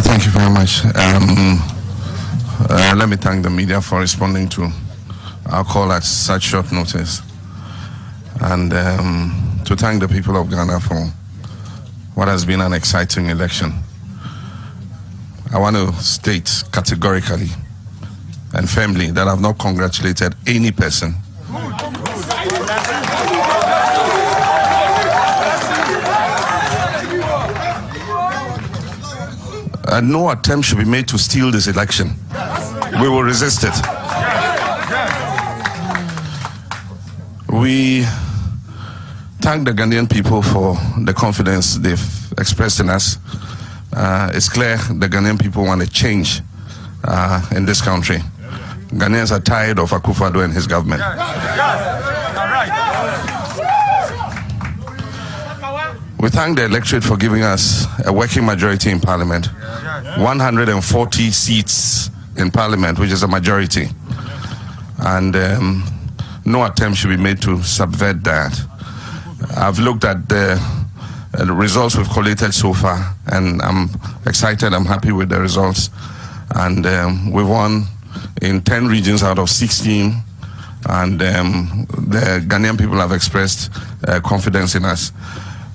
Thank you very much. Let me thank the media for responding to our call at such short notice, and to thank the people of Ghana for what has been an exciting election. I want to state categorically and firmly that I've not congratulated any person. No attempt should be made to steal this election. We will resist it. We thank the Ghanaian people for the confidence they've expressed in us. It's clear the Ghanaian people want a change in this country. Ghanaians are tired of Akufo-Addo and his government. We thank the electorate for giving us a working majority in Parliament, 140 seats in Parliament, which is a majority. And no attempt should be made to subvert that. I've looked at the results we've collated so far, and I'm excited, I'm happy with the results. And we won in 10 regions out of 16, and the Ghanaian people have expressed confidence in us.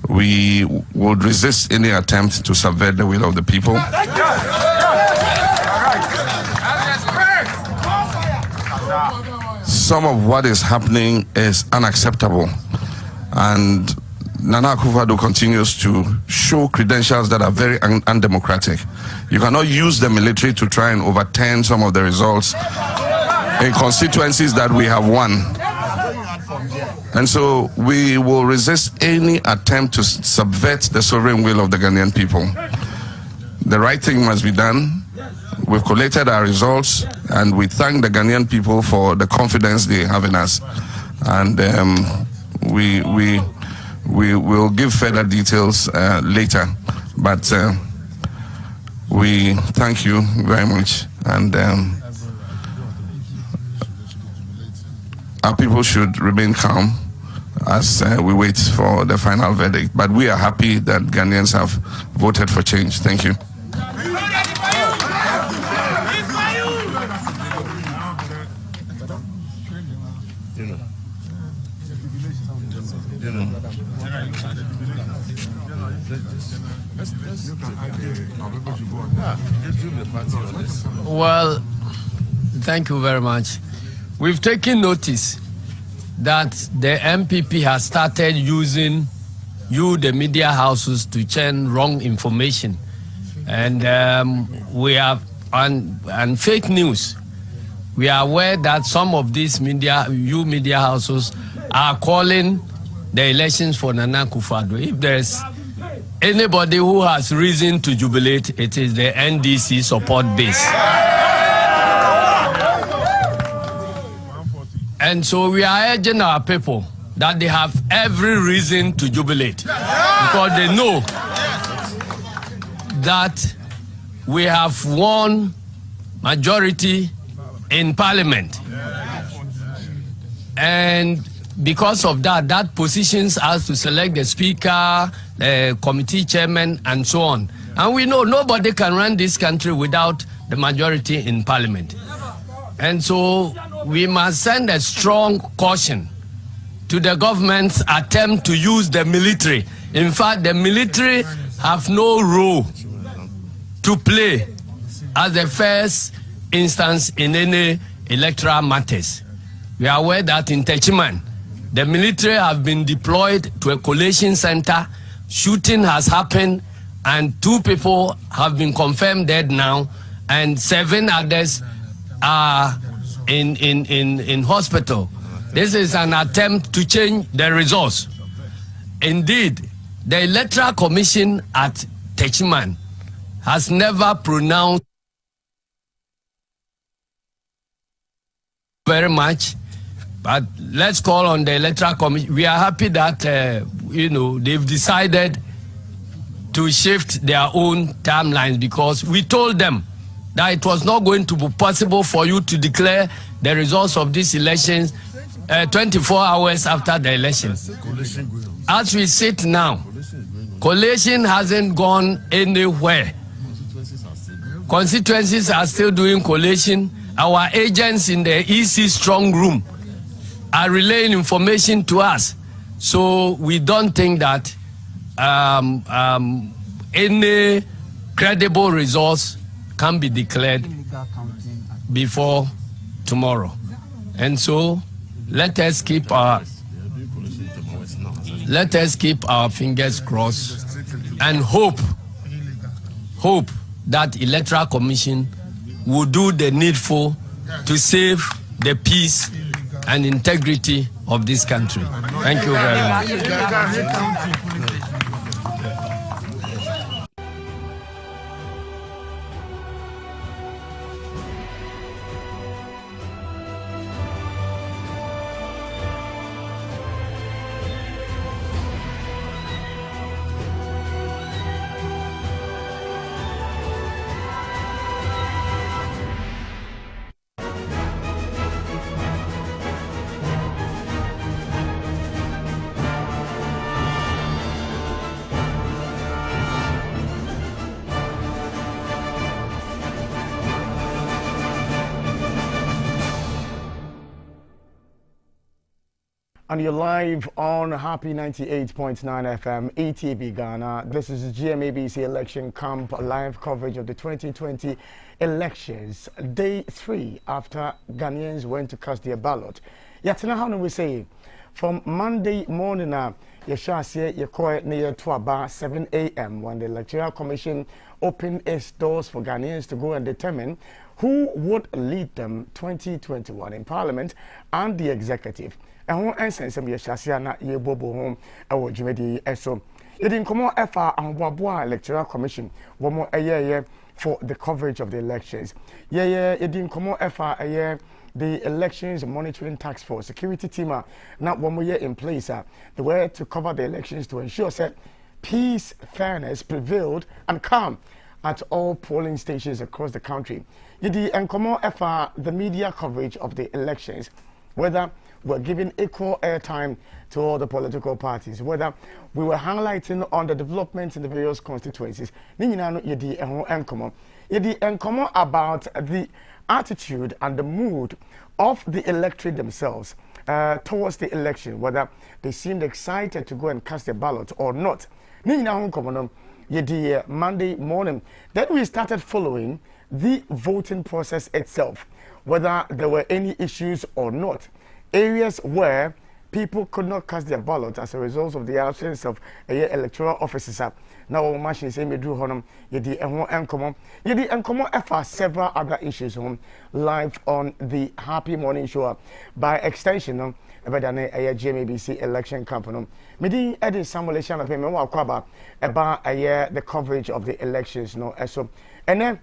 We would resist any attempt to subvert the will of the people. Some of what is happening is unacceptable, and Nana Akufo-Addo continues to show credentials that are very undemocratic. You cannot use the military to try and overturn some of the results in constituencies that we have won. And so we will resist any attempt to subvert the sovereign will of the Ghanaian people. The right thing must be done. We've collated our results, and we thank the Ghanaian people for the confidence they have in us. And we will give further details later. But we thank you very much. And our people should remain calm as we wait for the final verdict. But we are happy that Ghanaians have voted for change. Thank you. Well, thank you very much. We've taken notice that the MPP has started using the media houses to churn wrong information, and we have and fake news. We are aware that some of these media houses are calling the elections for Nana Akufo-Addo. If there's anybody who has reason to jubilate, it is the NDC support base. And so we are urging our people that they have every reason to jubilate, because they know that we have won majority in Parliament. And because of that, that positions us to select the Speaker, the committee chairman, and so on. And we know nobody can run this country without the majority in Parliament. And so we must send a strong caution to the government's attempt to use the military. In fact, the military have no role to play as the first instance in any electoral matters. We are aware that in Techiman, the military have been deployed to a collation center. Shooting has happened, and 2 people have been confirmed dead now, and 7 others are in hospital. This is an attempt to change the results. Indeed, the Electoral Commission at Techiman has never pronounced very much, but let's call on the Electoral Commission. We are happy that they've decided to shift their own timelines, because we told them that it was not going to be possible for you to declare the results of these elections 24 hours after the election. As we sit now, collation hasn't gone anywhere. constituencies are still doing collation. Our agents in the EC strong room are relaying information to us. So we don't think that any credible results can be declared before tomorrow. And so let us keep our fingers crossed and hope that Electoral Commission will do the needful to save the peace and integrity of this country. Thank you very much. And you're live on Happy 98.9 FM, ETV Ghana. This is GMABC Election Camp, live coverage of the 2020 elections. Day 3 after Ghanaians went to cast their ballot. Yatina, how do we say? From Monday morning, Yashasi, Yakoy near to about 7 a.m. when the Electoral Commission opened its doors for Ghanaians to go and determine who would lead them 2021 in Parliament and the Executive. And one instance of Yashasiana Yebobo home, our Jimedi Eso. It didn't come on FR and Wabua Electoral Commission, one more a year for the coverage of the elections. It didn't come on FR a year. The Elections Monitoring Task Force security team are not 1 more year in place. They were to cover the elections to ensure that peace, fairness prevailed and calm at all polling stations across the country. Yedi and Komo FR the media coverage of the elections, whether we're giving equal airtime to all the political parties, whether we were highlighting on the developments in the various constituencies. Yedi enkomo about the attitude and the mood of the electorate themselves towards the election, whether they seemed excited to go and cast their ballot or not. Monday morning, then we started following the voting process itself, whether there were any issues or not. Areas where people could not cast their ballot as a result of the absence of electoral officers. Now, our machine say me do honum. Yedi enkomo FR several other issues live on the Happy Morning Show. By extension, ebedane GMABC election campaign. Medi edit simulation of him about the coverage of the elections. So and then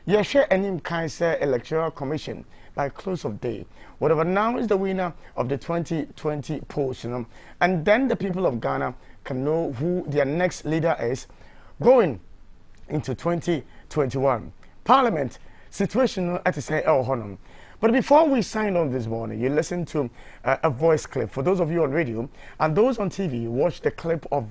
you share any kind of Electoral Commission by close of day would have announced the winner of the 2020 polls, and then the people of Ghana can know who their next leader is going into 2021 Parliament situation at the say Honor. But before we sign on this morning, you listen to a voice clip. For those of you on radio and those on TV, watch the clip of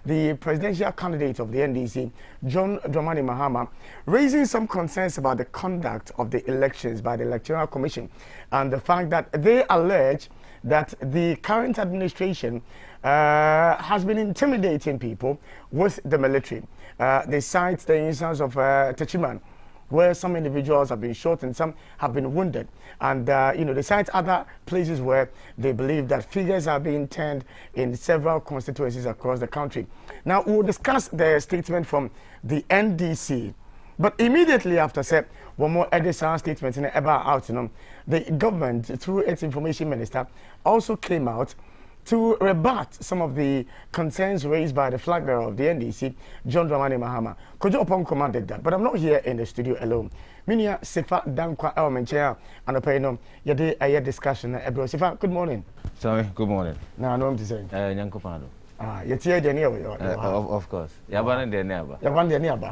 the presidential candidate of the NDC, John Dramani Mahama, raising some concerns about the conduct of the elections by the Electoral Commission and the fact that they allege that the current administration has been intimidating people with the military. They cite the instance of Techiman, where some individuals have been shot and some have been wounded. And, they cite other places where they believe that figures are being turned in several constituencies across the country. Now, we'll discuss the statement from the NDC. But immediately after, say, one more Edison statement in about out, the government, through its information minister, also came out to rebut some of the concerns raised by the flag bearer of the NDC, John Dramani Mahama. Kojo Opon commanded that, but I'm not here in the studio alone. Minia Sefa Dankwa Elmenchea and Openo, Yade a discussion. Sefa, good morning. Sorry, good morning. Now, I know what to say. Nyankopado. You're here, Daniel. Of course. Yaban the neighbor. Yaban the neighbor.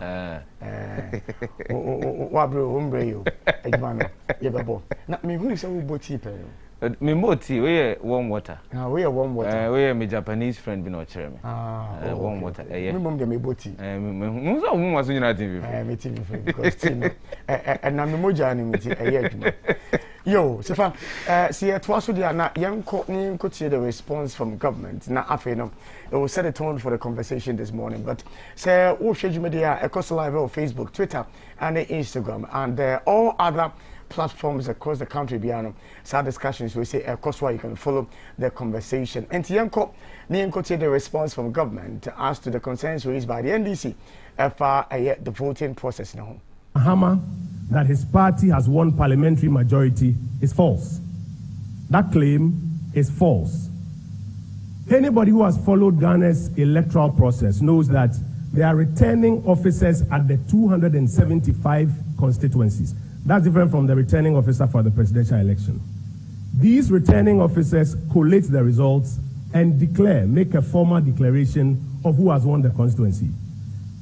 Wabro, Umbre, you. Edmano, Yababo. Not me who is a boti pen. Me moti, we warm water. We are warm water. We are my Japanese friend, been watching me. Warm water. Me mum de me boti. Me so who was in TV. Me TV friend because and na me moja ni me ti Yo, Sefa, see it was with na young could see the response from government. Na afeno, it will set a tone for the conversation this morning. But say who should you media across live on Facebook, Twitter, and Instagram, and all other platforms across the country beyond sad discussions. We say of course why you can follow the conversation. And Tianko see the response from government as to the concerns raised by the NDC for the voting process now. Mahama that his party has won parliamentary majority is false. That claim is false. Anybody who has followed Ghana's electoral process knows that there are returning officers at the 275 constituencies. That's different from the returning officer for the presidential election. These returning officers collate the results and make a formal declaration of who has won the constituency.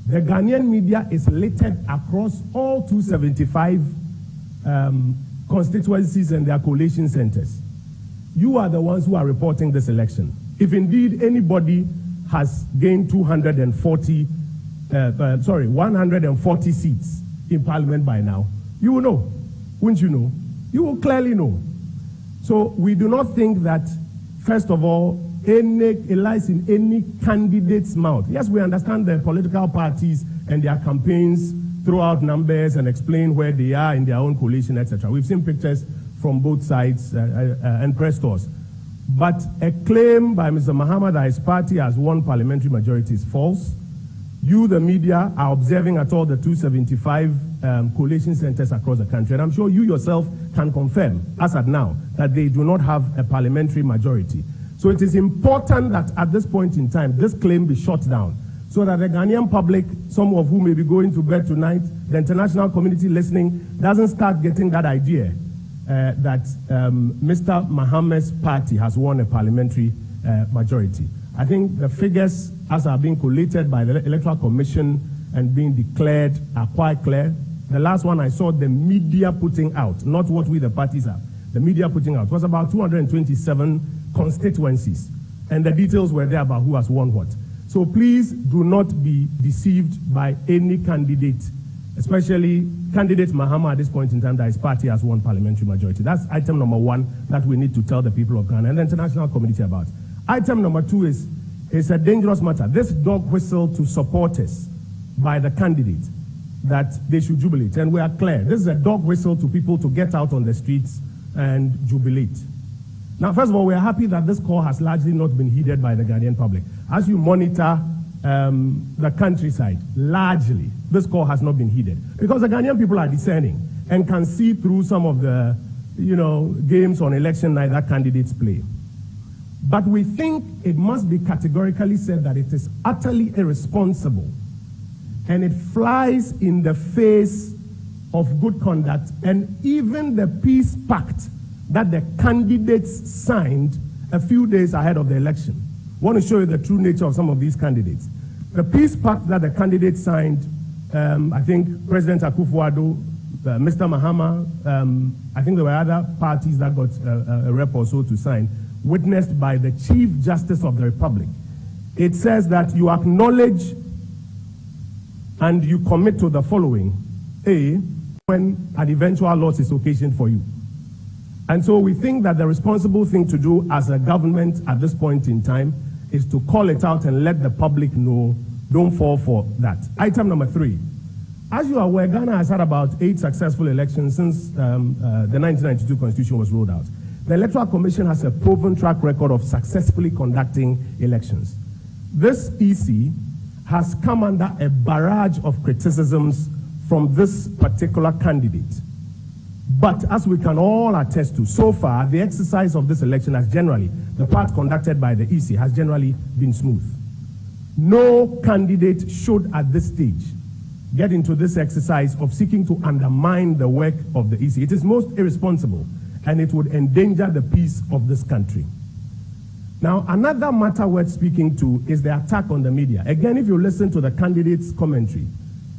The Ghanaian media is littered across all 275 constituencies and their collation centers. You are the ones who are reporting this election. If indeed anybody has gained 140 seats in parliament by now, you will know. Wouldn't you know? You will clearly know. So we do not think that, first of all, it lies in any candidate's mouth. Yes, we understand the political parties and their campaigns throw out numbers and explain where they are in their own coalition, etc. We've seen pictures from both sides and press tours. But a claim by Mr. Mahama that his party has won parliamentary majority is false. You, the media, are observing at all the 275 coalition centers across the country. And I'm sure you yourself can confirm, as at now, that they do not have a parliamentary majority. So it is important that at this point in time, this claim be shut down so that the Ghanaian public, some of whom may be going to bed tonight, the international community listening, doesn't start getting that idea that Mr. Mahama's party has won a parliamentary majority. I think the figures, as are being collated by the Electoral Commission and being declared, are quite clear. The last one I saw the media putting out, not what we the parties have, the media putting out, was about 227 constituencies. And the details were there about who has won what. So please do not be deceived by any candidate, especially candidate Mahama at this point in time that his party has won parliamentary majority. That's item number one that we need to tell the people of Ghana and the international community about. Item number two is a dangerous matter. This dog whistle to supporters by the candidate that they should jubilate. And we are clear. This is a dog whistle to people to get out on the streets and jubilate. Now, first of all, we are happy that this call has largely not been heeded by the Ghanaian public. As you monitor the countryside, largely, this call has not been heeded. Because the Ghanaian people are discerning and can see through some of the, games on election night that candidates play. But we think it must be categorically said that it is utterly irresponsible and it flies in the face of good conduct and even the peace pact that the candidates signed a few days ahead of the election. I want to show you the true nature of some of these candidates. The peace pact that the candidates signed, I think President Akufo-Addo, Mr. Mahama, I think there were other parties that got a rep or so to sign, witnessed by the Chief Justice of the Republic. It says that you acknowledge and you commit to the following. A, when an eventual loss is occasioned for you. And so we think that the responsible thing to do as a government at this point in time is to call it out and let the public know, don't fall for that. Item number three. As you are aware, Ghana has had about 8 successful elections since the 1992 Constitution was rolled out. The Electoral Commission has a proven track record of successfully conducting elections. This EC has come under a barrage of criticisms from this particular candidate. But as we can all attest to, so far, the exercise of this election has generally, the part conducted by the EC has generally been smooth. No candidate should at this stage get into this exercise of seeking to undermine the work of the EC. It is most irresponsible and it would endanger the peace of this country. Now, another matter worth speaking to is the attack on the media. Again, if you listen to the candidate's commentary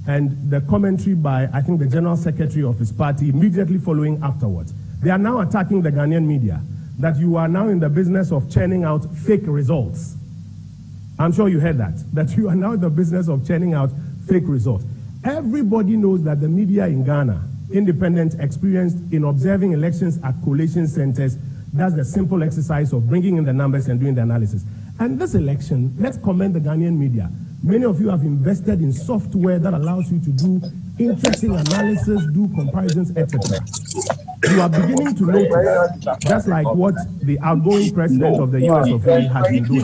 and the commentary by, I think, the General Secretary of his party immediately following afterwards, they are now attacking the Ghanaian media. that you are now in the business of churning out fake results. I'm sure you heard that you are now in the business of churning out fake results. Everybody knows that the media in Ghana, independent, experienced in observing elections at collation centers, does the simple exercise of bringing in the numbers and doing the analysis. And this election, let's commend the Ghanaian media. Many of you have invested in software that allows you to do interesting analysis, do comparisons, etc. You are beginning to notice, just like what the outgoing president of the US of A has been doing.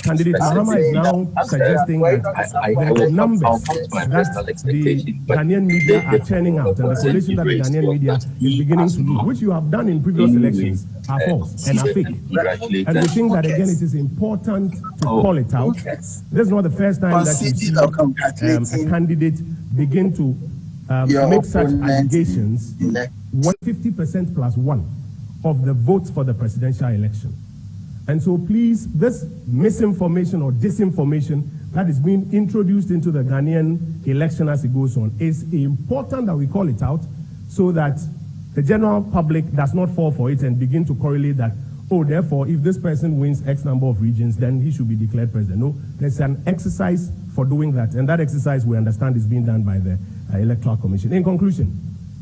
Candidate Mahama is now suggesting that the numbers that the Ghanaian media are churning out and the collation that the Ghanaian media is beginning to do, which you have done in previous elections, are false and are fake. And we think that, again, it is important to call it out. This is not the first time that you see a candidate begin to make such allegations when 50% plus 1 of the votes for the presidential election. And so please, this misinformation or disinformation that is being introduced into the Ghanaian election as it goes on is important that we call it out so that the general public does not fall for it and begin to correlate that, oh, therefore, if this person wins X number of regions, then he should be declared president. No, there's an exercise for doing that, and that exercise, we understand, is being done by the Electoral Commission. In conclusion,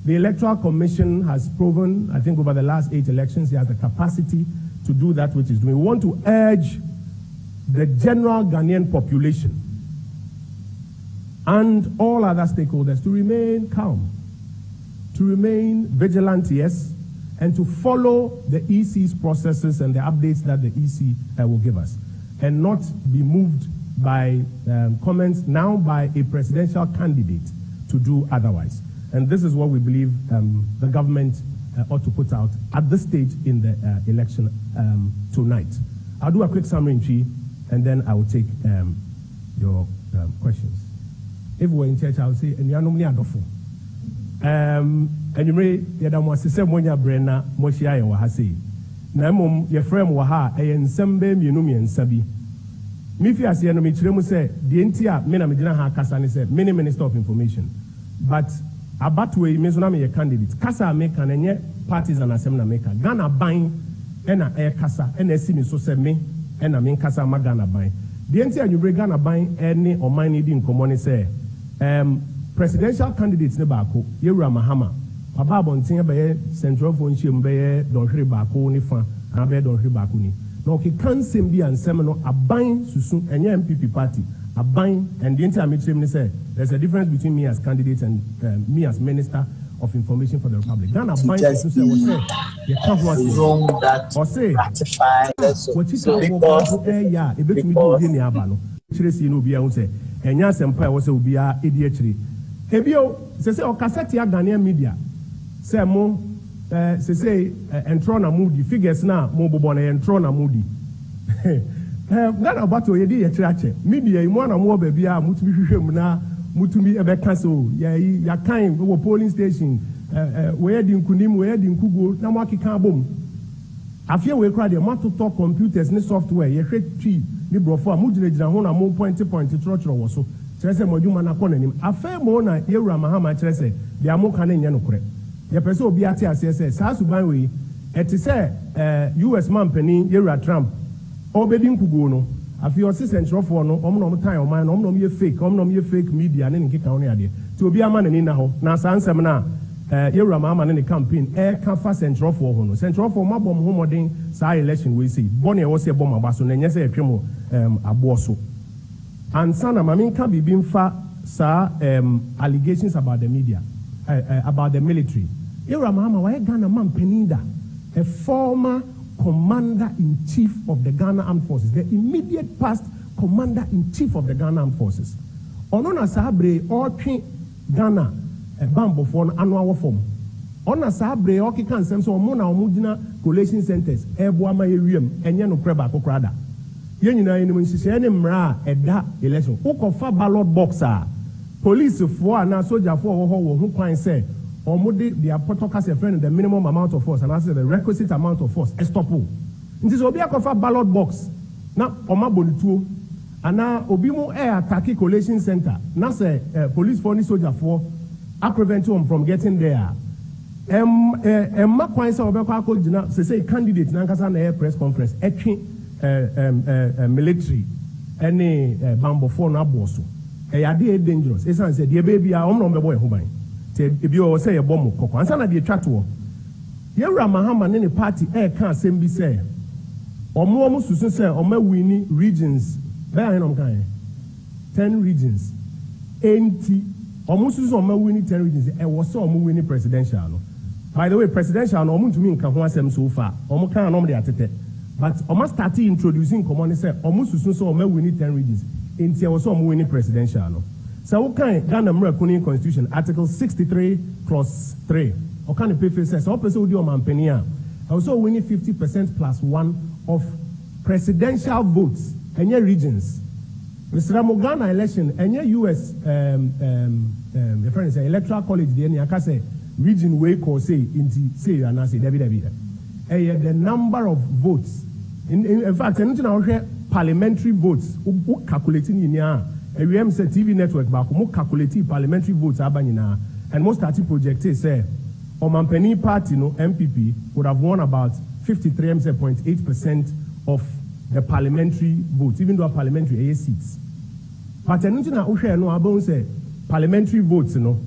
the Electoral Commission has proven, I think over the last 8 elections, it has the capacity to do that which is doing. We want to urge the general Ghanaian population and all other stakeholders to remain calm, to remain vigilant, yes, and to follow the EC's processes and the updates that the EC will give us, and not be moved by comments now by a presidential candidate to do otherwise. And this is what we believe the government ought to put out at this stage in the election tonight. I'll do a quick summary, and then I will take your questions. If we're in church, I will say, and you are normally adofo. And you may yadam say monya brena moshia and wahasi. Namum, your friend waha, and sembe minumi sabi. Mifi as enemy Chiremu say, the entire Mena Medina Kasani said, many Minister of Information. But Abatwe Mizunami a candidate. Kasa make and yet parties and assembly maker. Ghana buying and a air Kasa and a simi so said me and I mean Kasa Magana buying. The entire you bring Ghana buying any or my needing common say. Presidential candidates Nebako, Yura Mahama, Pababon Tinga Central Fonchim Baye, Don Ribako, Nifa, and Abe Don Ribakuni. No, he can't seem be and Semino, a buying Susun, and your MPP party, a buying, and the entire midstream say there's a difference between me as candidate and me as Minister of Information for the Republic. Ghana buying Susun was say, you can't watch that, or say, what you say, yeah, a bit me do in the Abano. Chiresi no be a say, and Yas Empire was a be a idiotry. Hebio, say, or Cassetia Ghanaian media, say, mo, say, and Trona Moody, figures now, Mobobone and Trona Moody. That about to a church. Media, in one or more baby, Mutumi, a castle, ya kind, over polling station, where in Kunim, where in Kugo, Namaki Kabum. I feel we cried a matter to talk computers and software, ye create tree, Libro for Mudrejana, more point to structure or so. Chese Modumana Conanim. A fair mona, Yura Mahama Chese, the Amokan Yanokre. The person will be at CSS, Sasubanwi, et say, US man penny, Yura Trump, Obedin Kugono. A few assistants for no, omnom time, or man, omnom fake media, and any county idea. To be a man in Naho, Nasan Semana, Yura Mama in the campaign, air Kafa Central for Hono, Central for Mabom Homoding, Sai election, we see. Bonnie was a bomber, Basso, and yes, a Primo, Aboso. And Sana Maminka be being sa allegations about the media, about the military. Yura Mama, why Ghana man Penida, a former Commander-in-Chief of the Ghana Armed Forces, the immediate past Commander-in-Chief of the Ghana Armed Forces. Onona Sabre, Orki Ghana, a bamboo for an annual form. Ona Sabre, Orki Kansem, so Mona Omudina collation centers, Ebuama Urium, and Yano Kreba Kokrada. Yenina in Winshishan Mra, Eda election. Okofa ballot boxer. Police for and soldier for who can say. Or mode the protocol a friend the minimum amount of force and I say the requisite amount of force. Estopo. It is Obia Kofa ballot box. Now Oma Bonitu. And now Obimo Air Taki Collation Center. Now say police for any soldier for I prevent him from getting there. Emma Quincy Obeko Jina, say candidate Nankasa na press conference, military, any bambo for na bosso. Yade dangerous. Esan said, dear baby, I'm not boy who mine. If you say a bomb, Coco, and sana the chat war. Yera Mahama any party can't same be say. Or more Musu say, or my winning regions, there I 10 regions. 80 almost on my winning 10 regions. I was so winning presidential. By the way, presidential no to me can so far. Almost can't normally at it. But almost started introducing common say almost so my winning 10 regions. Until I was so winning presidential. So okay, Ghana American Constitution, Article 63 clause 3. Okay, the paper says all person do mampenia. Also winning 50% plus 1 of presidential votes in your regions. Mr. Ghana election and your US the friend say electoral college the any say region way or say into say and I say David. The number of votes in fact parliamentary votes calculating in here a say TV network back calculating parliamentary votes abanina and most starting projected say Omampeni party no MPP would have won about 53.8% of the parliamentary votes, even though parliamentary seats. But I no about say parliamentary votes no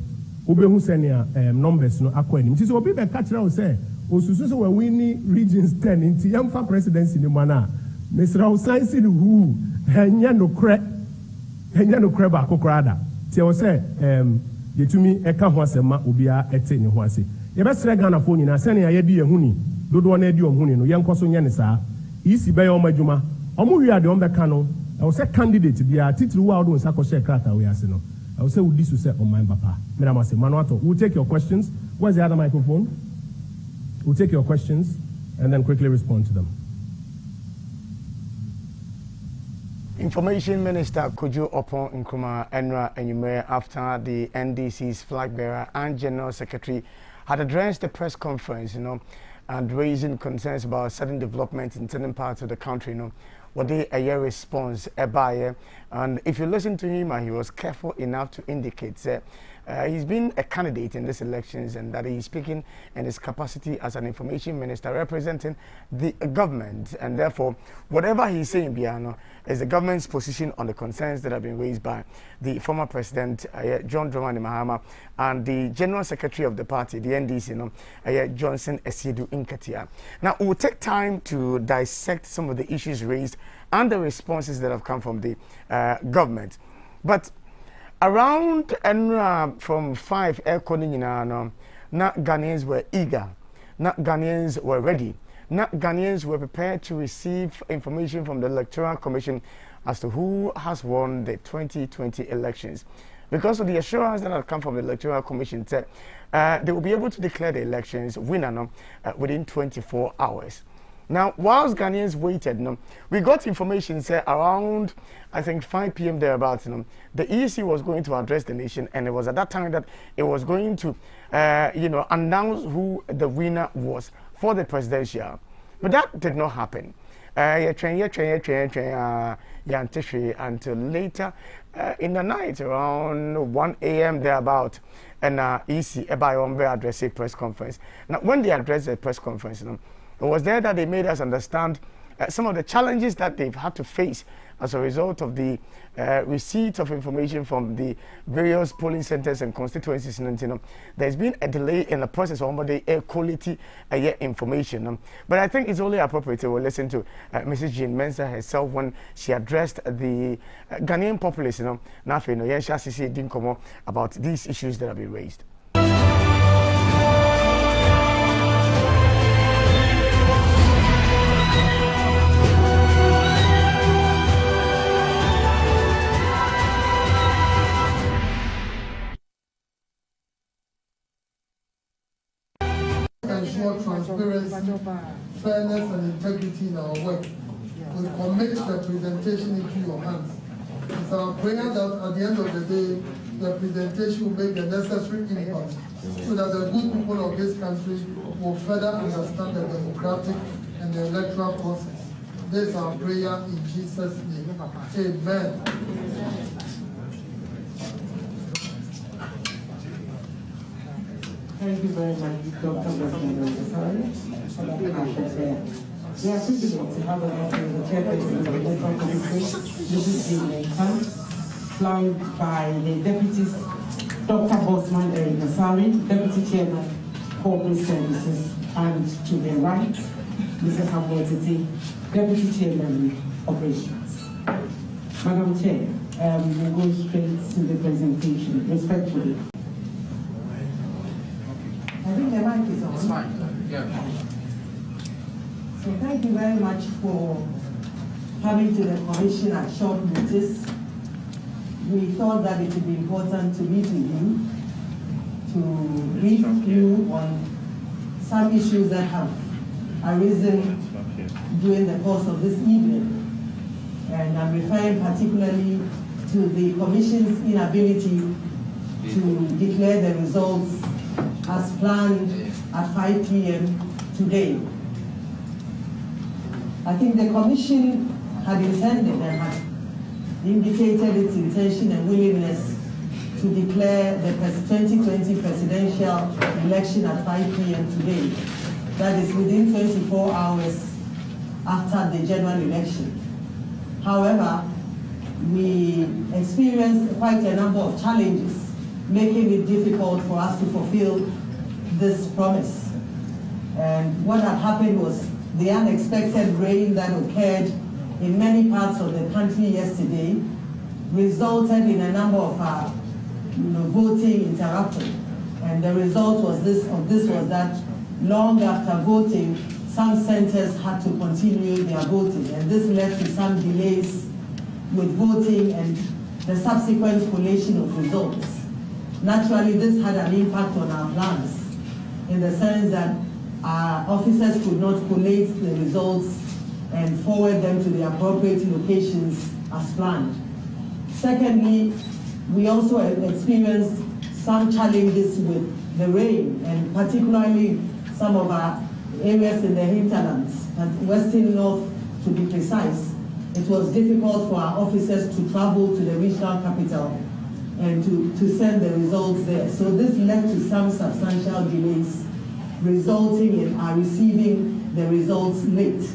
who senior numbers no acquiring. It is what people catch around say Osusu were winning regions 10 into young presidency in the manner. Mr. Science who hanya no crab akokrada. Tell say the to me eka ho asema obia ete ne ho ase. Ye be sre Ghana phone na sene ya di ehuni dodo na di ohuni no ye nkoso nya ne saa. Isi be yo madwuma. Omo wi ade on be ka no. I will say candidate bia titiri wa do nsa ko share krata we ase no. I will say we this say on my papa. Madam say Manuato, we'll take your questions. Where's the other microphone? We'll take your questions and then quickly respond to them. Information Minister Kojo Opon Nkrumah Enra Enyume after the NDC's flag bearer and General Secretary had addressed the press conference, and raising concerns about certain developments in certain parts of the country, what they a response by, and if you listen to him, he was careful enough to indicate that he's been a candidate in these elections and that he's speaking in his capacity as an information minister representing the government, and therefore whatever he's saying Biano is the government's position on the concerns that have been raised by the former president John Dramani Mahama and the general secretary of the party, the NDC, Johnson Esiedu Nkatia. Now we'll take time to dissect some of the issues raised and the responses that have come from the government, but around and from 5 air not Ghanaians were eager, not Ghanaians were ready, not Ghanaians were prepared to receive information from the Electoral Commission as to who has won the 2020 elections. Because of the assurance that had come from the Electoral Commission, they will be able to declare the elections winner within 24 hours. Now, whilst Ghanaians waited, we got information say around, I think 5 p.m. thereabouts, the EC was going to address the nation, and it was at that time that it was going to, announce who the winner was for the presidential. But that did not happen. Until later in the night, around 1 a.m. thereabout, and EC addressed a press conference. Now, when they addressed the press conference, it was there that they made us understand some of the challenges that they've had to face as a result of the receipt of information from the various polling centers and constituencies. There's been a delay in the process of the air quality information. But I think it's only appropriate to listen to Mrs. Jean Mensa herself when she addressed the Ghanaian populace. About these issues that have been raised. Ensure transparency, fairness, and integrity in our work. We commit representation into your hands. It's our prayer that at the end of the day, representation will make the necessary impact so that the good people of this country will further understand the democratic and the electoral process. This is our prayer in Jesus' name. Amen. Thank you very much, Dr. President. For that part. We are privileged to have with us the chairperson of the Electoral Commission, Mrs. GMABC, flanked by the deputies, Dr. Bosman Eric Nasari, Deputy Chairman, Corporate Services, and to their right, Mrs. Hamwetiti, Deputy Chairman, Operations. Madam Chair, we'll go straight to the presentation, respectfully. I think the mic is on. It's fine. Yeah. So thank you very much for coming to the Commission at short notice. We thought that it would be important to meet with you to brief you on some issues that have arisen during the course of this evening. And I'm referring particularly to the Commission's inability to declare the results as planned at 5 p.m. today. I think the Commission had intended and had indicated its intention and willingness to declare the 2020 presidential election at 5 p.m. today. That is within 24 hours after the general election. However, we experienced quite a number of challenges, making it difficult for us to fulfill this promise. And what had happened was the unexpected rain that occurred in many parts of the country yesterday resulted in a number of voting interrupted. And the result was was that long after voting, some centers had to continue their voting. And this led to some delays with voting and the subsequent collation of results. Naturally, this had an impact on our plans in the sense that our officers could not collate the results and forward them to the appropriate locations as planned. Secondly, we also experienced some challenges with the rain, and particularly some of our areas in the hinterlands, and western north to be precise. It was difficult for our officers to travel to the regional capital and to send the results there. So this led to some substantial delays, resulting in our receiving the results late.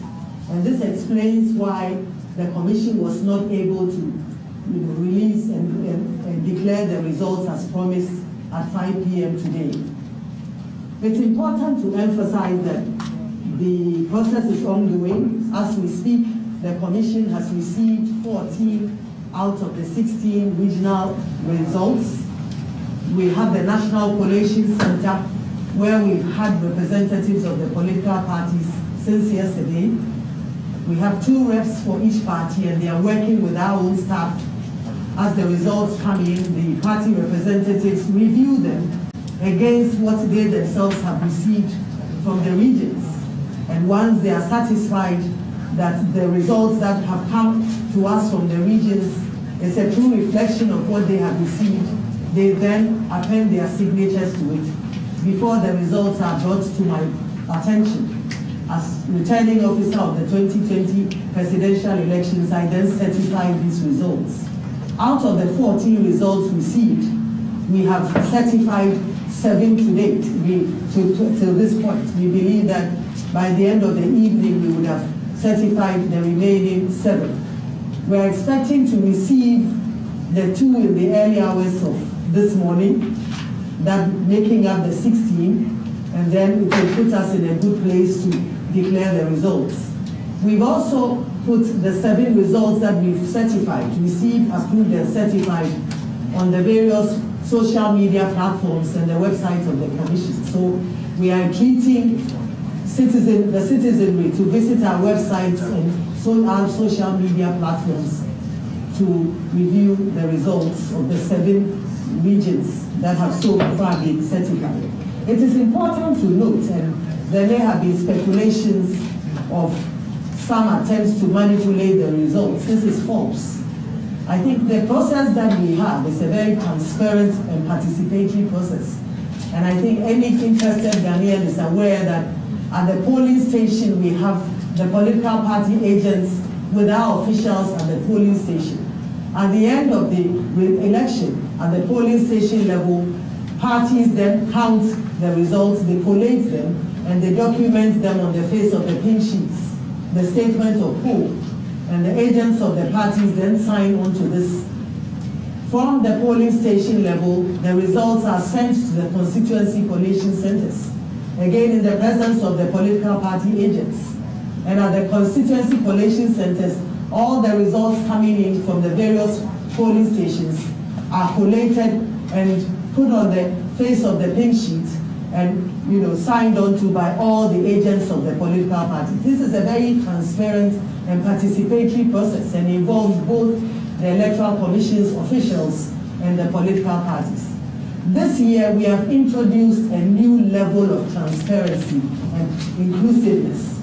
And this explains why the Commission was not able to release and declare the results as promised at 5 p.m. today. It's important to emphasize that the process is ongoing. As we speak, the Commission has received 14 out of the 16 regional results. We have the National Collation Center, where we've had representatives of the political parties since yesterday. We have 2 reps for each party, and they are working with our own staff. As the results come in, the party representatives review them against what they themselves have received from the regions. And once they are satisfied that the results that have come to us from the regions is a true reflection of what they have received, they then append their signatures to it before the results are brought to my attention. As returning officer of the 2020 presidential elections, I then certified these results. Out of the 14 results received, we have certified 7 to date. Till this point, we believe that by the end of the evening, we would have certified the remaining 7. We're expecting to receive the 2 in the early hours of this morning, that making up the 16, and then it will put us in a good place to declare the results. We've also put the 7 results that we've certified, received, approved, and certified on the various social media platforms and the website of the Commission. So we are treating the citizenry to visit our websites and our social media platforms to review the results of the 7 regions that have so far been certified. It is important to note, and there may have been speculations of some attempts to manipulate the results. This is false. I think the process that we have is a very transparent and participatory process. And I think any interested Ghanaian is aware that at the polling station, we have the political party agents with our officials at the polling station. At the end of the election, at the polling station level, parties then count the results, they collate them, and they document them on the face of the pin sheets, the statement of poll, and the agents of the parties then sign on to this. From the polling station level, the results are sent to the constituency collation centers, again in the presence of the political party agents. And at the constituency collation centers, all the results coming in from the various polling stations are collated and put on the face of the pink sheet and signed on to by all the agents of the political parties. This is a very transparent and participatory process and involves both the Electoral Commission's officials and the political parties. This year, we have introduced a new level of transparency and inclusiveness.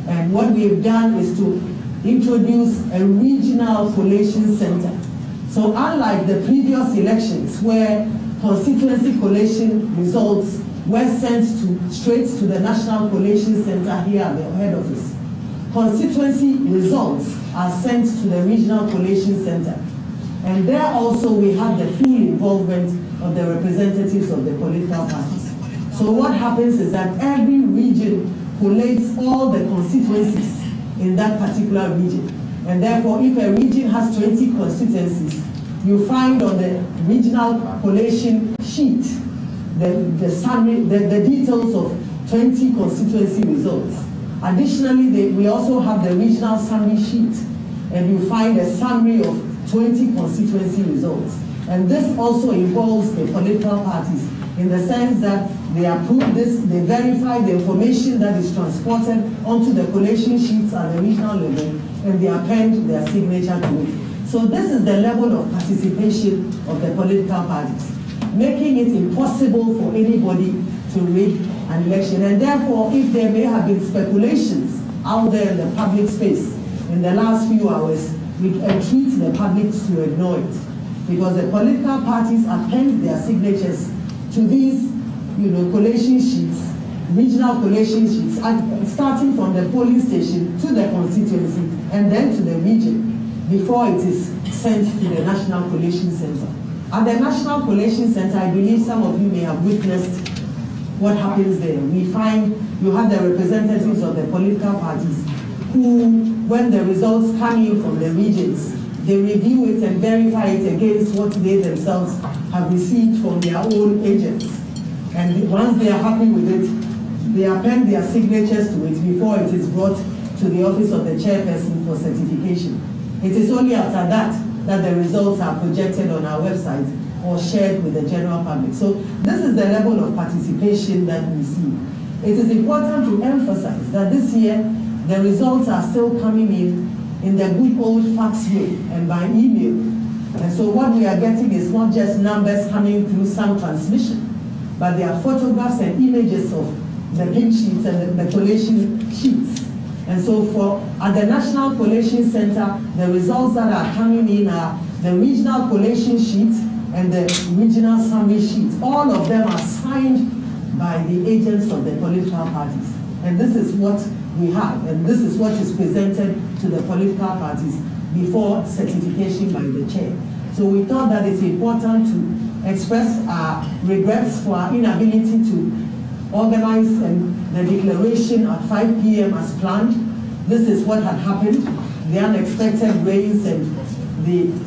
And what we've done is to introduce a regional collation center. So unlike the previous elections where constituency collation results were sent straight to the National Collation Center here at the head office, constituency results are sent to the Regional Collation Center. And there also we have the full involvement of the representatives of the political parties. So what happens is that every region collates all the constituencies in that particular region. And therefore, if a region has 20 constituencies, you find on the regional collation sheet the summary, the details of 20 constituency results. Additionally, we also have the regional summary sheet, and you find a summary of 20 constituency results. And this also involves the political parties in the sense that they approve this, they verify the information that is transported onto the collation sheets at the regional level, and they append their signature to it. So this is the level of participation of the political parties, making it impossible for anybody to rig an election. And therefore, if there may have been speculations out there in the public space in the last few hours, we entreat the public to ignore it. Because the political parties append their signatures to these collation sheets, regional collation sheets, starting from the polling station to the constituency and then to the region before it is sent to the National Collation Center. At the National Collation Center, I believe some of you may have witnessed what happens there. We find you have the representatives of the political parties who, when the results come in from the regions, they review it and verify it against what they themselves have received from their own agents. And once they are happy with it, they append their signatures to it before it is brought to the office of the chairperson for certification. It is only after that that the results are projected on our website or shared with the general public. So this is the level of participation that we see. It is important to emphasize that this year, the results are still coming in the good old fax way and by email. And so what we are getting is not just numbers coming through some transmission, but there are photographs and images of the pink sheets and the collation sheets. And so at the National Collation Center, the results that are coming in are the regional collation sheet and the regional summary sheet. All of them are signed by the agents of the political parties. And this is what we have, and this is what is presented to the political parties before certification by the chair. So we thought that it's important to express our regrets for our inability to organize the declaration at 5 p.m. as planned. This is what had happened. The unexpected rains and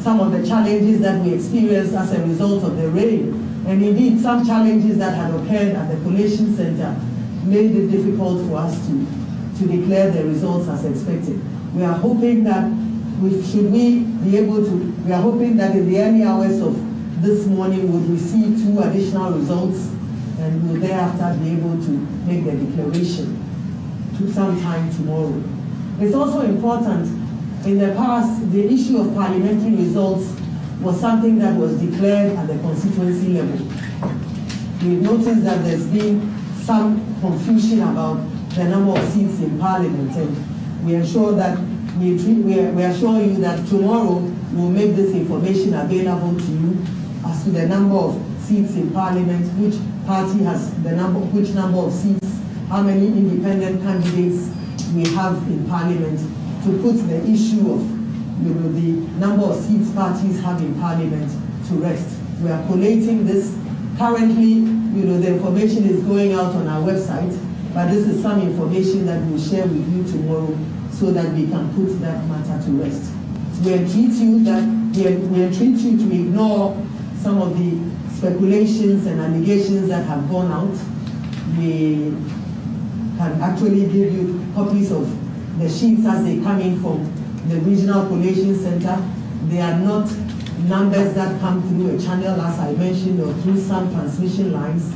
some of the challenges that we experienced as a result of the rain, and indeed some challenges that had occurred at the collation center made it difficult for us to declare the results as expected. We are hoping that we are hoping that in the early hours of this morning we'll receive 2 additional results, and we'll thereafter be able to make the declaration sometime tomorrow. It's also important, in the past, the issue of parliamentary results was something that was declared at the constituency level. We've noticed that there's been some confusion about the number of seats in Parliament, and we assure you that tomorrow we'll make this information available to you as to the number of seats in Parliament, which party has which number of seats, how many independent candidates we have in Parliament, to put the issue of the number of seats parties have in Parliament to rest. We are collating this Currently, the information is going out on our website, but this is some information that we'll share with you tomorrow so that we can put that matter to rest. We entreat you to ignore some of the speculations and allegations that have gone out. We can actually give you copies of the sheets as they come in from the Regional Collation Center. They are not numbers that come through a channel, as I mentioned, or through some transmission lines.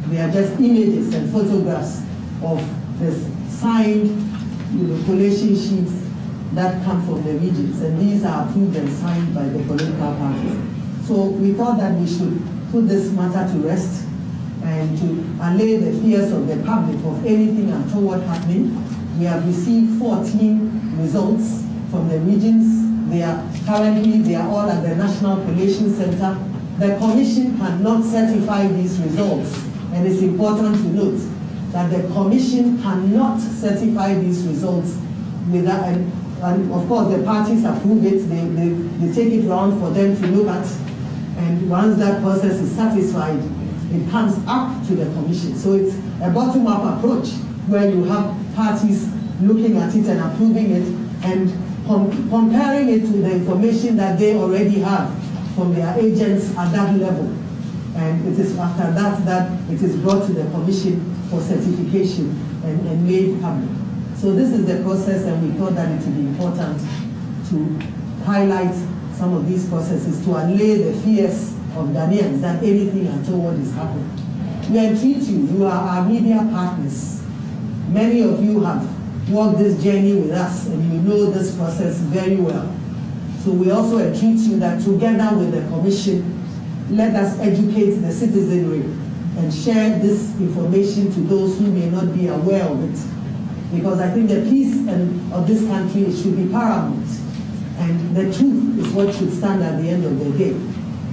They are just images and photographs of the signed collation sheets that come from the regions, and these are approved and signed by the political parties. So we thought that we should put this matter to rest and to allay the fears of the public of anything untoward happening. We have received 14 results from the regions. They are all at the National Collation Center. The Commission cannot certify these results, and it's important to note that the Commission cannot certify these results without, and of course the parties approve it, they take it round for them to look at, and once that process is satisfied, it comes up to the Commission. So it's a bottom-up approach where you have parties looking at it and approving it and comparing it to the information that they already have from their agents at that level. And it is after that it is brought to the Commission for certification and made public. So this is the process, and we thought that it would be important to highlight some of these processes to allay the fears of Ghanaians that anything untoward is happening. We entreat you are our media partners. Many of you have walked this journey with us, and you know this process very well. So we also entreat you that together with the Commission, let us educate the citizenry and share this information to those who may not be aware of it. Because I think the peace of this country should be paramount. And the truth is what should stand at the end of the day.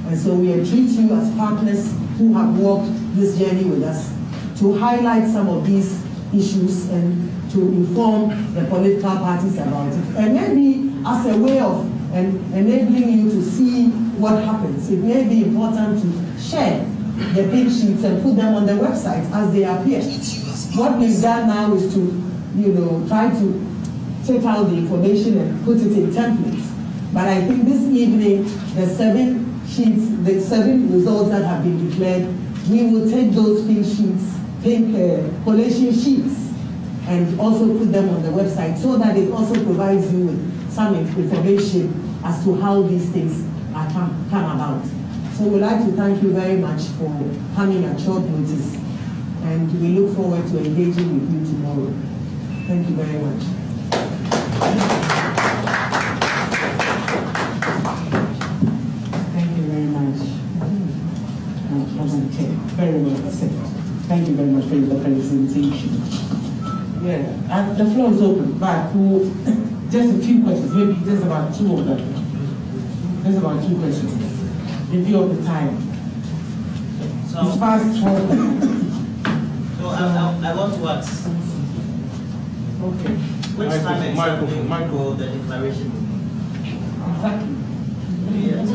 And so we entreat you as partners who have walked this journey with us to highlight some of these issues and to inform the political parties about it. And maybe as a way of enabling you to see what happens, it may be important to share the pink sheets and put them on the website as they appear. What we've done now is to, try to take out the information and put it in templates. But I think this evening, the 7 sheets, the 7 results that have been declared, we will take those pink collation sheets and also put them on the website so that it also provides you with some information as to how these things are come about. So we'd like to thank you very much for coming at short notice, and we look forward to engaging with you tomorrow. Thank you very much. Thank you very much. Very well said. Thank you very much for the presentation. Yeah, and the floor is open, but just a few questions, maybe just about 2 of them. Just about 2 questions. In view of the time. So, it's past 12. So I want to ask. Okay. Which time exactly for the declaration? Exactly. Yes.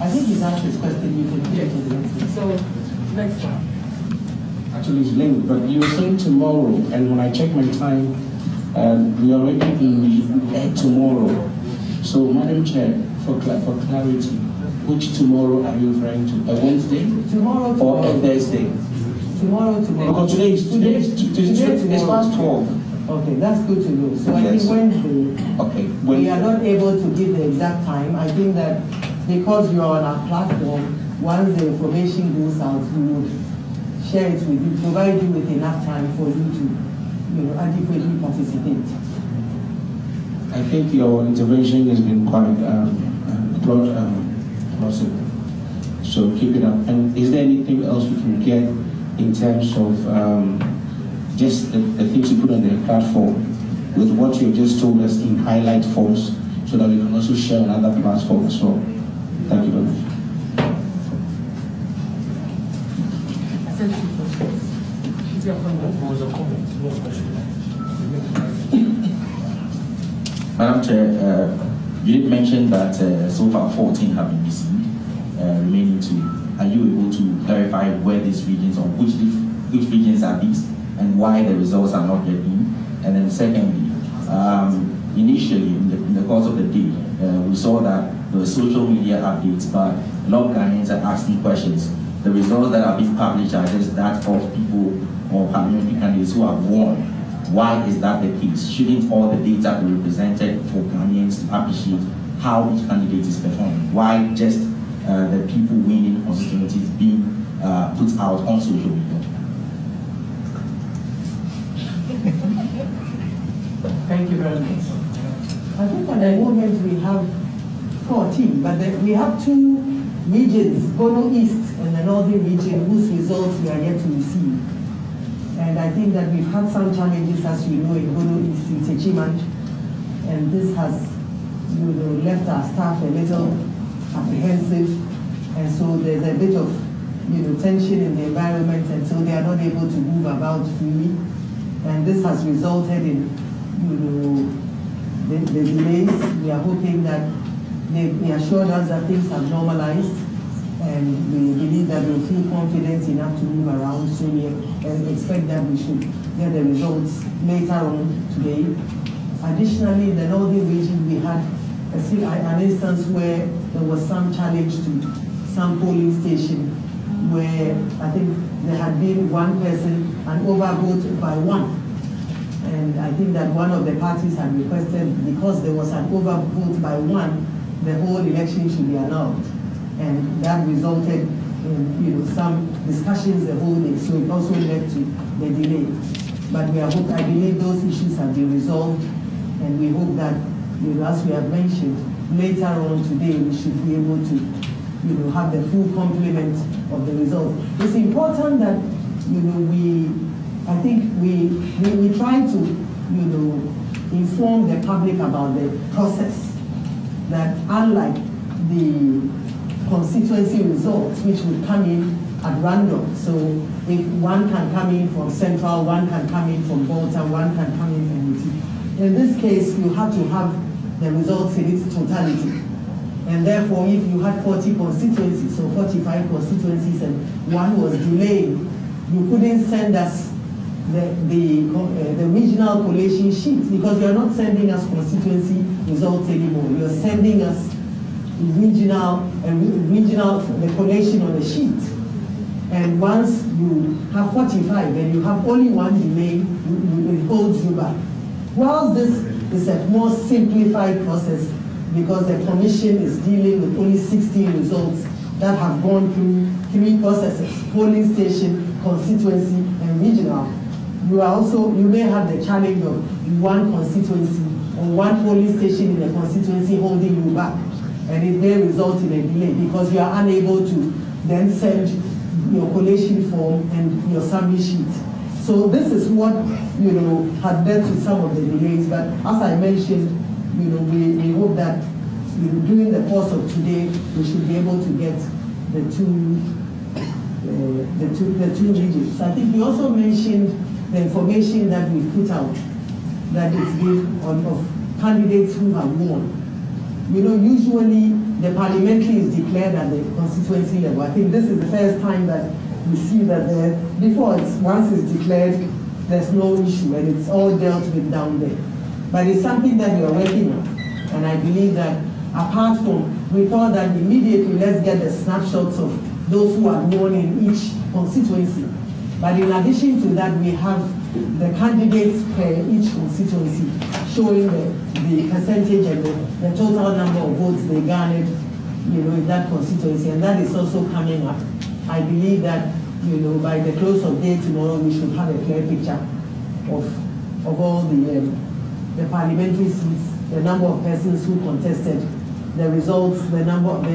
I think he's asked this question. You can check it. So, next one. Actually, it's linked, but you were saying tomorrow, and when I check my time, we are already in tomorrow. So, Madam Chair, for clarity, which tomorrow are you referring to? A Wednesday? Tomorrow. Or a Thursday? Tomorrow. Because today is it's past 12. Okay, that's good to know. So Yes. I think Wednesday, okay. We are not able to give the exact time. I think that because you are on our platform, once the information goes out, we would share it with you, provide you with enough time for you to, adequately participate. I think your intervention has been quite plausible. So keep it up. And is there anything else we can get in terms of just the things you put on the platform with what you just told us in highlight forms so that we can also share on other platforms as well? Thank you very much. Madam Chair, you did mention that so far 14 have been received, remaining 2. Are you able to clarify where these regions, or which regions are these, and why the results are not yet in? And then secondly, initially in the course of the day, we saw that there were social media updates, but a lot of Ghanaians are asking questions. The results that are being published are just that of people or parliamentary candidates who have won. Why is that the case? Shouldn't all the data be represented for Ghanaians to appreciate how each candidate is performing? Why just the people winning constituencies being put out on social media? Thank you very much. I think at the moment we have 14, but we have 2 regions, Bono East and the Northern region, whose results we are yet to receive. And I think that we've had some challenges, as you know, in Bono East, in Techiman, and this has left our staff a little apprehensive, and so there's a bit of tension in the environment, and so they are not able to move about freely, and this has resulted in the delays. We are hoping that they assured us that things have normalized, and we believe that we'll feel confident enough to move around soon, and expect that we should get the results later on today. Additionally, in the Northern region, we had an instance where there was some challenge to some polling station, where I think there had been one person, an overvote by 1. And I think that one of the parties had requested, because there was an overvote by 1, the whole election should be annulled. And that resulted in some discussions the whole day, so it also led to the delay. But I believe those issues have been resolved, and we hope that, as we have mentioned, later on today we should be able to have the full complement of the results. It's important that I think we try to inform the public about the process, that unlike the constituency results, which would come in at random. So if one can come in from Central, one can come in from Volta, one can come in from UT. In this case, you have to have the results in its totality. And therefore, if you had 40 constituencies, so 45 constituencies, and one was delayed, you couldn't send us the regional collation sheets, because you are not sending us constituency results anymore. You are sending us regional the collation on the sheet. And once you have 45 and you have only one delay, it holds you back. While this is a more simplified process, because the commission is dealing with only 16 results that have gone through 3 processes: polling station, constituency, and regional. You may have the challenge of one constituency or one polling station in a constituency holding you back, and it may result in a delay because you are unable to then send your collation form and your summary sheet. So this is what had led to some of the delays. But as I mentioned, we hope that during the course of today we should be able to get the two regions. I think we also mentioned the information that we put out, that is of candidates who have won. Usually the parliamentary is declared at the constituency level. I think this is the first time that we see that once it's declared, there's no issue and it's all dealt with down there. But it's something that we are working on. And I believe that apart from, we thought that immediately let's get the snapshots of those who are won in each constituency. But in addition to that, we have the candidates per each constituency, showing the percentage and the total number of votes they garnered, in that constituency, and that is also coming up. I believe that, by the close of day tomorrow, we should have a clear picture of all the parliamentary seats, the number of persons who contested, the results, the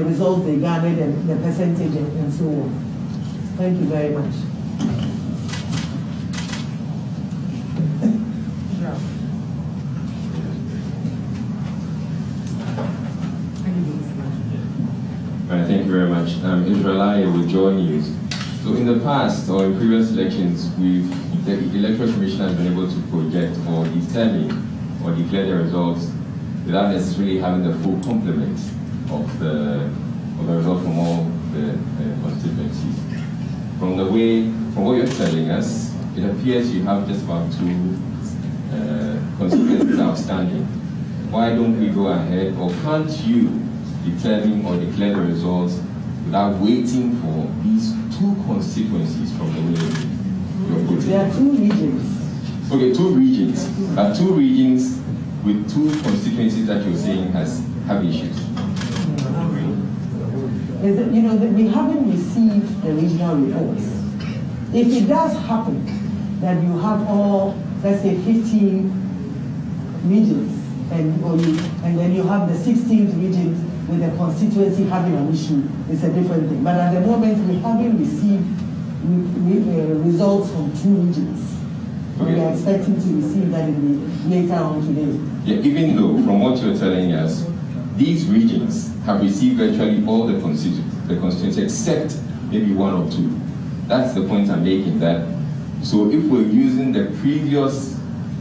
results they garnered, and the percentage, and so on. Thank you very much. All right, thank you very much. Israel, I will join you to So in the past or in previous elections, the Electoral Commission has been able to project or determine or declare the results without necessarily having the full complement of the result from all the constituencies. From what you're telling us, it appears you have just about 2 constituencies outstanding. Why don't we go ahead, or can't you determine or declare the results without waiting for these 2 constituencies from the way you're putting? There are 2 regions. Okay, 2 regions. 2 regions with 2 constituencies that you're saying have issues. You know, we haven't received the regional reports. If it does happen that you have all, let's say, 15 regions, and then you have the 16th region with the constituency having an issue, it's a different thing. But at the moment, we haven't received results from 2 regions. Okay. We are expecting to receive that later on today. Yeah, even though, from what you're telling us, these regions have received virtually all the constituencies except maybe 1 or 2. That's the point I'm making. That so if we're using the previous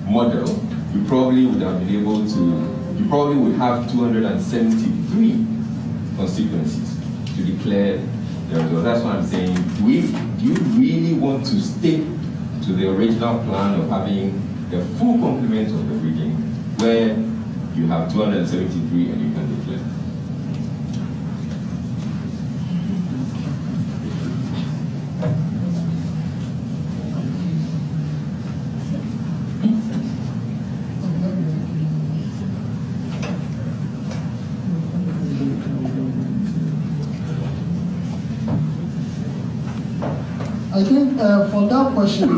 model, you probably would have been able to. You probably would have 273 constituencies to declare the results. That's what I'm saying. Do you really want to stick to the original plan of having the full complement of the region, where you have 273 and you can declare? I think for that question,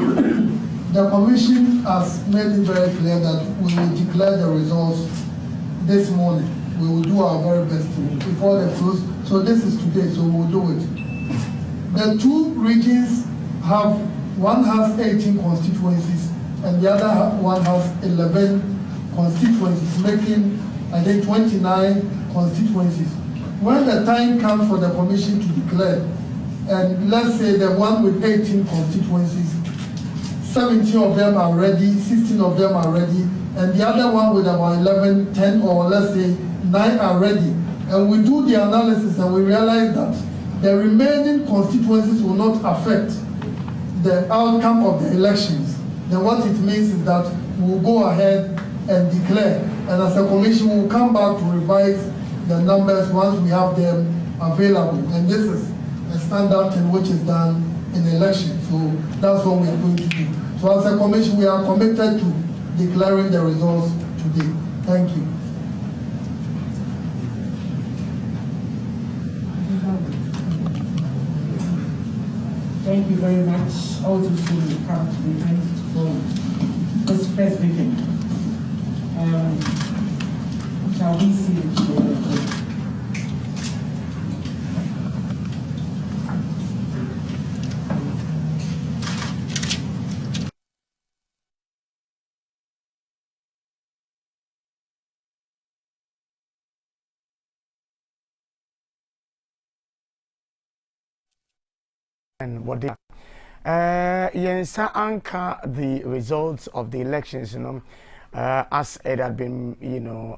the Commission has made it very clear that we will declare the results this morning. We will do our very best before they close. So this is today, so we'll do it. The 2 regions one has 18 constituencies and the other one has 11 constituencies, making, I think, 29 constituencies. When the time comes for the Commission to declare, and let's say the one with 18 constituencies, 17 of them are ready, 16 of them are ready, and the other one with about 11, 10, or let's say 9 are ready. And we do the analysis and we realize that the remaining constituencies will not affect the outcome of the elections. Then what it means is that we'll go ahead and declare. And as a commission, we'll come back to revise the numbers once we have them available. And this is a standard thing which is done in the election. So that's what we are going to do. So as a commission, we are committed to declaring the results today. Thank you. Thank you very much. All to see you come to the end for this press briefing. Shall we see the and what they Yensa anchor the results of the elections, as it had been,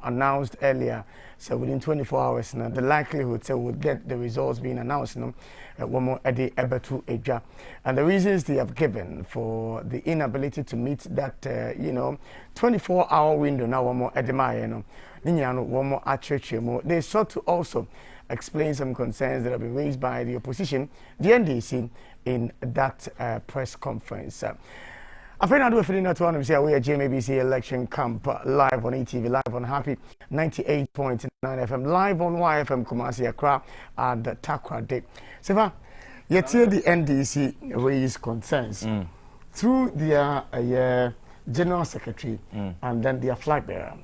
announced earlier. So within 24 hours now, the likelihood so we'll get the results being announced, one more at the Ebetu Eja. And the reasons they have given for the inability to meet that 24-hour window now, one more at the Maya, one more at church, they sought to also explain some concerns that have been raised by the opposition, the NDC, in that press conference. I'm afraid I do a feeling that one of you we are GMABC election camp live on ETV, live on Happy 98.9 FM, live on YFM Kumasi Accra and Takra Day. So, yet here the NDC raised concerns through their general secretary and then their flag bearer.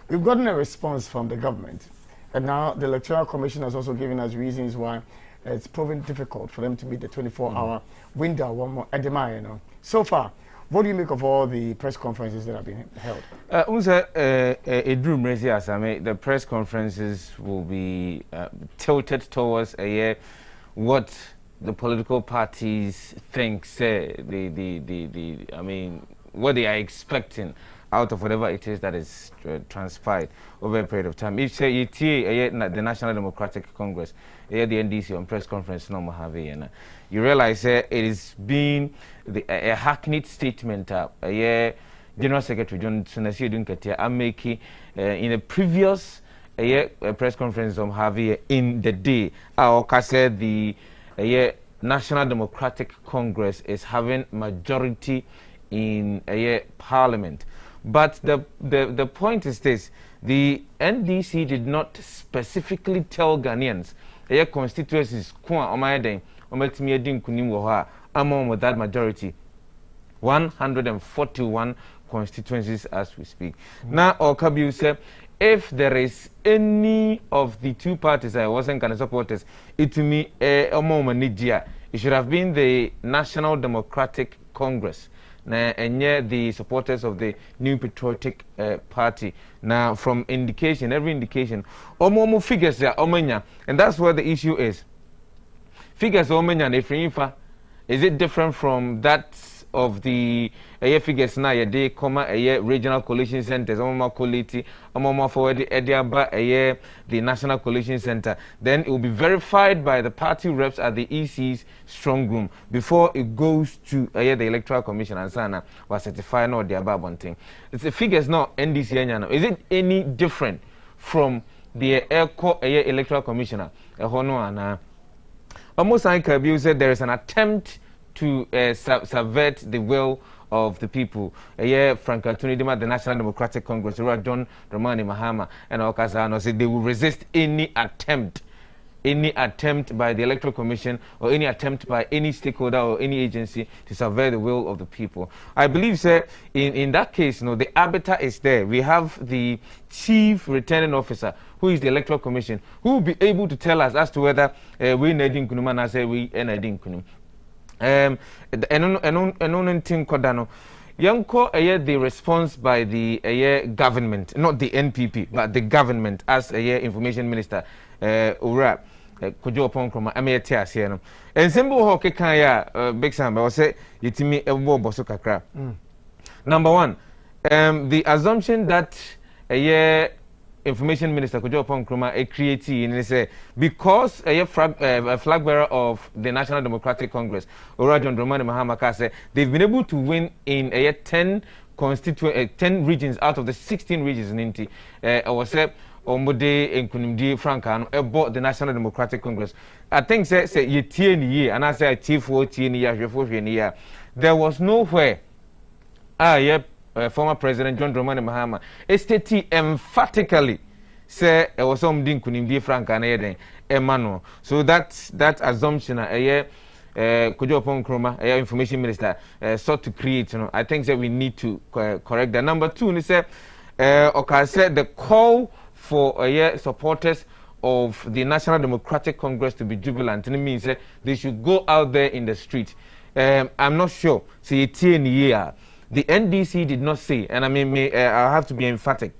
We've gotten a response from the government. And now the Electoral Commission has also given us reasons why it's proven difficult for them to meet the 24-hour window. One more Edema, So far, what do you make of all the press conferences that have been held? The press conferences will be tilted towards what the political parties think, say, I mean, what they are expecting out of whatever it is that is transpired over a period of time. If say the National Democratic Congress, the NDC on press conference, you realize it is being a hackneyed statement. General Secretary John Sunasi Dunkatia, I'm making in a previous press conference in the day. I said the National Democratic Congress is having majority in Parliament. But the point is this: the NDC did not specifically tell Ghanaians constituencies among with that majority. 141 constituencies as we speak. Now, Okabiu said, if there is any of the two parties I wasn't going to support, it to me it should have been the National Democratic Congress. And yet the supporters of the New Patriotic Party. Now, from indication, every indication, figures are omenya, and that's where the issue is. Figures omenya, is it different from that of the figures now? They come regional coalition centers, quality, forward the National Coalition Center. Then it will be verified by the party reps at the EC's strong room before it goes to the Electoral Commission and Sana was certifying all the above one thing. It's the figures now NDC. Is it any different from the Electoral Commissioner? Almost like Kabiu said, there is an attempt to subvert the will of the people. Frank Antonidima, the National Democratic Congress, John Dramani Mahama, and Okazano said they will resist any attempt by the Electoral Commission or any attempt by any stakeholder or any agency to subvert the will of the people. I believe, sir, in that case, the arbiter is there. We have the chief returning officer, who is the Electoral Commission, who will be able to tell us as to whether we Nadine Kunuma and say we Nadine Kunum. The response by the government, not the NPP, but the government as information minister, Ura Kojo Ponkroma, Ameatias here. And Simbo Hoke Kaya, Big Sam, I say, Yitimi Ewo Bosukakra. Number one, the assumption that Information Minister Kojo Ponkroma a createe and say because a flag bearer of the National Democratic Congress, John Dramani Mahama say they've been able to win in 10 regions out of the 16 regions in Inti. Or say Omode and Kunimdi Frankan bought the National Democratic Congress. I think say ye year and I say chief 14 years, there was nowhere former President John Dramani Mahama stated emphatically say was some din kunimdi frank and Emmanuel. So that assumption Kojo Ponkroma information minister sought to create, I think that we need to correct that. Number two, say said the call for supporters of the National Democratic Congress to be jubilant, and it means they should go out there in the street. I'm not sure. See, the NDC did not say, and I mean, I have to be emphatic.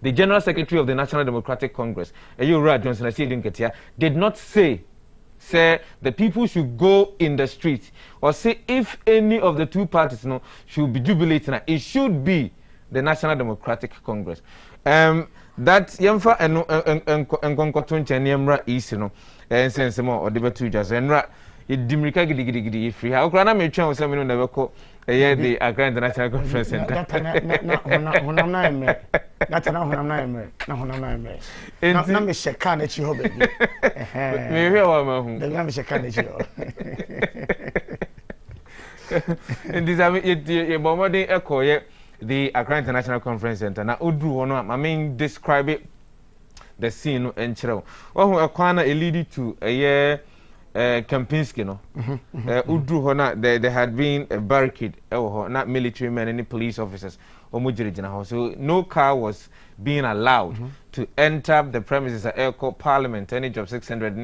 The General Secretary of the National Democratic Congress, Johnson, did not say the people should go in the street or say if any of the two parties should be jubilating. It should be the National Democratic Congress. That Yamfa and Konkotun Chenyamra is, and sense more or the two just and it dimrika gidi free. How can I make sure someone never call the Accra International Conference Center? That's the Accra International Conference Center. Now, I mean, describe it, the scene and chill. Oh, a lead to a year. Kempinski, Udru Hona, there had been a barricade, not military men, any police officers, or Mujirina. So no car was being allowed to enter the premises at Airport Parliament, any job 600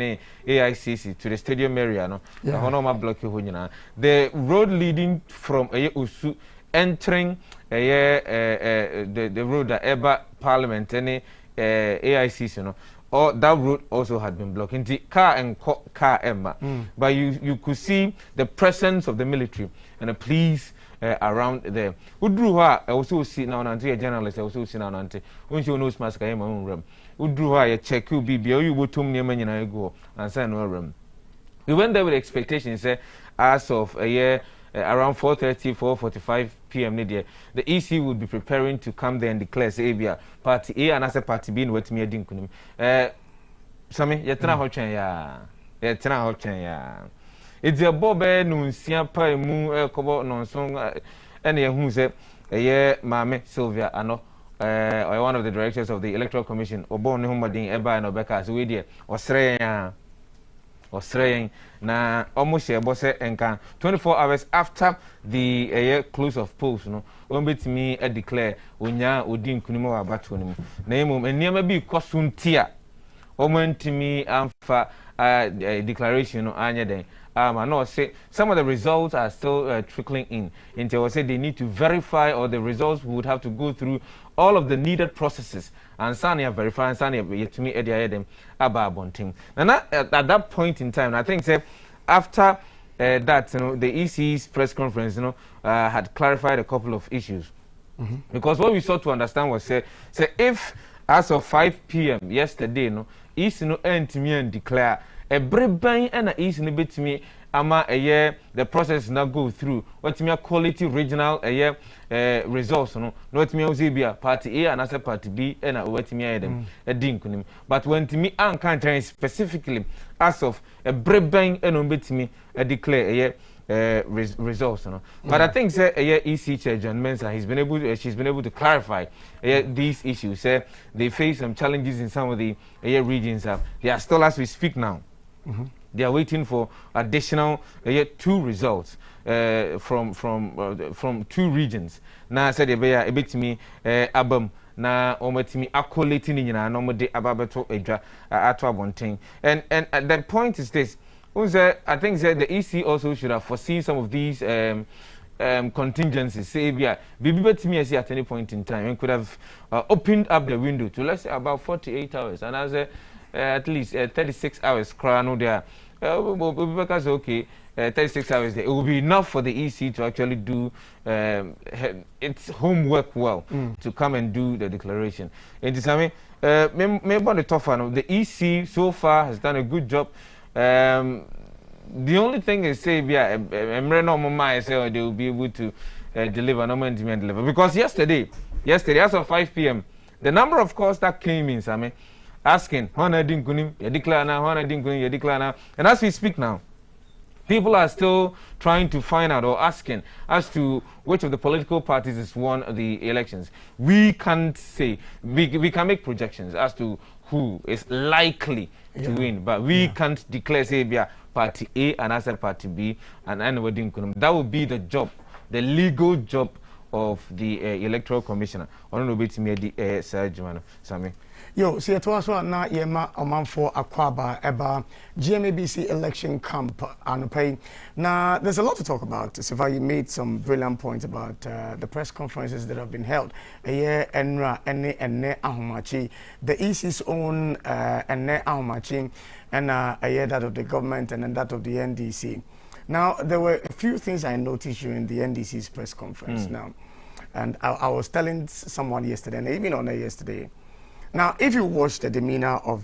AICC to the stadium area. The road leading from Usu, entering the road at Eba Parliament, any AICC, or that road also had been blocked. In the car and car Emma, but you could see the presence of the military and the police around there. Udru ha also see now nanti a journalist also see now nanti. When you knows mask I am on room. Udru ha you check you be you botum near many na go and say no room. We went there with expectations as of a year around 4:30, 4:45 p.m. the EC would be preparing to come there and declare say party A and as a party B in what me din kunim. Sami yetna ho twen ya. Yetna ho twen ya. It's a bobe nunsia pa mu kobo nonson and who say Mame Sylvia ano or one of the directors of the Electoral Commission obo ne humadin eba na obeka so we there Australian na almost a boss enka 24 hours after the close of polls no won betimi declare onya odin kunimo wa bato no na emom eniama bi kosuntia omantimi amfa declaration no anya den I know say some of the results are still trickling in until say they need to verify, or the results would have to go through all of the needed processes and Sania verify and Sania to me them about bunting. And at that point in time, I think say after that, the EC's press conference, had clarified a couple of issues. Because what we sought to understand was say if as of 5 p.m. yesterday, EC end me and declare a bribang and a easy bit me ama a year the process now go through what me a quality regional a year results what me Ozibia party A and as a party B and what me a dinkunim but when to me and can't specifically as of a bribang and bit me a declare a year results but I think say a year EC chair John Mensah she's been able to clarify these issues they face some challenges in some of the regions they are still as we speak now. They are waiting for additional 2 results from 2 regions. Now said a bit to me abam na ometimi accollating in a normal day ababeto edra atwa bonting. And the point is this. I think that the EC also should have foreseen some of these contingencies. Say to me at any point in time and could have opened up the window to let's say about 48 hours and as at least 36 hours crano there because okay 36 hours there it will be enough for the EC to actually do its homework well to come and do the declaration. And it's maybe on the tough one the EC so far has done a good job. The only thing is say they will be able to deliver deliver because yesterday as of 5 p.m. the number of calls that came in asking, and as we speak now, people are still trying to find out or asking as to which of the political parties has won the elections. We can't say, we can make projections as to who is likely to win, but we can't declare, say, party A and as a party B, and that would be the job, the legal job of the Electoral Commissioner. Yo, see, it was not yema a man for Akwaba eba GMABC election camp and pay. Now, there's a lot to talk about. Sifa, you made some brilliant points about the press conferences that have been held. The EC's own Ahumachi, and a year that of the government and then that of the NDC. Now, there were a few things I noticed during the NDC's press conference now. And I was telling someone yesterday, and even on yesterday. Now, if you watch the demeanor of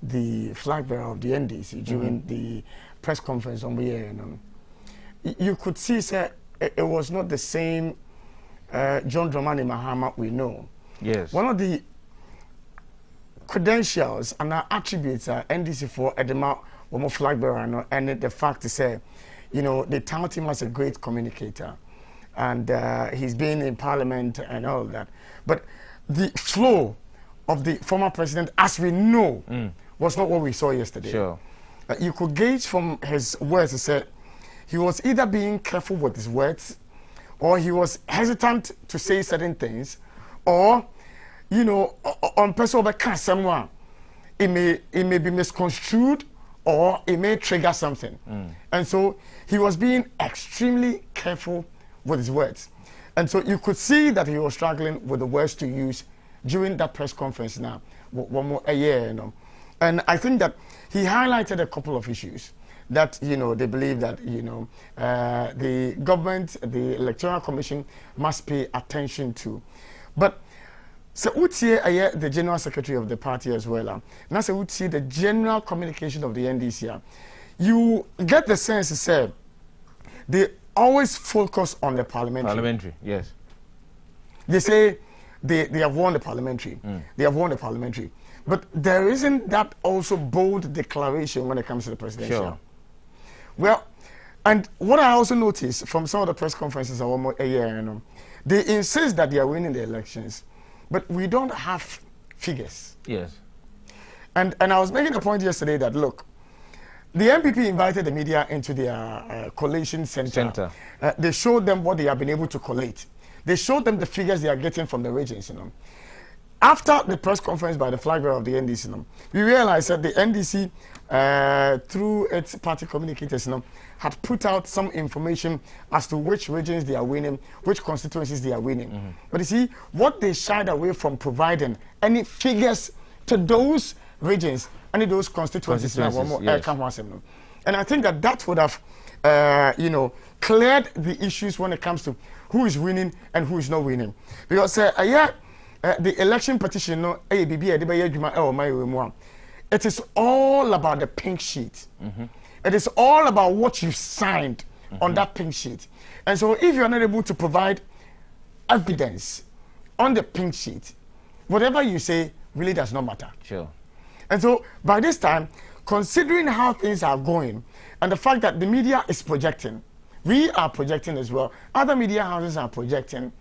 the flag bearer of the NDC during the press conference on the air, you could see it was not the same John Dramani Mahama we know. Yes. One of the credentials and attributes NDC for Edema Omo flag bearer and the fact to say, they tout him as a great communicator, and he's been in Parliament and all that. But the flow of the former president, as we know, was not what we saw yesterday. Sure. You could gauge from his words, he said, he was either being careful with his words, or he was hesitant to say certain things, or, on personal someone, it may be misconstrued, or it may trigger something. And so he was being extremely careful with his words. And so you could see that he was struggling with the words to use during that press conference now. one more a year, you know. And I think that he highlighted a couple of issues that, you know, they believe that, you know, the government, the Electoral Commission must pay attention to. But so Utie, the General Secretary of the party as well, now so Utie, the general communication of the NDC, you get the sense to say they always focus on the parliamentary. Parliamentary, yes. They say they have won the parliamentary. They have won the parliamentary. But there isn't that also bold declaration when it comes to the presidential. Sure. Well, and what I also noticed from some of the press conferences a year, you know, they insist that they are winning the elections, but we don't have figures. Yes. And I was making a point yesterday that, look, the MPP invited the media into their collation center. They showed them what they have been able to collate. They showed them the figures they are getting from the regions, you know. After the press conference by the flag bearer of the NDC, you know, we realized that the NDC, through its party communicators, you know, had put out some information as to which regions they are winning, which constituencies they are winning. But you see, what they shied away from providing any figures to those regions, any those constituencies. Yes. And I think that that would have, you know, cleared the issues when it comes to who is winning and who is not winning. Because the election petition, no, it is all about the pink sheet. It is all about what you signed on that pink sheet. And so if you're not able to provide evidence on the pink sheet, whatever you say really does not matter. Sure. And so by this time, considering how things are going and the fact that the media is projecting, we are projecting as well, other media houses are projecting,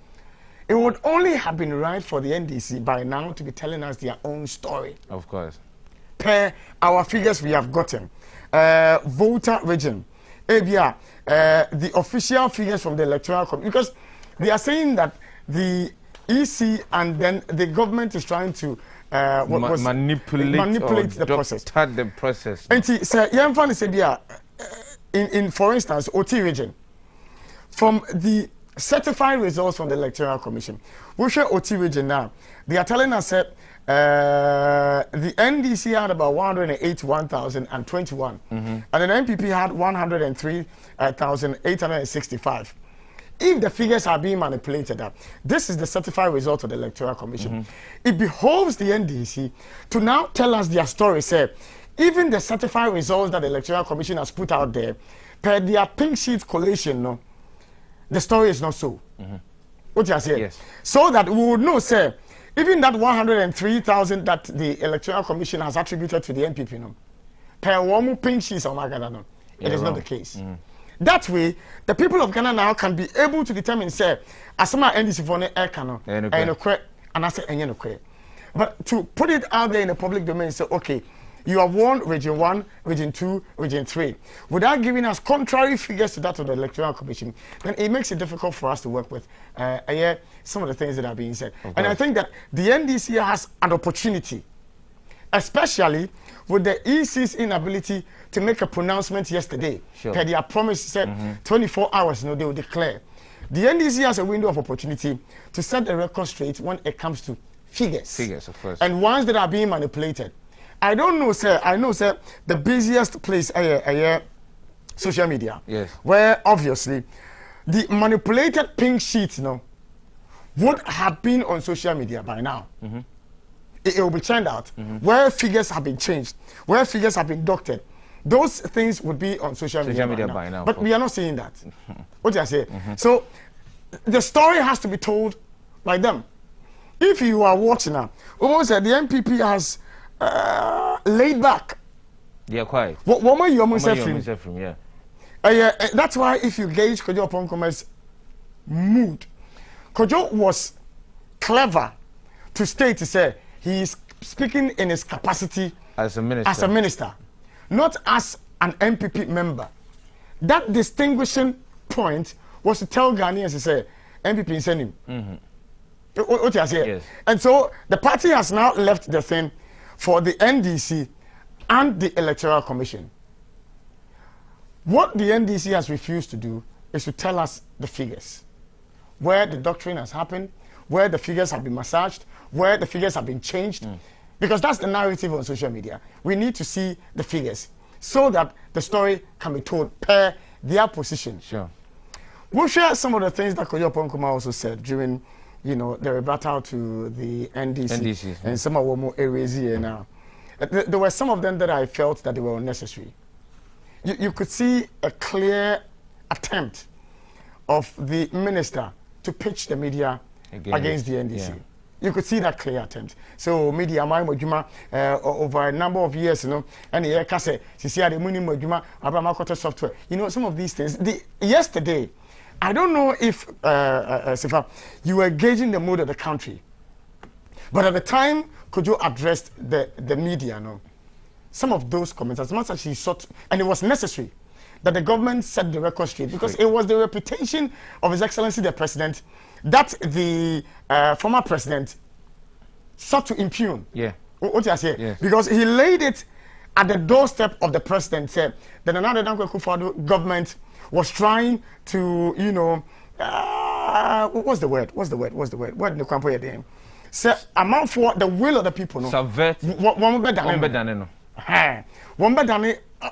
it would only have been right for the NDC by now to be telling us their own story. Of course. Per our figures we have gotten. Voter region. The official figures from the Electoral Commission. Because they are saying that the EC and then the government is trying to manipulate the process. Start the process. And so, in for instance, OT region, from the certified results from the Electoral Commission, we share OT region now. They are telling us that the NDC had about 181,021, and the NPP had 103,865. If the figures are being manipulated, this is the certified result of the Electoral Commission. It behoves the NDC to now tell us their story. Say, even the certified results that the Electoral Commission has put out there, per their pink sheet collation, no, the story is not so. What you say? Yes. So that we would know, say, even that 103,000 that the Electoral Commission has attributed to the NPP, no, per one pink sheets on Magada, no, it is not the case. That way, the people of Ghana now can be able to determine, say, asama NDC for ne ekano, and I say enye. But to put it out there in the public domain, say, okay, you have won region 1, region 2, region 3, without giving us contrary figures to that of the Electoral Commission, then it makes it difficult for us to work with some of the things that are being said. And I think that the NDC has an opportunity, especially with the EC's inability to make a pronouncement yesterday. Sure. Their promise said 24 hours, they will declare. The NDC has a window of opportunity to set the record straight when it comes to figures. Figures, of course. And ones that are being manipulated. I don't know, sir. I know, sir, the busiest place social media. Yes. Where obviously the manipulated pink sheet, would have been on social media by now. It will be churned out. Where figures have been changed, where figures have been doctored, those things would be on social media by now. But we are not seeing that. What do I say? So the story has to be told by them. If you are watching now, almost the MPP has laid back. Yeah, quite. What more you almost said from? Yeah. That's why if you gauge Kojo Oponkome's mood, Kojo was clever to state to say he is speaking in his capacity as a minister, not as an MPP member. That distinguishing point was to tell Ghanaians to say MPP is sending him. What you say? Yes. And so the party has now left the thing for the NDC and the Electoral Commission. What the NDC has refused to do is to tell us the figures, where the doctrine has happened, where the figures have been massaged, where the figures have been changed. Because that's the narrative on social media. We need to see the figures so that the story can be told per their position. Sure. We'll share some of the things that Kojo Ponkuma also said during, you know, the rebuttal to the NDC. And some of them more areas here now. There were some of them that I felt that they were unnecessary. You could see a clear attempt of the minister to pitch the media against the NDC. Yeah. You could see that clear attempt. So media over a number of years, you know, and the Kase, the Muni Abramakoto software. You know, some of these things. Yesterday, I don't know if Sifa, you were gauging the mood of the country. But at the time Kojo addressed the media, no, some of those comments, as much as he sought, and it was necessary that the government set the record straight, because it was the reputation of His Excellency the President that the former president sought to impugn. Yeah. What you say? Yes. Because he laid it at the doorstep of the president, said that another Dankwa Akufo-Addo government was trying to, you know, what's the word? What in the Kwampo Yedem? Say, amount for the will of the people, no? Subvert. One better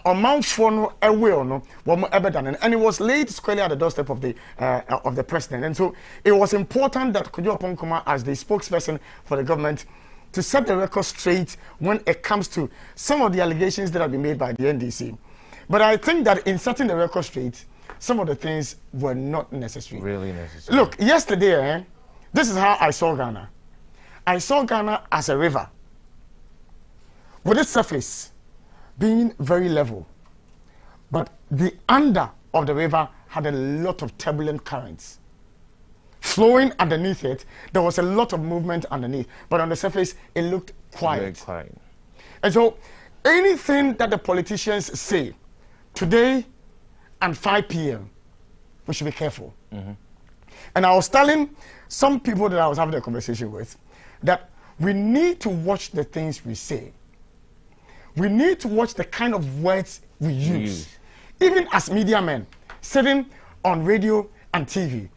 amount for no a will, no, one ever done, and it was laid squarely at the doorstep of the president. And so it was important that Kojo Ponkuma, as the spokesperson for the government, to set the record straight when it comes to some of the allegations that have been made by the NDC. But I think that in setting the record straight, some of the things were not necessary. Really necessary. Look, yesterday, this is how I saw Ghana. I saw Ghana as a river, with its surface being very level, but the under of the river had a lot of turbulent currents flowing underneath it. There was a lot of movement underneath, but on the surface it looked quiet. Very quiet. And so anything that the politicians say today and 5 p.m., we should be careful. And I was telling some people that I was having a conversation with that we need to watch the things we say. We need to watch the kind of words we use. Even as media men, sitting on radio and TV,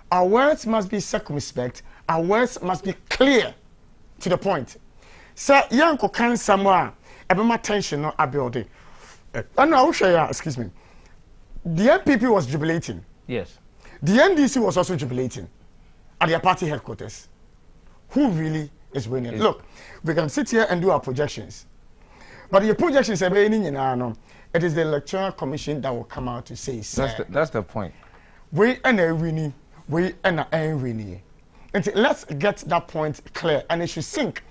our words must be circumspect, our words must be clear to the point. So, Yanko can somewhere, my tension not ability. And I will share, excuse me. The NPP was jubilating. Yes. The NDC was also jubilating at their party headquarters. Who really is winning? Look, we can sit here and do our projections. But your projections are very it is the Electoral Commission that will come out to say, that's the point. We and a winning, we and a winning. And let's get that point clear, and it should sink.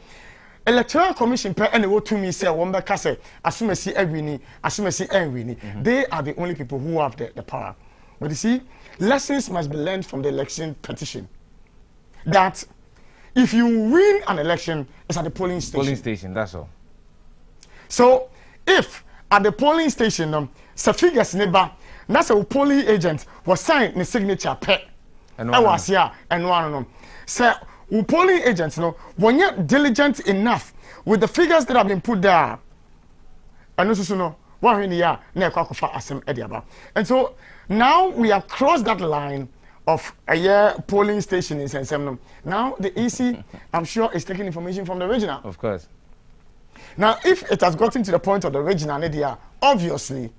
Electoral Commission per and what to me say one back say assume see a winning, assume see a winning. They are the only people who have the power. But you see, lessons must be learned from the election petition. That if you win an election, it's at the polling station. Polling station, that's all. So, if at the polling station, Safigas neighbor, that's a polling agent was signed the signature pet. And I was here and one. So, polling agents, when you're diligent enough with the figures that have been put there, and also, and so now we have crossed that line of a year polling station in Sensemnum. Now the EC, I'm sure, is taking information from the regional. Of course. Now, if it has gotten to the point of the regional media, obviously,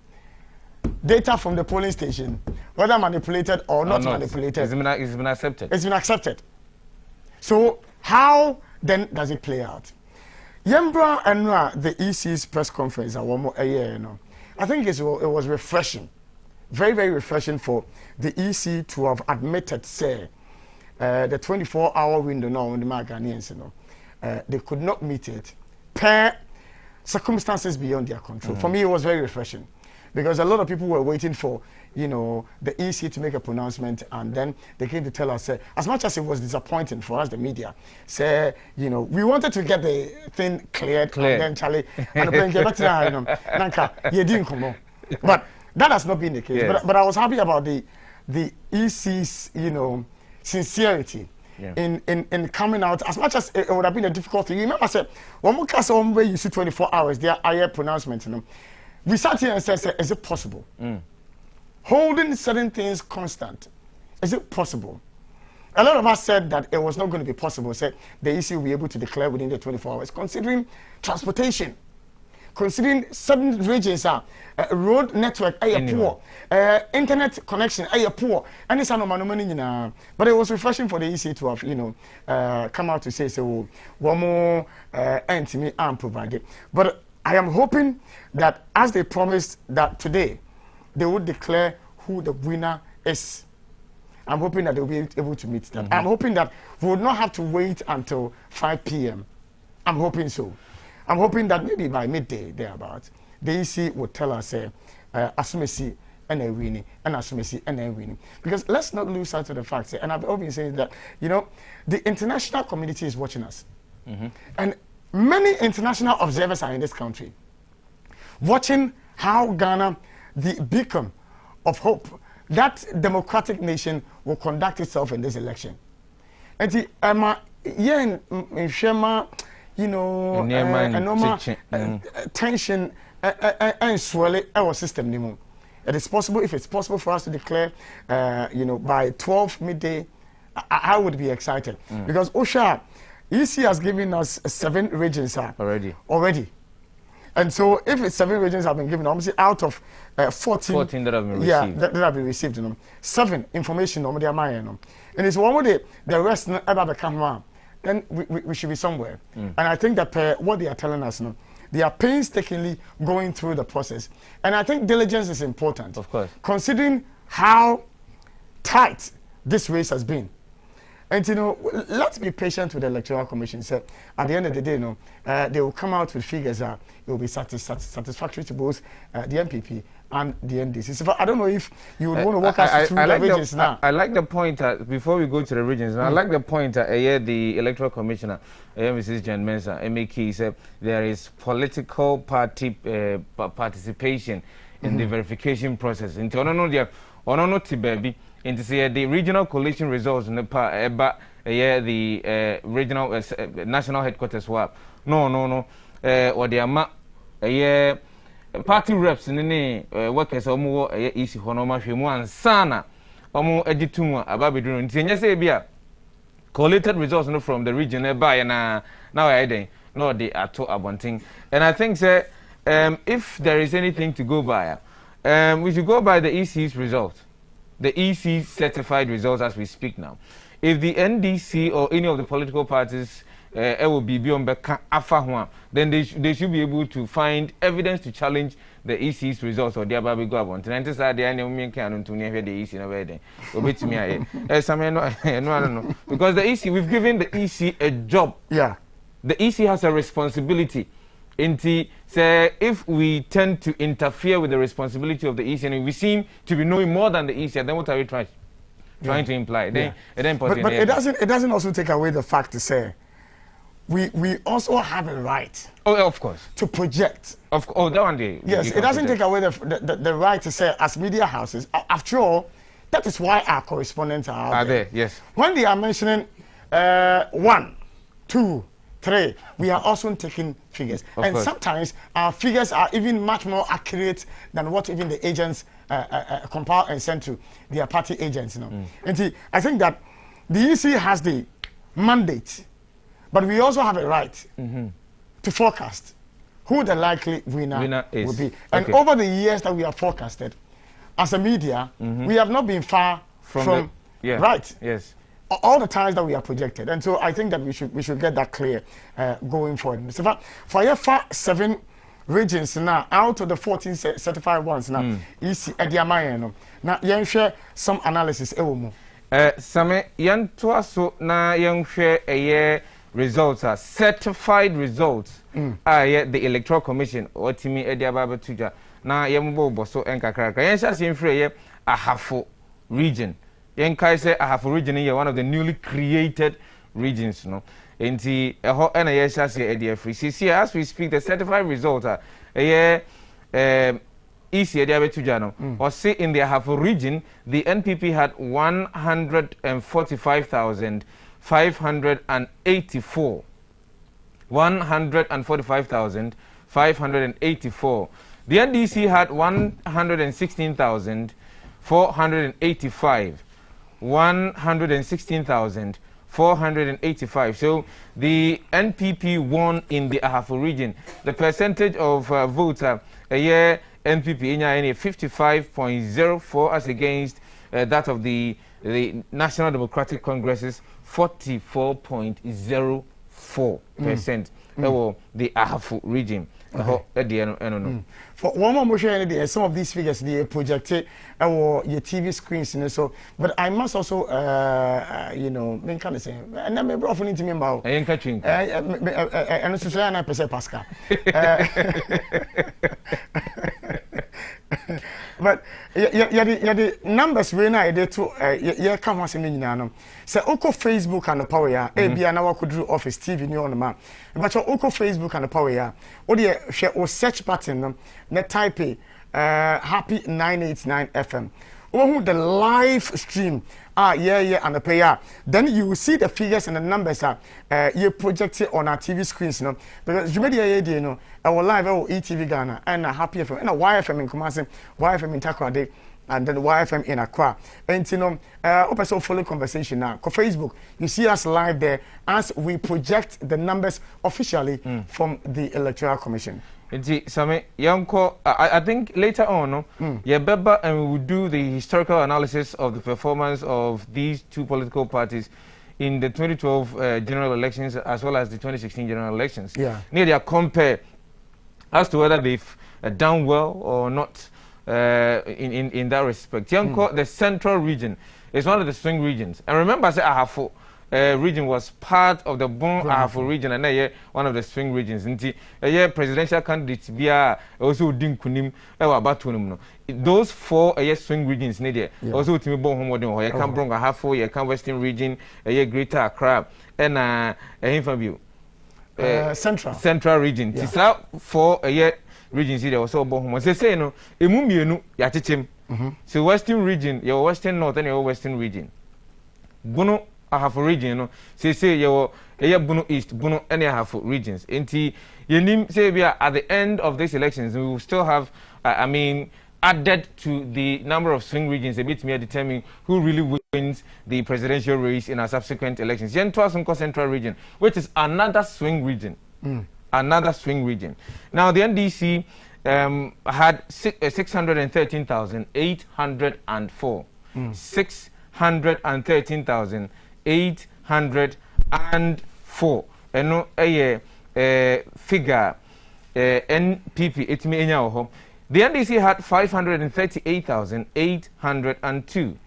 data from the polling station, whether manipulated or not manipulated, it's been accepted. It's been accepted. So, how then does it play out? Yembra and the EC's press conference, I think it was refreshing, very, very refreshing for the EC to have admitted, say, the 24-hour window now on the Ghanaians, they could not meet it per circumstances beyond their control. For me, it was very refreshing because a lot of people were waiting for, the EC to make a pronouncement, and then they came to tell us, as much as it was disappointing for us, the media, we wanted to get the thing cleared. And then Charlie, but that has not been the case. Yes. But I was happy about the EC's, sincerity. Yeah. In coming out, as much as it would have been a difficult thing. You remember, I said, one more case on where you see 24 hours, there are higher pronouncements. We sat here and said, is it possible? Holding certain things constant, is it possible a lot of us said that it was not going to be possible. Said the EC will be able to declare within the 24 hours, considering transportation, considering certain regions are road network poor, internet connection poor, and it's no. But it was refreshing for the EC to have come out to say so one more entity and provide it. But I am hoping that as they promised that today they would declare who the winner is. I'm hoping that they'll be able to meet that. I'm hoping that we would not have to wait until 5 p.m. I'm hoping so. I'm hoping that maybe by midday, thereabouts, the EC would tell us, Asumesi and a winning, and Asumesi and a winning. Because let's not lose sight of the fact, and I've always been saying that, the international community is watching us. And many international observers are in this country, watching how Ghana, the beacon of hope, that democratic nation, will conduct itself in this election. And the tension and swell our system. It is possible, if it's possible for us to declare, by 12 midday, I would be excited. Because OSHA, EC has given us 7 regions already. And so if it's 7 regions have been given, obviously out of 14 that have been received. Yeah, that have been received. 7 information on and it's one of the rest ever become one. Then we should be somewhere. And I think that what they are telling us now, they are painstakingly going through the process. And I think diligence is important. Of course. Considering how tight this race has been. And let's be patient with the Electoral Commission. So at the end of the day, they will come out with figures that will be satisfactory to both the MPP and the NDC. So I don't know if you would want to walk us through the regions now. I like the point before we go to the regions. I like the point the Electoral Commissioner, Mrs. Jan Mensah, MEK, said there is political party participation in the verification process. Into baby. And to see the regional coalition results in the regional national headquarters swap. No. Or the party reps in the workers or more easy honoma and sana or editum ababidun. And yes, bia collated results from the region by and now I think no they are too abundant. And I think if there is anything to go by, we should go by the EC's results. The EC certified results as we speak now. If the NDC or any of the political parties will be beyond then they should be able to find evidence to challenge the EC's results or thereby go about. And this idea, the EC no, because the EC, we've given the EC a job. Yeah. The EC has a responsibility. Say if we tend to interfere with the responsibility of the EC and we seem to be knowing more than the EC, then what are we trying to imply? But it doesn't also take away the fact to say we also have a right. Oh, of course. To project. That one day. Yes, it doesn't take away the right to say as media houses. After all, that is why our correspondents are out there. Yes. When they are mentioning 1, 2, 3, we are also taking figures. And sometimes our figures are even much more accurate than what even the agents compile and send to their party agents. And I think that the EC has the mandate, but we also have a right to forecast who the likely winner will be. And over the years that we have forecasted, as a media, we have not been far from right. Yes. All the times that we are projected, and so I think that we should get that clear going forward. So for 7 regions now, out of the 14 certified ones now, EC Ediamayeno. Now, you share some analysis. Some young so now young share a year results are certified results. The Electoral Commission or Timi Ediababa Tuja. Now, Yambo Boso and Kakaraka. Yes, I see a Ahafo region. Yenkai say I have originally here one of the newly created regions, And the NIS say a free. See, as we speak, the certified results are a easy Tujano. Or say in the Ahafo region, the NPP had 145,584. 145,584. The NDC had 116,485. 116,485. So the NPP won in the Ahafo region. The percentage of voter a year NPP in 55.04 as against that of the National Democratic Congress's 44.04%. The Ahafo region. For one more share, some of these figures they projected our your TV screens, so. But I must also, you know, make kind of say, and I'm offering to me about. I ain't catching. And it's 9% Pascal. But the numbers we now they to come once in the say oko Facebook and the power ya be na could do office TV ni on man but oko Facebook and the power ya o dey share o search button na type happy 989 FM who the live stream and the payer. Then you will see the figures and the numbers you projected on our TV screens, you know. Because you made the you know, our live ETV Ghana and a Happy FM and a YFM in Kumasi, YFM in Takoradi, and then YFM in Accra. And you know, also follow conversation now. On Facebook, you see us live there as we project the numbers officially from the Electoral Commission. I think later on, Beba and we will do the historical analysis of the performance of these two political parties in the 2012 general elections as well as the 2016 general elections. Yeah. Nearly compare as to whether they've done well or not in that respect. The central region is one of the swing regions. And remember, I said Ahafo region was part of the Bon Ahafo region, and one of the swing regions. Presidential candidates also didn't kunim about those four swing regions also to me bon homo you can bring Ahafo, you can Western region, Greater Accra, and Central region. It's out for regions there also bon homo. Say no, emumienu yatichim. So Western region, your Western North and your Western region. Bono Ahafo region, you know, say your Bunu East, Bunu any Ahafo regions. Inti Yenim say we are at the end of these elections, we will still have added to the number of swing regions a bit more determine who really wins the presidential race in our subsequent elections. Yentoa Central region, which is another swing region. Another swing region. Now the NDC had 613,804. 613,804. No figure NPP it me enya. The NDC had 538,802.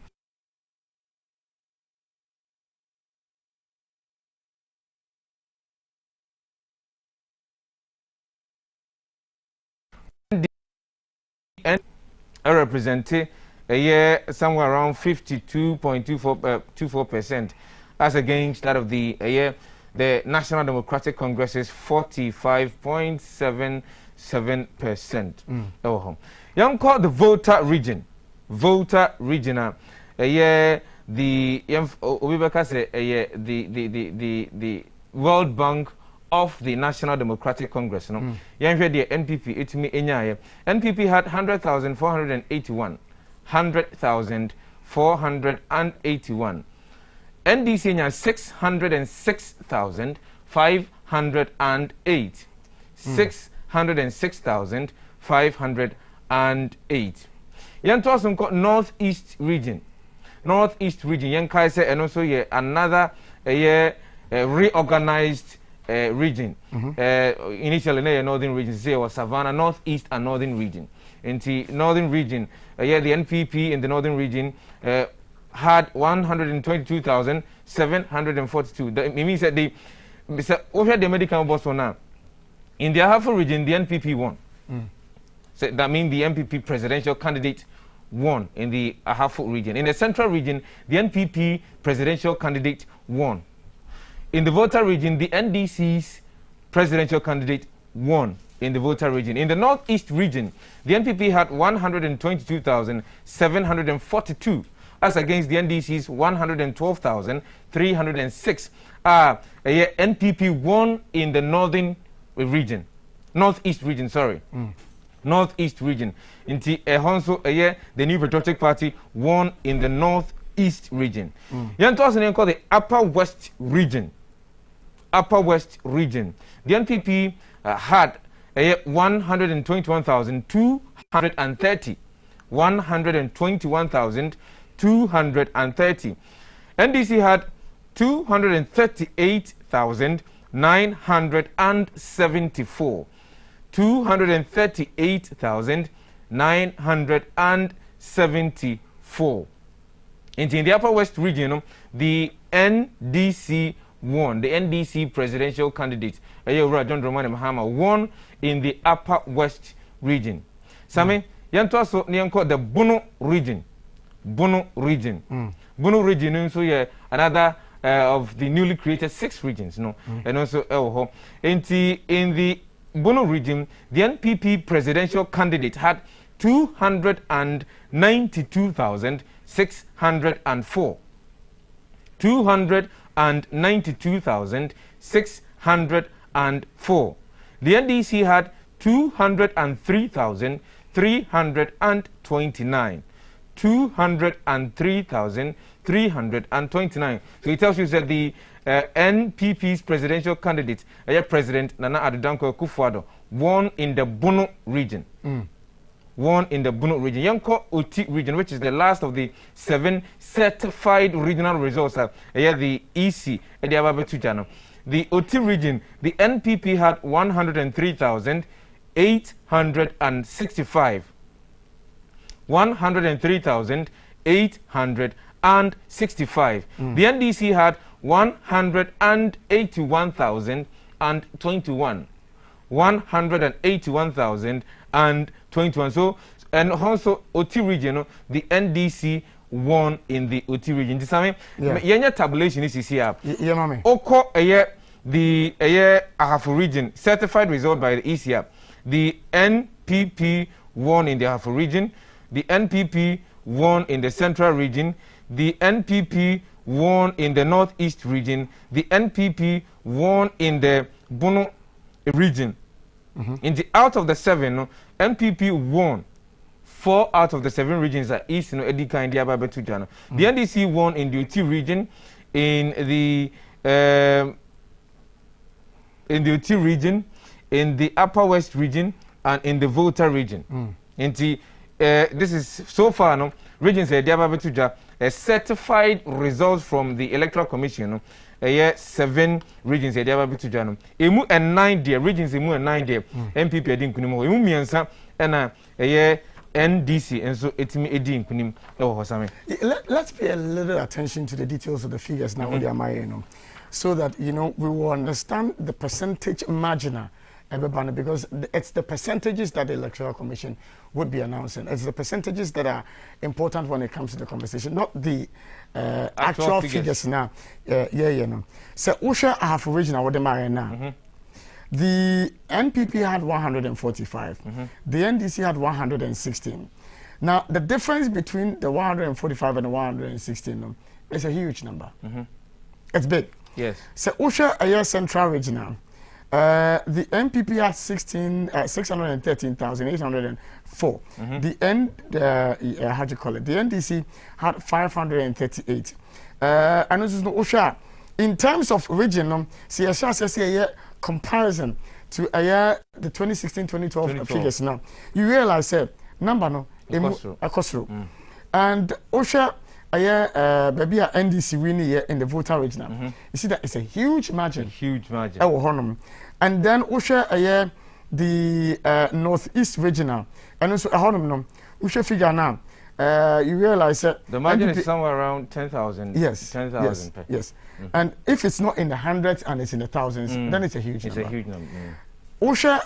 And represented a year somewhere around 52.24%, as against that of the the National Democratic Congress's 45.77%. Young called the voter region, the World Bank of the National Democratic Congress. No, the NPP it me NPP had 100,481. 100,481. NDC has 606,508. 606,508. Yantoa Northeast region. Northeast region. Yankai and also another reorganized region. Initially, northern region say was Savannah, Northeast and Northern region. In the Northern region, the NPP in the Northern region had 122,742. That means that the medical boss now. In the Ahafo region, the NPP won. So that means the NPP presidential candidate won in the Ahafo region. In the Central region, the NPP presidential candidate won. In the voter region, the NDC's presidential candidate won in the voter region. In the Northeast region, the NPP had 122,742 as against the NDC's 112,306. NPP won in the Northern region. Northeast region, sorry. Northeast region. In the New Patriotic Party won in the Northeast East region. Yantos called the Upper West region. Upper West region. The NPP had 121,230. 121,230. NDC had 238,974. 238,974. In the Upper West region, the NDC won. The NDC presidential candidate, John Dramani Mahama, won in the Upper West region. Sami, yanto niyanko the Bono region. Bono region. Bono region, so yeah, another of the newly created 6 regions, no, and also in the Bono region, the NPP presidential candidate had 292,604. 292,604. The NDC had 203,329. 203,329. So it tells you that the NPP's presidential candidate, President Nana Addo Dankwa Akufo-Addo, won in the Bono region. Won in the Bono region. Yanko Oti region, which is the last of the 7 certified regional results, the EC, the Oti region, the NPP had 103,865. 103,865. The NDC had 181,021. 181,021. So, and also Oti region, the NDC won in the Oti region. This time, yenya tabulation is here. Yeah, mami. Oko the Ahafo region certified result by the ECAP. The NPP won in the Ahafo region. The NPP won in the Central region. The NPP won in the Northeast region. The NPP won in the Bono region. In the out of the 7, NPP won 4 out of the 7 regions at East, Edika and Diaba Betujano. The NDC won in the Uti region, in the Uti region, in the Upper West region, and in the Volta region. In the this is so far regions Diaba Betuja certified results from the Electoral Commission. 7 regions Diaba Betuja. Emu and 9 there regions emu and 9 there. MPP edin kunimo. Emu miensa and NDC and so it's me edin kunim. Let's pay a little attention to the details of the figures now, so that we will understand the percentage margin. Because it's the percentages that the Electoral Commission would be announcing. It's the percentages that are important when it comes to the conversation, not the actual figures now. So Usha have original what now. The NPP had 145. The NDC had 116. Now the difference between the 145 and the 116 is a huge number. It's big. Yes. So Usha Central Regional. The NPP had 613,804. The how do you call it? The NDC had 538. And this is no Osha. In terms of region, see a comparison to the 2016-2012 figures now. You realize that number no across and Osha. Baby NDC winning in the voter region. You see that it's a huge margin. A huge margin. And then Usha the Northeast regional. And also Usha figure now. You realize that the margin is somewhere around 10,000. Yes. 10,000. Yes. And if it's not in the hundreds and it's in the thousands, then it's a huge number. It's a huge number. Usha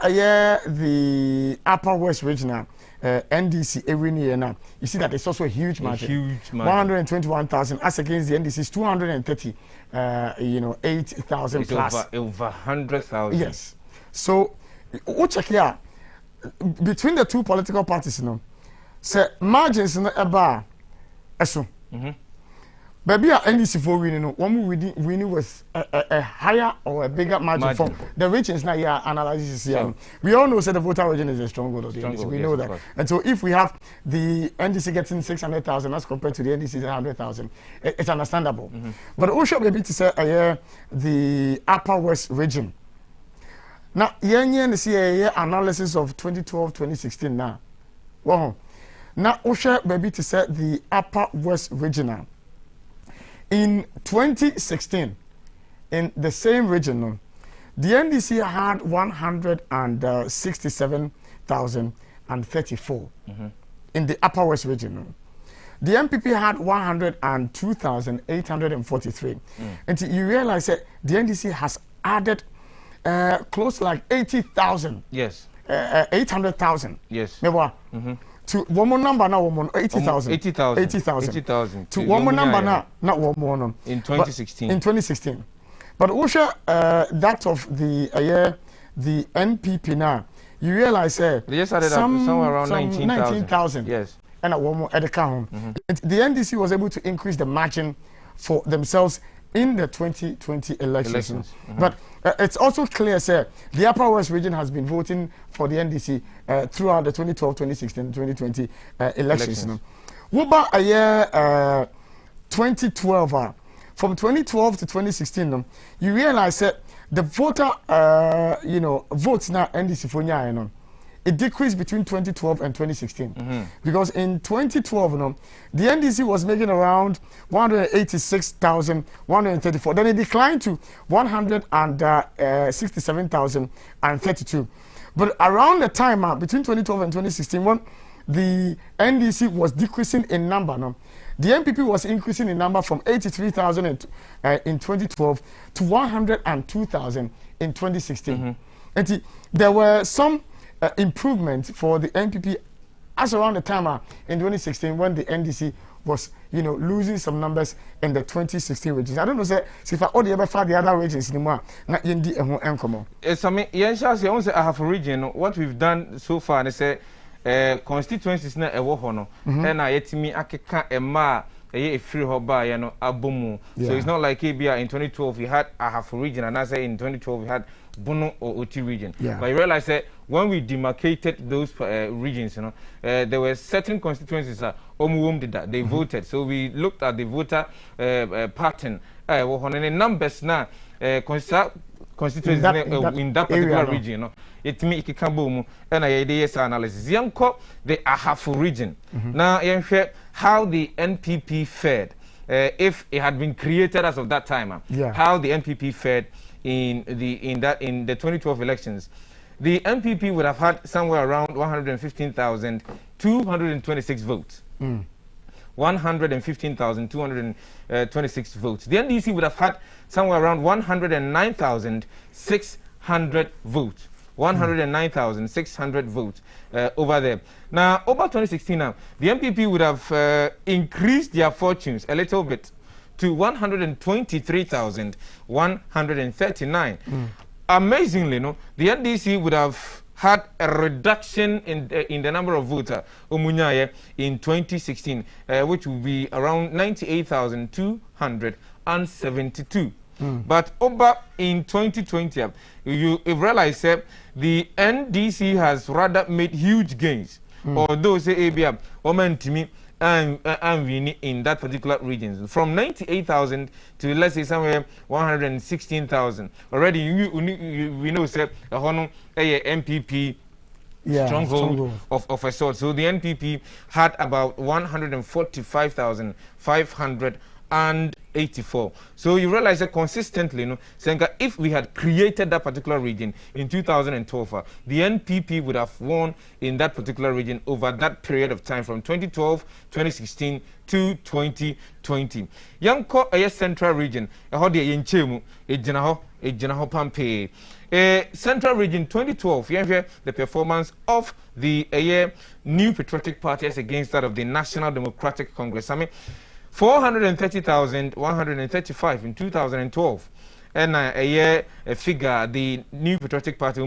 the Upper West regional. NDC every year now. You see that it's also a huge margin. 121,000 as against the NDC's 230, 8,000 plus. Over 100,000. Yes. So, check here between the two political parties, say margins in a bar. Baby, NDC for winning, one winning was a higher or a bigger margin from the regions. Now, yeah, analysis. Yeah, we all know that the voter region is a strong vote of the NDC. We know that, and so if we have the NDC getting 600,000 as compared to the NDC 100,000, it's understandable. But also, maybe to say, the Upper West region. Now, you see a analysis of 2012-2016 now. Wow. Now, also, maybe to say the Upper West regional. In 2016, in the same region, the NDC had 167,034 in the Upper West region. The MPP had 102,843. And you realize that the NDC has added close to like 80,000. Yes. 800,000. Yes. To one more number now, 80,000. 80,000. To one more number now, not one more. In 2016. In 2016. But also that of the NPP now, you realize they just added somewhere around 19,000. Yes. And one more at the count. The NDC was able to increase the margin for themselves in the 2020 elections. But it's also clear, sir, the Upper West region has been voting for the NDC throughout the 2012, 2016, 2020 elections. What about a year 2012? From 2012 to 2016, you realize that the voter, votes now NDC for it decreased between 2012 and 2016 because in 2012 the NDC was making around 186,134. Then it declined to 167,032. But around the time between 2012 and 2016, when the NDC was decreasing in number, the MPP was increasing in number from 83,000 in 2012 to 102,000 in 2016. And there were some improvement for the NPP as around the time in 2016 when the NDC was, losing some numbers in the 2016 regions. I don't know, say, if I all the other regions anymore, not in the encomo. Yes, I mean, yes, I have a region. What we've done so far, they say, constituencies na ewo hono, and I yet me akeka ema a free hoba, abomu. So it's not like ABR in 2012 we had a half a region, and I say in 2012 we had Bono or OT region. But I realized that when we demarcated those regions, there were certain constituencies that did that. They voted. So we looked at the voter pattern. The numbers now constituencies in that particular region. It me ikikambo and I did analysis. Yanko the Ahafu region. Now how the NPP fared if it had been created as of that time. How the NPP fared in the 2012 elections. The NPP would have had somewhere around 115,226 votes. 115,226 votes. The NDC would have had somewhere around 109,600 votes. 109,600 votes over there. Now, over 2016 now, the NPP would have increased their fortunes a little bit to 123,139. Amazingly, the NDC would have had a reduction in the number of voters in 2016, which would be around 98,272. But over in 2020, you realize that the NDC has rather made huge gains. Although say ABM, and in that particular region, from 98,000 to let's say somewhere 116,000. Already we know say a MPP stronghold of a sort. So the NPP had about 145,584. So you realize that consistently, Senka, if we had created that particular region in 2012, the NPP would have won in that particular region over that period of time from 2012, 2016 to 2020. Yanko a central region, a hodi yenchemu, a jinaho pampe. Central region 2012, the performance of the New Patriotic Party as against that of the National Democratic Congress. I mean, 430,135 in 2012. And a figure, the New Patriotic Party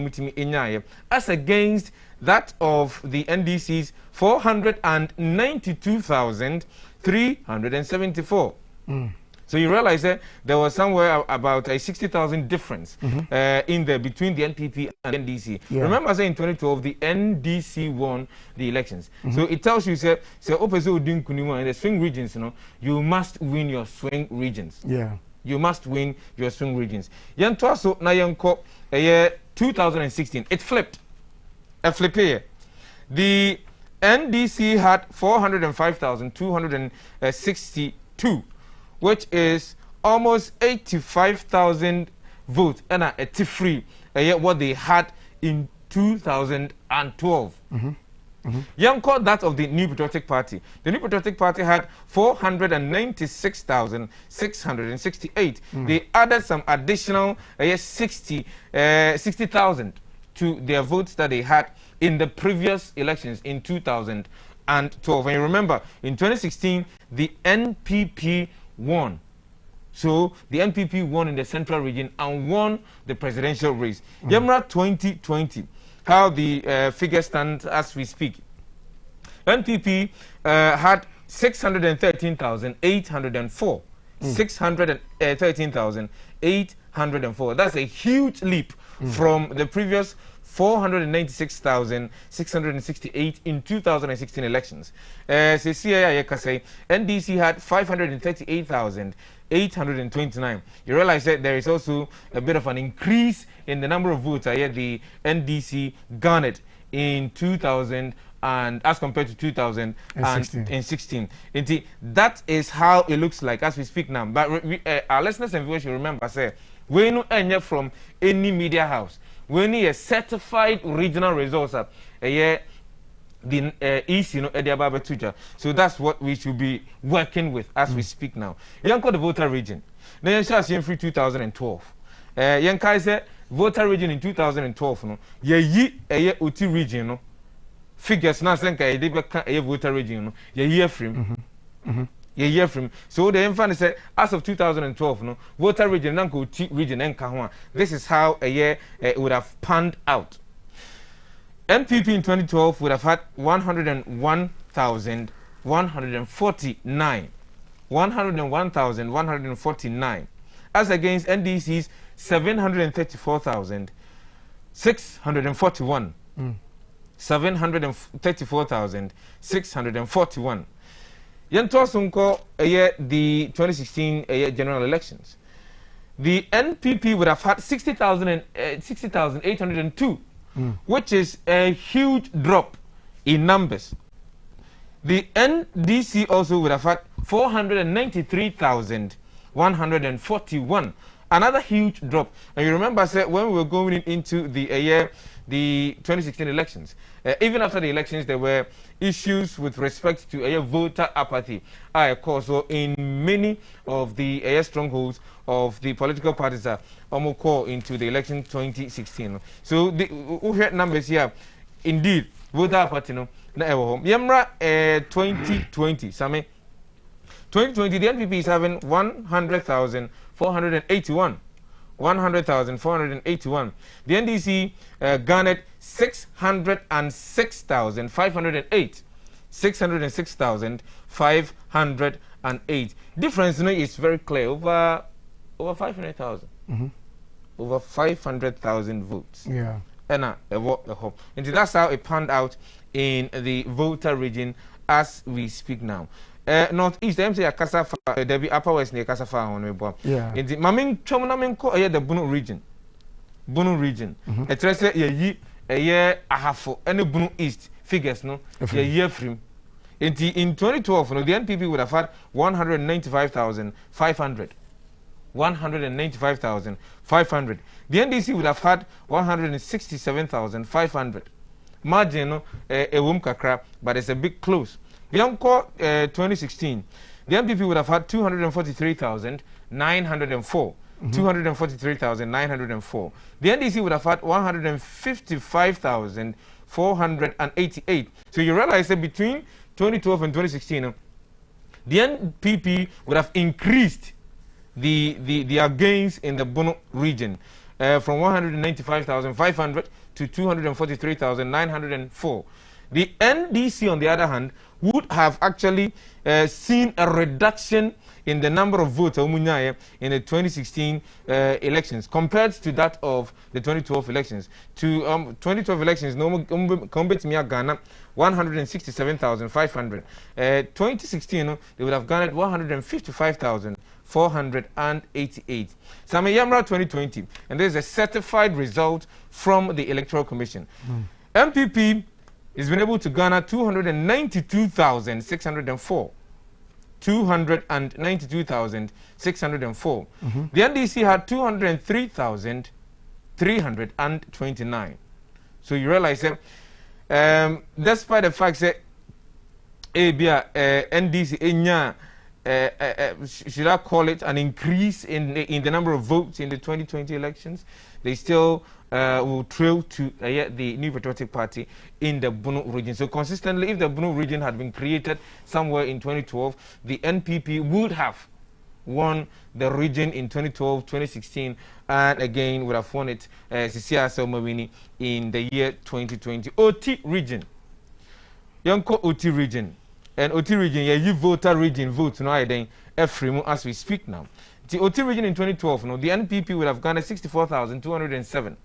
as against that of the NDC's 492,374. So you realize that there was somewhere about a 60,000 difference in there between the NPP and the NDC. Yeah. Remember, I said in 2012, the NDC won the elections. So it tells you, say, in the swing regions, you know, you must win your swing regions. Yeah. You must win your swing regions. So now 2016, it flipped. A flip here. The NDC had 405,262. Which is almost 85,000 votes, and it's free. What they had in 2012. Young called that of the New Patriotic Party. The New Patriotic Party had 496,668. They added some additional 60,000 to their votes that they had in the previous elections in 2012. And you remember, in 2016, the NPP won. So the NPP won in the central region and won the presidential race. Yamra 2020, how the figures stand as we speak. NPP had 613,804. 613,804. That's a huge leap from the previous 496,668 in 2016 elections. NDC had 538,829. You realize that there is also a bit of an increase in the number of votes the NDC garnered in 2000 and as compared to 2016. That is how it looks like as we speak now. But our listeners and viewers should remember, say, we know any from any media house. We need a certified regional results the East, you know, so that's what we should be working with as we speak now. Yanko the voter region. Then you free 2012. Yanka is voter region in 2012. No, ye Uti region. No, figures now saying a voter region. No, ye hear from. You hear from. So the infant said, as of 2012, no voter region, region, and Kahua. This is how a year would have panned out. NPP in 2012 would have had 101,149. 101,149. As against NDC's 734,641. 734,641. Yentosunko the 2016 general elections. The NPP would have had 60,802, which is a huge drop in numbers. The NDC also would have had 493,141, another huge drop. And you remember, when we were going into the 2016 elections, even after the elections, there were issues with respect to voter apathy. Of course, so in many of the strongholds of the political parties that almost call into the election 2016. So the numbers here, indeed, voter apathy. No, Yemra 2020, Same. 2020, the NPP is having 100,481. 100,481. The NDC garnered 606,508. 606,508. Difference, you know, is very clear. Over 500,000. Over 500,000 votes. Yeah. And that's how it panned out in the voter region as we speak now. Northeast, I'm saying Kasafa, there be Upper West near Kasafa on me. Yeah. In the Maming Chomanamenko, the Bunu region. Bunu region. A treasure a year a half for any Bunu East figures, no? A year frame. In 2012, no, the NPP would have had 195,500. 195,500. The NDC would have had 167,500. Margin, no, a womb kakra, but it's a big close. Yanko 2016, the NPP would have had 243,904. 243,904. The NDC would have had 155,488. So you realize that between 2012 and 2016, the NPP would have increased their gains in the Bono region from 195,500 to 243,904. The NDC, on the other hand, would have actually seen a reduction in the number of votes in the 2016 elections compared to that of the 2012 elections. To 2012 elections, Ghana 167,500. 2016, they would have garnered 155,488. Same Yamra 2020, and there's a certified result from the Electoral Commission. MPP has been able to garner 292,604. 292,604. The NDC had 203,329. So you realize that despite the fact that NDC should I call it an increase in the number of votes in the 2020 elections, they still will trail to the New Patriotic Party in the Bono region. So consistently, if the Bono region had been created somewhere in 2012, the NPP would have won the region in 2012, 2016, and again would have won it in the year 2020. OT region. Yonko OT region. And OT region, you voter region vote no then every as we speak now. The OT region in 2012, no, the NPP would have garnered 64,207.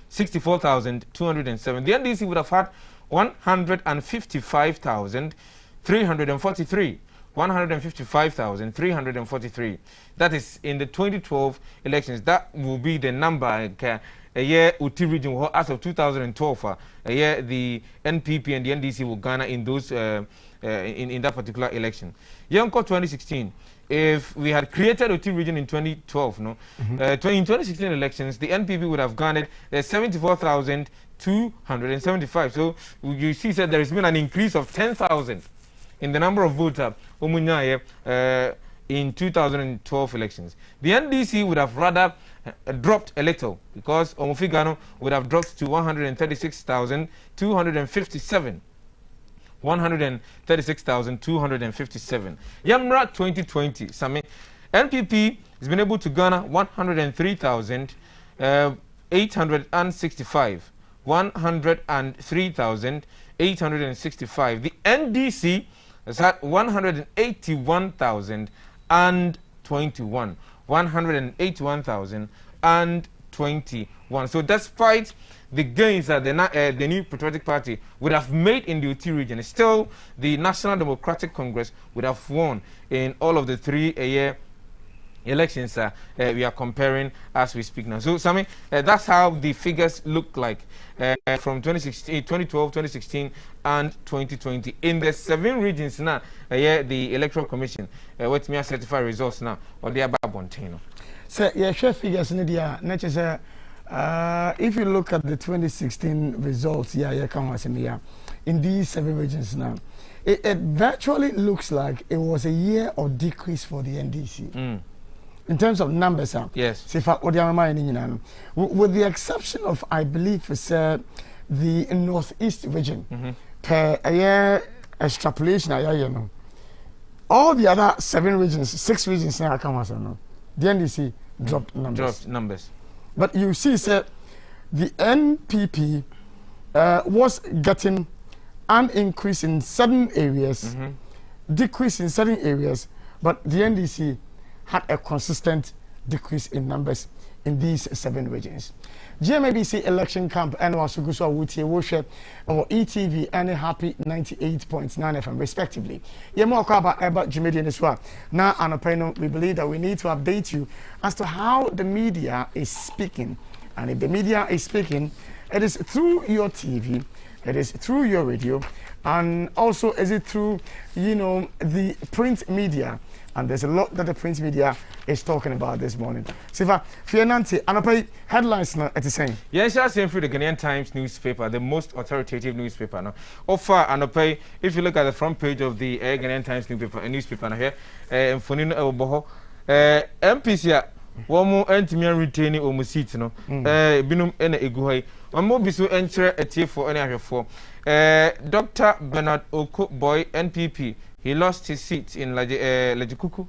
64,207. The NDC would have had 155,343. 155,343. That is in the 2012 elections. That will be the number. A year OT region as of 2012. A year the NPP and the NDC will garner in those in that particular election. Yonko 2016. If we had created OT region in 2012, no, in 2016 elections, the NPP would have garnered 74,275. So you see that there has been an increase of 10,000 in the number of voters in 2012 elections. The NDC would have rather dropped a little because Omofigano would have dropped to 136,257. 136,257. Yamra 2020, Sami NPP has been able to garner 103,865. 103,865. The NDC has had 181,021. 181,021. So despite the gains that the New Patriotic Party would have made in the OT region, still the National Democratic Congress would have won in all of the 3 elections we are comparing as we speak now. So, Sami, that's how the figures look like from 2016, 2012, 2016, and 2020. In the 7 regions now, the Electoral Commission, what me certified results now, or they are about Bontino. So, yeah, share figures in the nature. If you look at the 2016 results, in these 7 regions now, it virtually looks like it was a year of decrease for the NDC. In terms of numbers, yes. With the exception of, I believe, the Northeast region, per year extrapolation, all the other 7 regions, 6 regions now the NDC dropped numbers. But you see, sir, the NPP was getting an increase in certain areas, decrease in certain areas, but the NDC had a consistent decrease in numbers in these 7 regions. GMABC election camp and Wasuguso Wuti Woshe or ETV and Happy 98.9 FM respectively. Yemo Kwaba Eba Jimedian as well. Now Anopeno, we believe that we need to update you as to how the media is speaking. And if the media is speaking, it is through your TV, it is through your radio, and also is it through, the print media. And there's a lot that the print media is talking about this morning. Siva, Fiananti, Anopai headlines now at the same. Yes, I same through the Ghanaian Times newspaper, the most authoritative newspaper now. Offer Anopai, if you look at the front page of the Ghanaian Times newspaper now here, Fonino Eboho, MPC, one more anti-man retaining or Musit, no, Binum and Eguay, one more bisu enter a tier for any for Dr. Bernard Oko Boy, NPP. He lost his seat in Lejikuku.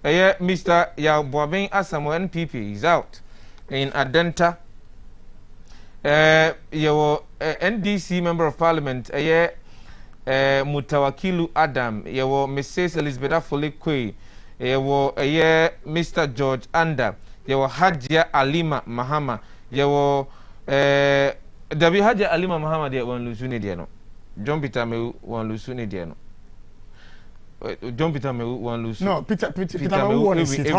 Mr. Yao Boabeng Asamo NPP is out in Adenta. Your NDC member of parliament, Mutawakilu Adam, your Mrs. Elizabeth Afolikwe, your Mr. George Anda, your Hajia Alima Mahama, your W. Hajia Alima Mahama, dear one Lusuni Diano. John Peter me one Lusuni Diano. John Peter me one Lusu. No, Peter one seat.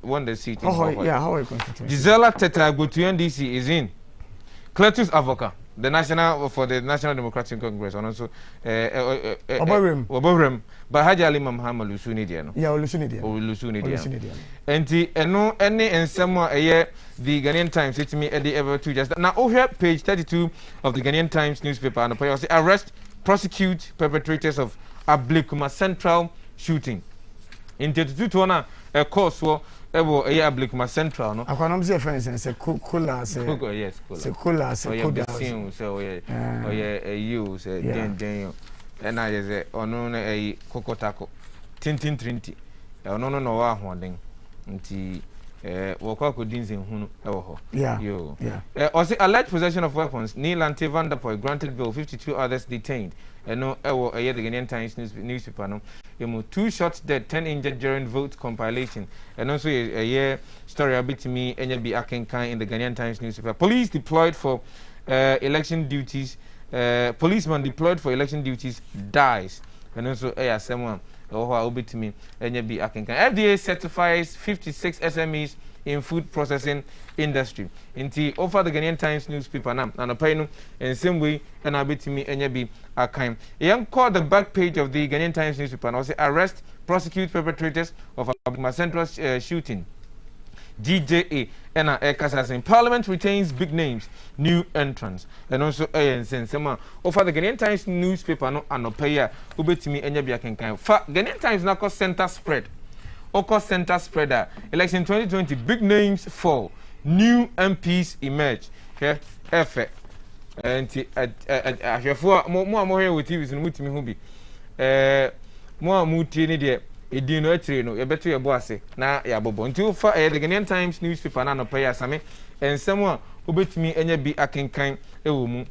One the seat. Yeah, how Gisela Teta go to NDC is in. Cletus Avoca, the National for the National Democratic Congress, and also Oborem, but Haji Ali Muhammad Lusunidiano. Yeah, Lusunidiano. And no any and somewhere a year the Ghanaian Times it's me Eddie ever to just now over page 32 of the Ghanaian Times newspaper and the arrest, prosecute perpetrators of Ablikuma Central shooting. In 32 to a course for a year Ablikuma Central. No, I can't say friends and say Kula, yes, Kula, so you say Dan, and I say, or no, a Kokotako, Tintin Trinity, or no, one thing. Yeah. Also, alleged possession of weapons. Neil Ante Van der Poel granted bail, 52 others detained. And no, the Ghanaian Times newspaper. No, 2 shots dead, 10 injured during vote compilation. And also a year story about me, NLB Akenkai in the Ghanaian Times newspaper. Police deployed for election duties. Policeman deployed for election duties dies. And also someone. FDA certifies 56 SMEs in food processing industry. Inti offer the Ghanaian Times newspaper now and a pay and same way and I bet me NYB Akaim. Young called the back page of the Ghanaian Times newspaper and also arrest, prosecute perpetrators of a central shooting. GJA and Assassin. Parliament retains big names, new entrants, and also Sema. Offer the Ghanaian Times newspaper no and pay Ubetimi and Yabiakan. Ghanaian Times now cost center spread. Oko center spreader. Election 2020, big names fall. New MPs emerge. Okay, effect. And more here with TVs and with me who be more muti there. Edi no etire no yebeto ye boase na ya bobo nti fa the Ghanaian Times newspaper na no pay asame ensem a obetumi enya bi akenkan ewo mu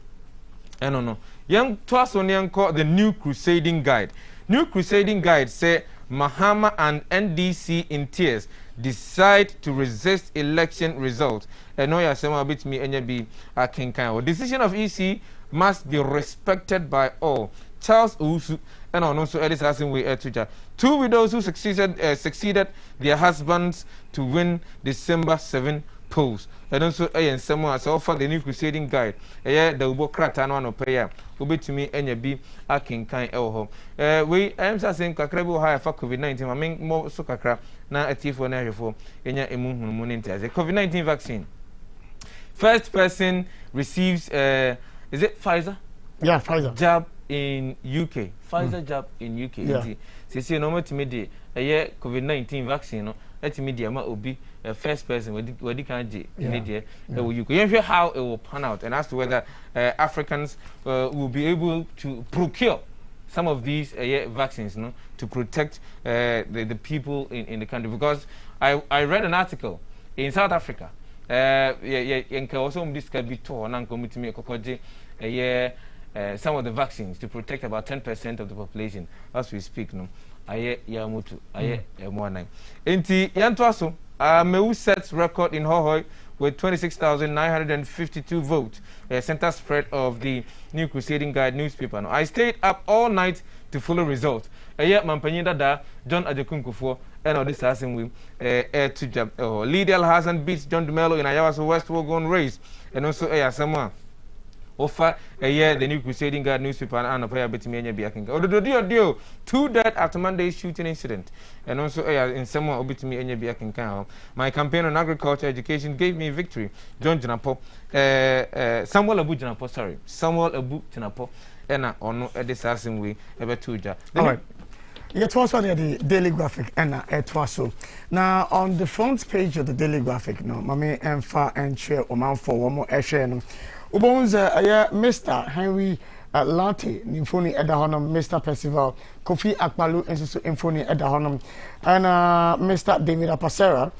eno no yen to aso ne enko the new crusading guide say Mahama and NDC in tears decide to resist election result eno ya sema obetumi enya bi akenkan o decision of EC must be respected by all. Charles Owusu and also Eddie Sassin way Twitter. 2 widows who succeeded their husbands to win December 7 polls. And also and someone has offered the new crusading guide. The Ubo Kratano no payer. Ube to me and be a king kind elho. We am saying Kakrabo high for COVID-19. I mean more so kakra na a thief for never for Enya Emun the COVID-19 vaccine. First person receives is it Pfizer? Yeah, Pfizer. Jab in UK. Pfizer jab in UK. Yeah. See no to me the COVID-19 vaccine no let me the obi first person where can in UK. You hear how it will pan out and as to whether Africans will be able to procure some of these vaccines no to protect the people in the country, because I read an article in South Africa also this can be torn and come to me some of the vaccines to protect about 10% of the population as we speak no aye yamutu aye emwana enti yantwaso Meu sets record in Hohoi with 26,952 votes, center spread of the New Crusading Guide newspaper. Now, I stayed up all night to follow results. Yet Mampanyida da John Adekunkufor and all this assassin with to jump. Lydia Hassan beats John Dumelo in Ayawaso West Wogon race, and also someone offer a year the New Crusading Guide newspaper and a prayer between me and Biakin. 2 dead after Monday's shooting incident, and also in someone obit me and Biakin. My campaign on agriculture education gave me victory. John Janapo, Samuel Abu Janapo, Samuel Abu Janapo, and on the assassin way ever to ja. All right. It was on the Daily Graphic and it was so. Now on the front page of the Daily Graphic, no, Mame and Far and Chair Oman for one more Eshen. Ubonza Mr. Henry Latte, Nymphony Edahonum, Mr. Percival, Kofi Akmalu, and so Symphony Edahonum, and Mr. David Apasera,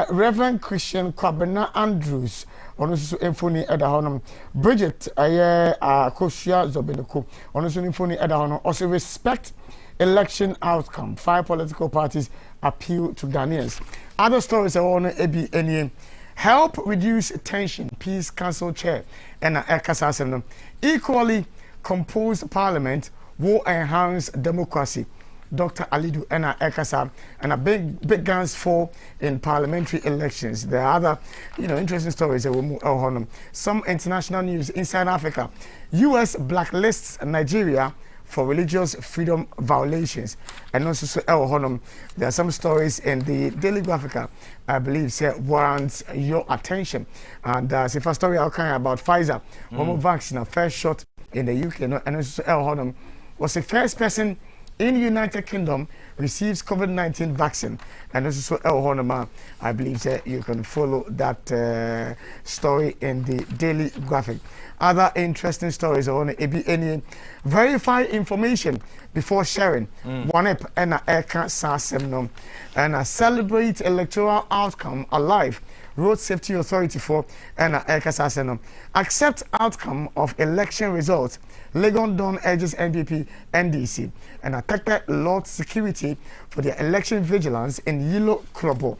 Reverend Christian Kwabena Andrews, ono so emfoni eda honom Bridget aye Koshia Zobenoko ono so emfoni eda honom also respect election outcome. 5 political parties appeal to Ghanaians. Other stories I want to be any help reduce tension. Peace Council Chair and Ekasasem. Equally composed parliament will enhance democracy. Dr. Alidu and Ekasa and a big guns fall in parliamentary elections. There are other, interesting stories that will move on. Some international news inside Africa. U.S. blacklists Nigeria for religious freedom violations. And also there are some stories in the Daily Graphic, I believe, warrants your attention. And the first story I'll carry about Pfizer, one vaccine, a first shot in the UK, and also was the first person in the United Kingdom receives COVID-19 vaccine. And also I believe that you can follow that story in the Daily Graphic. Other interesting stories on any verify information before sharing. One up and and celebrate electoral outcome alive. Road Safety Authority for and accept outcome of election results. Legon Don urges NPP NDC and attacked Lord security for their election vigilance in Yellow Krobo.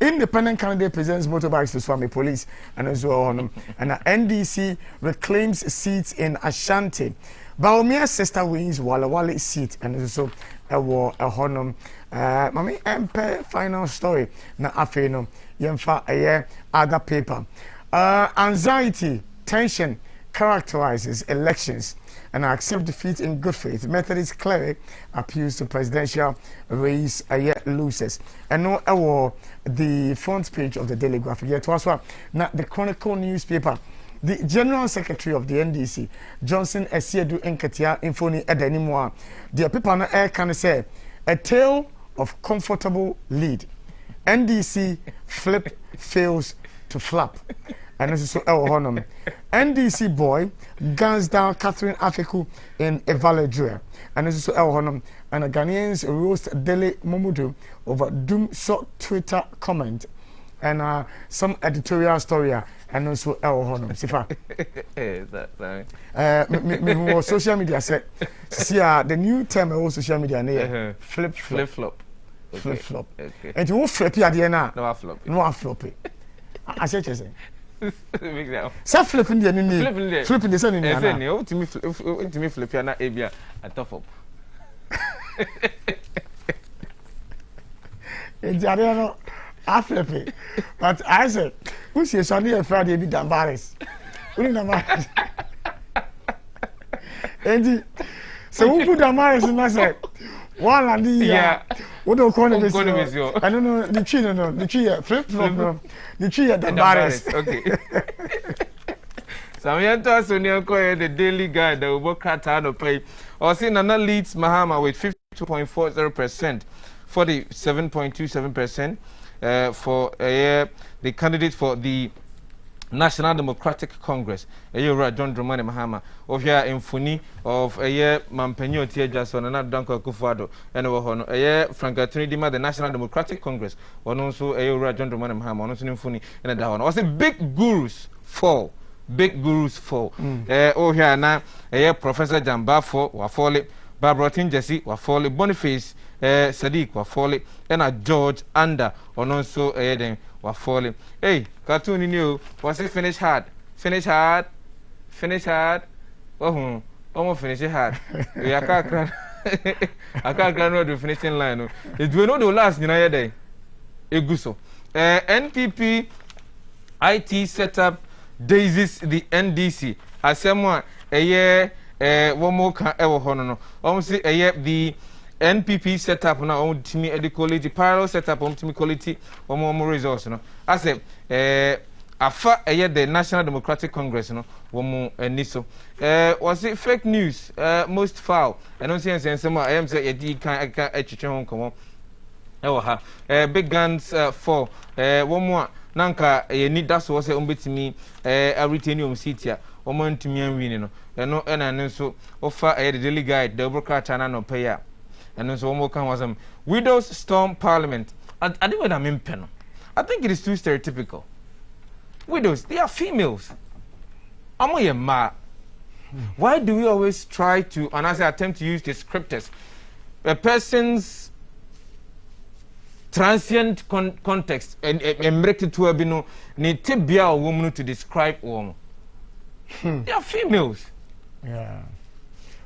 Independent candidate presents motorbikes to Swami Police and as well and NDC reclaims seats in Ashanti. Baomia's sister wins Walla seat and also a war a honum. Mami Empe final story na afeno yemfa a other paper. Anxiety, tension characterizes elections and accept defeat in good faith. Methodist cleric appeals to presidential race loses. And no the front page of the Daily Graphic. Yet was now the Chronicle newspaper. The General Secretary of the NDC, Johnson Esiedu Nketia Infoni Edenimwa. The people on air can say a tale of comfortable lead. NDC flip fails to flap. And this is so honor. NDC boy guns down Catherine Afeku in Evaledre. And this is so honor. And the Ghanaians roast Dele Momudu over doom short Twitter comment and some editorial story. And also honor. Sifa. Me social media said, see the new term of social media near flip flop. Flip flop. And you won't flip here now. No flop. No flop. I said you say. Sa flipping the name. Flipping the sun in the name. To me flip na ebia a tough up. It's no I flip it. But I said, who says Sunday and Friday be Damaris? Who Damaris? And so who put Damaris in my said? One and the what do you call it? I don't know the tree, no, the tree flip flop, the tree at the barres. Okay. So we are talking the Daily Guide, the work out to pay. Or see Nana leads Mahama with 52.40%, 47.27% for the candidate for the National Democratic Congress. John Dramani Mahama of here in Funi of Mampenyo Tia Jason and not Danko Kufado and over Frank Trinidima, the National Democratic Congress, or also John Dramani Mahama, also in Funi and a down. Also big gurus fall. Big gurus fall. Oh here now Professor Jambafo Wafole, Barbara Tinjesi Wafole, Boniface Sadiq Wafole, and George Under on also then Wafole. Hey, cartoon in you was it finish hard? Finish hard? Finish hard? Oh, almost finish it hard. I can't grant the finishing line. It will not the last day. Eguso. NPP IT setup daisies the NDC. As someone a year, one more can ever honor. Almost a year the NPP setup now on to me the quality parallel setup on to me quality or more resource. I said, afa the National Democratic Congress no one more niso. Was it fake news? Most foul. I don't see any some I am say can't come on. Big guns for one more. Nanka need that's what say me a retain seat here. Omo ntumi anwi no eno ena ne so offer the Daily Guide the broadcast channel no pay ya eno so omo kan wasam widows storm parliament I think what I mean pen I think it is too stereotypical widows, they are females. Why do we always try to, and as I attempt to use descriptors, a person's transient context and to a bino need tibia or woman to describe woman. They are females. Yeah.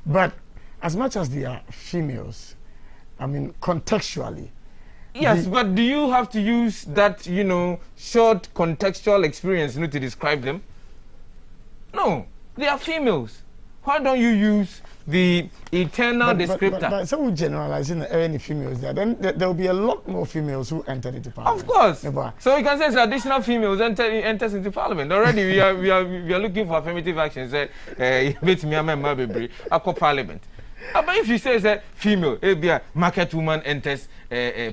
But as much as they are females, I mean, contextually. Yes, but do you have to use that, you know, short contextual experience, you know, to describe them? No, they are females. Why don't you use the eternal descriptor? But so we generalizing any females there. Then there will be a lot more females who entered into parliament. Of course. Yeah, so you can say additional females enters into parliament. Already we are looking for affirmative action. Say, parliament. But if you say that female, a market woman enters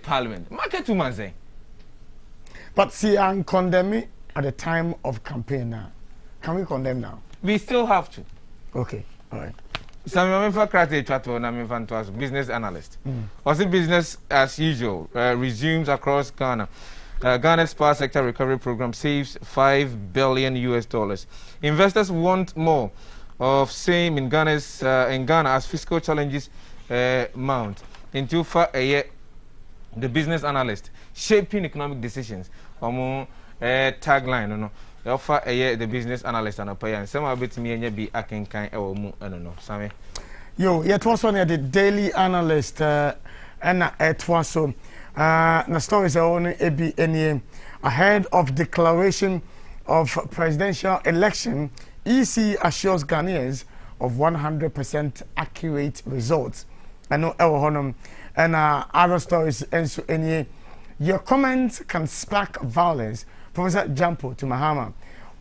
parliament, market woman say. But see, I'm condemning at the time of campaign now. Can we condemn now? We still have to. Okay, all right. Business analyst. Also, business as usual resumes across Ghana. Ghana's power sector recovery program saves $5 billion. Investors want more of same in Ghana as fiscal challenges mount. Into the business analyst shaping economic decisions. Tagline, you know. Offer the business analyst and a pay and some of it me be akin kind or mu I don't know. Sammy. Yo, yet was one the daily analyst and it was so the stories are only any ahead of declaration of presidential election. EC assures Ghanaians of 100% accurate results. I know Honum and other stories and so any your comments can spark violence. Professor Jampo to Mahama.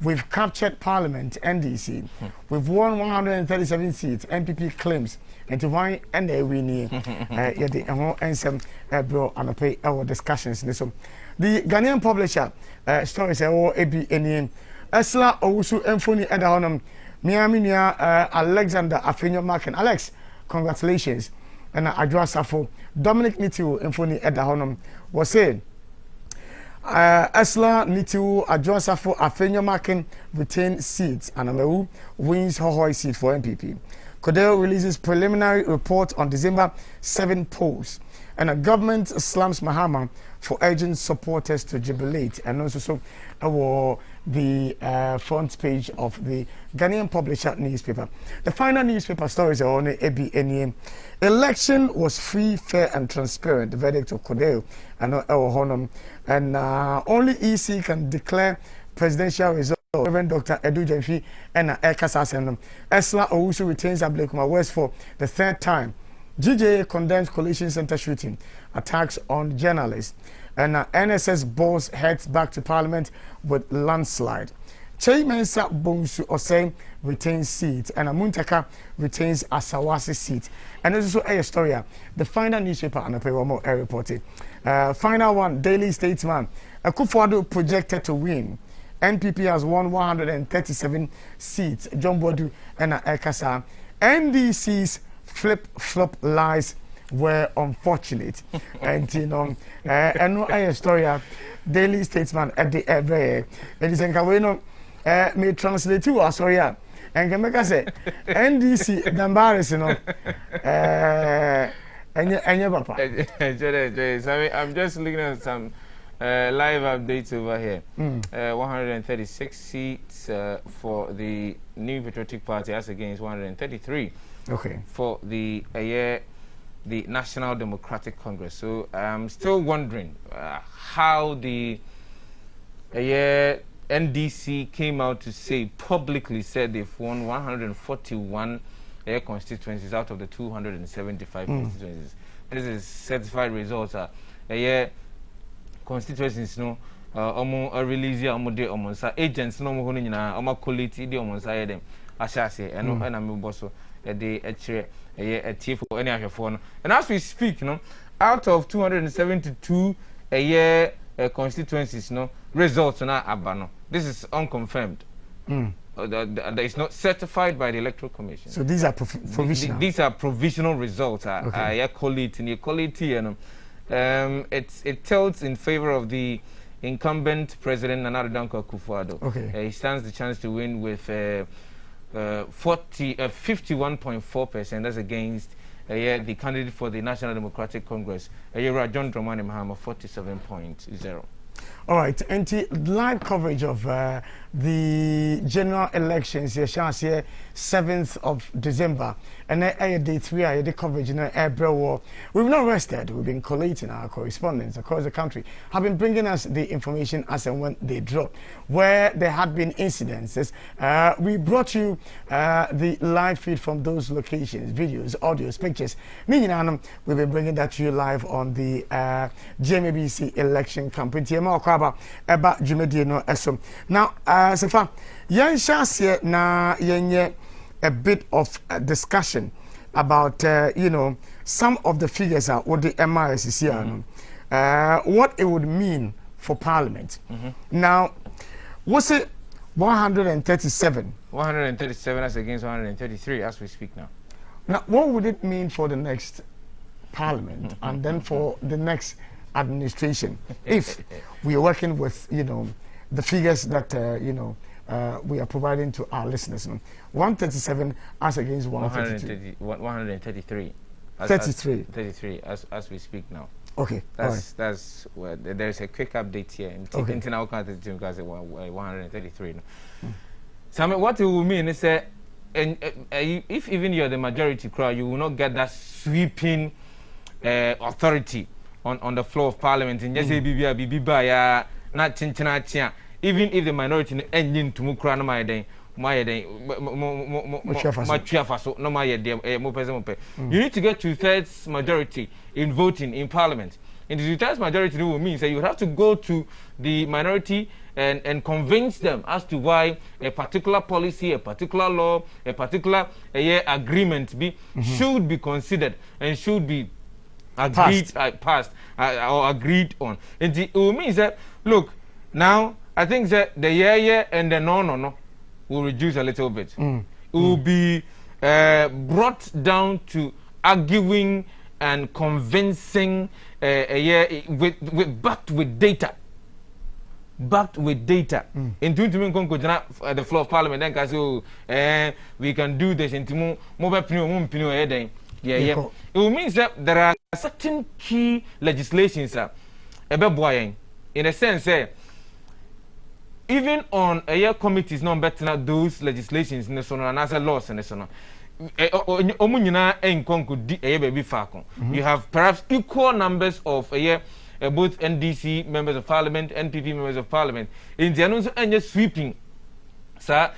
We've captured Parliament, NDC. We've won 137 seats, MPP claims. And to why and they win and some bro and pay our discussions. So the Ghanaian publisher stories are ABN. Esla Owusu Emfoni Edahonum Miami Alexander Afenyo Marken. Alex, congratulations. And Adwa Safo Dominic Nitiu Emfoni Edahonum was saying Esla Nitiu Adjosafo Afenyo Marken retain seats and Amewu wins Hohoi seat for MPP. Kodeo releases preliminary report on December 7 polls. And a government slams Mahama for urging supporters to jubilate. And also the front page of the Ghanaian publisher newspaper. The final newspaper stories are on ABNA. Election was free, fair and transparent. The verdict of Kodeo and Honum. And only EC can declare presidential results. Reverend Dr. Edu Jemfi and Ekasa Esla Owusu retains Ablekuma West for the third time. GJ condemns Coalition Center shooting, attacks on journalists, and NSS boss heads back to Parliament with landslide. Chei Mensa Bonsu Osei retains seat, and Amuntaka retains Asawasi seat. And there's also a story. The final newspaper and a paper more reported. Final one, Daily Statesman. Akufo-Addo projected to win. NPP has won 137 seats. John Bodu and Ekasa. NDC's flip-flop lies were unfortunate. And you know, and no a story. Daily Statesman at the every. Ladies and gentlemen, may translate to us. Sorry, and can make us say NDC the embarrassing. You know, I'm just looking at some live updates over here. 136 seats for the New Patriotic Party as against 133. Okay. For the National Democratic Congress. So I'm still wondering how the NDC came out to say publicly said they've won 141 constituencies out of the 275 constituencies. This is certified results. Constituencies no release agents no quality them and as we speak, out of 272 constituencies, results are abano. This is unconfirmed. That is not certified by the Electoral Commission. So these are provisional. These are provisional results. Quality, it tilts in favor of the incumbent President Nana Addo Dankwa Akufo-Addo. Okay. He stands the chance to win with 51.4%. That's against the candidate for the National Democratic Congress, John Dramani Mahama, 47.0. All right, and live coverage of the general elections here, 7th of December, and day 3, the coverage in April war. We've not rested. We've been collating our correspondents across the country, have been bringing us the information as and when they drop. Where there had been incidences, we brought you the live feed from those locations, videos, audios, pictures. We've been bringing that to you live on the GMABC election campaign. Now, Sefa, na a bit of discussion about some of the figures are what the MRSC what it would mean for Parliament. Now, was it 137? 137 as against 133 as we speak now. Now, what would it mean for the next Parliament and then for the next administration if we are working with the figures that we are providing to our listeners? 137 as against 133. 33 as we speak now. Okay, that's well, there's a quick update here. Okay. 133. So I mean, what it will mean is that if even you're the majority crowd, you will not get that sweeping authority on the floor of Parliament. And just say BBA not chinchina, even if the minority engine to mukra no my day. You need to get 2/3 majority in voting in Parliament. And the 2/3 majority will mean that you have to go to the minority and convince them as to why a particular policy, a particular law, a particular agreement should be considered and should be agreed passed or agreed on. And it will mean that, look, now I think that the yeah and the no will reduce a little bit. It will be brought down to arguing and convincing backed with data. Backed with data. In the floor of Parliament, then we can do this. It will mean that there are certain key legislations in a sense even on committees not better those legislations in the son and as a laws in the son. You have perhaps equal numbers of both NDC members of Parliament, NPP members of Parliament. In the announcement and just sweeping, sir,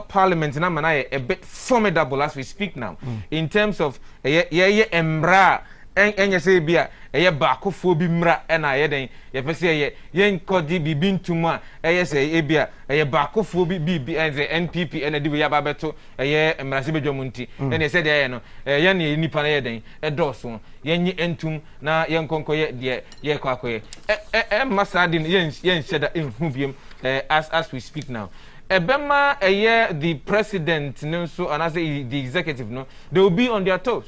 Parliament now a bit formidable as we speak now in terms of emra. And you say, be a bacophobi mra and I then, if say, yen codi be been to ma, a say, a bacophobi be and the NPP and a Divya Babato, a year and Masibejo Munti, and they said, Yanni Nipane, a dorsum, Yanni entum, na young conco ye quaque, Massadin yen shed in Hubium as we speak now. Bema a year the president, no so, and as the executive, no, they will be on their toes.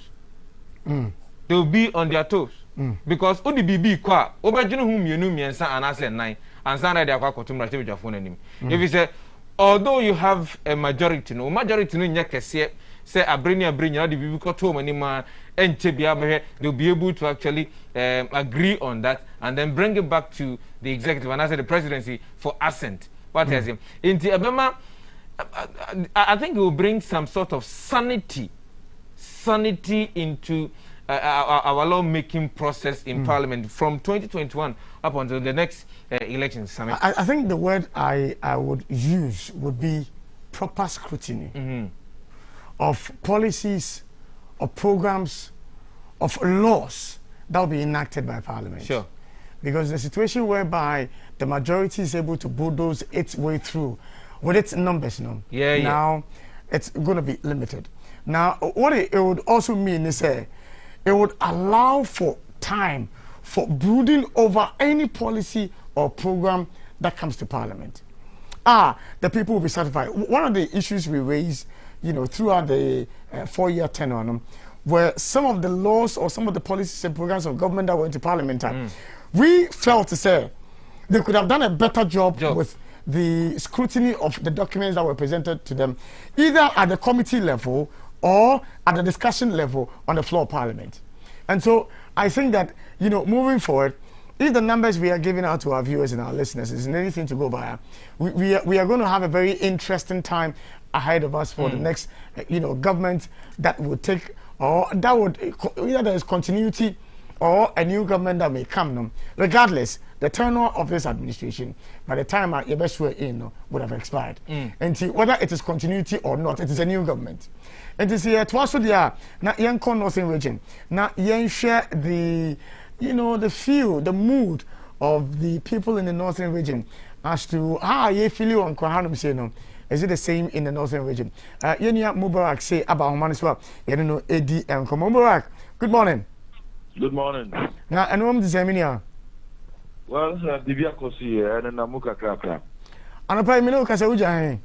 They will be on their toes because ODBB kwa obajunu whom you know me and I said 9 and Sana they are quite to phone him. If you say, although you have a majority, no majority no nyaka say bring the BB got home anymore and they'll be able to actually agree on that and then bring it back to the executive and I said the presidency for assent. What has him? In the Abema, I think it will bring some sort of sanity into our lawmaking process in Parliament from 2021 up until the next election summit. I think the word I would use would be proper scrutiny of policies, of programs, of laws that will be enacted by Parliament. Sure. Because the situation whereby the majority is able to bulldoze its way through with its numbers now it's going to be limited. Now, what it would also mean is it would allow for time for brooding over any policy or program that comes to Parliament. The people will be satisfied. One of the issues we raised, throughout the 4-year tenure, were some of the laws or some of the policies and programs of government that went to Parliament. We felt to say, they could have done a better job with the scrutiny of the documents that were presented to them, either at the committee level or at the discussion level on the floor of Parliament. And so I think that, you know, moving forward, if the numbers we are giving out to our viewers and our listeners is anything to go by, we are going to have a very interesting time ahead of us for the next, you know, government that would take, or that would, either there is continuity or a new government that may come. Regardless, the tenure of this administration, by the time your best way in would have expired. And whether it is continuity or not, it is a new government. And to see it was there, not young Northern region, not young share the, you know, the feel, the mood of the people in the Northern region as to how you feel on Kwahanum say no. Is it the same in the Northern region? Yenya Mubarak say about Humaniswa, you know, ADM. Mubarak, good morning. Good morning. Now, and what is the well, Divya Kosi and Namuka Kraka. And a prime minister Kasauja.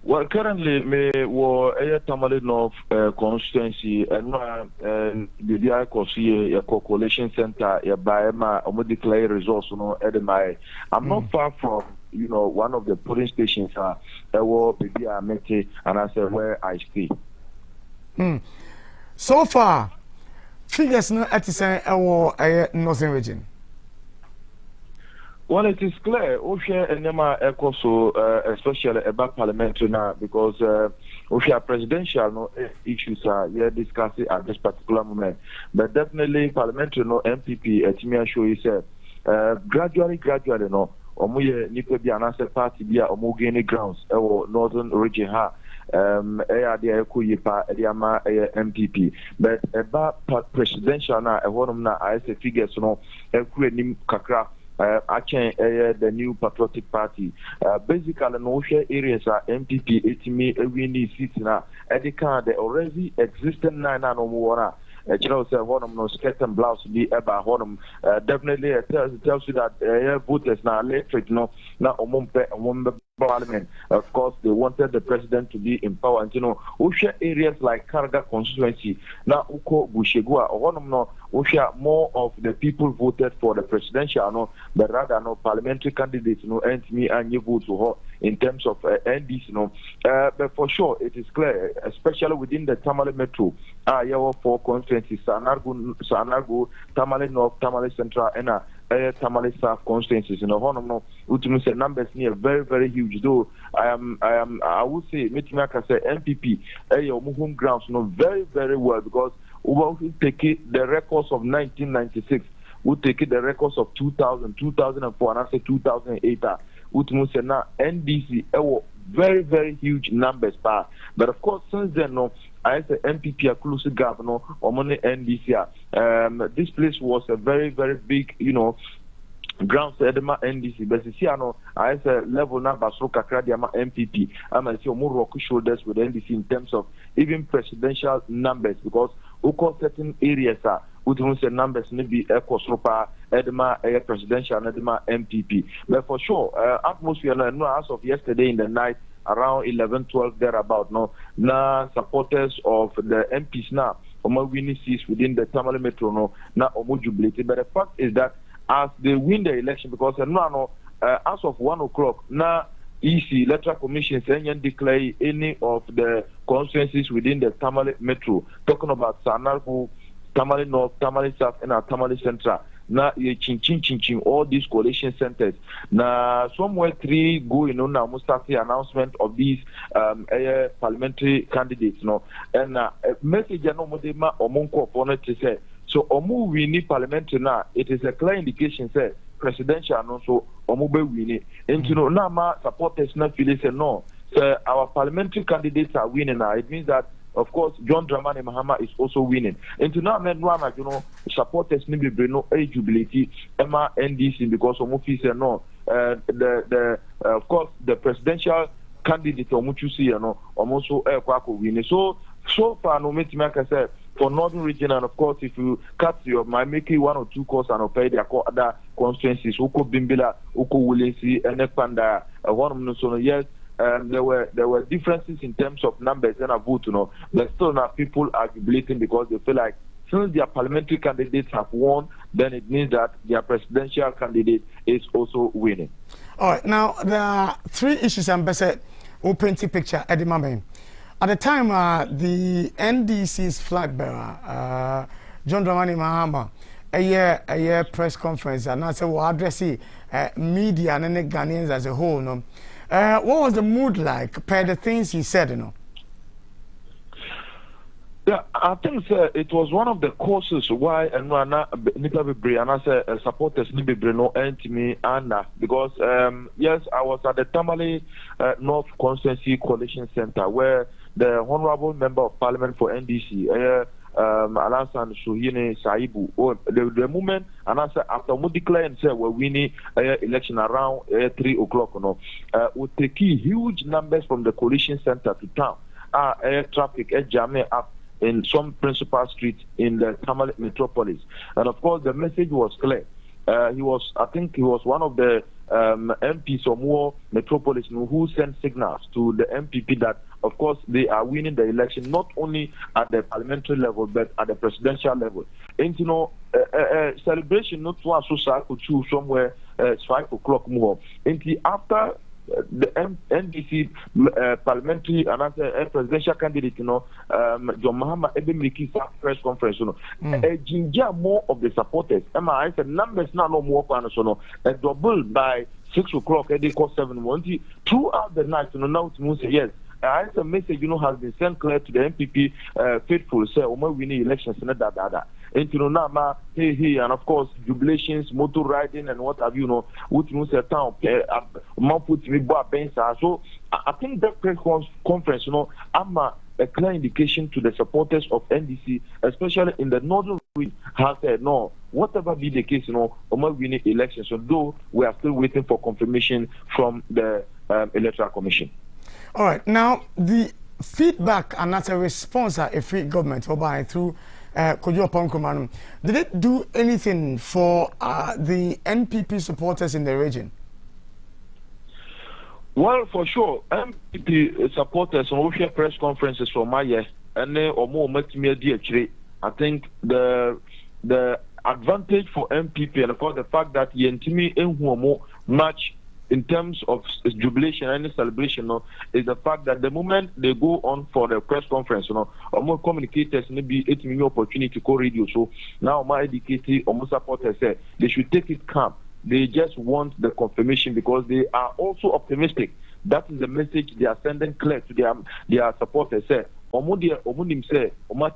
Well, currently, me were a Tamale North constituency and Divya Kosi, a coalition center, a Baema, a declare resource, you know, Edemai. I'm not far from, you know, one of the polling stations, war Bibia Mete, and I said where I stay. So far, figures no at the same Northern region. Well, it is clear, Osha and Nema Ecoso, especially about parliamentary now, because Osha presidential issues are discussing at this particular moment. But definitely, parliamentary no MPP, at me, show is gradually, no, Omuye Nipe be an answer party, be a Omogeni grounds, or Northern region, MPP. But about presidential now, a one of I say figures, no, Kakra. The new patriotic party. Basically, no share areas are MPP, ATME, winning seats now. The already existing 9 no more. You know, say one of no skirt and blouse be about one definitely tells you that voters now electric no now parliament. Of course, they wanted the president to be in power. And you know, Usha areas like Karga constituency now Uko Bushegua or one of no Usha more of the people voted for the presidential no, but rather no parliamentary candidates no and me and you vote to her in terms of NDC no. But for sure, it is clear, especially within the Tamale Metro, our 4 constituencies, Sanargo, Tamale North, Tamale Central, and Tamale South constituencies. You know, one of no, ultimate numbers near very, very huge. Though I would say, Mitimaka say MPP, home grounds, you know, very, very well because we will take it, the records of 1996, we take it the records of 2000, 2004, and I say 2008. Ultimate now NDC, very, very huge numbers, but of course, since then, no, I say MPP inclusive governor or money NDC. This place was a very, very big, you know, grounds Edema NDC. But you see, I know I say level now, Basro Kakradiama MPP. I'm going to see more rocky shoulders with NDC in terms of even presidential numbers because we call certain areas are. We don't say numbers maybe Ekosropa, Edema, presidential, Edema, MPP. But for sure, atmosphere, no, as of yesterday in the night, around 11, 12, thereabout, no, now supporters of the MPs now, Omo winning seats within the Tamale Metro, no, now Omo jubilated. But the fact is that as they win the election, because no, as of 1 o'clock, now EC, Electoral Commission, saying declare any of the constituencies within the Tamale Metro, talking about Sanargo, Tamale North, Tamale South, and Tamale Central. Now, chin, all these coalition centers. Now, somewhere 3 going on now, must start the announcement of these parliamentary candidates. No, and message no more or monko upon it to say. So, omu we need parliamentary now. It is a clear indication, say presidential, no, so omu be winning. And you know, now my supporters not feel say no. So our parliamentary candidates are winning now. It means that. Of course, John Dramani Mahama is also winning. And to now, you know, supporters maybe no eligibility, Emma NDC because of Mufi said no. Of course, the presidential candidate or Muchusi, you know, also Kwako winning. So far, no Metimaka said for Northern region, and of course, if you cut your my making 1 or 2 courses and pay their other constituencies, Uko Bimbila, Uko Wulensi, and Ekpanda, one of them, so yes. There were differences in terms of numbers and a vote, you know, but still now people are jubilating because they feel like since their parliamentary candidates have won, then it means that their presidential candidate is also winning. All right, now there are three issues I'm best open to picture at the moment. At the time, the NDC's flag bearer, John Dramani Mahama, a year press conference, and I said, well, addressing media and the Ghanaians as a whole. No? What was the mood like per the things he said, you know? Yeah, I think it was one of the causes why supporters no me Anna, because yes, I was at the Tamale North Constituency Coalition Center where the Honorable Member of Parliament for NDC, Alasan Suhine Saibu, the moment and after we declare and say we're winning election around 3 o'clock, we take huge numbers from the coalition center to town. Air traffic, jamming up in some principal streets in the Tamale metropolis. And of course, the message was clear. I think he was one of the MPs or more metropolis who sent signals to the MPP that, of course, they are winning the election, not only at the parliamentary level, but at the presidential level. And, celebration not one so could choose somewhere 5 o'clock more. And after the NDC parliamentary and presidential candidate, John Mahama Ebemriki's press conference, ginger more of the supporters. I said numbers now no more double by 6 o'clock, they call 7 throughout the night. Now to say yes. I said message has been sent clear to the MPP faithful. Say, we need elections and that. And hey, and of course, jubilations, motor riding, and what have you, which means a town, so I think that press conference, I'm a clear indication to the supporters of NDC, especially in the northern region, has said, no, whatever be the case, we need elections, although we are still waiting for confirmation from the Electoral Commission. All right, now the feedback and that's a response at a free government through Kojo Ponkumanum. Did it do anything for the NPP supporters in the region? Well, for sure, MPP supporters on official press conferences from my year and or more I think the advantage for MPP and of course the fact that Yentimi and match in terms of jubilation and celebration, is the fact that the moment they go on for the press conference, or more communicators maybe 8 million opportunity to call radio. So now my educated or more supporters say they should take it calm. They just want the confirmation because they are also optimistic. That is the message they are sending clear to their supporters. Say,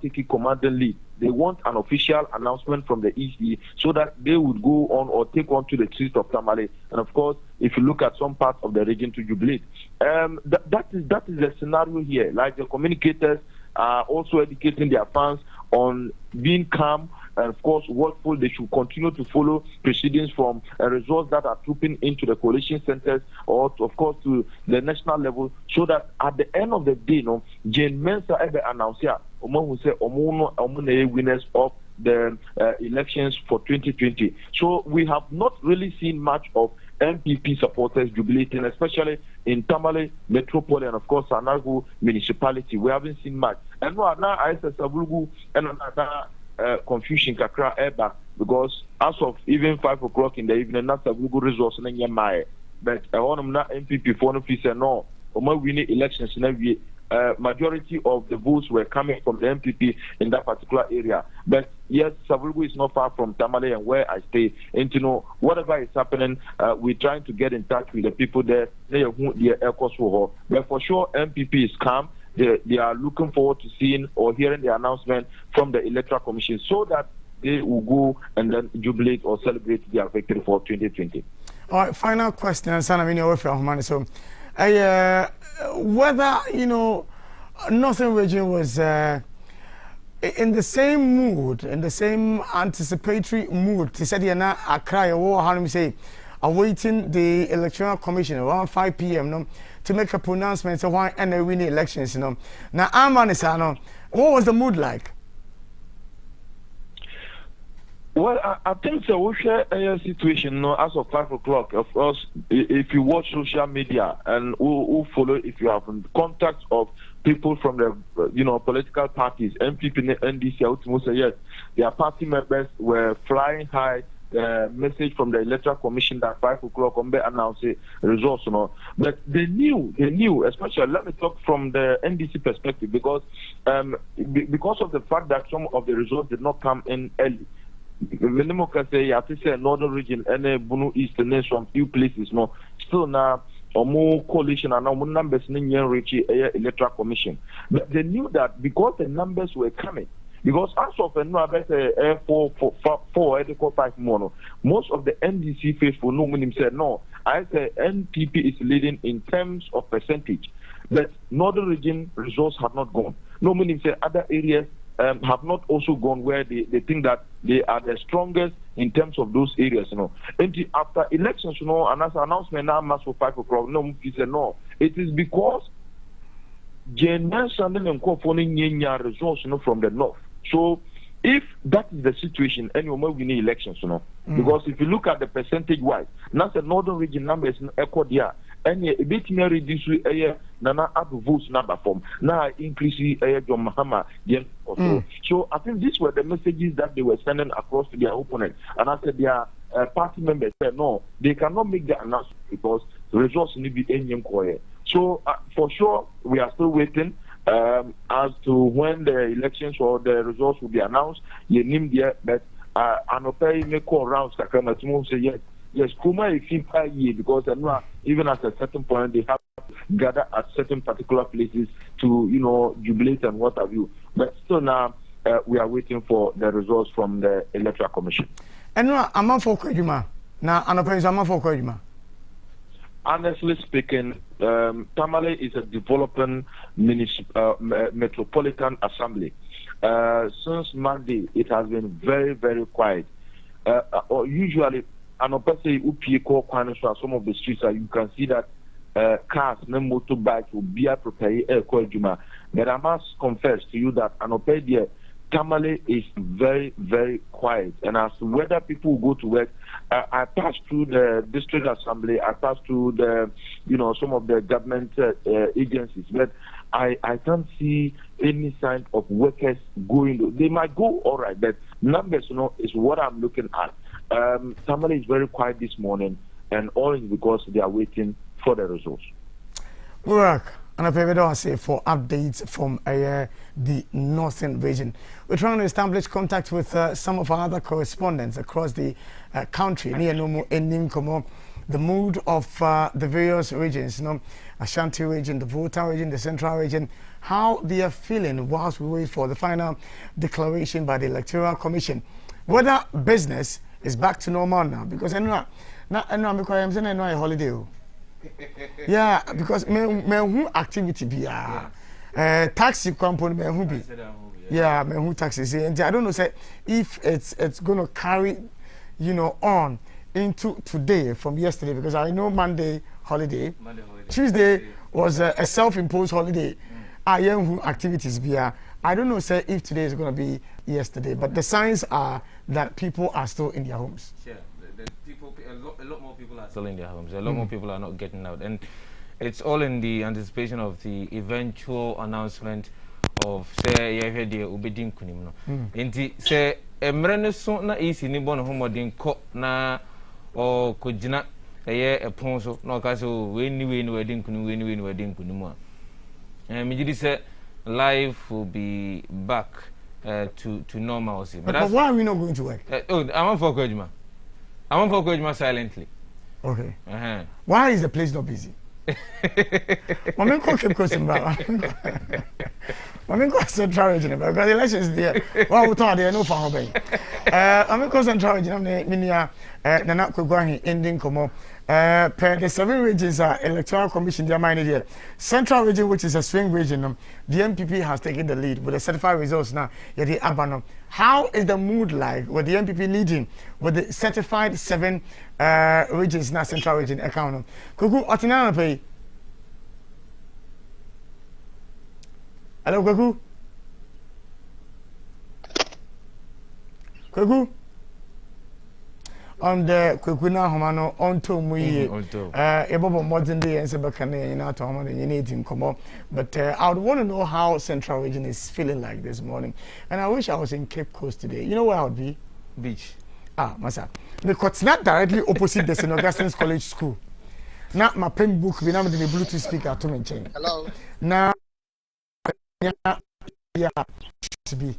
take commanding lead. They want an official announcement from the EC so that they would go on or take on to the streets of Tamale. And of course, if you look at some parts of the region to jubilate, that is the scenario here. Like the communicators are also educating their fans on being calm and of course watchful. They should continue to follow proceedings from results that are trooping into the coalition centers or of course to the national level, so that at the end of the day, Jane Mensa ever announced here, who say winners of the elections for 2020. So we have not really seen much of MPP supporters jubilating, especially in Tamale Metropole and of course Anagu municipality. We haven't seen much. And now I say Sabulugu and another confusion kakra eba, because as of even 5 o'clock in the evening, not Sabulugu results in Yamae. But I want them not MPP for no piece and no. We need elections in every majority of the votes were coming from the MPP in that particular area. But yes, Savulgu is not far from Tamale and where I stay. And whatever is happening, we're trying to get in touch with the people there. But for sure, MPP is calm. They are looking forward to seeing or hearing the announcement from the Electoral Commission so that they will go and then jubilate or celebrate their victory for 2020. All right, final question. So, whether Northern Region was in the same mood, in the same anticipatory mood, to say I cry or how do we say, awaiting the Electoral Commission around 5 p.m. To make a pronouncement of why and they win the elections. Now, what was the mood like? Well, I think so. We share a situation now as of 5 o'clock. Of course, if you watch social media and who follow, if you have contact of people from the political parties, MPP, NDC, ultimately, yes, their party members were flying high. The message from the electoral commission that 5 o'clock on announce results, but they knew, especially let me talk from the NDC perspective because of the fact that some of the results did not come in early. Minimum can say I think northern region and Bunu East and some few places still now or more coalition and more numbers in reach electoral commission. But they knew that because the numbers were coming. Because as of no about 5 more, most of the NDC faithful no meaning said no. I say NPP is leading in terms of percentage, but northern region results have not gone. No meaning say other areas have not also gone where they think that they are the strongest in terms of those areas, And after elections, and as an announcement now, mass for 5 o'clock, he said no. It is because General Sandon and Kofoning results, from the north. So if that is the situation, anyway, we need elections, Because if you look at the percentage wise, now the northern region numbers in Echo there. And a bit more reduce Nana Abu votes number form. Now increase John Mahama. So I think these were the messages that they were sending across to their opponent. And I said their party members said no, they cannot make the announcement because the results need to be in quiet. So for sure we are still waiting as to when the elections or the results will be announced. You name there, but Anope may call around Sakama to say yes. Yes, Kuma is year because even at a certain point they have to gather at certain particular places to jubilate and what have you. But still now we are waiting for the results from the Electoral Commission. And I'm for Kojima. Now, I'm for Kojima. Honestly speaking, Tamale is a developing metropolitan assembly. Since Monday, it has been very, very quiet. Usually, some of the streets, you can see that cars, no motorbikes will be prepared. But I must confess to you that Tamale is very, very quiet. And as to whether people go to work, I passed through the district assembly, I passed through the, some of the government agencies, but I can't see any sign of workers going. They might go all right, but numbers, is what I'm looking at. Tamale is very quiet this morning, and all is because they are waiting for the results. Work. And I don't say for updates from the northern region. We're trying to establish contact with some of our other correspondents across the country. Near no ending the mood of the various regions, Ashanti region, the Volta region, the Central region, how they are feeling whilst we wait for the final declaration by the Electoral Commission. Whether business is back to normal now, because I'm saying a holiday. Yeah, because me activity be taxi company me who be yeah me who taxi and I don't know say if it's going to carry on into today from yesterday, because I know Monday holiday. Tuesday was a self-imposed holiday. I am who activities be I don't know say if today is going to be yesterday, but the signs are that people are still in their homes. Yeah. A lot more people are still in their homes. A lot more people are not getting out, and it's all in the anticipation of the eventual announcement of say the ubedin kunimno. Inti say emrene so na isi ni bono homodin ko na o kojina eye eponso na ka so we ni wedding kunu we ni wedding kunimu a. Me say life will be back to normalcy. But why are we not going to work? I'm for Kojima. I want to go silently. Okay. Why is the place not busy? I'm Central region because the elections there. Well, we thought there no fun obey. I'm Central region. Nana Kogwahi ending come per the 7 regions are Electoral Commission their mind here. Central region, which is a swing region, the MPP has taken the lead with the certified results now. The Abano. How is the mood like with the MPP leading with the certified 7 regions now Central region account? Kuku Otinana pay. Hello, Kuku. Kuku. on the Kukuna Homano on to me. Ebobo modern day and Sebakane in out Homan and Uniting Como. But I would want to know how Central Region is feeling like this morning. And I wish I was in Cape Coast today. You know where I would be? Beach. Masa. Because it's not directly opposite the St. Augustine's College School. Now my pen book, we now the Bluetooth speaker to maintain. Hello. Now, yeah, to be.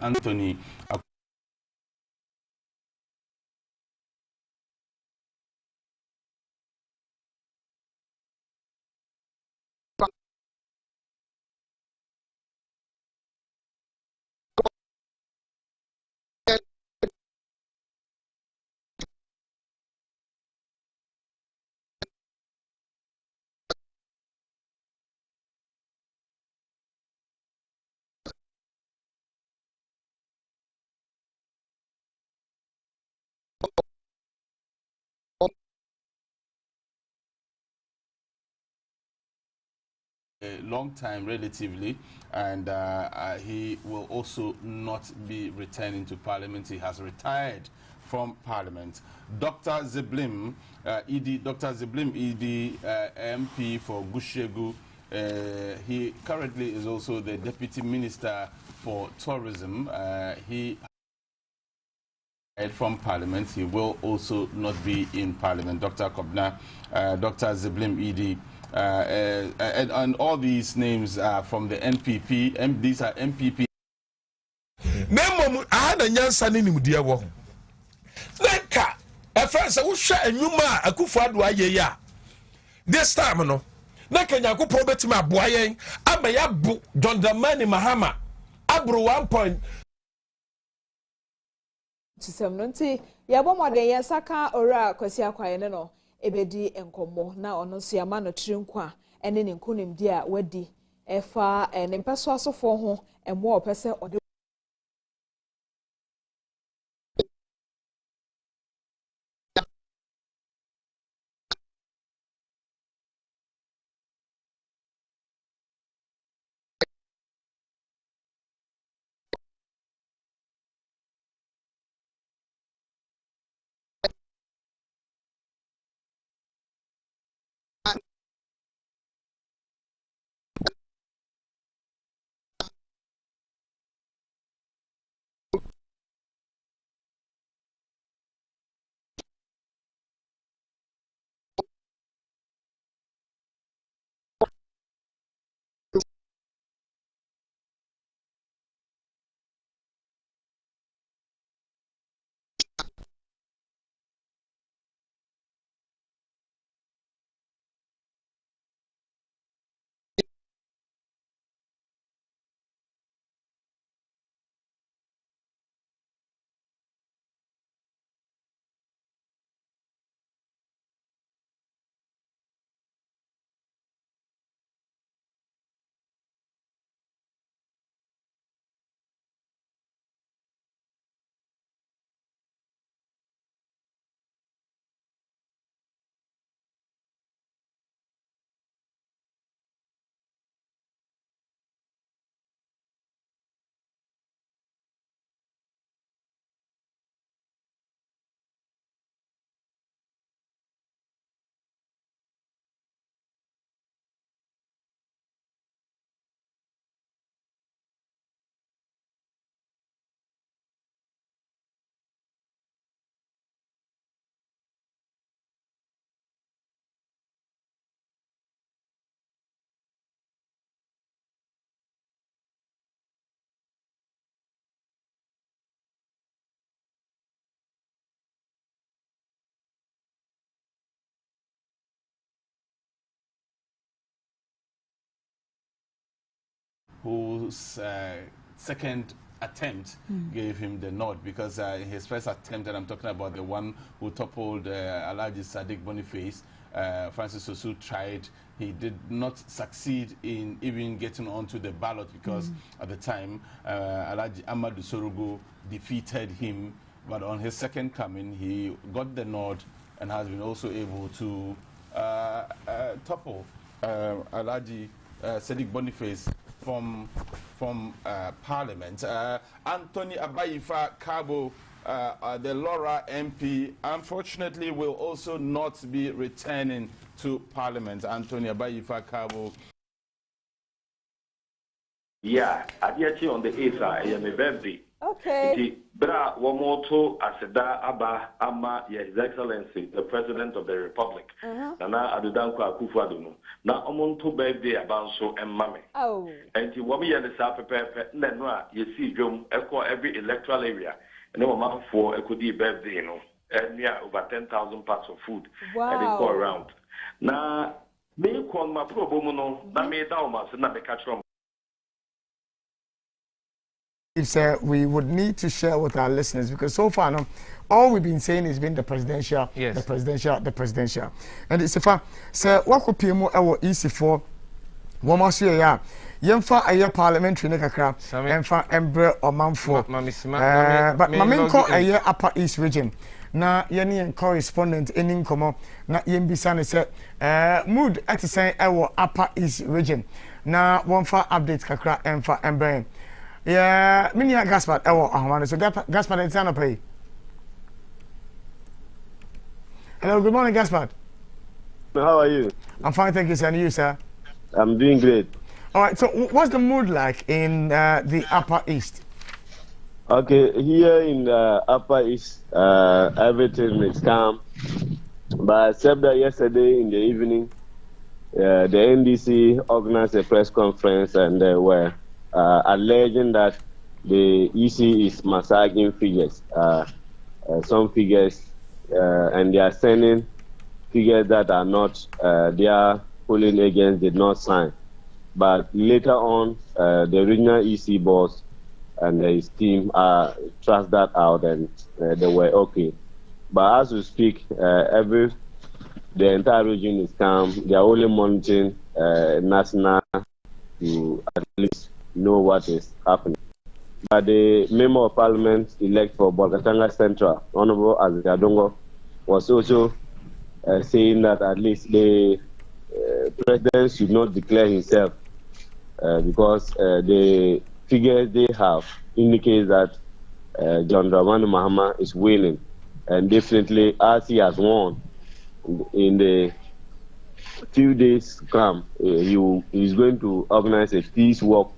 Anthony a long time relatively, and he will also not be returning to Parliament. He has retired from Parliament. Dr. Zeblim Edi, MP for Gushegu. He currently is also the Deputy Minister for Tourism. He from Parliament. He will also not be in Parliament. Dr. Kobna, Dr. Zeblim Edi, and all these names are from the NPP. These are NPP. Nemo ana nyansa ne nimdia wo. Neka e friends wo hwe anwuma Akufo-Addo aye ya. This time no. Neka Nyankopon betima aboa yen ama ya bu John Dramani Mahama abro 1 point Chisemnunti ya bomode ya saka ora kwasi akwaye no ebedi enkomo na ono so yama no trinkwa ene ne nkonimdi a wadi efa ne mpeso asofo ho emo opese ode whose second attempt gave him the nod, because in his first attempt, and I'm talking about the one who toppled Alhaji Sadiq Boniface, Francis Osu tried. He did not succeed in even getting onto the ballot because at the time Alhaji Amadou Sorogo defeated him. But on his second coming, he got the nod and has been also able to topple Alhaji Sadiq Boniface from Parliament. Anthony Abayifa Kabo, the Laura MP, unfortunately will also not be returning to Parliament. Anthony Abayifa Kabo. Yeah, I get on the 8th, I am a birthday. Okay. Bra Wamoto Aseda Aba Ama, His Excellency, the President of the Republic. Nana Adudanko Akufo-Addo. Na omonto birthday abanso emmame. Oh. And wami and the Sapepe, Nenwa, you see, Jom, echo every electoral area. And then one for Ekudi birthday, and near over 10,000 parts of food. Wow. And they go around. Na me call my pro bono, na me down, na me catch from. It's we would need to share with our listeners, because so far no, all we've been saying has been the presidential, the presidential. And it's a fact. So what could people ever easy for? One more year, yeah. Yemfa aye parliamentary ne kakra, yemfa embre omanfo. But maminko aye Upper East region. Na yeni correspondent eni nkomo na yembisa ne se mood at say ewo Upper East region. Na wonfa update kakra emfa embre. Yeah, Minia Gaspard, so Gaspard and Sanope. Hello, good morning, Gaspard. How are you? I'm fine, thank you, sir. And you, sir? I'm doing great. All right, so what's the mood like in the Upper East? Okay, here in the Upper East, everything is calm. But except that yesterday in the evening, the NDC organized a press conference and they were alleging that the EC is massaging figures, some figures, and they are sending figures that are not, their polling agents did not sign. But later on, the regional EC boss and his team trust that out and they were okay. But as we speak, every the entire region is calm. They are only monitoring national to at least know what is happening. But the member of parliament elect for Bolgatanga Central, Honorable Azadongo, was also saying that at least the president should not declare himself because the figures they have indicate that John Dramani Mahama is winning, and definitely as he has won in the few days to come, he is going to organize a peace walk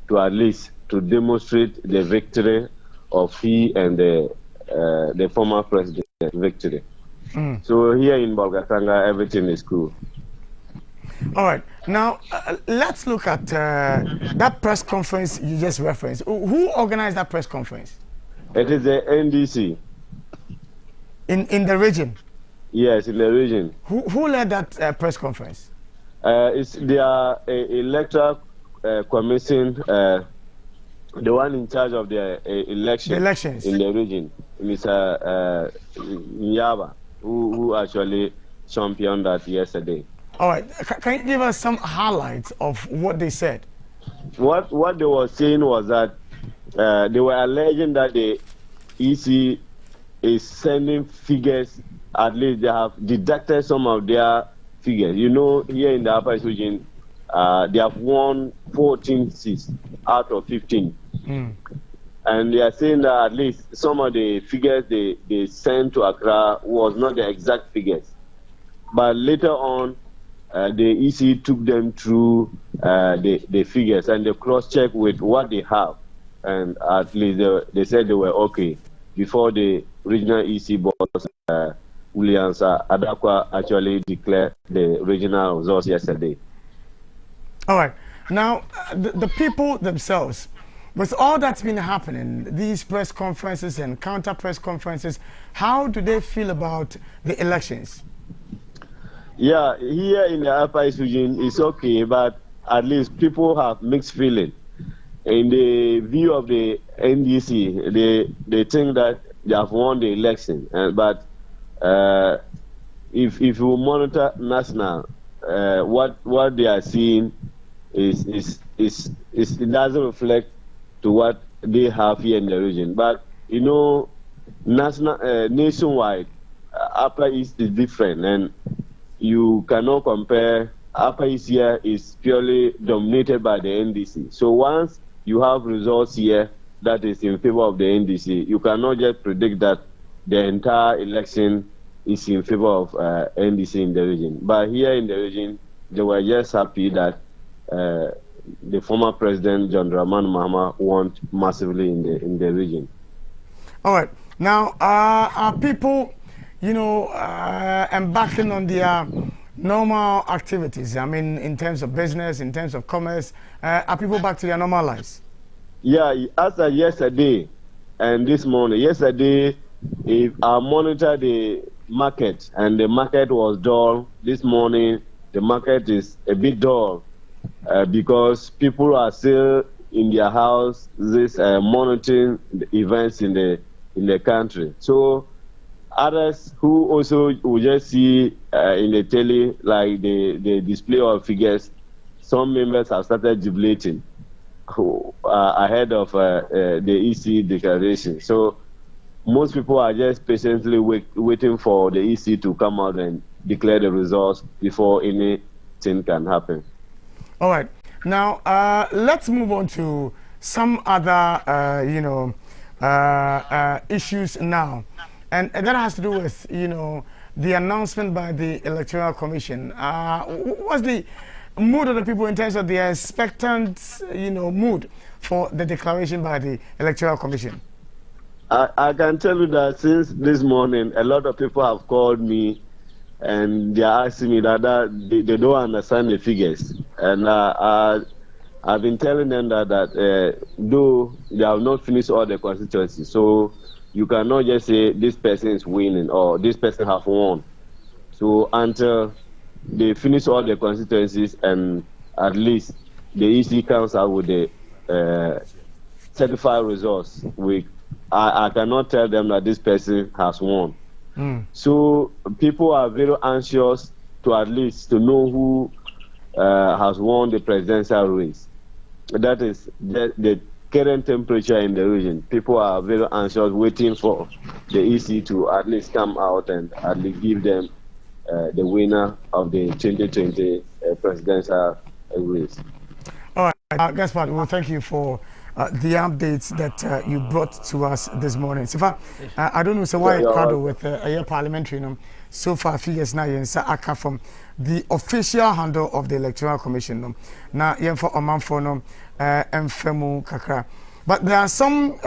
to at least to demonstrate the victory of he and the former president victory. So here in Bolgatanga, everything is cool. All right. Now, let's look at that press conference you just referenced. Who organized that press conference? It is the NDC. In the region? Yes, in the region. Who led that press conference? It's their electoral commission, the one in charge of the elections in the region, Mr. Nyaba, who actually championed that yesterday. All right. Can you give us some highlights of what they said? What they were saying was that they were alleging that the EC is sending figures. At least they have deducted some of their figures. You know, here in the Upper East region, they have won 14 seats out of 15. And they are saying that at least some of the figures they sent to Accra was not the exact figures. But later on, the EC took them through the figures and they cross-checked with what they have. And at least they said they were okay before the regional EC boss, Williams Adakwa, actually declared the regional results yesterday. All right. Now, the people themselves, with all that's been happening, these press conferences and counter press conferences, how do they feel about the elections? Yeah, here in the Upper East region, it's okay, but at least people have mixed feeling. In the view of the NDC, they think that they have won the election, but if you monitor national, what they are seeing is it doesn't reflect to what they have here in the region. But you know, nationwide, Upper East is different, and you cannot compare. Upper East here is purely dominated by the NDC. So once you have results here that is in favor of the NDC, you cannot just predict that the entire election is in favor of NDC in the region. But here in the region, they were just happy that the former president, John Dramani Mahama, won massively in the region. All right. Now, are people, you know, embarking on their normal activities? I mean, in terms of business, in terms of commerce, are people back to their normal lives? Yeah, as of yesterday and this morning, yesterday, I monitored the market and the market was dull. This morning, the market is a bit dull because people are still in their house, monitoring the events in the country. So others who also will just see in the tele, like the display of figures, some members have started jubilating ahead of the EC declaration. So most people are just patiently waiting for the EC to come out and declare the results before anything can happen. All right. Now, let's move on to some other, you know, issues now. And that has to do with, you know, the announcement by the Electoral Commission. What's the mood of the people in terms of the expectant, you know, mood for the declaration by the Electoral Commission? I can tell you that since this morning, a lot of people have called me and they are asking me that they don't understand the figures. And I've been telling them that though they have not finished all the constituencies, so you cannot just say this person is winning or this person have won. So until they finish all the constituencies and at least the EC comes out with the certified results, I cannot tell them that this person has won. So people are very anxious to at least to know who has won the presidential race. That is the current temperature in the region. People are very anxious, waiting for the EC to at least come out and at least give them the winner of the 2020 presidential race. All right, Gaspard, well, thank you for the updates that you brought to us this morning. So far, I don't know, so why crowd with a parliamentary, so far, figures now, aka from the official handle of the Electoral Commission. Now, for a month for Mfemu Kakra. But there are some,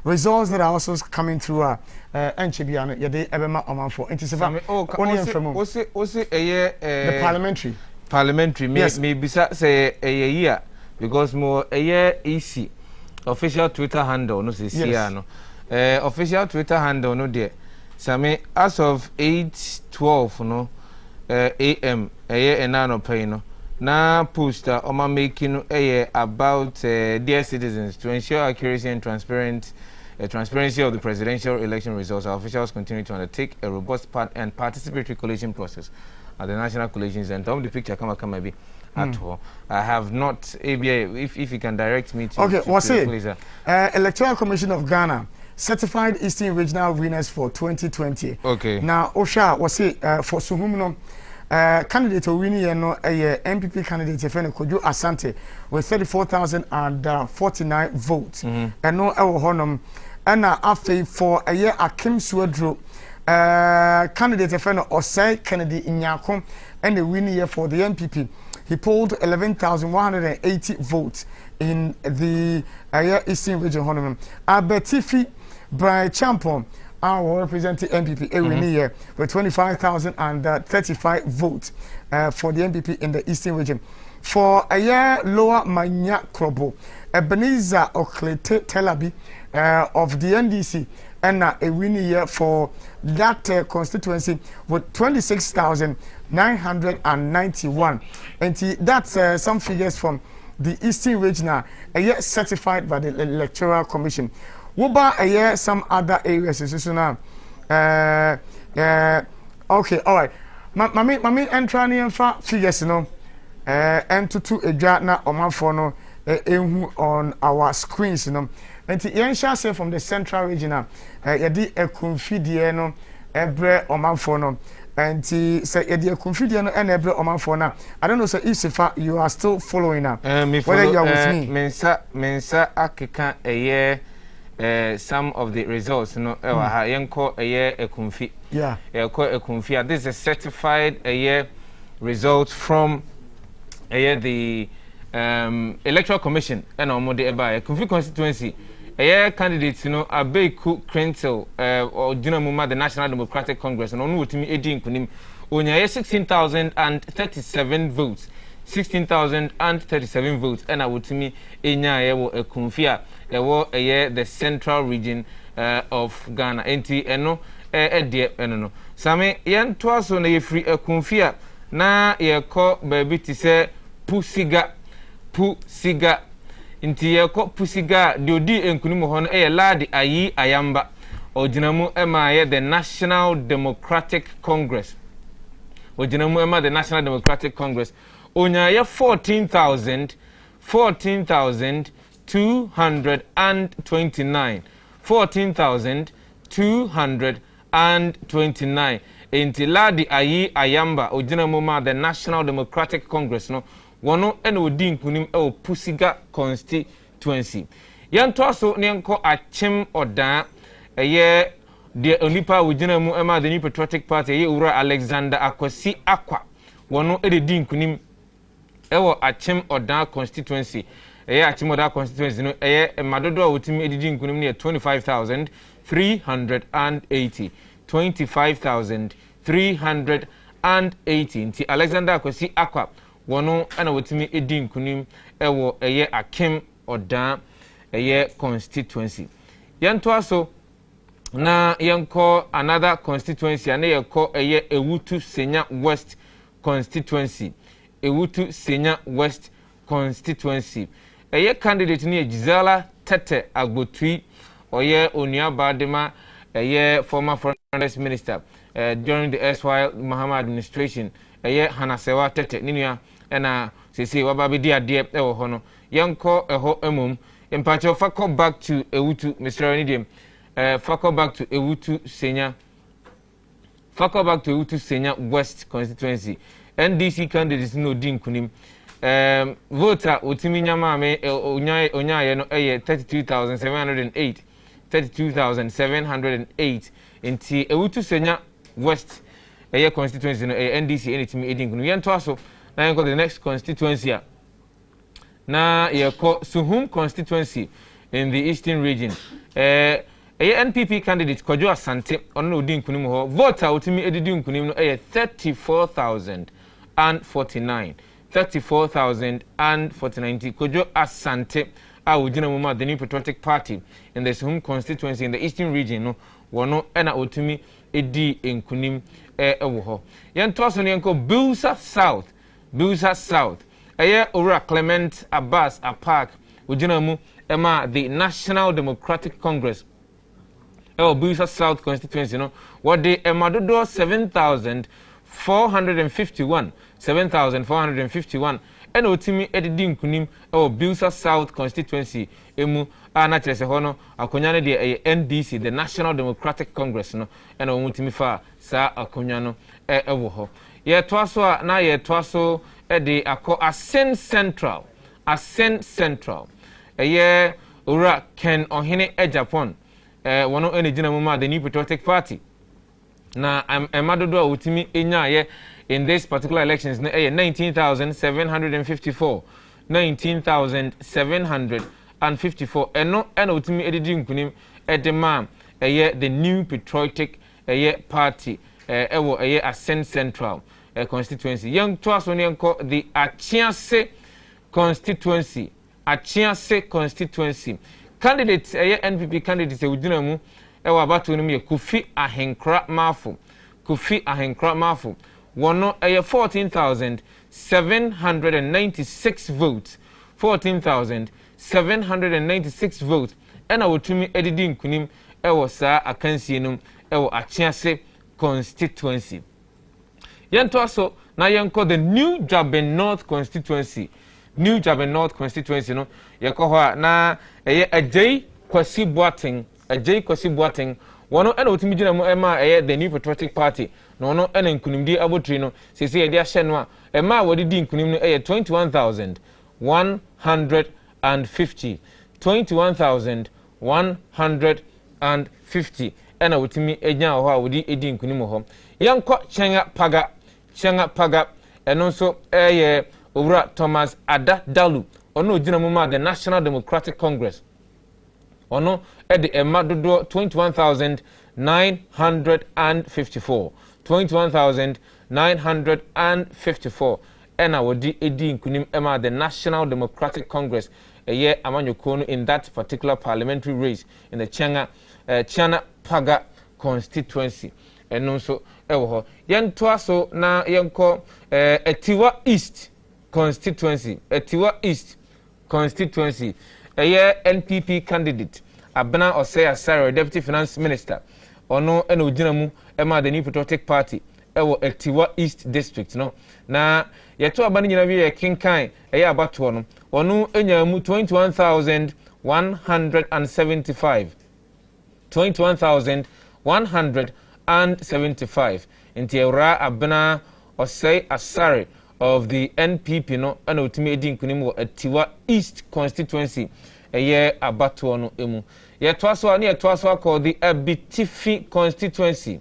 results that are also coming through. Enchibiano, Yade Ebema Oman for. The parliamentary. Parliamentary, yes. Maybe say a year because more a year easy. Official Twitter handle, no, say, yes. Official Twitter handle, no, dear. Same as of 8:12, no, AM, a year and nano pay, no. Now, poster Oma making a about dear citizens to ensure accuracy and transparency of the presidential election results. Our officials continue to undertake a robust and participatory collation process at the National Collation Center. The picture come maybe at all. I have not ABA. If you can direct me to okay. What's it? Electoral Commission of Ghana certified Eastern Regional winners for 2020. Okay. Now, Osha was it for Suhumno. Candidate winning MPP candidate friend Kojo Asante with 34,049 votes. And no honum and after for a year Akim Swedro candidate friend Osei Kennedy Inyakom and the winning year for the MPP. He polled 11,180 votes in the Eastern Region honum. Abetifi Brian Champon our representing MPP every year with 25,035 votes for the MPP in the Eastern Region. For a year lower Manya Krobo, Ebenezer Oklete Telabi of the NDC and a winning year for that constituency with 26,991. And that's some figures from the Eastern Region, a year certified by the Electoral Commission. What about some other areas? Now, okay, all right. Mami entrani enfa figures entutu edwa na omanfo no on our screens and yensha say from the Central Region yedi ekunfidie no ebre omanfo no and say yedi ekunfidie no and ebre omanfo na. I don't know, so if you are still following up whether you are with me. Mensa akeka some of the results, yenko a year a confi. Yeah. This is a certified a year result from a year the Electoral Commission and Omode Eba, a confi constituency. A year candidates, Abeku Krentel or Junamuma, the National Democratic Congress, and on Utimi Edin Kunim, Onya 16,037 votes. 16,037 votes, and I would to me Enya a confia a year the Central Region of Ghana. Enti eno dear eno. Same yan twas on a free a confia na ye call baby to say pusiga. Inti ye call pusiga diodi en kunimuhon a ladi ayi ayamba or Jinamu Emma the National Democratic Congress. Or Jinamu Emma the National Democratic Congress. Onyaya 14,229. 14,229. Intiladi ayi ayamba ojina moma the National Democratic Congress no wono ene odi nkunim e Pusiga constituency. Yanto aso ne enko achem odan eye de onipa ojina mu ema the New Patriotic Party eye ura Alexander Akwasi Akwa wono e de nkunim ewo achem odan constituency achem odan constituency no madodo a wotimi edidi nkunim ne 25,380 25,380 nti Alexander Akwasi Akwa wono ana wotimi edi nkunim ewo achem odan constituency yanto aso na yanko another constituency ane yeko Ewutu Senya West constituency Ewutu Senya West constituency. Candidate ni Gisela Tete Agbotui. Oye Onuabadema. Former foreign finance minister during the erstwhile Mahama administration. Hanasewa Tete Ninia and Sisi Wababi Ade Hono. Yanko Eho Emum. In part of Fako back to Ewutu, Mr. Onidium. Fako back to Ewutu Senior. Fako back to Ewutu Senior West constituency. NDC candidates no din kunim. Voter Utiminyama me Onya no 32,708. 32,708 inti Ewutu Senior West constituency no NDC anything edin kunim. Yen to aso na yen the next constituency na yeko Suhum constituency in the eastern region. NPP candidate Kojo Asante ono odin kunim ho voter utimi edidin kunim no 34,049 34,049 Kojo Asante awujina mama the New Patriotic Party in the Suhum constituency in the eastern region no wono ena otimi edi enkunim ewo ho yen toso ne yenko Bilsa South Ora Clement Abbas Park ujinamu ema the National Democratic Congress Bilsa South constituency no what the emadodo 7,451 ena otimi edidi nkunim Bilsa South constituency emu na kyerese ho no akonya ne de NDC the National Democratic Congress no ena omutimi fa sa akonya no ewo ho ye toaso na ye toaso the Ascent Central ora Ken Ohene Japan wono enegina mama the New Patriotic Party na emadodo utimi enya in this particular elections na 19,754 19,754 eno utimi edidi nkunim edema the New Patriotic Party ewo Ascent Central constituency young twice on the Achiase constituency candidates NPP candidates wudina mu ewa abatu no Kofi Ahenkra Mafu wono 14,796 votes 14,796 votes ena wotumi edidi nkunim ewo saa akansie num ewo Achiase constituency yento aso na yenko the New Jaben North constituency no yeko ho na Ajay Kwasi Boateng wono ena otimi gina mu ema the New Patriotic Party no no ena nkunimdi abotri no sese ye de ahye no a ema wodi nkunim no 21,150 ena otimi enya ho a wodi edi nkunim ho yanko Chenga Paga eno so Owura Thomas Ada Dalu ono ogina mu ma the National Democratic Congress ono the emadodo 21,954 ena wodi edi nkunim ema the National Democratic Congress amanyoko in that particular parliamentary race in the Chenga Paga constituency eno so ewo ho yento aso na yenko Etiwa East constituency NPP candidate Abena Osei Sarah deputy finance minister ono ena ogina mu ema the New Patriotic Party ewo Etiwa East district no na yeto abani nyina wi kinkan abato no ono enya mu 21,175 inti Ewura Abena Osei Asare of the NPP no ana otimi edi nkunim wo Etiwa East constituency abato no emu yetoaso ani yetoaso akọ the Abitifi constituency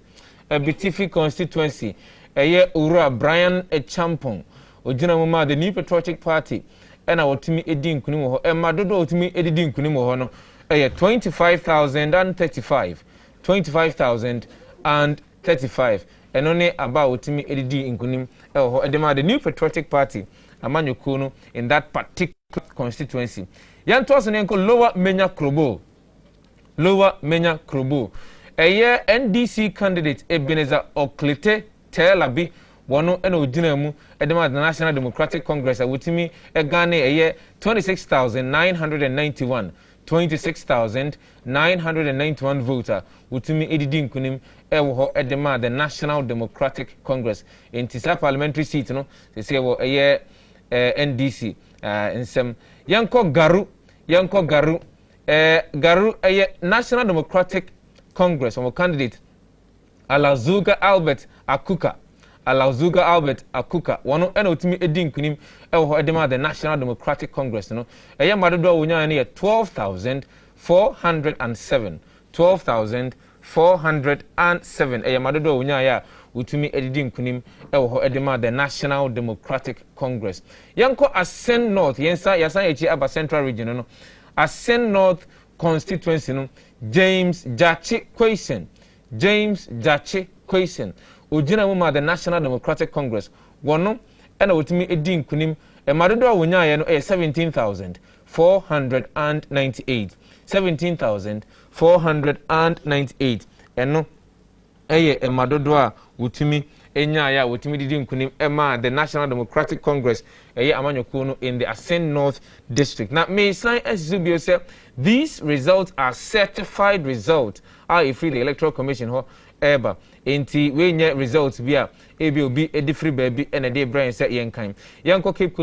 Owura Brian Echampong ogina mu ma the New Patriotic Party ana otimi edi nkunim ho emadodo otimi edi nkunim ho no 25,035 enone aba otimi edidi nkunim ho edema the New Patriotic Party amanyoko no in that particular constituency yanto so nenko Lower Menya Krobo NDC candidate Ebenezer Oklete Telabi wono ena ogina mu edema the National Democratic Congress awotimi egane 26,991 26,991 voter wutumi edidi nkunim ewo ho edema the National Democratic Congress in tisa parliamentary seat no se wo eye NDC nsem yanko garu garu eye National Democratic Congress or candidate Alazuga Albert Akuka wano ena utimi edi nkunim ewo ho edema the National Democratic Congress no eye madodo wonya ne 12,407 eye madodo wonya ya utimi edidi nkunim ewo ho edema the National Democratic Congress yanko Asen North yensa yasan echi aba Central Region no Asen North constituency no James Jachi Kwesen ojina mu ma the National Democratic Congress wono ena wotimi edi nkunim madodo wonya ye no 17,498 eno eye madodo wotimi enya ya wotimi didi nkunim ema the National Democratic Congress eye amanyoku no in the Asen North district. Now may sign SZBO say these results are certified results are free the Electoral Commission ho eba enti we nye results bia ebi obi edifri baby and dey brain say yenkan yanko Cape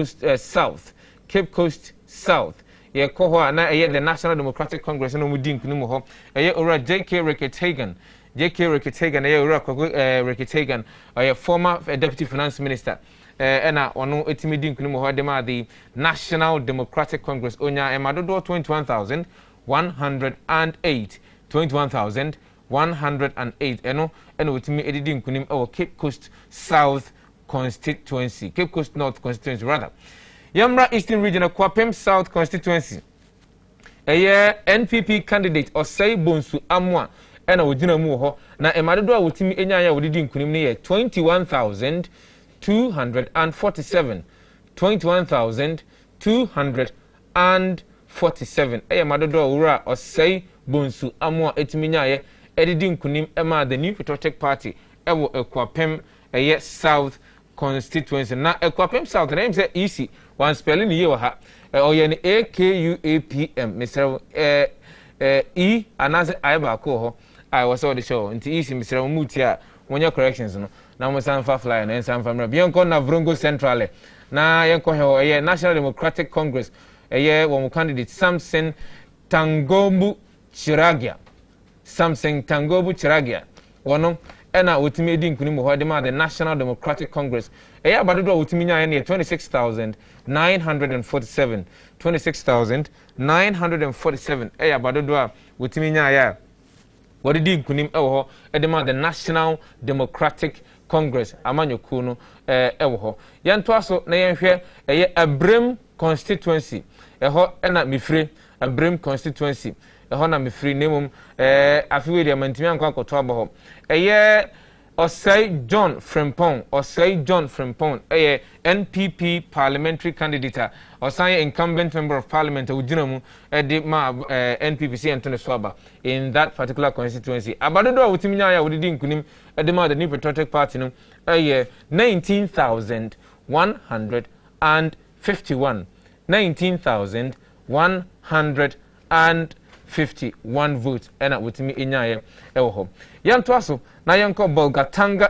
Coast South ye ko ho na eye the National Democratic Congress no mudi nkunim ho eye ora JK Reketagan eye ora Reketagan eye former deputy finance minister ena ono etimi di nkunim ho de ma the National Democratic Congress onya emadodo 21,108 eno wotimi edidi nkunim ewo Cape Coast South constituency Cape Coast North constituency rather Yamra Eastern Region Kwapem South constituency eye NPP candidate Osei Bonsu Amwa ena wodina mu ho na emadodo wotimi enya ya wodidi nkunim ne ye 21,247 eye madodo wura Osei Bonsu Amwa etiminya ye edidi nkunim ema the New Patriotic Party ewo Ekwapem eye South constituency na Ekwapem South na say easy one spelling ye ha oye ni AKUAPM Mr. E anaze aiba ko ho I was all the show nti easy Mr. Mutia wonya corrections no na mo san fa fly na san fa mra bianco na Vrongo Central na yenko he eye National Democratic Congress eye wo candidate Samson Tangobu Chiragia wono ena wotimi edi nkunim ho de ma the National Democratic Congress eye abadodo wotimi nya ne 26,947 eye abadodo wotimi nya ya wodidi nkunim ewo ho de ma the National Democratic Congress amanyoku no ewo ho yento aso na yenhwe eye Abrem constituency eho ena mifire Abrem constituency eho na mifiri nemum afiwe dia mantimi anko akoto abo eye Osei John Frimpong eye NPP parliamentary candidate Osei incumbent member of parliament ujina mu edi ma NPP Antony Swaba in that particular constituency abadodo awutiminya ya wodidi nkunim edi ma the New Patriotic Party no eye 19,151 votes ena wotimi enyaye ewo ho yanto aso na yanko Bolgatanga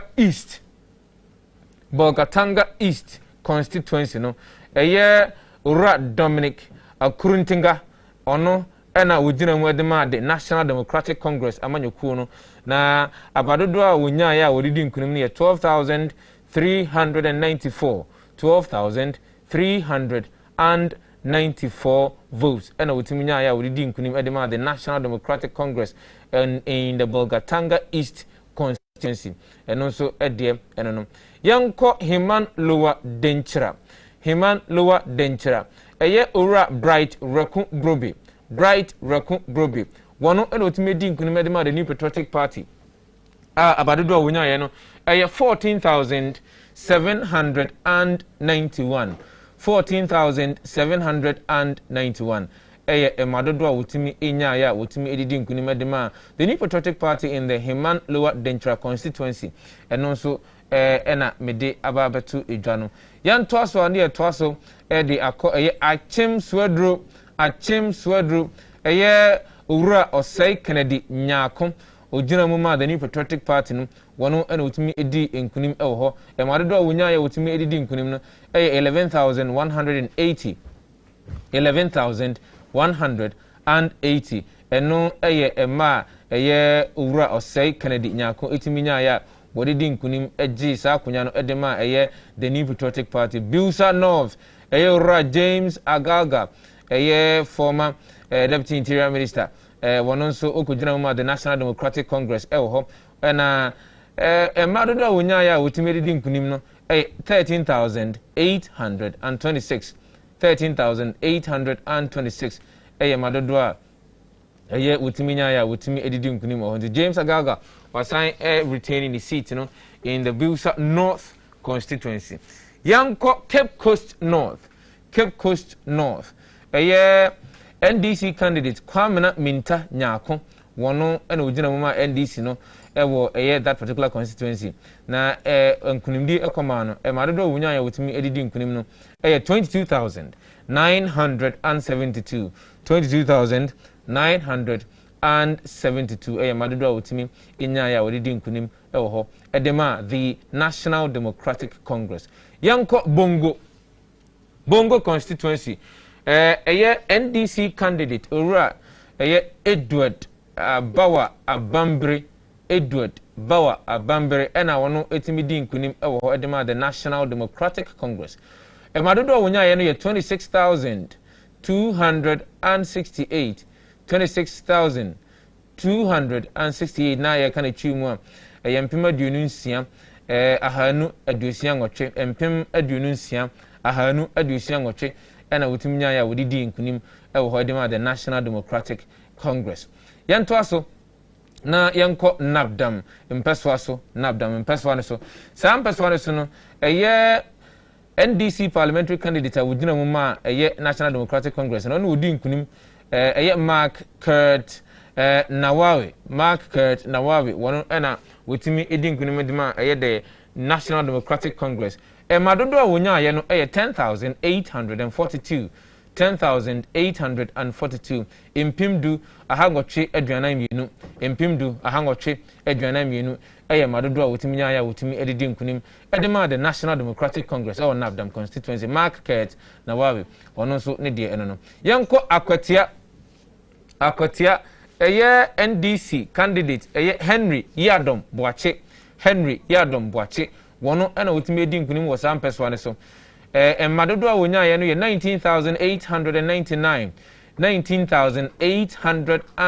East constituency no eye Ura Dominic Akuruntinga ono ena wojina mu edema the National Democratic Congress amanyoku no na abadodo a wonyaye a wodidi nkunim ne 12,394 votes ena wotiminya ya wodidi nkunim edema the National Democratic Congress in the Bolgatanga East constituency eno so edie eno no yanko Himan Lower Denchira eye Ora Bright Reku Brobe wono ena wotimedi nkunim edema the New Patriotic Party abadodo wonya ye no eye 14,791 eye madodo wotimi enya ya wotimi edidi nkunim edema the New Patriotic Party in the Himan Lower Denchira constituency eno so ena mede ababetu edwano yanto aso ane eto aso de akọ eye Achim Swedru ɛyɛ owura Osei Kennedy Nyako ogyina mu ma the New Patriotic Party no wono ɛna wotumi edi nkunim ɛwɔ hɔ ɛmade do a wonya yɛ wotumi edidi nkunim no ɛyɛ 11,180 11,180 ɛno ɛyɛ ɛma ɛyɛ owura Osei Kennedy Nyako etimi nya ya wodidi nkunim ɛgye saa akonya no ɛde ma ɛyɛ the New Patriotic Party Bilsa North ɛyɛ owura James Agaga ɛyɛ former Deputy Interior Minister wono nso okugyina mu ma the National Democratic Congress ɛwɔ hɔ ɛna ɛma do a wonya ya wotimi edidi nkunim no ɛyɛ 13,826 13,826 ɛyɛ madodo a ɛyɛ wotimi nya ya wotimi edidi nkunim wɔ James Agaga wasan retaining the seat no in the Bilsa North constituency. Yanko Cape Coast North ɛyɛ NDC candidate Kwamena Minta Nyako wono ɛna ogyina mu ma NDC no ɛwɔ ɛyɛ that particular constituency na nkunimdi ɛkɔma no madodo wonya ya wotimi edidi nkunim no ɛyɛ 22,972 22,972 ɛyɛ madodo a wotimi enya ya wodidi nkunim ɛwɔ hɔ ɛdema the National Democratic Congress. Yanko Bongo constituency ɛyɛ NDC candidate owura ɛyɛ Edward Bawa Abambere ɛna wono etimi di nkunim ɛwɔ hɔ ɛdema the National Democratic Congress. Madodo wonya ye no ye 26,268 26,268 na ye kan atwi mu a empem aduonu nsia ahanu aduosia nwɔtwe empem aduonu nsia ahanu aduosia nwɔtwe ɛna wotimi nya ya wodidi nkunim ɛwɔ hɔ ɛdema the National Democratic Congress. Yɛnto aso na yɛnkɔ nabdam mpɛsoa so saa mpɛsoa no so no ɛyɛ NDC parliamentary candidate a wodina mu ma ɛyɛ National Democratic Congress no wodi nkunim ɛyɛ Mark Kurt Nawawi wono ɛna wotimi edi nkunim de ma ɛyɛ the National Democratic Congress madodo a wonya ayɛ no ɛyɛ 10,842 10,842 impimdu ahangotwe aduanan mienu impimdu ahangotwe aduanan mienu ɛyɛ madodo a wotimi nya ya wotimi edidi nkunim ɛdema the National Democratic Congress ɛwɔ Nabdam constituency Mark Kurt Nawawi ɔno nso ne deɛ ɛno no yɛnkɔ akwatia ɛyɛ NDC candidate ɛyɛ Henry Yadom Boache wono ɛna wotimi edi nkunim wɔ saa mpɛsoa ne so madodo a wonya ayɛ no yɛ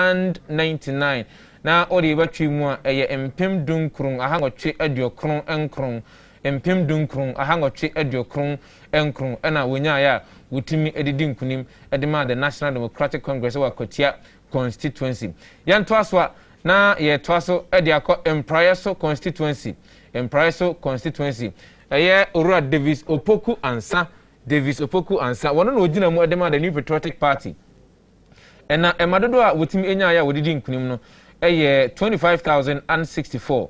19,899 na ɔde batwi mu a ɛyɛ empem dunkron ahangotwe aduokron enkron empem dunkron ahangotwe aduokron enkron ɛna wonya ayɛ wotimi edidi nkunim ɛdema the National Democratic Congress wɔ Akwatia constituency. Yɛnto aso a na yɛto aso ɛde akɔ Empraeso constituency ɛyɛ owura Davis Opoku Ansa wono na ogina mu ɛdema the New Patriotic Party ɛna madodo a wotimi enya ya wodidi nkunim no ɛyɛ 25,064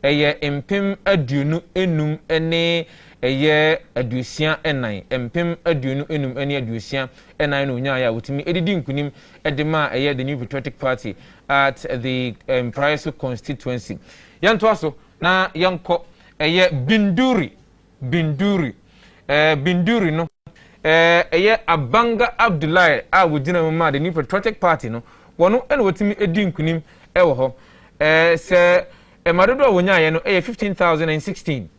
ɛyɛ empem aduonu enum ɛne ɛyɛ aduosia ɛnan empem aduonu enum ɛne aduosia ɛnan no onya ya wotimi edidi nkunim ɛdema ɛyɛ the New Patriotic Party at the Empraeso constituency. Yanto aso na yanko ɛyɛ Binduri no ɛyɛ Abanga Abdullahi a wodina mu ma the New Patriotic Party no wono ɛna wotimi edi nkunim ɛwɔ hɔ sɛ madodo a wonya ayɛ no ɛyɛ 15,016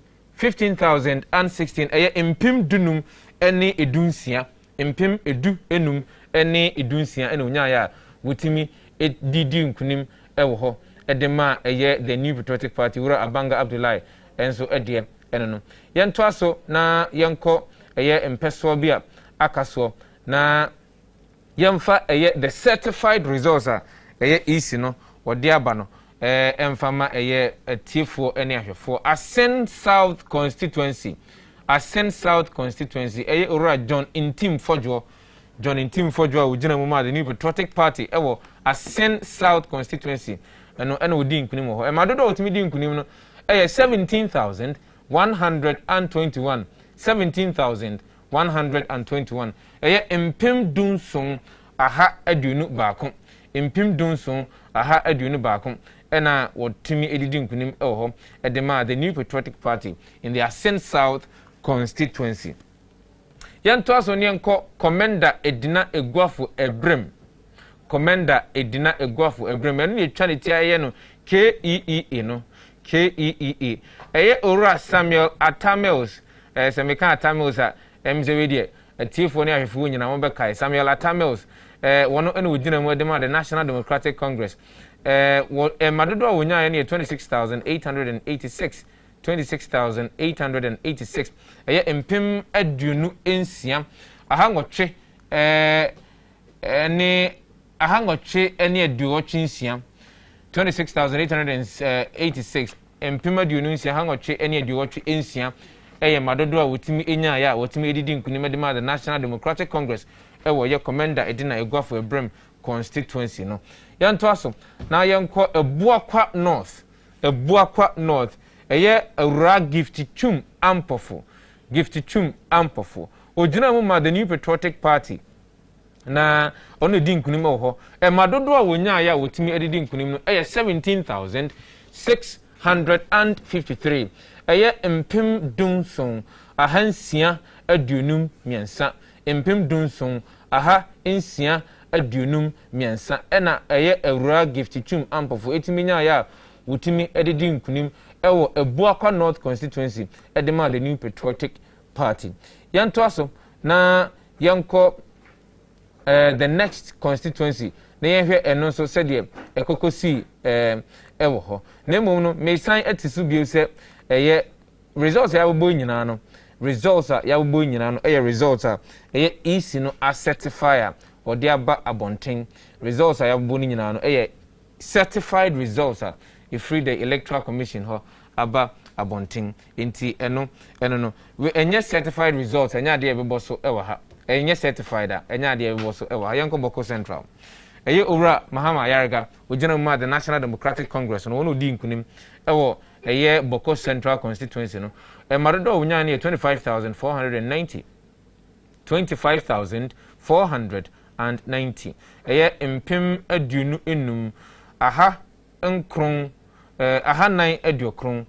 ɛyɛ empem dunum ɛne edunsia empem edu enum ɛne edunsia ɛna wonya ayɛ a wotimi edidi nkunim ɛwɔ hɔ ɛdema ɛyɛ the New Patriotic Party wura Abanga Abdullahi ɛnso ɛdeɛ ɛno no yɛnto aso na yɛnkɔ ɛyɛ mpɛsoa bi a akasoɔ na yɛmfa ɛyɛ the certified results a ɛyɛ EC no wɔde aba no ɛmfama ɛyɛ atiefoɔ ɛne ahwɛfoɔ Ascent South constituency ɛyɛ owura John Intim Fodwo a wogina mu ma the New Patriotic Party ɛwɔ Ascent South constituency ɛno ɛna wodi nkunim wɔ hɔ madodo a wotimi di nkunim no ɛyɛ 17,121 121 ɛyɛ mpem dunson aha aduonu baako mpem dunson aha aduonu baako ɛna wɔtumi edidi nkunim ɛwɔ hɔ ɛdema the New Patriotic Party in the Ascent South constituency. Yɛnto aso ne yɛnkɔ Commander Edina Eguafo Ebrem. Commander Edina Eguafo Ebrem ɛno ne yɛtwa ne tia ɛyɛ no KEEA no KEEA ɛyɛ Owura Samuel Atamels sɛ meka Atamels a ɛmsɛ wei deɛ atiefo ne ahwɛfo nyina mo bɛkae Samuel Atamels wɔno ɛna wɔgyina mu ɛde ma the National Democratic Congress madodo a wonya ɛne 26,886 26,886 ɛyɛ mpem aduonu ensia ahangɔtwe ɛne ahangɔtwe ɛne aduɔtwe nsia 26,886 mpem aduonu nsia ahangɔtwe ɛne aduɔtwe ensia ɛyɛ madodo a wotimi enya ya wotimi edidi nkunim de ma the National Democratic Congress ɛwɔ yɛ Commander Edina Eguafo Ebrem constituency no yanto aso na yɛnkɔ Ebuakwa North ɛyɛ Owura Gift Chum Ampofo ogyina mu ma the New Patriotic Party na ɔno di nkunim wɔ hɔ madodo a wonya ya wotimi edidi nkunim no ɛyɛ 17,653 ɛyɛ mpem dunson ahansia aduonum miɛnsa mpem dunson aha nsia aduonum miɛnsa ɛna ɛyɛ Owura Gift Chum Ampofo etimi nya ya wotimi edidi nkunim ɛwɔ Ebuakwa North constituency ɛdema the New Patriotic Party yanto aso na yanko the next constituency na yɛhwɛ ɛno nso sɛdeɛ ɛkokosi ɛwɔ hɔ na mmom no mesan atisu bio sɛ ɛyɛ results ya bo nyina no results a ya bo nyina no ɛyɛ results a ɛyɛ EC no a certifier ɔde aba abɔnten results a ya bo nyina no ɛyɛ certified results a free the Electoral Commission ho aba abonting enti eno no we enye certified results enya de ebebo so ewa ha enye certified a enya de ebebo so ewa ha yanko Boko Central eye Owura Mahama Yarega ogina mu the National Democratic Congress no wono di nkunim ewo eye Boko Central constituency no marodo onya ne 25,490 25,490 eye mpem aduonu enum aha nkron aha nine aduokron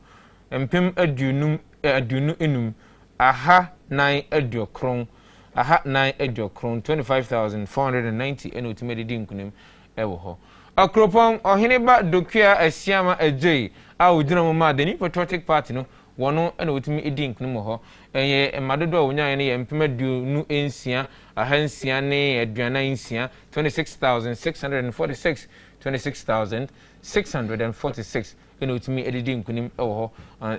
mpem aduonum aduonu enum aha nine aduokron 25,490 eno utimedi di nkunim ewo ho akropon oheneba dokua asiama ajei a ogina mu ma the New Patriotic Party no wono eno utimi edi nkunim ho enye madodo a wonya ne mpem aduonu ensia aha nsia ne aduana nsia 26,646 26,646 eno utimi edidi nkunim ewo ho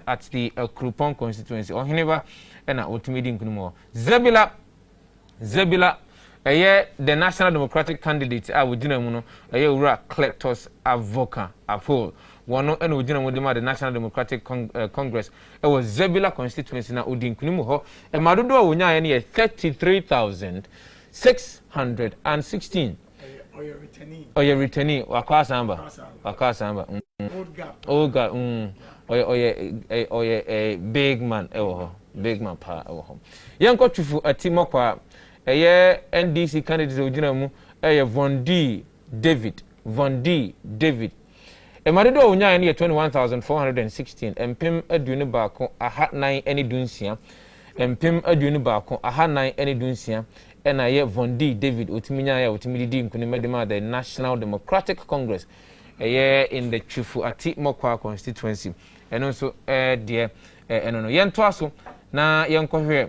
at the Akropong constituency oheneba ena utimi edi nkunim ho Zebila the National Democratic candidate a wojina mu no Owura Clectus Avoka Apol wono ena wojina mu de ma the National Democratic Congress was Zebila constituency na odi nkunim ho madodo a wonya ye ne 33,616 oye returning wakasamba oga oye big man ewo ho big man pa ewo ho yanko tufu atimokwa NDC candidate ojina mu Von D David madodo onya ne 21,416 mpem aduonu baako aha nan ene dunsia mpem aduonu baako aha nan ene dunsia ena ye Von D David otiminya ya otimidi nkunimedema the National Democratic Congress in the Chifu Ati Mokwa constituency eno so de eno no yento aso na yenkohwe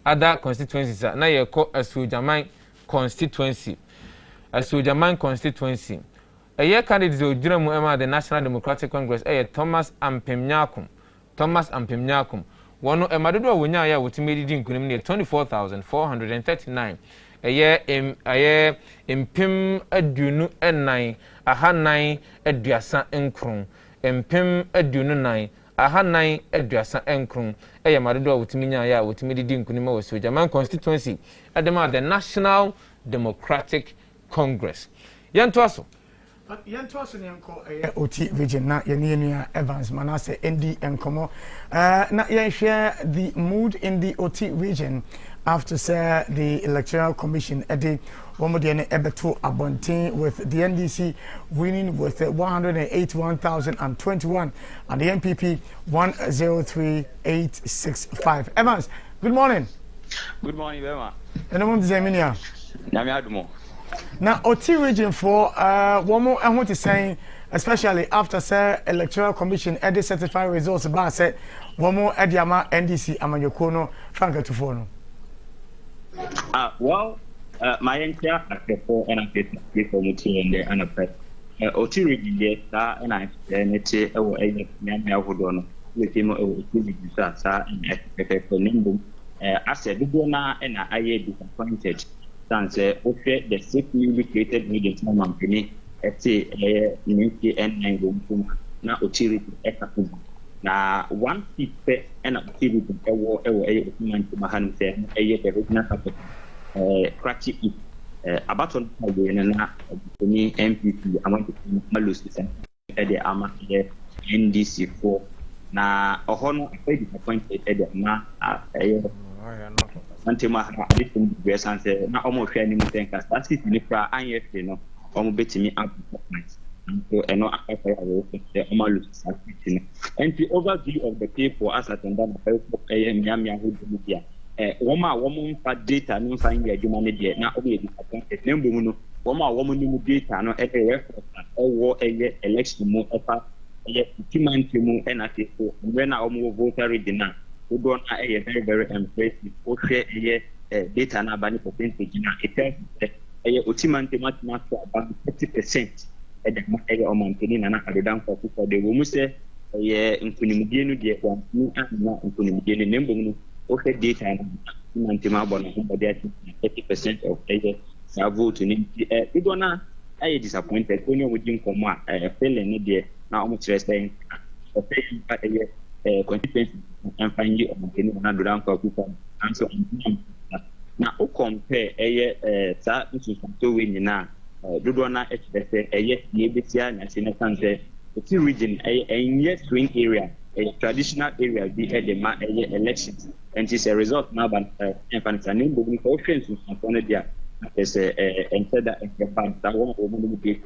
other constituencies na yeko Asujaman constituency candidate ojira mu ema the National Democratic Congress Thomas Ampemnyakum wono emadodo a wonya ya wotimedi di nkunim ne 24,439 mpem aduonu enan aha nan aduasa nkron mpem aduonu nan aha nan aduasa nkron madodo a wotiminya ya wotimedi di nkunim wa Sojaman constituency adema the National Democratic Congress yanto aso OT region na yenia Evans Manase ND Enkomo na share the mood in the OT region after the electoral commission edi womodiane ebeto abontin with the NDC winning with 181,021 and the MPP 103,865. Evans, good morning. Good morning, Bema. And I'm Zeminia. Namiadumo. Now, OT region for one more, I want to say, especially after electoral commission edit certified results, but said one more Ediama NDC Amanyokono Franca Tufono. Well, my entire for and I'm for Muti and the Anapet. OT region, yes, and I say, oh, a Yamahodono with him over Sa and for Nimbu. I said, Bugona and I am disappointed. Say, okay, the six newly created media company, NN now Otiri Ekapu. Now, one seat and Otiri a woman to Mahan said, a year the original cratchy about on me MPP, I want to Malus at the Ama NDC 4. Now, a honor, I disappointed at the Ma. Antema different dress and say na almost any thing as that is in the IF no almost bet me up and so no after the almost and the overview of the people as at under Facebook Yamia who media woman for data no find your human media now only disappointed number no woman data no every reference or election more upper human to and I say so when I almost voter reading now. We don't very, very impressive. We share data and abani percentage. It tells that ultimately about 30% at the area of maintaining and I down for the woman say, in Kunimidino, the one and not in Kunimidino number. Okay, data and Mantimabon, but 30% of a vote in it. We don't know. I am disappointed when we didn't come out. Failing there now, almost saying, constituency and find you on the ground for people. And so now, compare a win now. Do not expect a yes, GMABC and Senator the region, a yes swing area, a traditional area, be at the elections. And it's a result now, but infants and new options on there. As and said that that one will be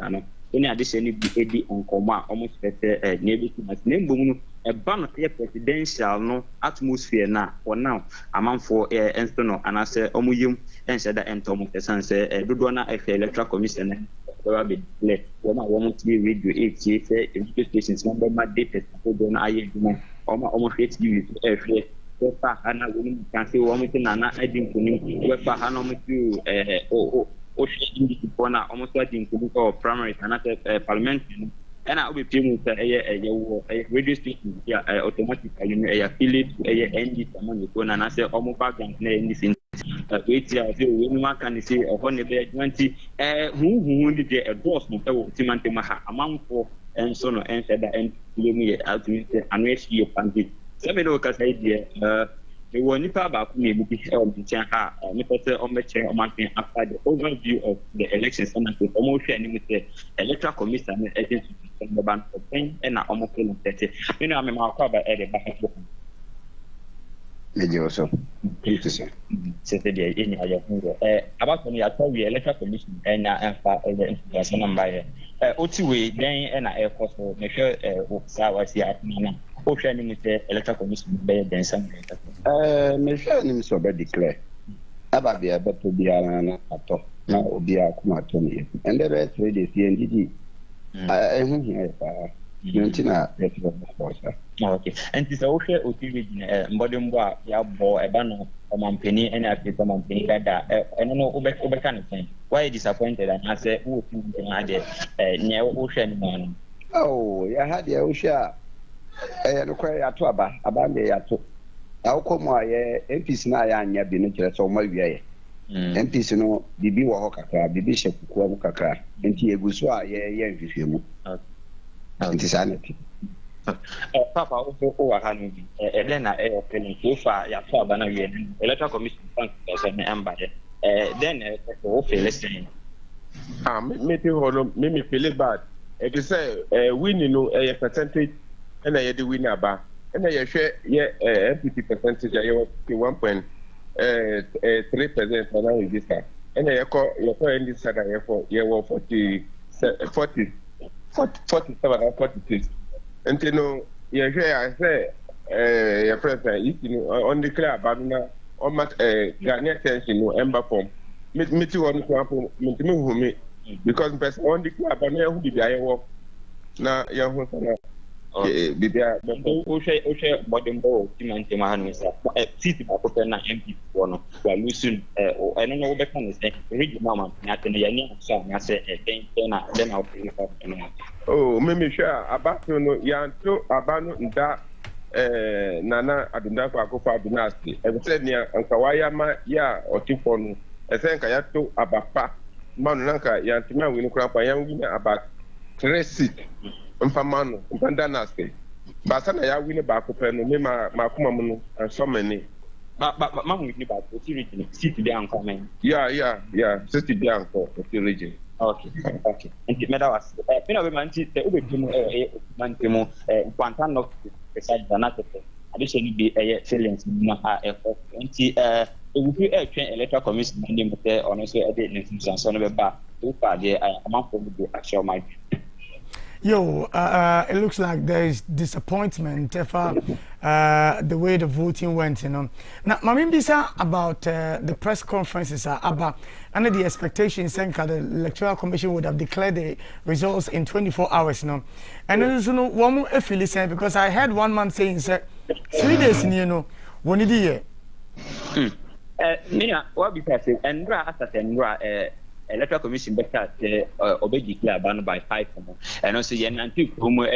in addition, be on Coma almost better neighborhood as name a ban presidential no atmosphere now or now among for Enstono and I say Omuyum and said that and Thomas the San say Dudwana electoral commission be left when I want to read you 8 stations number my data don't I almost 8 years every Wepa Hana women can say one thing and I didn't Wepa Hana to almost like in primary and parliamentary. And I will be paying a radio station automatically affiliate to ND among the phone and I say almost back and anything. Wait here, one can say of 120 who did the endorsement of Timantemaha among four and so on and said that and me out to and which you fancy. Several can say, the one about maybe the Chanha, Nipote on the chair after the overview of the elections and the promotion with the electoral commission agency the band for 10 and almost 30. You know, I'm a mark at the back of the also. About when I told you electoral commission and the number. Otiwe then and I force make sure was here. Ocean with the electoral commission better than some. Mission so be declare. About the better be an actor. Now be a Kumatoni. And the rest ready CNDD. I am here. Okay. And this also Otiwe modern war, Yabo, a banner, a company, and a company that I don't know over kind of thing. Why disappointed? And I said, oh, near ocean man. Oh, I had the ocean. And quite a twaba, about me at how come my MPs na ya nya bi no kire so ma wiye MPs no bibi wo ho kakra bibi hye kuku wo kakra enti eguso a ye nhwehwemu enti saneti Papa also over hand then I feeling so far ya so aba na wiye electoral commission thank you so me then o feel listening me feel me feel bad If you say winning no a percentage and I the winner aba and I share MPP percentage I 1.3% for now in this time. And I call in this side I for 47 or 46. And you know, I say your president, you know, on the club, but now on my Ghanaian attention, no ember form. Me too on the because person on the club, and who be I work now, young be there. Oshe Bodembo, Timantema Hanisa, City Bakopena MP one, while losing, I don't know what can say, regional man, Nathan, so I say, then I'll bring it up. Oh, maybe sure about no Yanto Abano that Nana Adunda Fakofa dynasty. I said near Ankawaya ya or Tifon, I think I had to Abapa, Mananka, Yantima, we look up a young winner about 3 seats. Mfamano, Dynasty. Basana ya win back up and Makumamu and so many. But Mamma, you region, city down coming. Yeah, city down for the region. Okay. And the matter was, you know, the Mantimo, Quantan beside the Nato. Additionally, be a challenge, it would be a train electoral commission, and honestly, I didn't know son of a bar. Too far, there, I'm not going to actual my. Yo, it looks like there is disappointment the way the voting went, you know. Now, Mamimbisa about the press conferences about under the expectations saying the electoral commission would have declared the results in 24 hours, you know. And then you know one more saying because I heard one man saying 3 days, you know, one day. Mina, what because and electoral commission better obey declare ban by 5 and also yen anti promo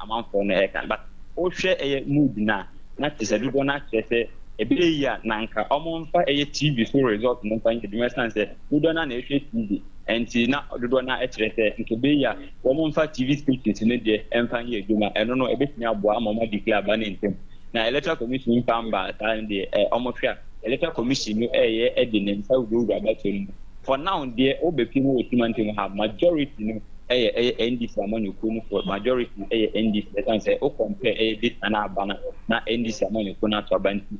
amount for but o share a mood na not is a good one say a beya nanka omonfa a TV so result no find the merchant say we don't na TV and na do na nke beya omonfa TV stations in there and find you and no a bit near boa mama declare ban in them na electoral commission pamba and the omofia electoral commission no edin so do about for now, the people will have majority no NDC among you for majority NDC. Let's say, compare this and our banner, not NDC among you to Abanti.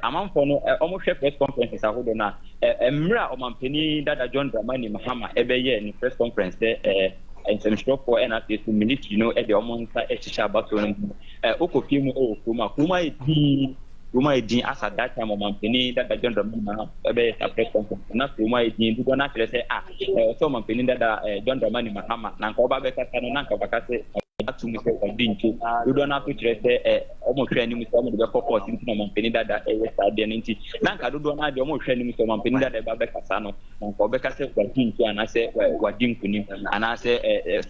Among for no almost press conferences are holding now. Mra or Mampeni that John Dramani Mahama every year in press conference and some shop for NRT 2 minutes, you know, at the Omonta Eshabaton. Okopimu Kuma Ruma Edin as at that time of Mampeni that John Dramani a press conference. Not Ruma Edin, do not say, so Mampeni that John Dramani Mahama, Nankoba Beka, Nanka Bakase. To me, you don't have to say almost training with some of the purpose into Mampeni that identity. Nanka do not have almost training with some Mampeni that Babeka Sano, and for Becca said, and I say, what Dinkuni, and I say,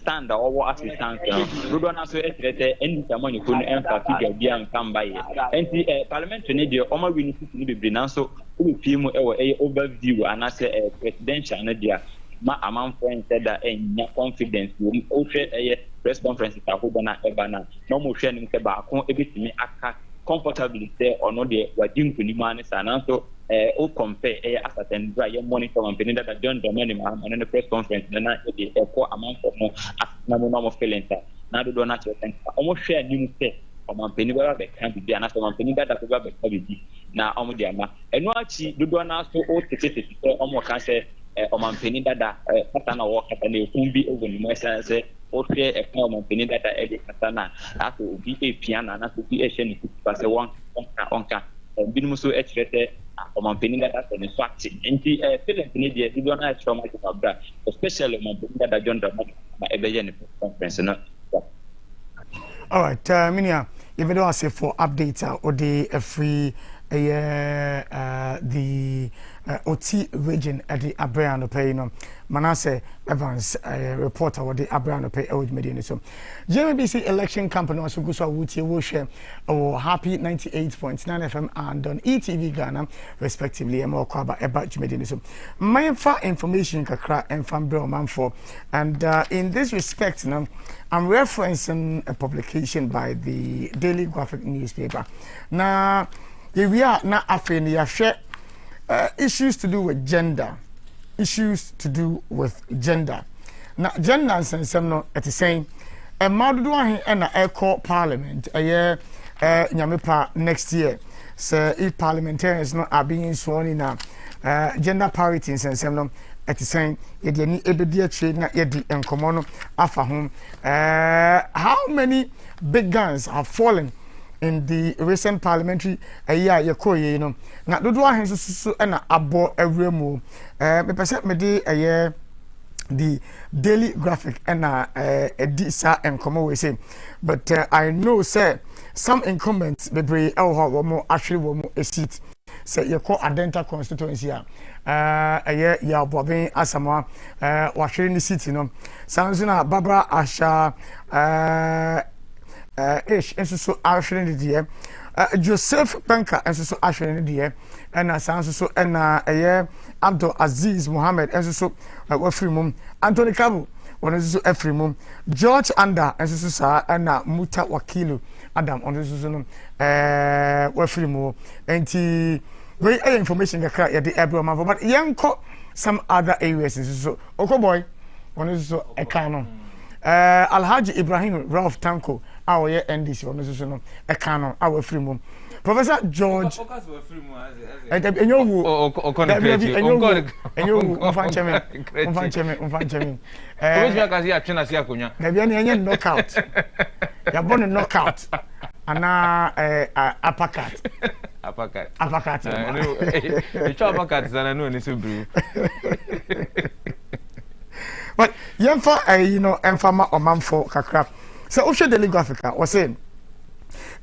stand or assistance. You don't have to say any someone you couldn't enter figure beyond come by it. And the parliamentary need almost we need to be denounced. So we feel a overview, and I say presidential idea. My amount friend said that confidence will a press conference is a whole banana. No more sharing about everything comfortably say or not the Wadim Kulimanis and also compare as a ten dry monitor company that John Dominum and the press conference then the equal amount of normal feelings. Now do not think almost share new say or Mampeni can be an Mampeni that now almost the ama and what she do not so old to almost can say or Mampeni that Katana walk at an be over the Messa say or share a form of Penny that Katana that will be a piano and that will be a shame pass a one and Binuso extrete or Mampeni that an instruction and the Philip Media do not have so much about that, especially Mampeni that John Dramani conference. All right, Minia, if you don't say for updates or the free the OT region at the Abriano Pay, no Manasseh Evans, reporter with the Abriano Pay old media. So, GMABC election company also goes to Wuti Woshe or Happy 98.9 FM and on ETV Ghana, respectively, and more about media. So, my information kakra and from Bro for, and in this respect, now I'm referencing a publication by the Daily Graphic newspaper. Now, if we are not afraid, we share issues to do with gender. Issues to do with gender. na gender nsensem no ete sen e madodo ahe e na echo parliament eye nyamepa next year so if parliamentarians no are being sworn in gender parity nsensem no ete sen yede ni ebedi atwe na yedi enkomo no afa ho how many big guns have fallen in the recent parliamentary year yekoye no na dodo ahen so na abo awremu me pese me de the daily graphic and edisa enkomo we say but I know say some incumbents bebre wo actually wo a seat say you call Adenta constituency ya boben asama wa hwere ni seat no sanso na Barbara Asha enso so ahwere ni de Joseph Banker enso so ahwere ni de na sanso so na Abdul Aziz Mohammed enso so wafiri mum Anthony Kabu ono so afiri mum George Anda enso so sa na Muta Wakilu Adam ono so no wafiri mu enti we information gakra ya de ebro man but yenko some other areas so Okoboy ono so ekano Alhaji Ibrahim Ralph Tanko awoye NDC ono so no ekano awafiri mum Professor George knockout. You're born a knockout. Ana uppercut. Uppercut. Uppercut. Uppercut is an no so brew. But yemfa you know emfama omamfo kakra. So Osho Daily Graphica was saying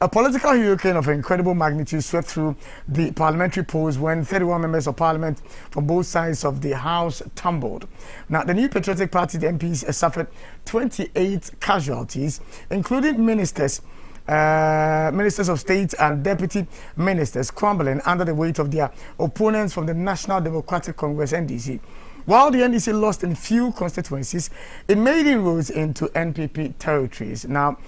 a political hurricane of incredible magnitude swept through the parliamentary polls when 31 members of parliament from both sides of the house tumbled. Now, the New Patriotic Party, the MPs, suffered 28 casualties, including ministers of state and deputy ministers crumbling under the weight of their opponents from the National Democratic Congress, NDC. While the NDC lost in few constituencies, it made inroads into NPP territories. Now,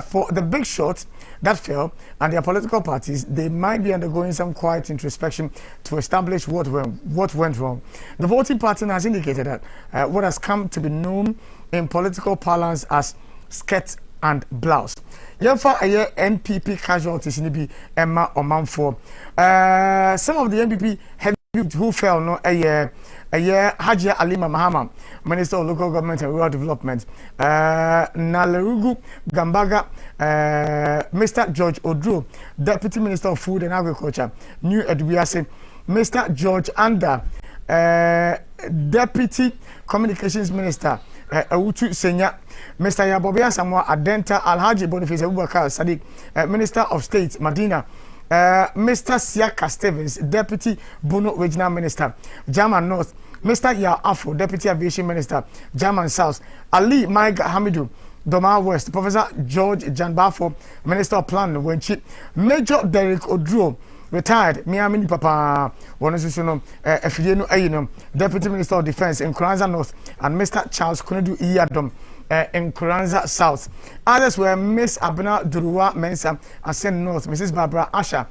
for the big shots that fell and their political parties, they might be undergoing some quiet introspection to establish what went wrong. The voting pattern has indicated that what has come to be known in political parlance as skirt and blouse. Yemfa NPP casualties in the Emma Omanfo. Some of the NPP who fell no Hajia Alima Mahama, Minister of Local Government and Rural Development, Nalerugu Gambaga, Mr. George Odro, Deputy Minister of Food and Agriculture, New Edwiase, Mr. George Anda, Deputy Communications Minister, Awutu Senya, Mr. Yabobia Samoa Adenta, Alhaji Boniface Abubakar Sadiq, Minister of State, Madina, Mr. Siaka Stevens, Deputy Bono Regional Minister, German North, Mr. Ya Afro, Deputy Aviation Minister, German South, Ali Maiga Hamidu, Doma West, Professor George Janbafo, Minister of Plan, Wenchi, Major Derek Odro, retired, Miamini Papa, Wanasuno, Efieno Ayino, Deputy Minister of Defense in Kuranza North, and Mr. Charles Kunedu Iyadom in Kuranza South. Others were Miss Abena Durua Mensa, Asen North, Mrs. Barbara Asha,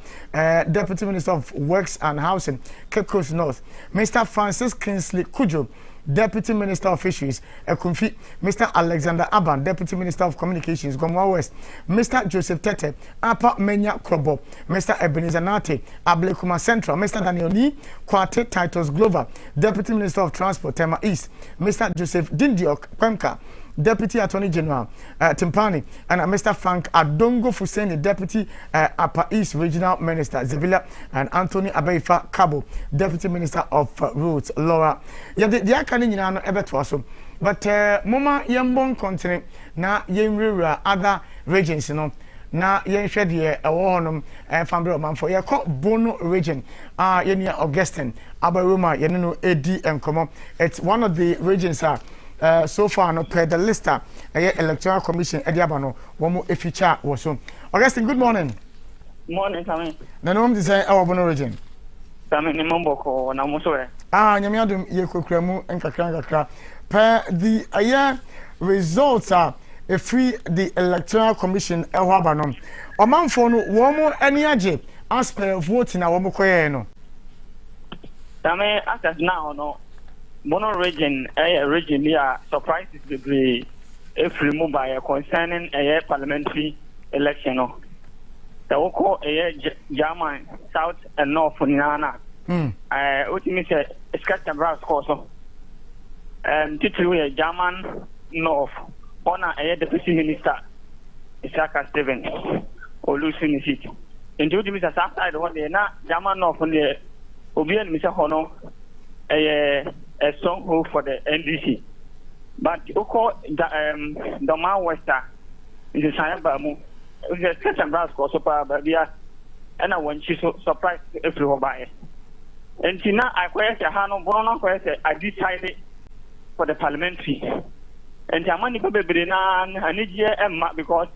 Deputy Minister of Works and Housing, Cape Coast North, Mr. Francis Kingsley Kujo, Deputy Minister of Fisheries, Ekunfi, Mr. Alexander Aban, Deputy Minister of Communications, Gomwa West, Mr. Joseph Tete, Apa Menya Krobo, Mr. Ebenezer Nate, Ablekuma Central, Mr. Daniel Ni, Kwate Titus Glover, Deputy Minister of Transport, Tema East, Mr. Joseph Dindiok Kwemka, Deputy Attorney General Timpani, and Mr. Frank Adongo Fuseni, Deputy Upper East Regional Minister Zebila, and Anthony Abeifa Kabo, Deputy Minister of Roads Laura. Yeah, the akani nyina no ebetwaso, but mama yembon continent na yemrura other regions no na yenhwe de ewo honom fambre omanfo yekọ Bono region yenia Augustine Abaroma yenno edi enkomo. It's one of the regions so far no per the lister electoral commission ediabano womo eficha woso. Augustine, good morning. Morning, Sami. Na no say our Bono region. Sami ni Momboko na Musore. Nyame adum ye kokramu enkakra per the results are a free the electoral commission ehwabanom. Omanfo no womo ani age as per voting na womo koye no. Sami as now no Bono region, a region here, surprises degree if removed by a concerning a parliamentary election. The Oko a German, South and North for Nana. What you mean, a scatter brass also. Title a German North, honor a deputy minister, Isaka Stevens, or losing his seat. Into the Mr. Southside, what they not German North on the Obian Mr. Hono, a stronghold for the NDC. But Oko the Man Wester is a Sayabamu. The second brass also, but we are, and I want you so surprised if you buy. And now I question Hano Bono question, I decided for the parliamentary. And the money probably I need here because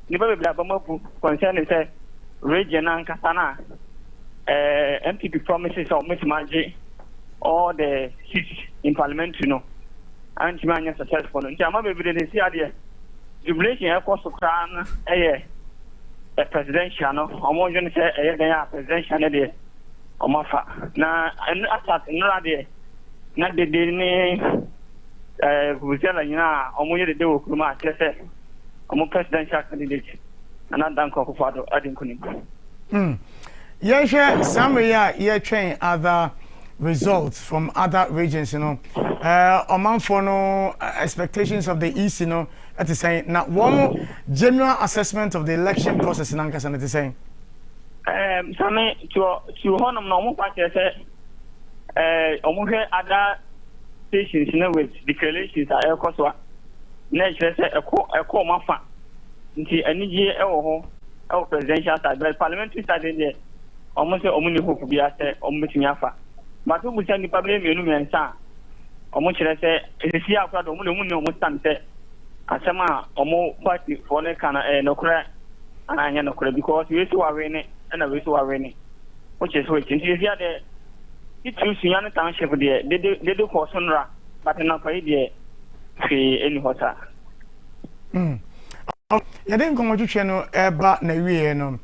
Niba Blabamu concern is a region and Kasana MPP promises of Miss Margie all the seats in parliament, you know, and Timania successful. And Jama baby didn't see idea. Jubilation, of course, to crown a presidential, no, I'm going to say a presidential idea. Omafa. Now, and after another day, not the day, who's telling you now, I'm going to do Kuma, I'm a presidential candidate, and I'm done for father, I didn't. Yes, some year train other results from other regions, you know. Among for no expectations of the East, you know, at the same. Now, one general assessment of the election process in Ankasan at the same. Some to honor normal parties, other stations, you know, with declarations are Elcoswa. Nature a call mafa. Until any year our presidential side, but parliamentary side in there, almost a omni hope be at Omutinyafa. But who will send the public and sa? Almost I say, if you have got a woman almost say, as some or more party for the can no crack, and I know because we used to are raining and I wish to are raining, which is which. And if you are there, it's Young Township there, they do for Sunra, but enough idea for any hotel. You didn't come to channel about Nawi, no.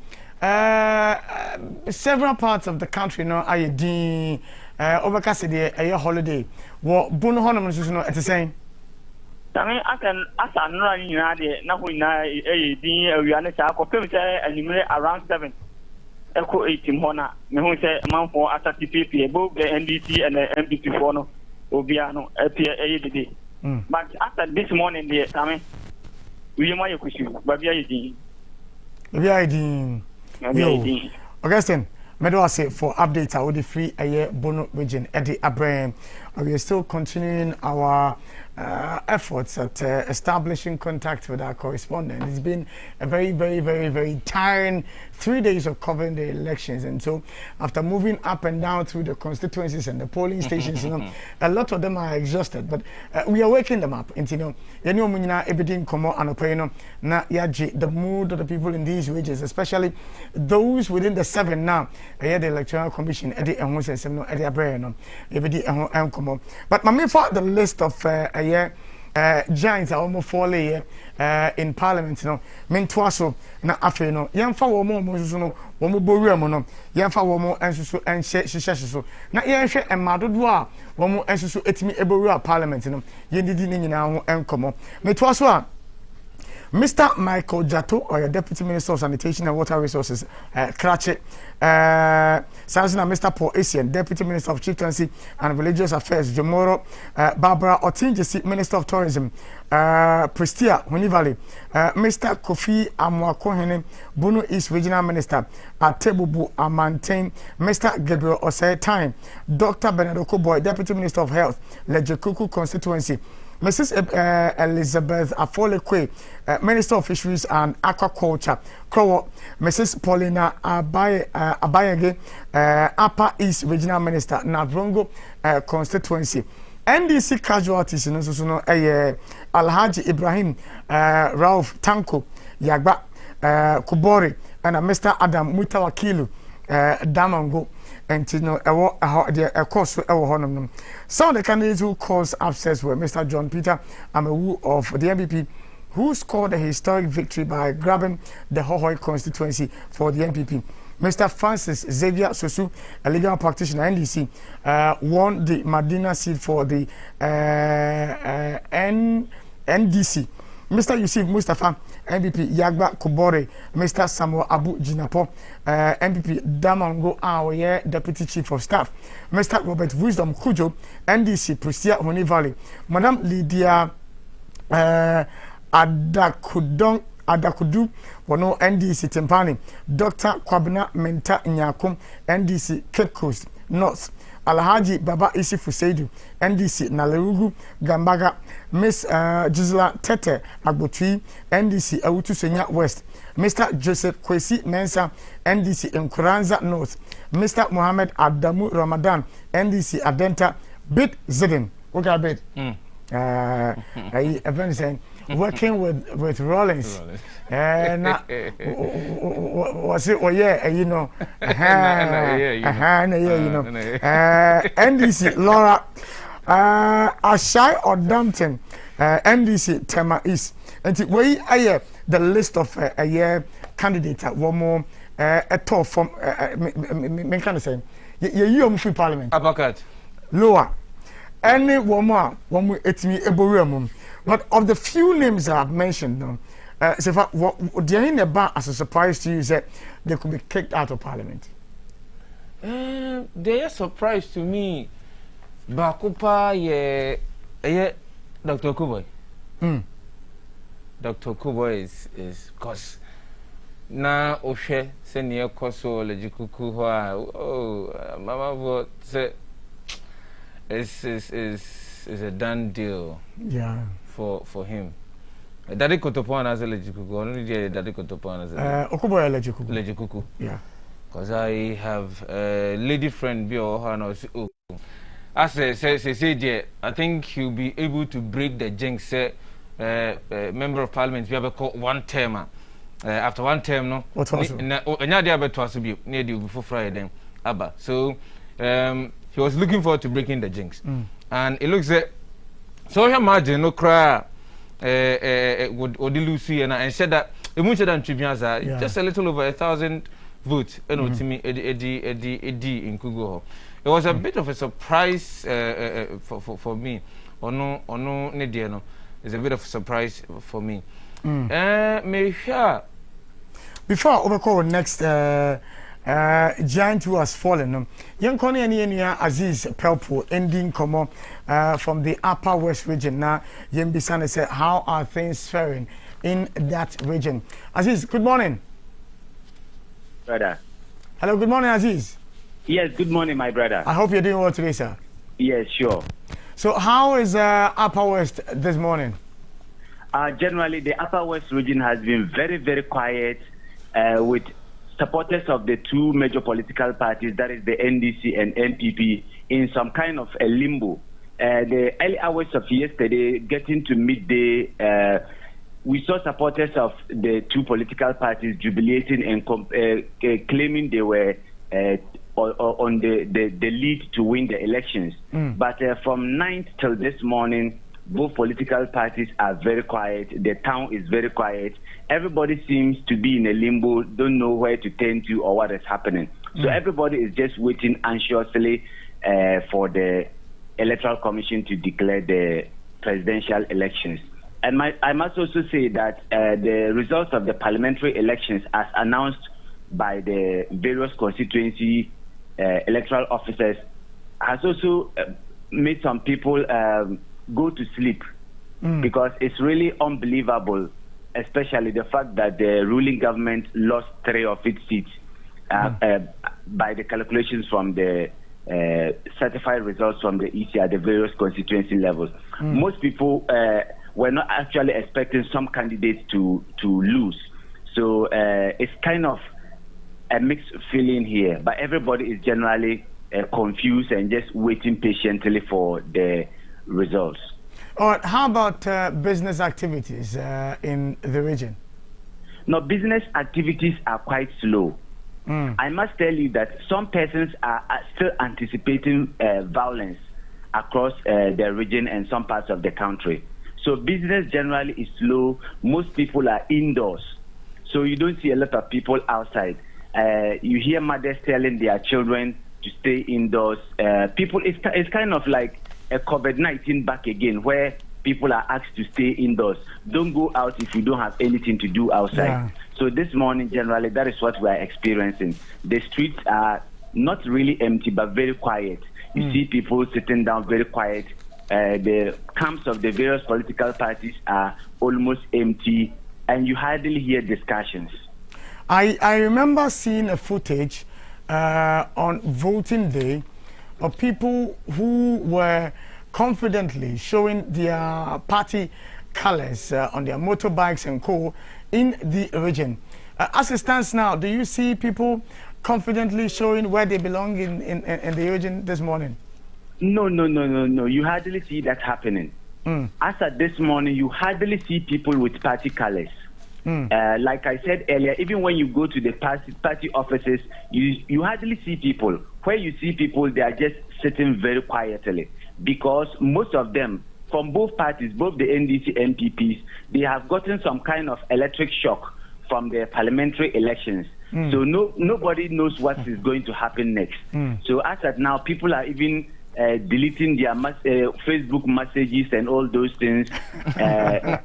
Several parts of the country, no, are doing over Cassidy a holiday. What Bono Honors is at the same. I mean, I can ask another in Yadi, now we know a reality, and you around 7. Echo 18 Hona, who say a month for after TPP, both the NDC and the MPP for Obiano, APA. But after this morning, dear, I mean, we might have question, but we are eating. We are eating. Augustine, Meadow say for updates, I would free a year Bono region, Eddie Abraham. We are still continuing our efforts at establishing contact with our correspondent. It's been a very tiring 3 days of covering the elections, and so after moving up and down through the constituencies and the polling stations, you know, a lot of them are exhausted, but we are waking them up. And you know, everything come out and you know, na yaji the mood of the people in these regions, especially those within the 7 now. The Electoral Commission, Eddie and Moses, no Eddie Abraham, every come on. But my for the list of giants are almost 4 in Parliament, you know. Men twaso na afe no. Yemfa wo mo so no, wo mo boru mo no. Yemfa wo mo ensusu enhye so. Na yenhwe emadodo a wo mo ensusu etimi eboru Parliament, you know. Yendidi ni nyina ho enkomo. Me twaso a Mr. Michael Jato, or your Deputy Minister of Sanitation and Water Resources, Kratche, Sansina Mr. Paul Asian, Deputy Minister of Chieftaincy and Religious Affairs, Jomoro, Barbara Otinjesi, Minister of Tourism, Prestia, Huni Valley, Mr. Kofi Amwakohene, Bono East Regional Minister, Atebubu Amantain, Mr. Gabriel Osei Time, Dr. Benedoko Boy, Deputy Minister of Health, Lejekuku Constituency, Mrs. Elizabeth Afolekwe, Minister of Fisheries and Aquaculture, Krowo, Mrs. Paulina Abayege, Upper East Regional Minister, Navrongo Constituency. NDC casualties in Alhaji Ibrahim Rauf Tanko Yagba Kubori and Mr. Adam Mutawakilu Damango. And you know, a course honor. Some of the candidates who caused upsets were Mr. John Peter Amewu of the MPP, who scored a historic victory by grabbing the Hohoi constituency for the MPP. Mr. Francis Xavier Sosu, a legal practitioner, NDC, won the Medina seat for the NDC. Mr. Yusuf Mustafa, MPP Yagba Kobore, Mr. Samuel Abu Jinapo, MPP Damango Aoye, Deputy Chief of Staff, Mr. Robert Wisdom Kujo, NDC Pristia Honi Valley, Madam Lydia Adakudu, Wono NDC Tempani, Dr. Kwabena Menta Nyakum, NDC Cape Coast North, Alhaji Baba Isifu Seidu, NDC Nalerugu Gambaga, Miss Gisela Tete Agbotui, NDC Awutu Senya West, Mr. Joseph Kwesi Mensa, NDC Nkuranza North, Mr. Mohammed Adamu Ramadan, NDC Adenta Bit Zidin. Okay, a bit. Event saying working with Rollins. Was it? Oh yeah, you know. NDC Laura Ashai or Dampton, NDC Tema East. And we are the list of a year candidates at one more a top from me kind of saying you free parliament. Abakat. Lower. Any woman, one it's me a but of the few names I've mentioned, so what the in the bar as a surprise to you is that they could be kicked out of parliament. They are surprised to me. Bakupa, yeah, Dr. Kuboy. Dr. Kuboy is because now Oshe senior Koso Lejikuku. Oh, Mama vote say is a done deal. Yeah. For him. Daddy Kotopon as a Lejikuku. Only Daddy Kotopon as a Okuboy Lejikuku. Lejikuku. Yeah. Because I have a lady friend, oh, as I say, I think he'll be able to break the jinx. Member of Parliament, we have a one term. After one term, no. What was it? Near the before Friday, Abba. So he was looking forward to breaking the jinx, and it looks like so. Imagine no cry. Would Lucy and said that just a little over 1,000 votes. To me, Eddie in Kugo. It was a bit of a surprise for me. Or no, Nidiano. It's a bit of a surprise for me. Before I overcall next giant who has fallen, young Connie and Aziz Pelpo ending come from the Upper West region. Now, Yembisane said, how are things faring in that region? Aziz, good morning. Brother. Hello, good morning, Aziz. Yes, good morning, my brother. I hope you're doing well today, sir. Yes, sure. So, how is Upper West this morning? Generally, the Upper West region has been very, very quiet with supporters of the two major political parties, that is the NDC and NPP, in some kind of a limbo. The early hours of yesterday, getting to midday, we saw supporters of the two political parties jubilating and claiming they were on the lead to win the elections. But from 9th till this morning, both political parties are very quiet. The town is very quiet. Everybody seems to be in a limbo, don't know where to turn to or what is happening. So everybody is just waiting anxiously for the Electoral Commission to declare the presidential elections. And I must also say that the results of the parliamentary elections, as announced by the various constituency electoral officers, has also made some people go to sleep because it's really unbelievable, especially the fact that the ruling government lost 3 of its seats by the calculations from the certified results from the EC at the various constituency levels. Most people were not actually expecting some candidates to lose. So it's kind of a mixed feeling here, but everybody is generally confused and just waiting patiently for the results. All right, how about business activities in the region? No, business activities are quite slow. I must tell you that some persons are still anticipating violence across the region and some parts of the country. So business generally is slow. Most people are indoors. So you don't see a lot of people outside. You hear mothers telling their children to stay indoors. People, it's kind of like a COVID-19 back again, where people are asked to stay indoors. Don't go out if you don't have anything to do outside. Yeah. So this morning, generally, that is what we are experiencing. The streets are not really empty, but very quiet. You see people sitting down very quiet. The camps of the various political parties are almost empty, and you hardly hear discussions. I remember seeing a footage on voting day of people who were confidently showing their party colors on their motorbikes and co in the region. As it stands now, do you see people confidently showing where they belong in the region this morning? No. You hardly see that happening. As at this morning, you hardly see people with party colors. Like I said earlier, even when you go to the party offices, you hardly see people. Where you see people, they are just sitting very quietly, because most of them, from both parties, both the NDC and MPPs, they have gotten some kind of electric shock from the parliamentary elections. So nobody knows what is going to happen next. So as at now, people are even deleting their Facebook messages and all those things. As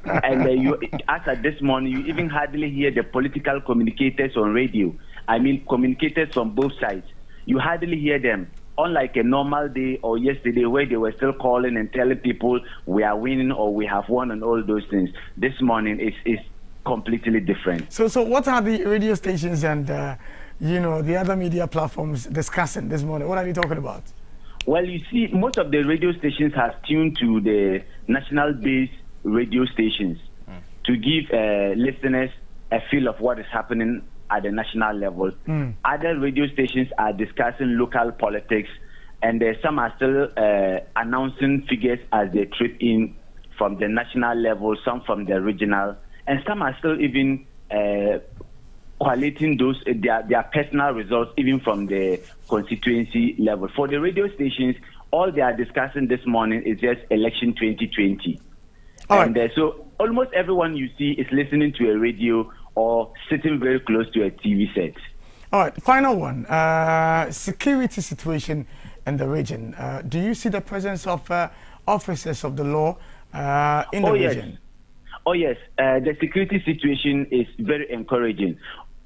at this morning, you even hardly hear the political communicators on radio. I mean, communicators from both sides. You hardly hear them. Unlike a normal day or yesterday where they were still calling and telling people we are winning or we have won and all those things. This morning it's completely different. So what are the radio stations and the other media platforms discussing this morning? What are they talking about? Well, you see, most of the radio stations have tuned to the national-based radio stations to give listeners a feel of what is happening at the national level. Other radio stations are discussing local politics, and some are still announcing figures as they trip in from the national level, some from the regional, and some are still even collating those their personal results even from the constituency level. For the radio stations, all they are discussing this morning is just election 2020. So almost everyone you see is listening to a radio or sitting very close to a TV set. All right, final one. Security situation in the region. Do you see the presence of officers of the law in the region? Oh, yes. The security situation is very encouraging.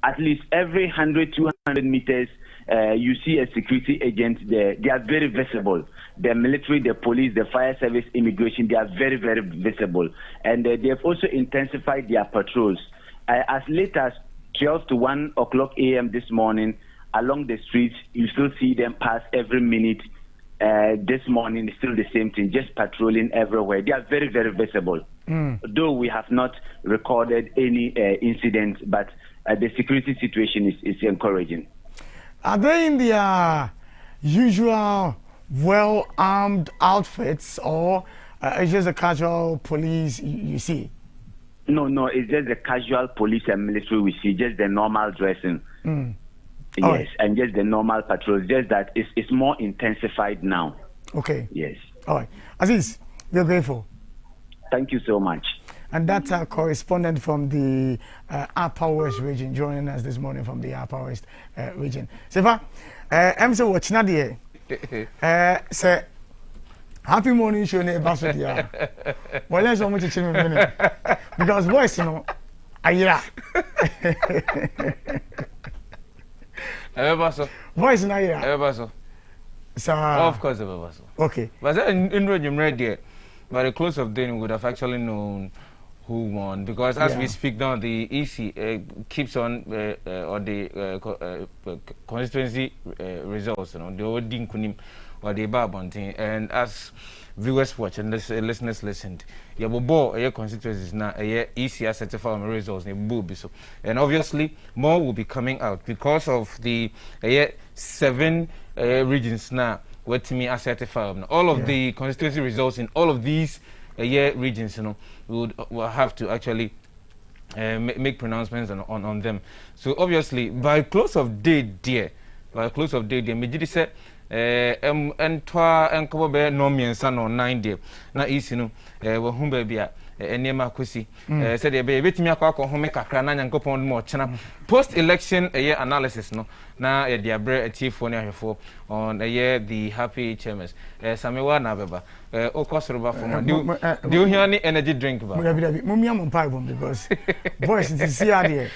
At least every 100, 200 meters, you see a security agent there. They are very visible. The military, the police, the fire service, immigration, they are very, very visible. And they have also intensified their patrols. As late as 12 to 1 o'clock a.m. this morning, along the streets, you still see them pass every minute. This morning, it's still the same thing, just patrolling everywhere. They are very, very visible. Though we have not recorded any incidents, but the security situation is encouraging. Are they in their usual well-armed outfits, or it's just a casual police you see? No, it's just the casual police and military we see, just the normal dressing. Yes, and just the normal patrols, just that it's more intensified now. Okay. Yes. All right. Aziz, we're grateful. Thank you so much. And that's our correspondent from the Upper West region joining us this morning from the Upper West region. Sefa, I'm so watching that say happy morning show ne baso dia. Well, let's almost change me because voice, ayira. Voice na ayira. Of course, okay. But in region ready, by the close of day, we would have actually known who won, because as we speak now, the EC keeps on or the constituency results, the old Kunim or the Babonting, and as viewers watch and listeners listened, your constituencies now EC certified results and obviously more will be coming out because of the 7 regions now where to me are certified. All of the constituency results in all of these regions, will have to actually make pronouncements on them. So obviously, by close of day, Majidi said, and twa and cover no means son on 9 day. Now, is whom baby enema kosi said e be betimi akwa home kakra na nyankopon mo chena post election analysis no na e dia bre atifo ne ahwefo on the happy chairman samewa na beba okosoroba for do you any energy drink ba mumia mo pipe because boys it is here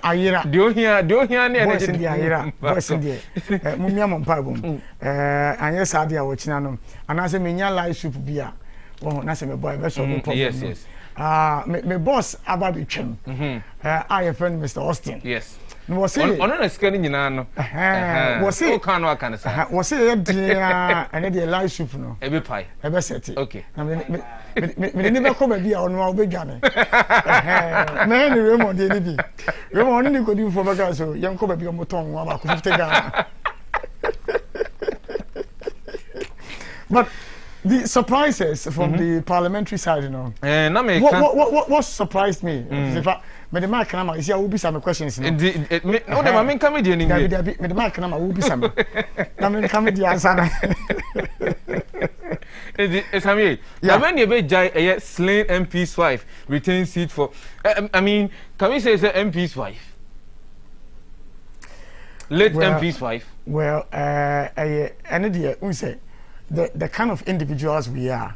ayira do you any energy drink ayira boys there mumia mo pipe anya saade a wo china no anase menya live soup bia wo na se me boy be so problem yes me boss about the chem I friend Mr. Austin yes no was say ono na scan nyina no was say o kan no aka na sa was say dia and the live soup no e be pai e be set okay na me ni be ko ba bia ono a obedwane me ni Raymond dey ni bi Raymond ni ko di for baka so yan ko ba bia mo ton wa ba ko 50 Ghana. But the surprises from the parliamentary side, you know. What surprised me? In fact, me the mark na ma isi will be some questions. No, the main comedy in English. Me the mark na ma will be some. Na me comedy answer na. It's me. When you be jai a slain MP's wife retain seat for. I mean, can we say it's MP's wife? Late MP's wife. Well, we say. The kind of individuals we are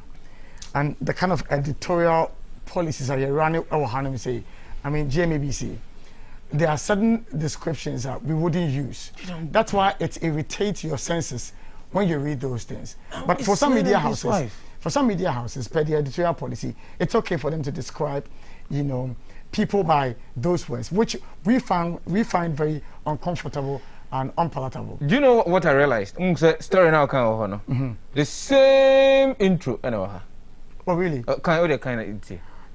and the kind of editorial policies that you're running our hand say, I mean GMABC, there are certain descriptions that we wouldn't use. That's why it irritates your senses when you read those things. But for some media houses, per the editorial policy, it's okay for them to describe, you know, people by those words, which we find very uncomfortable and unpalatable. Do you know what I realized? Story now kind of the same intro. Oh really? Kind of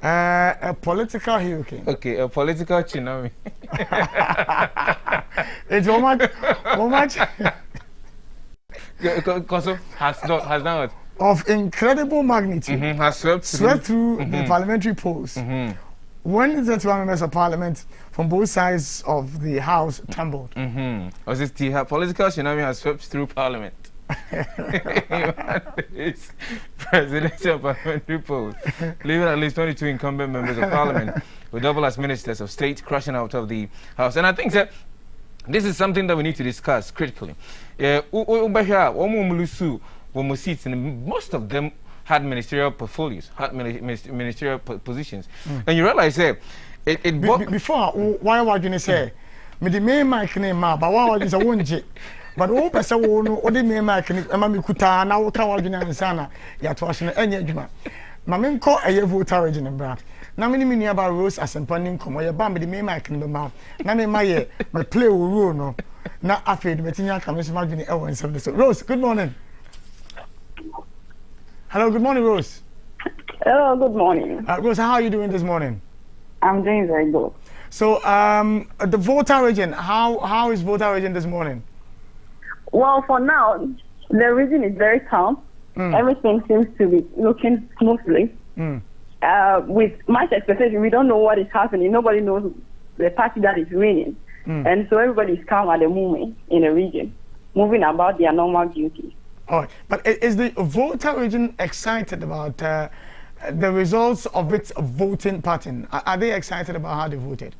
a political hurricane. Okay, a political tsunami. It's how much has done it. Of incredible magnitude. Has swept through the parliamentary polls. When the two members of parliament from both sides of the house tumbled. Was it the political tsunami has swept through parliament? It's presidential parliamentary polls, leaving at least 22 incumbent members of parliament with double as ministers of state crashing out of the house. And I think that this is something that we need to discuss critically. Most of them had ministerial portfolios, had ministerial positions. And you realize that before, why would you say, me the main mic name, but why would you say, won't you? But all person will know, or the main mic name, Mammy Kuta, now Kawajina and Sana, Yatwashin, and Yajuma. Mamma call a voter origin and brat. Now, many about Rose as a punning come, or your bambi the main mic in the mouth. Now, my play will rule, no. Not afraid, Metina comes imagining Owens of the Rose. Good morning. Hello, good morning, Rose. Hello, good morning. Rose, how are you doing this morning? I'm doing very good. So, the voter region, how is voter region this morning? Well, for now, the region is very calm. Everything seems to be looking smoothly. With much expectation, we don't know what is happening. Nobody knows the party that is winning. And so everybody is calm at the moment in the region, moving about their normal duties. All right. But is the voter region excited about the results of its voting pattern? Are they excited about how they voted?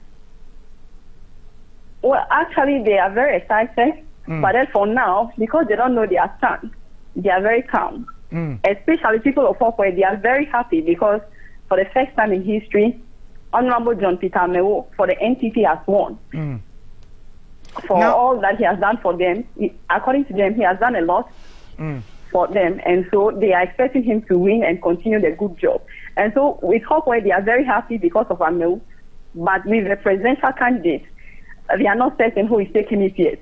Well, actually, they are very excited. But then for now, because they don't know their stand, they are very calm. Especially people of Hawkeye, they are very happy because for the first time in history, Honorable John Peter Amewo for the NPP has won. For all that he has done for them, according to them, he has done a lot for them, and so they are expecting him to win and continue the good job. And so with Hawkeye, they are very happy because of Amewo, but with the presidential candidate, they are not certain who is taking it yet.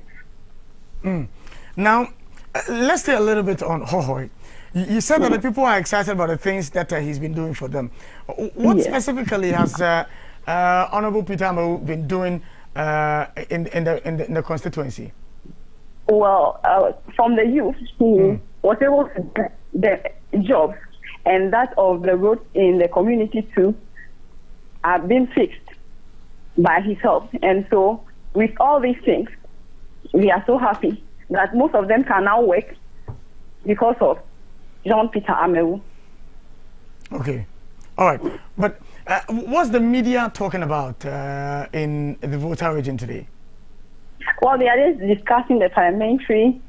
Now, let's stay a little bit on Hawkeye. You said that the people are excited about the things that he's been doing for them. What specifically has Honorable Peter Amewo been doing in the constituency? Well, from the youth, he was able to get the jobs, and that of the roads in the community too have been fixed by his help. And so, with all these things, we are so happy that most of them can now work because of John Peter Amewo. Okay. All right, but what's the media talking about in the Volta region today? Well, they are just discussing the parliamentary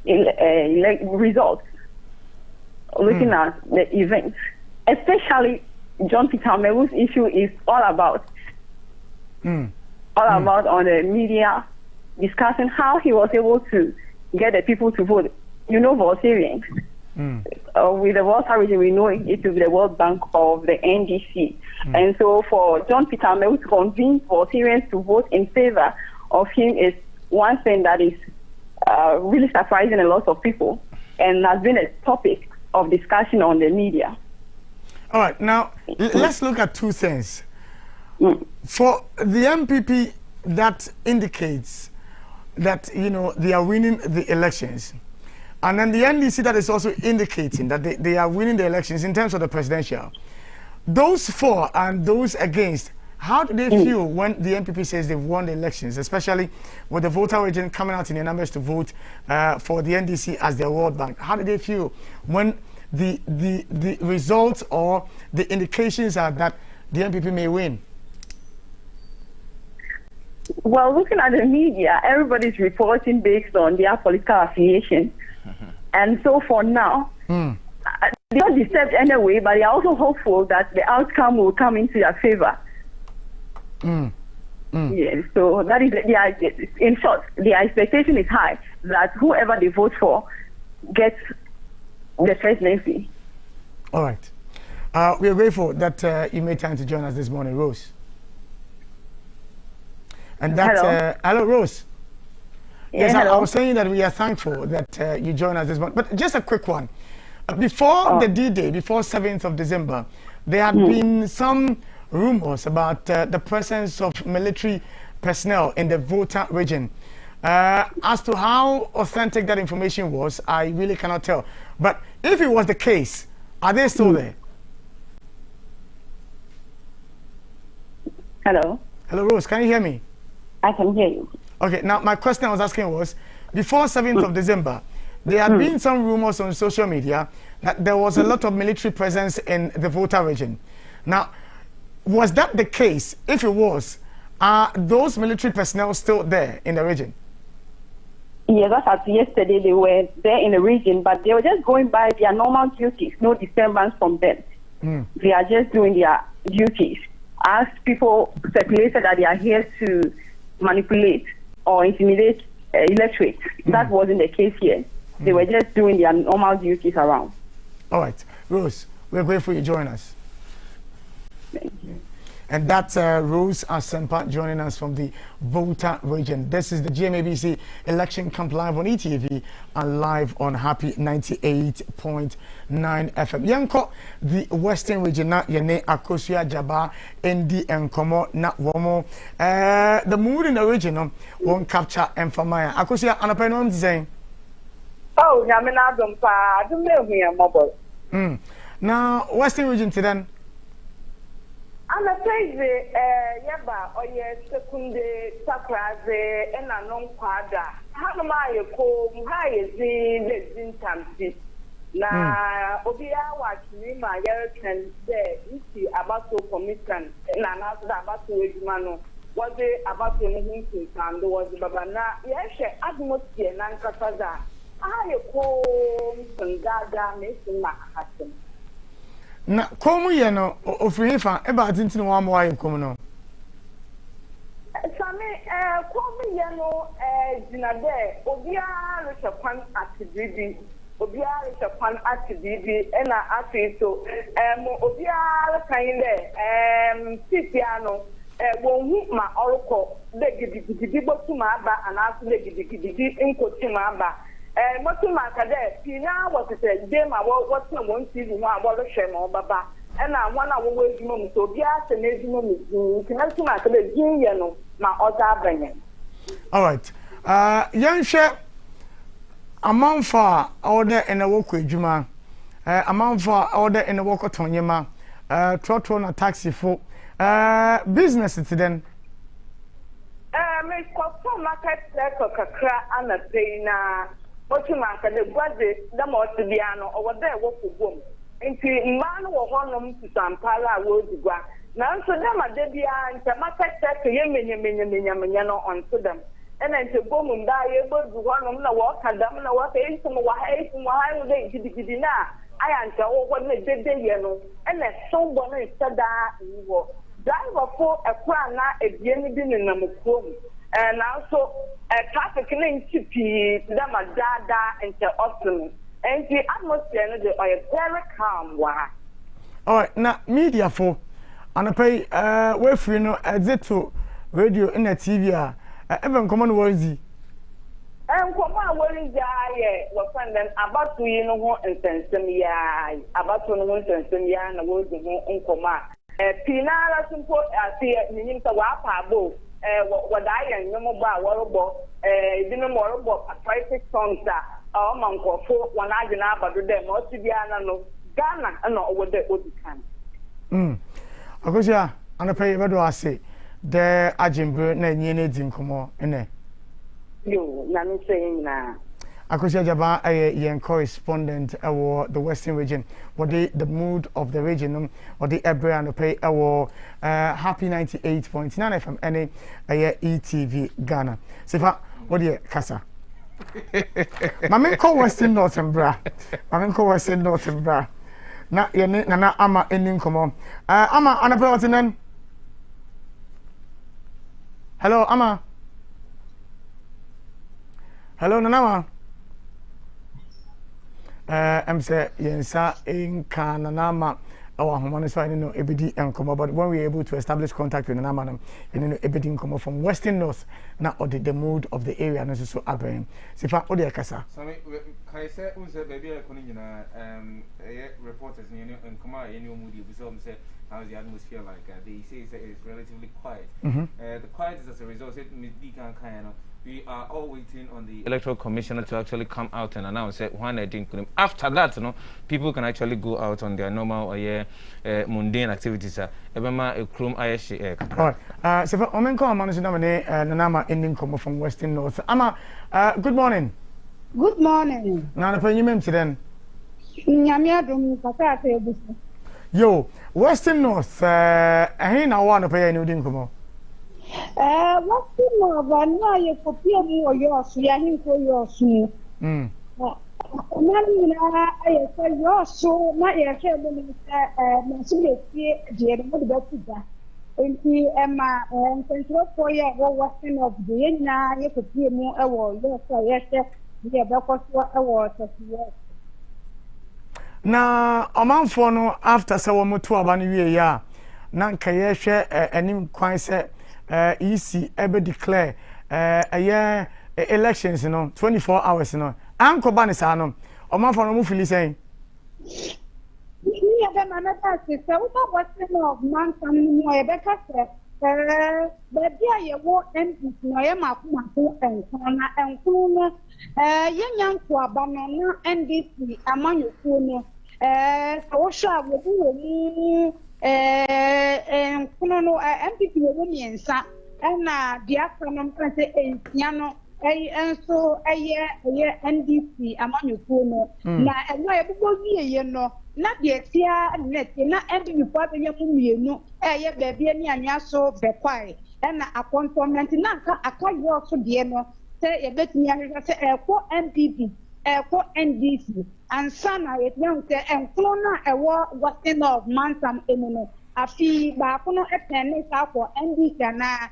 results, looking at the events, especially John Peter Mewu's issue is all about on the media discussing how he was able to get the people to vote. You know, Voltarians. With the Volta region, we know it will be the World Bank of the NDC. And so for John Peter Mewu to convince Voltarians to vote in favor of him is one thing that is really surprising a lot of people and has been a topic of discussion on the media. All right, now let's look at two things. For the MPP, that indicates that, you know, they are winning the elections. And then the NDC, that is also indicating that they are winning the elections in terms of the presidential. Those for and those against, how do they feel when the MPP says they've won the elections, especially with the Volta region coming out in their numbers to vote for the NDC as their World Bank? How do they feel when the results or the indications are that the MPP may win? Well, looking at the media, everybody's reporting based on their political affiliation. And so for now, they're not disturbed anyway, but they're also hopeful that the outcome will come into their favor. Yes, so that is, in short, the expectation is high that whoever they vote for gets the presidency. All right. We are grateful that you made time to join us this morning, Rose. And that, hello, Rose. Yes, I was saying that we are thankful that you joined us this morning. But just a quick one. Before the D-Day, before 7th of December, there had been some rumors about the presence of military personnel in the Volta region. As to how authentic that information was, I really cannot tell. But if it was the case, are they still there? Hello? Hello, Rose, can you hear me? I can hear you. Okay, now my question I was asking was, before 7th of December, there had been some rumors on social media that there was a lot of military presence in the Volta region. Now, was that the case? If it was, are those military personnel still there in the region? Yes, that's as yesterday they were there in the region, but they were just going by their normal duties, no disturbance from them. They are just doing their duties. As people speculated that they are here to manipulate or intimidate electorate, that wasn't the case here. They were just doing their normal duties around. All right, Rose, we're grateful you join us. Thank you. And that's Rose Asempa joining us from the Volta region. This is the GMABC Election Camp live on ETV and live on Happy 98.9 FM. Yanko, the Western region, na yene Akosua Jaba, Ndi Enkomo, na womo. The mood in the region won't capture Enfamaya. Akosua, Anapenom saying. Oh, Yamina Dumpa, don't live here, mobile. Now, Western region today. I'm a crazy, yaba, or yes, second sakraze, and a non quadra. How am I a comb, high as the Zintamsi? Na Obia watching my American there, you see about to commission, and another about to Mano. Was it about to Lincoln, and there was Babana, yes, atmosphere, Nankataza. I comb, and Gaga, making my husband. Na komu ye no ofrifa e ba tintin wa mo ayi komu no sami komu ye no jinade obia re kwan atibibi obia re kwan atibibi e na afi so mo obia re kan le titiano wonhu ma orukọ de gidigidi botuma aba anaso de gidigidi nkotuma aba Motuma Kade, Pina was a game about what's no one season one about the Shemo Baba, and I want our way to move to Bias and Edmund, Canatuma Kade, Gino, my other bringing. All right. Young chef, a month for order in a walk with Juma, a month for order in a walk of Tonyama, Trotron a taxi for business to then. Miss Copper Market Kakra and a Pena. What you mark the budget, the Mortibiano, over there, what for boom. nti man wo honom to Sampala Wodugwa na nso dem adebia ntama keke ye menya no onto dem ena nti bomum da ye bodu honom na wo kadam na wo kai nso wo ha wo de gidi na aya nka wo na dede ye no ena sombo no isada wo driver for ekwa na ebie ni bi nenam kuom na nso traffic na ntipi dem adada nte otum and the atmosphere is very calm. All right, now media for and I pay we free no exit to radio in the TV even come on worthy. And come on worthy we find them about to you know and send some about to know and send na words on come pinara simple see meaning to wapabo what I am no more about didn't more about patriotic songs manko fo wana agina abado dem o ti bia na no Ghana na owo de odikan akosia anapay bedo ase de agimbre na nyi na dinkomo ene yo na no saying na akosia jaba yen correspondent for the Western region what the mood of the region or the ebra anapay happy 98.9 FM ene ETV Ghana sefa what the kasa Mama call Western North and Bra. Mama call Western North and Bra. Na yene na ama ending come on. Ama anapelotinen. Hello Ama. Hello Nanama. I'm say yensa in Kananama. Our home so I know ebedi and come but when we are able to establish contact with Nanama, you know ebedi come from Western North now or the mood of the area and so agreeing. Sifa odi akasa. So kai say unse baby e koni nyina reporters and come out any mood you so say how's the atmosphere like they say it's relatively quiet. The quiet is as a result it can kind of we are all waiting on the electoral commissioner to actually come out and announce when I didn't. After that, people can actually go out on their normal or mundane activities. Ebema a chrome ayashi. All right. So for Omenko Amanu Namane Nanama ending come from Western North. Ama, good morning. Good morning. Now the you then. Yo, Western North. I now want to pay any dinkomo. What's the more now you copy me or yours, Yahin for your soon. I say your so not your cabin, Monsieur, dear, what about that? And he Emma and control for your Western of the Ena, you could hear more award, yes, yeah, because what awards as well. Now, a month for no after Sawamu to Abani, ya, Nankayeshe, and him quite said. EC ever declare a year elections, 24 hours, Uncle Banisano, or man for no feel saying. Yeah, then another sister, what's the of man coming more better, but dear, you won't empty, no, Emma, and Kona, and Kuna, young Banana, NDC, among your Kuna, so shall we no MPP women sa na dia kanom kan se ensiano enso NDC amanyuko no na eno ebugo wiye no na dia tia net na MPP pa be yamu mienu ye baabi ani anya so bekwai na appointment na aka yo so de no se ye betimi ahwehwe se eko MPP eko NDC ansana yetyan se enklo na ewo Western of Mansam emuno afi ba kono epene sa for NDC na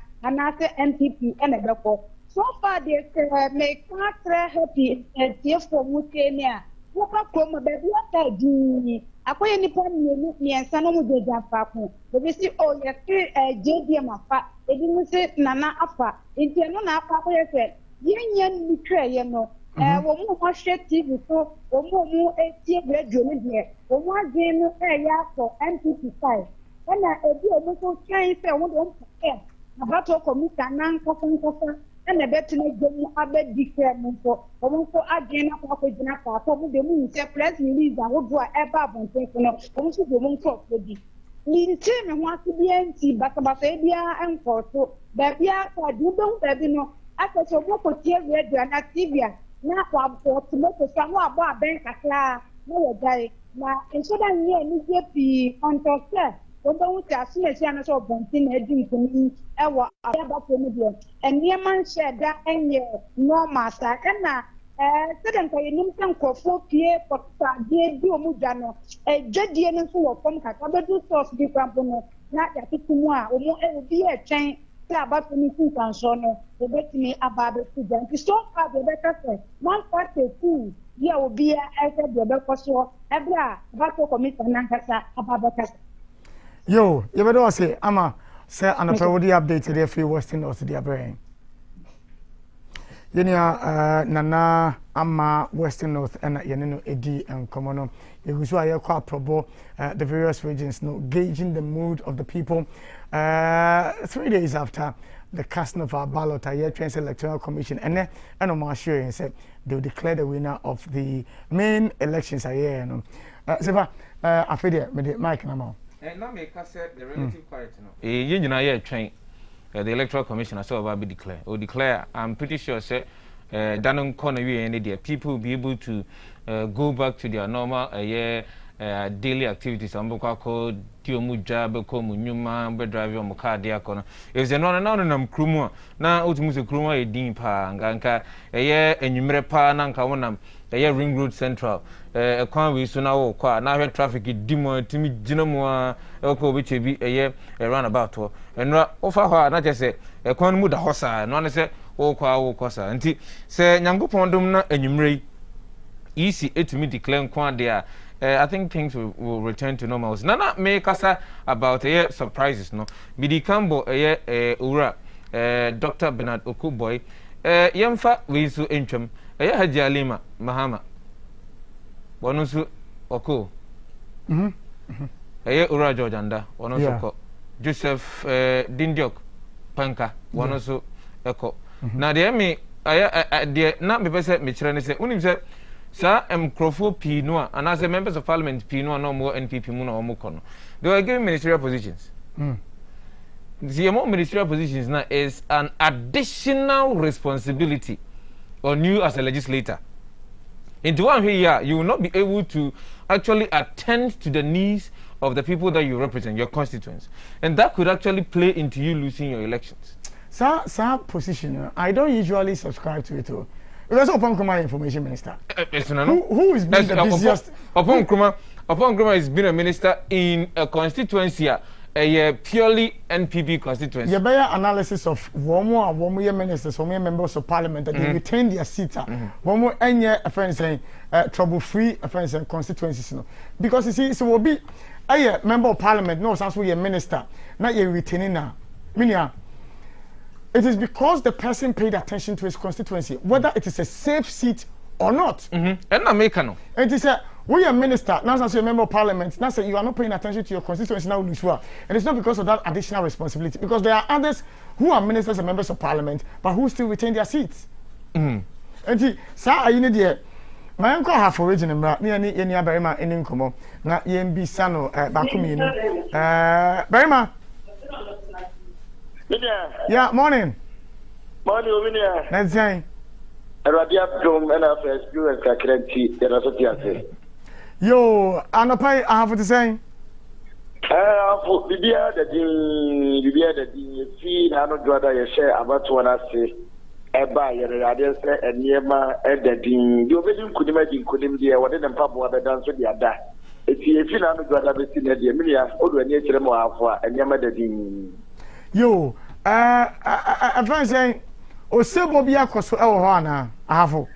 se MPP ene beko so far they make quite happy for mutenia woka komo be bi ata di akoye nipa mienu miensa no mu deja fa ko be si o ye JDM afa ebi mu se nana afa enti no na afa akoye se yenya ni twa ye no wo mu ho hwe TV so wo mu etie radio ni de wo mu agin no ya for MPP 5 na ebi o mu so twan se wo do mpo na bato komita nan kofa na betina gemu abedi krem so wo mu so agin na kwa gina ka so mu de mu se press release a wo do a eba bonten no wo mu so do mu crop di ni ti me ho asibi anti basabasa ebia enko so ba bia ka du do ba bi no akaso mo ko tie radio na TV na kwa tomato sa ho abo aben kakla no guy na instead of here ni JP contest obo wuti asime si ana so bontin edi nkoni ewo aba promodio enyeman share da enye normal sa kana sɛdeɛ nka yɛnim sɛ nkurɔfoɔ pie pɔtadeɛ di ɔmu dwa no dwadie no nso wɔ fam kakra bɛdu source bi krampo no na yɛatete mu a ɔmu obi yɛ twɛn sɛ abato no si nkansoɔ no wɔbɛtumi aba abɛsi gya nti so far deɛ ɛbɛka sɛ 142 bi a obiara ɛsɛ deɛ ɛbɛkɔ soɔ ɛberɛ a abato commission nankasa aba abɛkasa yo yɛbɛdɛ wɔ se ama sɛ anɔpɛ wode update deɛ afiri western north deɛ abrɛ yenia nana ama western north and yenino edi and komono yegusu ayekwa probo the various regions no gauging the mood of the people 3 days after the casting of our ballot at Trans Electoral Commission and I'm assuring said they will declare the winner of the main elections here no seba afede me the mic na ma na me ka say the relative quiet no ye nyina ye twen the electoral commission as well be declare I'm pretty sure say danon corner we any there people will be able to go back to their normal daily activities ambokwa ko diomuja be ko munyuma be drive on car dia kono if ze no nam krumu na otumu se krumu e din pa nganka enwumre pa na nka wonam ring road central kwan we so na wo kwa na hwe traffic dimo timi ginamo a ko be chebi roundabout ho enra ofa ho na je se kwan mu da hosa no ne se wo kwa wo kosa nti se nyankopon dum na enwumre easy etumi declare kwan dia I think things will return to normal. Nana make us about surprises, no. Bidi Kambo, Ura, Dr. Bernard Okuboy, Yamfa Wisu Enchum, Haji Alima, Mahama, Wanusu Oko, Ura Georgianda, Wanusu Joseph Dindiok, Panka, Wanusu Eko. Now, the me, I not be better, Michel, say, Unim Sir, Crofo Pino, and as a members of parliament, Pino, no more NPP Muna or Mukono. They were given ministerial positions. The more ministerial positions now is an additional responsibility on you as a legislator. Into one here, you will not be able to actually attend to the needs of the people that you represent, your constituents. And that could actually play into you losing your elections. Sir, position, I don't usually subscribe to it. Because Upon Nkrumah information minister. Who is being the busiest? Upon Nkrumah has been a minister in a constituency, a purely NPP constituency. You better analysis of one more ministers, one more members of parliament that they retain their seats. One more any friends saying trouble-free friends saying constituencies. Because you see, so will be a member of parliament, no, sounds like a minister, not a retaining now. Meaning. It is because the person paid attention to his constituency, whether it is a safe seat or not. And no. And it is we are minister, now as a member of parliament, now say you are not paying attention to your constituency now, and it's not because of that additional responsibility, because there are others who are ministers and members of parliament, but who still retain their seats. And sir, you need here. My uncle have origin near any Berima in Incomo, not Yembi Sano, Bakumi. Berima. Yeah, morning. Morning, let's say. Yo, Anopai, I have to say. For Bibia, the fee, I don't know whether you share about what I say. Eba, you say, and Yema, and the ding. You could imagine, couldn't be what in Papa that dance with the other. If you feel I'm going to be seen at the Emilia, or when you tell them and Yama the ding. Yo, I'm trying to say, Osebo Bia Coso Elhana, I have.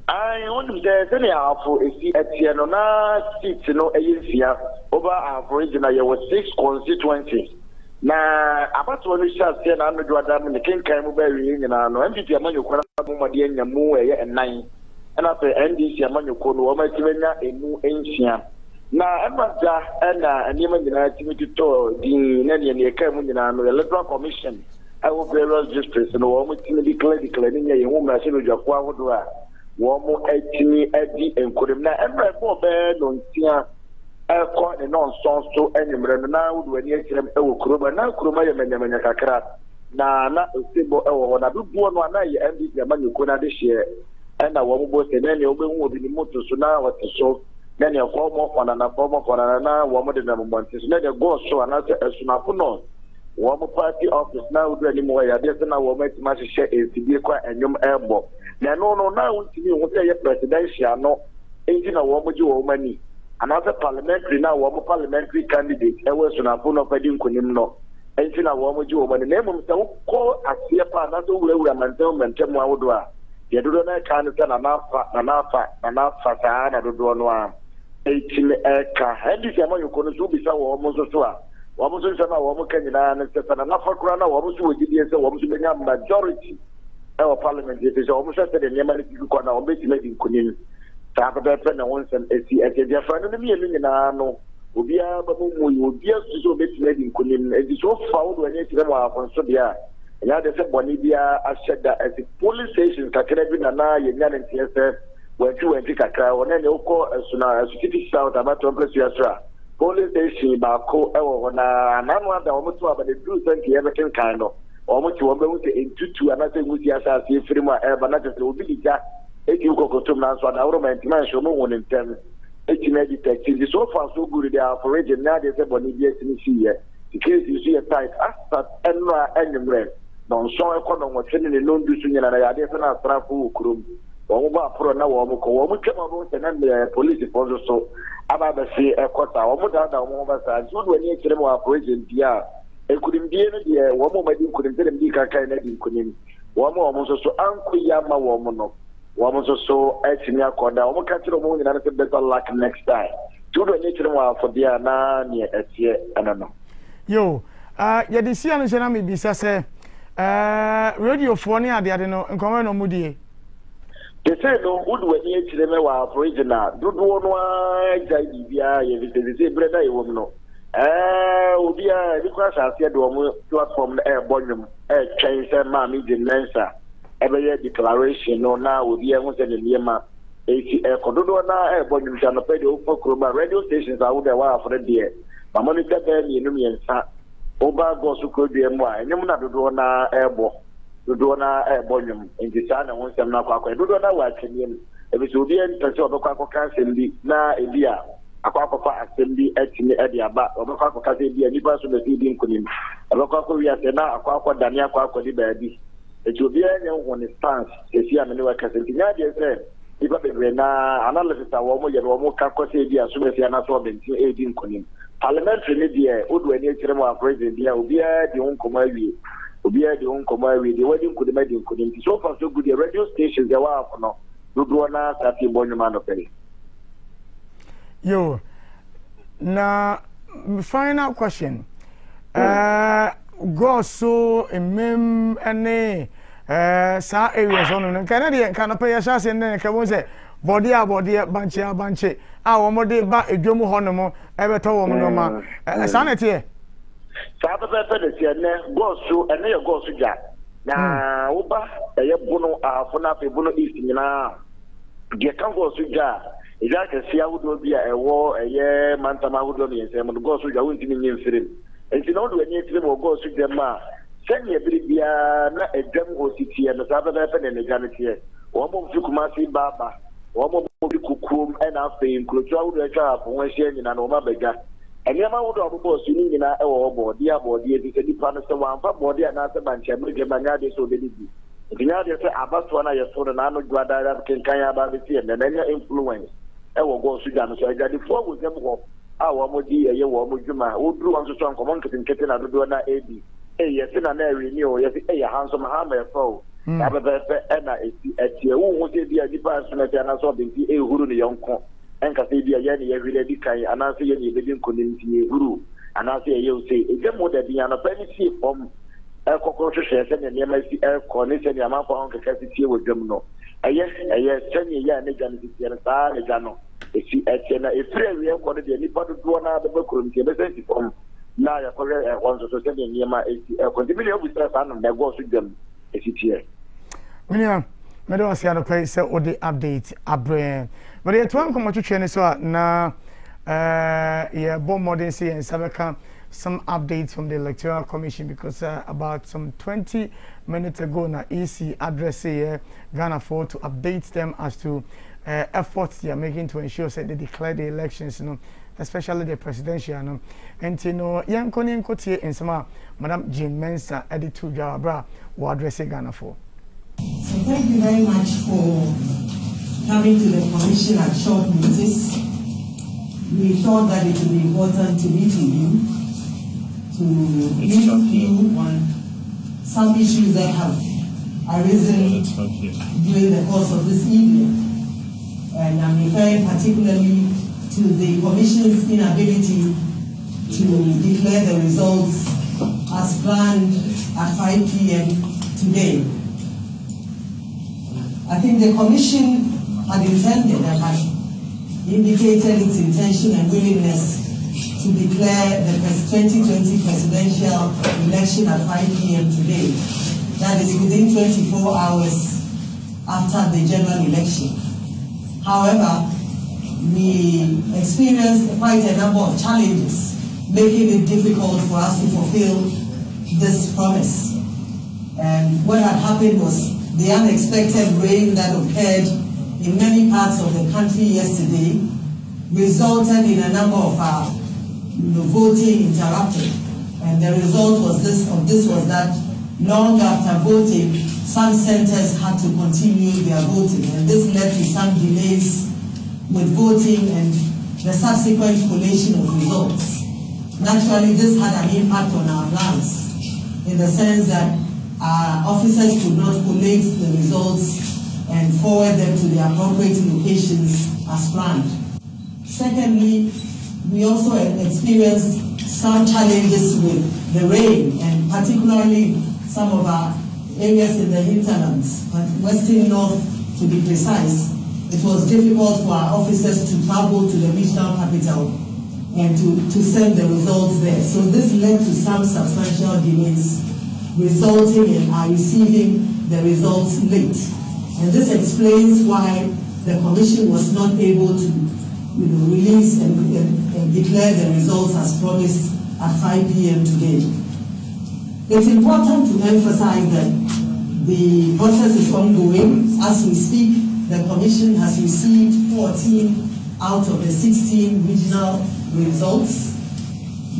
I want to say, anyhow, for a seat at Sienona, seats, a year over our original, there were 6 constituencies. Now, about when we shall say, I'm going to do the King Camuberry, and I'm MPP among your Quanadia and Moo and 9. And after NDC among your Kono, my Tivena, a new ancient. Now, I'm not and even the activity to the Nadian Camunan, electoral commission. I will be various districts and almost declaring a woman as you have one more 18 Eddie and Kodemna and more bad on Tia. Aircon and non sons to any now when you them Kuruma now Kuruma Menakakra. Now, not a symbol or a good one and the Manu Kuna this year. And I won't both and any open wood in the motor so now what the show. then your former one and a former one and another woman in the moment is let go so another as soon as no one party office now do anymore. I just now woman to much share is to be quite and young airborne. No, now to me, what say presidential no, ain't a woman you money. Another parliamentary now, one parliamentary candidate, I was on a phone of a dim no. Ain't a woman you over the name of the call as the another way we are maintaining Temuadua. You do not kind of enough, I don't know. 18 car, and this among you couldn't be so almost as well. Almost as well, almost can and enough for crown, almost would be a majority. Our parliament is almost as the Yamani corner or making Kunin. Tapa friend once and a friend of me and no. Ubia Babu would be so making Kunin. It is so foul when it's them on Sobia. And I said, Bonibia, I said that as the police station, Kakarabin and I, Yan and TSF. When you went to Kakra, when they call as soon as City South about to place Yasra. Police station, Bako, and I'm not the almost about the blue thank you everything kind of. Almost you want to into another with Yasa, see Frima, but not just will be that. If you go to Mans on our man, show no one in 10. 18 detectives. So far, so good they are for region. Now they say, Bonibia, in here. The case you see a tight aspect and red. Don't show a condom was sending a non duty and I did not travel. Oba pro na wo mo ko wo mo twema bo se na me police force so aba ba se ekota wo mo da wo ba sa so do ni kire mo president dia e kudim die no de wo mo ma di kudim tele di kaka na di kudim wo mo so anko ya ma wo mo no wo mo so etimi akoda wo mo ka kire mo ni na se better luck next time do ni kire mo for dia na ni etie anano yo ya de sia no se na me bisa se radio fo ni ade no nkomo no mudie. They say no wood when you to them were original. Do one idea, you say, brother, you will know. Ubia, because I said, platform air volume, air change, and mammy, the Mensa. Every year declaration, no, now will be able to the Yama. Air Cododo, air volume, shall not pay the Opa radio stations. I would have for the dear. My money that you know me and Sa. Oba goes to could be a more, and you're not to do na airborne. Do na volume in the sun and once I'm not quite do not watch him. If it's Udian, Tasso, Assembly, na India, a Quacofa Assembly at the Abba, or Quaco Casabia, and Nibas of the Feeding Kunim. A local Yasena, a Quaco Dania Quaco Baby. It will be anyone when it stands, a Siamania Casentina, said, if I be analysis, a woman, and one more Cacosadia, as soon as you are not solving 18 Kunim. Parliamentary media, Udway, President, will be the own commodity. Obia the own commodity, the wedding could imagine couldn't be so far so good. The radio stations there were for no. Do na start in Bonjaman of Penny. Yo, now, final question. Go so a mem and sa areas on Canadian can pay a shas and then can say body banche. Our mode back a drum honomo ever told no sanity. Sabbath go through and then go to Jack. Now, Uba, a Bono, Fonape Bono East now. Get can go to Jack. If I can see, I would be a war, a year, Mantama would be and say, I'm going to go to your winning film. And you know, when you go to them, send me a bit not a demo city and the Sabbath and the Janity. One more Fukumasi Baba, one more Kukum and after include the child from one share in an Omabega. And your mouth of course, you need an hour board, dear body, it is a different one for body and after bunch of Manadi so they did. If you have about one, I saw an anno Guada can Kaya Babity and then your influence. I will go to them. So I got the four with them. Our Modi, a year, Mujuma, who drew on to some common to Katina to do an AD. Yes, in an area, yes, a handsome hammer foe. And at your own, what is the department and I saw the Huru young. And Casabia Yanni every day, and I say any living community guru. And I say, you say, it's a more than the penny from a cockroach and the MIC air cornice and the amount for Uncle Cassidy with them. Yes, 10 years, and Gano. If she at a free quality, anybody do another book room, from now, a career once or so near my continuity with us and that goes with them. Is it here? William, I don't see other place or the update. But the 12 come to train so now, yeah, bomb modern say and Sabaka some updates from the Electoral Commission because about some 20 minutes ago, now EC address here Ghana for to update them as to efforts they are making to ensure that they declare the elections, especially the presidential. And young Konin Kotier and some Madam Jean Mensa added to Jabra or address Ghana for. So thank you very much for coming to the commission at short notice. We thought that it would be important to meet with you, to meet you on some issues that have arisen during the course of this evening. And I'm referring particularly to the Commission's inability to declare the results as planned at 5 p.m. today. I think the Commission had intended and had indicated its intention and willingness to declare the 2020 presidential election at 5 p.m. today. That is within 24 hours after the general election. However, we experienced quite a number of challenges, making it difficult for us to fulfill this promise. And what had happened was the unexpected rain that occurred in many parts of the country yesterday resulted in a number of our voting interrupted. And the result was was that long after voting, some centers had to continue their voting. And this led to some delays with voting and the subsequent collation of results. Naturally, this had an impact on our plans in the sense that our officers could not collate the results and forward them to the appropriate locations as planned. Secondly, we also experienced some challenges with the rain, and particularly some of our areas in the hinterlands, but western north to be precise. It was difficult for our officers to travel to the regional capital and to send the results there. So this led to some substantial delays, resulting in our receiving the results late. And this explains why the Commission was not able to release and declare the results as promised at 5 p.m. today. It's important to emphasize that the process is ongoing. As we speak, the Commission has received 14 out of the 16 regional results.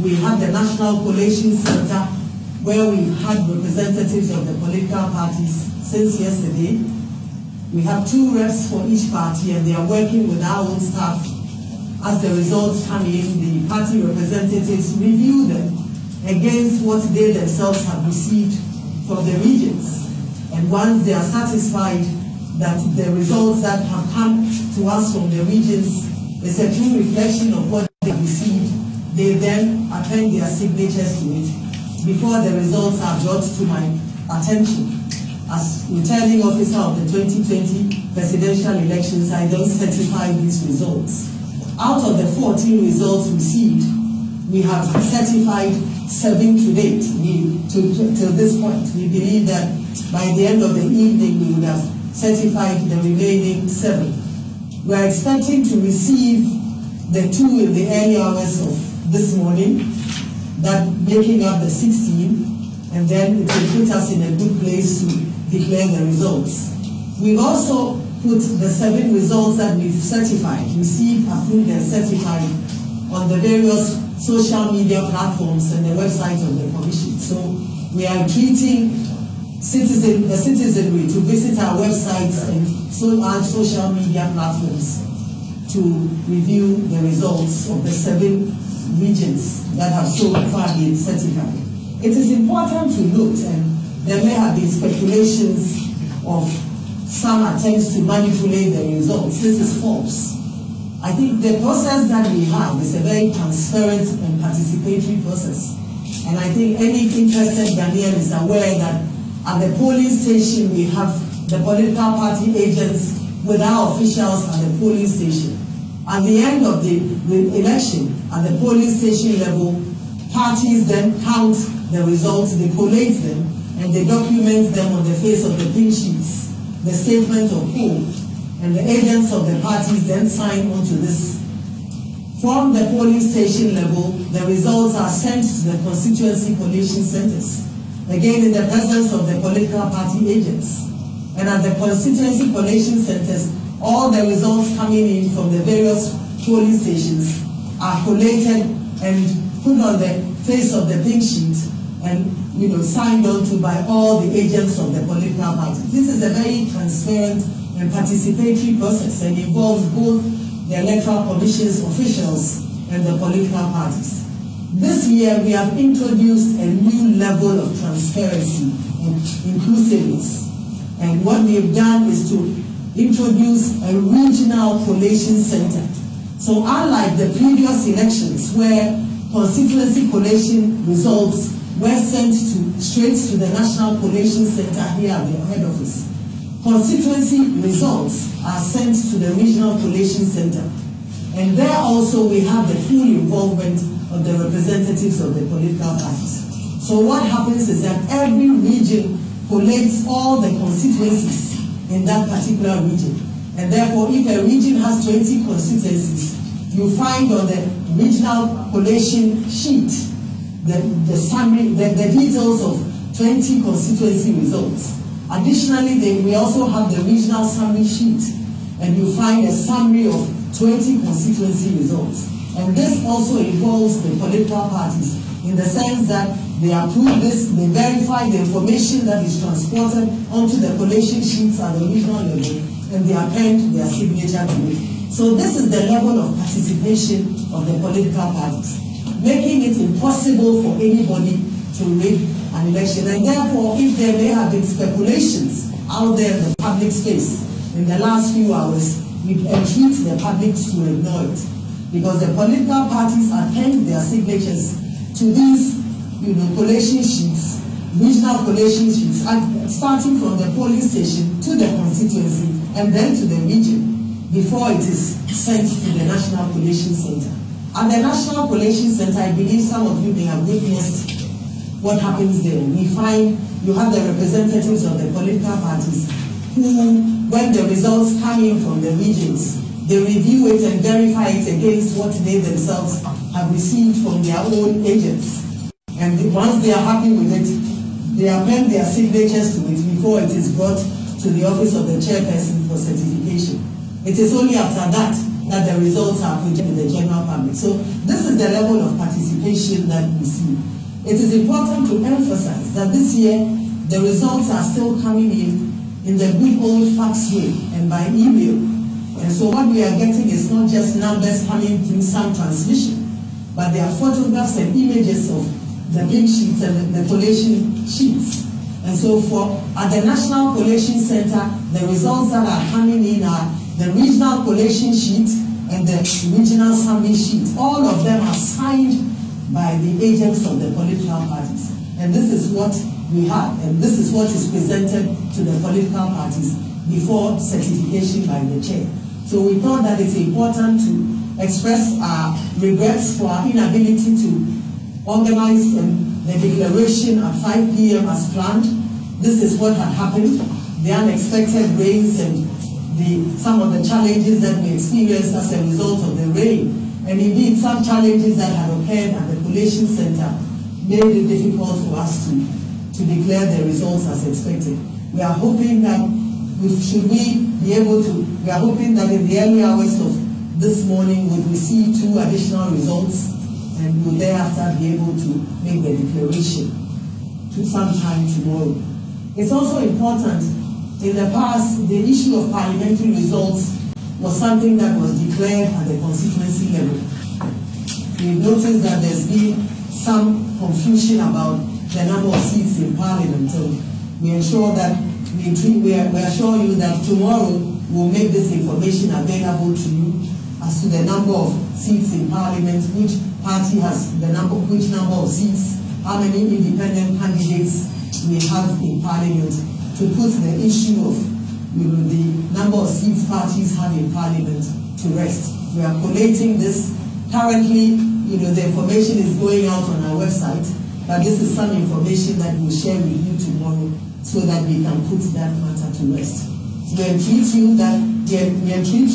We have the National Collation Center, where we had representatives of the political parties since yesterday. We have 2 reps for each party, and they are working with our own staff. As the results come in, the party representatives review them against what they themselves have received from the regions. And once they are satisfied that the results that have come to us from the regions is a true reflection of what they received, they then append their signatures to it before the results are brought to my attention. As returning officer of the 2020 presidential elections, I don't certify these results. Out of the 14 results received, we have certified 7 to date. Till this point, we believe that by the end of the evening, we would have certified the remaining 7. We are expecting to receive the 2 in the early hours of this morning, that making up the 16, and then it will put us in a good place to declare the results. We've also put the 7 results that we've certified, received, approved, and certified on the various social media platforms and the website of the Commission. So we are treating the citizenry to visit our websites and our social media platforms to review the results of the 7 regions that have so far been certified. It is important to note, and there may have been speculations of some attempts to manipulate the results. This is false. I think the process that we have is a very transparent and participatory process. And I think any interested Ghanaian is aware that at the polling station we have the political party agents with our officials at the polling station. At the end of the election, at the polling station level, parties then count the results, they collate them, and they document them on the face of the pin sheets, the statement of poll, and the agents of the parties then sign on to this. From the polling station level, the results are sent to the constituency collation centers, again in the presence of the political party agents. And at the constituency collation centers, all the results coming in from the various polling stations are collated and put on the face of the pink sheet and signed on to by all the agents of the political parties. This is a very transparent and participatory process and involves both the Electoral Commission's officials and the political parties. This year, we have introduced a new level of transparency and inclusiveness. And what we have done is to introduce a regional collation center. So unlike the previous elections where constituency collation results were sent straight to the National Collation Center here at the head office, constituency results are sent to the Regional Collation Center. And there also we have the full involvement of the representatives of the political parties. So what happens is that every region collates all the constituencies in that particular region. And therefore, if a region has 20 constituencies, you find on the regional collation sheet the summary, the details of 20 constituency results. Additionally, we also have the regional summary sheet, and you find a summary of 20 constituency results. And this also involves the political parties in the sense that they approve this, they verify the information that is transported onto the collation sheets at the regional level, and they append their signature to it. So this is the level of participation of the political parties, making it impossible for anybody to rig an election. And therefore, if there may have been speculations out there in the public space in the last few hours, we entreat the public to ignore it. Because the political parties append their signatures to these collation sheets, regional collation sheets, starting from the polling station to the constituency and then to the region before it is sent to the National Collation Center. At the National Collation Center, I believe some of you may have witnessed what happens there. We find you have the representatives of the political parties who, when the results come in from the regions, they review it and verify it against what they themselves have received from their own agents. And once they are happy with it, they append their signatures to it before it is brought to the office of the chairperson for certification. It is only after that that the results are presented to the general public. So this is the level of participation that we see. It is important to emphasize that this year the results are still coming in the good old fax way and by email. And so what we are getting is not just numbers coming through some transmission, but there are photographs and images of the big sheets and the collation sheets. And so at the National Collation Center, the results that are coming in are the regional collation sheet and the regional summary sheet. All of them are signed by the agents of the political parties. And this is what we have, and this is what is presented to the political parties before certification by the chair. So we thought that it's important to express our regrets for our inability to organize the declaration at 5 p.m. as planned. This is what had happened. The unexpected rains and some of the challenges that we experienced as a result of the rain, and indeed some challenges that had occurred at the collation center made it difficult for us to declare the results as expected. We are hoping that we are hoping that in the early hours of this morning we'll receive 2 additional results, and we'll thereafter be able to make the declaration to sometime tomorrow. It's also important, in the past, the issue of parliamentary results was something that was declared at the constituency level. We've noticed that there's been some confusion about the number of seats in parliament. So we assure you that tomorrow we'll make this information available to you as to the number of seats in parliament, which party has which number of seats, how many independent candidates we have in parliament, to put the issue of the number of seats parties have in parliament to rest. We are collating this. Currently, the information is going out on our website, but this is some information that we'll share with you tomorrow so that we can put that matter to rest. So we entreat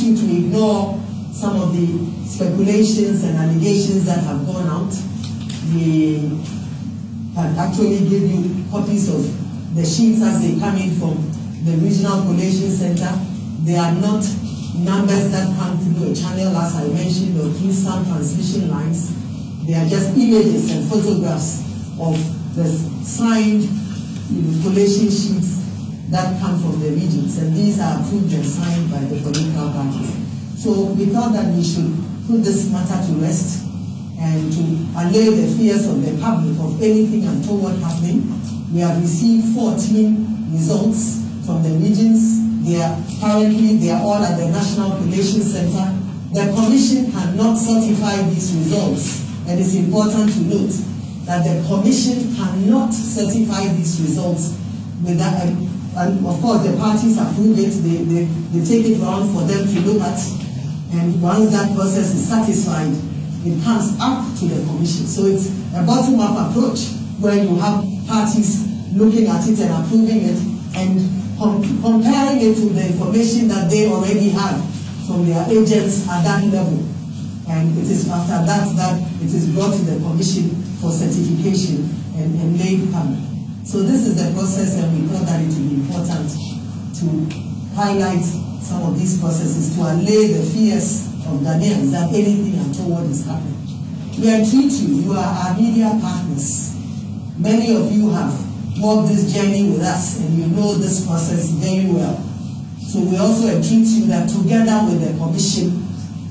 you to ignore some of the speculations and allegations that have gone out. We can actually give you copies of the sheets as they come in from the Regional Collation Center. They are not numbers that come through a channel, as I mentioned, or through some transmission lines. They are just images and photographs of the signed collation sheets that come from the regions, and these are approved and signed by the political parties. So we thought that we should put this matter to rest and to allay the fears of the public of anything untoward happening. We have received 14 results from the regions. They are all at the National Collation Center. The Commission cannot certify these results, and it's important to note that the Commission cannot certify these results without, and of course the parties approve it, they take it around for them to look at, and once that process is satisfied, it comes up to the Commission. So it's a bottom-up approach where you have parties looking at it and approving it and comparing it to the information that they already have from their agents at that level. And it is after that it is brought to the Commission for certification and made public. So this is the process, and we thought that it would be important to highlight some of these processes to allay the fears of Ghanaians that anything untoward is happening. We entreat you, you are our media partners. Many of you have walked this journey with us, and you know this process very well. So we also entreat you that together with the Commission,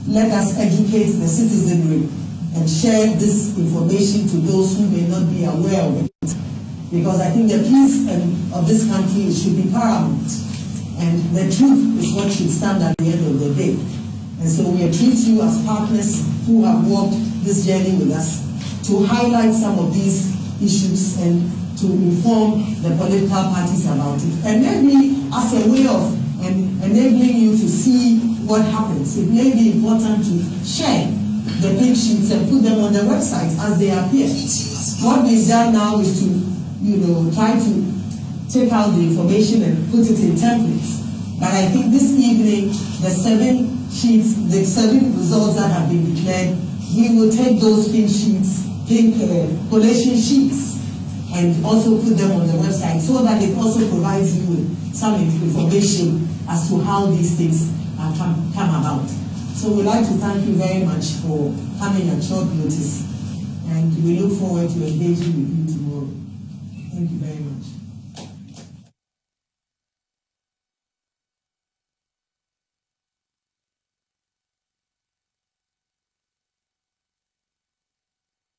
let us educate the citizenry and share this information to those who may not be aware of it. Because I think the peace of this country should be paramount, and the truth is what should stand at the end of the day. And so we entreat you as partners who have walked this journey with us to highlight some of these issues and to inform the political parties about it. And maybe as a way of enabling you to see what happens, it may be important to share the pink sheets and put them on the website as they appear. What we've done now is to, try to take out the information and put it in templates. But I think this evening, the 7 sheets, the 7 results that have been declared, we will take those pink sheets, collation sheets, and also put them on the website so that it also provides you with some information as to how these things come about. So we'd like to thank you very much for coming at short notice, and we look forward to engaging with you tomorrow. Thank you very much.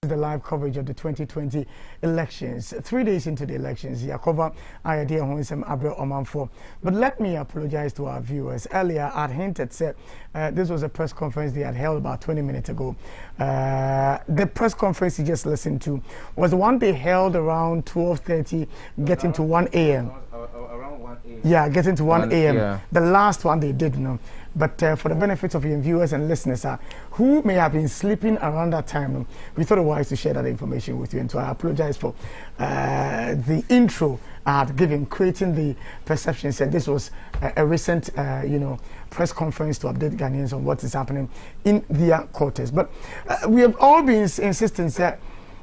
The live coverage of the 2020 elections. 3 days into the elections, Yakoba Ayade Honsem Abel Omanfo. But let me apologize to our viewers. Earlier, I'd hinted, said this was a press conference they had held about 20 minutes ago. The press conference you just listened to was the one they held around 12:30, getting to 1 a.m. Around 1 a.m. Yeah, getting to 1 a.m. Yeah. The last one they did, no. But for the benefit of your viewers and listeners who may have been sleeping around that time, we thought it wise to share that information with you. And so I apologize for the intro I had given, creating the perception. Said this was a recent, press conference to update Ghanaians on what is happening in their quarters. But we have all been insisting that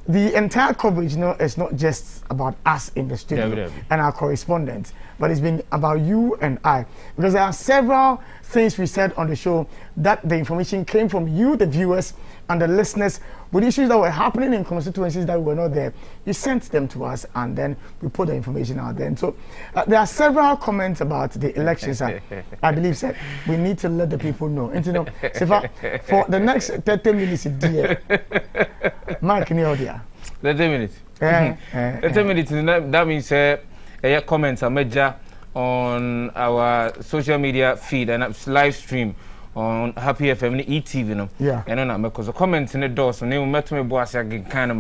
the entire coverage, is not just about us in the studio and our correspondents, but it's been about you and I, because there are several things we said on the show that the information came from you, the viewers, and the listeners with issues that were happening in constituencies that were not there. You sent them to us, and then we put the information out there. And so there are several comments about the elections. I believe said we need to let the people know. And for the next 30 minutes, dear, Mark Neodia. 30 minutes. 30 minutes. That means comments are major on our social media feed and live stream on Happy FM ETV. Yeah. And then because the comments in the door, so they met me boss again. Kind of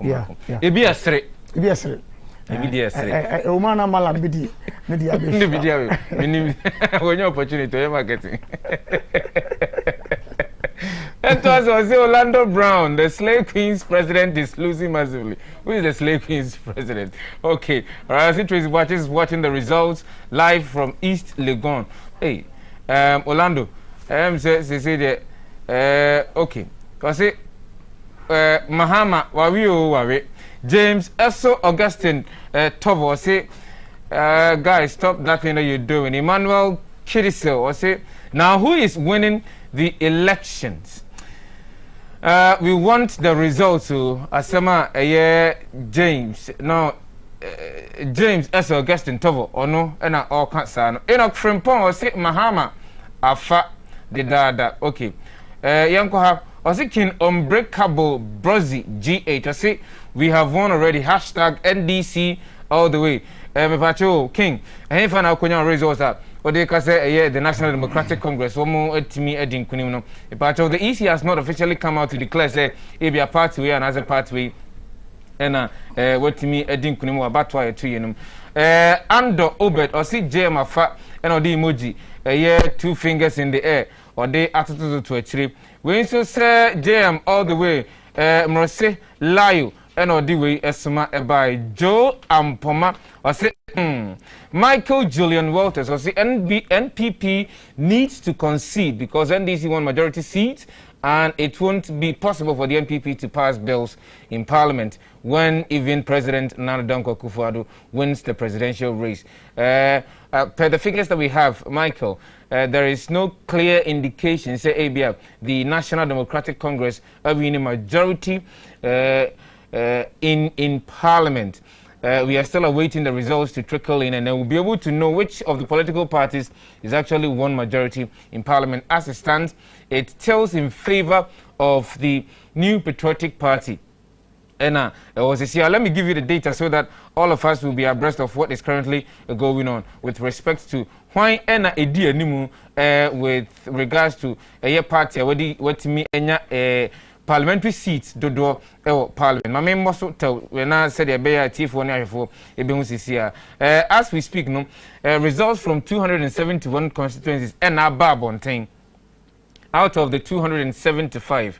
yeah. It be a straight. It be a straight. Umana malambidi. When your opportunity, you're marketing. And to us was Orlando Brown, the Slave Queen's president, is losing massively. Who is the Slave Queen's president? Okay, all right. I see Tracy watches watching the results live from East Legon. Hey, Orlando, say okay. Cause it, Mahama, Wawi, James Esso Augustine, Tobo, say, guys, stop that thing that you're doing. Emmanuel Kidisel, or say, now who is winning the elections? We want the results to Asema James. Now, James S. Augustine Tovo, or no, and all cancer. Enoch Frimpong, or say Mahama, Afa, the dada. Okay. Yanko have, or say King Unbreakable Brozzy G8, or say, we have won already. Hashtag NDC all the way. Mepacho King, and if I could results up. Or they can say, the National Democratic Congress, one more to me, Edin Kunino. Mepacho, the EC has not officially come out to declare, say, it be a pathway and as a pathway. And what to me, Edin Kunimo, about why 2 years. Ando Obed, or see GMABC, and or the emoji, 2 fingers in the air, or they attitude to a tree. We so say JM all the way, Mercy, Layo. And or the way esma by Joe Ampoma or say Michael Julian Walters or say NPP needs to concede because NDC won majority seats and it won't be possible for the NPP to pass bills in Parliament when even President Nana Dankwa Akufo-Addo wins the presidential race. Per the figures that we have, Michael, there is no clear indication, say ABF, the National Democratic Congress of winning majority in Parliament. We are still awaiting the results to trickle in, and then we'll be able to know which of the political parties is actually won majority in Parliament. As it stands, it tells in favor of the New Patriotic Party. And let me give you the data so that all of us will be abreast of what is currently going on with respect to why with regards to a party what me parliamentary seats dodo parliament. My main muscle tell when I said a bear chief one for as we speak, no results from 271 constituencies and above on thing out of the 275.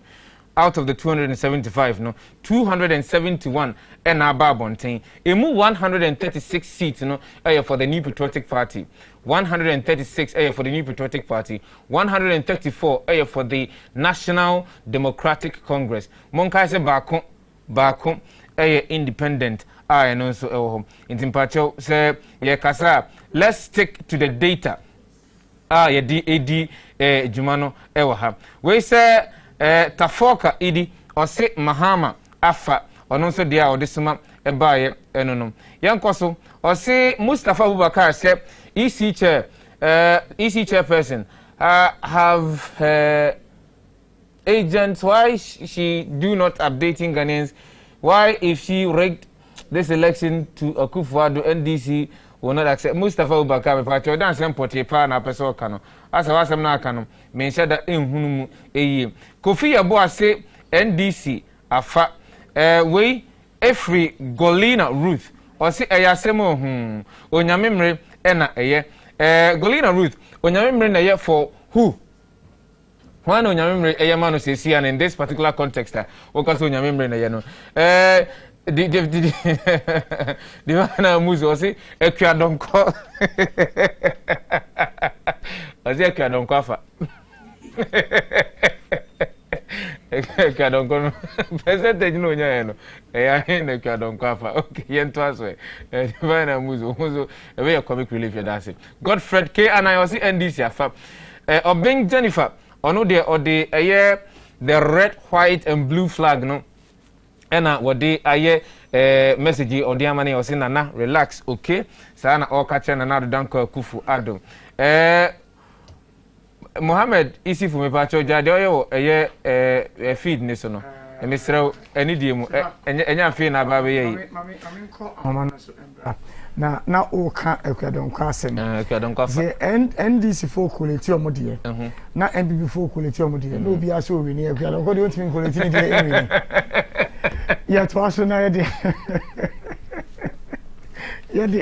Out of the 275, no, 271 and above on thing. Emu 136 seats, no, for the New Patriotic Party. 136 for the New Patriotic Party. 134 for the National Democratic Congress. Monkai se bako independent. And also in Timpacho say kasa. Let's stick to the data. Jumano ewaha. We say Tafoka idi or say Mahama afa or no so dia or desuma ebaye enonom yankoso or say Mustafa Abubakar say EC chairperson have agents. Why she do not updating Ghanaians? Why if she rigged this election to Akufo-Addo NDC will not accept Mustafa Abubakar party or dance importe pa na person kano asa wasam na kano mention that enhunu eye Kofi Yabo say NDC afa we every Golina Ruth or say ayasemo onyamemre ena eye Golina Ruth onyamemre na ye for who one onyamemre eye manu say see and in this particular context because onyamemre na ye no the man muzo say ekwadonko azi ekwadonko afa ekwadonko percentage no nya no ya ekwadonko afa okay yento aso the man muzo we comic relief that's it Godfred K and I was NDC afa Obeng Jennifer ono de or the red white and blue flag no ena wode aye message on the amane osi nana relax okay sana o ka che nana Dankwa Akufo-Addo Mohammed isi fu me pa cho jade oyo feed ni so no emisrew eni die mu enya fe na ba be yi na o ka ekwadonko asem NDC for quality omodie na MPP for quality omodie no bi aso we ni ekwadonko de ontimi quality ni de emi ya to aso na ye de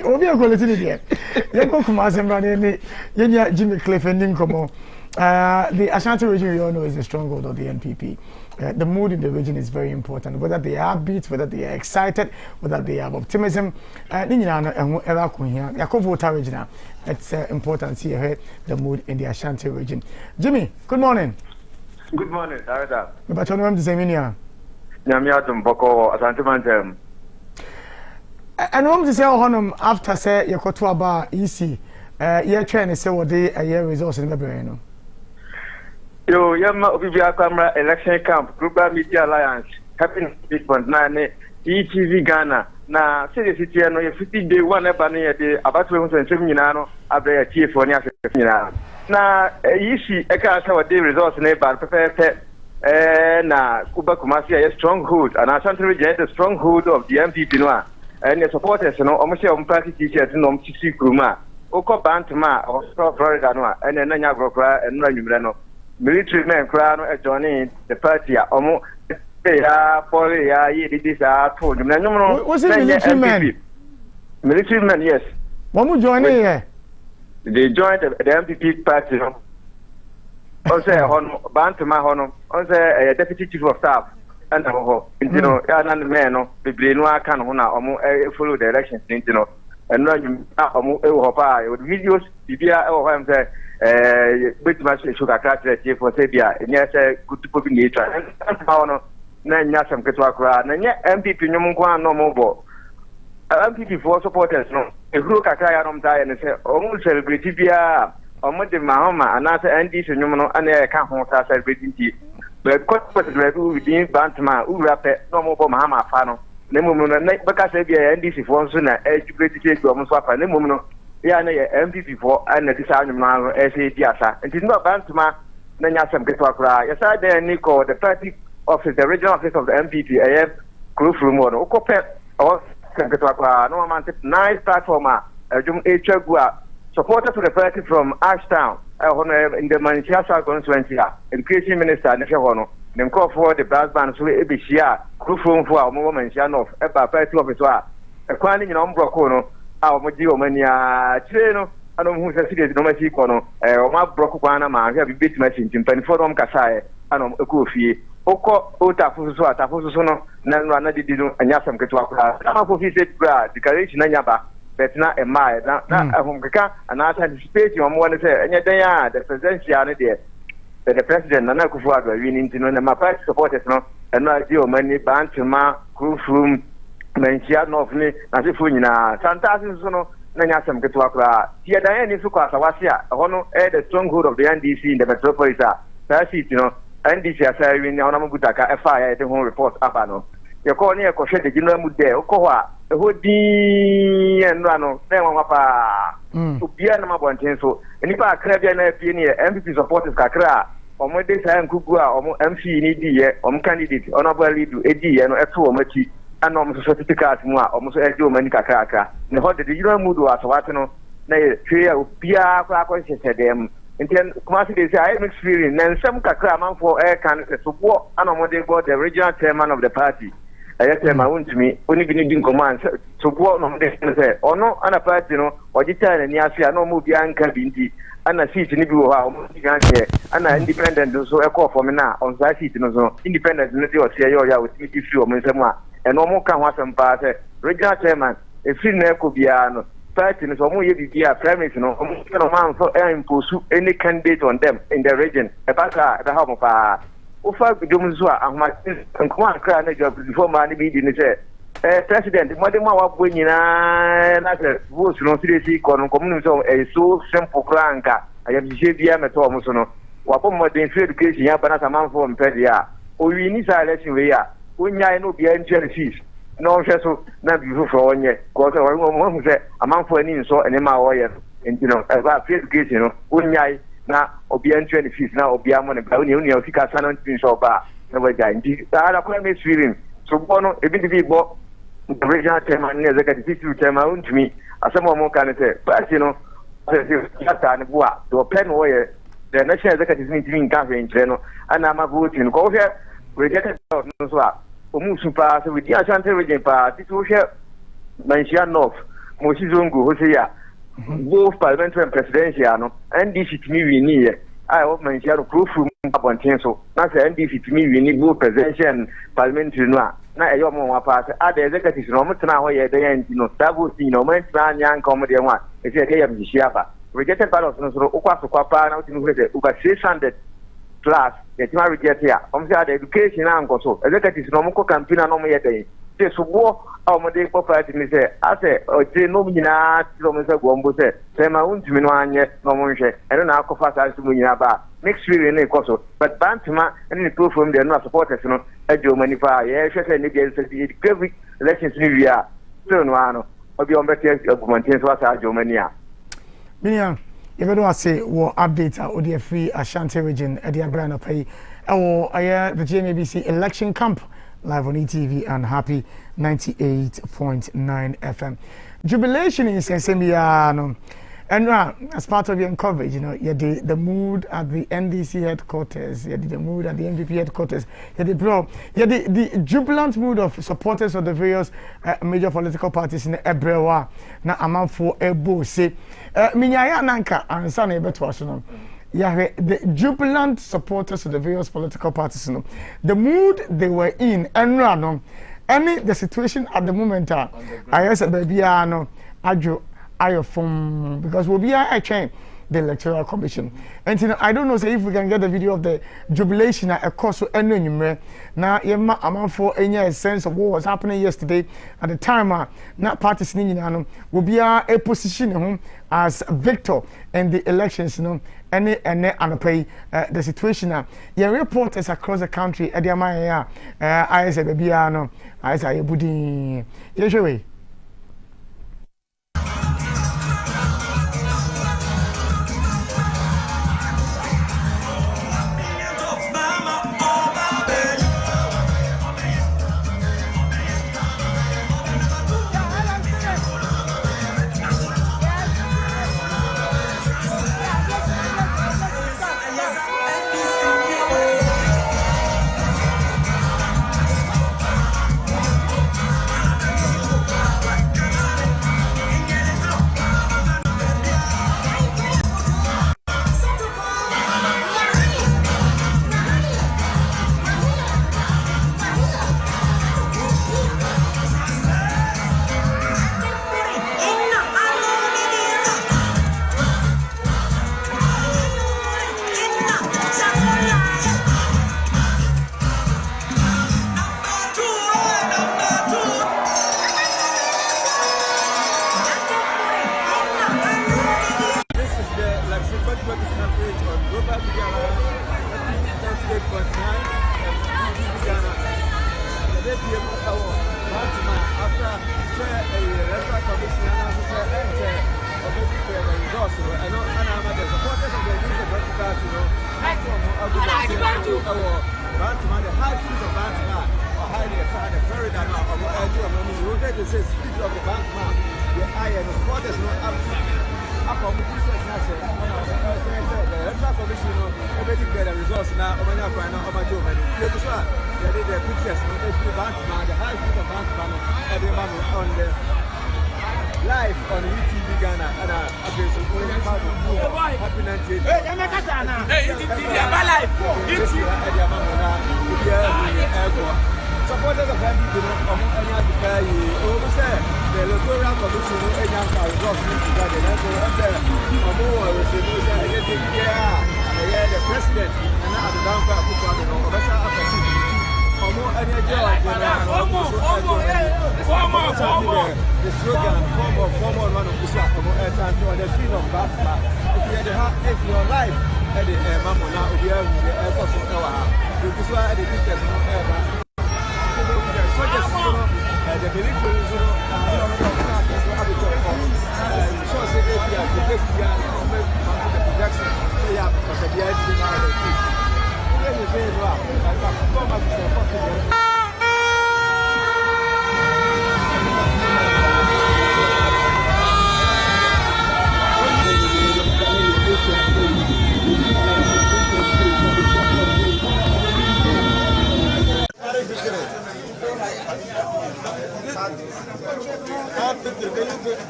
obi quality ni de ye ko kuma asem ra ni ye Jimmy Cliff ending komo the Ashanti region, you all know, is the stronghold of the NPP. The mood in the region is very important. Whether they are upbeat, whether they are excited, whether they have optimism. It's important to hear the mood in the Ashanti region. Jimmy, good morning. Good morning, Arada. But you know what I'm saying? And what to say after say you got to about EC You're trying to say what they a year results in the brain. Yo, Yama Obibia Camera Election Camp, Global Media Alliance, happening 6.9, ETV Ghana. Na city no 50-day one ebane de about 27 nyina abere tie for ni asese nyina na yishi e ka sa wade results na ban pepe na Kuba Kumasi a stronghold and Ashanti region the stronghold of the MPP no and the supporters no omo share on party t-shirt no mtisi kuruma okọ bantama of Florida no and na nya grokra and no nwumre no military men kra no joining the party a omo what's the military men? Military men, yes. When we join here? They joined the MPP party. Also, Bantama Hono, also a deputy chief of staff, and you know, and men, the Brinoa can follow the elections, you know, and run with videos, Bibia, or I'm saying. Bit much sugar cracker for Sabia, and yes, good to put in nature. And na nya sam ketwa kra na nya MPP nyum kwa no mobo MPP for supporters no e gro kakra ya no mta ne se o mu celebrity bia o mu de mahoma ana se NDC nyum no ana e ka ho ta celebrity ti but what the review within bantma u rape no mobo mahama fa no ne mum no na beka se bia NDC for so na educate take o mu so afa ne mum no ya na ye MPP for ana ti sa nyum no e se di asa nti no bantma na nya sam ketwa kra ya sa de ni ko the party office, the regional office of the MPP, I have group room one. Or no man, nice platform. Supporters to the party from Ashtown, in the Manchester constituency, education minister, Neshahono, then call for the brass band, so it be Shia, group room for our woman, Shanov, a party officer, a quality in Umbrocono, our Modio Mania, Chino, I don't know who's a city, no Mexico, or my Brocwana, I have a bit message in Penforum Kasai, and Okufi. Oko utafuso no na dididu anyasam ketwa kwa kama ko fi se bra declaration na nyaba bet na e mai na ahumkeka ana anticipate o mo ne se enye den ya the presidential ne the president na kufu adwa wi ni ntino na my party supporters no eno adi o mani bantuma kufum menchia no ni na se fu nyina santasi so no na nyasam ketwa kwa tie dan ni su kwa sawase a hono the stronghold of the NDC in the metropolis that seat you know NDC asai win na onamu butaka FIA de home report abano ye ko ne ko hwede ginu mu de ko ho a ho di enra no na enwa pa obia na mabonten so enipa akra bia na apie ne MPP supporters kakra omo de sai nkugu a omo MC ni di ye omo candidate honorable lead edi ye no eto omo ti ana omo so certificate mu a omo so eji omo ni kakra akra ne ho de ginu mu do asawate no na ye twe a obia kwa ko hwehwede Inten Kumasi they say I am experienced and some kakra man for air can support and the regional chairman of the party. I tell my own to me, only been command support no say or no and a party no or the time and Yasia no move Bianca Binti and a seat in the and an independent so a call for me now on that seat no independent or say you with me if you and no more can want some party regional chairman if you never be party so mo ye bibia premise no no man so impose any candidate on them in the region e baka da ha mo pa o fa gudum so ahoma nkoma kra na job before man bi di ni say president mo de ma wa bo nyina na se vote no seriously ko no community so e so simple kranka ayam je bia meto mo so no wa bo mo de free education ya bana man for mpedia o wi ni sa election we ya o nya no bia ntwe fees no so na bi for onye ko so mo say amanfo ani so ene ma wo ye ntino eba free education no unyai na obi ntwe fees na obi amo ne ba uni ofika sana ntino so ba na waja ndi ara ko me feeling so bono ebi di bo the regional chairman ne executive chairman untumi asemo mo kan say party no yata ne bua do pen wo ye the national executive meeting kan fe ntre no ana ma voting ko fe rejected no so a omu super so with the Ashanti region party to share Manchia North Moshi Zongo Hosea both parliamentary and presidential no NDC to me we need I hope Manchia proof from Abontin so na say NDC to me we need both presidential and parliamentary no na eyo mo wa pass the executive no mo tena ho ye dey no tabo si no man tena nya nkom de one e say dey am jishiaba rejected ballots no so okwa so kwa pa na utinu hwede over 600 plus the team reject here. Say the education and so executives no mo campaign no mo yede Just war our day for party, me say, I say, or say, no, you know, Mr. Gombo said, say, my own to me one year, no one share, I don't know how fast I to me about. Next year in a coso, but Bantama and the proof from the not supporters, you know, a Germany fire, yes, I need to every elections New Year. So, no, I'll be on better government was our Germany. Minia, you better say what update or the free Ashanti region at the Abrana Pay or the GMABC election camp live on ETV and Happy 98.9 FM. Jubilation in Sensemiano. And as part of your coverage, you know, you did the mood at the NDC headquarters, you did the mood at the NPP headquarters, you did the jubilant mood of supporters of the various major political parties in the Ebrewa. Na amount for Ebo say, Minyaya Nanka and Sunny Betwashono. Yeah, the jubilant supporters of the various political parties, you know, the mood they were in, and no, any the situation at the moment, I said, baby, no, from because we'll be actually the electoral commission. And you know, I don't know say if we can get the video of the jubilation at course so anyway. Now I'm for any sense of what was happening yesterday at the time not parties will be a position as victor in the elections, you know, and pay the situation your reporters across the country at the I say baby no I say budi yes. Live on ETV Ghana and supporters of MPP, the electoral commission, the president, and now the the slogan, former one of the shop, and the freedom back. If your life, the mamma now, the airport of our, this is why the pictures ever. The military is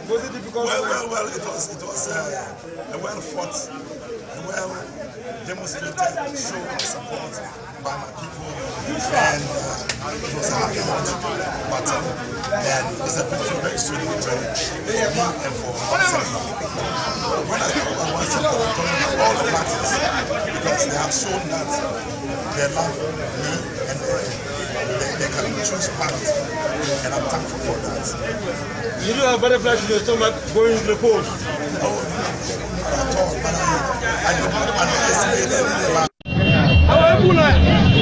was it difficult? Well, it was a well fought, a well demonstrated show of support by my people, and it was a hard battle, and it's a victory very soon for me and for myself. When I talk about myself, I'm talking about all the parties, because they have shown that they love me and they can didn't choose poverty, and I'm thankful for that. You do have butterflies in your stomach going to the polls.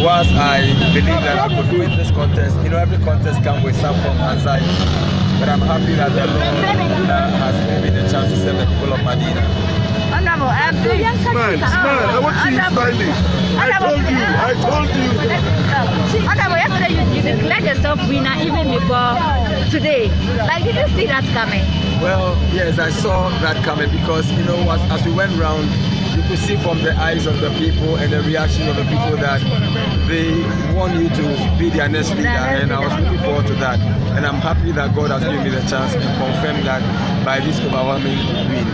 Whilst I believe that I could win this contest, every contest comes with some form of anxiety. But I'm happy that the Lord has given me the chance to serve the people of Medina. Smile, I want to see you smiling. I told you. Yesterday you declared yourself winner even before today. Like, did you see that coming? Well, yes, I saw that coming because, as we went round, you could see from the eyes of the people and the reaction of the people that they want you to be their next leader, and I was looking forward to that. And I'm happy that God has given me the chance to confirm that by this overwhelming win.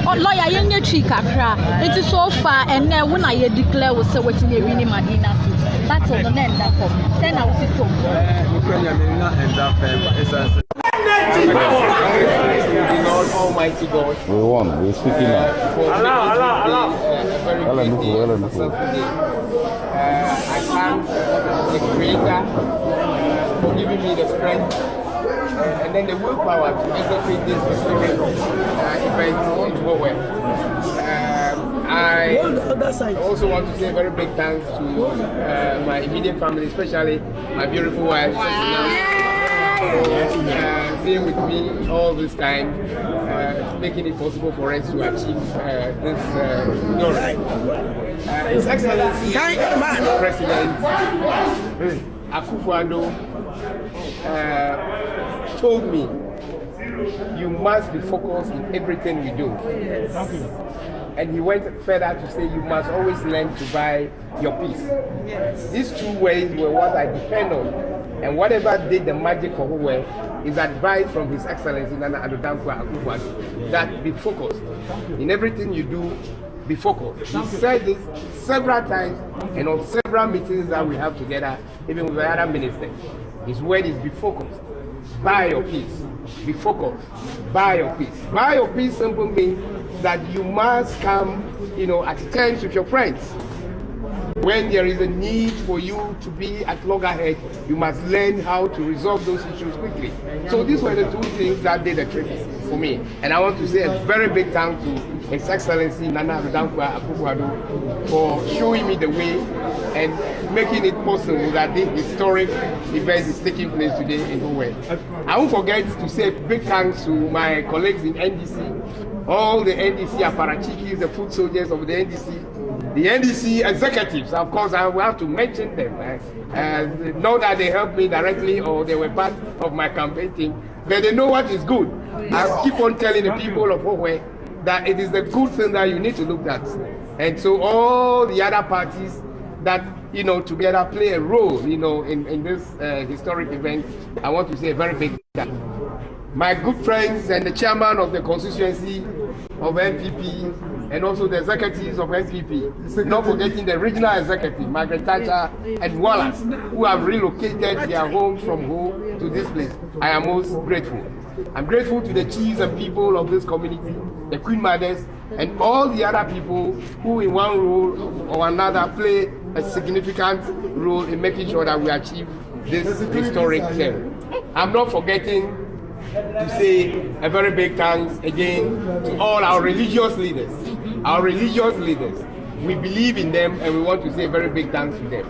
Oh, lawyer, you need to kakra. It is so far, and then when I declare we say what you winning Medina seat. That's on the end that for. Then I will see so. Lord Almighty God. We won. We're speaking now. Allah. Allah. I thank the Creator for giving me the strength and then the willpower to execute this event to go well. I also want to say a very big thanks to my immediate family, especially my beautiful wife, for being with me all this time, making it possible for us to achieve this glory. His Excellency President Akufo-Addo told me, you must be focused in everything you do. And he went further to say you must always learn to buy your peace. These two ways were what I depend on. And whatever did the magic for Huwe is advice from His Excellency Nana Addo Dankwa Akufo-Addo that be focused. In everything you do, be focused. He said this several times and on several meetings that we have together, even with the other ministers. His word is be focused. Buy your peace. Be focused. Buy your peace. Buy your peace simply means that you must come, at terms with your friends. When there is a need for you to be at loggerhead, you must learn how to resolve those issues quickly. So these were the two things that did the trick for me. And I want to say a very big thank to His Excellency Nana Addo Dankwa Akufo-Addo for showing me the way and making it possible that this historic event is taking place today in Huwe. I won't forget to say big thanks to my colleagues in NDC, all the NDC apparatchiks, the foot soldiers of the NDC executives. Of course, I will have to mention them. Not that they helped me directly or they were part of my campaign team, but they know what is good. I keep on telling the people of Huwe that it is the good thing that you need to look at. And so all the other parties that, together play a role, in this historic event, I want to say a very big thank you. My good friends and the chairman of the constituency of NPP and also the executives of NPP, not forgetting the regional executive, Margaret Thatcher and Wallace, who have relocated their homes from home to this place. I am most grateful. I'm grateful to the chiefs and people of this community, the Queen Mothers, and all the other people who in one role or another play a significant role in making sure that we achieve this historic thing. I'm not forgetting to say a very big thanks again to all our religious leaders. Our religious leaders. We believe in them and we want to say a very big thanks to them.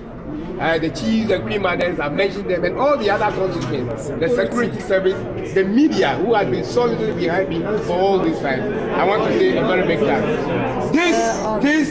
The chiefs and Queen Mothers, I've mentioned them, and all the other constituents, the security service, the media who has been solidly behind me for all this time. I want to say a very big thanks. This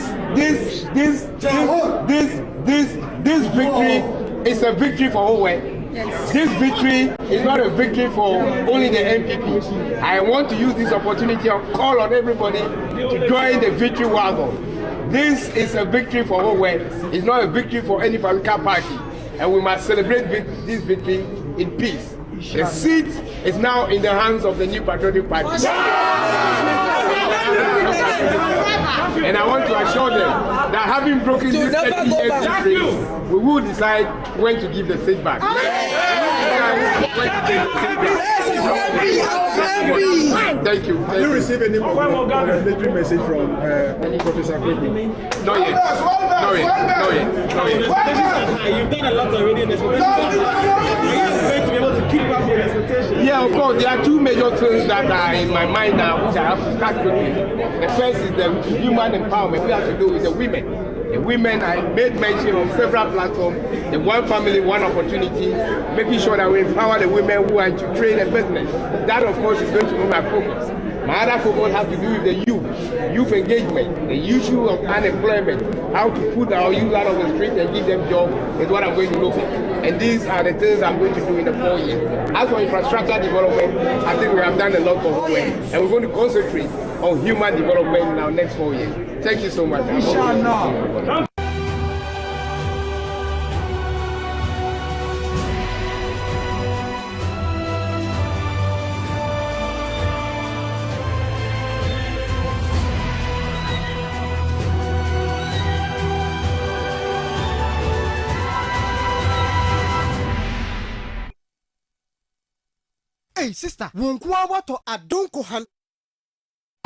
victory is a victory for Huwe. Yes. This victory is not a victory for only the NPP. I want to use this opportunity and call on everybody to join the victory wagon. This is a victory for Huwe. It's not a victory for any political party. And we must celebrate this victory in peace. The seat is now in the hands of the New Patriotic Party. And I want to assure them that having broken this 30 years history, we will decide when to give the seat back. Thank you. Have you received any congratulatory message from Professor Kwesi? Not yet. Not yet. You've done a lot already in this. of course, there are two major things that are in my mind now, which I have to start quickly. The first is the human empowerment. We have to do with the women. The women, I made mention on several platforms, the one family, one opportunity, making sure that we empower the women who are to train a business. That, of course, is going to be my focus. My other focus has to do with the youth engagement, the issue of unemployment, how to put our youth out of the street and give them jobs is what I'm going to look at. And these are the things I'm going to do in the 4 years. As for infrastructure development, I think we have done a lot of work, and we're going to concentrate on human development in our next 4 years. Thank you so much. Hey, sister, what a donkohan.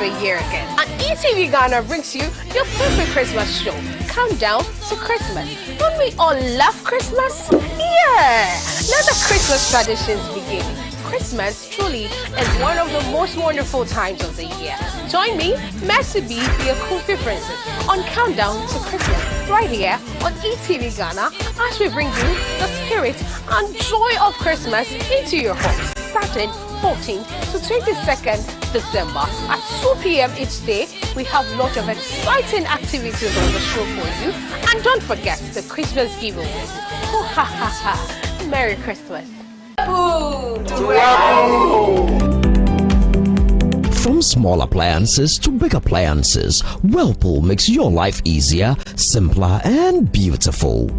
A year again. And ETV Ghana brings you your favorite Christmas show, Countdown to Christmas. Don't we all love Christmas? Yeah! Let the Christmas traditions begin. Christmas truly is one of the most wonderful times of the year. Join me, Mercy B, the Akufi Princess, on Countdown to Christmas, right here on ETV Ghana, as we bring you the spirit and joy of Christmas into your homes, starting 14th to 22nd December at 2 p.m. each day. We have lots of exciting activities on the show for you. And don't forget the Christmas giveaways. Oh, ha, ha, ha. Merry Christmas. From small appliances to big appliances, Whirlpool makes your life easier, simpler, and beautiful.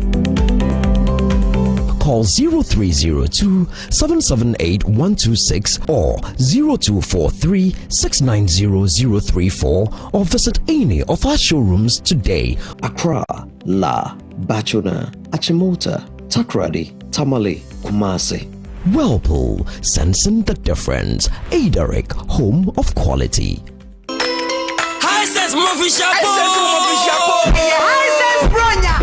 Call 0302-778-126 or 0243-690-034 or visit any of our showrooms today. Accra, La, Bachuna, Achimota, Takrady, Tamale, Kumasi. Whirlpool, sensing the difference. Adaric, home of quality. High sense movie chapeau. High sense bronya.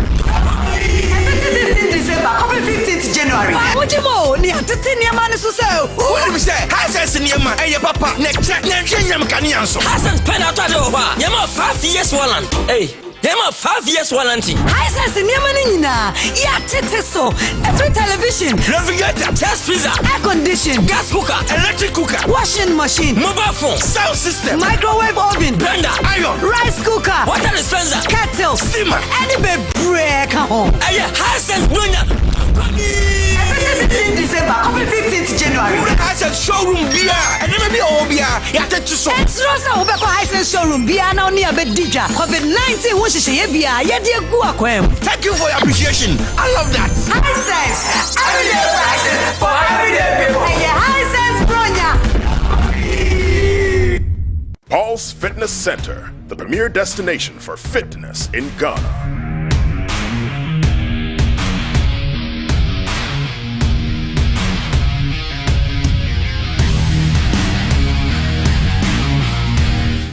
December, couple 15th January. What you mo? Ni atete ni ama ni so say. What we say? High sense ni ama. Eye papa. Next nyam kanianso. High sense pen out of over. Yama 5 years warrant. Hey. Yama 5 years warranty. High sense ni ama ni nyina. Ya tete so. Every television, refrigerator, test freezer, air condition, gas cooker, electric cooker, washing machine, mobile phone, sound system, microwave oven, blender, iron, rice cooker, water dispenser, kettle, steamer, any baby break home. Aye, high sense bronya. December, couple 15th January. High sense showroom beer, and then maybe all beer. You have to so. It's Rosa Obeko High sense showroom beer now near Bedija. COVID-19 was she beer. Thank you for your appreciation. I love that. High sense, everyday prices for everyday people. High sense bronya. Paul's Fitness Center, the premier destination for fitness in Ghana.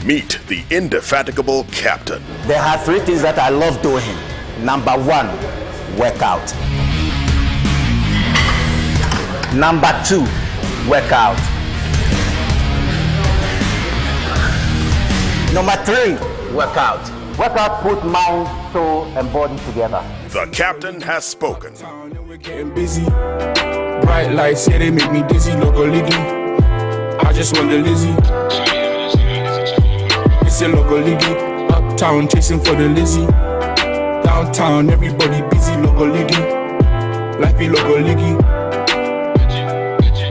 Meet the indefatigable captain. There are 3 things that I love doing. Number 1, workout. Number 2, workout. Number 3, workout. Workout put mind, soul, and body together. The captain has spoken. We're getting busy. Bright lights, yeah, they make me dizzy. Logo liggy. I just want the Lizzie. It's a logo liggy. Uptown chasing for the Lizzie. Downtown, everybody busy. Logo liggy. Like be logo liggy.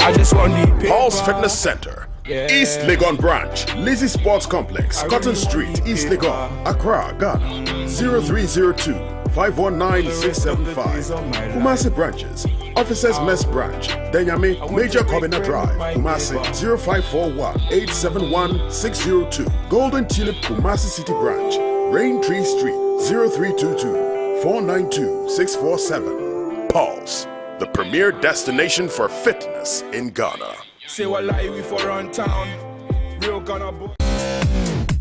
I just want the Paul's Fitness Center. Yeah. East Legon Branch, Lizzie Sports Complex, Cotton Street, East Legon, Accra, Ghana, 0302-519-675. Kumasi branches, Officers Mess Branch, Denyame, Major Kobina Drive, Kumasi, 0541-871-602. Golden Tulip, Kumasi City Branch, Raintree Street, 0322-492-647. Pulse, the premier destination for fitness in Ghana. Say what lie we for around town. Real Ghana.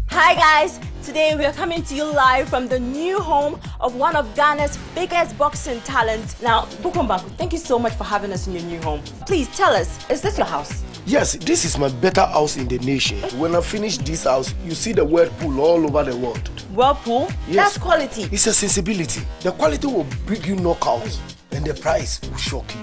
Hi guys, today we are coming to you live from the new home of one of Ghana's biggest boxing talents. Now, Bukomba, thank you so much for having us in your new home. Please tell us, is this your house? Yes, this is my better house in the nation. When I finish this house, you see the whirlpool all over the world. Whirlpool? Yes. That's quality. It's a sensibility. The quality will bring you knockouts, and the price will shock you.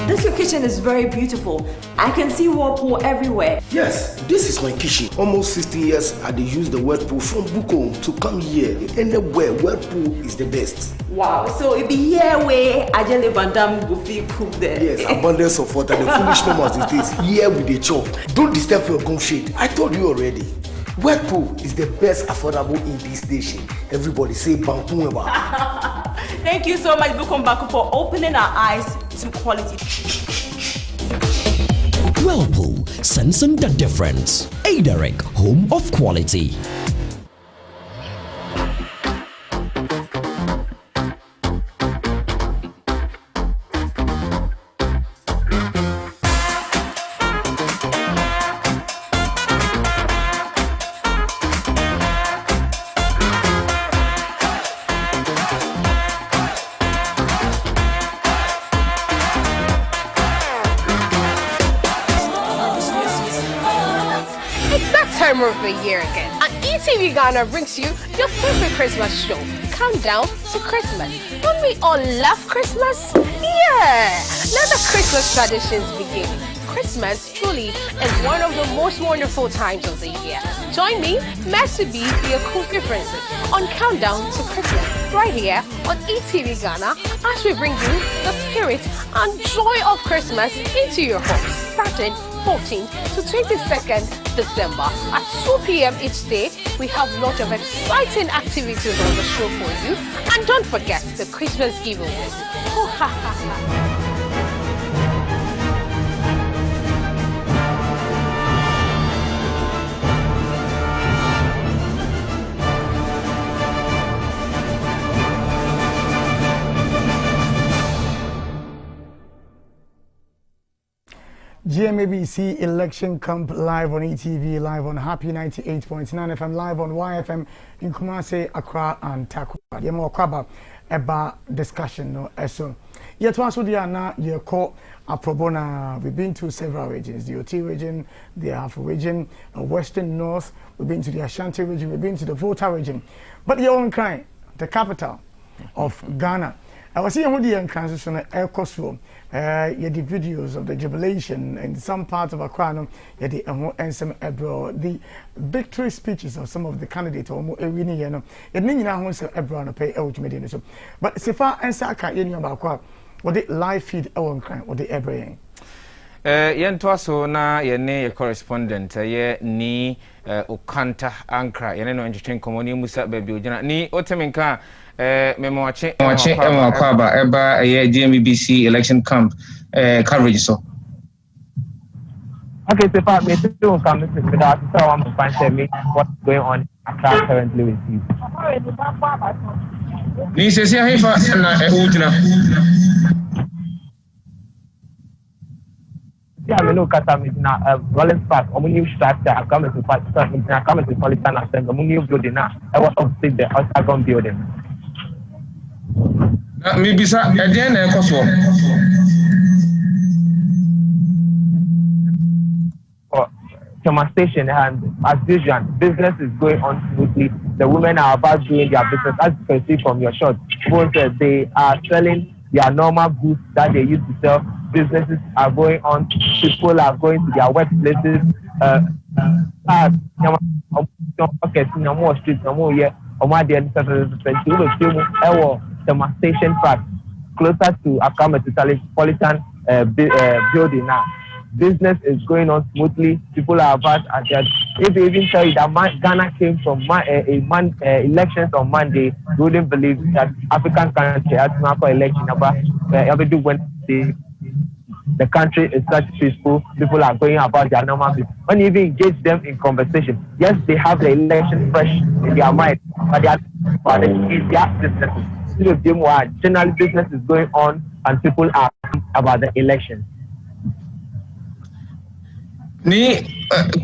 This your kitchen is very beautiful. I can see whirlpool everywhere. Yes, this is my kitchen. Almost 60 years I use the whirlpool from Buko to come here. Anywhere, whirlpool is the best. Wow, so it be here where Ajele Van Damme go feel cook there. Yes, abundance of water, the foolish members it is. Here with the chop. Don't disturb your gum shade. I told you already. Whirlpool is the best affordable in this station. Everybody say Bankumeba. Thank you so much, Bukom Baku, for opening our eyes to quality. Whirlpool, sensing the difference. Aderic, home of quality. Of the year again. And ETV Ghana brings you your favorite Christmas show, Countdown to Christmas. Don't we all love Christmas? Yeah! Let the Christmas traditions begin. Christmas truly is one of the most wonderful times of the year. Join me, Mercy B, your Kofi Princess, on Countdown to Christmas, right here on ETV Ghana, as we bring you the spirit and joy of Christmas into your home, starting 14th to 22nd December at 2 p.m. each day. We have lots of exciting activities on the show for you, and don't forget the Christmas giveaways. Oh, ha, ha, ha. GMABC election camp live on ETV, live on Happy 98.9 FM, live on YFM in Kumasi, Accra, and Takoradi. Yemo kwaba eba discussion no eso. Yet once we are now you call Aprobona. We've been to several regions: the OT region, the Afro region, Western North. We've been to the Ashanti region. We've been to the Volta region. But your own kind, the capital of Ghana. I was seeing the transition at Kosovo. The videos of the jubilation in some parts of Accra, the victory speeches of some of the candidates or winning, you know, it means now everyone pay ultimately. But Sefa and Saka, you know, about what the live feed our crime or the everything. Yentwaso na yene correspondent ye ni Okanta Ankara yene no entertain komoni Musa baby ojina ni oteminka memoache kwaba eba GMABC election camp coverage so. Okay, so far me too come to that so I'm to find me what's going on currently with you. Ni se sia hefa na ojina. Yeah, I know Qatar is now Rollins Park, a new structure, I come to Politan Assembly, a new building now. I was on the Octagon building. Maybe, sir, at the end of Kosovo. Chama station, and as usual, business is going on smoothly. The women are about doing their business, as you can see from your shot. Both they are selling their normal goods that they used to sell. Businesses are going on. People are going to their workplaces. Station Park, closer to Accra Metropolitan building now. Business is going on smoothly. People are about at that. If they even tell you that Ghana came from elections on Monday, you wouldn't believe that African country has not got election about every Wednesday. The country is such peaceful. People are going about their normal business. When you even engage them in conversation, yes, they have the election fresh in their mind, but they are their businesses. General business is going on, and people are about the election.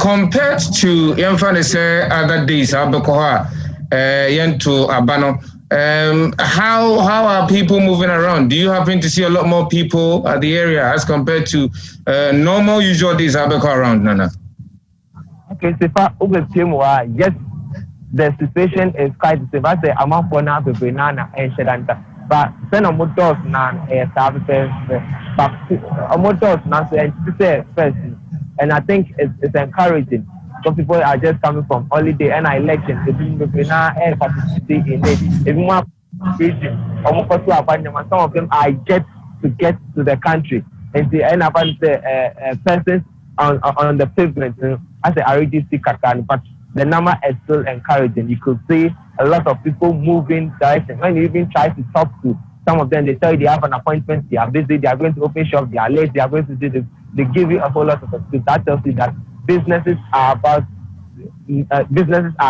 Compared to other days, Abakoha, Yento Abano, How are people moving around? Do you happen to see a lot more people at the area as compared to normal usual days I go around, Nana? Okay, so far yes, the situation is quite the same. I say I'm up for now, banana and Shedanta. But send a motors now, a service, but a motors now, first. And I think it's encouraging. Some people are just coming from holiday and election. If now and participate in it, if you want some of them are yet to get to the country. And the end about the persons on the pavement, as I already see Katan, but the number is still encouraging. You could see a lot of people moving direction. When you even try to talk to some of them, they tell you they have an appointment, they are busy, they are going to open shop, they are late, they are going to do this. They give you a whole lot of excuse. That tells you that businesses are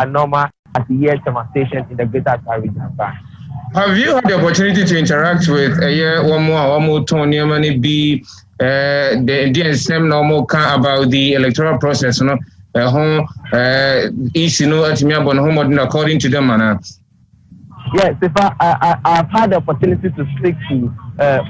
normal at the year station in the Greater Accra region. Have you had the opportunity to interact with one more Tony Money be the same normal about the electoral process, you know? According to them, yes, if I've had the opportunity to speak to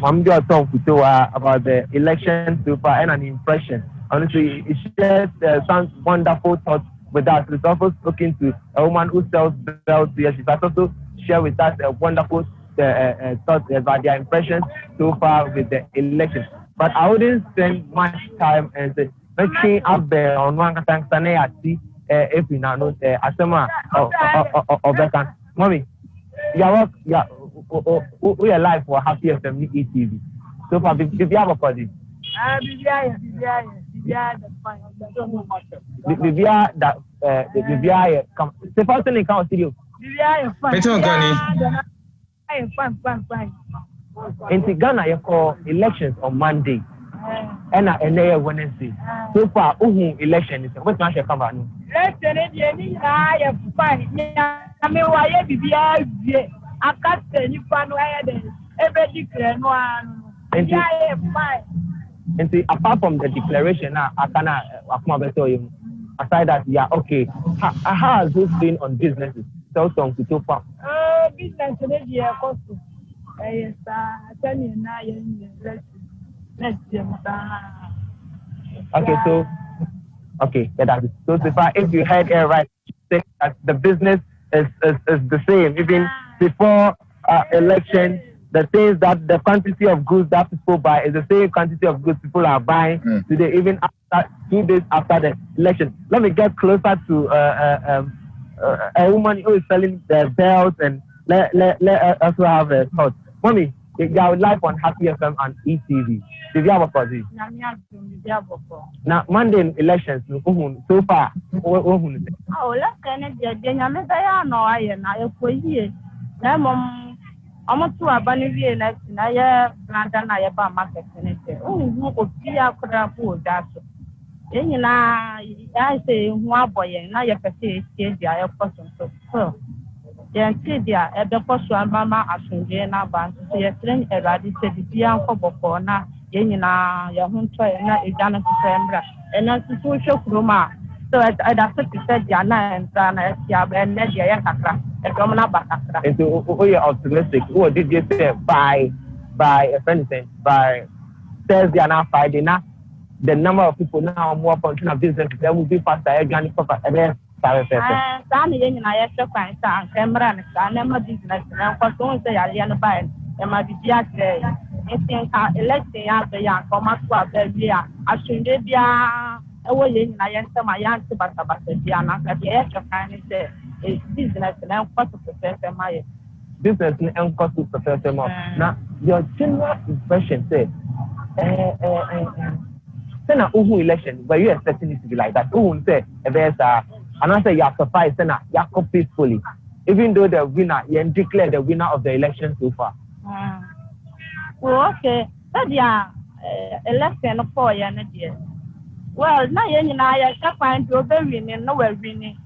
Mamdi Otong Kutoa about the election so far and an impression. Honestly, it shares some wonderful thoughts with us. We've also spoken to a woman who sells belts here. She's also shared with us a wonderful thoughts about their impressions so far with the election. But I wouldn't spend much time and say, making up there on one time, if you know, Asama or Beckham. Mommy, we are live for Happy FM ETV. So far, if you have a party. In Ghana, you call elections on Monday and Wednesday. So far, election is what much come out. And see, apart from the declaration, I cannot tell you. Aside that, yeah, okay. How has this been on businesses? Tell some to so far. Business okay, so that is so far. If you heard it right, say that the business is the same. Even before election, the things that the quantity of goods that people buy is the same quantity of goods people are buying today, even after 2 days after the election. Let me get closer to a woman who is selling the belts, and let us have a thought. Mommy, you are live on Happy FM and ETV. Did you have a position? Now, Monday elections, so far, I'm to a banner election. I have done I about market senator. Oh, who be a crap that's then I say, one boy, and now you can say, I have person so. Then, Tidia, at the first one, Mamma, as soon as I band to say a train, a radi said the Pian for now, Yenina, your home toy, and not a Ghana to Sembra, and not to social Roma. So I said, Jana and Sana, and Nadia Yakaka. And so, we are optimistic. What did you say by for instance, by Thursday and Friday now? The number of people now more function of business that will be faster again for and Sandy and I have find some camera and never business and for don't say I buy and my BBS day. Electing out the young commerce club there. I shouldn't be away in I answer my answer, but the Diana at the extra kind of say. Business and cost to professor my business and cost to professor. Now, your general impression said, Senna election, where you expecting it to be like that? Who say, there's and I say you are surprised, Senna, you are peacefully, even though the winner, you declare the winner of the election so far. Well, okay, but yeah, election for you, dear. Well, now you and I are trying to be winning, nowhere winning.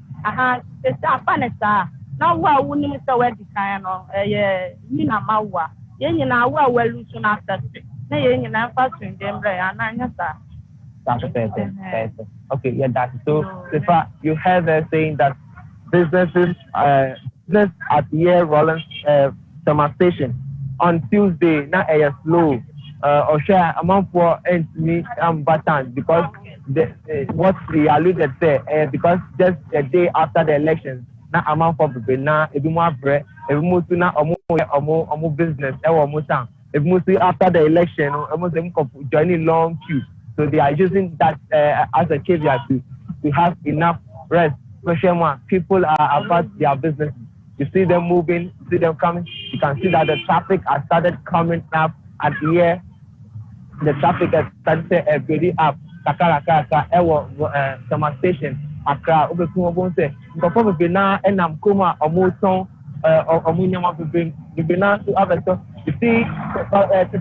It's a panetta. Now, what wouldn't Mr. Weddy kind of a Nina Mawa? Yen and I were well soon after. Nay, and I'm passing them, and I know that's okay, yeah, that's so. You have saying that businesses business at here Rollins summer station on Tuesday. Now a slow or share amount for me button because what we alluded there because just a day after the elections. Now amount for people now if you want bread, if you move to now omo business omo town. If you see after the election, almost joining long queue. So they are using that as a caveat to have enough rest. People are about their business. You see them moving, see them coming. You can see that the traffic has started coming up at here. The traffic has started building up. Takaraka, summer station, Accra, Obekumobonse. Probably now, and I'm Kuma, or Moton, or Munyama, to have a. You see,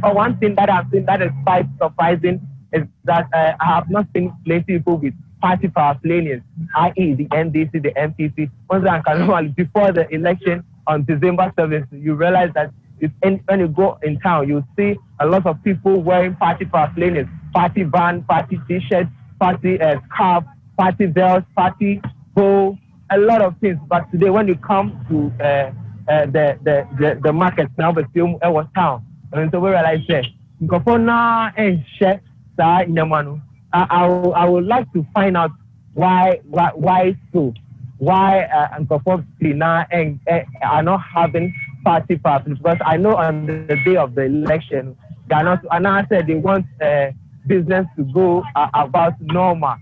one thing that I've seen that is quite surprising is that I have not seen plenty people with party paraphernalia, i.e. the NDC, the MPC. Before the election on December 7th, you realize that when you go in town, you see a lot of people wearing party paraphernalia, party band, party t-shirts, party scarf, party belts, party bow, a lot of things. But today, when you come to the market now, but still was town. And so we realize that and share I would like to find out why so now and are not having party parties because I know on the day of the election they are not. And I said they want business to go about normal.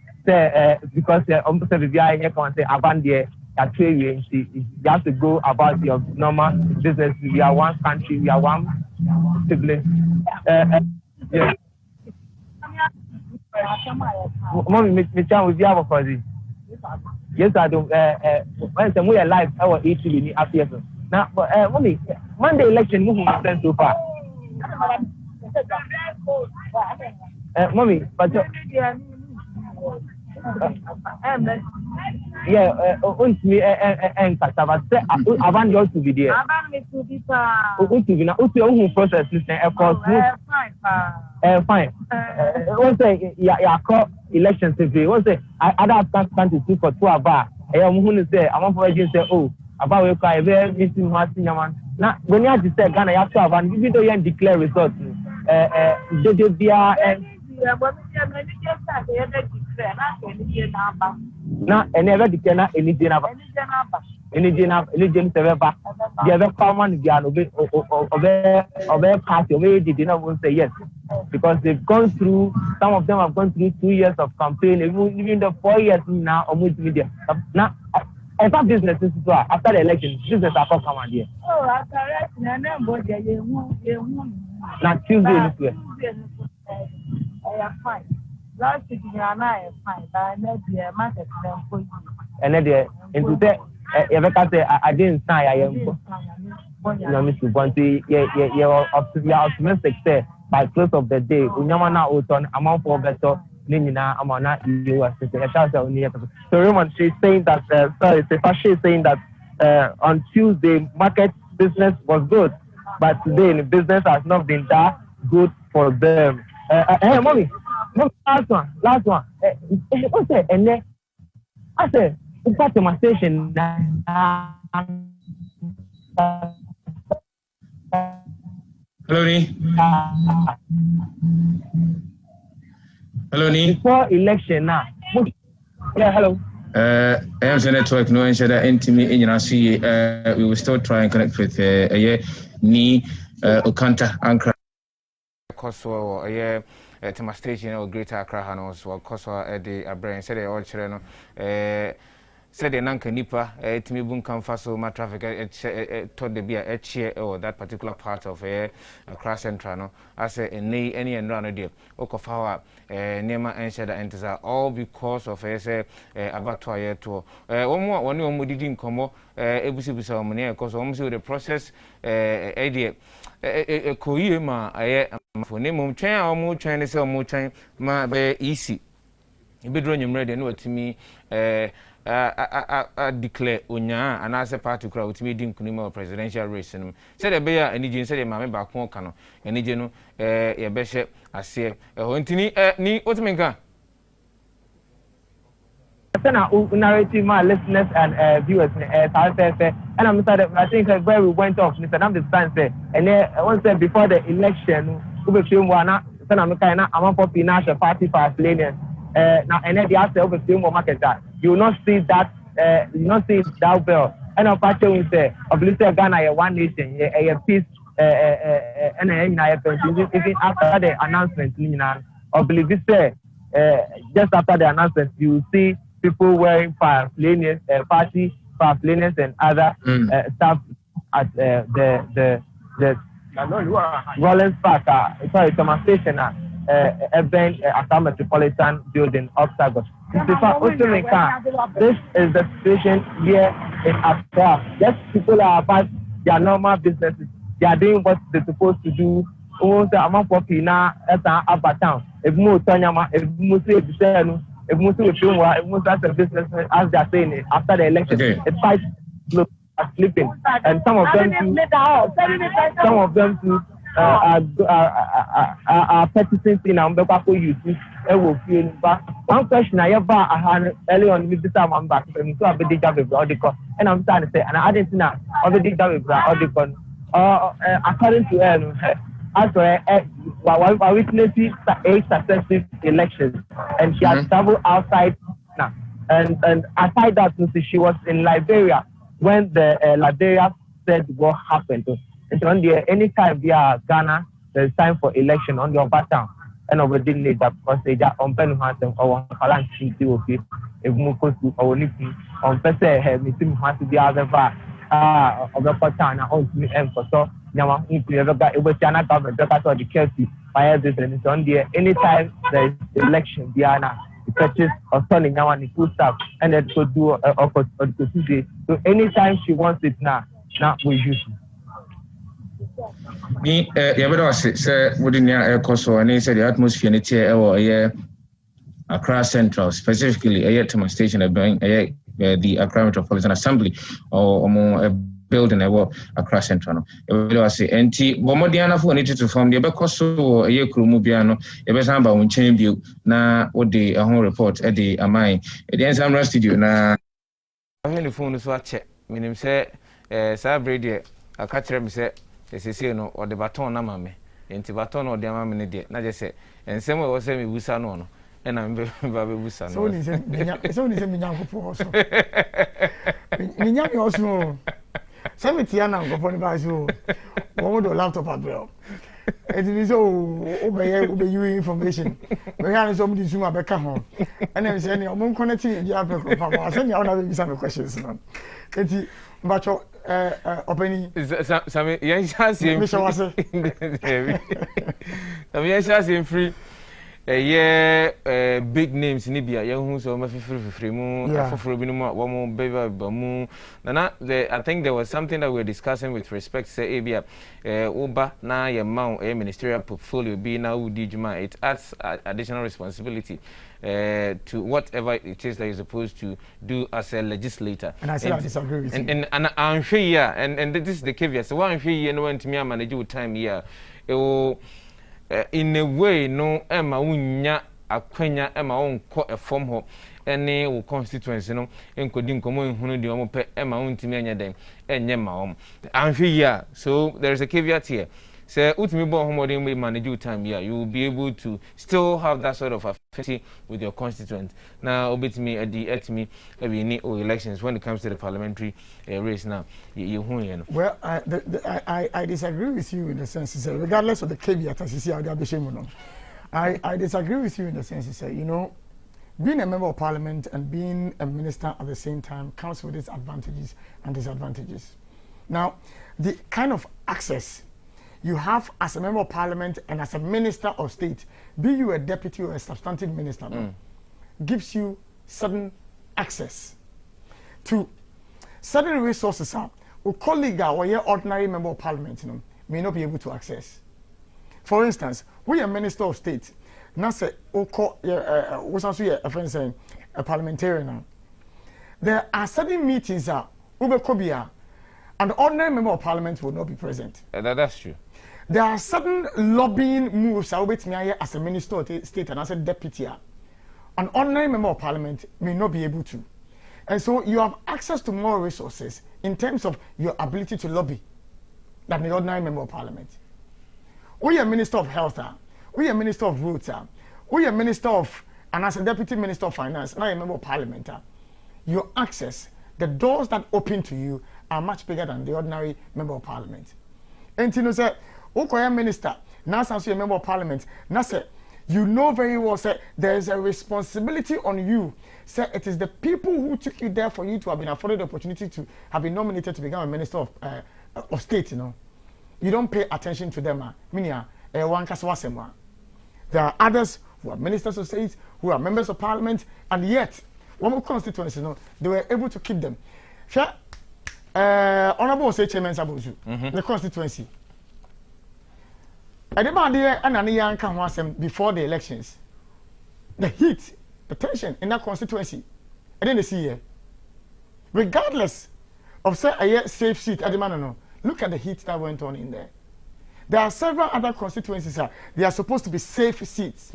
Because almost every year you can say Abandia. You have to go about your normal business. We are one country, we are one sibling. Yes. Mommy, me chan with you for this. Yes, I do. When we are live, our ETV appears. Now, mommy, Monday election movement so far. Mommy, but. Yeah, me and Cassava say Avan yours to be there. Avan process system fine. One say ya call elections today. One say other countries to for 2 hours. Who say I want for agent say oh about we cry very missing one man. Now when you have to say Ghana you have to have and even though you declare results na never declare any general server. The other common party did not say yes because they've gone through. Some of them have gone through 2 years of campaign, even the 4 years now or media. Now, after business after the election, business are come on here. Oh, after now Tuesday this way. Fine. Last week you and I fine, but I know the market and then into that I didn't say I am Mr. Bonte, yeah, optimistic say by close of the day, Unyamana Oton, amount for better, Nina, Amana, US, so Raymond, she's saying that, she's saying that on Tuesday, market business was good, but today the business has not been that good for them. Hey, mommy, last one. What's that? And then I said, it's back to my station. Hello, Ni. Before election now. Yeah, hello. I'm the network. No, and that intimate in your see. We will still try and connect with Ni Okanta Ankara. Koso tema station or Greater Accra Hanos or Koso the brain said all children said the Nanka Nipa Timibun Canfaso my traffic told the beer each year or that particular part of Accra Central. I say any and run a deal. Okafawa Nema and Shada enters all because of about 2 years to one more didn't come Ebusi money because almost the process idea. Koyema for name train or more train is more time ma be easy. You be drawing ready no to me I declare Unya and as a particular with me didn't kunima presidential race and said a bear and you said my back one cano and you know a bishop I say a hontini ni what narrative my listeners and viewers and I'm started. I think where we went off, Mr. I'm the stand say, and then once before the election, we became one. I'm a popular party for Australians. Now and then the answer over film market that you will not see that you not see that well. And our party will say, obviously Ghana a one nation, a peace, and even after the announcement, obviously say just after the announcement, you will see people wearing paraphernalia, party paraphernalia and other stuff at the Rollins Park, sorry, Thomas Station, event at our metropolitan building, Octagon. This is the situation here in Accra. Yes, people are about their normal businesses. They are doing what they're supposed to do. I'm not popular now at town. If more Tanyama, if Musi, if Musi, if Musi business as they are saying it after the election, it's quite are sleeping, and some of them too are purchasing things and people use it. But one question I had early on with the time I'm back, so I be the job with Audico, and I'm trying to say, and I didn't know already job with Audico. According to as I witnessed 8 successive elections, and she has traveled outside now. And aside that, she was in Liberia when the Liberia said what happened. And on the anytime via Ghana, there's time for election on the upper town. And over didn't need that because they just on pen handsome or on balance sheet if Muko to our Nippy on Pese have me to have to the other bar of the Patana on me and for so now if you ever got it was China government because of the Kelsey by this and it's on the anytime there's election Diana purchase or selling now and full stuff and then could do or so anytime she wants it now we use it. Me, say within your course or any say the atmosphere in it or Accra Central, specifically a to station doing the Accra Metropolitan Assembly or more a building Accra Central. I say NT Bomodiana for needed to form the Becoso or a year Mubiano, a Besamba when change view na what the home report at the Amai. At the end, I'm rested you now. I mean, the phone is what check. Meaning, say, Sabrady, I catch them say. Say no or the baton na mame enti baton or the mame ne de na je say ensem we wo say me busa no no e na me ba be busa no so ni say me nyankopon so me nyame oso say me tia na nkopon ni ba so wo do laptop abel it is so obey you information we can so me zoom abeka ho and then say ni o mon connect ya pe ko pa so ni I want to be some questions no enti bacho opening some yen chance in free big names in Libya yen so ma free mu afoforo bi no mo wo beba mu na I think there was something that we were discussing with respect say Abia oba na your mount a ministerial portfolio be na udi juma it adds additional responsibility to whatever it is that you're supposed to do as a legislator. And I said I disagree with you. And I'm sure and this is the caveat. So one sure you know to me manage your time here. In a way no Emma unya akwenya Emma on a form ho any constituency no encoding common hunu de omo pe Emma untimi anya dem enye ma om. I'm sure so there is a caveat here. So, ultimately, we manage your time here. You will be able to still have that sort of affinity with your constituents. Now, obey me at the we need elections when it comes to the parliamentary race. Now, well, I disagree with you in the sense that regardless of the caveat, as you see, I disagree with you in the sense that you know, being a member of parliament and being a minister at the same time comes with its advantages and disadvantages. Now, the kind of access you have as a member of parliament and as a minister of state, be you a deputy or a substantive minister, gives you sudden access to certain resources. A colleague or your ordinary member of parliament may not be able to access. For instance, we are a minister of state, now say, a parliamentarian. There are certain meetings and the ordinary member of parliament will not be present. That's true. There are certain lobbying moves I will me as a minister of state and as a deputy. an ordinary member of parliament may not be able to. And so you have access to more resources in terms of your ability to lobby than the ordinary member of parliament. We are Minister of Health, we are Minister of Roads, we are Minister of, and as a Deputy Minister of Finance, and I am a member of Parliament. Your access, the doors that open to you are much bigger than the ordinary member of Parliament. And you know, say, okay, Minister, now since you're a member of Parliament, now say, you know very well, say, there is a responsibility on you. Say, it is the people who took you there for you to have been afforded the opportunity to have been nominated to become a Minister of State, you know. You don't pay attention to them, there are others who are ministers of state, who are members of parliament, and yet, one more constituency, you know, they were able to keep them. Honorable say Chairman Sabuzu, the constituency. Before the elections, the heat, the tension in that constituency, and then they see here, regardless of say a safe seat, look at the heat that went on in there. There are several other constituencies. They are supposed to be safe seats,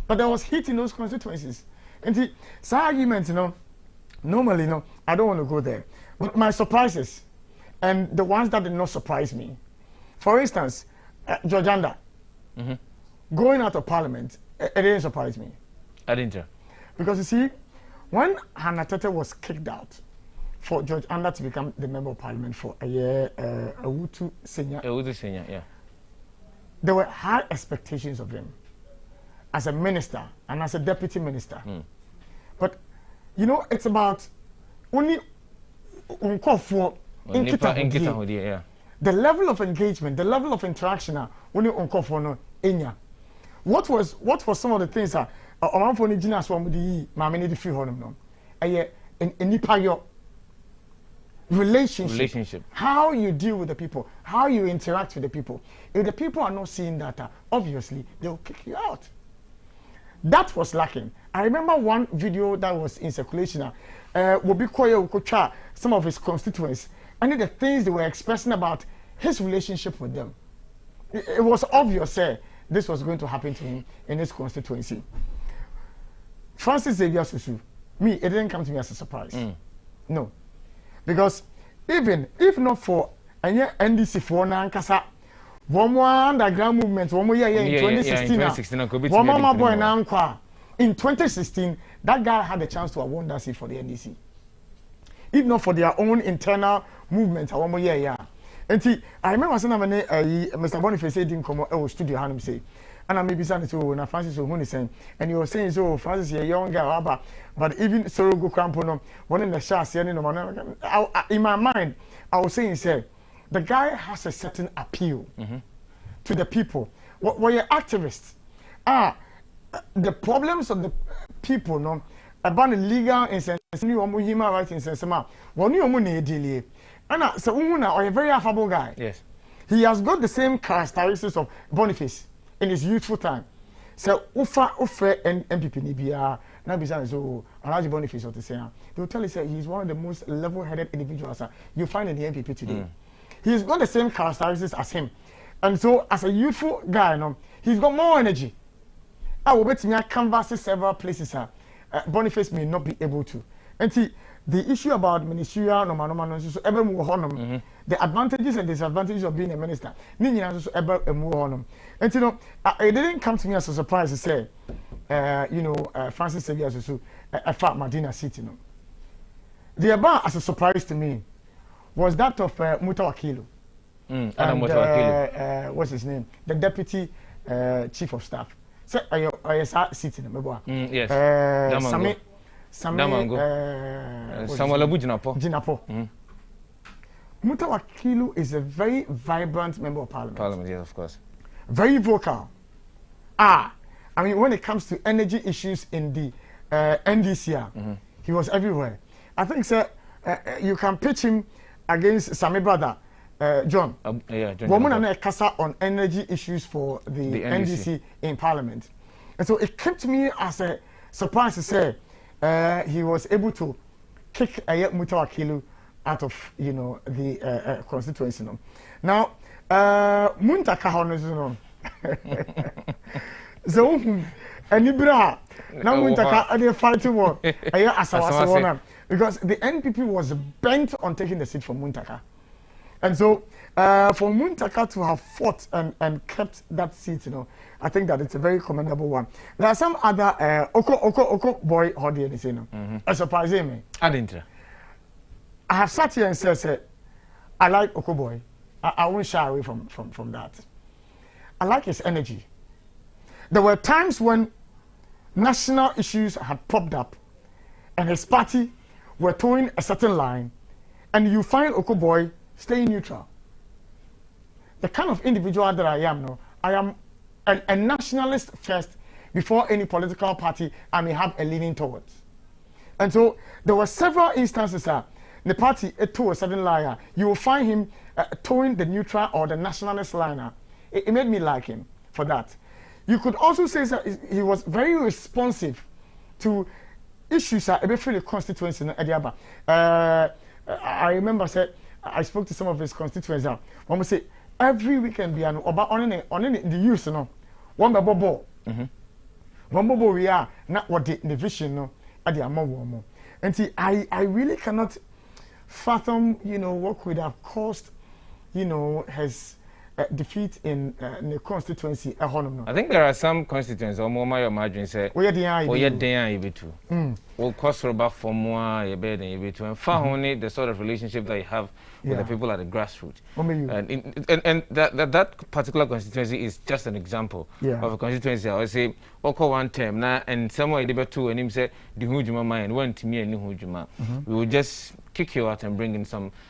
but there was heat in those constituencies. And the argument, you know, normally, you know, I don't want to go there. But my surprises, and the ones that did not surprise me, for instance, George Anda, going out of parliament, it didn't surprise me. I didn't. Because you see, when Hannah Tete was kicked out for George Anda to become the member of parliament for a year, Awutu Senior, yeah. There were high expectations of him as a minister and as a deputy minister. But, you know, it's about only the level of engagement, the level of interaction, only what was some of the things that relationship, how you deal with the people, how you interact with the people. If the people are not seeing that, obviously they will kick you out. That was lacking. I remember one video that was in circulation. Some of his constituents, and the things they were expressing about his relationship with them. It was obvious this was going to happen to him in his constituency. Francis Xavier Susu, me, it didn't come to me as a surprise. No. Because even if not for NDC for Nankasa, one more underground movement, one more year in 2016, one more boy Nankwa. In 2016, that guy had a chance to have won that seat for the NDC. If not for their own internal movement, one more year. And see, I remember Mr. Boniface said in the studio, Hanum say, and I maybe saying so, na Francis Ohuni saying, and you were saying so, Francis, you're a young guy, but even Sorogo Crampono, one in the Shas, in my mind, I was saying, say, the guy has a certain appeal to the people. What you're activists the problems of the people, no, about the legal instance, human rights instance, one you delay. And so, a very affable guy. Yes. He has got the same characteristics of Boniface in his youthful time. So, Ufa and MPP Nibia, Nabisa, so Alaji Boniface, what to say, they will tell you, say, he's one of the most level headed individuals you find in the MPP today. He's got the same characteristics as him. And so, as a youthful guy, he's got more energy. I will bet me I canvass several places. Boniface may not be able to. And see, the issue about ministerial the advantages and disadvantages of being a minister. And you know, it didn't come to me as a surprise to say, Francis Xavier Susu, a fat Medina City. The about as a surprise to me was that of Mutawakilu. And what's his name? The deputy chief of staff. So I sit in the yes. Jinapo. Mutawakilu is a very vibrant member of parliament. Yes, of course. Very vocal. I mean, when it comes to energy issues in the NDC, he was everywhere. I think, sir, you can pitch him against Sami brother, John. Woman and Kasa on energy issues for the NDC in parliament. And so it came to me as a surprise to say he was able to kick Mutawakilu out of, the constituency. Now, Munta Kahono, so Anibra. Now Muntaka are they fighting war? Because the NPP was bent on taking the seat from Muntaka. And so for Muntaka to have fought and kept that seat, you know, I think that it's a very commendable one. There are some other Oko boy how do you say no? Surprising me. I didn't. I have sat here and said I like Oko boy. I won't shy away from that. I like his energy. There were times when national issues had popped up and his party were towing a certain line, and you find Oko boy staying neutral. The kind of individual that I am, no, I am a nationalist first before any political party I may have a leaning towards. And so there were several instances the party towed a certain line, you will find him towing the neutral or the nationalist line. It made me like him for that. You could also say that he was very responsive to issues that the constituency in Ediaba. I remember I spoke to some of his constituents. One would say every weekend be about on the youth, you know, one ball. One ball we are not what the vision no at the amount. And see, I really cannot fathom, you know, what could have caused, you know, his defeat in the constituency. I think there are some constituencies or more my margin say we are the too. Will cost about for more a bed and and found only the sort of relationship that you have with the people at the grassroots. And that particular constituency is just an example of a constituency. I would say okay one term now and somewhere debate two and him say the hujuma mind went to me and hujuma. We will just kick you out and bring in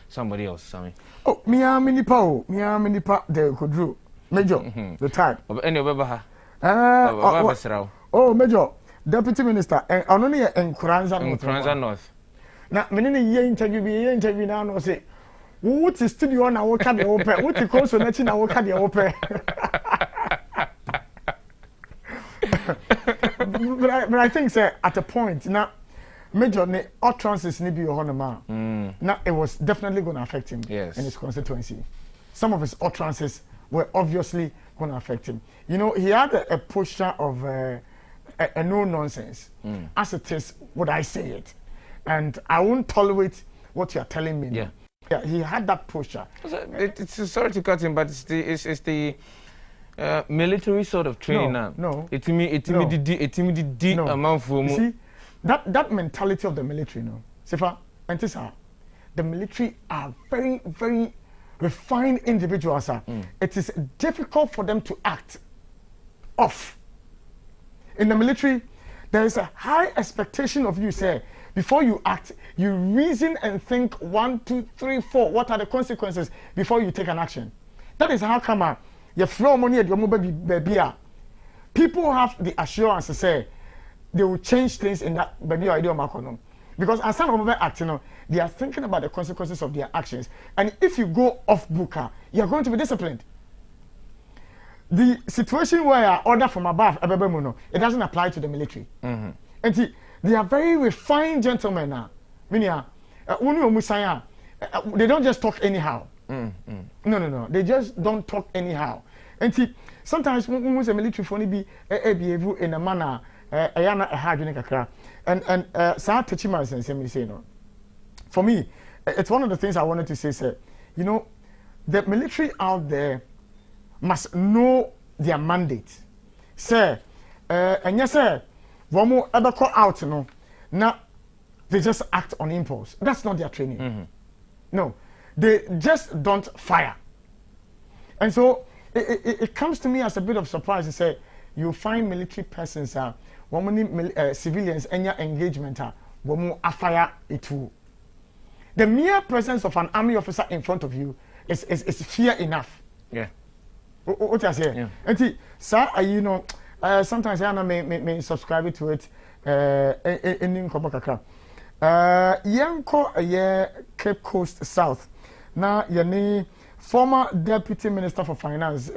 somebody else. Sammy. Oh, me a mini pa de Kodru. Major, the time. Anyway, oh, Major, Deputy Minister, and only in Kranza North. Now, many interview now, no say, what is studio on our cabin open? What is also letting our cabin open? But I think, sir, at a point, now, Major, the utterances need to be on now, it was definitely going to affect him in his constituency. Some of his utterances were obviously going to affect him. You know, he had a posture of a no nonsense. As it is, would I say it? And I won't tolerate what you are telling me. Yeah, he had that posture. It's sorry to cut him, but it's the military sort of training now. No. It's the amount for you see, that mentality of the military, no. Sifa, and this the military are very, very refined individuals. It is difficult for them to act off. In the military, there is a high expectation of you, say, before you act, you reason and think 1, 2, 3, 4. What are the consequences before you take an action? That is how come you throw money at your mobile baby. People have the assurance to say they will change things in that baby idea makono. Because as some of them acting, they are thinking about the consequences of their actions. And if you go off book, you are going to be disciplined. The situation where order from above, it doesn't apply to the military. And see, they are very refined gentlemen now. They don't just talk anyhow. No. They just don't talk anyhow. And see, sometimes when the military phone be in a manner, and for me, it's one of the things I wanted to say, sir. You know, the military out there must know their mandate. Sir, and yes, sir, one more ever call out, now they just act on impulse. That's not their training. No, they just don't fire. And so it comes to me as a bit of surprise to say, you find military persons, civilians, and your engagement, fire it too. The mere presence of an army officer in front of you is fear enough. Yeah. What I say? And see, sir, you know, sometimes I may subscribe to it. In Kobakaka. Yanko Cape Coast South. Now, your former Deputy Minister for Finance,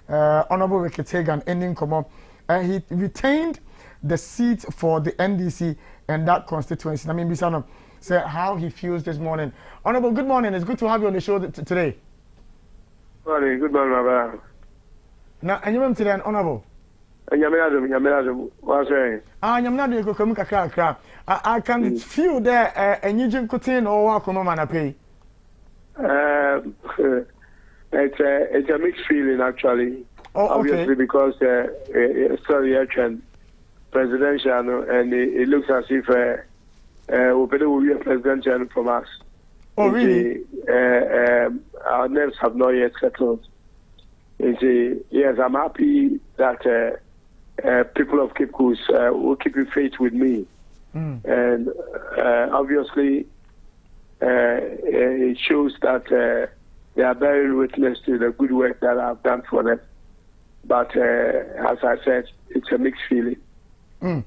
Honorable Ricky Tegan, ending Komo. He retained the seat for the NDC and that constituency. I mean, Bisano said how he feels this morning. Honorable, good morning. It's good to have you on the show today. Sorry, good morning, my brother. Now, and you remember today, Honorable? I can feel there and you can continue or walk on man pay. It's a mixed feeling actually. Obviously because sorry, presidential and it looks as if Opede will be a presidential from us. Oh really? Our nerves have not yet settled. Yes, I'm happy that people of Cape Coast will keep in faith with me. And obviously it shows that they are bearing witness to the good work that I've done for them. But as I said, it's a mixed feeling. What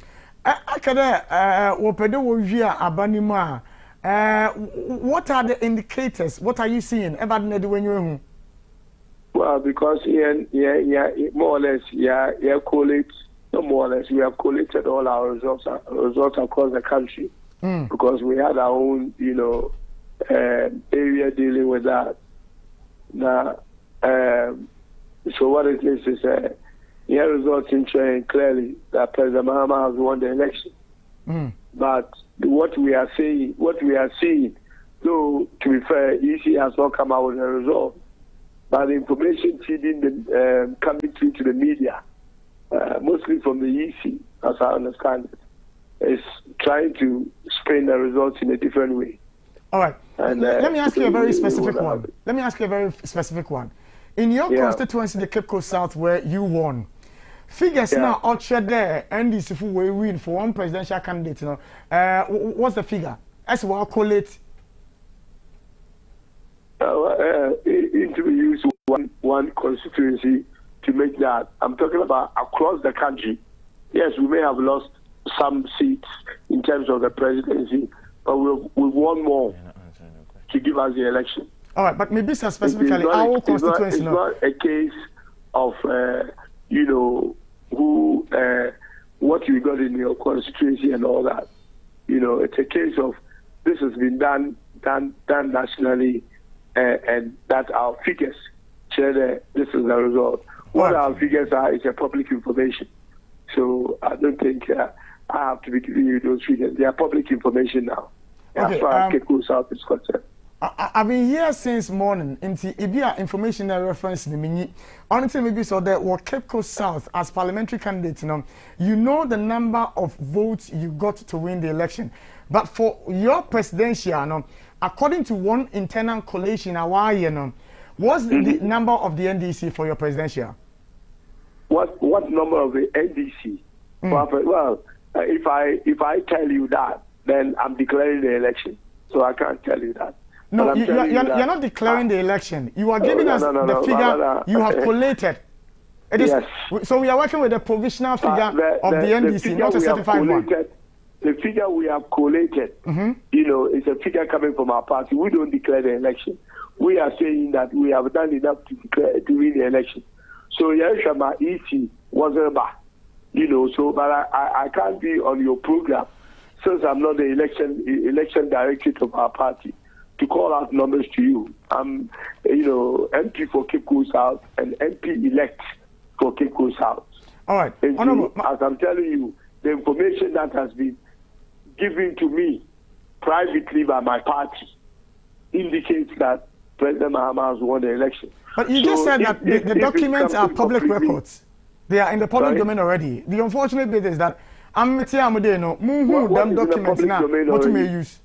are the indicators? What are you seeing about when you're home? Well, because more or less, collate, no more or less, we have collated all our results across the country because we had our own, area dealing with that. Now, so what it is results in showing clearly that President Mahama has won the election. But what we are seeing, though, to be fair, EC has not come out with a result. But the information feeding coming through to the media, mostly from the EC, as I understand it, is trying to spin the results in a different way. All right. And, let me ask you a very specific one. In your constituency, the Cape Coast South, where you won, figures now out there, and this if we win for one presidential candidate, what's the figure? As well, collate. To use one constituency to make that. I'm talking about across the country. Yes, we may have lost some seats in terms of the presidency, but we've won more to give us the election. All right, but maybe specifically our constituency. It's not a case of what you got in your constituency and all that. It's a case of this has been done nationally. And that our figures share this is the result. What our figures are is a public information. So I don't think I have to be giving you those figures. They are public information now. As far as Cape Coast South is concerned. I've been here since morning. If you information reference in the minute, honestly, maybe so that what Cape Coast South as parliamentary candidate, you know the number of votes you got to win the election. But for your presidential, according to one internal collation, what's the number of the NDC for your presidential? What number of the NDC? Well, if I tell you that, then I'm declaring the election. So I can't tell you that. No, you're not declaring the election. You are giving us the figure you have collated. Yes. So we are working with the provisional figure of the NDC, not a certified one. The figure we have collated, is a figure coming from our party. We don't declare the election. We are saying that we have done enough to win the election. So Yeshama EC wasn't back, so but I can't be on your program since I'm not the election director of our party to call out numbers to you. I'm MP for Cape Coast South and MP elect for Cape Coast South. All right. As I'm telling you, the information that has been given to me privately by my party indicates that President Mahama has won the election. But you just said that the documents are public records. They are in the public domain already. The unfortunate bit is that them documents now, what you may use.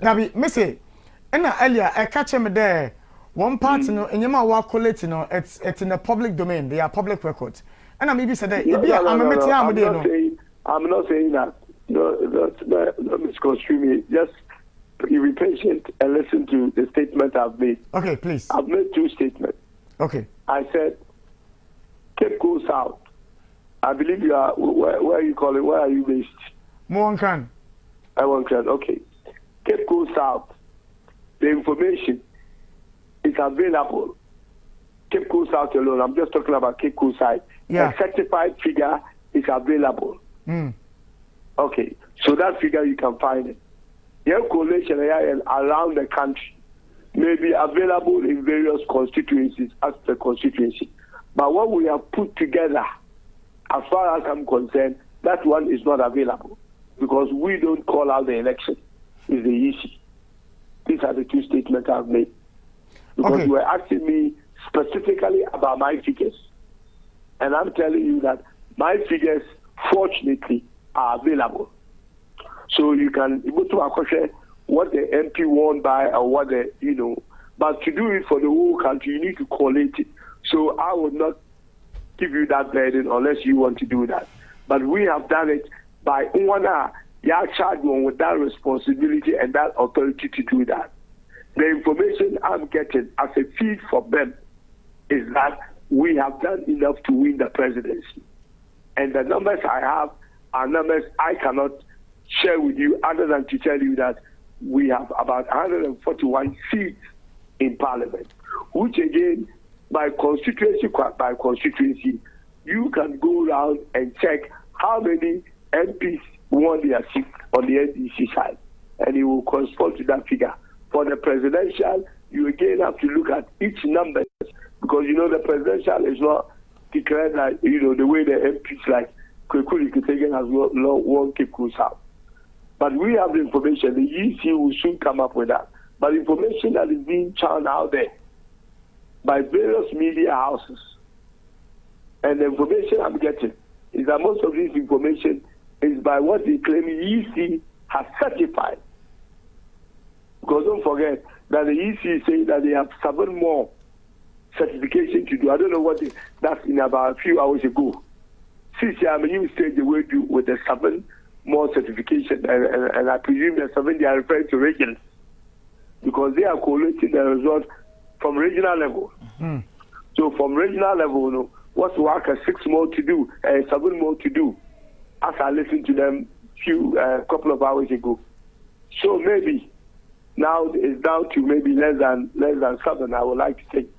Nabi, Missy, and earlier, I catch him there. One part, in Yama collect, it's in the public domain. They are public records. And I maybe said that I'm not saying that. No, misconstrue me. Just be patient and listen to the statement I've made. Okay, please. I've made two statements. Okay. I said, Cape Coast South. I believe you are, where you call it, where are you based? Moankan. Okay. Cape Coast South. The information is available. Cape Coast South alone. I'm just talking about Cape Coast South. Yeah. A certified figure is available. Okay. So that figure you can find it. Your collation around the country. may be available in various constituencies as per constituency. But what we have put together, as far as I'm concerned, that one is not available because we don't call out the election. It's the EC. These are the two statements I've made. Because you were asking me specifically about my figures. And I'm telling you that my figures, fortunately, are available. So you can go to a question what the MP won by or what the, but to do it for the whole country, you need to collate it. So I would not give you that burden unless you want to do that. But we have done it by Unwana, charged one with that responsibility and that authority to do that. The information I'm getting as a feed for them is that we have done enough to win the presidency. And the numbers I have are numbers I cannot share with you other than to tell you that we have about 141 seats in parliament, which again, by constituency, you can go around and check how many MPs won their seat on the NDC side, and it will correspond to that figure. For the presidential, you again have to look at each number because the presidential is not declared like the way the MPs like Kwekuri Kitegen has won Cape Coast South. But we have the information. The EC will soon come up with that. But information that is being churned out there by various media houses, and the information I'm getting is that most of this information is by what they claim the EC has certified. Because don't forget that the EC is saying that they have 7 more certification to do. I don't know what that's in about a few hours ago. Since you said they will do with the 7 more certification, and I presume the 7 they are referring to regions because they are collating the result from regional level. So from regional level, what's work 6 more to do, 7 more to do, as I listened to them couple of hours ago. So maybe now it's down to maybe less than 7. I would like to think.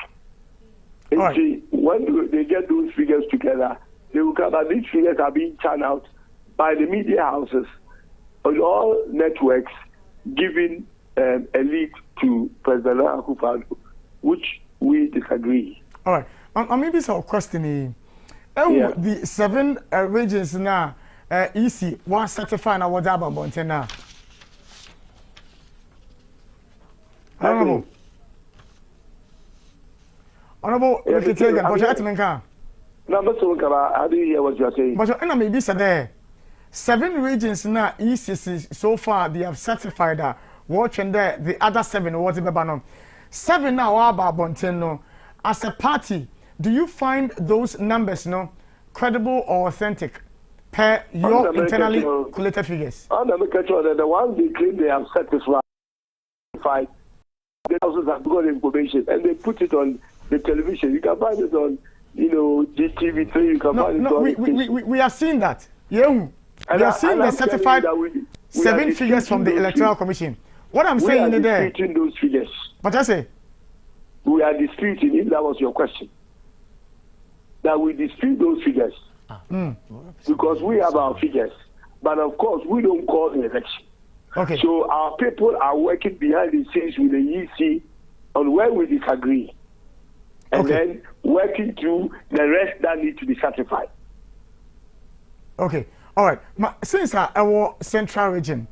And see, when they get those figures together, they will come. But these figures are being churned out by the media houses on all networks, giving a lead to President Akufo-Addo, which we disagree. All right. Maybe some question. The 7 regions now, EC was certified now. What's about Montana? Honorable, if you take it, but I didn't hear what you are saying. But maybe say 7 regions now, ECC so far they have certified that. Watching there, the other 7 what about 7 now about Bonteno. As a party, do you find those numbers credible or authentic per your internally collated figures? The ones they claim they have certified, the houses have got information and they put it on the television. You can find it on, GTV3. You can find it on. We have seen that. Yeah, we have seen the certified 7 figures from the Electoral Commission. What I'm saying in there. We are disputing those figures. But I say. We are disputing, if that was your question. That we dispute those figures. Because we have our figures. But of course, we don't call the election. Okay. So our people are working behind the scenes with the EC on where we disagree. And then working through the rest that need to be certified. Okay. All right. Since our central region,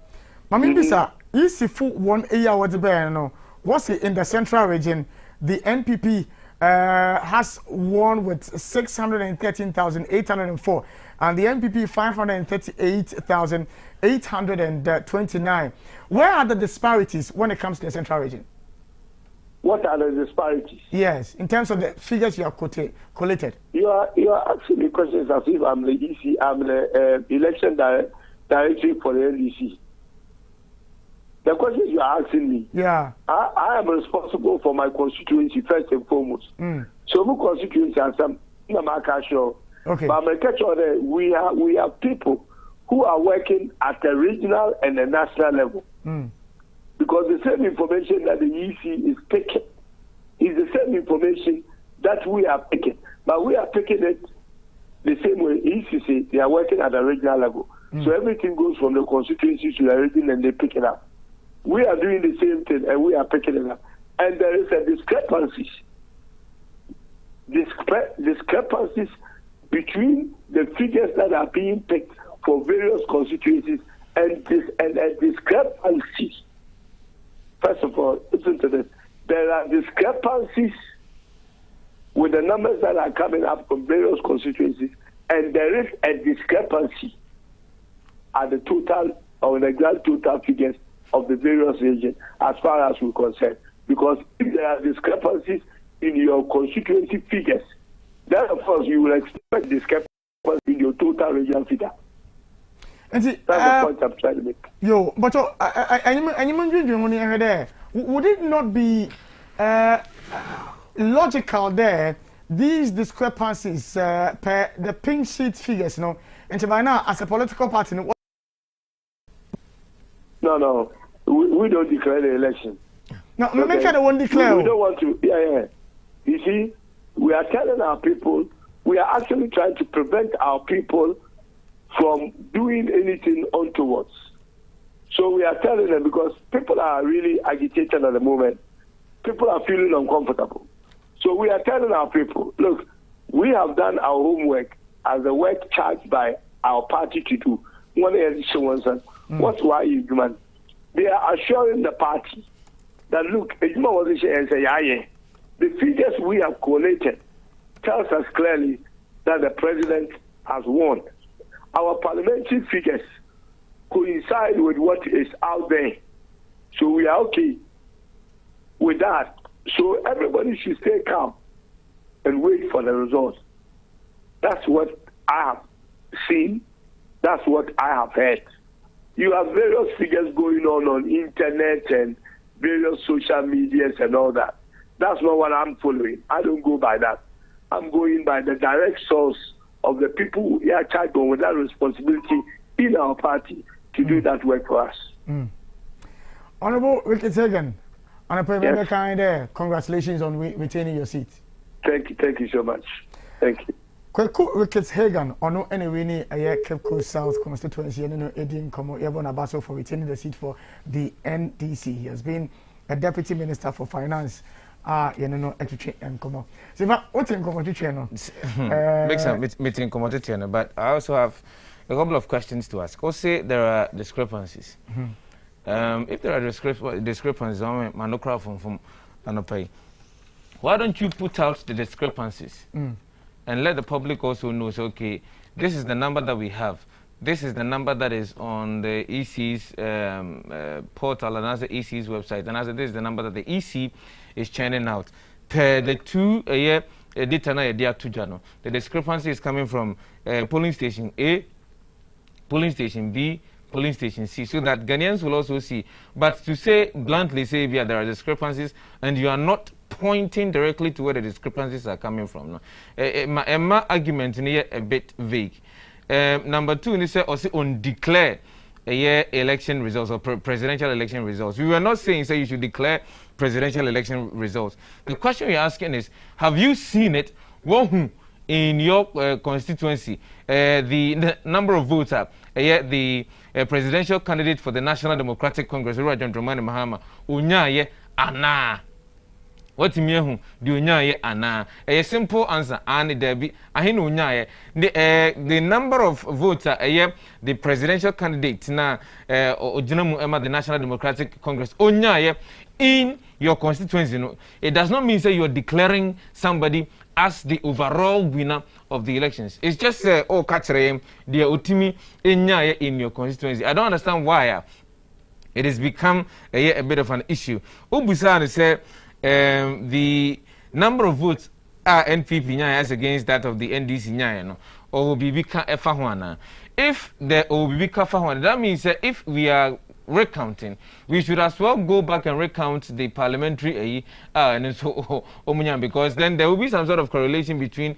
maybe sir, EC for 1 year what the what's in the central region, the NPP has won with 613,804 and the NPP 538,829. Where are the disparities when it comes to the central region? What are the disparities? Yes, in terms of the figures you have collated. You are asking me questions as if I'm the EC, I'm the election director for the NDC. The questions you are asking me, I am responsible for my constituency first and foremost. So my constituency and some okay. But I'm sure that we have people who are working at the regional and the national level. Because the same information that the EC is taking is the same information that we are taking. But we are taking it the same way ECC, they are working at the regional level. So everything goes from the constituency to the region and they pick it up. We are doing the same thing and we are picking it up. and there is a discrepancies between the figures that are being picked for various constituencies and a discrepancy. First of all, listen to this. There are discrepancies with the numbers that are coming up from various constituencies, and there is a discrepancy at the total or the grand total figures of the various regions as far as we're concerned. Because if there are discrepancies in your constituency figures, then of course you will expect discrepancies in your total regional figure. And see, that's the point I'm trying to make. Yo, but would it not be logical there, these discrepancies per the pink sheet figures, you know, and by now as a political party? No, we don't declare the election. No, okay. Make it one declare. We don't want to. Yeah. You see, we are telling our people, we are actually trying to prevent our people from doing anything untowards. So we are telling them, because people are really agitated at the moment. People are feeling uncomfortable. So we are telling our people, look, we have done our homework as the work charged by our party to do. What's why you demand? They are assuring the party that, look, the figures we have collated tells us clearly that the president has won. Our parliamentary figures coincide with what is out there. So we are okay with that. So everybody should stay calm and wait for the results. That's what I have seen. That's what I have heard. You have various figures going on internet and various social medias and all that. That's not what I'm following. I don't go by that. I'm going by the direct source of the people who are charged with that responsibility in our party to do that work for us. Honorable Ricketts Hagan, congratulations on retaining your seat. Thank you so much. Thank you. Kwaku Ricketts Hagan, ono anyway Cape Coast South constituency and Edin Komo Yabon Abaso for retaining the seat for the NDC. He has been a deputy minister for finance. And Komo. So, what's in Komo? Makes a meeting Komo, but I also have a couple of questions to ask. Also, there are discrepancies. If there are discrepancies, Manokra from Anopai, why don't you put out the discrepancies and let the public also know, so, okay, this is the number that we have. This is the number that is on the EC's portal and as the EC's website. And as this is the number that the EC is churning out. The two data the discrepancy is coming from polling station A, polling station B, polling station C, so that Ghanaians will also see. But to say bluntly, say there are discrepancies and you are not pointing directly to where the discrepancies are coming from. My argument is a bit vague. Number two, they say also on declare election results or presidential election results. We were not saying you should declare presidential election results. The question you're asking is, have you seen it in your constituency? The number of votes are the presidential candidate for the National Democratic Congress, John Dramani Mahama, unyaye ana. What do you mean? Ana? A simple answer. And Debbie, the number of votes the presidential candidate na the National Democratic Congress in your constituency. It does not mean that you are declaring somebody as the overall winner of the elections. It's just the Otimi in your constituency. I don't understand why it has become a bit of an issue. Ubusani said the number of votes are NPP as against that of the NDC or Bibika Efahwana. If the Obibika Fahwana, that means that if we are recounting, we should as well go back and recount the parliamentary and so because then there will be some sort of correlation between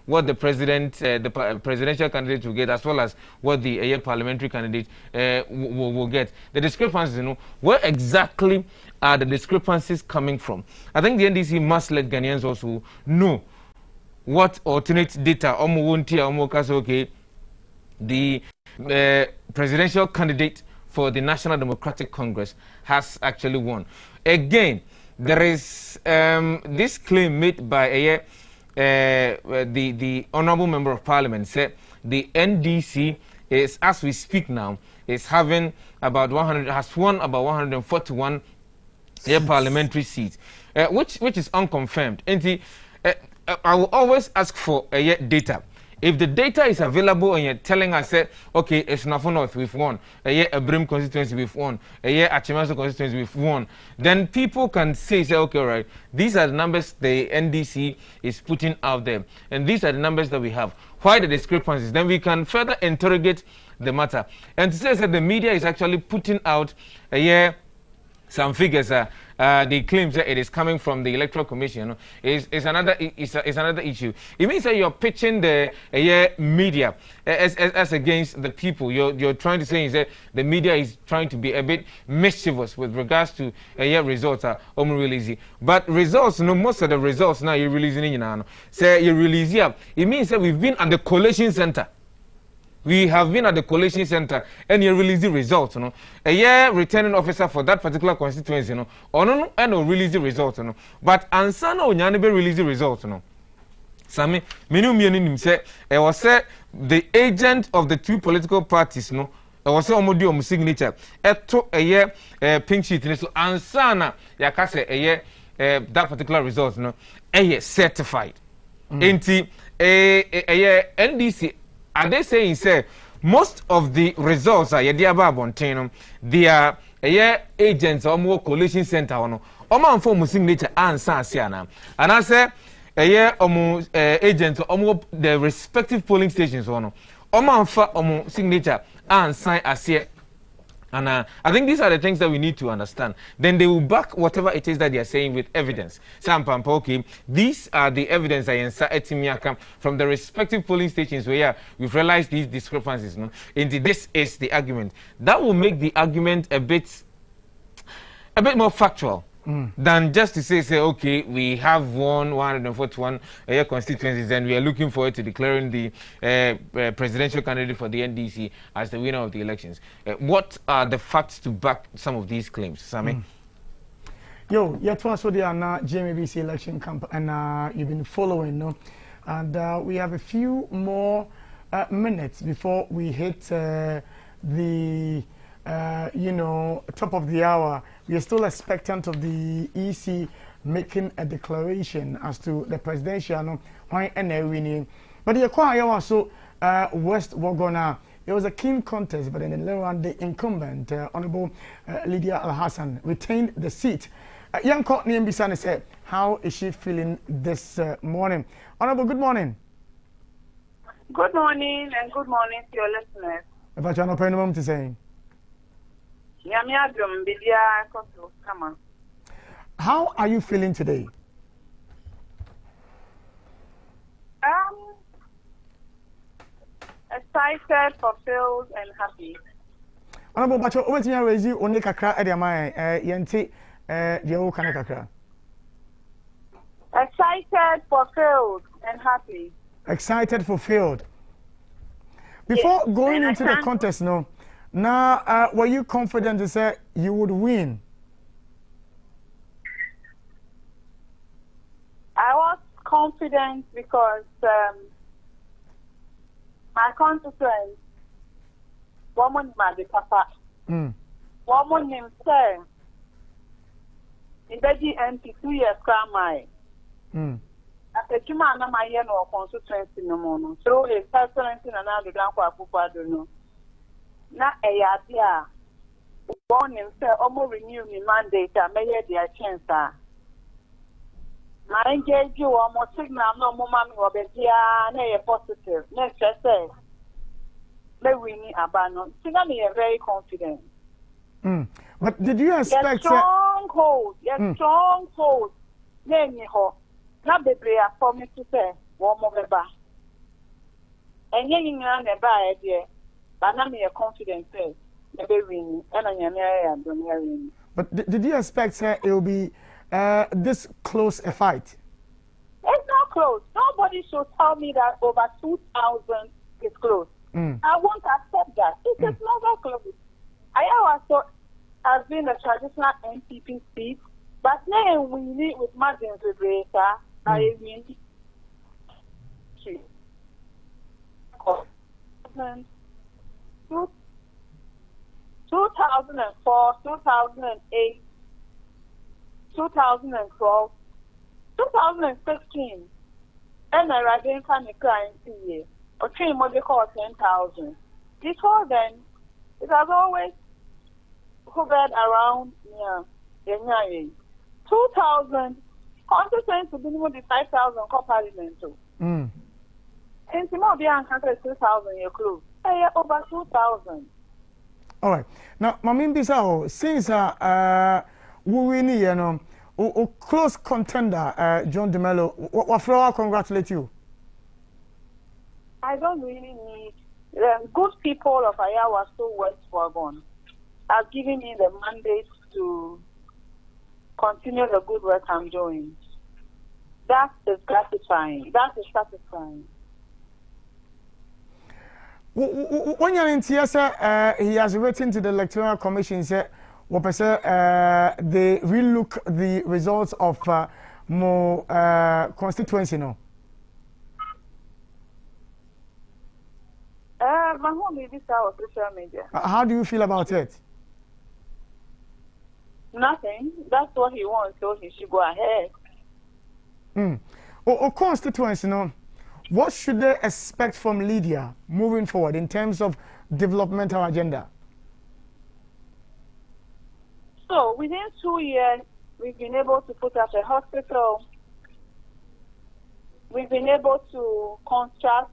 what the president, the presidential candidate will get, as well as what the parliamentary candidate will get. The discrepancies, where exactly are the discrepancies coming from? I think the NDC must let Ghanaians also know what alternate data the presidential candidate for the National Democratic Congress has actually won. Again, there is this claim made by the honourable member of parliament said the NDC is, as we speak now, is having about 100, has won about 141 parliamentary seats, which is unconfirmed. And I will always ask for data. If the data is available and you're telling us, okay, it's Nafo North, we've won. A Brim constituency, we've won. A Achimaso constituency, we've won. Then people can say, okay, all right, these are the numbers the NDC is putting out there. And these are the numbers that we have. Why the discrepancies? Then we can further interrogate the matter. And to say that the media is actually putting out some figures, they claim that it is coming from the Electoral Commission, is another issue. It means that you're pitching the media as against the people. You're trying to say is that the media is trying to be a bit mischievous with regards to results releasing. But results, most of the results now you're releasing say you release it means that we've been at the collation center. We have been at the collation center and you release the results, returning officer for that particular constituency, and release the results, But Ansana Onyanebe release the results, Sami, menu say, I was the agent of the two political parties, I was omodio signature, to pink sheet, so Ansana, yakase, that particular results, certified. Enti, NDC. Are they saying, say, most of the results are they are agents or more coalition center or no. Oma form signature and Sansiana. And I say agents or more the respective polling stations or no. Oma signature and sign as here. And I think these are the things that we need to understand. Then they will back whatever it is that they are saying with evidence. Okay, these are the evidence from the respective polling stations where we've realized these discrepancies. Indeed, this is the argument. That will make the argument a bit more factual. Than just to say, okay, we have won 141 constituencies and we are looking forward to declaring the presidential candidate for the NDC as the winner of the elections. What are the facts to back some of these claims, Sammy? Yo, you're also there now, GMABC election camp, and you've been following, no? And we have a few more minutes before we hit the top of the hour. We are still expectant of the EC making a declaration as to the presidential why and winning. But the also West Wagona. It was a keen contest, but in the later round, the incumbent, Honorable Lydia Al-Hassan, retained the seat. Young Courtney Mbisani said, how is she feeling this morning? Honorable, good morning. Good morning, and good morning to your listeners. If I not paying a to say. How are you feeling today? Excited, fulfilled, and happy. Honorable Bacho, what you raise you only kakra ediamai yenti the kana kakra. Excited, fulfilled, and happy. Excited, fulfilled. Before going into the contest, no. Now, were you confident to say you would win? I was confident because my constituents, woman Madi Papa, woman named Sir, in the MP 2 years, Kramai. After Juma, my year no constituency no more. So his excellence in another Danko, I don't know. Na eyadia born him say omo renew me mandate and may their chance na engage you omo signal no mo mami obezia na positive next say me winning abano signal me very confident. But did you expect stronghold stronghold na ni ho na bebre for me to say wo mo beba enye nyina na ba e but I'm confident that winning, and But did you expect it will be this close a fight? It's not close. Nobody should tell me that over 2,000 is close. I won't accept that. It is never close. I also has been a traditional NPP seat But then we need with margins with Rita. I mean, 2004, 2008, 2012, 2016, and I didn't find a client here. Or train what they call 10,000. Before then, it has always hovered around 2,000. Consequence to be more than 5,000 parliament. And more beyond 2,000 your clothes. Over 2,000. All right. Now, Mamin Bisao, since we win, you know, close contender, John DeMello, what floor congratulate you? I don't really need good people of Iowa so West Wagon have given me the mandate to continue the good work I'm doing. That is gratifying. That is satisfying. When you're in TSA, he has written to the Electoral Commission, said, they relook the results of more constituency now. My home is our social media. How do you feel about it? Nothing. That's what he wants, so he should go ahead. Constituency, no. What should they expect from Lydia moving forward in terms of developmental agenda? So within 2 years, we've been able to put up a hospital. We've been able to construct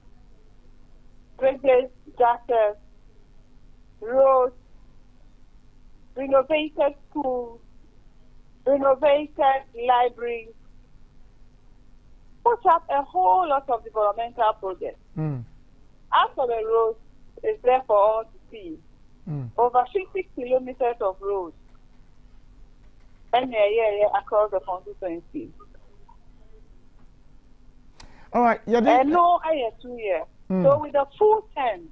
bridges, gutters, roads, renovated schools, renovated libraries, put up a whole lot of developmental projects. As for the roads, it's there for all to see. Over 50 kilometers of roads and across the constituency. All right, and no, I have 2 years. So with the full 10,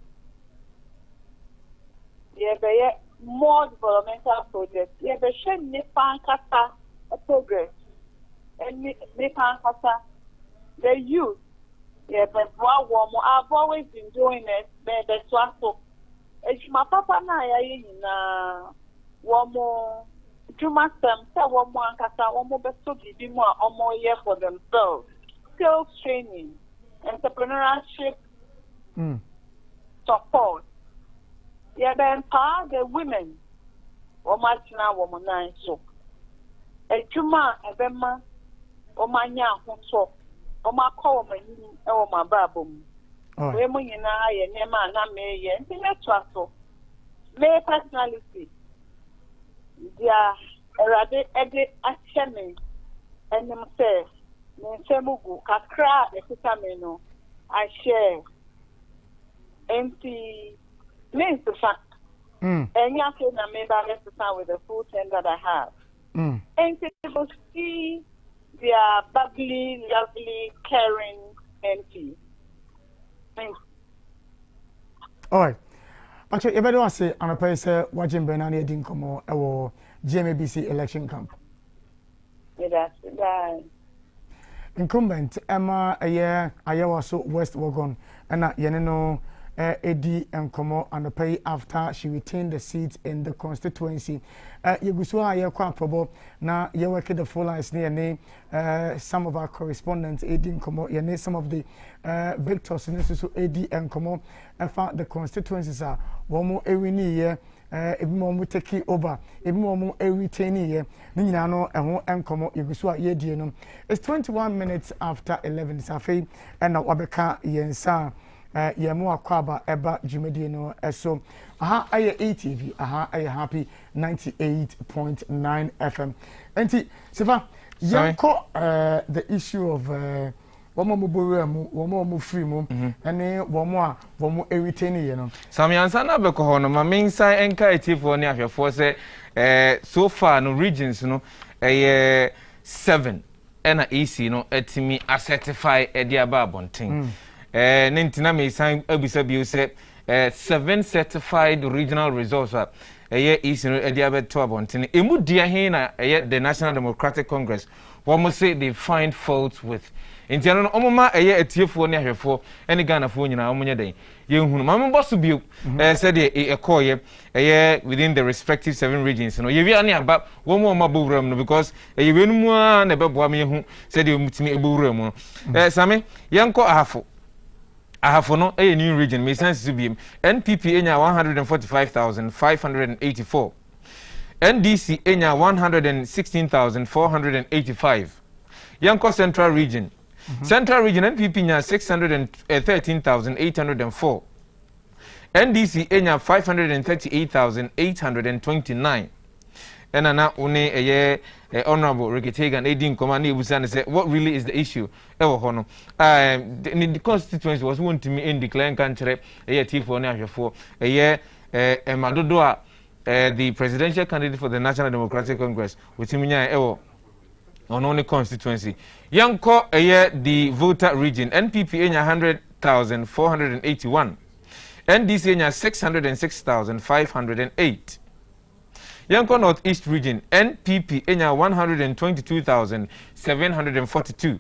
more developmental projects. There should Nipan Kasa progress. And Nipan Kasa, the youth, I've always been doing it. The Swasso. My papa na one more. Juma Sam, one more Kasa, one more best to be more year for themselves. Skills training, entrepreneurship, support. Empower the women. Woman nine so. A Juma, a Bema, Omanya, so. Oma call my babum. Women in I and Emma, and me, and Tinetwaso. May personality. Dia erade ede acheme enim se nsemugu kakra ekutame no I share empty means the fact enya ke na me ba with the full 10 that I have and people see they are bubbly, lovely, caring, empty. All right. Actually, you better say, and I pay say, watching Benani Dinkomo or GMABC election camp. That's right. Incumbent Emma, a year, I was so West Wagon, and Yeneno Eddie and Como and the pay after she retained the seat in the constituency. You go so I quite probable now. You work the full lines near name. Some of our correspondents, Eddie and Como, you some of the victors in this Eddie and Como. I found the constituencies are one more every year. If more take it over, if more every 10 years, Ninano and one and Como, you go so a it's 21 minutes after 11 Safi and now Wabeka Yensa. Yemu akwaba eba jumedi no eso aha aye ATV aha aye happy 98.9 FM enti sefa yanko the issue of womo muburu mu womo mu free mu ene womo retain ye no Sami ansa na be ko ho no ma mensa enka etifo ne ahwefo se so far no regions no 7 ena AC no etimi certify ediaba abonten Nintina may sign Abisa Buse 7 certified regional resource East Ediabe to Abontini. Emu Diahina, the National Democratic Congress. One must say they find fault with. In general, Omoma, a TF1 near for any Ghana phone in our day. Young Mamma Bossu said a coy within the respective 7 regions. You know, you about one more mabu room because you win one about Wami who said you meet me a boo room. Sammy, Yanko Ahafo. Ahafono, a new region, may sense to be NPP Enya 145,584. NDC Enya 116,485. Yanko Central Region. Central Region NPP nya 613,804. NDC enya 538,829. And now one honorable Rikitegan Edin Command Busan said, what really is the issue? The constituency was one to me in declaring country a year T4 for a year Madodoa, the presidential candidate for the National Democratic Congress, which means on only constituency. Yanko the voter region. NPP enya 100,481. NDC enya 606,508. Yanko Northeast region. NPP enya 122,742.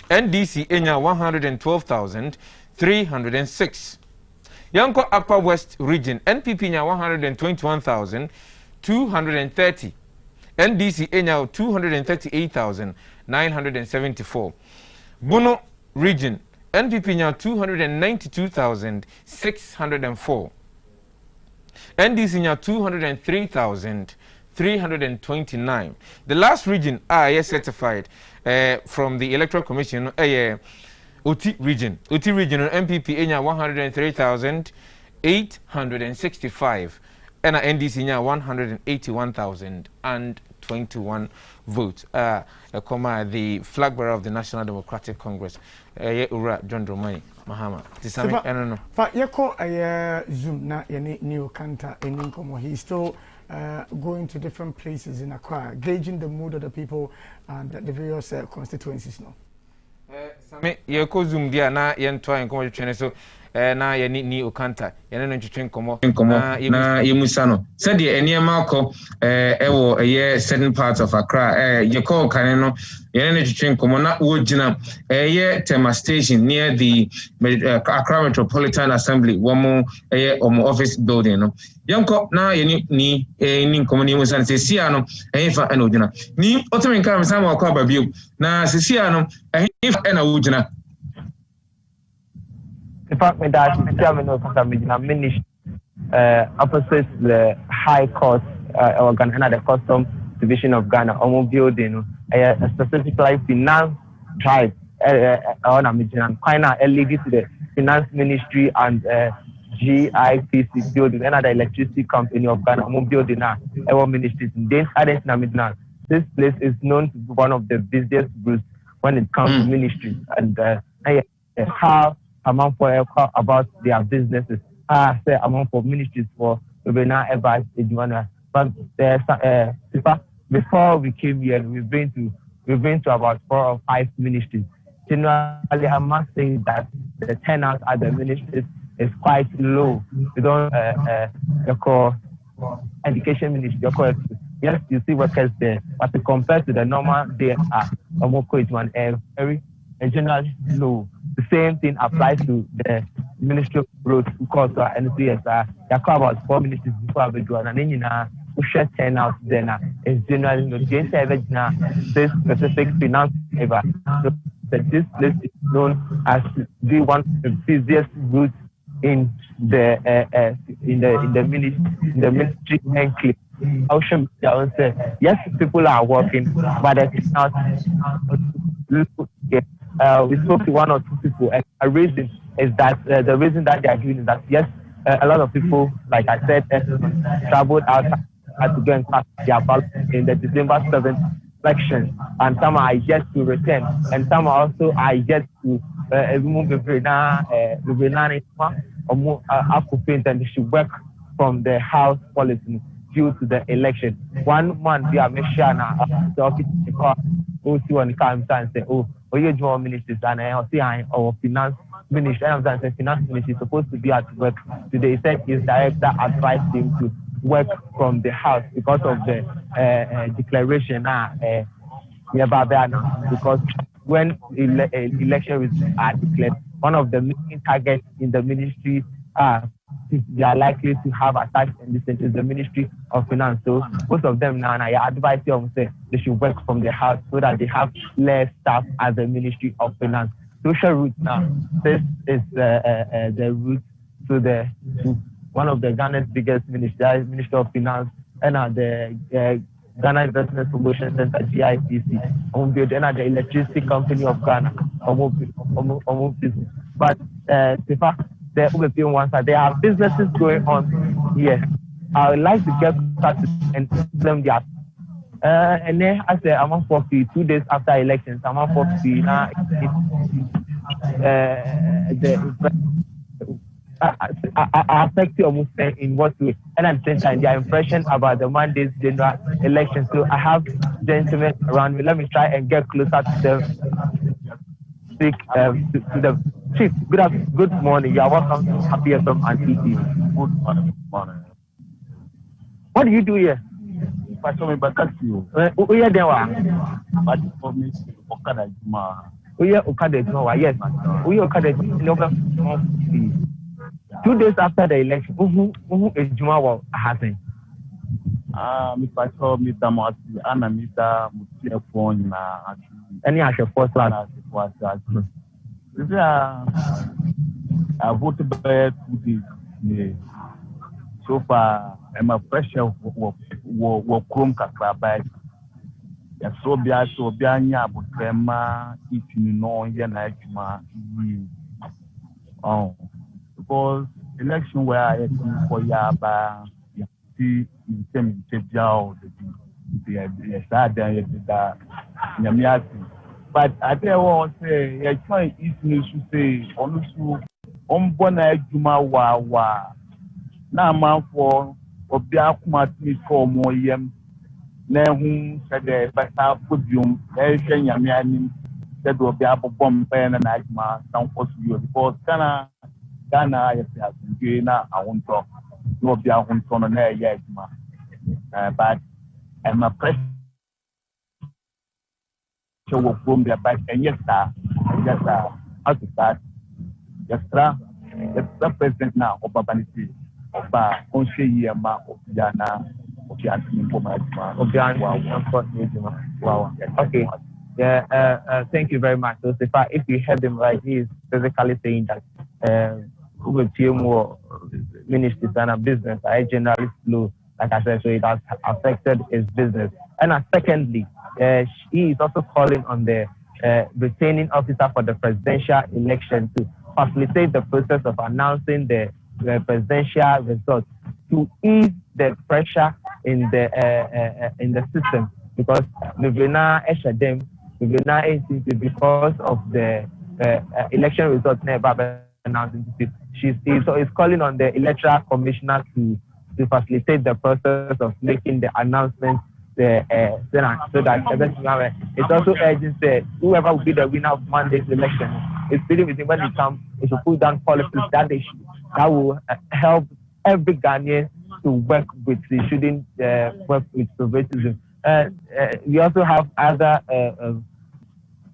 NDC enya 112,306. Yanko Upper West region. NPP enya 121,230. NDC enya 238,974. Bono region. NPP enya 292,604. NDC enya 203,329. The last region is certified from the Electoral Commission. Oti region. Oti region NPP enya 103,865. And NDC nya 181,021 votes. The flag bearer of the National Democratic Congress, Ura John Dromani Mahama. I don't know. But Yako Zoom na yani new Kanta in Inkomo. He's still going to different places in Accra, gauging the mood of the people and the various constituencies now. Same Yako Zoom dia na yentwa Inkomo chene so. Na ni Okanta yana no ntwetwe nkomo na yemusano said the eniema akọ ewo certain parts of Accra you call kaneno yana no ntwetwe nkomo na wogina Tema station near the Accra Metropolitan Assembly womo omo office building no yanko na ni nkomo ni yemusano se sia no efa na wogina ni otomen kan sama akọ ababio na se sia no efa na wogina. In fact, my dad is ministry opposite the High Court organ and the Custom Division of Ghana. Building specifically finance drive on a region kind of leading to the Finance Ministry and GIPC building and the Electricity Company of Ghana. Building our ministries in this this place is known to be one of the busiest routes when it comes to ministries and how amount for about their businesses. Say amount for ministries for we now advise Edwana. But before we came here, we've been to about 4 or 5 ministries. Generally, I must say that the turnout at the ministries is quite low. We don't call education ministry. Yes, you see workers there, but compared to the normal day, very generally low. The same thing applies to the Ministry of Roads, because NCS about 4 ministries before we do, and then share turnout then is generally not this specific finance ever. So this list is known as the one of the busiest routes in the ministry enclave. Yes, people are working, but the turnout. We spoke to 1 or 2 people, and the reason is that the reason that they are doing is that yes, a lot of people, like I said, traveled out to go and cast their ballot in the December 7th election, and some are yet to return, and some also are yet to move and they should work from the house policy due to the election. 1 month we are sure now the office also on the time and say, you join ministers and our finance ministry. And finance ministry is supposed to be at work today. He said his director advised him to work from the house because of the declaration. Because when elections are declared, one of the main targets in the ministry they are likely to have attacks in this is the Ministry of Finance. So most of them now I advise them say they should work from the house so that they have less staff at the Ministry of Finance. Social route now. This is the route to the one of the Ghana's biggest ministry, Ministry of Finance, and the Ghana Investment Promotion Center (GIPC). And the electricity company of Ghana. But there are businesses going on here. I would like to get started and them their and then I say I'm on 40 2 days after elections. I'm on 40 now. Affect your movement in what way, and at the same time their impression about the Monday's general election. So I have gentlemen around me. Let me try and get closer to them. Speak to the chief. Good morning. You are welcome to Happy FM and TT. Good morning. What do you do here? I saw me back at you. Who are there? But for me, Okada Juma. Who are Okada Juma? Yes. Who are Okada Juma? 2 days after the election, who is Juma happening? Mr. Shaw, Mr. Moati, and Mr. Mutia phone. Any as your first one? I voted by 2 days. So far, I'm a pressure of Chrome Kakra. So be I so be anya Bukema, if you know, Yanajuma. Oh, because election where I for Yaba, you see, in terms of the sad but I tell you, say, I try is to say, honestly, Bona Juma wa. Now, man for Obiakuma for more yem. Now, whom said the better podium, Asian Yamianim, said will be up a bomb pen and Agma, some for you because Ghana, I have Gina, I won't talk. No, be our home son on air, yes, but I'm a press. Will boom their back and yes, sir. How to start? Yes, sir. The president now of Babanity of Onshi Yama of Jana of Yasin for my wow. Okay. Yeah, thank you very much. So, if you heard him right, he is basically saying that with more ministries and business are generally slow, like I said, so it has affected his business. And secondly, he is also calling on the returning officer for the presidential election to facilitate the process of announcing the presidential results to ease the pressure in the system, because because of the election results never announced. He's calling on the electoral commissioner to facilitate the process of making the announcement so that it's also urging whoever will be the winner of Monday's election is feeling with him when he comes, he should put down policies that will help every Ghanaian to work with. He shouldn't work with favoritism. We also have other.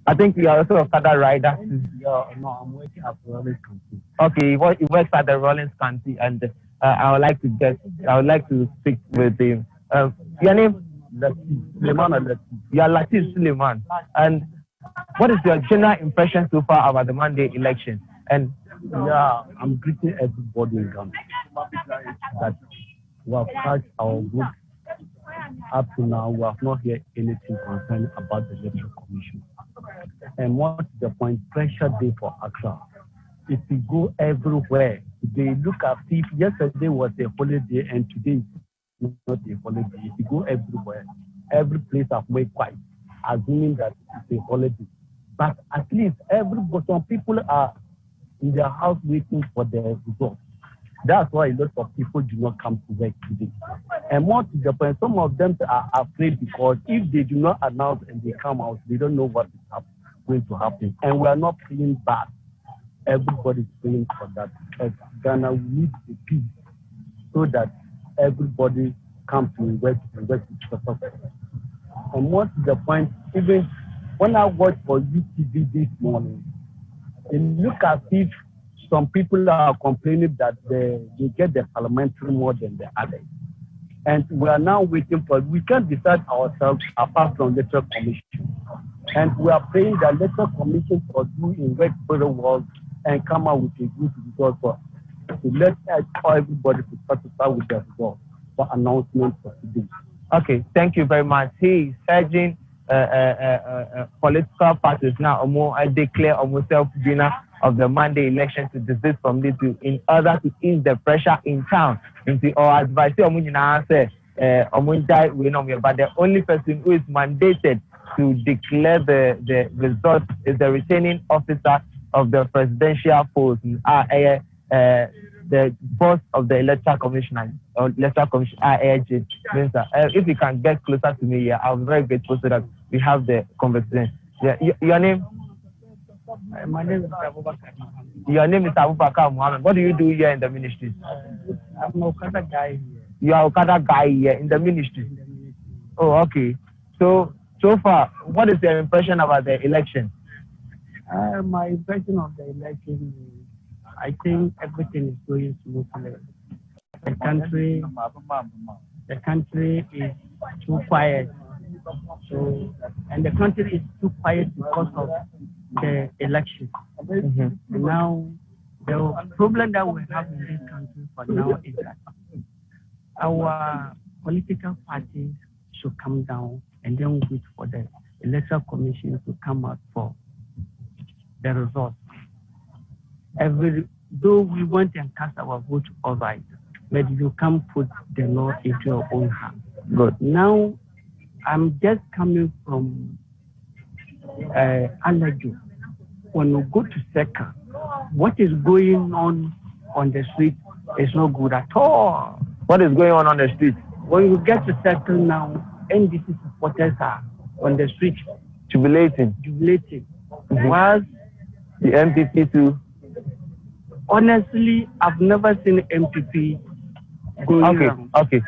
I think we are also a father rider. No, I'm working at the Rollins County. Okay, he works at the Rollins County, and I would like to speak with him. Your name? Suleiman. You are Latif Suleiman. And what is your general impression so far about the Monday election? And yeah, I'm greeting everybody in Ghana that we have had our vote. Up to now, we have not heard anything concerning about the Electoral Commission. And what's the point? Pressure day for Accra. If we go everywhere, they look at people. Yesterday was a holiday, and today is not a holiday. If you go everywhere, every place have made quiet, assuming that it's a holiday. But at least some people are in their house waiting for the results. That's why a lot of people do not come to work today. And more to the point, some of them are afraid because if they do not announce and they come out, they don't know what is going to happen. And we are not playing bad. Everybody is praying for that. As Ghana, we need a peace so that everybody come to work to support. And what's the point? Even when I watch for UTV this morning, it look as if some people are complaining that they get the parliamentary more than the others. And we are now waiting for, we can't decide ourselves apart from the electoral commission. And we are praying that electoral commission will do in work very well and come out with a good result for to let everybody to satisfy with the result for announcement for today. Okay, thank you very much. He is urging political parties now declare almost self-winner of the Monday election to desist from this in order to ease the pressure in town. Or advice but the only person who is mandated to declare the result is the returning officer of the presidential post, the boss of the electoral commission. If you can get closer to me here, I'll be very grateful so that we have the conversation. Yeah, your name? My name is Abubakar. Your name is Abubakar Muhammad. What do you do here in the ministry? I'm an Okada guy here. You are Okada guy here in the ministry? Oh, okay. So far, what is your impression about the election? My impression of the election is, I think everything is going smoothly. The country is too quiet. So, and the country is too quiet because of the election. And now, the problem that we have in this country for now is that our political parties should come down and then wait for the electoral commission to come out for the results. Though we want and cast our vote, all right, but you can't put the law into your own hands. Good. Now, I'm just coming from Alaju. When we go to Seka, what is going on the street is not good at all. What is going on the street? When you get to Seka now, NDC supporters are on the street. Jubilating. Whilst the MPP too. Honestly, I've never seen MPP going around. Okay.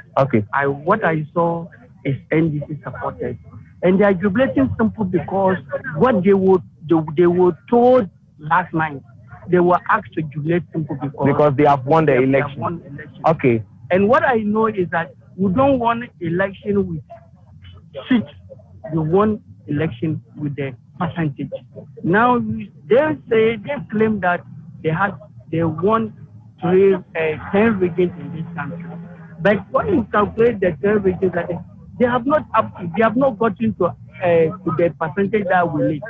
What I saw is NDC supporters. And they are jubilating simple because what they were told last night, they were asked to jubilate simple because they have won the election. Okay. And what I know is that we don't want election with seats. We want election with the percentage. Now they claim that they won 10 regions in this country. But when you calculate the 10 regions, they have not gotten to the percentage that we need.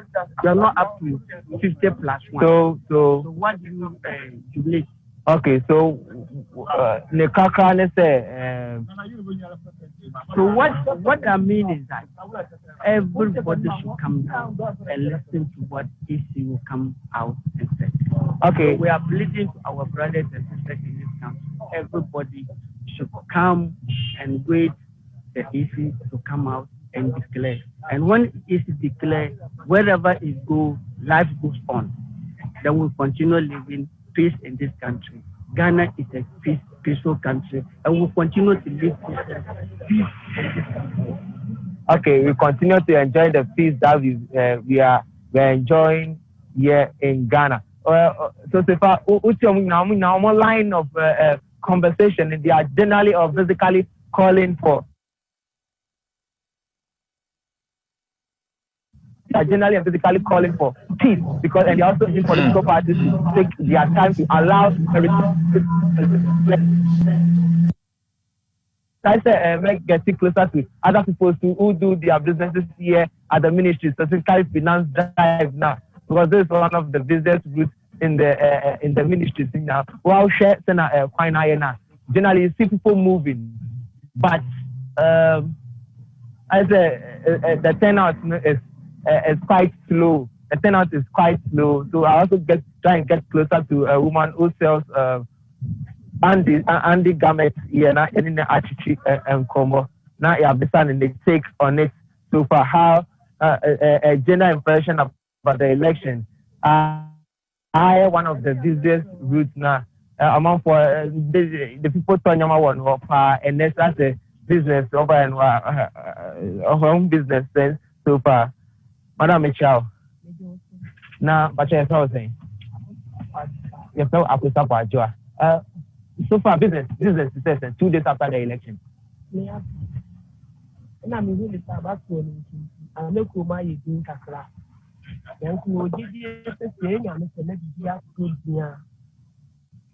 They are not up to 50 plus 1. So what do you jubilate? Okay, so so what I mean is that everybody should come down and listen to what EC will come out and say. Okay, so we are pleading to our brothers and sisters in this country. Everybody should come and wait the EC to come out and declare. And when EC declare, wherever it goes, life goes on. Then we'll continue living peace in this country. Ghana is a peaceful country, and we'll continue to live peace in this country. Okay, we continue to enjoy the peace that we are enjoying here in Ghana. So far, what's your line of conversation? They are generally or physically calling for. Are generally and physically calling for peace because and they also in political parties to take their time to allow getting closer to other people who do their businesses here at the ministry, specifically finance drive now, because this is one of the business routes in the ministry now. Well, share generally you see people moving, but I say the turnout is quite slow. The turnout is quite slow. So I also try and get closer to a woman who sells Andy garments here now in the attitude and Como. Now you have decided the take on it so far. How a general impression about the election. I one of the busiest routes now among for the people turn your one and that's a business over and home business sense so far. Madam Michelle. Now, but you're saying, you felt I could stop at Joa. So far, business success 2 days after the election. Yeah. And I'm really about to I know Kuma is doing Kakra. Then to saying, I'm a good year.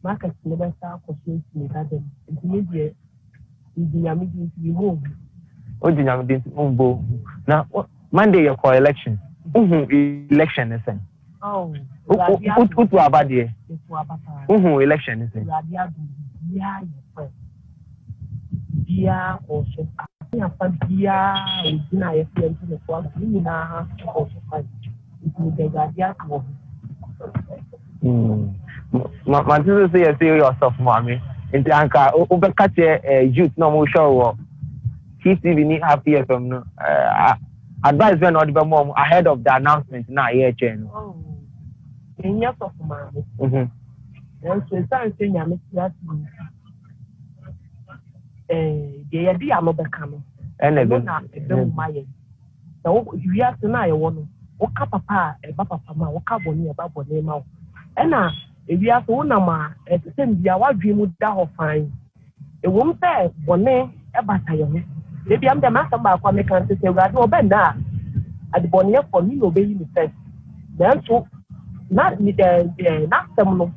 Market never start for me that them. Intermediate is the Yamidi to remove. Oh, the Yamidi to move. Now, Monday, your for election. Election is saying. Oh, who to about the election is saying. Yeah, or so. I have found here, we deny a few to the fall. We now also find it will be my sister say you see yourself, mommy. In the anchor, over catch a youth no more show. He see we need happy FM. No, advise when not even more ahead of the announcement. Now, yeah, Jen. Oh, in your soft mommy. And so it's saying I'm a they are the another coming. And I don't mind. So you have to know I want to walk up papa, a papa, walk up on your bubble name out. And now, if you have to know, at the same time, what dream would that fine? It won't say one name, a battalion. Maybe I'm the master by what I can say, rather than that. At the bonnet for me, obey me first. Then, so not the not some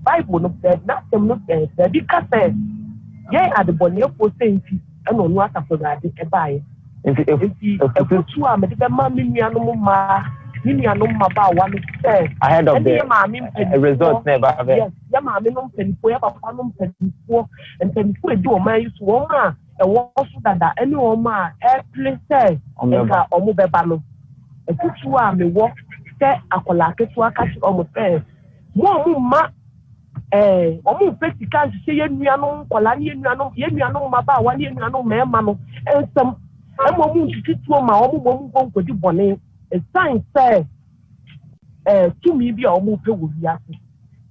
Bible, not some the big says. Yeah, at the bonnet for saying, and on what I forgot to buy. If a good 2 hours, the mammy, ahead of the results never. Yes, Yamam and Poya, and then put do a man used to woman, and also that any woman, airplane says, on the Omubano. A good 2 hours may walk, say, a colake to a catch almost fair. More, almost pretty can't say, Yamiano, Colaniano, Yamiano, Maba, 1 year, no man, and some. I'm going to sit to my own woman for the bonnet. A sign says, to me, be our move with Yaki.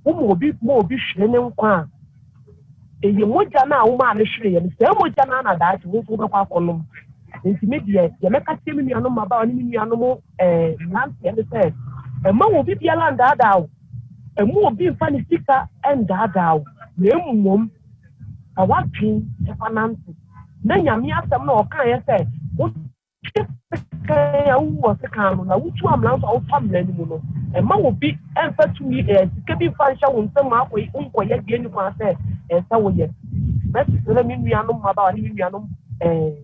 Who will be more be shredding quan. A Yamojana, woman, and say, Mojana, that will go up on them. Intermediate, Yamaka Timiano about any animal, Nancy, and said, a man will be the land that out. A more be funny sticker and that out. Name mum, a watching, a fancy. Then Yamia, some no kind say, what was the camera, which one lands out family anymore. And man will be answered to me as Kevin Fanshaw when some way, Uncle again, you can say, and so yet. That's the Minianum about Minianum and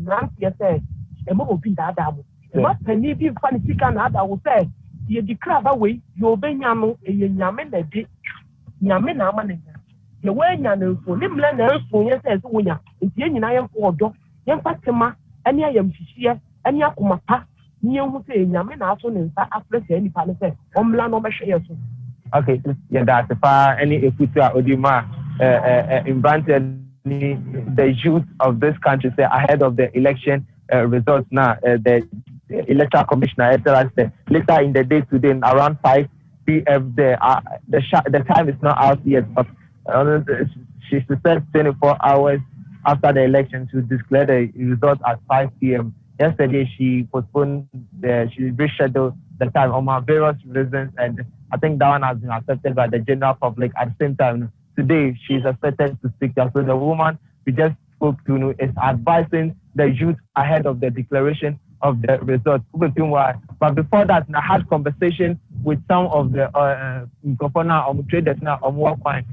Nancy said, a man will be that double. What can you be funny sick and other will say, you declare away, you obey Yamo, a Yaman a dick, Yaman a manager. The way Yano for Limland and for yes as Uya, it's Yen I am for dog, young Fatima, and I am here, and Yakumapa, near who say Yaman also in fact after any palace, Omlan over shares. Okay, yeah, that's far any Equita Odima invented the youth of this country say ahead of the election results now. The electoral commissioner said later in the day today around 5 p.m. The time is not out yet, but she said 24 hours after the election to declare the results at 5 p.m. Yesterday she postponed she rescheduled the time on various reasons, and I think that one has been accepted by the general public. At the same time, today she's expected to speak. So the woman we just spoke to is advising the youth ahead of the declaration of the results. But before that, I had conversation with some of the traders now on work fine.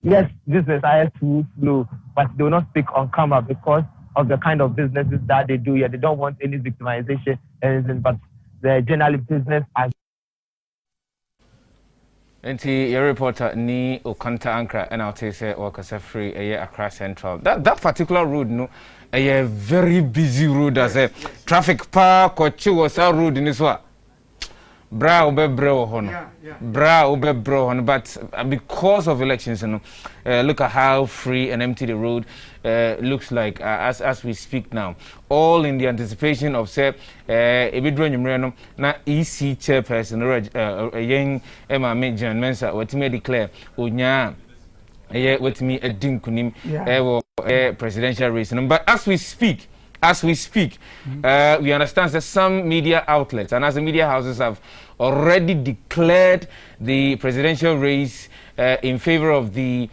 Yes, business is too slow, but they will not speak on camera because of the kind of businesses that they do here. They don't want any victimization, anything, but the general business as Enti your reporter ni Okanta Ankra and I'll say Wakasa free a Accra Central. That particular road no a very busy road as a traffic park or was a road in this one. bra obebro hono bra obebro hono but because of elections you know look at how free and empty the road looks like as we speak now, all in the anticipation of say ebidro nyumre no na EC chairperson young Emma John Mensa wetime declare onya wetime edinkunim presidential race no. But as we speak we understand that some media outlets and as the media houses have already declared the presidential race in favor of the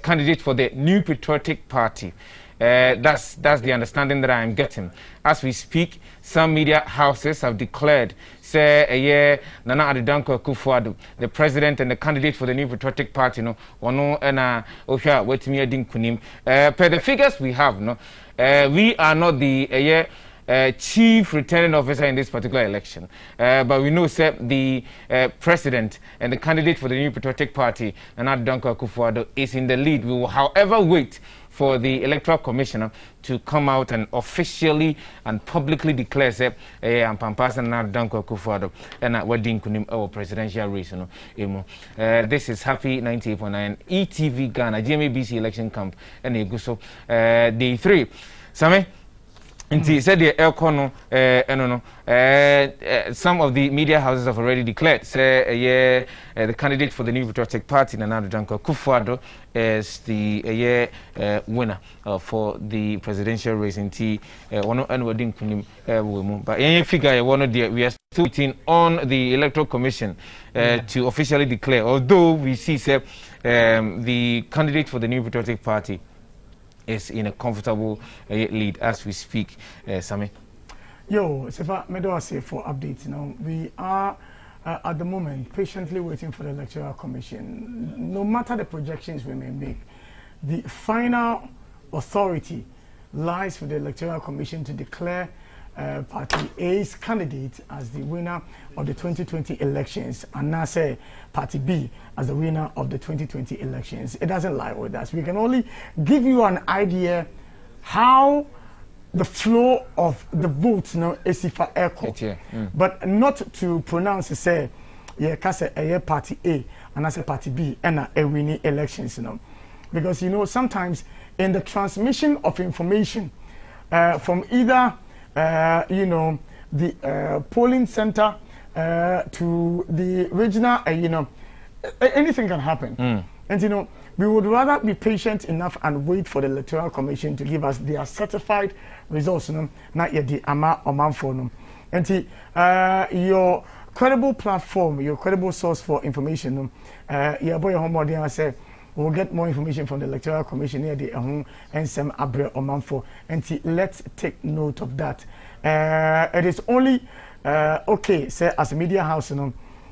candidate for the New Patriotic Party. That's the understanding that I'm getting. As we speak, some media houses have declared, say, Nana Addo Akufo-Addo, the president and the candidate for the New Patriotic Party, no, ono ena ohia wetimi adin kunim. Per the figures we have, no, we are not the chief returning officer in this particular election, but we know the president and the candidate for the New Patriotic Party, Nana Addo Akufo-Addo, is in the lead. We will, however, wait for the Electoral Commissioner to come out and officially and publicly declare that I'm passing Nana Addo Akufo-Addo and wedding kunim our presidential race. This is Happy 98.9 ETV Ghana GMABC election camp and Eguso day 3. Same. Inti said the Elkono, some of the media houses have already declared, say, the candidate for the New Patriotic Party, Nana Addo Akufo-Addo, is the winner for the presidential race. Inti, but any figure, we are still waiting on the Electoral Commission to officially declare. Although we see, say, the candidate for the New Patriotic Party is in a comfortable lead as we speak, Sammy. Yo, Sefa, me do say for updates now. We are at the moment patiently waiting for the Electoral Commission. No matter the projections we may make, the final authority lies with the Electoral Commission to declare Party A's candidate as the winner of the 2020 elections, and now say Party B as the winner of the 2020 elections. It doesn't lie with us. We can only give you an idea how the flow of the votes is for echo, but not to pronounce say Party A and I say Party B and a winning elections, because sometimes in the transmission of information from either the polling center to the regional, anything can happen. And we would rather be patient enough and wait for the Electoral Commission to give us their certified results, not yet the ama or man for them. And your credible platform, your credible source for information, your boy homework, I say, we'll get more information from the Electoral Commission here, the and some abre or man for. And let's take note of that. It is only okay, say, as a media house,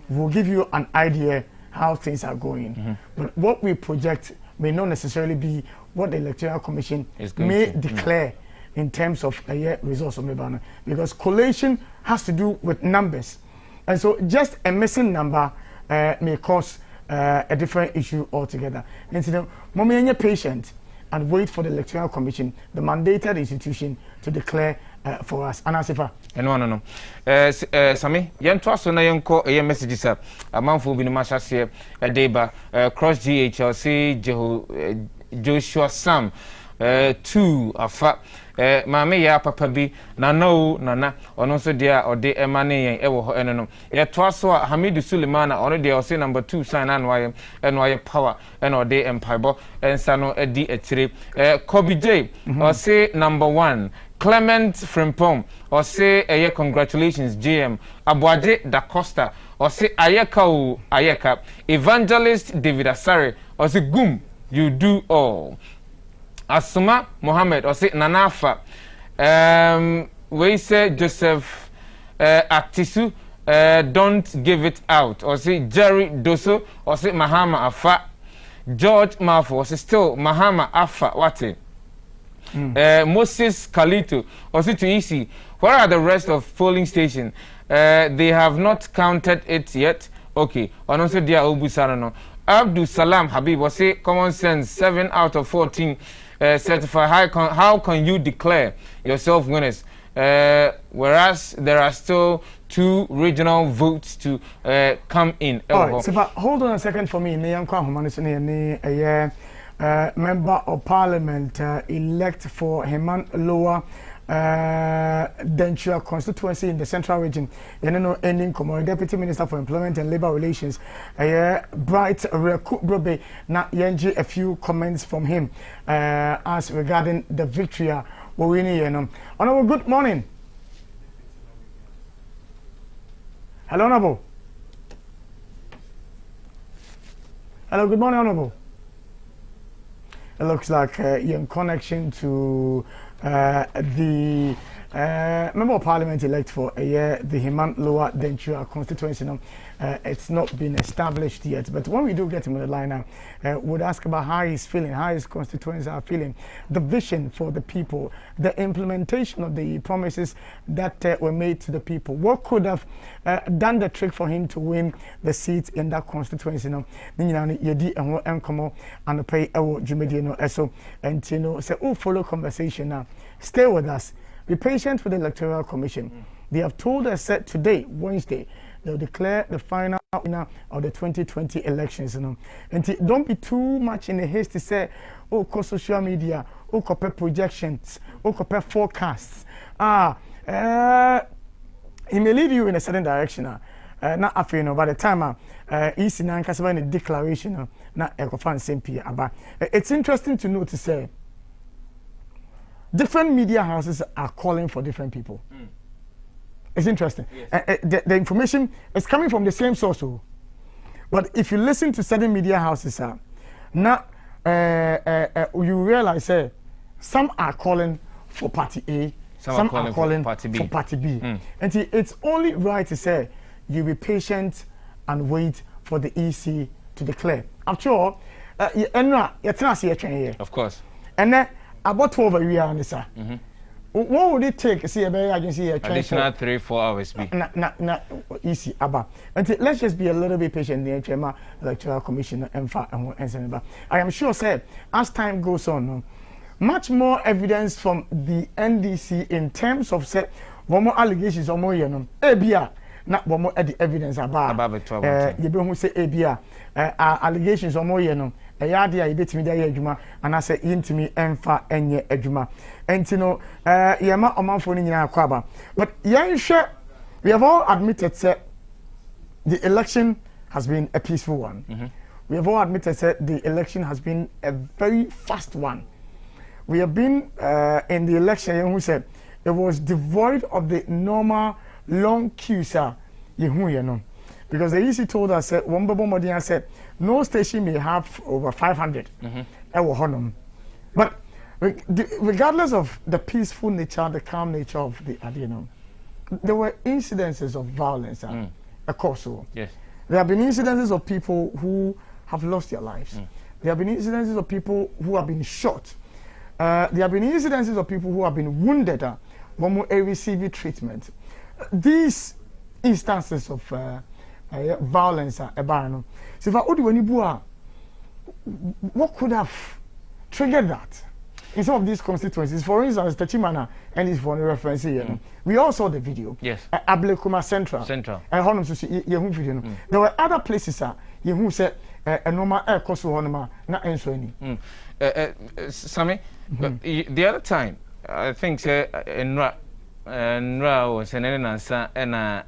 we'll give you an idea how things are going. But what we project may not necessarily be what the Electoral Commission may declare in terms of results of the banner, because collation has to do with numbers, and so just a missing number may cause a different issue altogether. And so, moment you're patient and wait for the Electoral Commission, the mandated institution, to declare for us. Anasifa. No. Sami, Yantoso na yanko a messages up. A man for being Mashas Deba, Cross GHLC, Joshua Sam, 2 Afa. Mame ya papa bi na no nana ono so dia ode emane yen ewo ho eno ye to aso Hamidu Sulemana ono dia o say number 2 sign eno aye power eno ode empaibo ensa no edi etire Kobi J o say number 1 Clement Frimpong or say congratulations GM Abuaje Da Costa or say Ayeka Evangelist David Asare or say Gum you do all. Asuma Mohammed or say Nanafa we say Joseph Atisu don't give it out or say Jerry Doso or say Mahama Afa George Mafo or say still Mahama Afa Wate Moses Kalito or say to Isi. Where are the rest of polling station? They have not counted it yet. Okay, and also dear Obusarano Abdul Salam Habib was say common sense 7 out of 14 certified. How can you declare yourself winners? whereas there are still 2 regional votes to come in. All right, so but hold on a second for me. Member of Parliament elect for Heman Lower Dentua constituency in the Central Region. Ending Deputy Minister for Employment and Labour Relations. Bright Brobe. Now, a few comments from him as regarding the victory. Honorable, good morning. Hello, Honorable. Hello, good morning, Honorable. It looks like you're in connection to the Member of Parliament elect for the Heman Lower Dentua constituency. It's not been established yet, but when we do get him on the line now, we'll ask about how he's feeling, how his constituents are feeling, the vision for the people, the implementation of the promises that were made to the people. What could have done the trick for him to win the seat in that constituency? And follow conversation now. Stay with us. Be patient with the Electoral Commission. They have told us that today, Wednesday, they'll declare the final winner of the 2020 elections. And don't be too much in a haste to say, oh, social media, oh, compare projections, oh, compare forecasts. He may lead you in a certain direction. Not after, by the time he's in a declaration, not a fan same but it's interesting to note to say different media houses are calling for different people. It's interesting. Yes. The information is coming from the same source. But if you listen to certain media houses, now you realize some are calling for Party A, some are calling for Party B. And it's only right to say you be patient and wait for the EC to declare. After all, of course. And then about 12 years on this. What would it take? See a better agency additional 3-4 hours. Not easy. And let's just be a little bit patient. The HMA Electoral Commission and I am sure, sir, as time goes on, much more evidence from the NDC in terms of one more allegations or more, ABR. Not one more evidence about it. You don't say ABR allegations or more, a yadia, you bet me there, Juma, and I say into me, Emfa, and ye, Ejuma. And you know, Yama or Manfoni in our Quaba. But young sure, we have all admitted that the election has been a peaceful one. We have all admitted that the election has been a very fast one. We have been in the election, who said it was devoid of the normal long queues, because the EC told us that one Bobo said no station may have over 500. But regardless of the peaceful nature, the calm nature of the Adeno, there were incidences of violence. Of course, yes. There have been incidences of people who have lost their lives. There have been incidences of people who have been shot. There have been incidences of people who have been wounded. One more receiving treatment. These instances of violence are so if I would what could have triggered that in some of these constituencies? For instance, Tachimana and his phone reference here. We all saw the video. Yes. Ablekuma Central. There were other places who said a normal air cost honoma not answering. Sammy, the other time I think Nra was an answer and a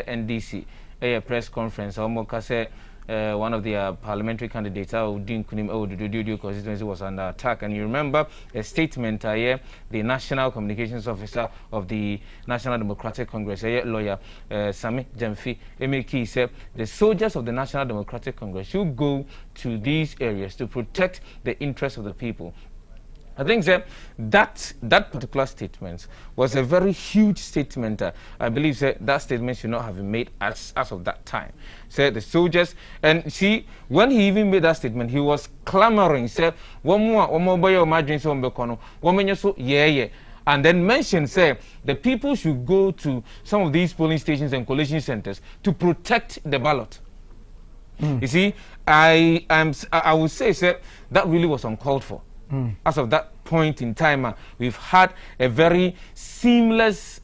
NDC a press conference. One of the parliamentary candidates, the constituency, was under attack. And you remember a statement the National Communications Officer of the National Democratic Congress, lawyer Sami Jamfi Emeki, said the soldiers of the National Democratic Congress should go to these areas to protect the interests of the people. I think that particular statement was a very huge statement. I believe that statement should not have been made as of that time. Said the soldiers, and see, when he even made that statement, he was clamoring. Said one more boy imagine so and then mentioned the people should go to some of these polling stations and collation centers to protect the ballot. You see, I would say that really was uncalled for. As of that point in time, we've had a very seamless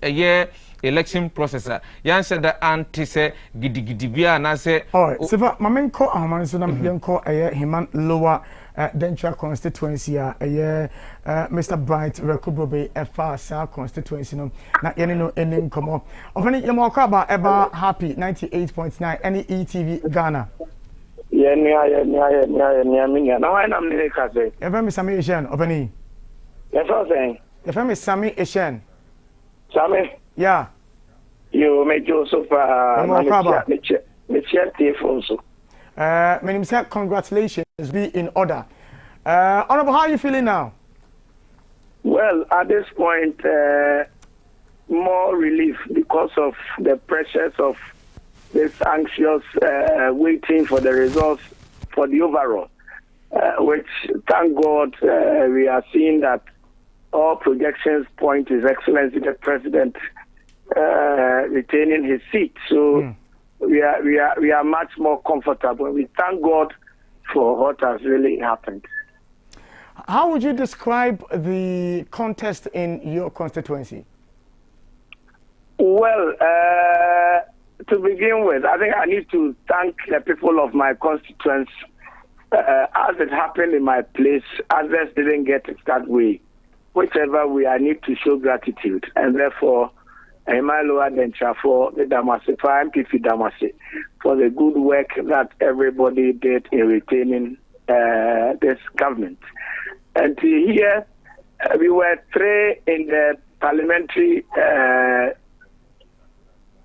election process. Yan said that anti say gidigidibia and I say, oh, Siva, Mamenko, Amansunam, Yanko, Himan lower Dentra constituency, Mr. Bright, Rekubobe, FR constituency, no, not any no ending come up. Of any Yamokaba, ever happy 98.9, any ETV Ghana. Yeah, now I'm the Kase. Ever Miss Sammy Eshen, of any? Yes, I'm saying. If I'm Miss Sammy Eshen. Sammy? Yeah. You make Joseph, congratulations, be in order. Honorable, how are you feeling now? Well, at this point, more relief because of the pressures of this anxious waiting for the results for the overall, which, thank God, we are seeing that all projections point His Excellency the President retaining his seat. So we are much more comfortable. We thank God for what has really happened. How would you describe the contest in your constituency? Well, to begin with, I think I need to thank the people of my constituency. As it happened in my place, others didn't get it that way. Whichever way, I need to show gratitude, and therefore, Emmanuel Dencha for the Damasi, for MPP Damasi, for the good work that everybody did in retaining this government. And here, we were 3 in the parliamentary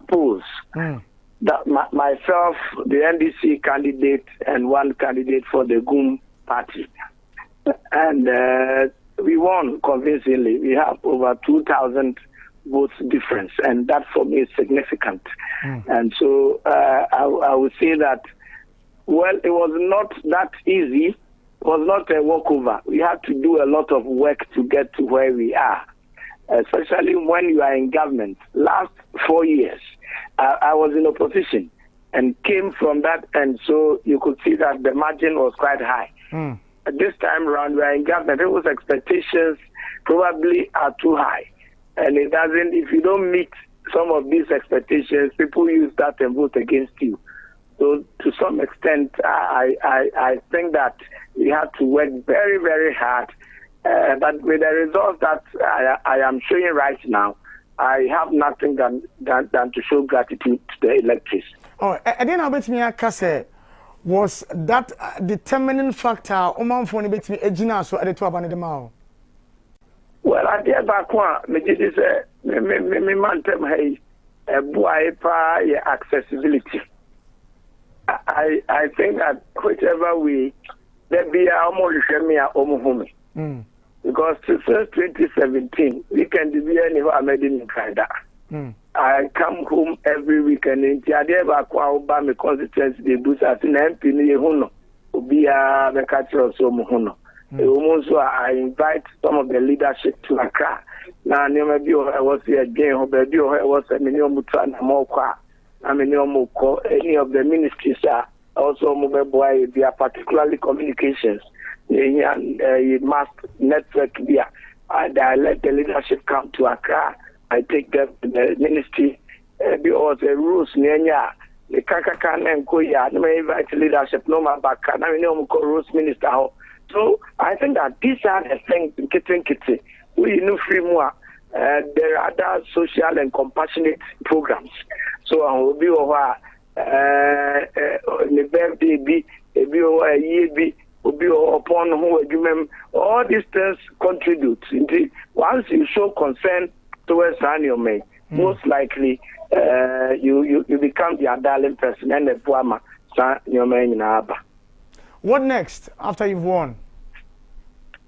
polls. That myself, the NDC candidate, and 1 candidate for the GUM party. And we won convincingly. We have over 2,000 votes difference, and that for me is significant. And so I would say that, well, it was not that easy. It was not a walkover. We had to do a lot of work to get to where we are, especially when you are in government. Last 4 years, I was in opposition and came from that, and so you could see that the margin was quite high. This time around, we are in government. People's expectations probably are too high. And it doesn't, if you don't meet some of these expectations, people use that and vote against you. So to some extent, I think that we have to work very, very hard. But with the results that I am showing right now, I have nothing than to show gratitude to the electors. Oh, and then I bet me, Kase, was that determining factor? Oman for me, bet me, Ejina, so I did to abandon the mouth. Well, I did back one. Me did say me man tell me boy pa accessibility. I think that whichever way there be almost me home. Because since 2017 we can be anywhere I made in Canada. I come home every weekend in Tiade back one by my constituency the boost as an MP ni huno. Ubia the catcher so muhuno. Also, I invite some of the leadership to Accra. Now, maybe I was here again, maybe I was a minimum trying to more any of the ministries are also mobile boy, they are particularly communications. Mass network there. I let the leadership come to Accra. I take them to the ministry. Because the rules near the Kakakan and Koya, no invite leadership, no man back, and I know rules minister. So I think that these are the things in we know free more. There are other social and compassionate programs. So I will be over the birthday be over a year be upon who all these things contribute. Indeed, once you show concern towards your mate, most likely you become the darling person and the poor your man in Abba. What next after you've won?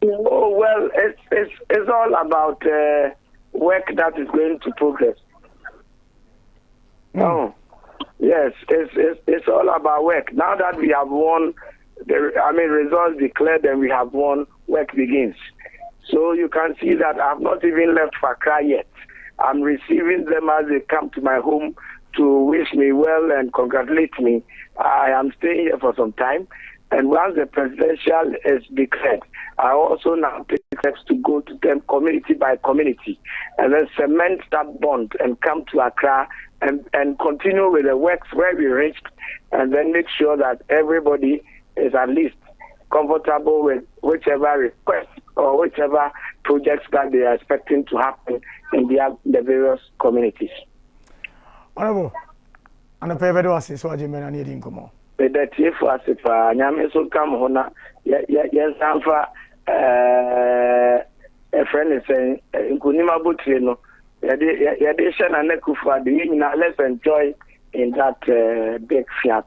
Oh well, it's all about work that is going to progress. Oh, yes, it's all about work. Now that we have won, results declared and we have won, work begins. So you can see that I've not even left for Accra yet. I'm receiving them as they come to my home to wish me well and congratulate me. I am staying here for some time. And once the presidential is declared, I also now take steps to go to them community by community and then cement that bond and come to Accra and continue with the works where we reached and then make sure that everybody is at least comfortable with whichever request or whichever projects that they are expecting to happen in the various communities. Honorable, and a favorite was so I didn't need income. But that if I say for Yamiso come hona, yes, Sanfa, a friend is saying, Kunima Butrino, Yadishan and Nekufa, let's enjoy in that big fiat.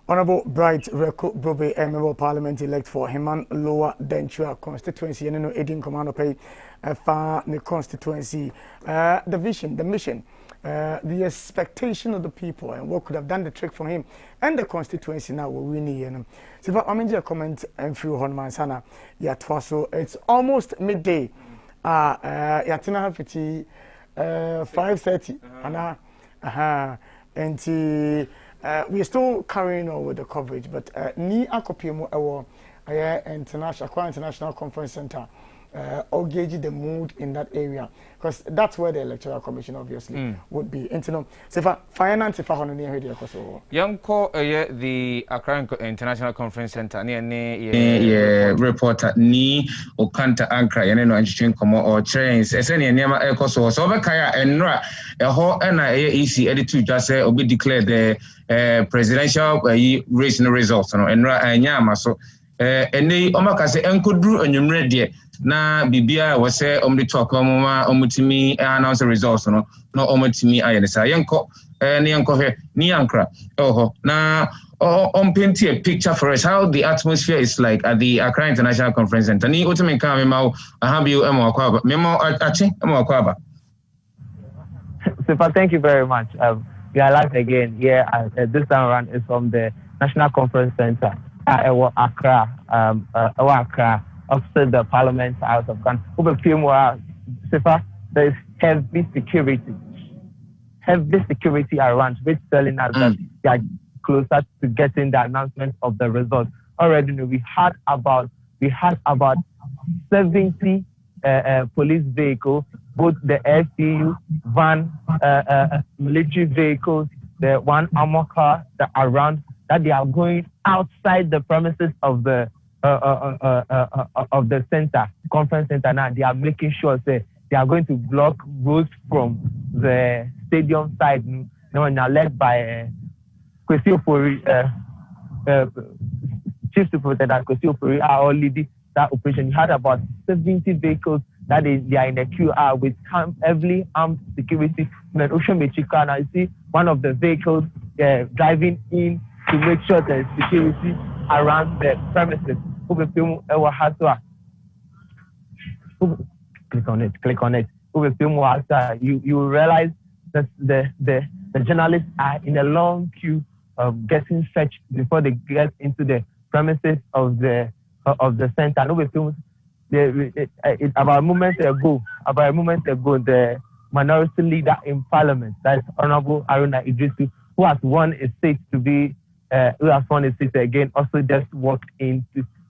Honorable Bright Reko Brobe, Member of Parliament elect for Heman Lower Dentua constituency, and no aiding command pay far the constituency, the vision, the mission, the expectation of the people, and what could have done the trick for him and the constituency now we're winning. So, I'm in comment and through Honman Sana, yet so it's almost midday. Yatina 5:30, and we're still carrying on with the coverage, but ni akopiemo ewo international conference center or gauge the mood in that area, because that's where the electoral commission obviously would be. So finance if I Yanko the Accra International Conference Center reporter ni Okanta Ankra yene no anchichin komo or trains esene niam ekoso so obekaya enra eho na EC editor just say obi declare the presidential race no results no enra anyama so ene omaka se enkoduru onwumre de na bibia we say omdi talk omuma omutimi announce results no omutimi ayenesa yenko ne yenko he ni Ankra na paint a picture for us how the atmosphere is like at the Accra International Conference Center. Ni ultimate come I have you memo achi Super, thank you very much. We are live again here. This time around is from the National Conference Center Accra, opposite the Parliament House of Ghana. There is heavy security around, which telling us that they are closer to getting the announcement of the results. Already, we had about 70 police vehicles, both the FPU van, military vehicles, the one armor car that around that they are going outside the premises of the center, conference center. Now they are making sure that they are going to block roads from the stadium side. Now led by Kwesi Opori, Chief Superintendent Kwesi Opori are all leading that operation. You had about 70 vehicles that they are in the QR with heavily armed security. Now you see one of the vehicles driving in to make sure there's security around the premises. Click on it. You realize that the journalists are in a long queue of getting fetched before they get into the premises of the center. About a moment ago, the minority leader in Parliament, that is Honorable Aruna Idrisu, who has won a seat again, also just walked in,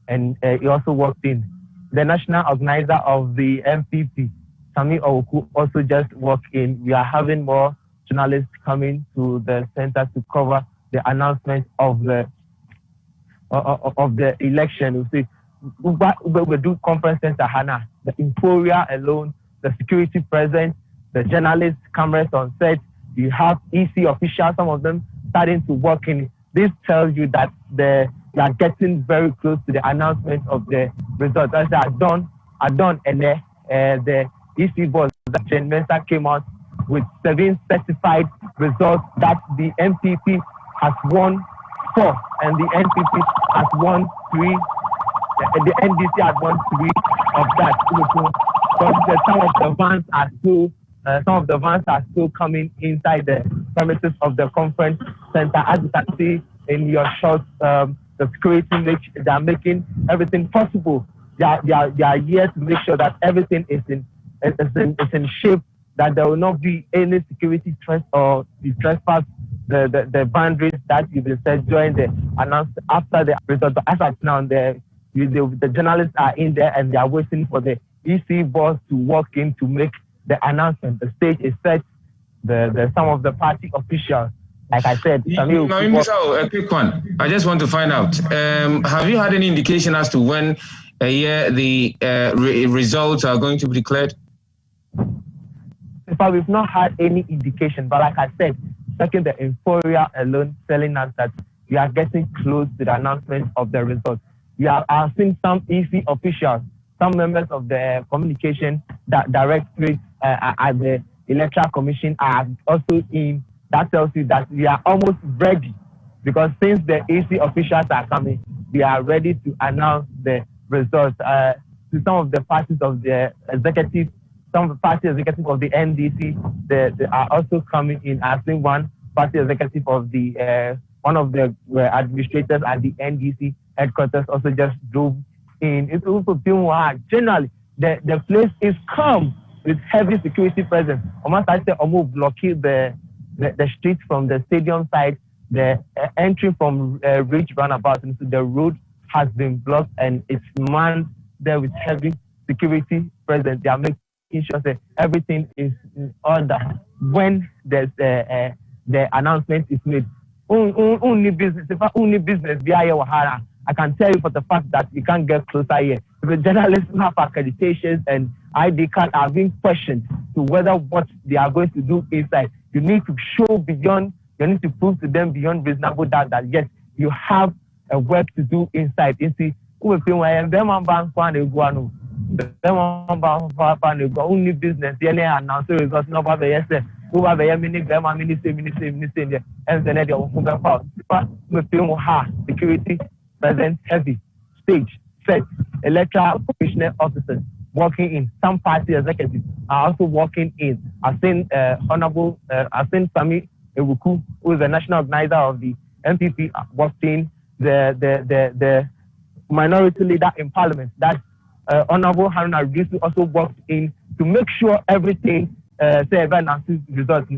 and he also walked in. The national organizer of the MPP, Sami Oku, also just walked in. We are having more journalists coming to the center to cover the announcement of the election. You see, we do conference center Hana, the Emporia alone, the security present, the journalists, cameras on set. You have EC officials, some of them starting to work in. This tells you that they are getting very close to the announcement of the results. As I done, and the EC boss, that Jen Mensah, came out with 7 certified results that the MPP has won 4, and the NPP has won 3. The NDC has won 3 of that. Some of the vans are still coming inside the premises of the conference center. As you can see in your shots, the security they are making everything possible. They are here to make sure that everything is in shape, that there will not be any security threat or trespass the boundaries that you will set during the announcement after the result. As of now, the The journalists are in there and they are waiting for the EC boss to walk in to make the announcement. The stage is set. Some of the party officials, like I said, a quick one. I just want to find out. Have you had any indication as to when the results are going to be declared? In fact, we've not had any indication, but like I said, second the Euphoria alone telling us that we are getting close to the announcement of the results. We are seeing some EC officials, some members of the communication directorate at the Electoral Commission are also in. That tells you that we are almost ready, because since the EC officials are coming, we are ready to announce the results to some of the parties of the executive. Some of the party executive of the NDC, they are also coming in. I think one party executive of the one of the administrators at the NDC headquarters also just drove in. It's also been generally the place is calm with heavy security presence. Almost I say almost blocking the streets from the stadium side. The entry from Ridge Roundabout into the road has been blocked and it's manned there with heavy security presence. They are making sure that everything is in order when there's the announcement is made. Only business, if only business, I can tell you for the fact that you can't get closer here. The journalists have accreditations and ID card are being questioned to whether what they are going to do inside. You need to show beyond, you need to prove to them beyond reasonable doubt that yes, you have a work to do inside. You see, only business, announce the results, nobody yes, over the minister, and then security present heavy stage set electoral commissioner officers working in. Some party executives are also working in. I've seen Honorable Sami Ewuku, who is the national organizer of the MPP, worked in. The minority leader in parliament, that Honorable Haruna Rigisu, also worked in to make sure everything results.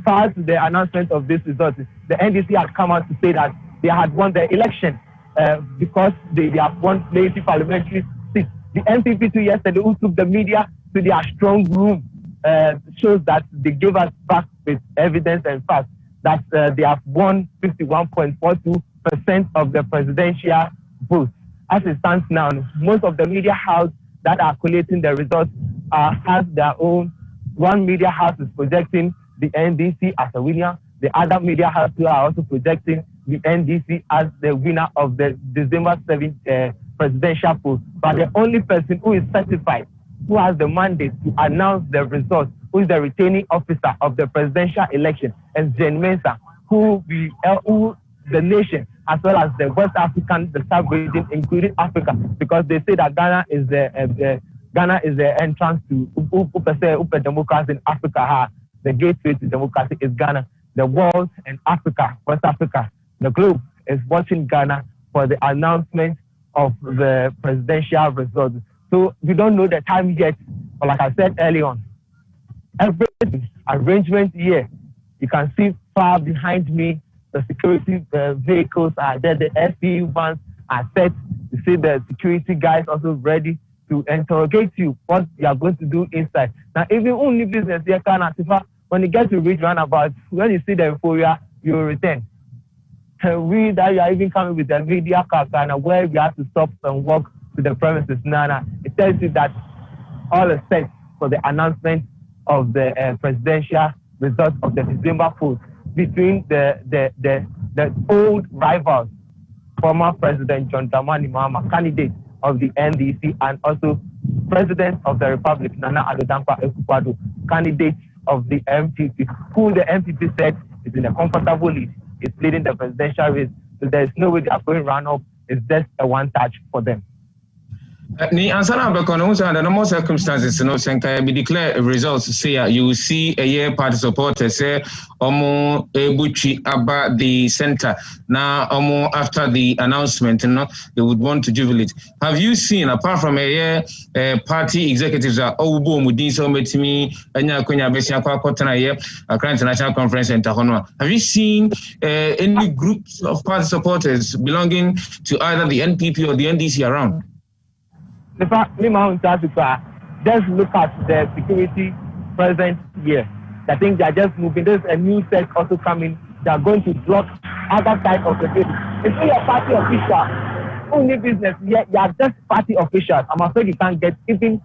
Prior to the announcement of this result, the NDC had come out to say that they had won the election because they have won plenty parliamentary seats. The NPP too yesterday, who took the media to their strong room, shows that they gave us back with evidence and facts that they have won 51.42% of the presidential votes. As it stands now, most of the media houses that are collating the results have their own. One media house is projecting the NDC as a winner. The other media houses are also projecting the NDC as the winner of the December 7th presidential poll. But the only person who is certified, who has the mandate to announce the results, who is the returning officer of the presidential election, is Jane Mensah, who the nation, as well as the West African, the sub-region, including Africa, because they say that Ghana is the entrance to democracy in Africa. The gateway to democracy is Ghana. The world and Africa, West Africa, the globe is watching Ghana for the announcement of the presidential results. So we don't know the time yet, but like I said early on, every arrangement here, you can see far behind me, the security vehicles are there, the FPU vans are set. You see the security guys also ready to interrogate you, what you are going to do inside. Now, even only business here can when you get to Ridge Roundabout, when you see the Euphoria, you will return. We that you are even coming with the media card and where we have to stop and walk to the premises. Now, it tells you that all is set for the announcement of the presidential results of the December polls between the old rivals, former President John Dramani Mahama, candidate of the NDC, and also President of the Republic, Nana Addo Dankwa Akufo-Addo, candidate of the MPP, who the MPP said is in a comfortable lead, is leading the presidential race. So there is no way they are going run up. It's just a one touch for them. Ni ansana bekono under normal circumstances no senka be declare results say you will see a year party supporters say omo ebuchi about the center now omo after the announcement they would want to jubilate. Have you seen apart from a year party executives are obo mudin so metimi anya konya besia kwa kotana here Accra International Conference Center hono. Have you seen any groups of party supporters belonging to either the NPP or the NDC around? In fact, just look at the security present here. I think they are just moving. There's a new set also coming. They are going to block other side of the gate. If you are party official, only business, you are just party officials. I'm afraid you can't get even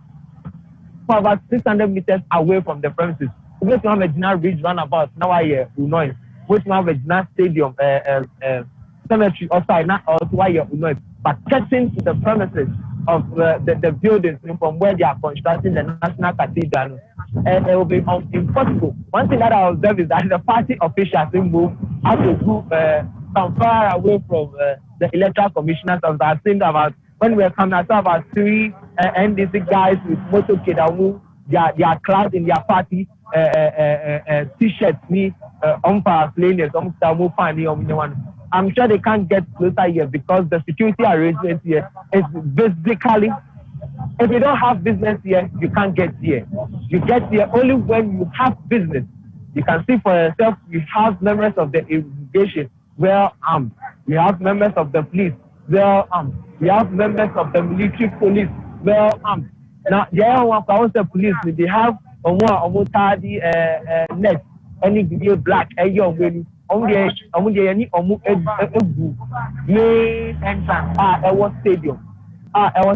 for about 600 meters away from the premises. We have a general bridge roundabout. Now I Unoy. We have a general stadium, cemetery outside. Not also why you're Unoy. But getting to the premises of the buildings from where they are constructing the National Cathedral, and it will be impossible. One thing that I observe is that the party officials will move out to move come far away from the electoral commissioners. I've seen about when we are coming, I saw about 3 NDC guys with motorcade that move. They are clad in their party t-shirts, I'm sure they can't get closer here because the security arrangement here is basically, if you don't have business here, you can't get here. You get here only when you have business. You can see for yourself, you have members of the immigration well armed. You have members of the police well armed. You have members of the military police well armed. Now, the police, they have net, any video black, any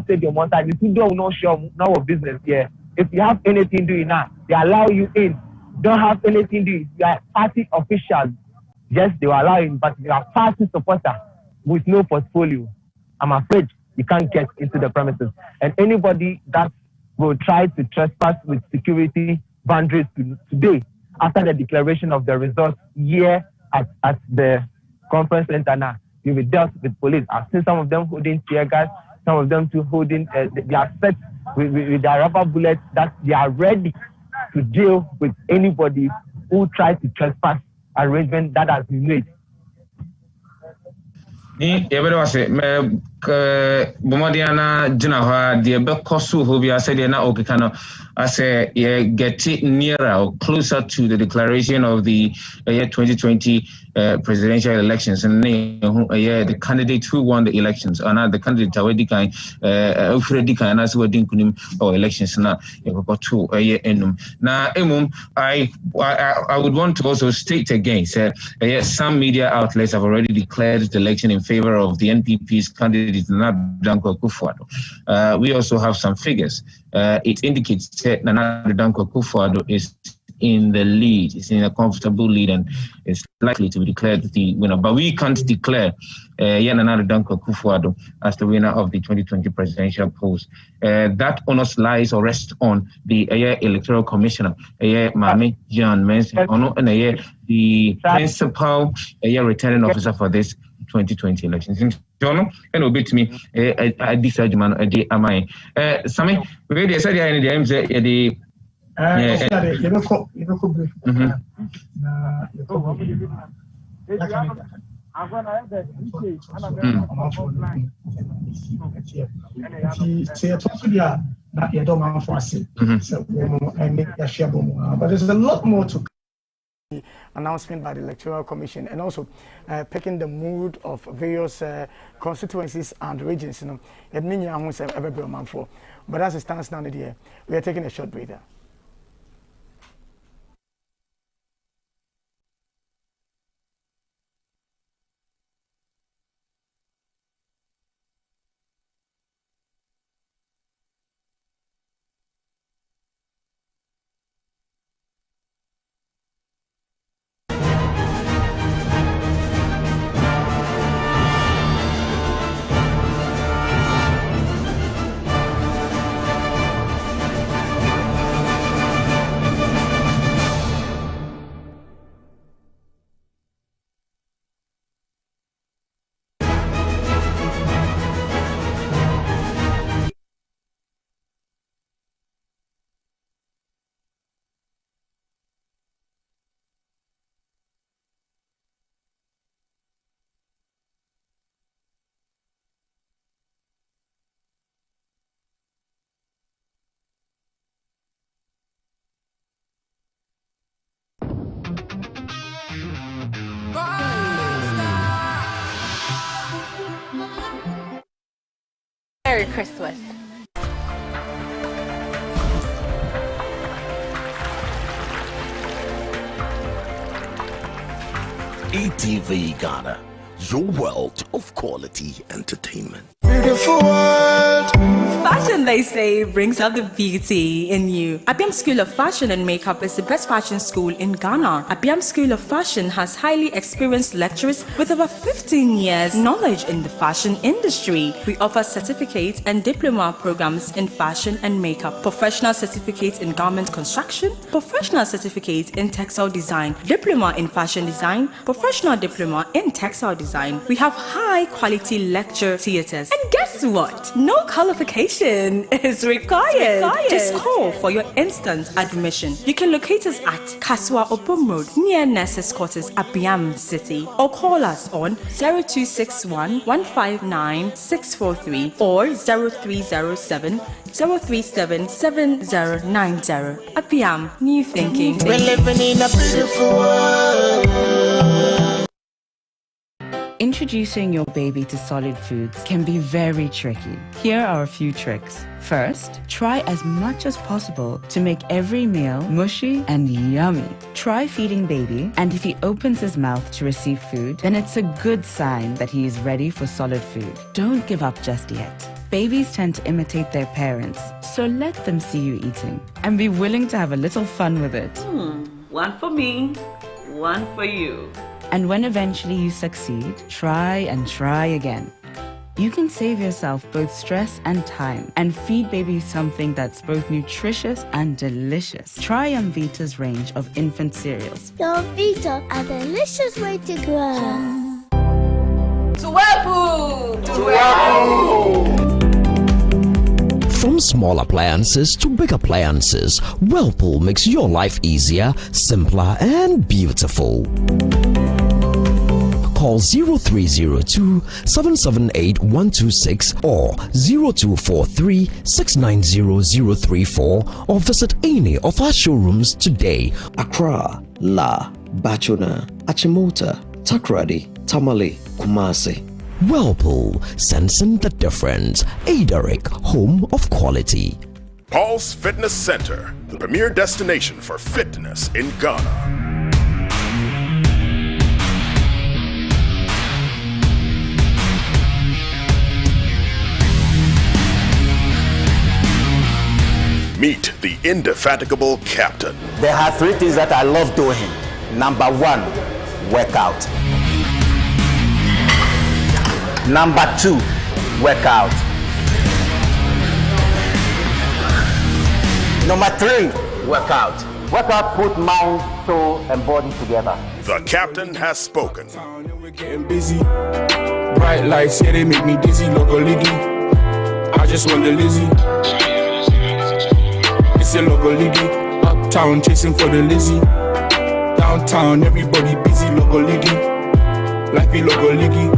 stadium one time. If you don't know show now business here, if you have anything doing now, they allow you in. Don't have anything doing, you are party officials. Yes, they will allow you, but you are party supporter with no portfolio. I'm afraid you can't get into the premises. And anybody that will try to trespass with security boundaries today, after the declaration of the results here at the conference center now, you will dealt with police. I've seen some of them holding tear gas, some of them too holding, they are set with their rubber bullets, that they are ready to deal with anybody who tries to trespass arrangement that has been made. Ni everybody was Bomadiana Jinaha, the Bekosu, who we are saying now, okay, I say, get it nearer or closer to the declaration of the year 2020 presidential elections, and the candidate who won the elections, or not the candidate already kind, and as we're doing or elections now, to a year enum. Now, I would want to also state again, some media outlets have already declared the election in favor of the NPP's candidate, Nana Danko Akufo-Addo. We also have some figures. It indicates that Nana Danko Akufo-Addo is in the lead, it's in a comfortable lead, and it's likely to be declared the winner. But we can't declare Nana Danko Akufo-Addo as the winner of the 2020 presidential polls. That onus lies or rests on the electoral commissioner, Mami John Mensa, and the principal returning officer for this 2020 elections. John, and will beat me a disagreement a day. Am I? Sammy, we said the but there's a lot more to announcement by the Electoral Commission, and also picking the mood of various constituencies and regions. But as it stands now, we are taking a short breather. Merry Christmas. ETV Ghana, your world of quality entertainment. Beautiful world. Fashion, they say, brings out the beauty in you. Abiam School of Fashion and Makeup is the best fashion school in Ghana. Abiam School of Fashion has highly experienced lecturers with over 15 years knowledge in the fashion industry. We offer certificate and diploma programs in fashion and makeup, professional certificates in garment construction, professional certificates in textile design, diploma in fashion design, professional diploma in textile design. We have high quality lecture theaters. And guess what? No qualification is required. Just call for your instant admission. You can locate us at Kaswa Opom Road near Nurses Quarters, Abiam City, or call us on 0261 159 643 or 0307 037 7090. Abiam, new thinking. We're living in a beautiful world. Introducing your baby to solid foods can be very tricky. Here are a few tricks. First, try as much as possible to make every meal mushy and yummy. Try feeding baby, and if he opens his mouth to receive food, then it's a good sign that he is ready for solid food. Don't give up just yet. Babies tend to imitate their parents, so let them see you eating and be willing to have a little fun with it. One for me, one for you. And when eventually you succeed, try and try again. You can save yourself both stress and time and feed baby something that's both nutritious and delicious. Try Vita's range of infant cereals. Vita, a delicious way to grow. From small appliances to big appliances, Whirlpool makes your life easier, simpler, and beautiful. Call 0302 778 126 or 0243 690 034 or visit any of our showrooms today. Accra, La, Bachuna, Achimota, Takrady, Tamale, Kumasi. Whirlpool, sensing the difference. Adaric, home of quality. Paul's Fitness Center, the premier destination for fitness in Ghana. Meet the indefatigable captain. There are three things that I love doing. Number one, workout. Number two, workout. Number three, workout. Workout put mind, soul, and body together. The captain has spoken. We're getting busy. Bright lights, yeah, they make me dizzy. Logo liggy. I just want the Lizzie. It's a logo liggy. Uptown chasing for the Lizzie. Downtown, everybody busy. Logo liggy. Like we logo liggy.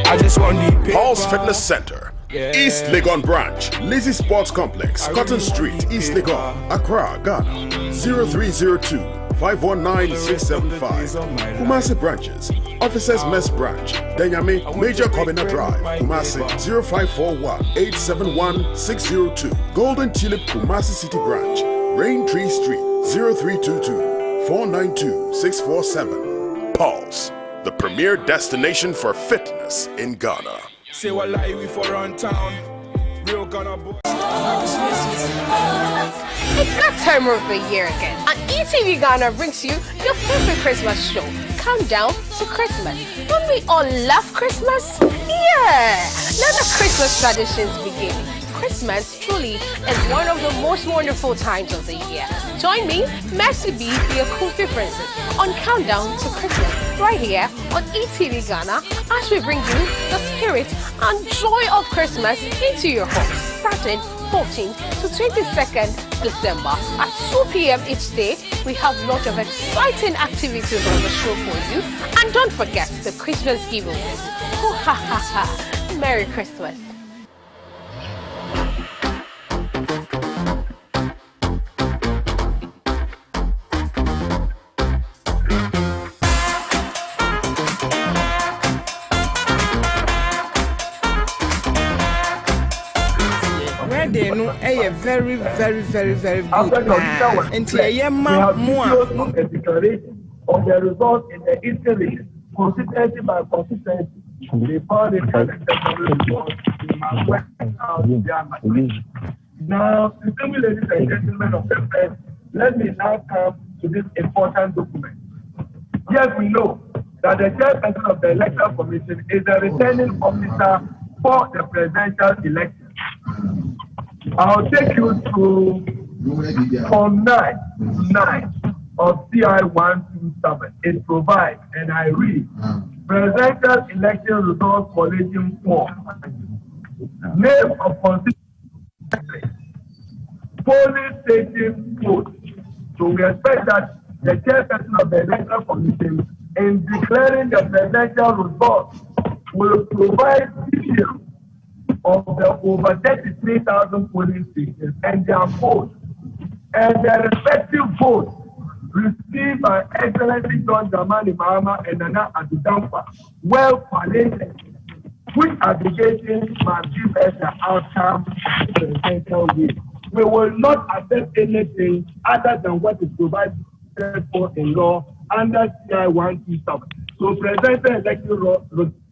I just want the Paul's Fitness Center, East Legon Branch, Lizzie Sports Complex, Cotton Street, East Legon, Accra, Ghana. 0302 519 675. Kumasi branches, Officers Mess Branch, Denyame, Major Kobina Drive, Kumasi 0541 871 602. Golden Tulip Kumasi City Branch, Rain Tree Street 0322 492 647. Paul's, the premier destination for fitness in Ghana. Say what lie we for around town. Real Ghana boy. It's that time of the year again, and ETV Ghana brings you your favorite Christmas show, Countdown to Christmas. Don't we all love Christmas? Yeah! Let the Christmas traditions begin. Christmas truly is one of the most wonderful times of the year. Join me, Mercy B, the Akufi Princess, on Countdown to Christmas, right here on ETV Ghana, as we bring you the spirit and joy of Christmas into your home, starting 14th to 22nd December at 2 p.m. each day. We have lots of exciting activities on the show for you, and don't forget the Christmas giveaways. Oh, ha ha ha! Merry Christmas. a very good. And we have videos of the declaration of the results in the Eastern region, consistency by consistency. They found it unacceptable results in my Western House. Now, distinguished ladies and gentlemen of the press, let me now come to this important document. Yes, we know that the chairperson of the Electoral Commission is the returning officer for the presidential election. I'll take you to Form 9 of CI 127. It provides, and I read, presidential election results collating form, name of constituency, polling station code. So we expect that the chairperson of the Electoral Commission, in declaring the presidential results, will provide details of the over 33,000 polling stations and their votes, and their respective votes received by Excellency John Dramani Mahama and Nana Adudampa, well collated, which aggregation must give us the outcome of the presidential way. We will not accept anything other than what is provided for in law under CI 127. So presidential election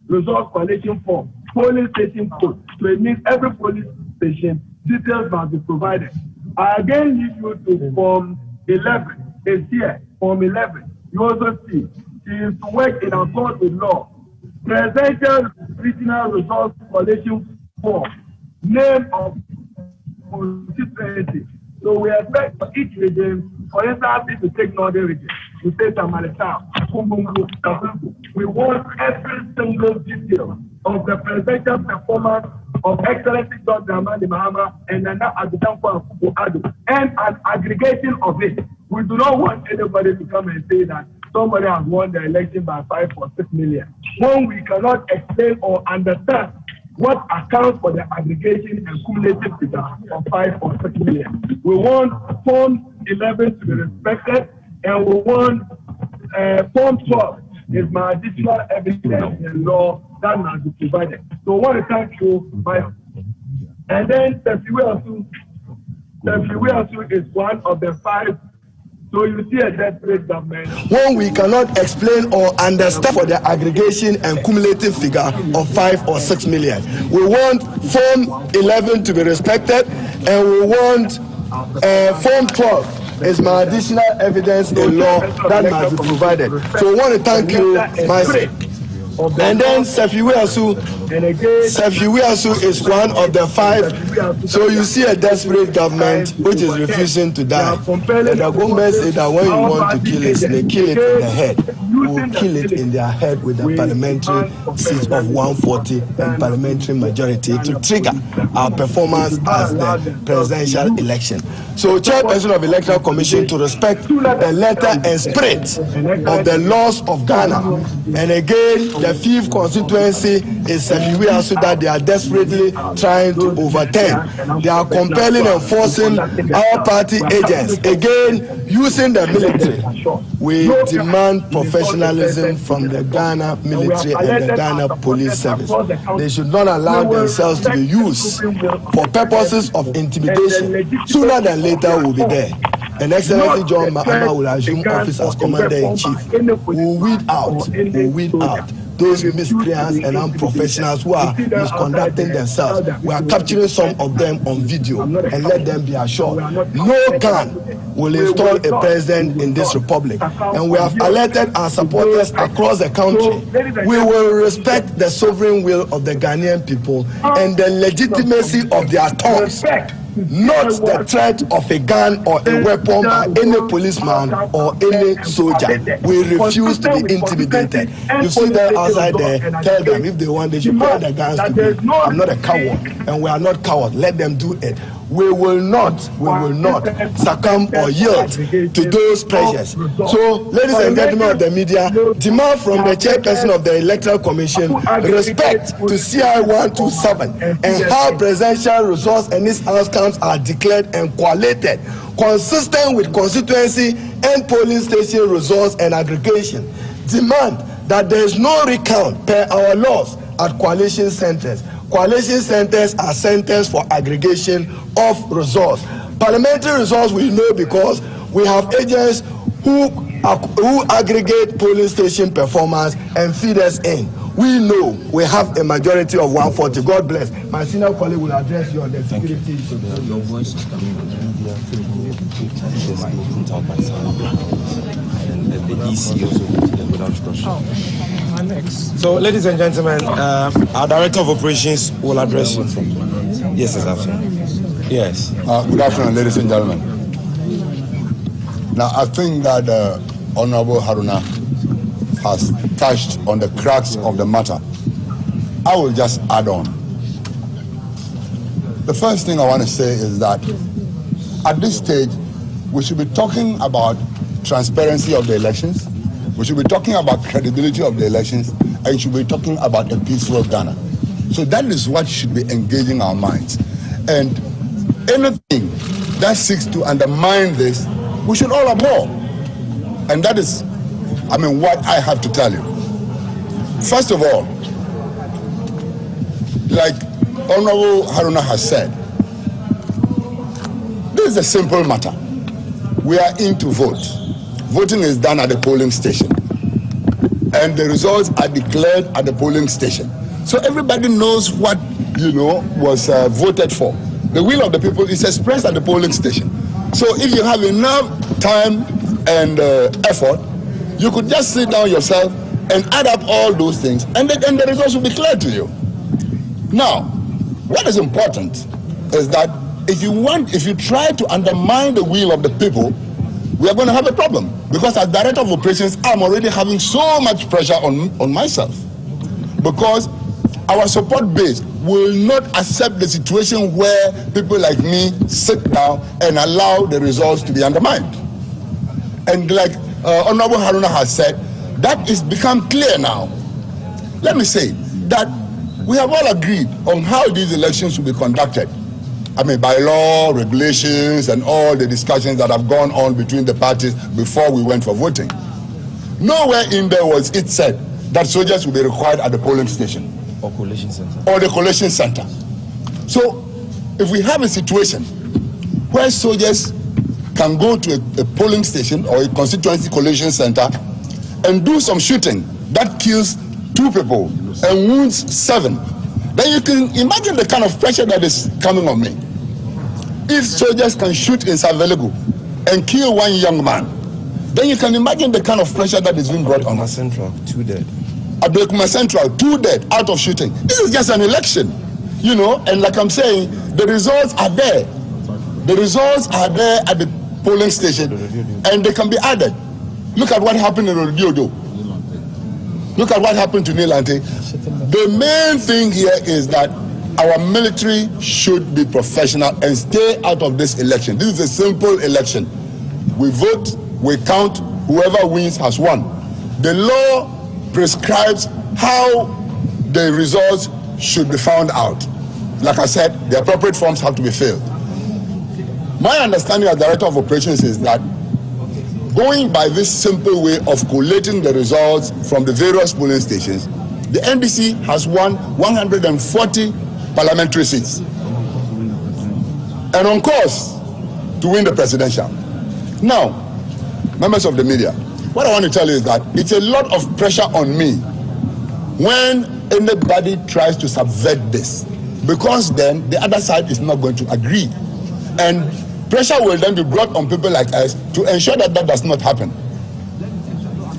results coalition form, polling station code. So it means every polling station details must be provided. I again lead you to Form 11. It's here, Form 11. You also see she is to work in accord with law. Presidential regional results coalition form, name of constituency. So we expect for each region, for instance, to take Northern region, we take Tamalita, Kumbungu, Kabubu. We want every single detail of the presidential performance of Excellency Dr. Dramani Mahama and Nana Adudampa Akufo-Addo, and an aggregation of it. We do not want anybody to come and say that somebody has won the election by 5 or 6 million. When we cannot explain or understand what accounts for the aggregation and cumulative figure of 5 or 6 million. We want Form 11 to be respected, and we want Form 12 is my additional evidence in law that must be provided. So I want to thank you, and then Sefiwe Asu is one of the 5. So you see a desperate government. When we cannot explain or understand for the aggregation and cumulative figure of 5 or 6 million, we want Form 11 to be respected, and we want Form 12 is my additional evidence in law that must be provided. So I want to thank you, myself. And then Sefiwe Asu is one of the 5. So you see a desperate government which is refusing to die. And the government said that when you want to kill a snake, kill it in the head. We will kill it in their head with a parliamentary seat of 140 and parliamentary majority to trigger our performance as the presidential election. So chairperson of Electoral Commission to respect the letter and spirit of the laws of Ghana. And again, the 5th constituency is Sefiwe Asu that they are desperately trying to overturn. They are compelling and forcing our party agents, again, using the military. We demand professionalism from the Ghana military and the Ghana police service. They should not allow themselves to be used for purposes of intimidation. Sooner than later, we'll be there. And Excellency John Mahama will assume office as Commander-in-Chief. We'll weed out those miscreants and unprofessionals who are misconducting themselves. We are capturing some of them on video, and let them be assured no gun will install a president in this republic. And we have alerted our supporters across the country. We will respect the sovereign will of the Ghanaian people and the legitimacy of their thoughts, not the threat of a gun or a weapon by any policeman or any soldier. We refuse to be intimidated. You see them outside there, tell them if they want, they should put the guns to me. I'm not a coward, and we are not cowards. Let them do it. We will not succumb or yield to those pressures. So, ladies and gentlemen of the media, demand from the chairperson of the Electoral Commission respect to CI 127 and how presidential results and its outcomes are declared and collated, consistent with constituency and polling station results and aggregation. Demand that there is no recount per our laws at coalition centers. Coalition centers are centers for aggregation of results. Parliamentary results we know because we have agents who aggregate polling station performance and feed us in. We know we have a majority of 140. God bless. My senior colleague will address you on the security issue. Your voice is coming from India. The EC also without question. So, ladies and gentlemen, our Director of Operations will address you. Yes, absolutely. Yes. Good afternoon, ladies and gentlemen. Now, I think that Honorable Haruna has touched on the crux of the matter. I will just add on. The first thing I want to say is that at this stage, we should be talking about transparency of the elections, we should be talking about credibility of the elections, and we should be talking about a peaceful Ghana. So that is what should be engaging our minds. And anything that seeks to undermine this, we should all abhor. And that is, what I have to tell you. First of all, like Honorable Haruna has said, this is a simple matter. We are in to vote. Voting is done at the polling station. And the results are declared at the polling station. So everybody knows what, was voted for. The will of the people is expressed at the polling station. So if you have enough time and effort, you could just sit down yourself and add up all those things, and the results will be clear to you. Now, what is important is that if you try to undermine the will of the people, we are going to have a problem. Because as Director of Operations, I'm already having so much pressure on myself. Because our support base will not accept the situation where people like me sit down and allow the results to be undermined. And like Honorable Haruna has said, that is become clear now. Let me say that we have all agreed on how these elections will be conducted. By law, regulations, and all the discussions that have gone on between the parties before we went for voting. Nowhere in there was it said that soldiers will be required at the polling station. Or collation center. Or the collation center. So, if we have a situation where soldiers can go to a polling station or a constituency collation center and do some shooting that kills 2 people and wounds 7, then you can imagine the kind of pressure that is coming on me. If soldiers can shoot in Savelegu and kill 1 young man, then you can imagine the kind of pressure that is being brought on us. Central, 2 dead. Abdulkuma Central, 2 dead out of shooting. This is just an election, and like I'm saying, the results are there. The results are there at the polling station, and they can be added. Look at what happened in Rodiodo. Look at what happened to Nilante. The main thing here is that our military should be professional and stay out of this election. This is a simple election. We vote, we count, whoever wins has won. The law prescribes how the results should be found out. Like I said, the appropriate forms have to be filled. My understanding as Director of Operations is that going by this simple way of collating the results from the various polling stations, the NDC has won 140 parliamentary seats and on course to win the presidential. Now, members of the media, what I want to tell you is that it's a lot of pressure on me when anybody tries to subvert this, because then the other side is not going to agree, and pressure will then be brought on people like us to ensure that that does not happen.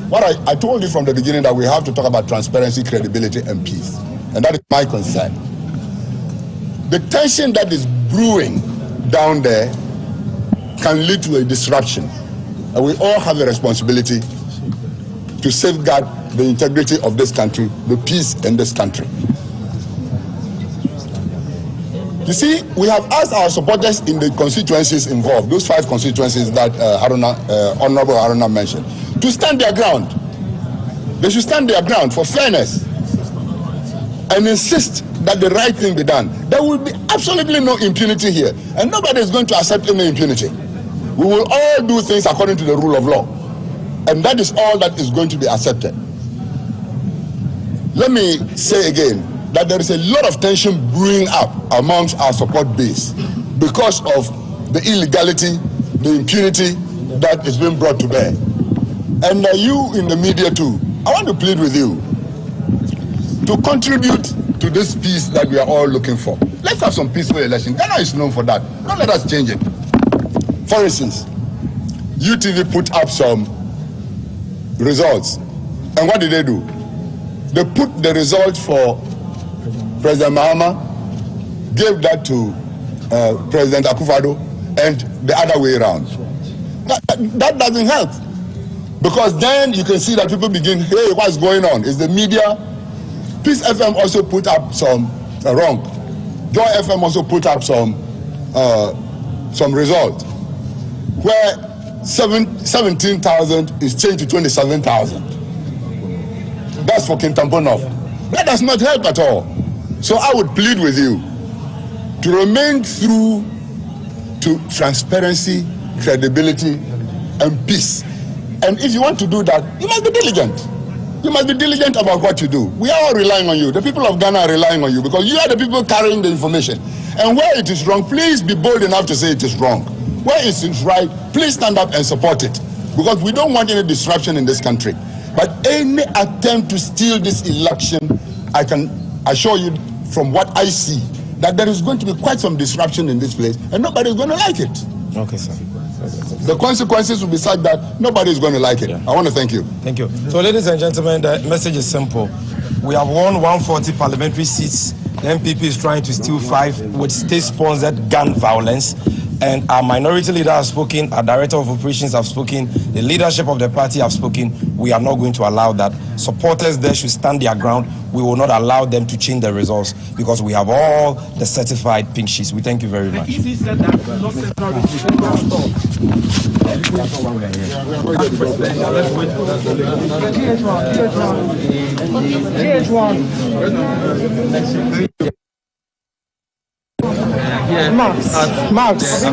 What I told you from the beginning, that we have to talk about transparency, credibility, and peace, and that is my concern. The tension that is brewing down there can lead to a disruption, and we all have a responsibility to safeguard the integrity of this country, the peace in this country. You see, we have asked our supporters in the constituencies involved, those 5 constituencies that Honorable Haruna mentioned, to stand their ground. They should stand their ground for fairness and insist that the right thing be done. There will be absolutely no impunity here, and nobody is going to accept any impunity. We will all do things according to the rule of law, and that is all that is going to be accepted. Let me say again that there is a lot of tension brewing up amongst our support base because of the illegality, the impunity that is being brought to bear. And you in the media too, I want to plead with you to contribute to this peace that we are all looking for. Let's have some peaceful election. Ghana is known for that. Don't let us change it. For instance, UTV put up some results. And what did they do? They put the results for President Mahama, gave that to President Akufo-Addo, and the other way around. That doesn't help. Because then you can see that people begin, hey, what's going on? Is the media? Peace FM also put up some wrong. Joy FM also put up some results where 17,000 is changed to 27,000. That's for Kintamponov. That does not help at all. So I would plead with you to remain true to transparency, credibility, and peace. And if you want to do that, you must be diligent. You must be diligent about what you do. We are all relying on you. The people of Ghana are relying on you because you are the people carrying the information. And where it is wrong, please be bold enough to say it is wrong. Where it is right, please stand up and support it. Because we don't want any disruption in this country. But any attempt to steal this election, I can assure you from what I see, that there is going to be quite some disruption in this place and nobody is going to like it. Okay, sir. The consequences will be such that nobody is going to like it. Yeah. I want to thank you. Thank you. So, ladies and gentlemen, the message is simple. We have won 140 parliamentary seats. The MPP is trying to steal 5 with state-sponsored gun violence. And our minority leader has spoken, our director of operations have spoken, the leadership of the party have spoken. We are not going to allow that. Supporters there should stand their ground. We will not allow them to change the results because we have all the certified pink sheets. We thank you very much. Max.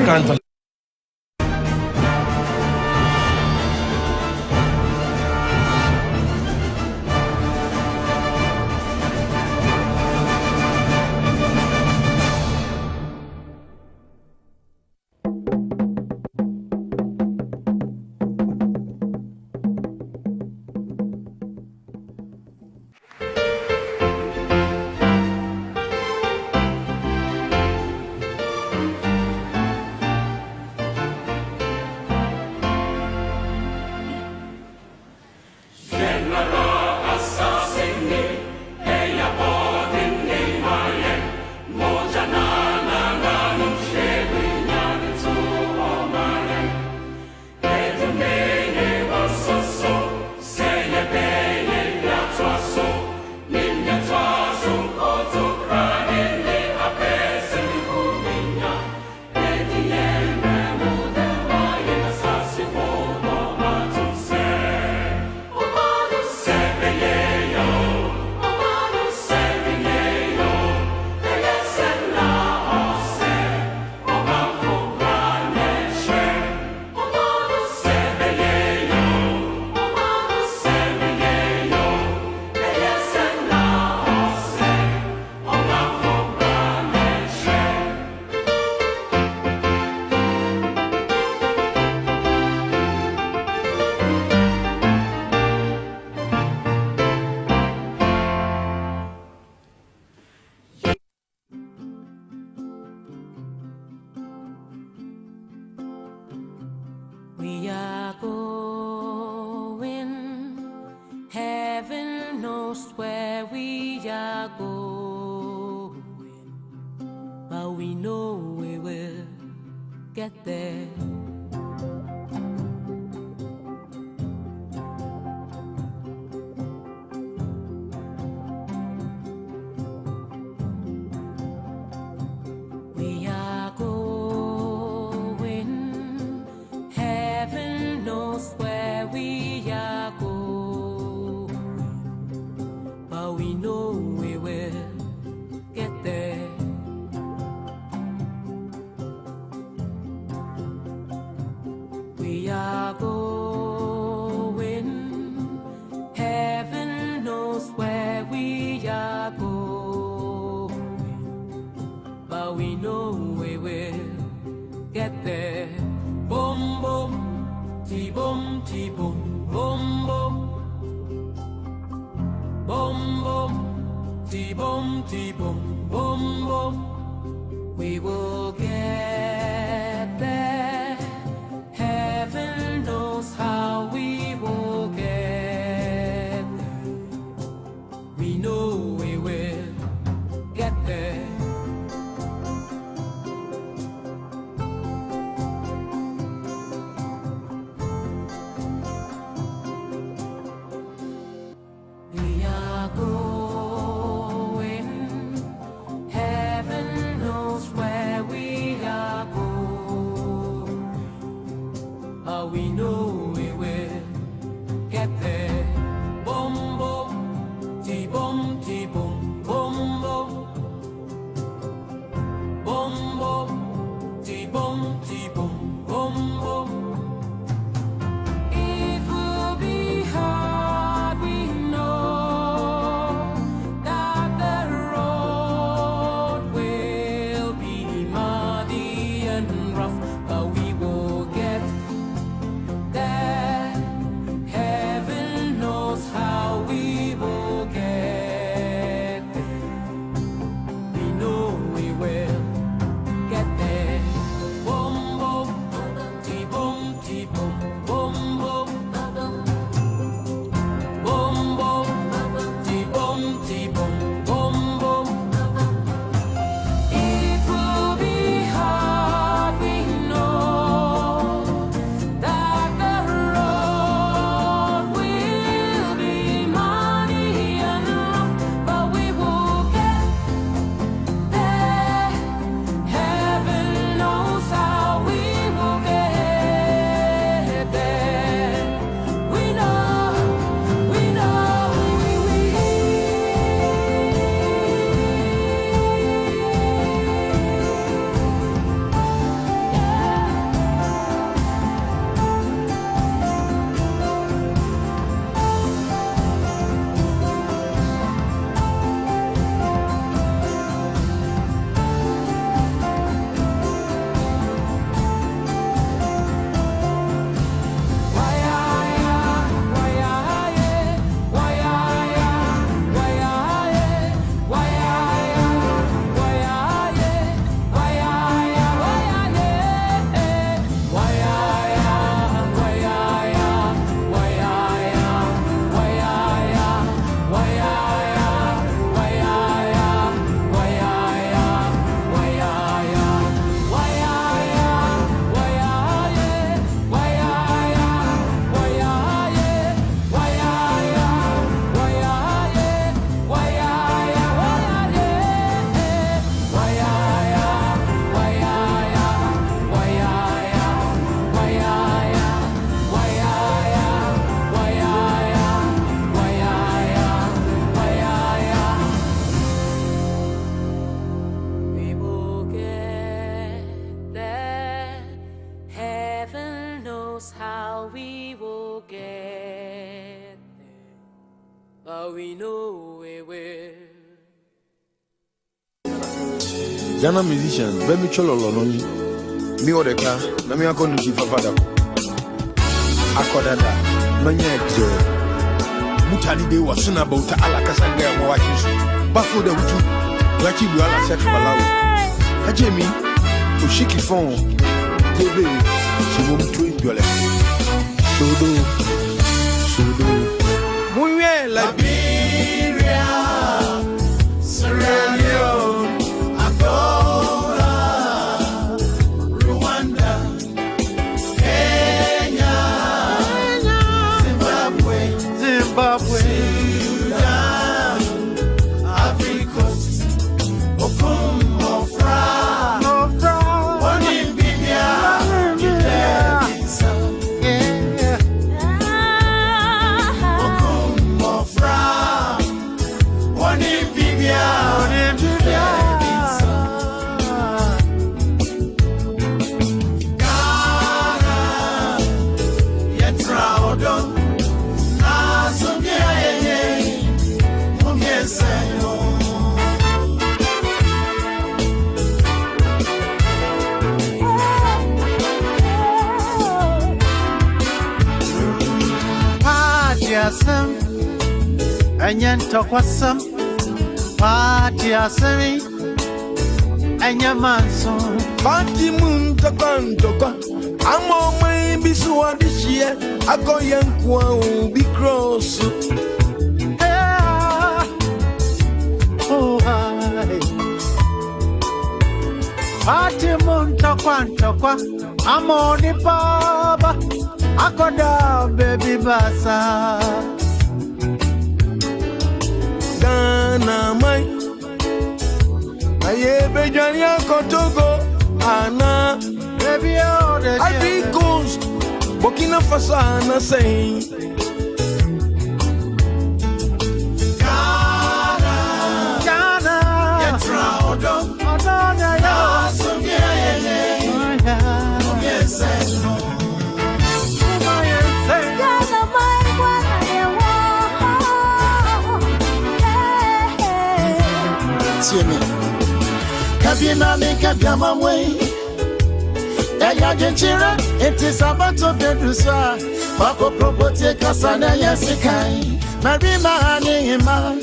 We are going, heaven knows where we are going, but we know we will get there. We are going, heaven knows where we are going, but we know we will get there. We are going, heaven knows where we are going, boom, boom, boom. We will get there. Heaven knows how we will get there. We know we will get there. We are going. Heaven knows where we are going. But we know we will get there. Boom, boom, ti-boom, ti-boom, boom, boom. Boom, boom, ti-boom, ti-boom, boom, boom. It will be hard, we know, that the road will be muddy and rough, but we will get there. Heaven knows how we will get there. We know we will get there. Boom, boom, ti-boom, ti-boom, boom, boom. Boom, boom, ti-boom, ti-boom, boom, boom. It will be hard, we know, that the road will be muddy and rough, but we will get there. Heaven knows how we will get there. We know, we know, we will. We will get there. Heaven knows how we will get there, but we know we will. Ghana musicians, let me cholo lononi. Me odeka, na me akonu jifafada. Akodada, manye je. Mutali de wasuna bauta ala kasanga mo wachisu. Bafo de wutu, wachi bu ala set malawi. Ajemi, o shiki fon. Tebe, chibo mtu ibyole. Sodo. Munye la Liberia, Sierra Leone, Angola, Rwanda, Kenya, Zimbabwe, Sudan, Ivory Coast, Okumofra, Namibia, Guinea-Bissau. Anyan talk was some Party asemi enya manso Party moon tokwa amo mai bisu adishie akoyenkwa ubi cross oh hi Party moon tokwa amo ni baba akoda baby basa Ghana mai aye bejania kotogo ana baby oh the Ivory Coast Burkina Faso ana say Ghana yetra odom Adona yo asomye yeye yes no Kabina me kabama mwe Eya genchira eti sabato beduswa Fako probote kasana ya sikai Marima hanima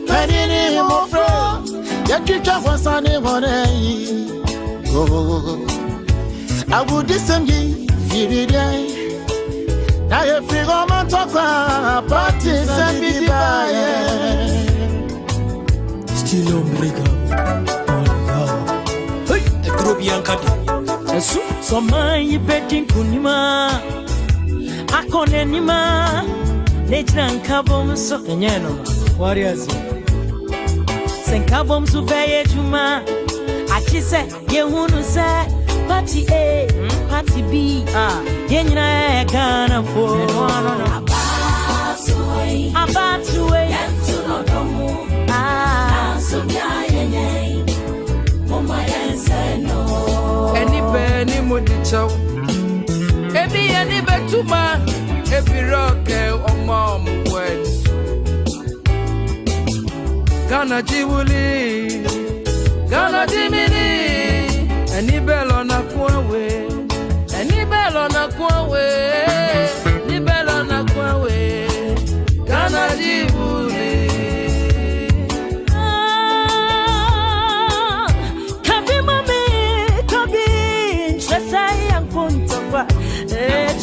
Perini mofro Yakicha wasane wanei Abu disemgi Firidai Na ye frigo mantokwa Party sembi baye Still ombrega So my betting kunima akone nima netra nkabom so enyeno warriors senkabom so beye juma akise yehunu se party A party B yenyina e Ghana for abatuwe yentu no domu so bia yenye mama yense no Any modichow. Any betuma, every rock or mom wed. Ghana Jibuli, Ghana Jimini, any bell on a quaway, any bell on a quaway, any bell on a quaway, Ghana Jibuli.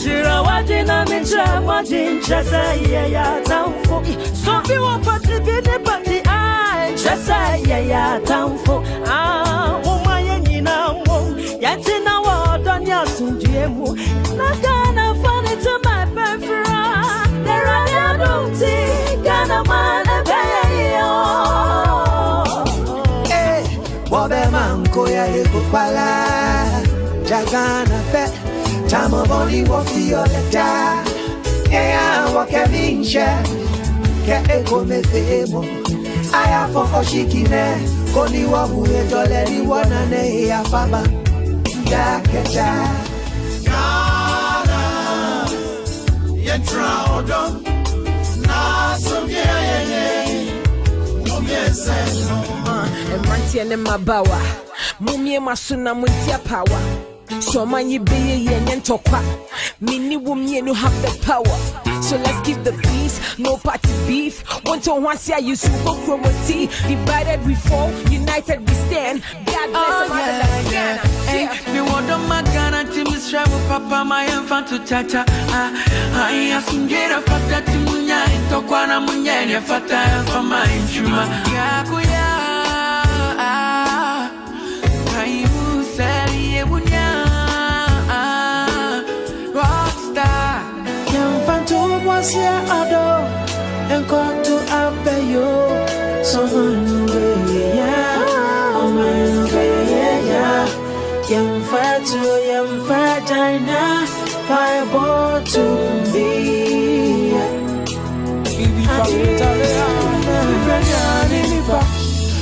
Chira wajina mincha wajin chasa ya tamfo so bi wo party bi ne party chasa ya tamfo umaye nyina mo yatina wo doni asundie mu na Ghana funny to my befra there I don't see Ghana man yo Bobe manko ya ekupala Jagana fe Tamo boni wofi oleta Eya wakeminche Ke eko mefemo Aya foko shikine Koni wabu ejoleri wanane ya faba Ya kecha Ghana Yetra odom Na somye yeye Mumye seno Emanti ene mabawa Mumye masuna muntia power So man you be yen tokwa. Mini women you have the power. So let's keep the peace, no party beef. One to one see you super chromati. Divided we fall, united we stand. God bless Hey, me want on my Ghana team is travel papa my infant to chacha. I ask get a fata timunya tokwana munya fata for my chuma. Yakuya. Kayu seri ebunya. Sia ado and got to abeyo so yeah oh man yeah yam fajina fireball to be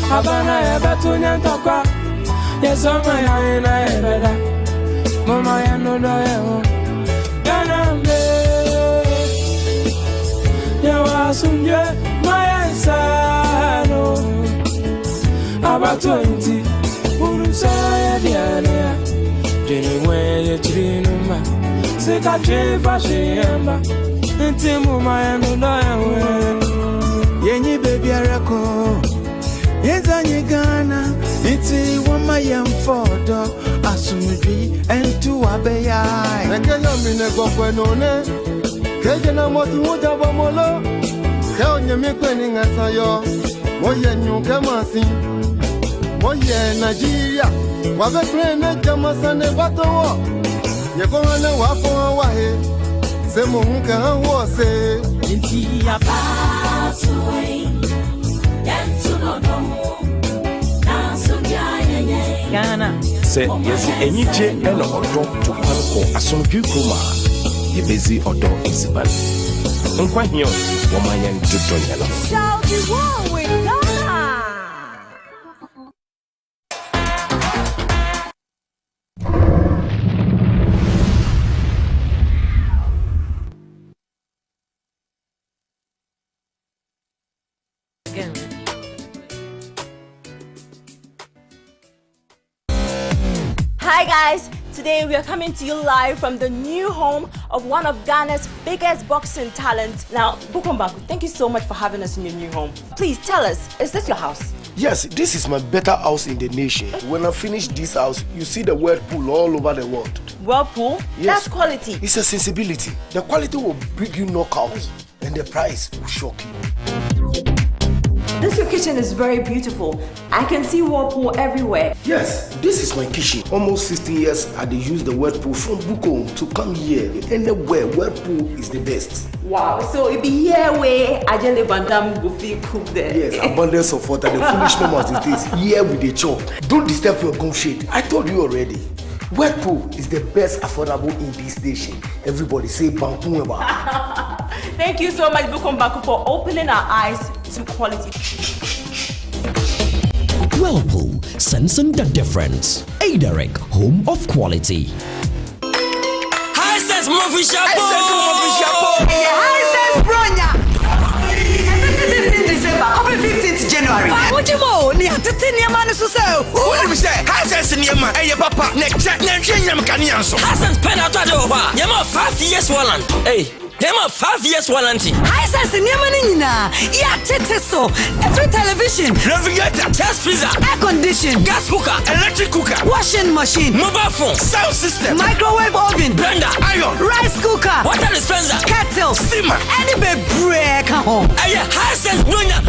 Habana ebatunya tokwa yesoma ya ina ebeda mama ya no do Ghana Yawasunye Mayasano About 20 Urusaya Diana Jenny Trinuma Sika Chifa Shiamba Intimu Mayano Yenny baby Arako my young father, Asumidri, and to Abeya. And get your minute go when on it. Kajana Motuja Bomolo. Tell you me penning as I yo. Moya new Kamasi. Moya Nigeria. Was a train at Jamasan and Bato. You're going to walk for a while. Semunka was a India pathway. Then to Ghana. Say, yes, any J and a dog to Palco, as some people are. You busy or dog is bad. And quite young, woman and to Tony. Shall be war with Ghana. Hi guys, today we are coming to you live from the new home of one of Ghana's biggest boxing talents. Now, Bukombaku, thank you so much for having us in your new home. Please tell us, is this your house? Yes, this is my better house in the nation. When I finish this house, you see the whirlpool all over the world. Whirlpool? Yes. That's quality. It's a sensibility. The quality will bring you knockouts and the price will shock you. This your kitchen is very beautiful. I can see whirlpool everywhere. Yes, this is my kitchen. Almost 60 years I used the whirlpool from Bukom to come here. Anywhere, whirlpool is the best. Wow, so it be here where Ajele Bandam go feel cook there. Yes, abundance of water, the foolish mamas it is. Here with the chop. Don't disturb your gum shade. I told you already. Whirlpool is the best affordable in this station. Everybody say Bankumeba. Thank you so much, Bukombaku, for opening our eyes to quality. Whirlpool, sensing the difference. Aderic, home of quality. High sense movie chapeau. High sense bronya. 15th December, open 15th January. What you mo? Ni atete ni ama ni so say. What do say? High sense ni ama. Eye papa. Ne check ne nyam kanian so. High sense pen out of the ba. Yama 5 years warrant. Hey. Them are 5 years warranty. High sense Niamanina. Yeah, tete so. Every television, refrigerator, gas freezer, air condition, gas cooker, electric cooker, washing machine, mobile phone, sound system, microwave oven, blender, iron, rice cooker, water dispenser, kettle, steamer, any be break home. Yeah, high sense Nonya.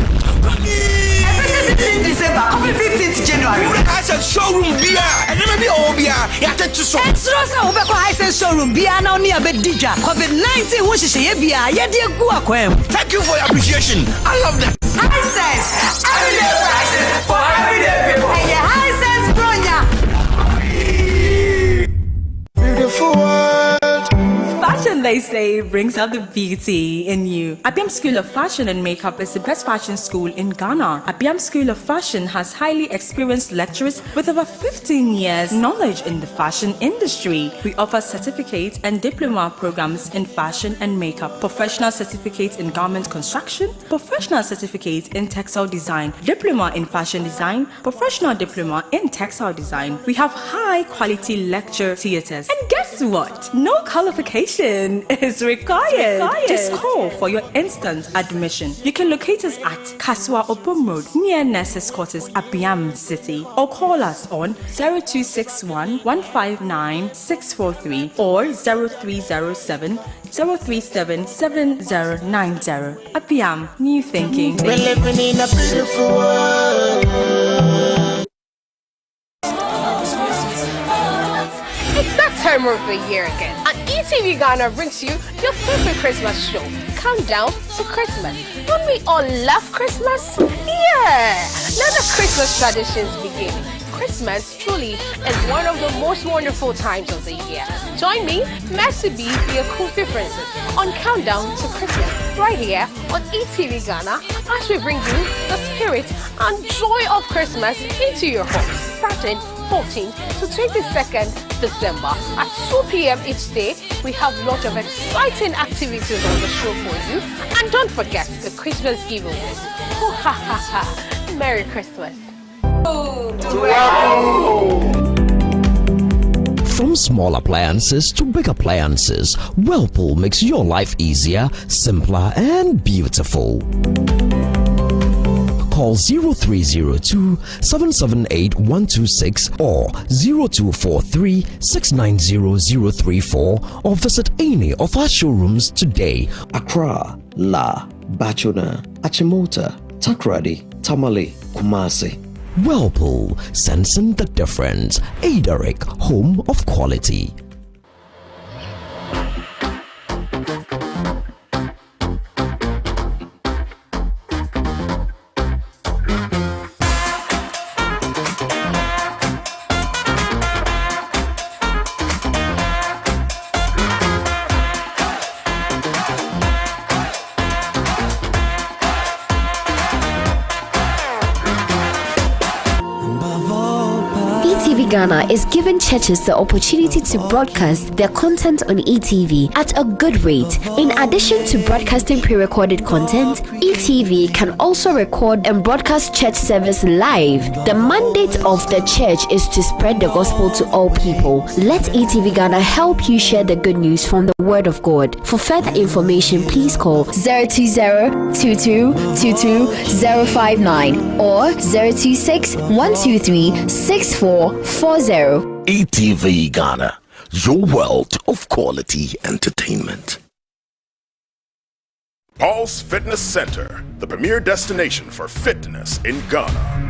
15th December, open 15th January. High sense showroom beer. And then maybe all beer. You have to so. Extra sa ube ko high sense showroom beer now near Bedija. COVID-19 won she beer. Yeah, dear go akwem. Thank you for your appreciation. I love that. High sense. Everyday prices for everyday people. And yeah, high sense bronya. Beautiful world. Fashion, they say, brings out the beauty in you. Abiam School of Fashion and Makeup is the best fashion school in Ghana. Abiam School of Fashion has highly experienced lecturers with over 15 years knowledge in the fashion industry. We offer certificate and diploma programs in fashion and makeup, professional certificates in garment construction, professional certificate in textile design, diploma in fashion design, professional diploma in textile design. We have high quality lecture theaters. And guess what? No qualification is required. Just call for your instant admission. You can locate us at Kaswa Obom Road near Nurses Quarters, Abiam City, or call us on 0261 159 643 or 0307 037 7090. Abiam, new thinking. We're living in a beautiful world. It's that time of the year again. And ETV Ghana brings you your favorite Christmas show, Countdown to Christmas. Don't we all love Christmas? Yeah! Let the Christmas traditions begin. Christmas truly is one of the most wonderful times of the year. Join me, Mercy B, the Akufi Princess, on Countdown to Christmas, right here on ETV Ghana, as we bring you the spirit and joy of Christmas into your home, starting 14th to 22nd December at 2 p.m. each day. We have lots of exciting activities on the show for you. And don't forget the Christmas giveaways. Oh, ha, ha, ha. Merry Christmas. From small appliances to big appliances, Whirlpool makes your life easier, simpler, and beautiful. call 0302 778 126 or 0243 690 034 or visit any of our showrooms today. Accra, La, Bachuna, Achimota, Takrady, Tamale, Kumasi. Whirlpool, sensing the difference. Adaric, home of quality. ETV Ghana is giving churches the opportunity to broadcast their content on ETV at a good rate. In addition to broadcasting pre-recorded content, ETV can also record and broadcast church service live. The mandate of the church is to spread the gospel to all people. Let ETV Ghana help you share the good news from the Word of God. For further information, please call 020-2222-059 or 026-123-6440. ETV Ghana, your world of quality entertainment. Paul's Fitness Center, the premier destination for fitness in Ghana.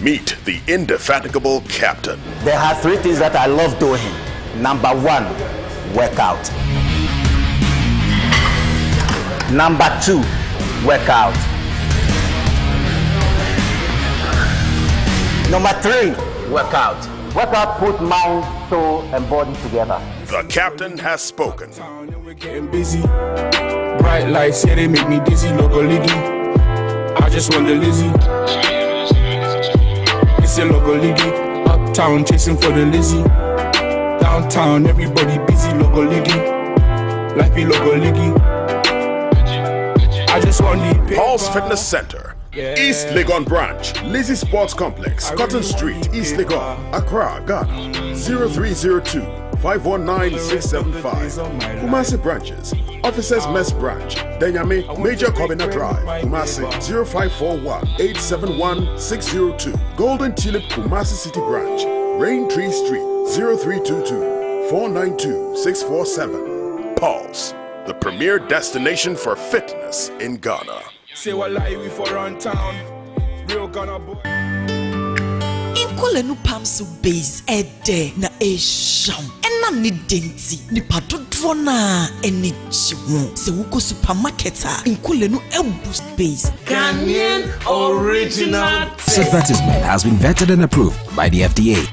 Meet the indefatigable captain. There are 3 things that I love doing. Number 1, workout. Number 2, workout. Number 3, workout. Workout put mind, soul, and body together. The captain has spoken. We're getting busy. Bright lights, yeah, they make me dizzy. Logo Liggy. I just want the Lizzie. It's a Logo Liggy. Uptown, chasing for the Lizzie. Downtown, everybody busy. Logo Liggy. Like me, Logo Liggy. I just want the Paul's Fitness Center, East Legon Branch, Lizzie Sports Complex, Cotton Street, East Legon, Accra, Ghana, 0302 519 675. Kumasi branches, Officers Mess Branch, Denyame, Major Kobina Drive, Kumasi, 0541 871 602. Golden Tulip, Kumasi City Branch, Rain Tree Street, 0322 492 647. Paul's, the premier destination for fitness in Ghana. Say what lie we for run town. Real Ghana boy. Inkwale no pamso base ede na esham. Ena ni denti ni padodro na eni chiwo. Se wuko supermarket a inkwale no boost base. Ghanaian original. This advertisement has been vetted and approved by the FDA.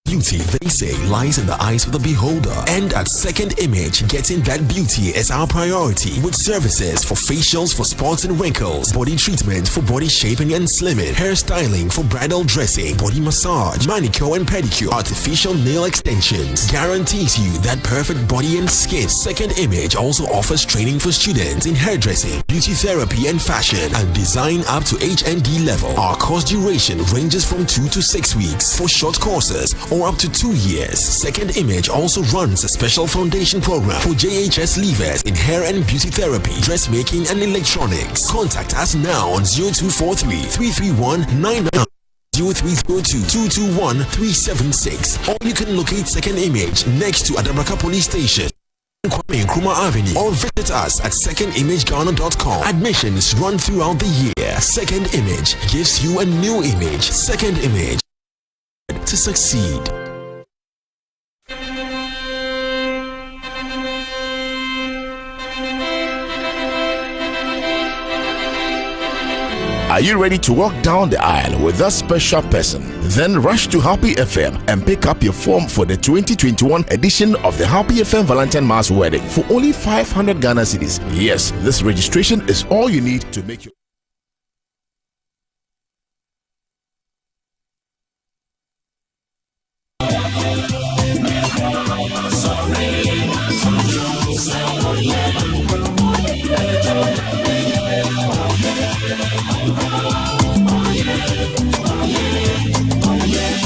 Beauty, they say, lies in the eyes of the beholder. And at Second Image, getting that beauty is our priority. With services for facials for spots and wrinkles, body treatment for body shaping and slimming, hairstyling for bridal dressing, body massage, manicure and pedicure, artificial nail extensions. Guarantees you that perfect body and skin. Second Image also offers training for students in hairdressing, beauty therapy and fashion, and design up to HND level. Our course duration ranges from 2 to 6 weeks for short courses, or up to 2 years. Second Image also runs a special foundation program for JHS leavers in hair and beauty therapy, dressmaking and electronics. Contact us now on 0243 331 99 0302 221 376, or you can locate Second Image next to Adabraka Police Station, Kwame Nkrumah Avenue, or visit us at secondimagegana.com. Admissions run throughout the year. Second Image gives you a new image. Second Image, to succeed. Are you ready to walk down the aisle with that special person? Then rush to Happy FM and pick up your form for the 2021 edition of the Happy FM Valentine Mass Wedding for only 500 Ghana cedis. Yes, this registration is all you need to make your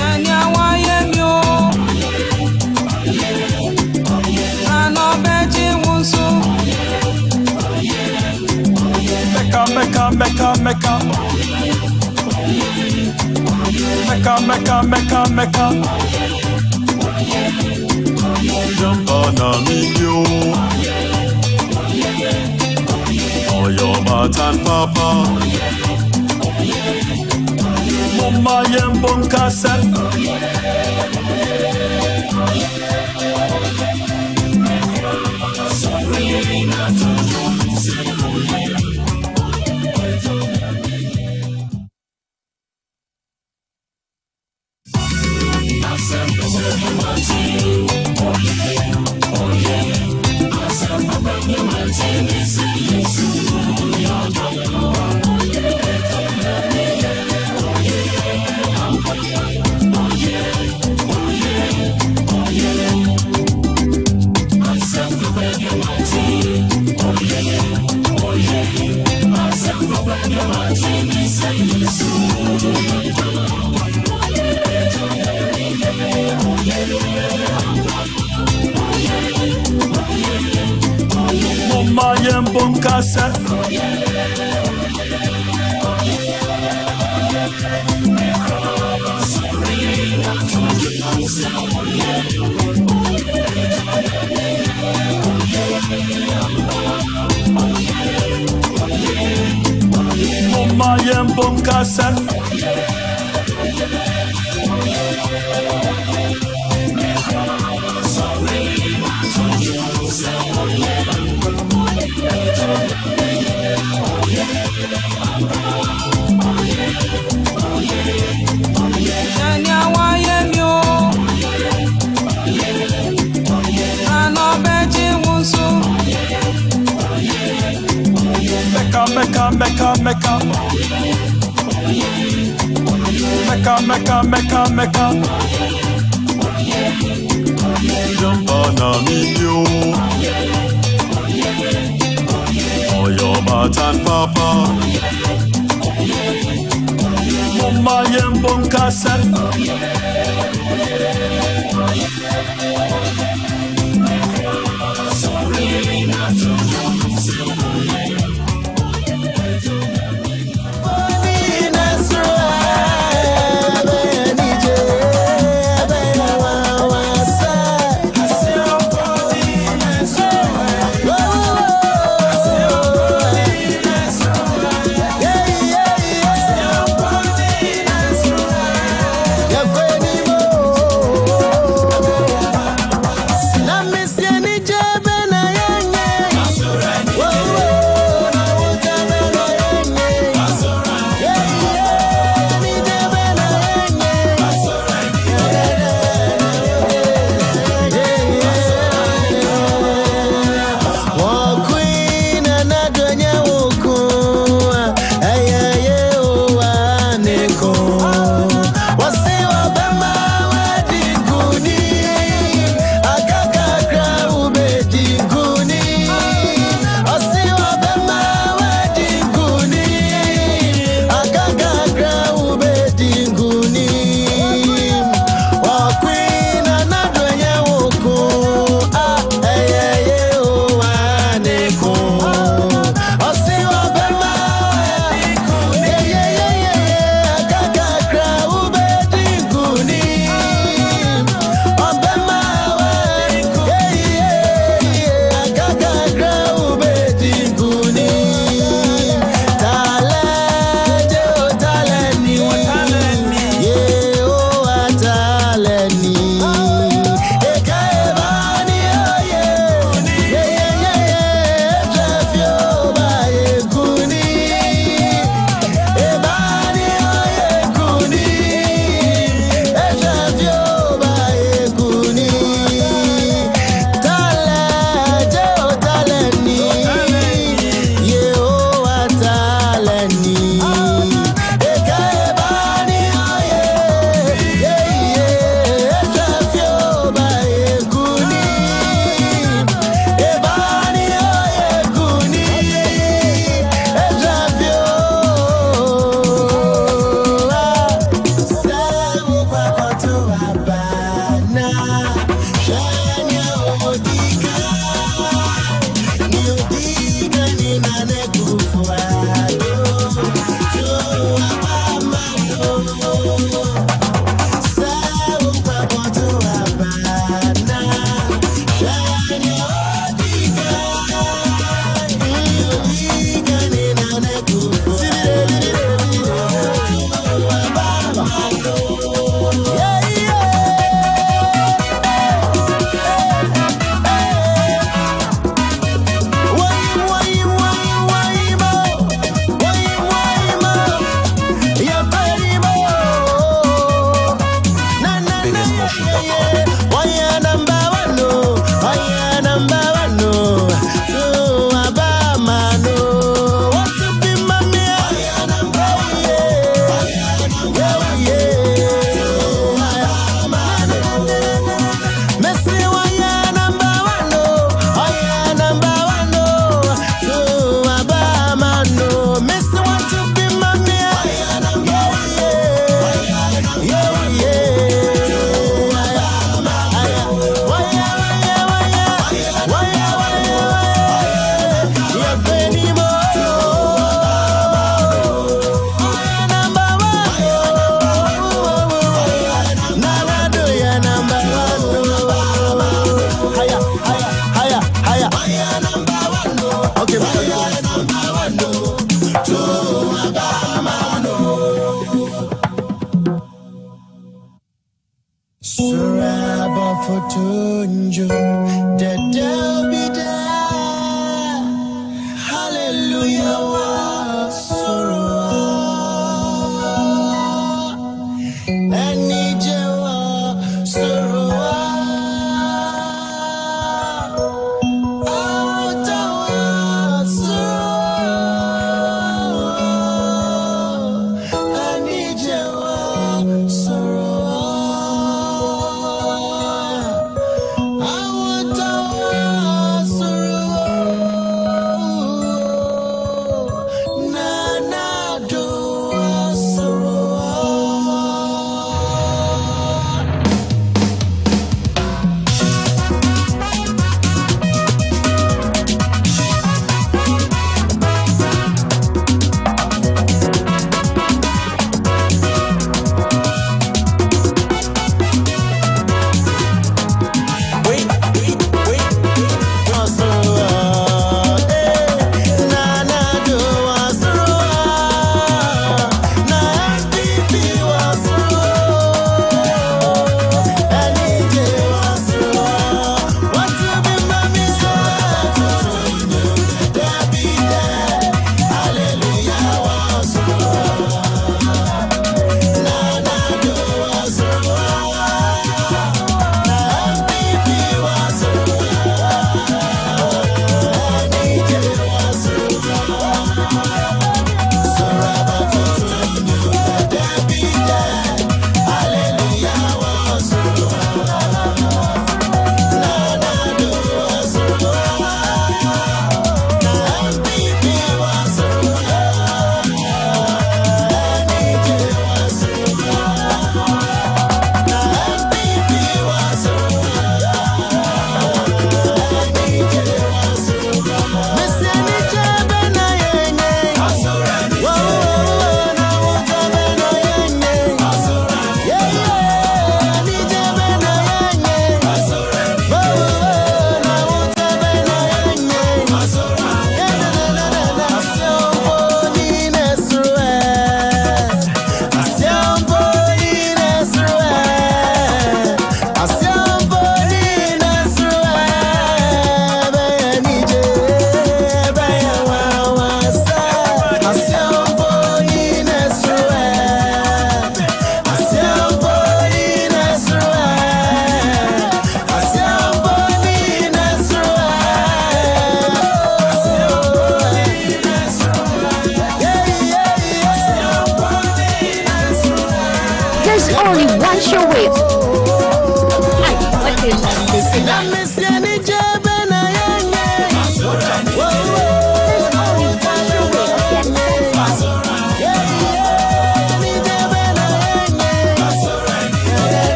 Anya wa ye myo Jump on a video. Oh, your batan papa. Mama yembon kaset. Mama yembon kaset. Mama yembon kaset. Mecca. Jump on a video. Oh, your batan papa. Mama yembon kaset. Yeah,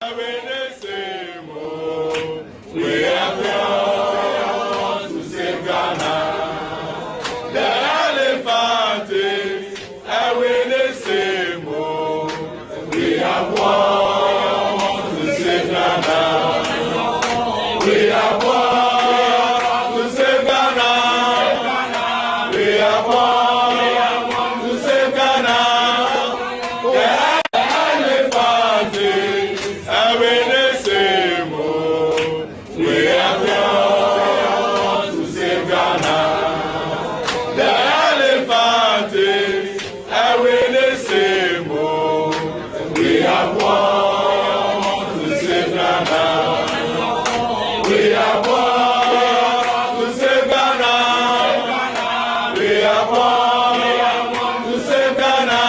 We are born to save Ghana. The elephant is the same. We are born to save Ghana. We are born to save Ghana. We are born to save Ghana. The elephant is the same. We are born to save Ghana. The elephant is the same. We are born to save Ghana. We are born to save Ghana. We are born to save Ghana.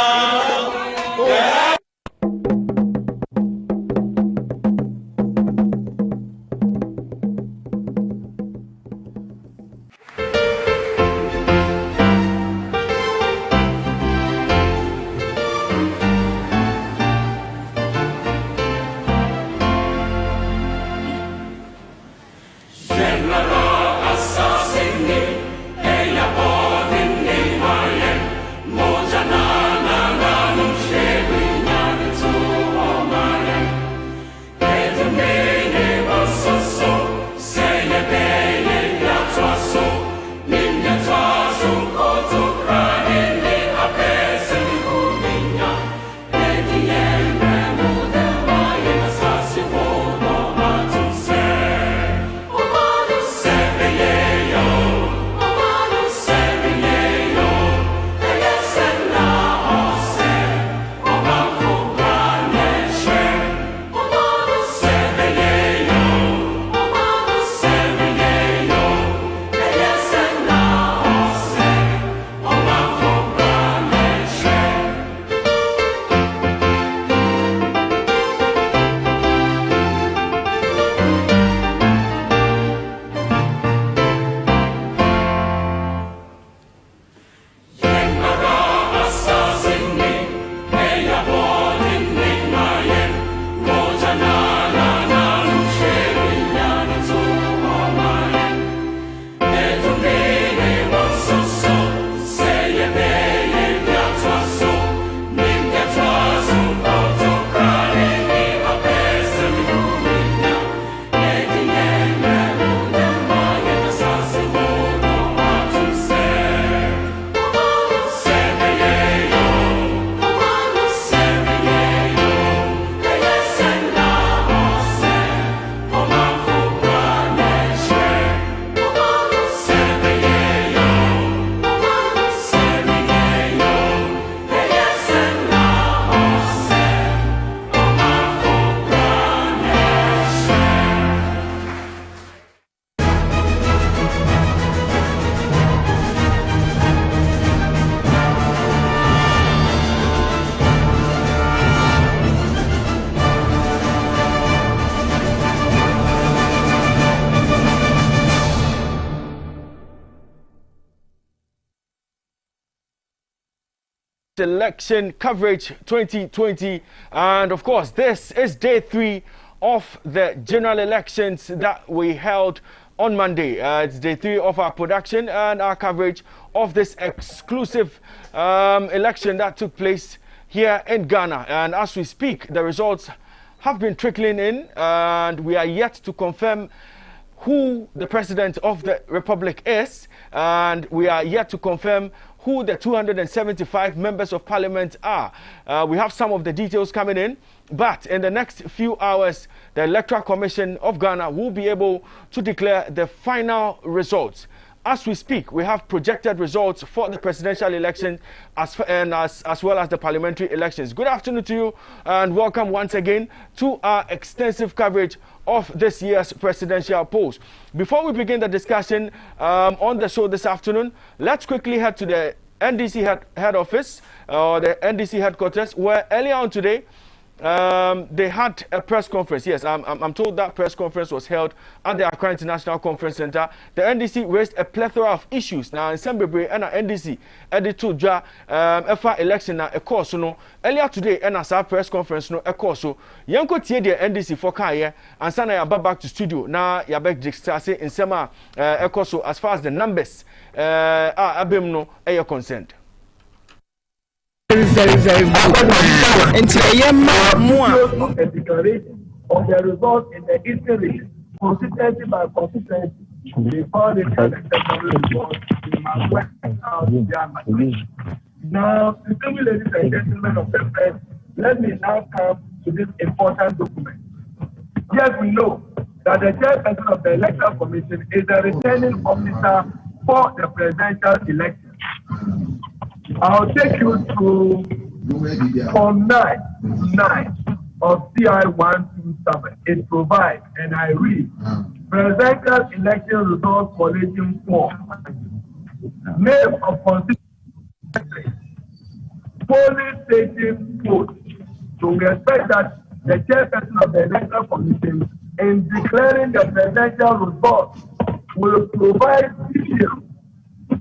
Election coverage 2020, and of course this is day 3 of the general elections that we held on Monday. It's day 3 of our production and our coverage of this exclusive election that took place here in Ghana. And as we speak, the results have been trickling in, and we are yet to confirm who the president of the republic is, and we are yet to confirm who the 275 members of parliament are. We have some of the details coming in, but in the next few hours, the Electoral Commission of Ghana will be able to declare the final results. As we speak, we have projected results for the presidential election as well as the parliamentary elections. Good afternoon to you, and welcome once again to our extensive coverage of this year's presidential polls. Before we begin the discussion on the show this afternoon, let's quickly head to the NDC head office, or the NDC headquarters, where earlier on today, they had a press conference. Yes, I'm told that press conference was held at the Accra International Conference Center. The NDC raised a plethora of issues. Now, in Sembrebre and NDC, edited to FA election now, a course, no. Earlier today, and as our press conference, no, a course, so Yanko Tie the NDC for Kaya, and Sana ya back to studio. Now, ya back to in Sema, a course, so as far as the numbers are abemno, a consent. Very good. And today, a declaration of the results in the Eastern region, consistency by consistency. We found it unacceptable results in my Western South Now, ladies and gentlemen of the press, let me now come to this important document. Yes, we know that the chairperson of the Electoral Commission is the returning officer for the presidential election. I'll take you to Form 9 of CI 127. It provides, and I read, Presidential Election Results Collating Form. Name of constituency, polling station code. So we expect that the chairperson of the Electoral Commission, in declaring the presidential results, will provide details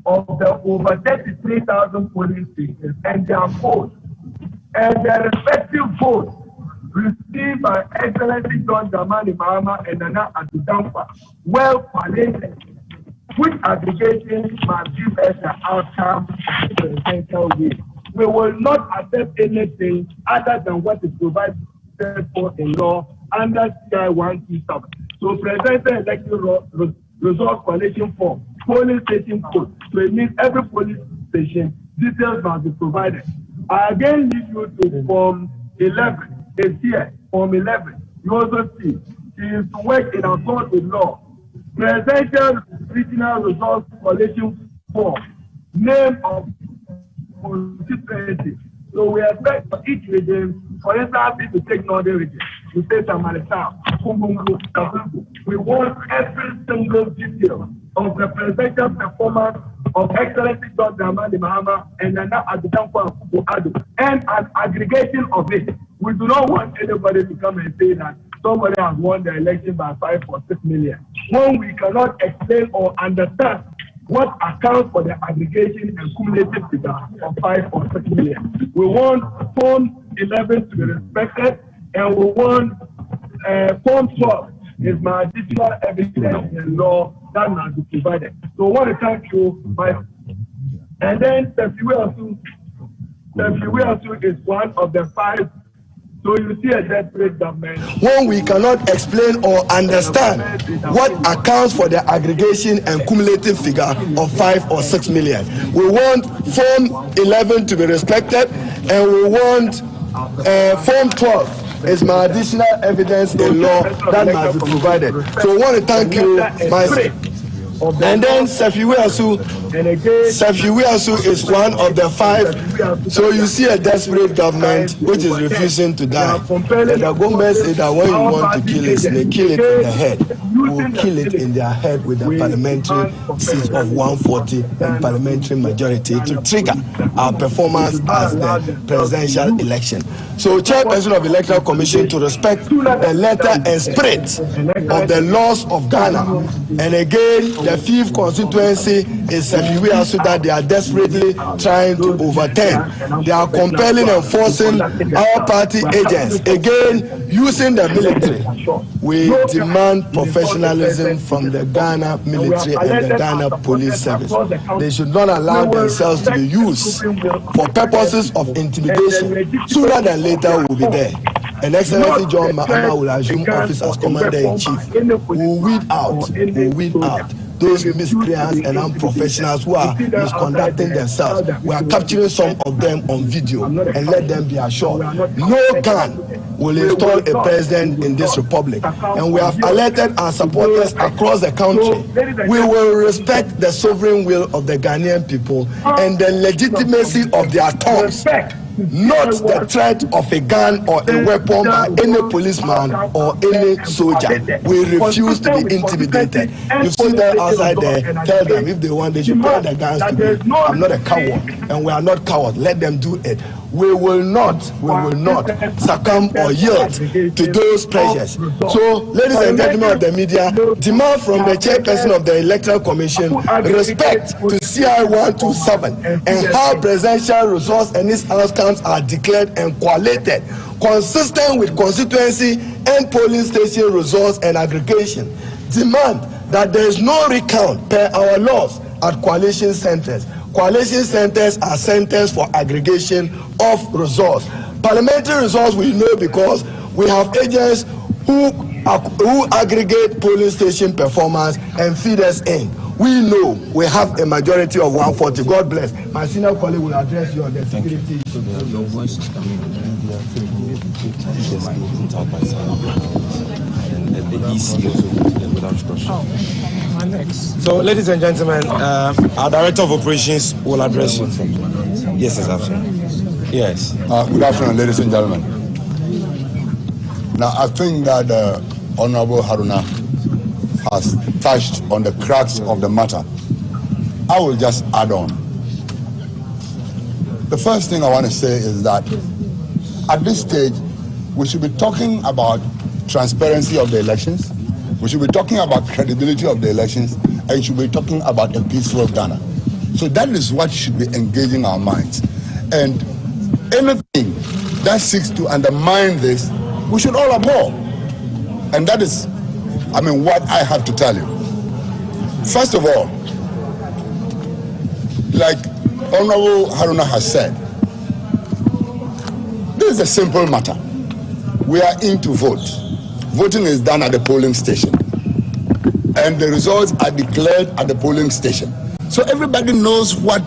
of the over 33,000 polling stations and their votes and their respective votes received by Excellency John Dramani Mahama and Nana Adudamfa, well collated, which aggregation must give us the outcome of the presidential way. We will not accept anything other than what is provided for in law under CI 127. So presidential election results coalition form, polling station code. So it means every police station details must be provided. I again leave you to Form 11. It's here, Form 11. You also see she is to work in accord with law. Presidential regional results coalition form, name of constituency. So we expect for each region, for instance, to take Northern region, to say Samaritan, we want every single detail of the presidential performance of Excellency John Dramani Mahama and Nana Adudamfa Akufo-Addo, and an aggregation of it. We do not want anybody to come and say that somebody has won the election by 5 or 6 million. When we cannot explain or understand what accounts for the aggregation and cumulative figure of 5 or 6 million. We want Form 11 to be respected, and we want Form 12 is my additional evidence in law that must be provided. So I want to thank you, and then Sefiwe Osu is one of the 5. So you see a desperate government. When we cannot explain or understand what accounts for the aggregation and cumulative figure of 5 or 6 million, we want Form 11 to be respected, and we want Form 12 is my additional evidence in law that must be provided. So I want to thank you, and then Sefiwe Osu is one of the 5. So you see a desperate government which is refusing to die. The government said that when you want to kill it, they kill it in the head. We will kill it in their head with a parliamentary seat of 140 and parliamentary majority to trigger our performance as the presidential election. So chairperson of Electoral Commission to respect the letter and spirit of the laws of Ghana. And again, the 5th constituency is Sefiwe Osu that they are desperately trying to overturn. They are compelling and forcing our party agents, again, using the military. We demand professionalism from the Ghana military and the Ghana police service. They should not allow themselves to be used for purposes of intimidation. Sooner than later, we'll be there. And Excellency John Mahama will assume office as Commander-in-Chief. We'll weed out those miscreants and unprofessionals who are misconducting themselves. We are capturing some of them on video and let them be assured no gun will install a president in this republic. And we have alerted our supporters across the country. We will respect the sovereign will of the Ghanaian people and the legitimacy of their thoughts, not the threat of a gun or a weapon by any policeman or any soldier. We refuse to be intimidated. You see them outside there, tell them if they want, they should put the guns to me. I'm not a coward, and we are not cowards. Let them do it. we will not succumb or yield to those pressures. So, ladies and gentlemen of the media, demand from the chairperson of the Electoral Commission respect to CI 127 and how presidential results and its outcomes are declared and collated, consistent with constituency and polling station results and aggregation. Demand that there is no recount per our laws at coalition centers. Coalition centers are centers for aggregation of results. Parliamentary results we know because we have agents who aggregate polling station performance and feed us in. We know we have a majority of 140. God bless. My senior colleague will address you on the security issue. Your voice is coming in the EC without question. So, ladies and gentlemen, our Director of Operations will address you. Yes, exactly. Yes. Good afternoon, ladies and gentlemen. Now, I think that Honorable Haruna has touched on the crux of the matter. I will just add on. The first thing I want to say is that at this stage, we should be talking about transparency of the elections. We should be talking about credibility of the elections, and we should be talking about a peaceful Ghana. So that is what should be engaging our minds. And anything that seeks to undermine this, we should all abhor. And that is, what I have to tell you. First of all, like Honorable Haruna has said, this is a simple matter. We are in to vote. Voting is done at the polling station. And the results are declared at the polling station. So everybody knows what,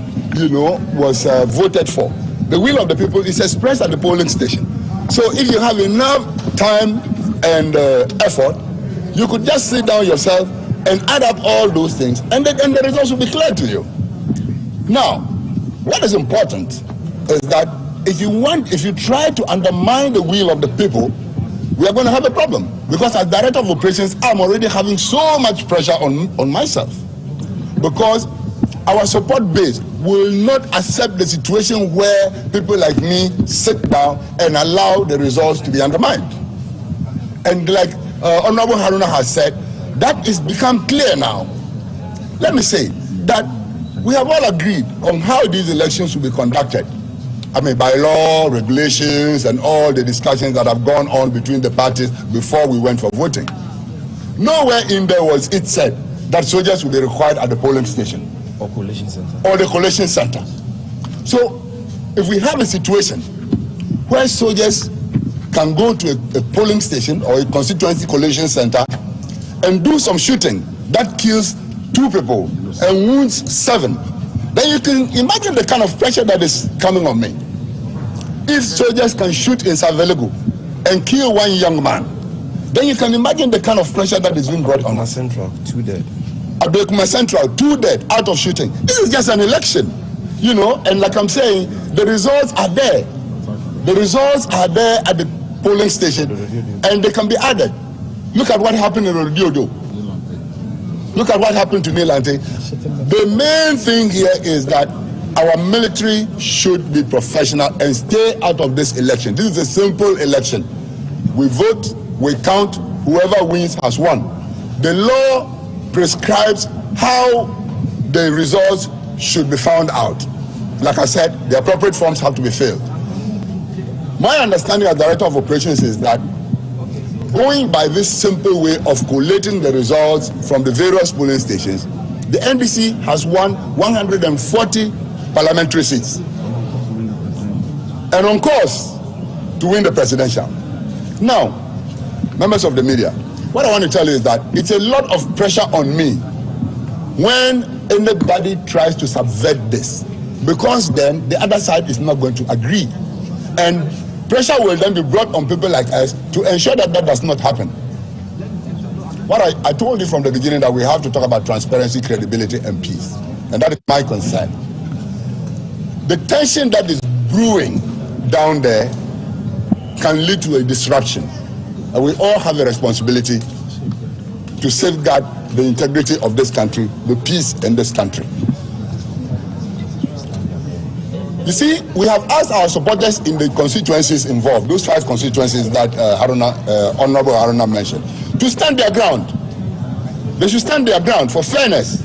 was voted for. The will of the people is expressed at the polling station. So if you have enough time and effort, you could just sit down yourself and add up all those things, and the results will be clear to you. Now, what is important is that if you try to undermine the will of the people, we are going to have a problem. Because as Director of Operations, I'm already having so much pressure on myself. Because our support base will not accept the situation where people like me sit down and allow the results to be undermined. And like Honorable Haruna has said, that is become clear now. Let me say that we have all agreed on how these elections will be conducted. By law, regulations, and all the discussions that have gone on between the parties before we went for voting. Nowhere in there was it said that soldiers will be required at the polling station. Or collation center. Or the collation center. So, if we have a situation where soldiers can go to a polling station or a constituency collation center and do some shooting that kills 2 people and wounds 7, then you can imagine the kind of pressure that is coming on me. If soldiers can shoot in Savelego and kill 1 young man, then you can imagine the kind of pressure that is being brought on us. Central, 2 dead. Abekuma Central, 2 dead out of shooting. This is just an election, and like I'm saying, the results are there. The results are there at the polling station, and they can be added. Look at what happened in Rodiodo. Look at what happened to Nilante. The main thing here is that our military should be professional and stay out of this election. This is a simple election. We vote, we count, whoever wins has won. The law prescribes how the results should be found out. Like I said, the appropriate forms have to be filled. My understanding as Director of Operations is that going by this simple way of collating the results from the various polling stations, the NDC has won 140 parliamentary seats and on course to win the presidential. Now, members of the media, what I want to tell you is that it's a lot of pressure on me when anybody tries to subvert this, because then the other side is not going to agree, and pressure will then be brought on people like us to ensure that that does not happen. What I told you from the beginning, that we have to talk about transparency, credibility, and peace, and that is my concern. The tension that is brewing down there can lead to a disruption, and we all have a responsibility to safeguard the integrity of this country, the peace in this country. You see, we have asked our supporters in the constituencies involved, those 5 constituencies that Honorable Haruna mentioned, to stand their ground. They should stand their ground for fairness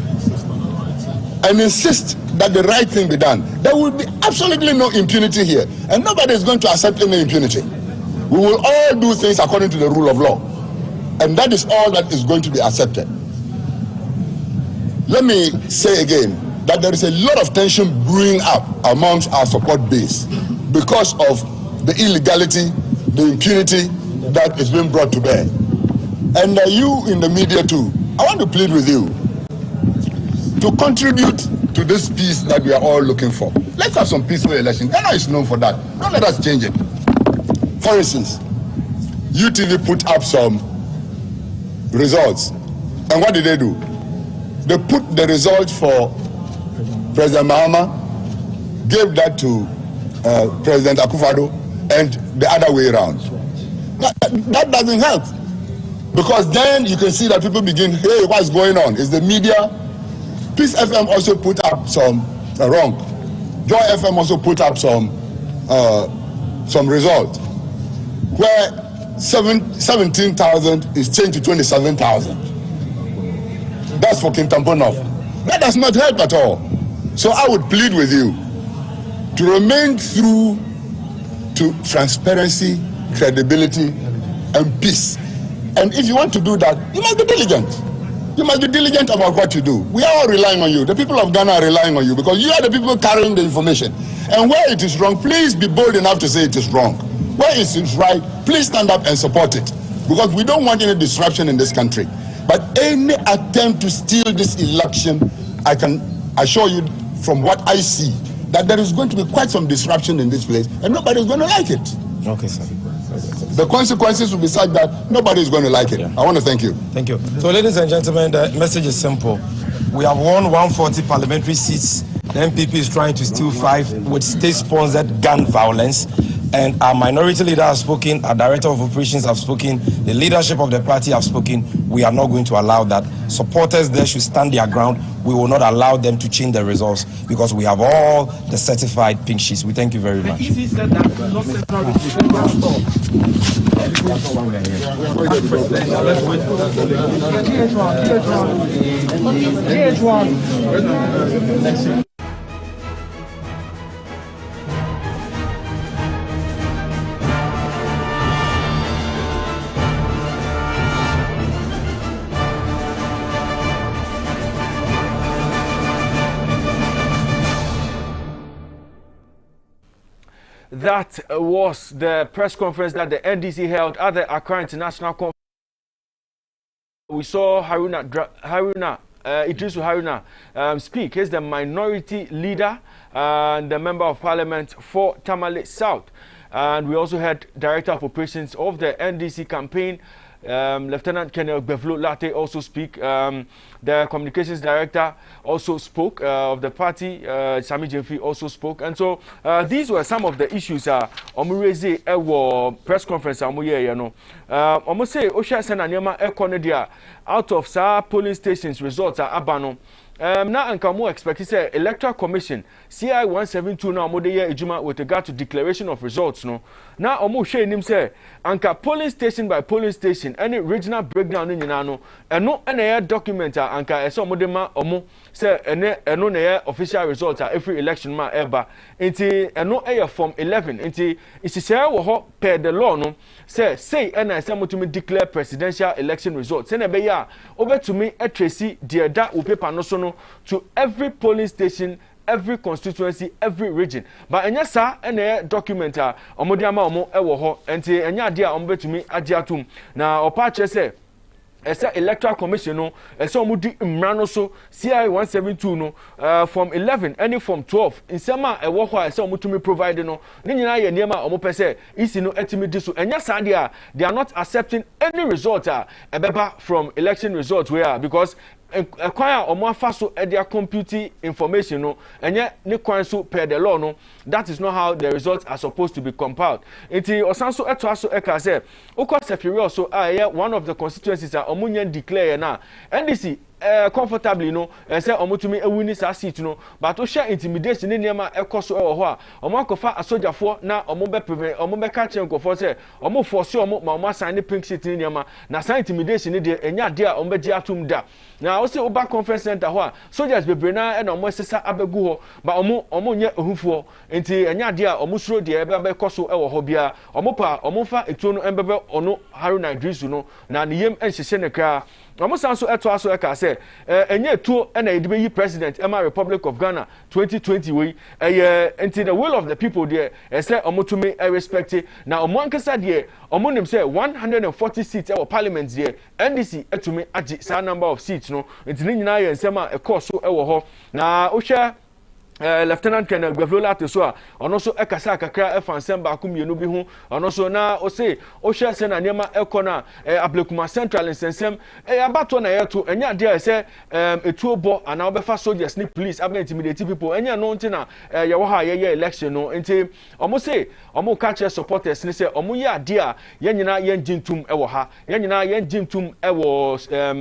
and insist that the right thing be done. There will be absolutely no impunity here, and nobody is going to accept any impunity. We will all do things according to the rule of law, and that is all that is going to be accepted. Let me say again that there is a lot of tension brewing up amongst our support base because of the illegality, the impunity that is being brought to bear. And you in the media too, I want to plead with you to contribute to this peace that we are all looking for. Let's have some peaceful elections. Ghana is known for that. Don't let us change it. For instance, UTV put up some results. And what did they do? They put the results for President Mahama, gave that to President Akufo-Addo, and the other way around. That doesn't help. Because then you can see that people begin, hey, what's going on? Is the media? Peace FM also put up some wrong. Joy FM also put up some results where 17,000 is changed to 27,000. That's for Kintamponov. That does not help at all. So I would plead with you to remain true to transparency, credibility, and peace. And if you want to do that, you must be diligent. You must be diligent about what you do. We are all relying on you. The people of Ghana are relying on you because you are the people carrying the information. And where it is wrong, please be bold enough to say it is wrong. Where it is right, please stand up and support it. Because we don't want any disruption in this country. But any attempt to steal this election, I can assure you from what I see, that there is going to be quite some disruption in this place and nobody is going to like it. Okay, sir. The consequences will be such that nobody is going to like it. I want to thank you. Thank you. So, ladies and gentlemen, the message is simple. We have won 140 parliamentary seats. The MPP is trying to steal 5 with state-sponsored gun violence. And our minority leader has spoken, our director of operations have spoken, the leadership of the party have spoken. We are not going to allow that. Supporters there should stand their ground. We will not allow them to change the results because we have all the certified pink sheets. We thank you very much. The EC said that no central GH1. That was the press conference that the NDC held at the Accra International Conference. We saw Idrisu Haruna speak. He's the minority leader and the member of parliament for Tamale South. And we also had director of operations of the NDC campaign, Lieutenant Colonel Bevlo Latte also speak. The communications director also spoke of the party. Sami Jemfi also spoke. And so these were some of the issues Omureze ewo press conference amuye you know. Omose Osha Senanyama Ekonedia out of sa polling stations results are abano. Now anka mo expect say electoral commission CI 172 now mo dey ejuma with regard to declaration of results no. Now omo hwe nim say anka polling station by polling station any regional breakdown no nyina no eno na document anka ese omo dey ma omo say eno na official result every election ma eba enti eno form 11 enti isisere wo ho per the law no say na ese motumi declare presidential election results say na be ya obetumi tracy the da wo paper no so no to every polling station, every constituency, every region. But enya sa ene document omodi ama omo ewo ho enti enya ade a ombetumi ade atum na opa che say esa electoral commission no esa omudi mmra no so CI 172 no from 11 any from 12 insema ewo ho esa omutumi provide no ne nyina ye niema omopese isi no etimi di so enya sa they are not accepting any result ebeba from election result where because acquire or more fast so their computing information no and ne kwan so per the law no that is not how the results are supposed to be compiled. Enti osanso eto aso eka say ukwa sefiri also one of the constituencies are omunyan declare na NDC comfortably no say omotumi ewini sa seat no but o share intimidation ni niam ekoso ewo ho a omo akofa asojafo na omo be ka chen nkofo say omo force omo ma omo assign ni pink sheet ni niam na sign intimidation ni de enya de a omo be gi atum da na o say oba conference center ho a soldiers bebre na na omo sesa abegu ho ba omo nye ohufuo enti enya de a omo suro de be koso ewo ho bia omo pa omo fa etuo no embebe ono Haruna Idrisu no na ne yem enhyehye ne kra omo sanso eto aso eka say enye etuo na edibe yi president Emma Republic of Ghana 2020 we enti the will of the people there say omo to me respect na omo ankasa there omo nim say 140 seats ewo parliament there NDC etumi agi sa number of seats no enti ne nyina ye nsema ekoso ewo ho na ohwe Lieutenant Colonel Gavlola Tesua ono so ekasa kakra efansem ba akumienu bi hu ono so na o se o hwe se na niema ekona Ablekuma Central nsensem abato na yeto enya de se etuo bo ana obefa soldiers ni police abga intimidate people enya no ntina ye wo ha ye election no nti omo se omo catch supporters ni se omo ye ade a ye nyina ye njintum ewo ha ye nyina ye njintum ewo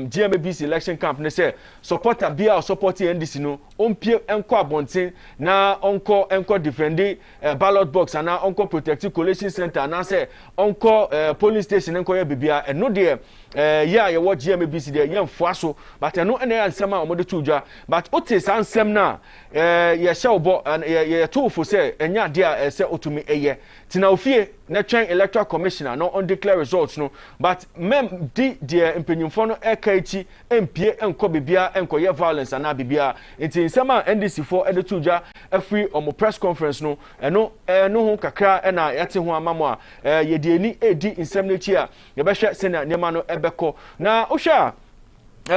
GMABC election camp ni se supporter bia o support NDC no ompie enko abonten na onko defend ballot box ana onko protective collation center na say onko police station enko ya bibia eno de ya ye wo GMABC de ye mfo aso but eno ena ya nsema omode tudwa but otis ansem na ye shawbo ye tofo say enya de a say otumi eye tina ofie na twen electoral commissioner no on declare results no but mem de empenyimfo no ekaichi empie enko bibia enko ye violence ana bibia enti nsema NDC for ede tudwa afri omo press conference no eno ho kakra ena yate ho amamo a ye de ni edi nsem no chi a ye be hwe sena nema no ebeko na osha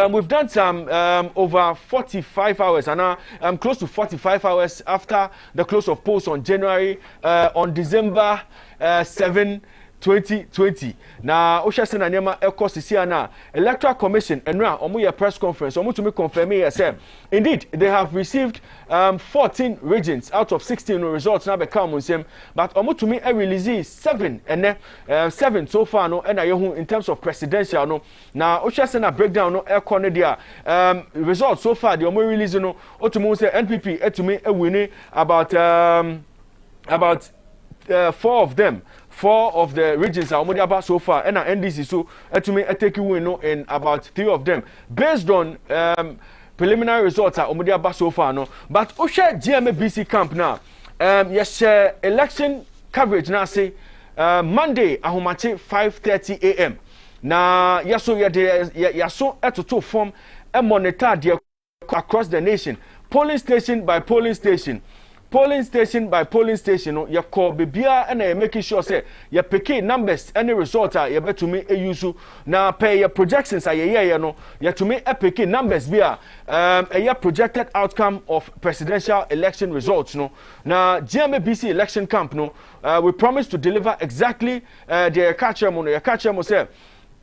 we've done some over 45 hours and close to 45 hours after the close of polls on on December 7 2020 na osha se na nema ekosisi na electoral commission enra omo ye press conference omo to me confirm here say indeed they have received 14 regions out of 16 results na be come nsem but omo to me release 7 and 7 so far no na ye hu in terms of presidential no na osha se na breakdown no ekọ ne dia results so far the omo release no otumo say NPP etumi ewini about 4 of the regions are already so far and NDC so etumi take win no in about 3 of them based on preliminary results are already so far no but osha GMABC camp now yes election coverage now say Monday ahomache 5:30 a.m. na yaso yaso etoto form e monitor there across the nation polling station by polling station by polling station no ye call bibia and you making sure say ye pick numbers any result ye betumi use na pay your projections ye no ye to me pick numbers bia a projected outcome of presidential election results no na GMABC election camp no we promise to deliver exactly the catcher mo say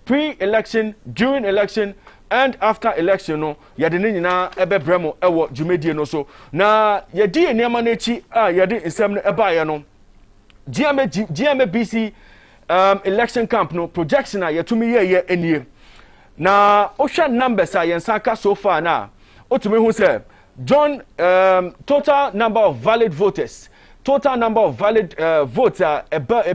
pre-election, during election and after election no yede ne nyina ebebremo ewo dwumedie no so na yedi enema na echi yede nsem no ebaye no GMABC election camp no projection a yetumi ye enie na ohwa numbers a yensaka so far na otumi hu say John total number of valid voters votes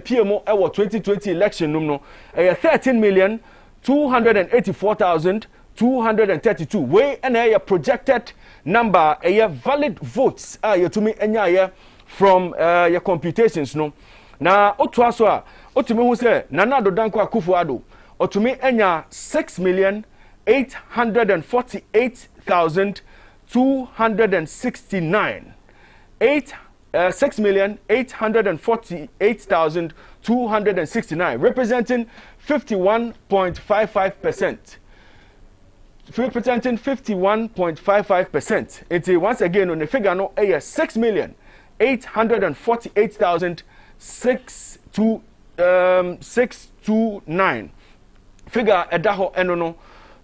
PM ewo 2020 election no 13,284,232 way and a projected number a valid votes yetumi enya from your computations no na otu aso a otumi hu say Nana Dodanko Akufo-Addo otumi enya 6,848,269 6,848,269 representing 51.55%. Representing 51.55%. It once again on the figure no 6,848,629. Figure edaho eno no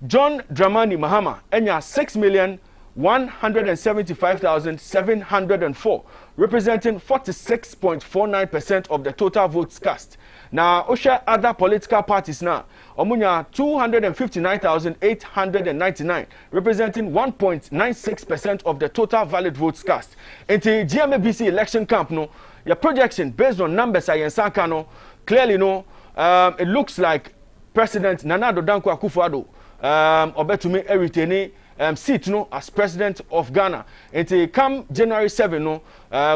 John Dramani Mahama enya 6,184,2 175,704, representing 46.49% of the total votes cast. Now, Osha other political parties now, Omunya 259,899, representing 1.96% of the total valid votes cast. Into GMABC election camp, no, your projection based on numbers I Saka no, clearly no, it looks like President Nana Addo Dankwa Akufo-Addo obetumi retaining seat no as president of Ghana. Until come January 7 no,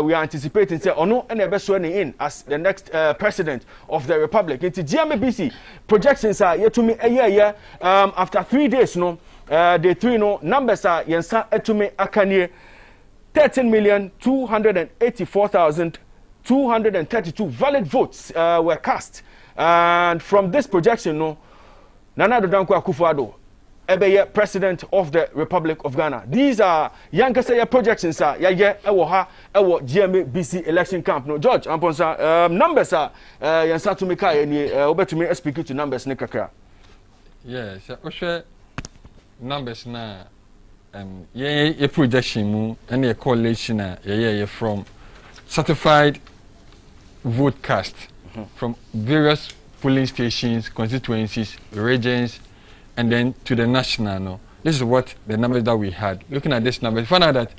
we are anticipating say ono and ebe swearing in as the next president of the republic. Until GMABC projections are yet to me a year after 3 days no, the three no numbers are yensa etume akanye 13,284,232 valid votes were cast, and from this projection no, Nana Addo Dankwa Akufo-Addo Ebeye president of the Republic of Ghana. These are Yankasa projections are ewo GMABC election camp. No George Amponsa numbers are yansa to meka any obetumi speak to numbers ne kakra. Yes, oshe numbers na ye projection mu and a correlation na ye from certified vote cast from various polling stations, constituencies, regions, and then to the national. No, this is what the numbers that we had. Looking at this number, we found out that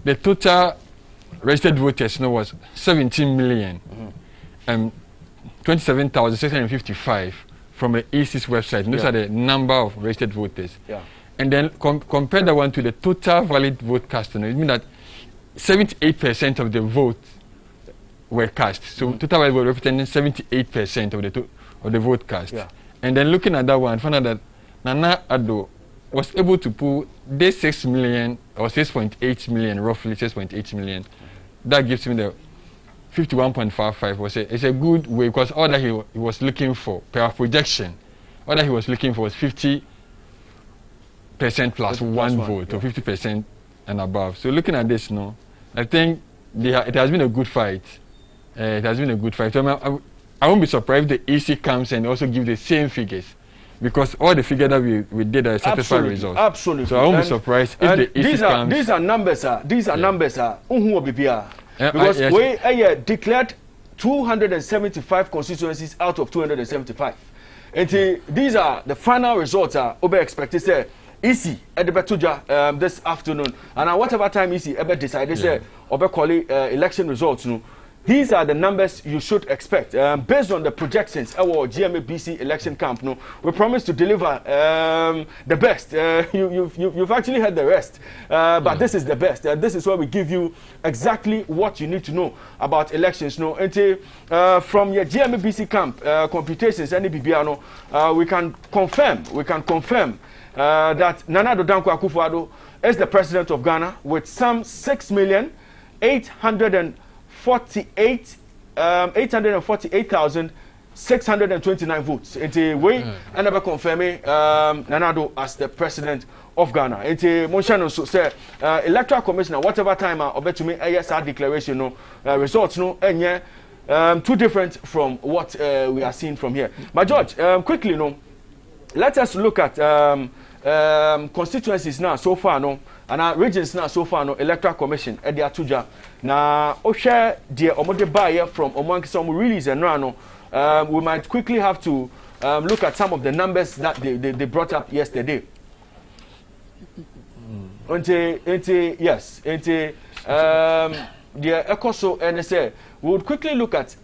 the total registered voters was 17 million, 27,655 from the EC's website. And those are the number of registered voters. Yeah. And then compare that one to the total valid vote cast. It means that 78% of the votes were cast. So total valid vote representing 78% of the vote cast. Yeah. And then looking at that one, found out that Nana Addo was able to pull this 6 million or 6.8 million, roughly 6.8 million. That gives him the 51.55. It's a good way because all that he was looking for per projection, all that he was looking for was 50% plus one vote, or 50% and above. So looking at this, no, I think it has been a good fight. It has been a good fight. So I won't be surprised if the EC comes and also give the same figures, because all the figures that we did are satisfied results. Absolutely. So I won't be surprised if the EC comes. These are numbers. Because we declared 275 constituencies out of 275. And these are the final results. Obe expected say EC at the Betuja this afternoon, and at whatever time EC ever decided say Obe call election results. No. These are the numbers you should expect based on the projections. Our GMABC election camp, no, we promise to deliver the best. You've actually heard the rest, but this is the best. This is where we give you exactly what you need to know about elections. No, until from your GMABC camp computations, any BBR, we can confirm that Nana Addo Dankwa Akufo-Addo is the president of Ghana with some 848,629 votes. Into we another confirming Nana Addo as the president of Ghana. Into Monshano so say electoral commissioner whatever time obetumi ASR declaration no results no enye too different from what we are seeing from here. But George, quickly no, let us look at constituencies now so far no, and our regions now so far no electoral commission Eddie Atuja na Osha dear omode buyer from Omanki some release and no we might quickly have to look at some of the numbers that they brought up yesterday. Yes, the ECOSO NSA we would quickly look at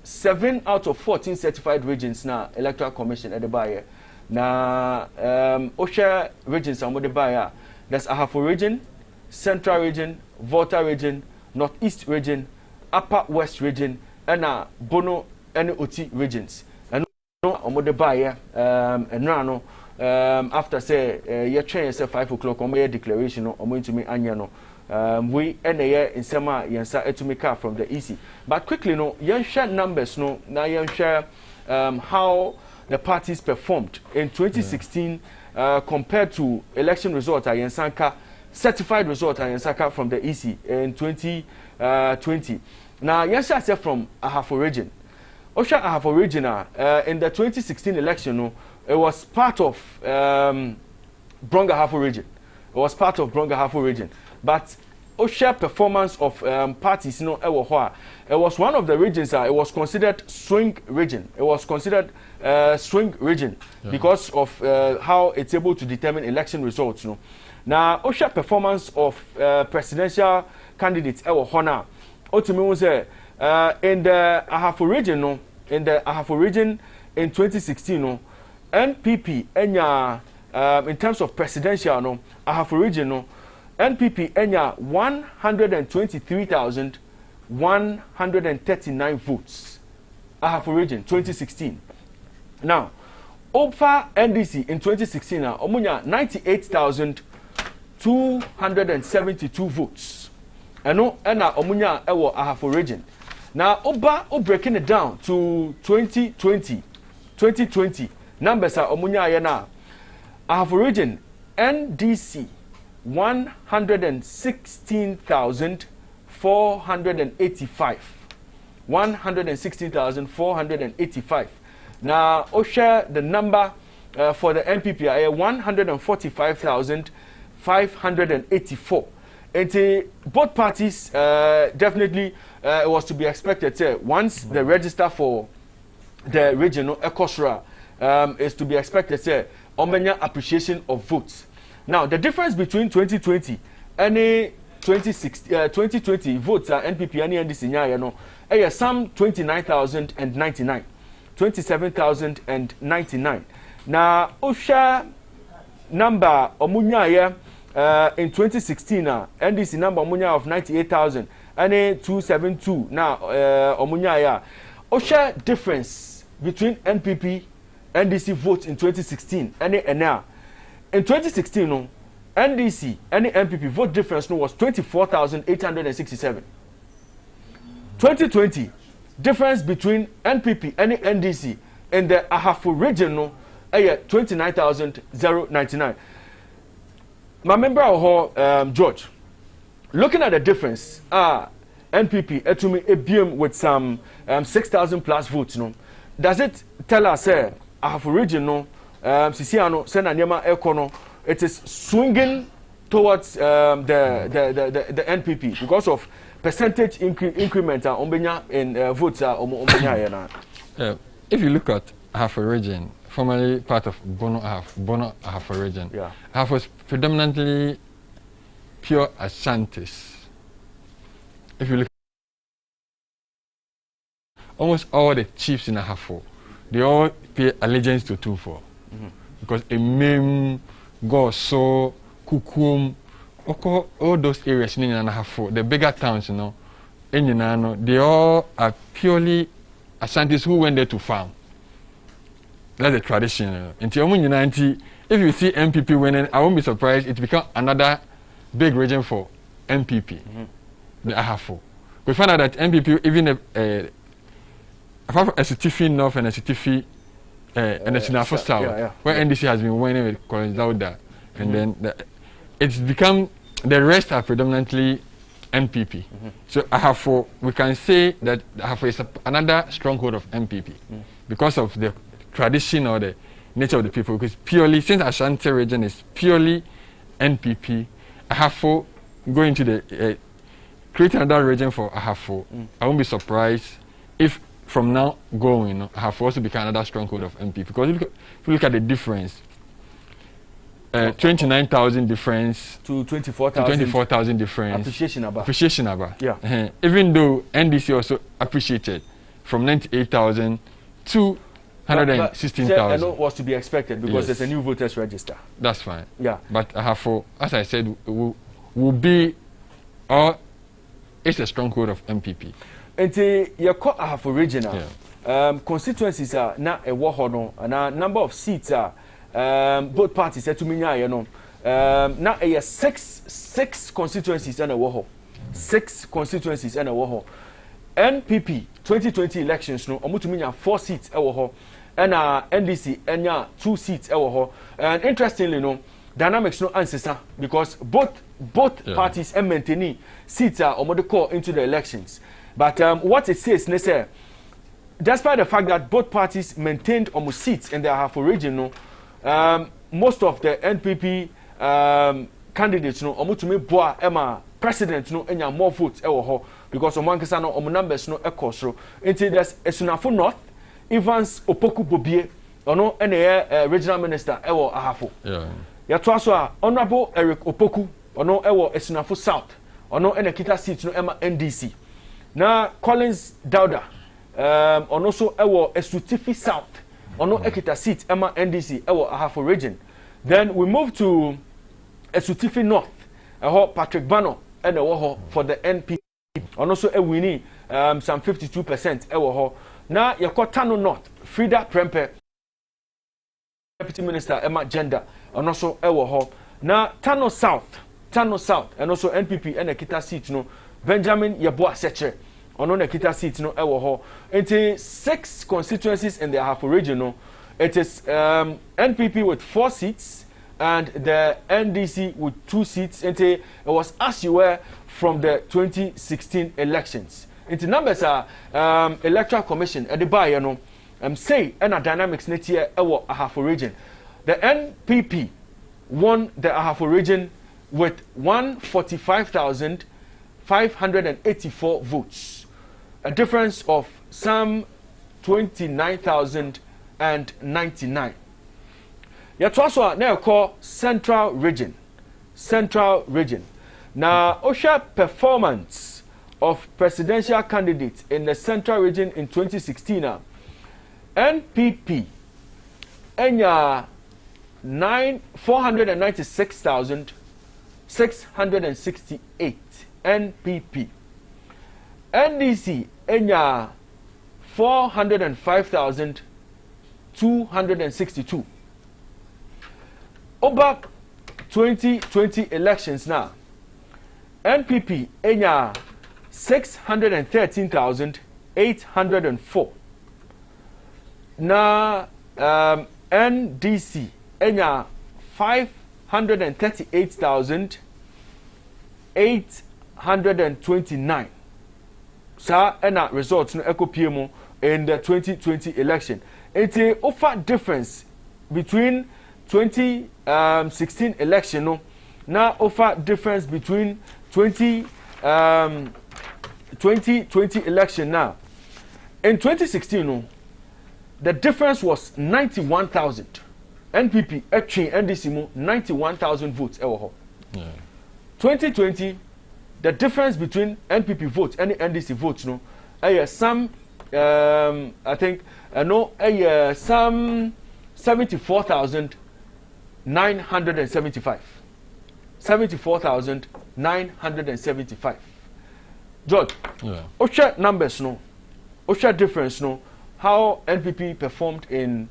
7 out of 14 certified regions now electoral commission at the buyer. Na Osha regions are the buyer. There's Ahafo region, Central region, Volta region, Northeast region, Upper West region, and Bono and Oti regions. And no the buyer and no after say your train say 5 o'clock on my declaration or going to me anyano. We end a year in summer yansa etumika from the EC. But quickly no yan share numbers no now yan share how the parties performed in 2016 compared to election results at Yensanka, certified results at Yensanka from the EC in 2020. Now, Yensha said from Ahafo region. Osha Ahafo region in the 2016 election, it was part of Bronga Ahafo region. It was part of Bronga Ahafo region. But Osha performance of parties, you know, it was one of the regions that it was considered swing region. It was considered swing region because of how it's able to determine election results. You know. Now, Osha performance of presidential candidates, Honor, ultimately was in the Ahafo region, no, in the Ahafo region in 2016, no, NPP, in terms of presidential, no, Ahafo region, no, NPP, 123,139 votes. Ahafo region, 2016. Now, over NDC in 2016, Omunya 98,272 votes. And Omunya ewo Ahafo region. Now, breaking it down to 2020, numbers are Omunya Yana. Ahafo region, NDC, 116,485. 116,485. Now, share the number for the NPP, 145,584. And both parties definitely it was to be expected. Once the register for the regional ECOSRA is to be expected, omenya appreciation of votes. Now, the difference between 2020 and 2020 votes are NPP and NDC, some 29,099, 27,099. Now, Osha number Omunya in 2016, NDC number Omunya of 98,000, and 272. Now, Omunya Osha difference between NPP and NDC votes in 2016 and now. In 2016, no, NDC and NPP vote difference was 24,867. 2020, difference between NPP and NDC in the Ahafo region, no, 29,099. My member of George, looking at the difference, NPP etumi ebiem with some 6,000 plus votes, no, does it tell us Ahafo region, no? Sisiano, Sena Nyama Ekono, it is swinging towards the NPP because of percentage increment in votes. If you look at Ahafo region, formerly part of Bono Ahafo region, Ahafo was predominantly pure Ashantis. If you look, almost all the chiefs in Ahafo, they all pay allegiance to 2-4. Because Emem, Goso, Kukum, all those areas in Ahafo, the bigger towns, you know, they all are purely Ashantis who went there to farm. That's the tradition. If you see NPP winning, I won't be surprised. It becomes another big region for NPP, the Ahafo. We found out that NPP, even a Sitifi North and a Sitifi and the Sinafo South, where NDC has been winning with Collins Dauda, and then it's become, the rest are predominantly NPP. So Ahafo, we can say that Ahafo is another stronghold of NPP because of the tradition or the nature of the people. Because purely, since Ashanti region is purely NPP, Ahafo going to the create another region for Ahafo, I won't be surprised if from now going, Ahafo also become another stronghold of NPP. Because if you look at the difference, 29,000 difference to 24,000 difference. Appreciation about. Yeah. Even though NDC also appreciated from 98,000 to 116,000. I know was to be expected because there's a new voters register. That's fine. Yeah. But Ahafo, as I said, will be, or it's a stronghold of MPP. And you call Ahafo regional constituencies are now a war and a number of seats are both parties said to me now a six constituencies and a war 6 constituencies and a war NPP 2020 elections no omutuminya 4 seats e wo and NDC enya 2 e wo and interestingly no dynamics no answer because both parties maintaining seats are omode call into the elections but what it says ne say despite the fact that both parties maintained almost seats in their Ahafo region no most of the NPP candidates no omo to me boa ema president no enya more votes ewo ho because omo ankasa no omo numbers no ekosro until there's Esunafo North Evans Opoku Bobie ono ene regional minister ewo ahafo ya to aso a honorable Eric Opoku ono ewo Esunafo South ono ene kita seat no ema NDC na Collins Dauda ono so ewo Esutifi South ono ekita seat ema NDC ewo ahafo region. Then we move to Esutifi North Patrick Bano ene wo ho for the NPP ono so ewini some 52% ewo ho na Yakotano North Frida Prempe deputy minister Emma Gender ono so ewo ho na Tano South and also NPP ene kita seat no Benjamin Yeboah Seche ono ne kita seat no ewo ho enti 6 constituencies in the Ahafo region no. It is NPP with 4 seats and the NDC with 2 seats. And it was as you were from the 2016 elections. And the numbers are Electoral Commission at the buy, say and a dynamics next year ewo Ahafo region. The NPP won the Ahafo region with 145,584 votes, a difference of some 29,099. Yatwaso na call Central Region. Now, OSHA performance of presidential candidates in the Central Region in 2016. NPP enya 496,668 NPP. NDC enya 405,262. Over 2020 elections now, NPP enya 613,804. Na NDC enya 538,829. Sa ena results no ekopie in the 2020 election. It's a offer difference between 2016 election no now offer difference between 2020 election now. In 2016 no, the difference was 91,000. NPP NDC mo 91,000 votes ewo ho. 2020 the difference between NPP votes and NDC votes no some I think some 74,975. 74,975. George, Osha numbers no, Osha difference no, how NPP performed in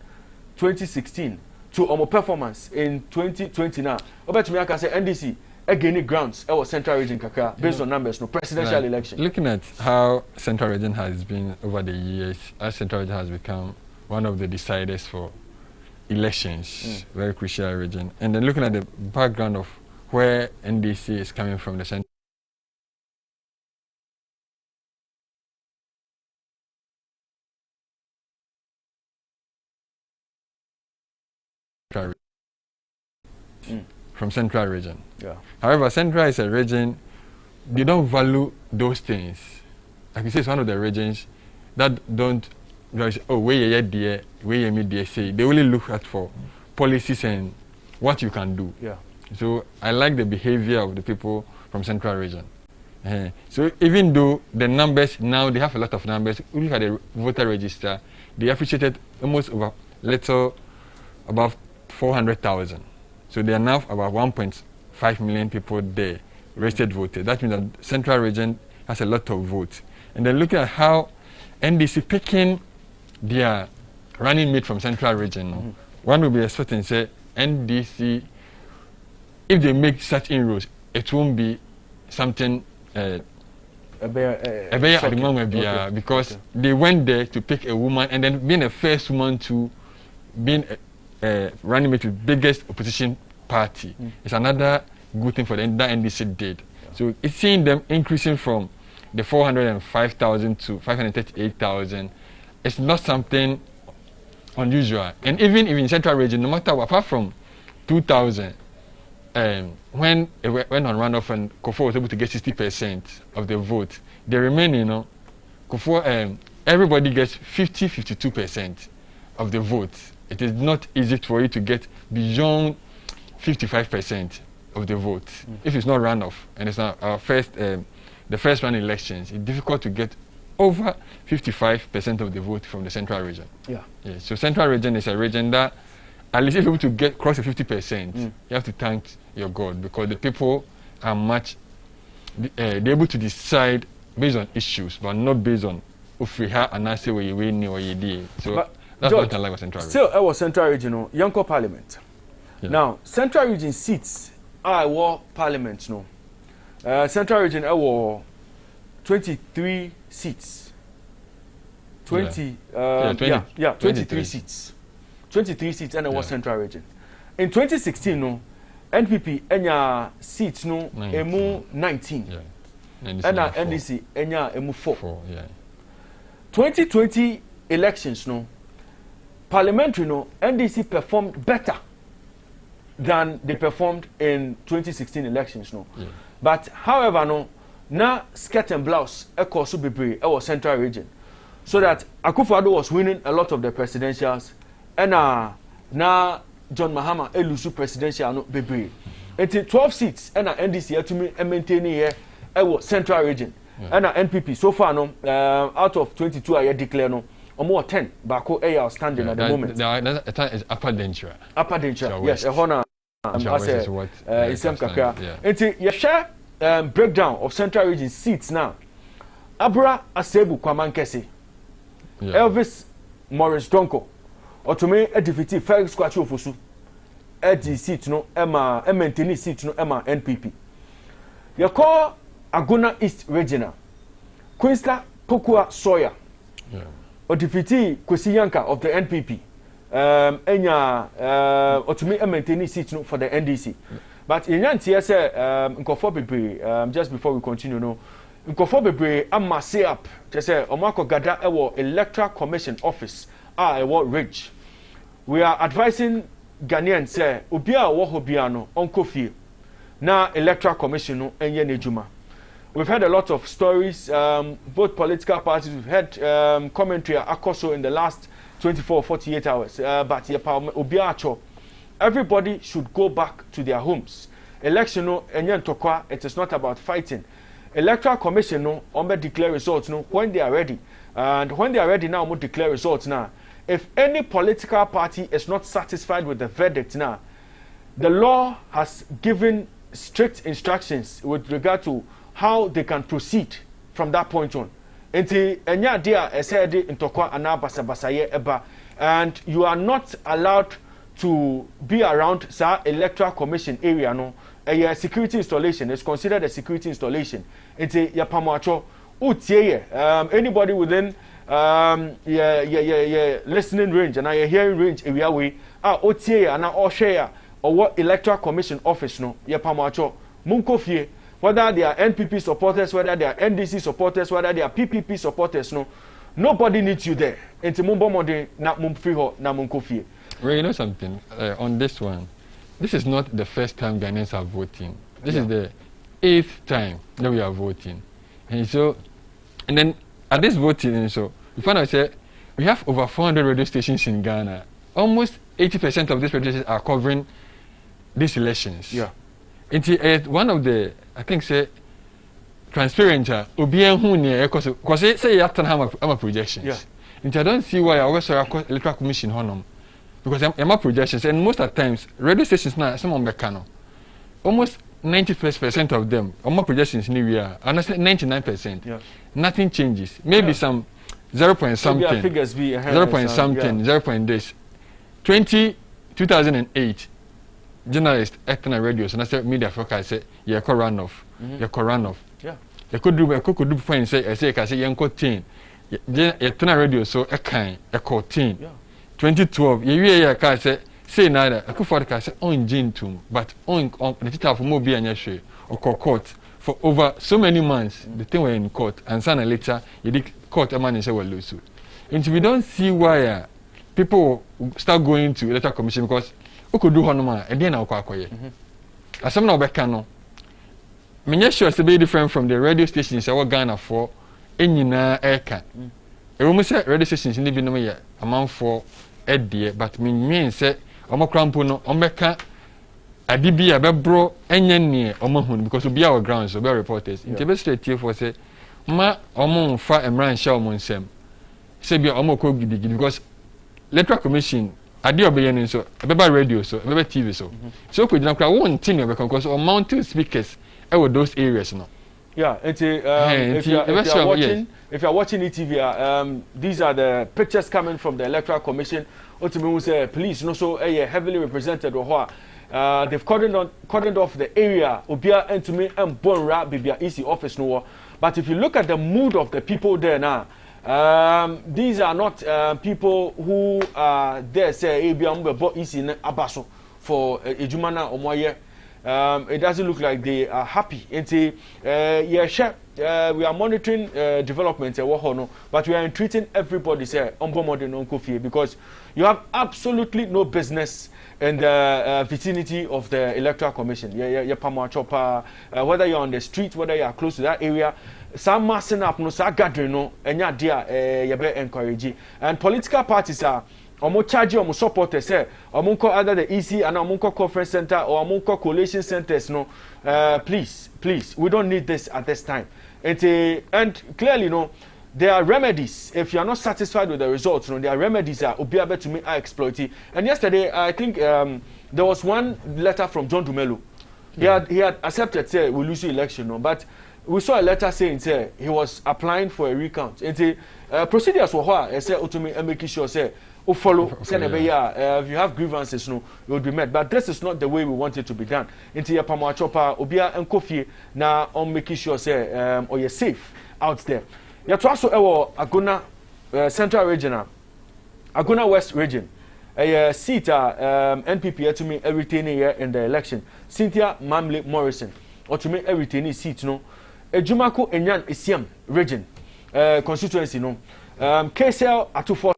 2016 to our performance in 2020 now. Over to me, I can say NDC again grounds our Central Region Kaka based on numbers no presidential election. Looking at how Central Region has been over the years, as Central Region has become one of the deciders for elections, very crucial region. And then looking at the background of where NDC is coming from, the Central from Central Region. However, Central is a region, they don't value those things. Like you say, it's one of the regions that don't, oh, where you there, where you meet there, say, they only look at for policies and what you can do. So I like the behavior of the people from Central Region. So even though the numbers now, they have a lot of numbers, we look at the voter register, they appreciated almost above 400,000. So they are now about 1.5 million people there, registered voters. That means that Central Region has a lot of votes. And then looking at how NDC picking their running mate from Central Region, one will be expecting, say, NDC, if they make such inroads, it won't be something because they went there to pick a woman and then being the first woman to being running mate with biggest opposition party. It's another good thing for them that NDC did. So it's seeing them increasing from the 405,000 to 538,000. It's not something unusual. And even in Central Region, no matter what, apart from 2,000, when it went on runoff and Kofo was able to get 60% of the vote, the remaining, Kofo, everybody gets 52% of the vote. It is not easy for you to get beyond 55% of the vote if it's not runoff, and it's not our first, the first round elections. It's difficult to get over 55% of the vote from the central region. Yeah. So central region is a region that, at least if you're able to cross the 50%, you have to thank your God, because the people are much, they're able to decide based on issues, but not based on if we have an answer where you win or you did. So but that's George, what I like with central region. Still, I was central region, Yanko Parliament. Yeah. Now, central region seats, I war Parliament, no. Central region, I war 23 seats. 23 seats. 23 seats and I was central region. In 2016, no, NPP enya seats no emu 19. And NDC enya emu 4. 2020 elections no, parliamentary no, NDC performed better than they performed in 2016 elections no. But however no, na skirt and blouse ekosu bebre our central region, so that Akufo-Addo was winning a lot of the presidentials, and na John Mahama elusu presidential no bebre. It's 12 seats and NDC to me maintaining here our central region. And NPP so far no out of 22 I declare no more 10 bako outstanding at the moment. That is upper denture. Upper denture. Yes, a honor is some kakra. Enti you share breakdown of central region seats now. Abra Asebu Kwamankese. Elvis Morris Donko. Otome e defeat Felix Kwachu Ofosu. E seat no Emma maintain seat no Emma NPP. You call Agona East Regional. Queensta Pokua Sawyer. O defeat Kwesi Yanka of the NPP. Enya Otome maintain seat no for the NDC. But in Yantia say Nkofo Bebre, just before we continue no, Nkofo Bebre amma say up to say Omako Gada ewo Electoral Commission Office ewo Ridge. We are advising Ghanaians say Ubia wo hobiano onko fie na Electoral Commission no enye nejuma. We've heard a lot of stories, both political parties. We've had commentary akoso in the last 24-48 hours. But Ubia acho, everybody should go back to their homes. Election no enye ntokwa, it is not about fighting. Electoral Commission no ombe declare results no when they are ready. And when they are ready now, we declare results now. If any political party is not satisfied with the verdict now, the law has given strict instructions with regard to how they can proceed from that point on. Enti enya dia esede ntokwa ana basabasaye eba, and you are not allowed to be around sa Electoral Commission area no. A security installation is considered a security installation. Enti ya pamacho utie anybody within listening range and hearing range area we utie and share or what Electoral Commission office no ya pamacho munkofie, whether they are NPP supporters, whether they are NDC supporters, whether they are PPP supporters no, nobody needs you there. Enti mumbo mode na mumfiho na munkofie. Well, you know something on this one. This is not the first time Ghanaians are voting. This is the 8th time that we are voting. And so, and then at this voting, so we find out that we have over 400 radio stations in Ghana. Almost 80% of these radio stations are covering these elections. Yeah. It's one of the, I think, say, transparent, because say you have to have projections. Yeah. And I don't see why I always saw Electoral Commission honor. Because I'm projections, and most of the times, radio stations now, some of them almost 90% of them, projections new year, and 99%. Yeah. Nothing changes. Maybe some 0 point something, figures be 0 point something, 0 point this. 2008, journalists acting on radio, and I said media forecast said, "Yeah, runoff, yeah, runoff." Yeah. They could do point say, I say, "Yanko 10." Yeah, radio so a kind, a 14. Yeah. 2012, you can say neither. I could for the say on gene too, but on the title for more and yashe or court for over so many months. The thing were in court, and son later you did court a man and say well lose. And we don't see why people start going to Electoral Commission because who could do honor and then I'll asem na obeka no menye sure say be different from the radio stations I Ghana for enyina eka ewo say radio stations ni bi no ye amanfo edie but mean say omokrampo no ombeka adibia bebro enye omahun because obi our grounds so be reporters in tebe straight here for say ma omonfa emran sha omonsem say be omoko gidigidi because electoral commission ade obeye ni so beba radio so beba TV so so ko jina kra won tin e because o mountain speakers with those areas no. Yeah, if you're watching ETV, these are the pictures coming from the Electoral Commission. Ultimately, say police, no, so heavily represented. They've cordoned off the area. Obia and to me and Bonra Bibia EC office no. But if you look at the mood of the people there now, these are not people who are there. Say Abia Mbe EC Abaso for Ejumana Omoye. It doesn't look like they are happy. We are monitoring developments, but we are entreating everybody because you have absolutely no business in the vicinity of the Electoral Commission. Whether you're on the street, whether you are close to that area, some massing up, no, some gathering, no, and you be encouraging. And political parties are. Omo charge omo supporters say omo either the EC and omo conference center or omo coalition centers no please we don't need this at this time and clearly no there are remedies if you are not satisfied with the results no there are remedies that obiabe to me are exploiting and yesterday I think there was one letter from John Dumelo he had accepted say we lose the election no but we saw a letter saying say he was applying for a recount and procedures were what say ultimately making sure say follow if you have grievances no it will be met but this is not the way we want it to be done into your pamo chopa obia enkofi na on making sure say or you're safe out there you to also Agona Central Regional Agona West Region a seat NPP to me everything here in the election Cynthia Mamle Morrison or to me everything seat no Ejumako Enyan Isiam region constituency no KCL Atufo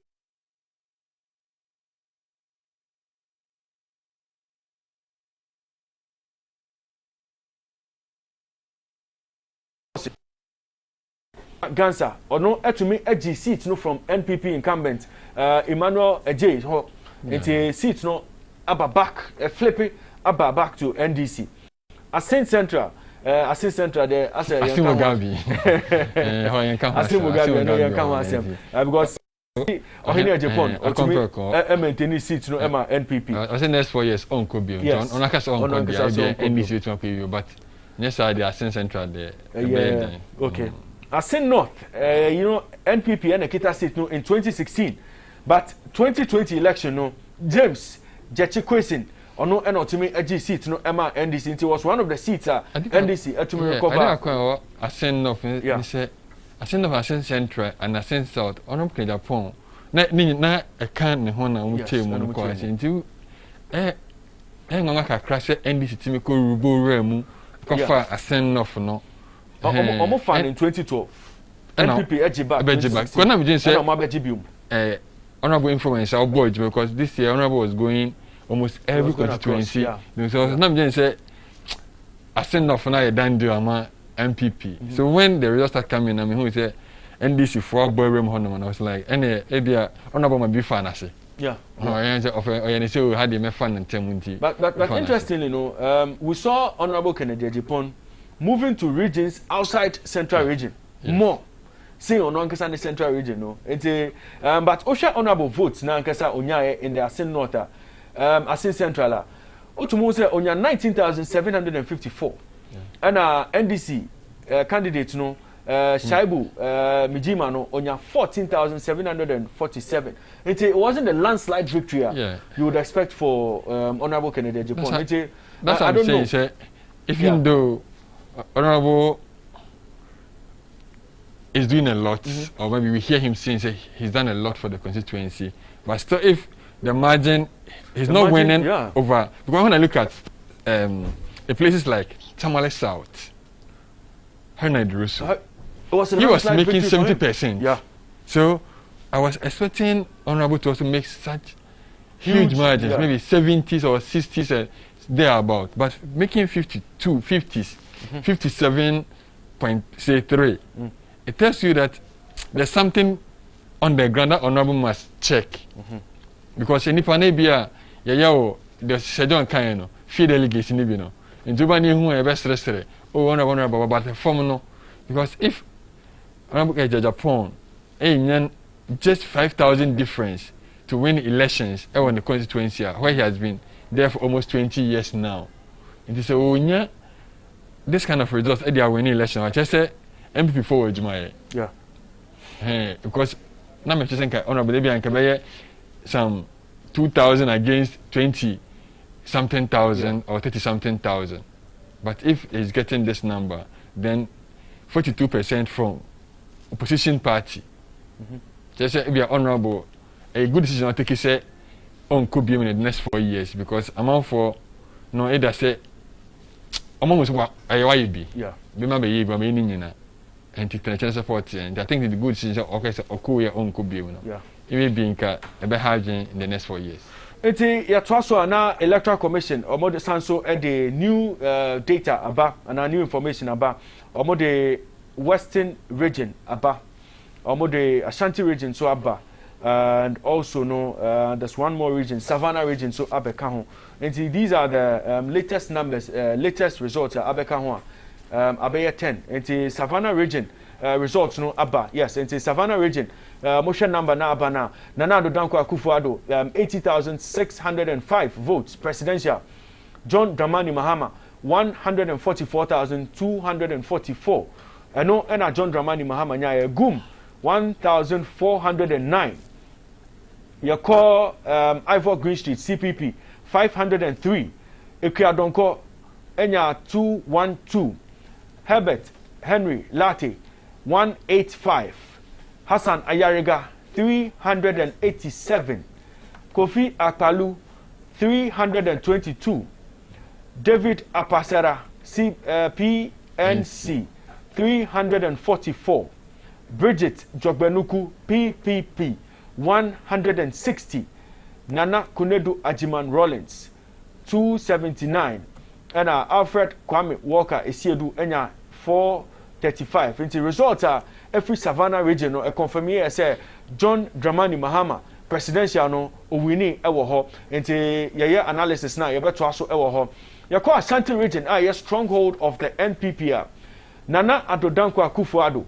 Gansa or no to me edgy seat no from NPP incumbent Emmanuel Ejay ho into seat no aba back flippy aba back to NDC Asin Central there as a Mugabe because Ohini Japan or to me maintain seat no Emma NPP I say next 4 years on could be on akasa on could be NDC to preview but yes I the Asin Central there okay Asin North, NPP and Ekita seat no in 2016, but 2020 election no James Jechi or no to me a G seat no Emma NDC it was one of the seats NDC to me recover. Asin North, Asin North, Asin Central and Asin South. On Japan, na a can ne hona umuche mu ko asin nganga crash NDC to me ko rubo remu kofa Asin North no. Almost found in 2012. NPP edge back. When I'm just saying, honorable influence our board because this year honorable was going almost every constituency. So I'm just saying, I send off now a done deal ama MPP. So when the results start coming, I mean who say NDC for boy room honor, I was like, any idea honorable my be fan I say. Yeah. No, I say we had the fun and temunti. But interestingly, we saw honorable Kennedy Japan moving to regions outside Central Region more. See on Ankasa the Central Region, no. But Osha honorable votes na Ankasa Onyae in the Asin North, Asin Central. Otumose Onya 19,754. And NDC candidate no Shaibu Mijima no Onya 14,747. It wasn't a landslide victory you would expect for honorable Kennedy Japan. That's what I'm saying. Even though honorable is doing a lot, or maybe we hear him saying he's done a lot for the constituency, but still, if the margin he's not winning over, because when I look at places like Tamale South, Hernai Drusu, he was making 70%. Yeah. So I was expecting honorable to also make such huge margins, maybe 70s or 60s, thereabout. But making 52, 50s, 57.3, it tells you that there's something on the ground that honorable must check. Because any panebia, the schedule kind of feed delegation, you know. In Jubani, who are best restaurant, oh, honorable, but the form no. Because if honorable Japan, just 5,000 difference to win elections in the constituency where he has been there for almost 20 years now. It is a this kind of results they are winning election. I just say MPP forward Jumaye. Yeah. Because now I'm just saying honorable Debbie and Kabeye some 2,000 against 20 something thousand or 30 something thousand. But if he's getting this number, then 42% from opposition party. Just say be honorable. A good decision I take is say on could be in the next 4 years because amount for no either say among what I be. Yeah. Remember ye by meaning and take the chance support and I think the good decision okay so oku your own could be yeah. It may be in a better hygiene in the next 4 years. Eti ya twaso na electoral commission omo de sanso e the new data aba and new information aba omo the western region aba omo the Ashanti region so aba and also there's one more region Savannah region so abeka ho. Enti these are the latest numbers latest results abeka ho abaya 10. Enti Savannah region results no aba yes enti Savannah region motion number na aba na Nana Addo Dankwa Akufo-Addo 80,605 votes presidential. John Dramani Mahama 144,244 eno ena John Dramani Mahama nya gum 1,409. You call Ivor Green Street CPP 503. Ekuadonko enya 212. Herbert Henry Latte 185. Hassan Ayariga 387. Kofi Akpalu 322. David Apasera PNC 344. Bridget Jogbenuku PPP 160. Nana Kunedu Ajiman Rollins 279. And Alfred Kwame Walker Esiedu enya 435. In the result every Savannah region no confirm here say John Dramani Mahama presidential no owini ewo ho. Nti ye analysis na ye beto aso ewo ho. Ye call Ashanti region a stronghold of the NPP. Nana Addo Dankwa Akufo-Addo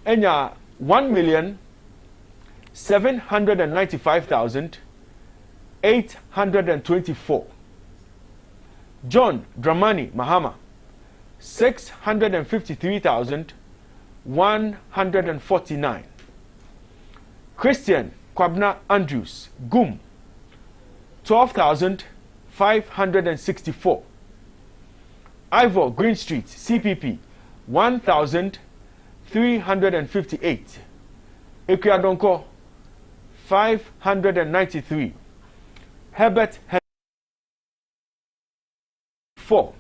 enya 1,795,824. John Dramani Mahama 653,149. Christian Kwabna Andrews Gum 12,564. Ivor Green Street CPP 1,358. Ekuadonko 593. Herbert 4.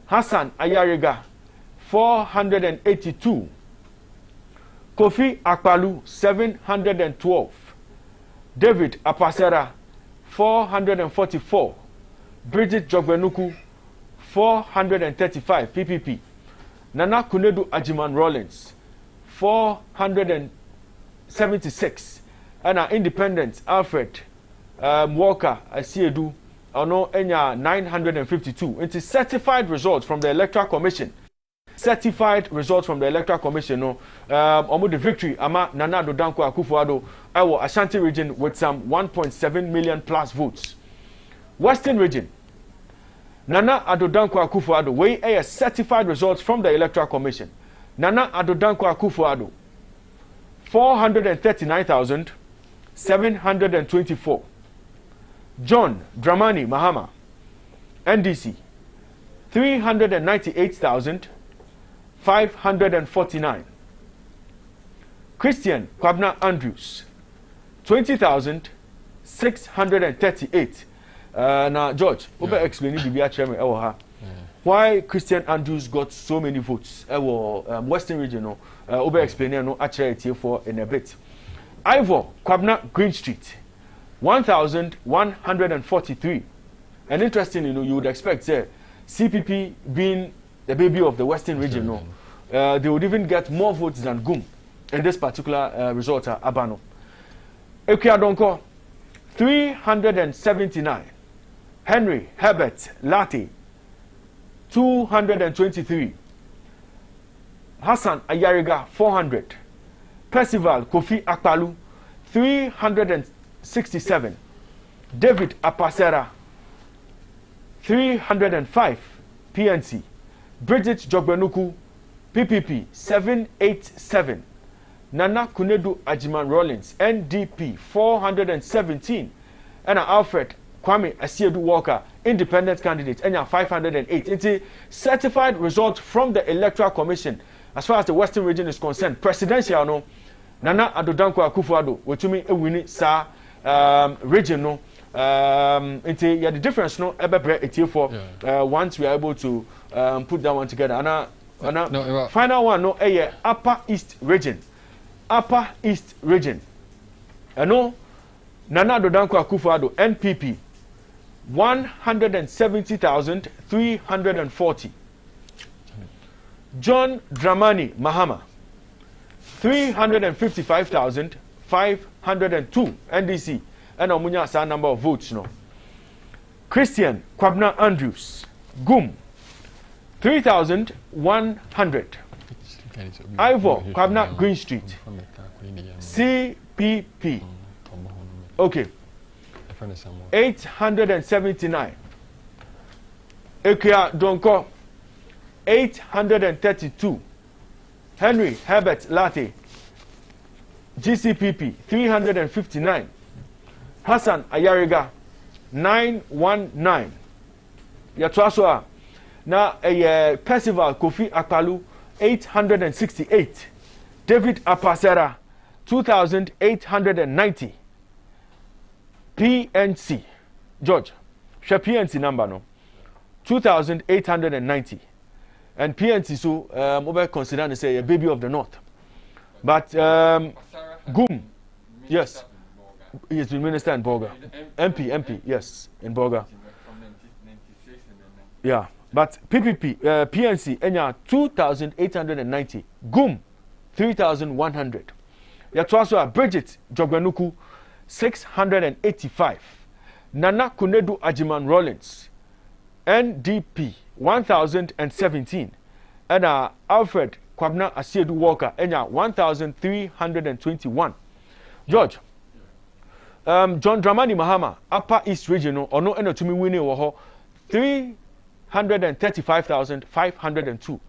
Hassan Ayariga 482. Kofi Akpalu 712. David Apasera 444. Bridget Jogbenuku 435 PPP. Nana Kunedu Ajiman Rollins 476. And our independent Alfred Walker Asiedu ono enya 952. It is certified results from the Electoral Commission. Certified results from the Electoral Commission. No, omo the victory ama Nana Addo Dankwa Akufo-Addo our Ashanti region with some 1.7 million plus votes. Western region. Nana Addo Dankwa Akufo-Addo we a certified results from the Electoral Commission. Nana Addo Dankwa Akufo-Addo 439,724. John Dramani Mahama NDC 398,549. Christian Kwabna Andrews 20,638. Now George, obe explain it be chairman why Christian Andrews got so many votes Western region no obe explain no actually for in a bit. Ivor Kwabna Green Street 1,143. And interesting, you would expect, say, CPP being the baby of the Western region, they would even get more votes than GUM in this particular result, Abano. Ekiadonko, 379. Henry Herbert Latte, 223. Hassan Ayariga, 400. Percival Kofi Akpalu, 367. David Apasera, 305. PNC. Bridget Jogbenuku, PPP, 787. Nana Kunedu Ajiman Rollins, NDP, 417. And Alfred Kwame Asiedu Walker, independent candidate, and 508. It's a certified result from the Electoral Commission. As far as the Western region is concerned, presidential, no, Nana Adodanko Akufo-Addo, wetumi ewini sa region, no, the difference, no, once we are able to put that one together. And final one, no, Upper East region. Upper East region. No, Nana Adodanko Akufo-Addo, NPP, 170,340. John Dramani Mahama, 355,502. NDC, and Omunya sa number of votes, no. Christian Kwabna Andrews, GUM, 3,100. Ivor Kwabna Green Street, CPP. Okay. 879. Ekia Donko, 832. Henry Herbert Latte, GCPP, 359. Hassan Ayariga, 919. Yatwaswa, na Percival Kofi Akpalu, 868. David Apasera, 2,890. PNC, George, share PNC number, no, 2,890. And PNC, so, over consider to say a baby of the North. But, GUM, yes, he has been minister in Boga. MP, yes, in Boga. Yeah, but PPP, PNC, Enya, 2,890. GUM, 3,100. Yatwaswa, Bridget Jogbenuku, 685. Nana Kunedu Ajiman Rollins, NDP, 1,017. And Alfred Kwabna Asiedu Walker, 1,321. George, John Dramani Mahama, Upper East Regional, or no to me winning 335,502.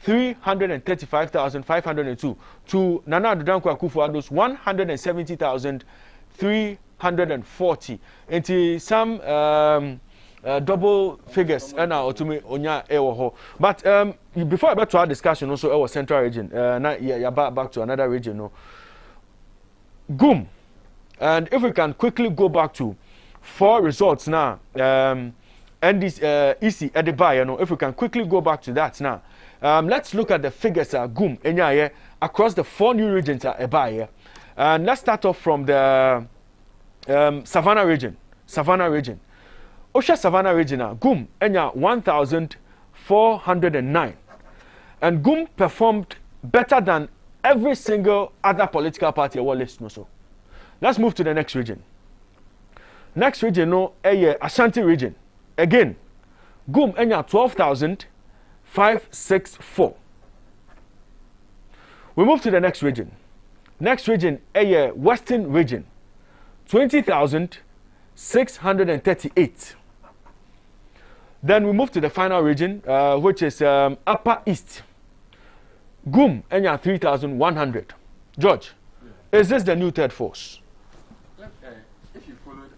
335,502 to Nana Adodanko Akufo-Addo's 170,340. Into some double figures and now to me onya ewo. But before I back to our discussion also our central region, back to another region, no. GUM. And if we can quickly go back to 4 results now, and this EC at the buy, you know, if we can quickly go back to that now. Let's look at the figures GUM across the 4 new regions and let's start off from the Savannah region. Osha Savannah region GUM 1,409, and GUM performed better than every single other political party list. So let's move to the next region. Next region, no, Ashanti region. Again, GUM 12,564. We move to the next region. Next region, Western region, 20,638. Then we move to the final region, which is Upper East. GUM 3,100. George, is this the new third force? If you followed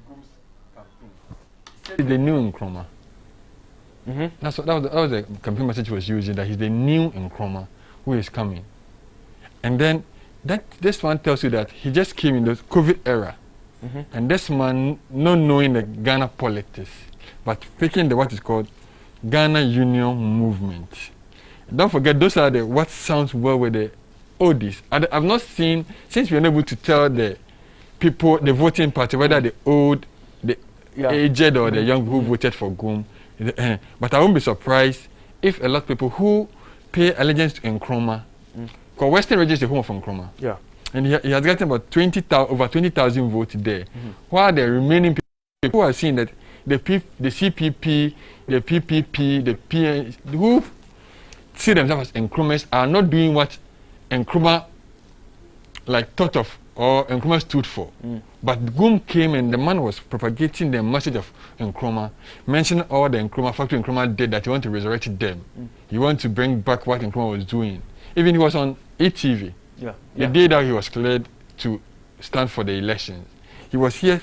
GUM's campaign, he said the new Nkrumah. That was the campaign message he was using, that he's the new Nkrumah who is coming. And then this one tells you that he just came in the COVID era. And this man, not knowing the Ghana politics, but picking the what is called Ghana Union Movement. And don't forget, those are the what sounds well with the oldies. I've not seen, since we're unable to tell the people, the voting party, whether the old, the aged or the young who voted for Gum. But I won't be surprised if a lot of people who pay allegiance to Nkrumah, because Western Region is the home of Nkrumah. Yeah. And he has gotten about over 20,000 votes there. While the remaining people are seeing that the CPP, the PPP, the PN, who see themselves as Nkrumahs are not doing what Nkrumah thought of or Nkrumah stood for. But Gum came and the man was propagating the message of Nkrumah, mentioning all the Nkrumah factory Nkrumah did, that he want to resurrect them. He want to bring back what Nkrumah was doing. Even he was on ETV. The day that he was cleared to stand for the elections, he was here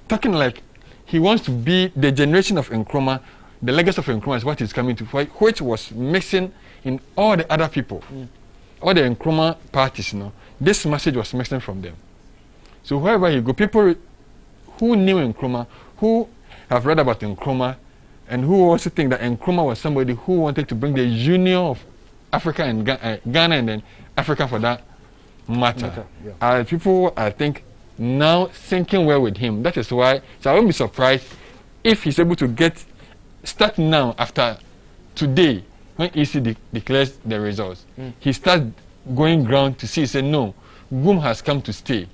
talking like he wants to be the generation of Nkrumah. The legacy of Nkrumah is what is coming to, which was mixing in all the other people, all the Nkrumah parties. This message was mixing from them. So wherever you go, people who knew Nkrumah, who have read about Nkrumah, and who also think that Nkrumah was somebody who wanted to bring the union of Africa and Ghana and then Africa for that matter. People, I think, now thinking well with him. That is why, so I won't be surprised if he's able to start now after today, when EC declares the results. He starts going ground to see, say, no, Gum has come to stay.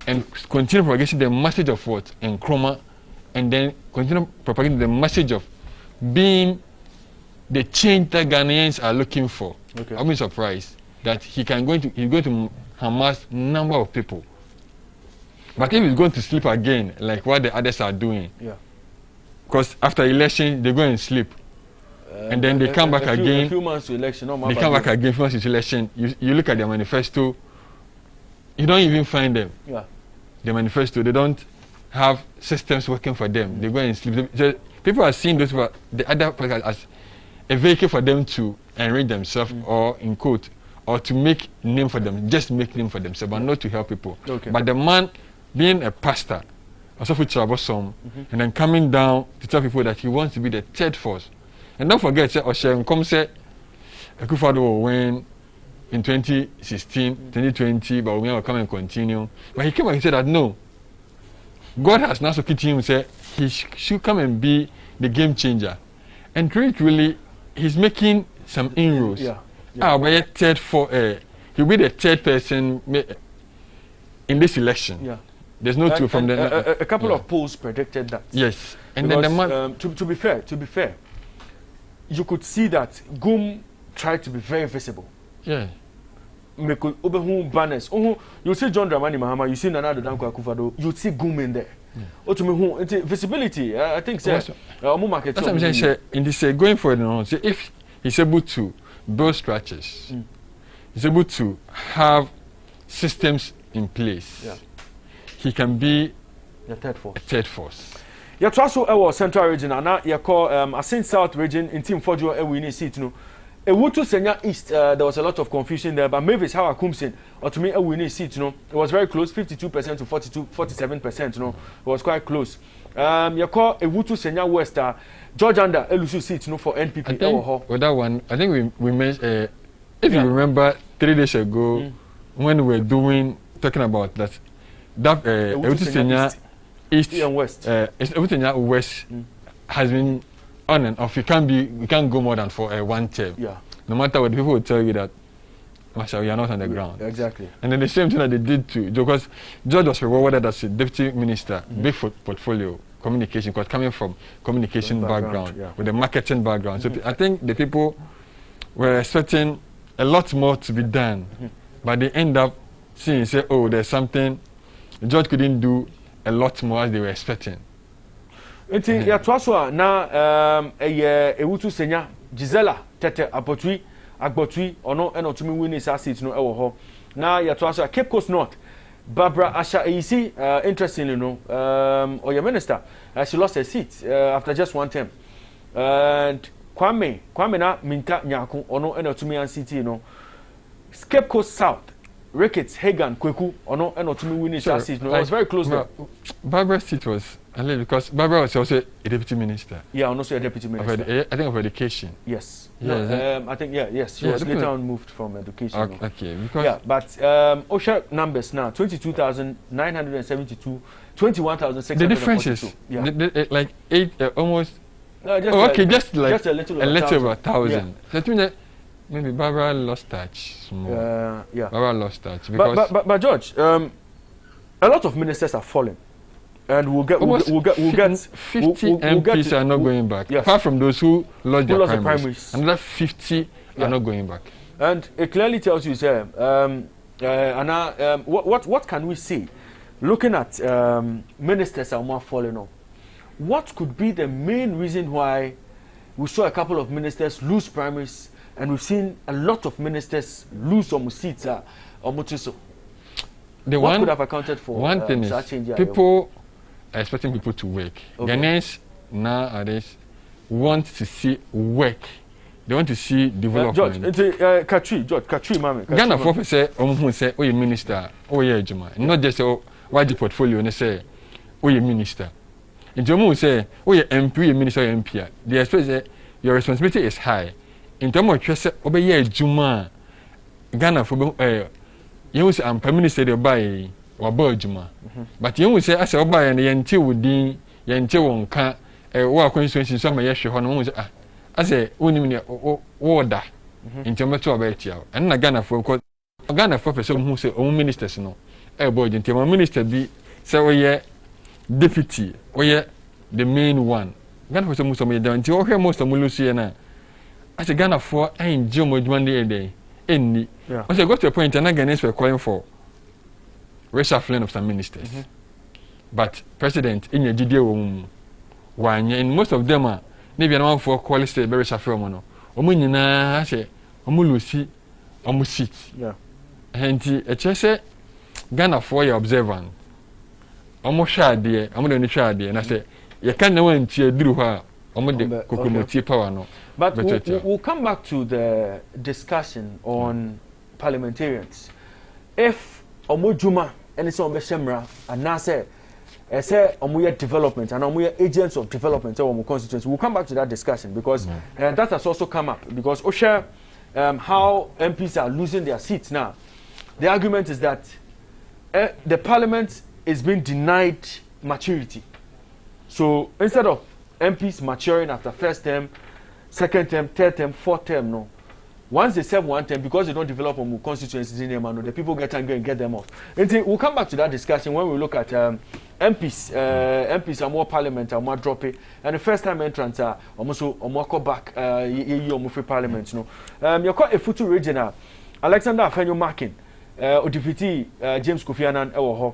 And continue propagating the message of what? Nkrumah, and then continue propagating the message of being the change that Ghanaians are looking for. I'll be surprised that he's going to amass number of people. But if he's going to sleep again, like what the others are doing, because after election they go and sleep, and then they come back again. A few months to election, they come back again. A few months to election. You look at their manifesto, you don't even find them. The manifesto, they don't have systems working for them. They go and sleep. People are seeing those the other as a vehicle for them to enrich themselves, or in quote, or to make name for them, just make name for themselves, but not to help people. But the man, being a pastor, also for troublesome, and then coming down to tell people that he wants to be the third force. And don't forget, Oshem come say, Akufo-Addo will win in 2016, 2020, but we will come and continue. But he came and he said that no, God has now spoken to him and said he should come and be the game changer. And really, he's making some inroads. He'll be the third person in this election. There's no two from the. A couple of polls predicted that. Yes, and because, then the man. To be fair, you could see that Gum tried to be very visible. Make banners. You see John Dramani Mahama, you see Nana Danko Akufo-Addo, you see Gum in there. Visibility, I think. That's what I'm saying. In this going for it, if he's able to build structures, he's able to have systems in place, he can be the third force. Third force. You also our central region, and now you call Asin South region in Team Fojo a winning seat. Ewutu Senya East, there was a lot of confusion there, but Mavis Hawa Kumsin, or to me a winning seat, it was very close, 52% to 47%, it was quite close. You call Ewutu Senya West, George Under Elusu seat, for NPP. With that one, I think we mentioned, if you remember 3 days ago, when we were talking about that Ewutu Senya East and West, Ewutu Senya West has been on and off. You can't go more than for one term. No matter what, people will tell you that, Marshall, you are not on the ground. Exactly. And then the same thing that they did to because George was rewarded as a deputy minister, big portfolio, communication, because coming from communication background with a marketing background. So I think the people were expecting a lot more to be done, but they end up seeing, say, oh, there's something George couldn't do a lot more as they were expecting. Enti ya twaso na Ewutu Senya Gisela Tete Apotui Agbotui ono enotumi win is seat no ewo ho na ya twaso Cape Coast North Barbara Asha Eisi interestingly or your minister she lost her seat after just one term, and Kwame na Minka Nyako ono enotumi an seat Cape Coast South Ricketts Hagan Kweku ono enotumi win is seat it was very close there. Barbara's seat was Because Barbara was also a deputy minister. Yeah, and also a deputy minister. I think of education. Yes. Yeah, no, I think yes. She was later on moved from education. Okay, because yeah, but OSHA numbers now 22,972, 21,642. The difference is like 8 almost. Just like just a little over 1,000. Yeah. So I think maybe Barbara lost touch. Yeah. Barbara lost touch because. But George, a lot of ministers are falling. And we'll get 50 MPs are not going back. Yes. Apart from those who lost their primaries. Another 50 are not going back. And it clearly tells you, sir, what can we see? Looking at ministers are more falling off. What could be the main reason why we saw a couple of ministers lose primaries and we've seen a lot of ministers lose some seats? What could have accounted for one thing is people are expecting people to work. Ghanaians nowadays want to see work. They want to see development. George, Katri, mami. Ghana for say, say, oh, you minister, oh, yeah, Juma. Not just why the portfolio and say, oh, you minister. In Jomu say, oh, you MP, minister, MP. They expect that your responsibility is high. In terms of trust, obey ye Juma. Ghana for you say, I'm Prime Minister, you buy. Juma. But you will say, as a buy and the until would be until one can't work constituency some years on as a order in terms of it. And Ghana for Ghana for some who say, oh, ministers no. A boy, until minister be so ye deputy or ye the main one. Ghana for some of them until okay, most of Luciana. As a Ghana for ain't Jim would one day a day. Any. As I got to a point, and again, we're calling for reshuffling of some ministers. But president in your GDO one and most of them are maybe one for quality very reshuffle mono. Omunina say Omulusi Omusit. Yeah. And a chese Ghana for your observant. Omusha dear, Omunisha dear, and I say you can't know when you do her Omud Kokumoti power no. But we'll come back to the discussion on parliamentarians. If Omujuma and it's on the Shemra, and now say Omuya development and Omuya agents of development of constituency. We'll come back to that discussion because that has also come up because OSHA, how MPs are losing their seats now. The argument is that the parliament is being denied maturity. So instead of MPs maturing after first term, second term, third term, fourth term, no. Once they serve one term, because they don't develop on constituencies in them, the people get angry and get them off. We'll come back to that discussion when we look at MPs. MPs are more parliament, are more dropping, and the first time entrants are almost more go back. You free parliament, you know. You're called a future regional. Alexander Afenyo Markin, or defeatee James Kofi Annan Ewoho.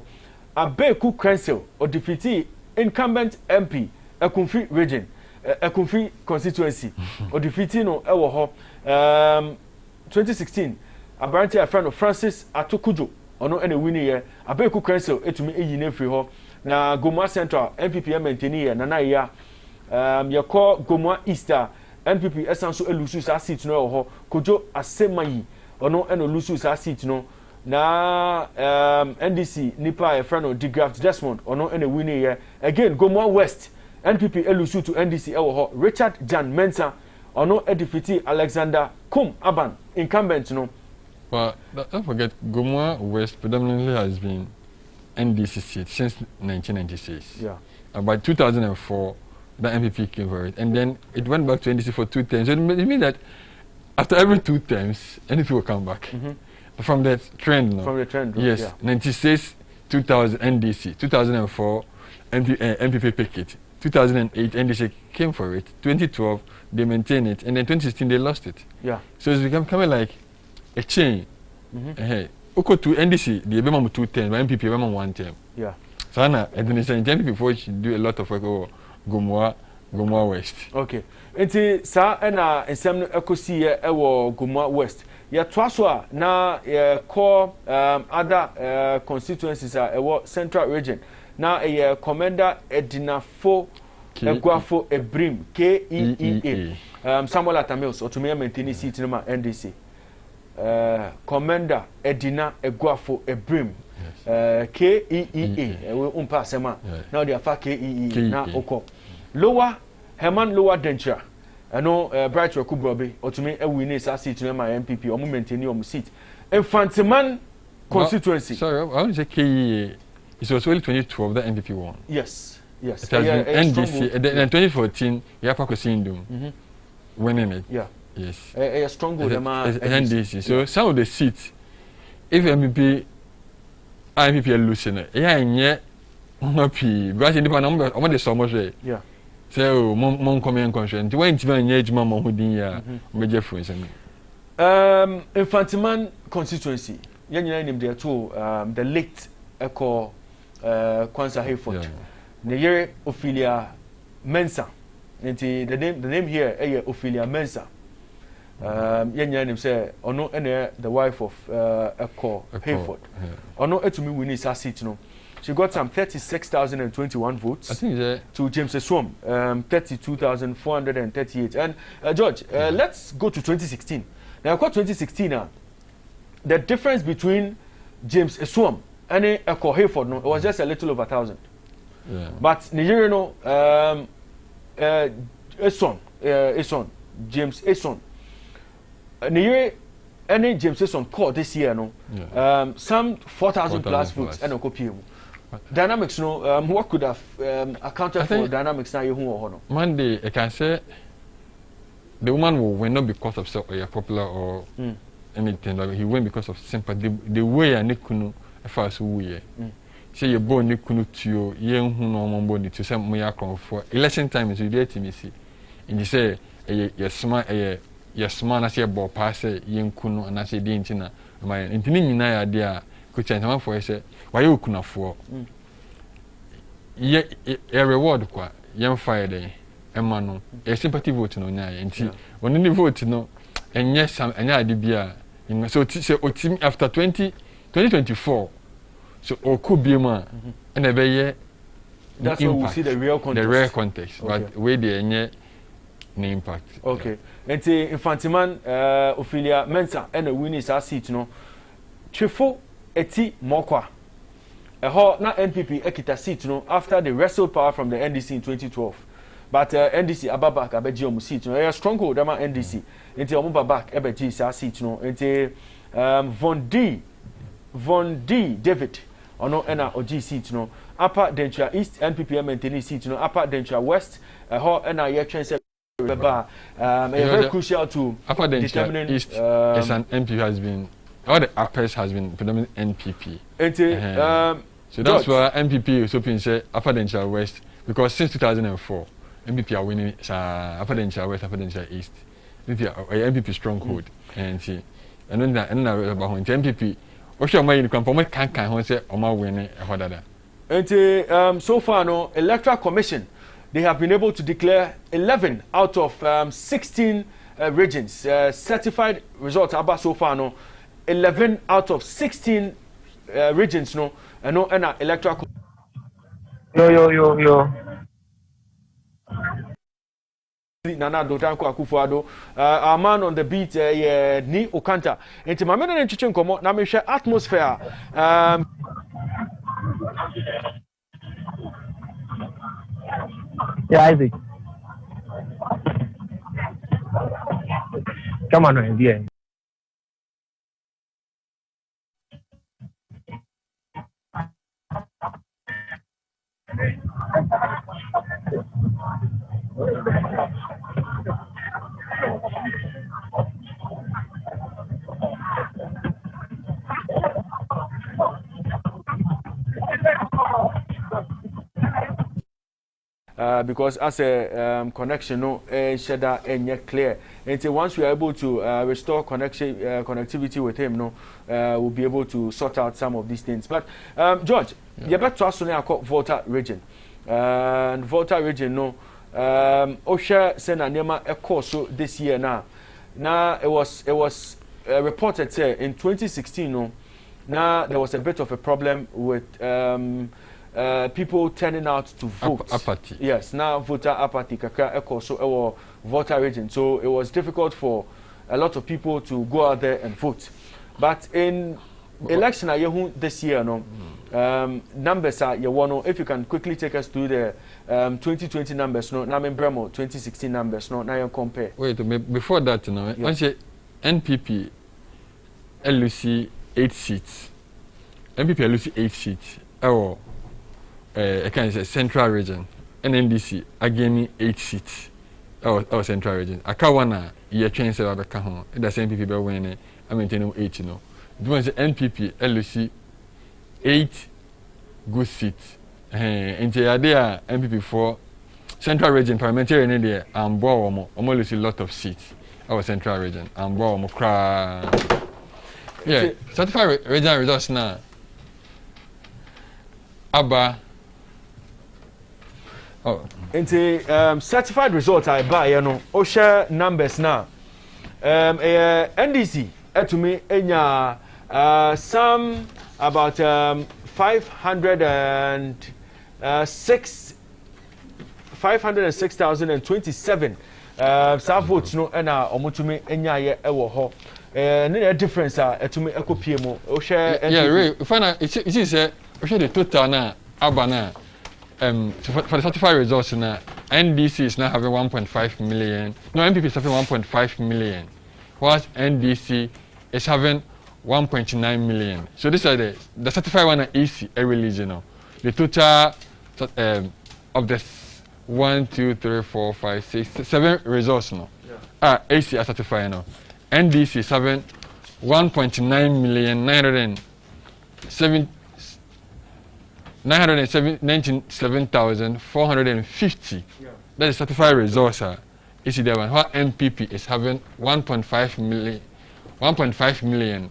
Abeku Council, or defeatee incumbent MP, a Kumfi region. A Kumfi constituency or defeating no Ewoho 2016 Abarante a friend of Francis Atokujo or no any winning year Abeku Council etumi eyine free ho na Gomwa Central NPP maintain here nana ya your call Gomwa Easter NPP esanso elusu sa seat no ho Kojo Asemayi or no eno lusu sa seat no na NDC nipa a friend of Degraft Desmond or no any winning year again Gomwa West NPP elusu to NDC ewo Richard Jan Mensa ono edifiti Alexander Kum Aban incumbent no. But don't forget Gomwa West predominantly has been NDC seat since 1996. Yeah. By 2004 the NPP came for it and then it went back to NDC for 2 terms. So it means that after every 2 terms NPP will come back. From that trend no. From the trend. Yes. Yeah. 96 2000 NDC 2004 NPP picked it. 2008 NDC came for it. 2012 they maintained it, and then 2016 they lost it. Yeah. So it's becoming like a chain. Oko to NDC they become 2 terms, but MPP become 1 term. Yeah. So now NPP before should do a lot of work over Gomwa West. Okay. Enti sa na ensem no ekosi ye ewo Gomwa West. Ya twaso na call other constituencies are ewo Central Region. Now a commander Edinafo Eguafo Ebrim KEEA. Samuel Atamils or to me maintain seat in NDC. Commander Edina Eguafo Ebrim KEEA we umpa sema now they are KEE na oko lower Herman lower denture Bright Rekubrobe otumi win is seat to my MPP or maintain your seat Infantiman constituency. Sorry, I want to say KEA. It was only 2012 that NPP won. Yes. It has been NDC. In 2014, Yapako Sindum winning it. Yeah. Yes. A strong goal. NDC. So some of the seats, if MPP are losing it, yeah, happy. Because in the number, I'm the summer. Yeah. So, mon common conscience. When it's my age, Mamma who did major friends. Infantiman constituency. Yan name there too. The late Echo Kwanzaa Hayford. Neyere Ophelia Mensa. The name here is Ophelia Mensa. Yan name say ono the wife of Echo Hayford. Ono etumi win his seat no. She got some 36,021 votes. I think to James Eswam 32,438. And George, let's go to 2016. Now, got 2016 the difference between James Eswam and Echo Hayford, no, it was just a little over 1,000. Yeah. But Nigeria, no, James Eswam, Nigeria, any James Eswam called this year, no, some 4,000 plus votes and a copy. Dynamics, no, what could have accounted for dynamics now? You Monday, I can say the woman will win not because of popular or anything. Like he win because of sympathy. The way I nekunu first who ye. Say you born nekunu to you, young who no one born to some more for election time is you to me see. And you say you're smart, as your ball pass young kuno and I say dintina. My intending idea could change one for say why you couldn't afford. A reward qua young Friday. Emmanuel, a sympathy vote no nya enti when the vote no and yes some and idea so say after 2024 so or could be man and a year that's where we see the real context but where the impact. Okay. Enti Infantiman Ophelia Mensa and a winning seat no Chifo eti mokwa na NPP ekita seat no after they wrestled power from the NDC in 2012. But NDC ababak abeji omu seat no a stronghold ama NDC enti omu babak ebeji sa seat no enti Von D David ono ena oji seat no upper Denture East NPP maintain seat no upper Denture West ho ena ye twen se beba very crucial to upper Denture East is an MP has been all the uppers has been predominant NPP enti so that's why NPP is hoping say upper Denture West because since 2004 MPP are winning Upper Denture West, Upper Denture East. MPP stronghold. And then about MPP. What's your mind? Can't say Oma winning a and so far, no electoral commission, they have been able to declare 11 out of 16 regions. Certified results about so far, no 11 out of 16 regions, no and no electoral. Yo. Nana Dotanko Akufo-Addo, our man on the beat, Ni Okanta. Enti ma mena nchiche nkomo na me hwe atmosphere. Yeah, Isaac. Come on, yeah. Because as a connection, no, shada and clear. And once we are able to restore connectivity with him, no, we'll be able to sort out some of these things. But George, you better trust on our Volta region, and Volta region, no, Osha sent a Nema a course this year now. Now it was reported in 2016, no, now there was a bit of a problem with people turning out to vote. Apathy. Yes, now voter apathy kakra echo so our voter region. So it was difficult for a lot of people to go out there and vote. But in election this year, no. Numbers are your one. If you can quickly take us through the 2020 numbers, no. Now Bremo 2016 numbers, no. Now you compare. Wait, before that, you know, once you NPP, LUC 8 seats. NPP LUC 8 seats. Oh, I can say Central Region. NNDC again 8 seats. Oh, Central Region. Akawana year change se abeka ho. That's NPP be win. I maintain 8 no. Do you say NPP LUC 8 good seats. Into there NPP for Central Region parliamentary in there and bo almost a lot of seats. Our Central Region and bo mo kra. Yeah, certified regional results now. Abba. Oh. Into certified results I buy, you know, OSHA numbers now. NDC to me some about 506,027 some votes no na omutumi enyaye ewo ho no difference to me ekopie OSHA. Yeah, right. Find out it is OSHA the total na abana. For the certified results now, NDC is now having 1.5 million. No, NPP is having 1.5 million, whilst NDC is having 1.9 million. So these are the certified one are easy, every regional. The total of the 1, 2, 3, 4, 5, 6, 7 results now are AC are certified now. NDC is having 1.9 million 997,450. That is certified resource. Is the one? What NPP is having 1.5 million. 1.5 million.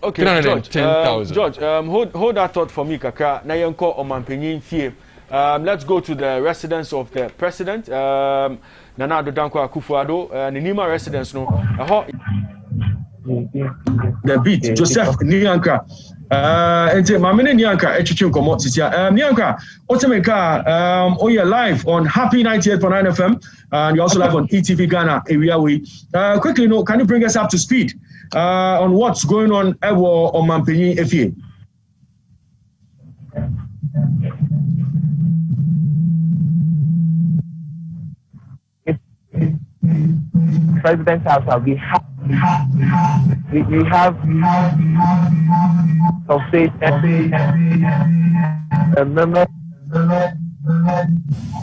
Okay, 310,000. George, hold that thought for me, Kaka. Now you call Omanpenyin Fie. Let's go to the residence of the president. Nana Danko Akufo-Addo, Nima residence no. The beat, Joseph Nianka. Ente mamene Nianka echichi nkomo tisia. Nianka, otemeka you're live on Happy 98.9 FM and you're also live on ETV Ghana area way. Quickly, no, can you bring us up to speed on what's going on ewo Omanpenyin Efie? President's House, we have of state members,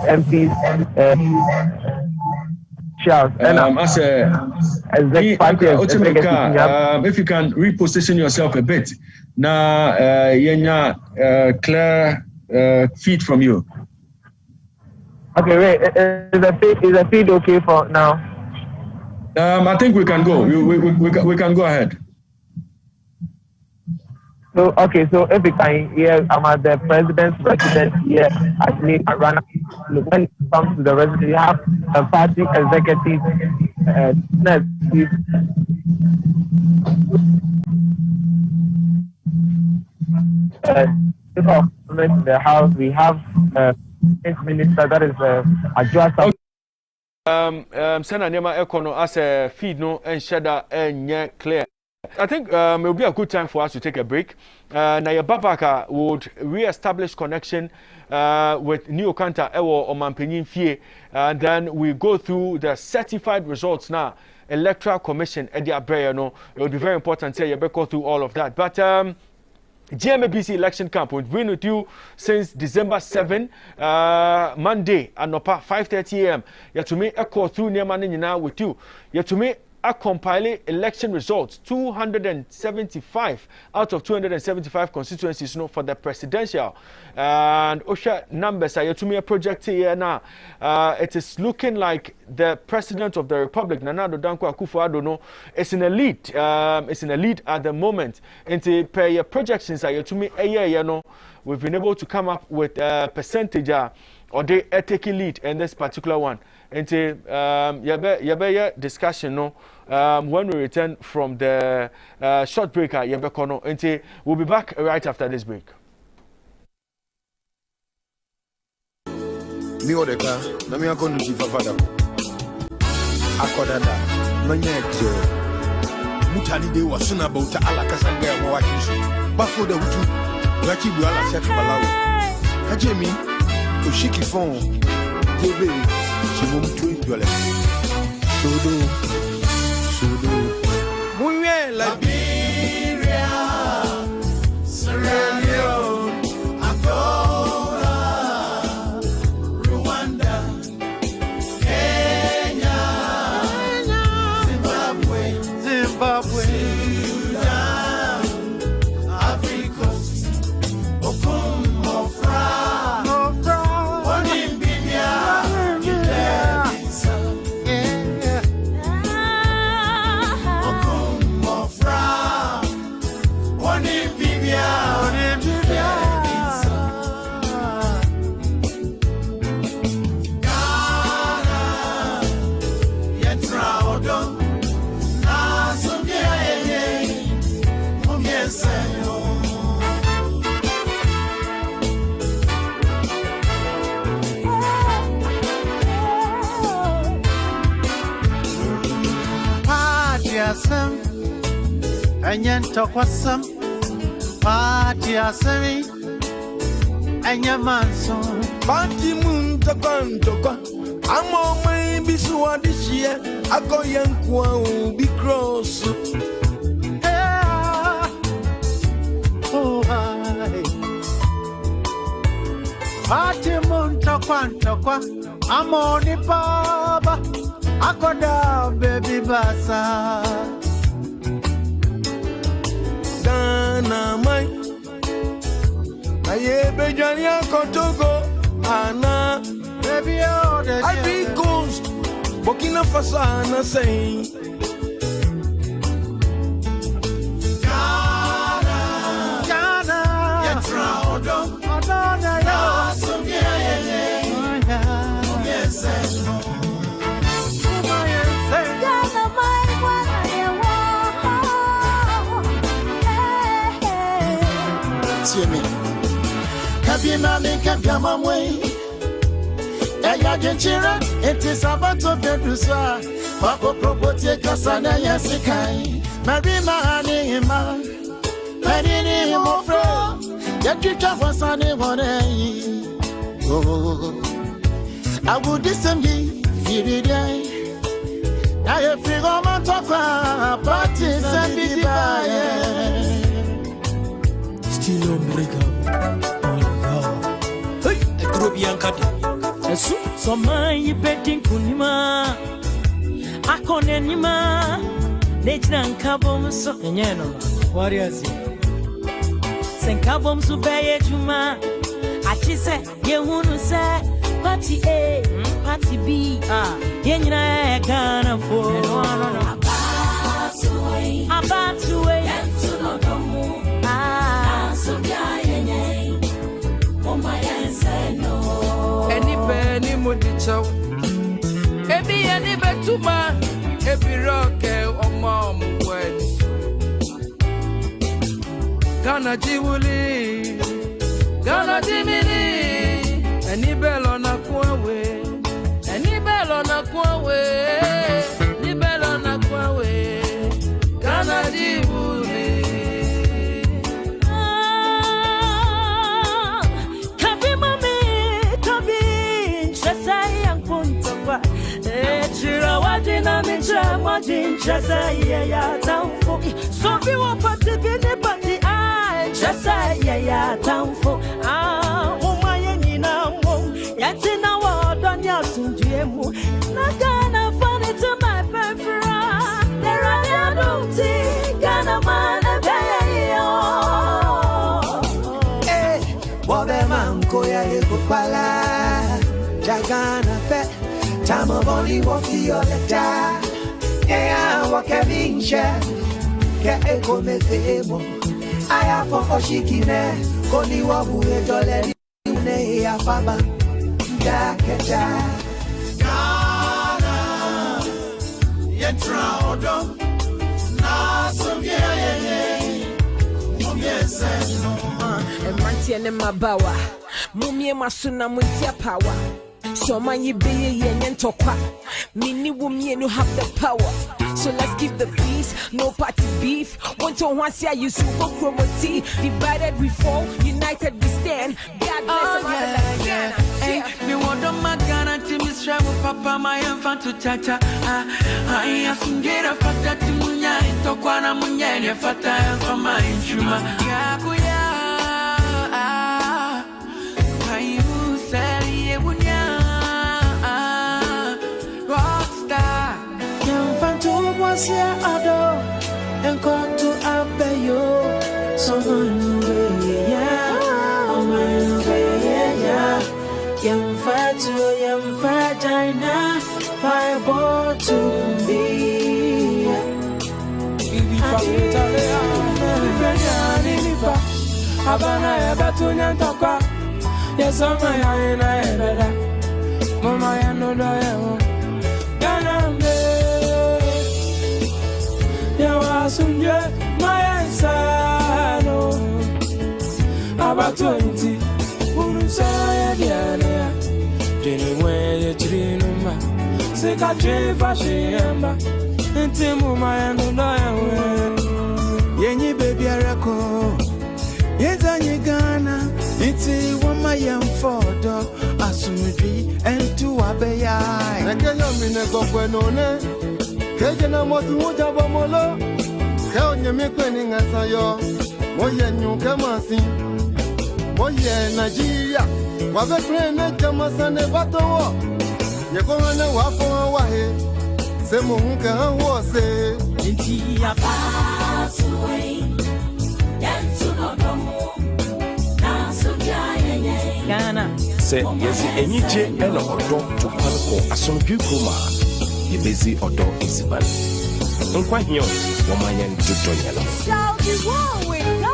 MPs, if you can reposition yourself a bit, now clear feed from you. Okay, wait. Is the feed okay for now? I think we can go. We can go ahead. So okay, so if we can hear, I'm at the president's residence here at Rana. When it comes to the residence, we have a party executive. In the house, we have minister, that is Adjua. Sena Nema Ekono as a feed no and shada and clear. I think it will be a good time for us to take a break. Naya Babaka would re-establish connection with New Kanta Ewo Omanpenyin Fie, and then we go through the certified results now. Electoral Commission Eddie Abreu, no, it would be very important to go through all of that. But GMABC election camp we've been with you since December 7, Monday at 5:30 a.m. You to me a call through near money now with you. You to me a compile election results 275 out of 275 constituencies for the presidential and OSHA numbers are to me a project here now. It is looking like the president of the republic Nana Danko Akufo-Addo no is in a lead. It's in a lead at the moment. Into per your projections are to me a year no we've been able to come up with a percentage or they are taking lead in this particular one. Into yabe discussion no when we return from the short break yabe kono. Into we'll be back right after this break. Mi odeka na mi akonu ji fafada akodada no nyeje mutani de wasuna bauta ala kasanga wa wakisu bafo da hutu waki bu ala chef balawo kajemi oshiki fon tebe chimum tu dole sodo muye Liberia Sierra Leone Angola Rwanda Kenya Zimbabwe Sudan Africa Okumofra Onimbia Gidebisa Okumofra Onimbia Gidebisa Ghana Yetra Odom Some and yen talk was some party assembly and your man son Party moon to go. I'm on my bisua this year. I go young will be cross. Oh, hi. Party moon talk one. I'm on the baba. I go down, baby basa. Dana mai, aye bejani akotogo, ana baby oh the Ivory Coast, Burkina Faso ana say. Ghana, yetra odom, Odona ya sumia yes. Kabina make Gama way. Aya Genchira, it is about to be Dusa. Papa Propote Casana Yasikai. Marima Anima. Marini Mofro. Yatrika was on a I would disagree. Feel it. I have figured my talk parties and be still on break up. Hey, the group Yankati. So my betting Kunima. I con anima. Nature and Cabom so what is it? Saint Cabom so bay Juma. I just said, you want to say, Party A, Party B, Yena Ghana for about to wait. Any penny mudicho, Ebi any betuma, Ebi rock or mom when Ghana Jiwuli, Ghana Jimini, any bell on a quawe, any bell on a quawe, any bell on a quawe, Ghana Jiwuli. So we will party party just say yeah for my yatina word on your sunjemu not gonna find it to my preference there are don't think gonna man eh bobe manko ya ekopala jagana pe tamo boni wo fioleta yeah what can be share ke ekomefemo aya for oshikine koni wa buwe jole ne ya faba da keja Ghana yetra odom na somye Emantie ne mabawa mumie masuna muntia power so man you be ye ntokwa mini wumie no have the power So let's keep the peace, no party beef. Want to once here, you super chromati. Divided we fall, united we stand. God bless Ghana. Hey, me want on my Ghana to me strive with Papa, my infant to Chacha. I have some get a fata to Munya, Tokwana Munya, and your fata for my instrument. Yakuya, I you say, Munya, Rockstar. Infant to was here, Ado, and come to Abeyo. So, yeah. Yam vagina, my born to be. Habana Batunya Toka, yes, I'm my Ina, Mama, I know the Ganambe. Yawasunye, my answer, about 20. Urusaya diana, Jenny way trinuma, Sika Jeva Shiamba, and Timuma and Yenny baby Arako, Yezanya Ghana, it's a woman young photo, Asumidi, and two Abeya. I can't mean a Gokwenone, Kajana Motuja Bomolo, Hell, you make winning as I yo, Moya New Kamasi. Oye Nigeria, wabe trene jama sane bato. Yeko na wafo wahe, se muhunke hanwo se. Inti ya pathway, yantu nodomo, na sugya yenye. Ghana. Se yezi enyiche eno odo chupanko asomdwe kuma. Yebezi odo isibal. Nkwa hiyo womanyen tutonyelo. Shall be war with Ghana.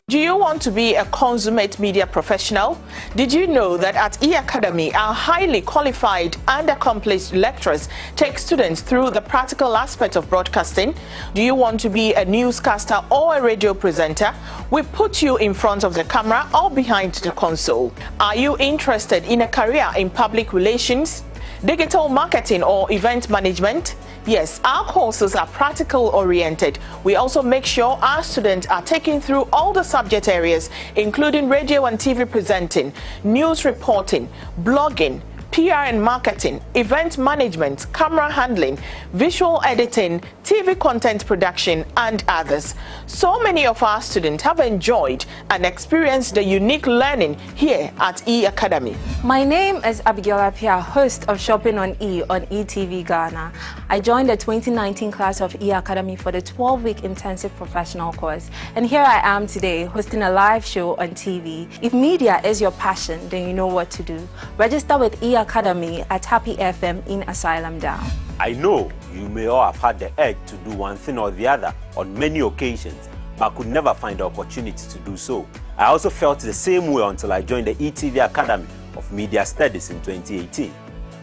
Do you want to be a consummate media professional? Did you know that at E-Academy, our highly qualified and accomplished lecturers take students through the practical aspect of broadcasting? Do you want to be a newscaster or a radio presenter? We put you in front of the camera or behind the console. Are you interested in a career in public relations, digital marketing or event management? Yes, our courses are practical oriented. We also make sure our students are taken through all the subject areas, including radio and TV presenting, news reporting, blogging, PR and marketing, event management, camera handling, visual editing, TV content production, and others. So many of our students have enjoyed and experienced the unique learning here at E-Academy. My name is Abigail Apia, host of Shopping on E on ETV Ghana. I joined the 2019 class of E-Academy for the 12-week intensive professional course. And here I am today hosting a live show on TV. If media is your passion, then you know what to do. Register with E-Academy at Happy FM in Asylum Down. I know you may all have had the urge to do one thing or the other on many occasions, but could never find the opportunity to do so. I also felt the same way until I joined the ETV Academy of Media Studies in 2018.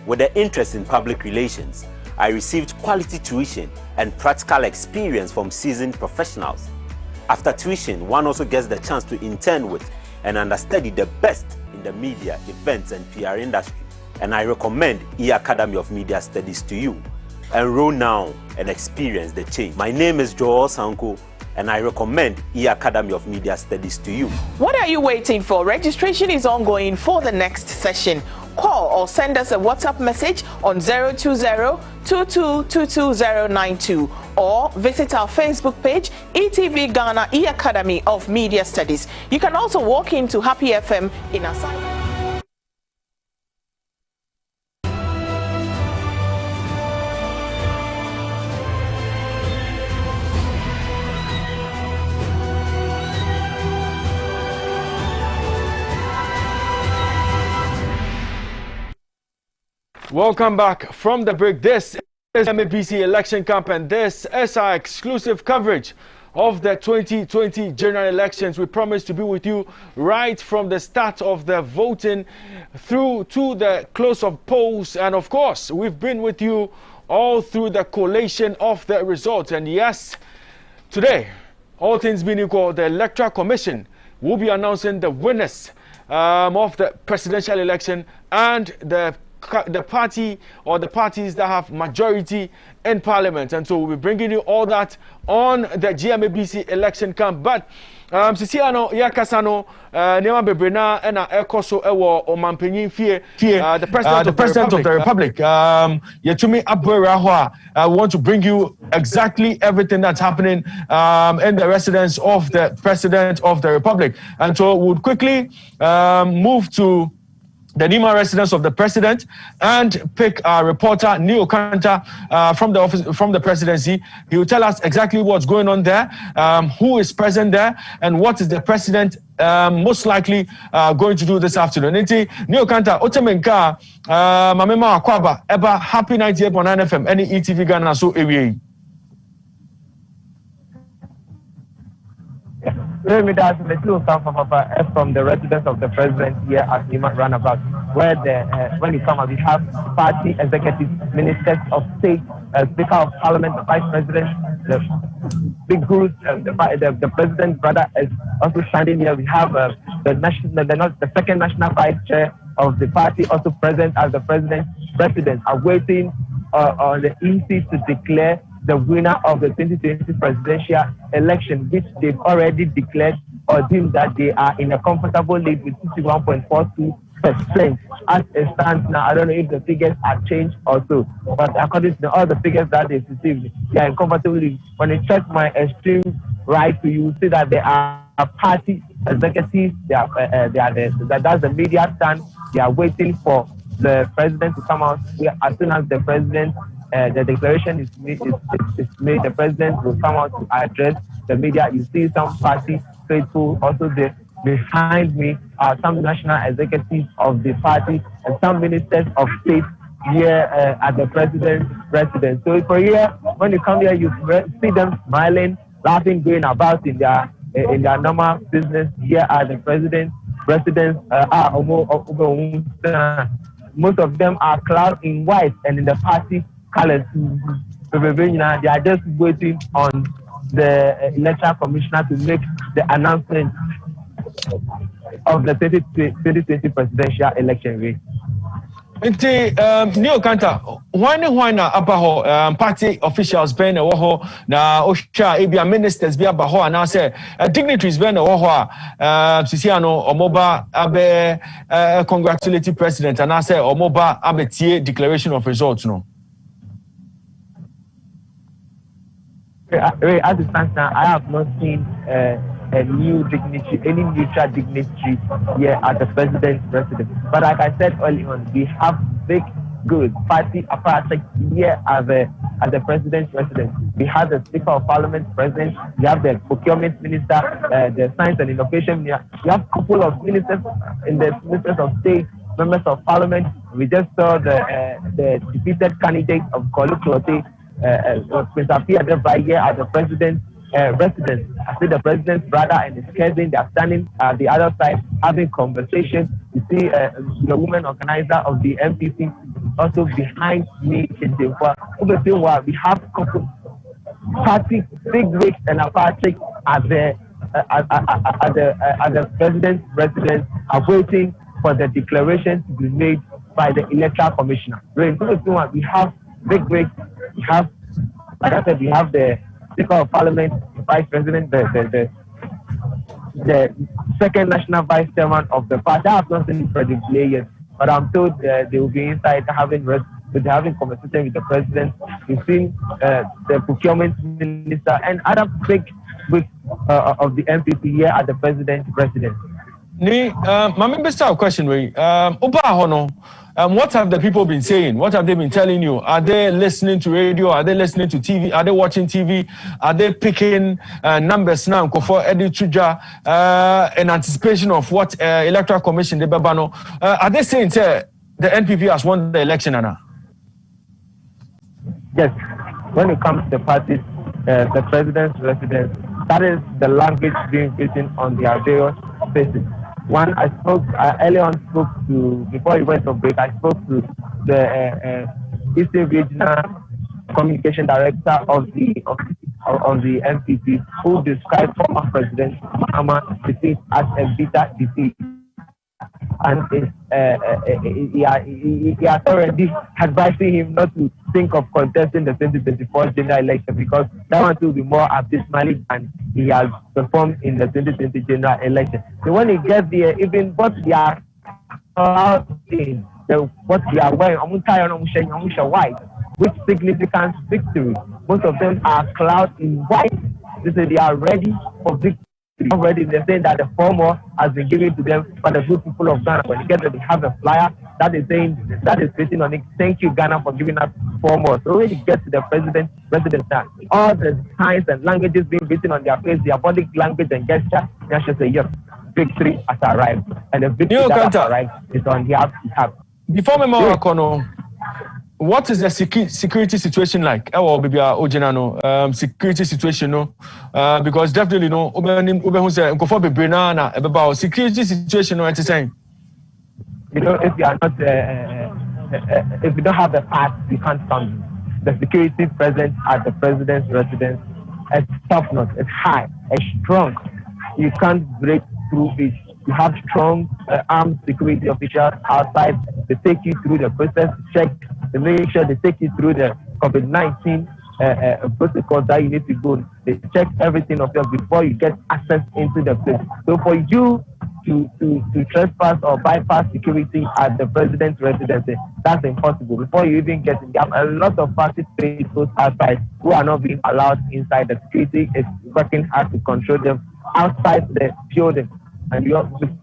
With the interest in public relations, I received quality tuition and practical experience from seasoned professionals. After tuition, one also gets the chance to intern with and understudy the best in the media, events, and PR industry. And I recommend E-Academy of Media Studies to you. Enroll now and experience the change. My name is Joel Sanko, and I recommend E-Academy of Media Studies to you. What are you waiting for? Registration is ongoing for the next session. Call or send us a WhatsApp message on 020-2222-092 or visit our Facebook page, ETV Ghana E-Academy of Media Studies. You can also walk into Happy FM in Asylum. Welcome back from the break. This is GMABC election camp, and this is our exclusive coverage of the 2020 general elections. We promise to be with you right from the start of the voting through to the close of polls. And of course, we've been with you all through the collation of the results. And yes, today, all things being equal, the Electoral Commission will be announcing the winners of the presidential election and the party or the parties that have majority in parliament. And so we'll be bringing you all that on the GMABC election camp. But Sisiano Yakasano Nema Bebrena and Ekoso Ewo Omampenyin Fie, the president of the Republic. Yetumi Abwerahwa, I want to bring you exactly everything that's happening in the residence of the president of the Republic. And so we'll quickly move to the Nima residence of the president and pick our reporter Neo Kanta from the office, from the presidency. He will tell us exactly what's going on there, who is present there, and what is the president most likely going to do this afternoon. Neo Kanta, Otemenka, Mamema Akwaba, Eba, Happy 98.9 FM, any ETV Ghana, so AWA. Let me ask from the residence of the president here at Nima Runabout, where when you come, we have party executives, ministers of state, speaker of parliament, the vice president, the big gurus, the president's brother is also standing here. We have the second national vice chair of the party also present as the president are waiting on the EC to declare the winner of the 2020 presidential election, which they've already declared or deemed that they are in a comfortable lead with 61.42%. As it stands now, I don't know if the figures are changed or so, but according to all the figures that they've received, they are in comfortable lead. When you check my extreme right, you will see that there are party executives, that's the media stand. They are waiting for the president to come out. As soon as the president the declaration is made, the president will come out to address the media. You see some party faithful also there. Behind me are some national executives of the party and some ministers of state here at the president's residence. So for here, when you come here, you see them smiling, laughing, going about in their normal business here at the president's residence. Most of them are clad in white and in the party colors. They are just waiting on the electoral commissioner to make the announcement of the 2020 presidential election race. Neo Kanta, why na abaho party officials ben oho na osha ebia ministers bia baho and say dignitaries ben oho Sisiano omoba abe congratulate president and say omoba abe tie declaration of results no. As it stands now, I have not seen a new dignitary, any neutral dignitary here at the president's residence. But like I said earlier on, we have big, good party apparatus here at the president's residence. We have the Speaker of Parliament present. We have the Procurement Minister, the Science and Innovation Minister. We have a couple of ministers in the Ministers of State, Members of Parliament. We just saw the defeated candidate of Kolu Klote, Prince Apia Debra here at the president's residence. I see the president's brother and his cousin. They are standing at the other side having conversation. You see the woman organizer of the MPC also behind me in the we have couple party big wigs and a party at the president's residence are waiting for the declaration to be made by the electoral commissioner. We have big wigs. We have, like I said, we have the Speaker of Parliament, the Vice President, the second national Vice Chairman of the party. I have not seen it for the play yet, but I'm told they will be inside having conversation with the President. We've seen the Procurement Minister and other big wigs of the MPP here at the President's residence. My member style question, what have the people been saying? What have they been telling you? Are they listening to radio? Are they listening to TV? Are they watching TV? Are they picking numbers now for Eddie Chuja in anticipation of what Electoral Commission de Babano? Are they saying the NPP has won the election, Anna? Yes. When it comes to the parties, the president's residence, That is the language being written on their various faces. One, I spoke earlier on. Before we went on break. I spoke to the Eastern Regional Communication Director of the NPP, who described former President Mahama's defeat as a bitter defeat, and he has already advising him not to think of contesting the 2024 general election, because that one will be more abysmally than he has performed in the 2020 general election. So when he gets there, even what they are in, what they are wearing, white, which significant victory. Most of them are clad in white. They say they are ready for victory. Already they're saying that the former has been given to them by the good people of Ghana. When you get there, they have a flyer that is saying, that is written on it, thank you Ghana for giving us 4 more. So when you get to the president now, all the signs and languages being written on their face, their body language and gesture, they should say, yes, victory has arrived. And the victory that has arrived is on their behalf. Before me more kono, what is the security situation like? Security situation, no, because definitely no. Security situation, no. You know, if you are not, if you don't have the pass, you can't come. The security present at the president's residence is top notch, it's high, it's strong. You can't break through it. You have strong armed security officials outside. They take you through the process, check, they make sure they take you through the COVID-19 protocols that you need to go. They check everything of yours before you get access into the place. So for you to trespass or bypass security at the president's residence, that's impossible. Before you even get in, there are a lot of party people outside who are not being allowed inside. The security is working hard to control them outside the building. And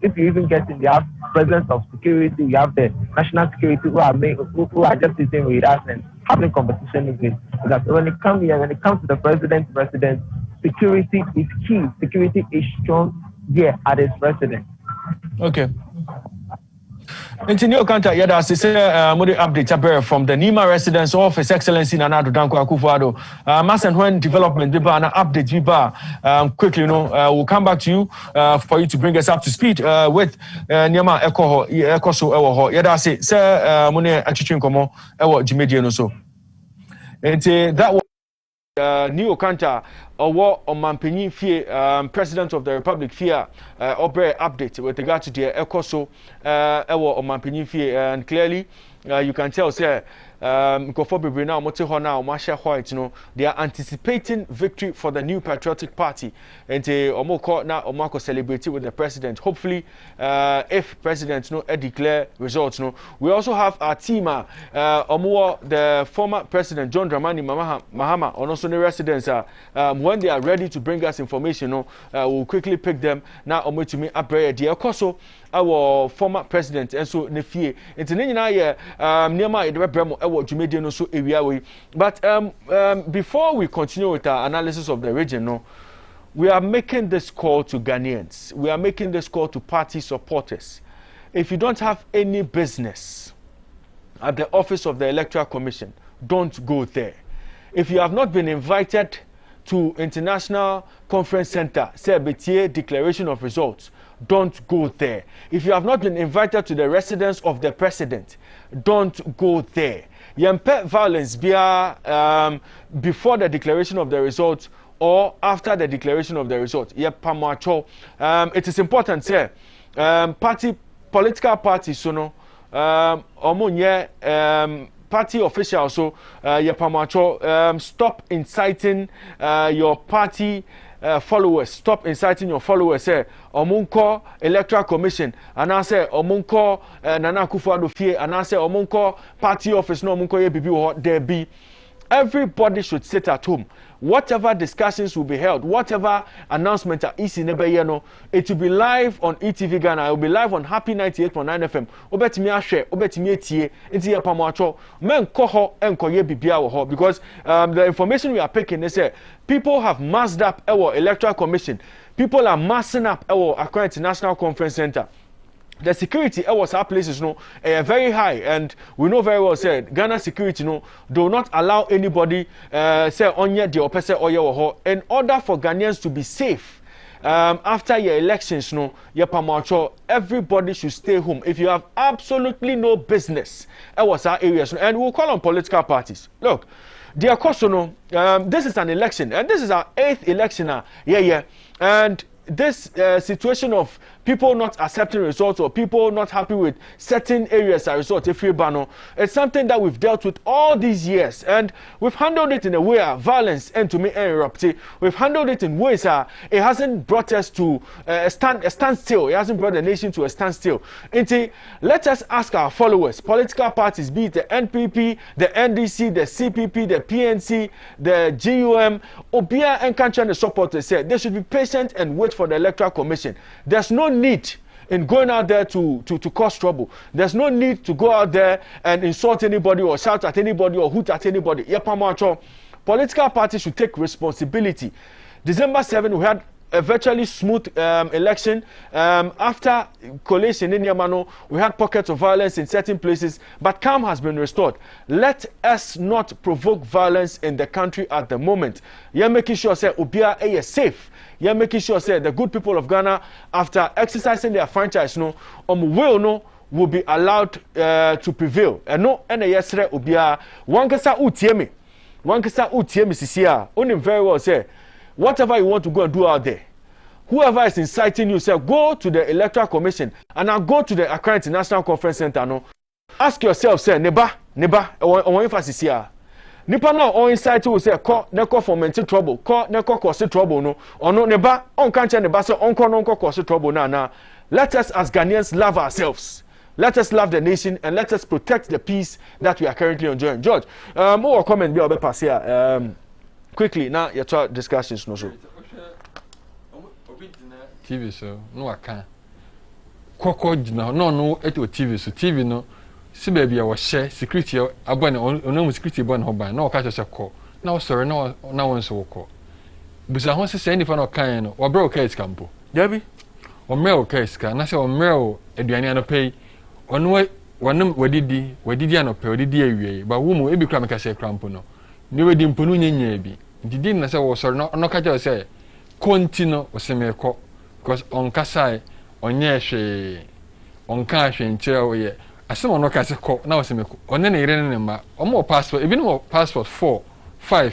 if you even get in the presence of security, you have the national security who are just sitting with us and having competition with it. That when it comes to the president's residence, security is key. Security is strong here at his residence. Okay. Continue contact yada say update from the Nima residence of His Excellency Nana Addo Dankwa Akufo-Addo. Mass and when development be an update be quickly, we'll come back to you for you to bring us up to speed with Nima Ekoso Ewo yada say mune achichwe nkomo ewo Jimedie no so. And that was New Okanta or Omanpenyin Fie, President of the Republic Fia, Obre update with regard to the Ekoso or Omanpenyin Fie, and clearly you can tell, sir, they are anticipating victory for the New Patriotic Party, and Omoko celebrating with the president. Hopefully, if president declare results, we also have our team, the former president John Dramani Mahama, and also the residents. When they are ready to bring us information, we'll quickly pick them. Now, I'm going to meet Abraya Diakoso, our former president, and so Nefie. It's an but before we continue with our analysis of the region, we are making this call to Ghanaians. We are making this call to party supporters. If you don't have any business at the office of the Electoral Commission, don't go there. If you have not been invited to International Conference Center, say Betier declaration of results, don't go there. If you have not been invited to the residence of the president, don't go there. Yempe violence before the declaration of the results or after the declaration of the results. It is important, sir. Political parties, party officials, so stop inciting your party followers. Stop inciting your followers. Say Omunko Electoral Commission, and I say Omunko Nana Akufo-Addo Fie, and I say Omunko party office. No Omunko YBB there be. Everybody should sit at home. Whatever discussions will be held, whatever announcement is in Nebeyeno, it will be live on ETV Ghana. It will be live on Happy 98.9 FM. Obetimi ahwe, obetimi etie, enti ya pamwacho. Men koho enkoye bibia wo ho, because the information we are picking is people have massed up our Electoral Commission. People are massing up our Accra International Conference Center. the security was our places very high, and we know very well said Ghana security do not allow anybody say onye the opese oye in order for Ghanaians to be safe. After your elections, everybody should stay home. If you have absolutely no business, was our areas, and we'll call on political parties. Look, dear Kosono, this is an election, and this is our 8th election. And this situation of people not accepting results or people not happy with certain areas as result of Bano, it's something that we've dealt with all these years, and we've handled it in a way violence and to me erupted. We've handled it in ways it hasn't brought us to a standstill. It hasn't brought the nation to a standstill. Let us ask our followers, political parties, be it the NPP, the NDC, the CPP, the PNC, the GUM, Obia and country and the supporters said they should be patient and wait for the Electoral Commission. There's no need in going out there to cause trouble. There's no need to go out there and insult anybody or shout at anybody or hoot at anybody. Political parties should take responsibility. December 7, we had a virtually smooth election. After collation in Yamano, we had pockets of violence in certain places, but calm has been restored. Let us not provoke violence in the country at the moment. You're making sure that Ubia is safe. You're making sure that the good people of Ghana, after exercising their franchise, will be allowed to prevail. And no, and yesterday Ubia, one kasa utiemi sisia. Only very well say, whatever you want to go and do out there, whoever is inciting you, say go to the Electoral Commission and now go to the Accra International Conference Center. Ask yourself, say neba, on emphasis here. Nipa na on incite you say call neko foment trouble, call neko cause trouble no. Ono neba on can't neba say on cause trouble na. Let us as Ghanaians love ourselves. Let us love the nation and let us protect the peace that we are currently enjoying. George, more comment be obe pass here. Quickly now your talk discussions no so. TV so no aka. Koko jina no eto TV so TV no si baby a share security abone ono security bon ho ban na o ka che ko na o sore na won so ko busa ho se any fan o kan no o bro o case campo Debbie o me o case ka na se o me o aduane ano pay ono wonum wadidi ano pay wadidi awie ba wo mu ebi kra me ka se crampo no ni wedi mponu nyenya bi didi na se wo sore no ka che se continue o se me ko because on kasai onye hwe on ka hwe nche o ye asem ono ka se ko na o se me ko onne ne ire ne ma o mo passport even mo passport 4 5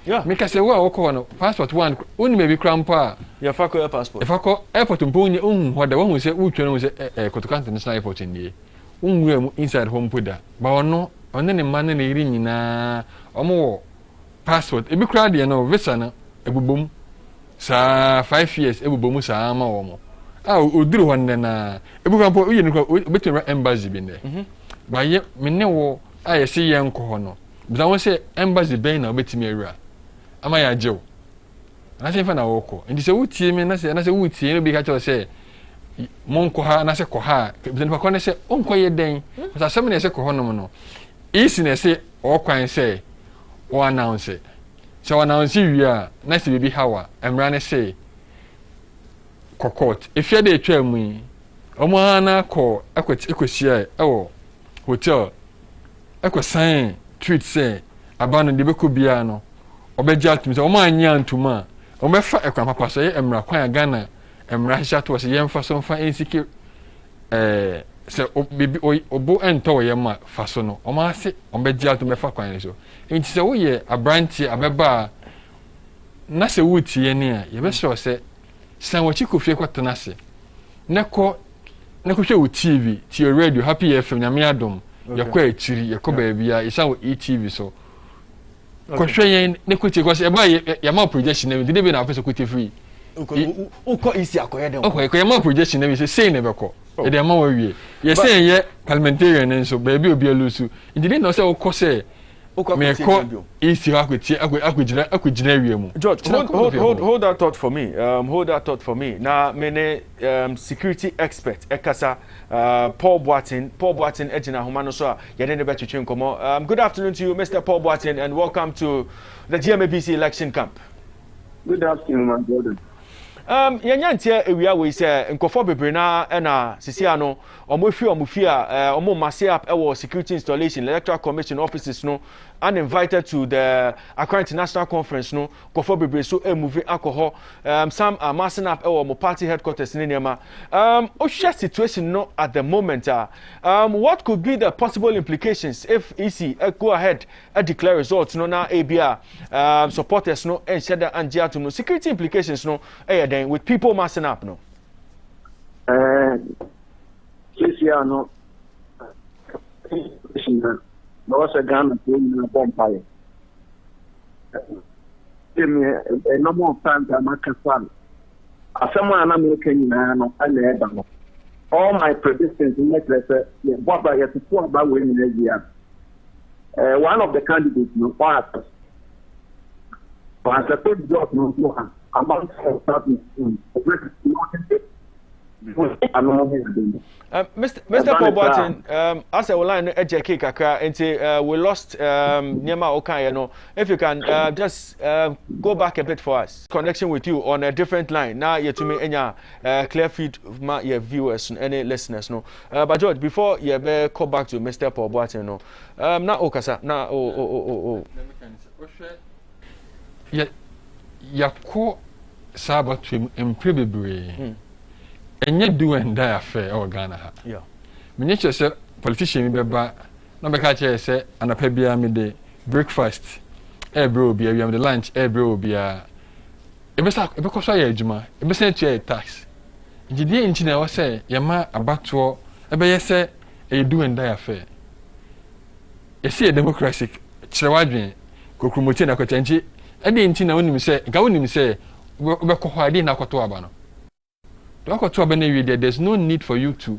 yeah me ka se wo ko no passport 1 oni me bi crampo a ya fa ko passport fa ko airport mponye ho da wo se utwe no se Kotoka International Airport ndie unwura mu inside home poda ba ono onne ne ma ne ire nyina o mo passport ebi kra de no visa na ebubom sa 5 years ebubom sa ma wo mo oduru honne na ebukrampo uye ni obetu embassy bi ne ba ye menne wo aye se ye nko ho no bisa won se embassy ben na obetimi awura ama ya jew na se fa na wo ko ndi se wutie me na se wutie no bi ka cho se monko ha na se ko ha bisa ni pa ko ne se onko ye den bisa se me ne se ko ho no no isi ne se o kwan se o announce se o announce wi a na se bi hawa emra ne se court if you dey twa mu omo ana ko ekosia ewo hotel ekosan treat say abano de beko bia no obeja atum say omo anya antuma omefa ekwan papa so ye emra kwan Ghana emra hia to say yemfa so mfa ensike say obo ento ye ma fa so no omo ase obeja atum mefa kwan so enti say wo ye abranti abeba na se wutie ne a ye be sure say san wachi kofie kwatena se neko hwe wo TV ti radio Happy FM nyame adom yakwa achiri yakọ baabia isa wo ETV so ko hwe yen neko ti kwase e ba ya ma projection na de be na afeso kwete free uko isi akoye dem ko ya ma projection na bi se ne beko e de ma wa wie ye se ye parliamentarian nso baabi obi alusu ndide na se wo ko se meko isi akujina wiemu. George, hold that thought for me. Hold that thought for me. Now, many security expert ekasa Paul Boatin ejina humano so yedene betu chinkomo. Good afternoon to you, Mr. Paul Boatin, and welcome to the GMABC election camp. Good afternoon, my brother. Yanyantia ewia we say nkofo bebre na na sisia no omofia mass up our security installation electoral commission offices no uninvited to the Accra International Conference no nkofo bebre so moving alcohol some are massing up our party headquarters in Niama. Share situation no at the moment what could be the possible implications if EC go ahead and declare results no na ABR supporters no and share the angia to no security implications no then with people massing up no this year no was a gun in a bonfire. No more time than my concern. As someone American man, all my predictions in what I have to talk about winning this year. One of the candidates, no, but as a third job, no, among Mr. Paul Barton, as I will line Ejeki Kakra, and we lost Nyama Okai, no. If you can just go back a bit for us, connection with you on a different line. Now you to me any clear feed of my viewers and any listeners, no. But George, before you call back to Mr. Paul Barton, no. Now Okasa, now ya ko sabatwem emprebebre. Enye do and die affair or Ghana ha. Yeah. Me say politician be ba na be ka che say anapa bia me de breakfast bro bia we am the lunch bro bia e be ko so ya adwuma e be say che tax ngidi enchi na wo say ye ma abato e be ye say e do and die affair e see democracy kire wadwen kokrumoti na kwatanchi e de enchi na wonim say ga wonim say be ko ho ade na kwato aba no. There's no need for you to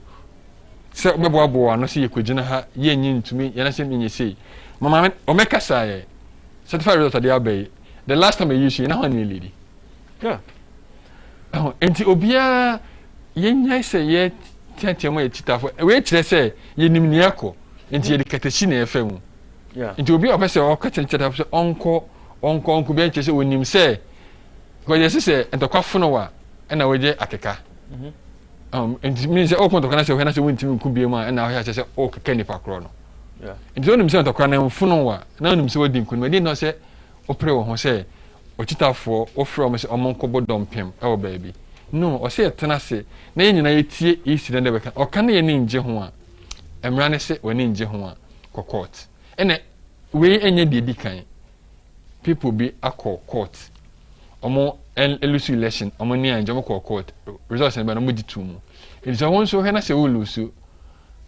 say no see kujina ha ye nyin to me yana say me say mama o make say certified result at the abey the last time I use you na ho ni lady yeah enti obia ye nyai say ye tiatia mo ye titafo we kire say ye nim ni akọ enti ye de katachi na efa mu yeah enti obia o pese o ka titafo say onko be kire say onim say ko ye say entokwa no wa na we akeka and means all point of can say when I say win team could be ma na ho say o keka ni pakro no yeah and so nim say entokwa na mfuno wa na nim say wadi nkun me dey no say o pre wo ho say o titafo o fro mo say omonko bodom pem e wo baabi no o say tena se na yin na yetie isi den de beka o kan ye ni nje ho a emra ne se wani nje ho a ko court ene we enye de di kan people be akọ court omo elusu election omo ni anje mo court results na mo di tu mu it is won so he na se o lusu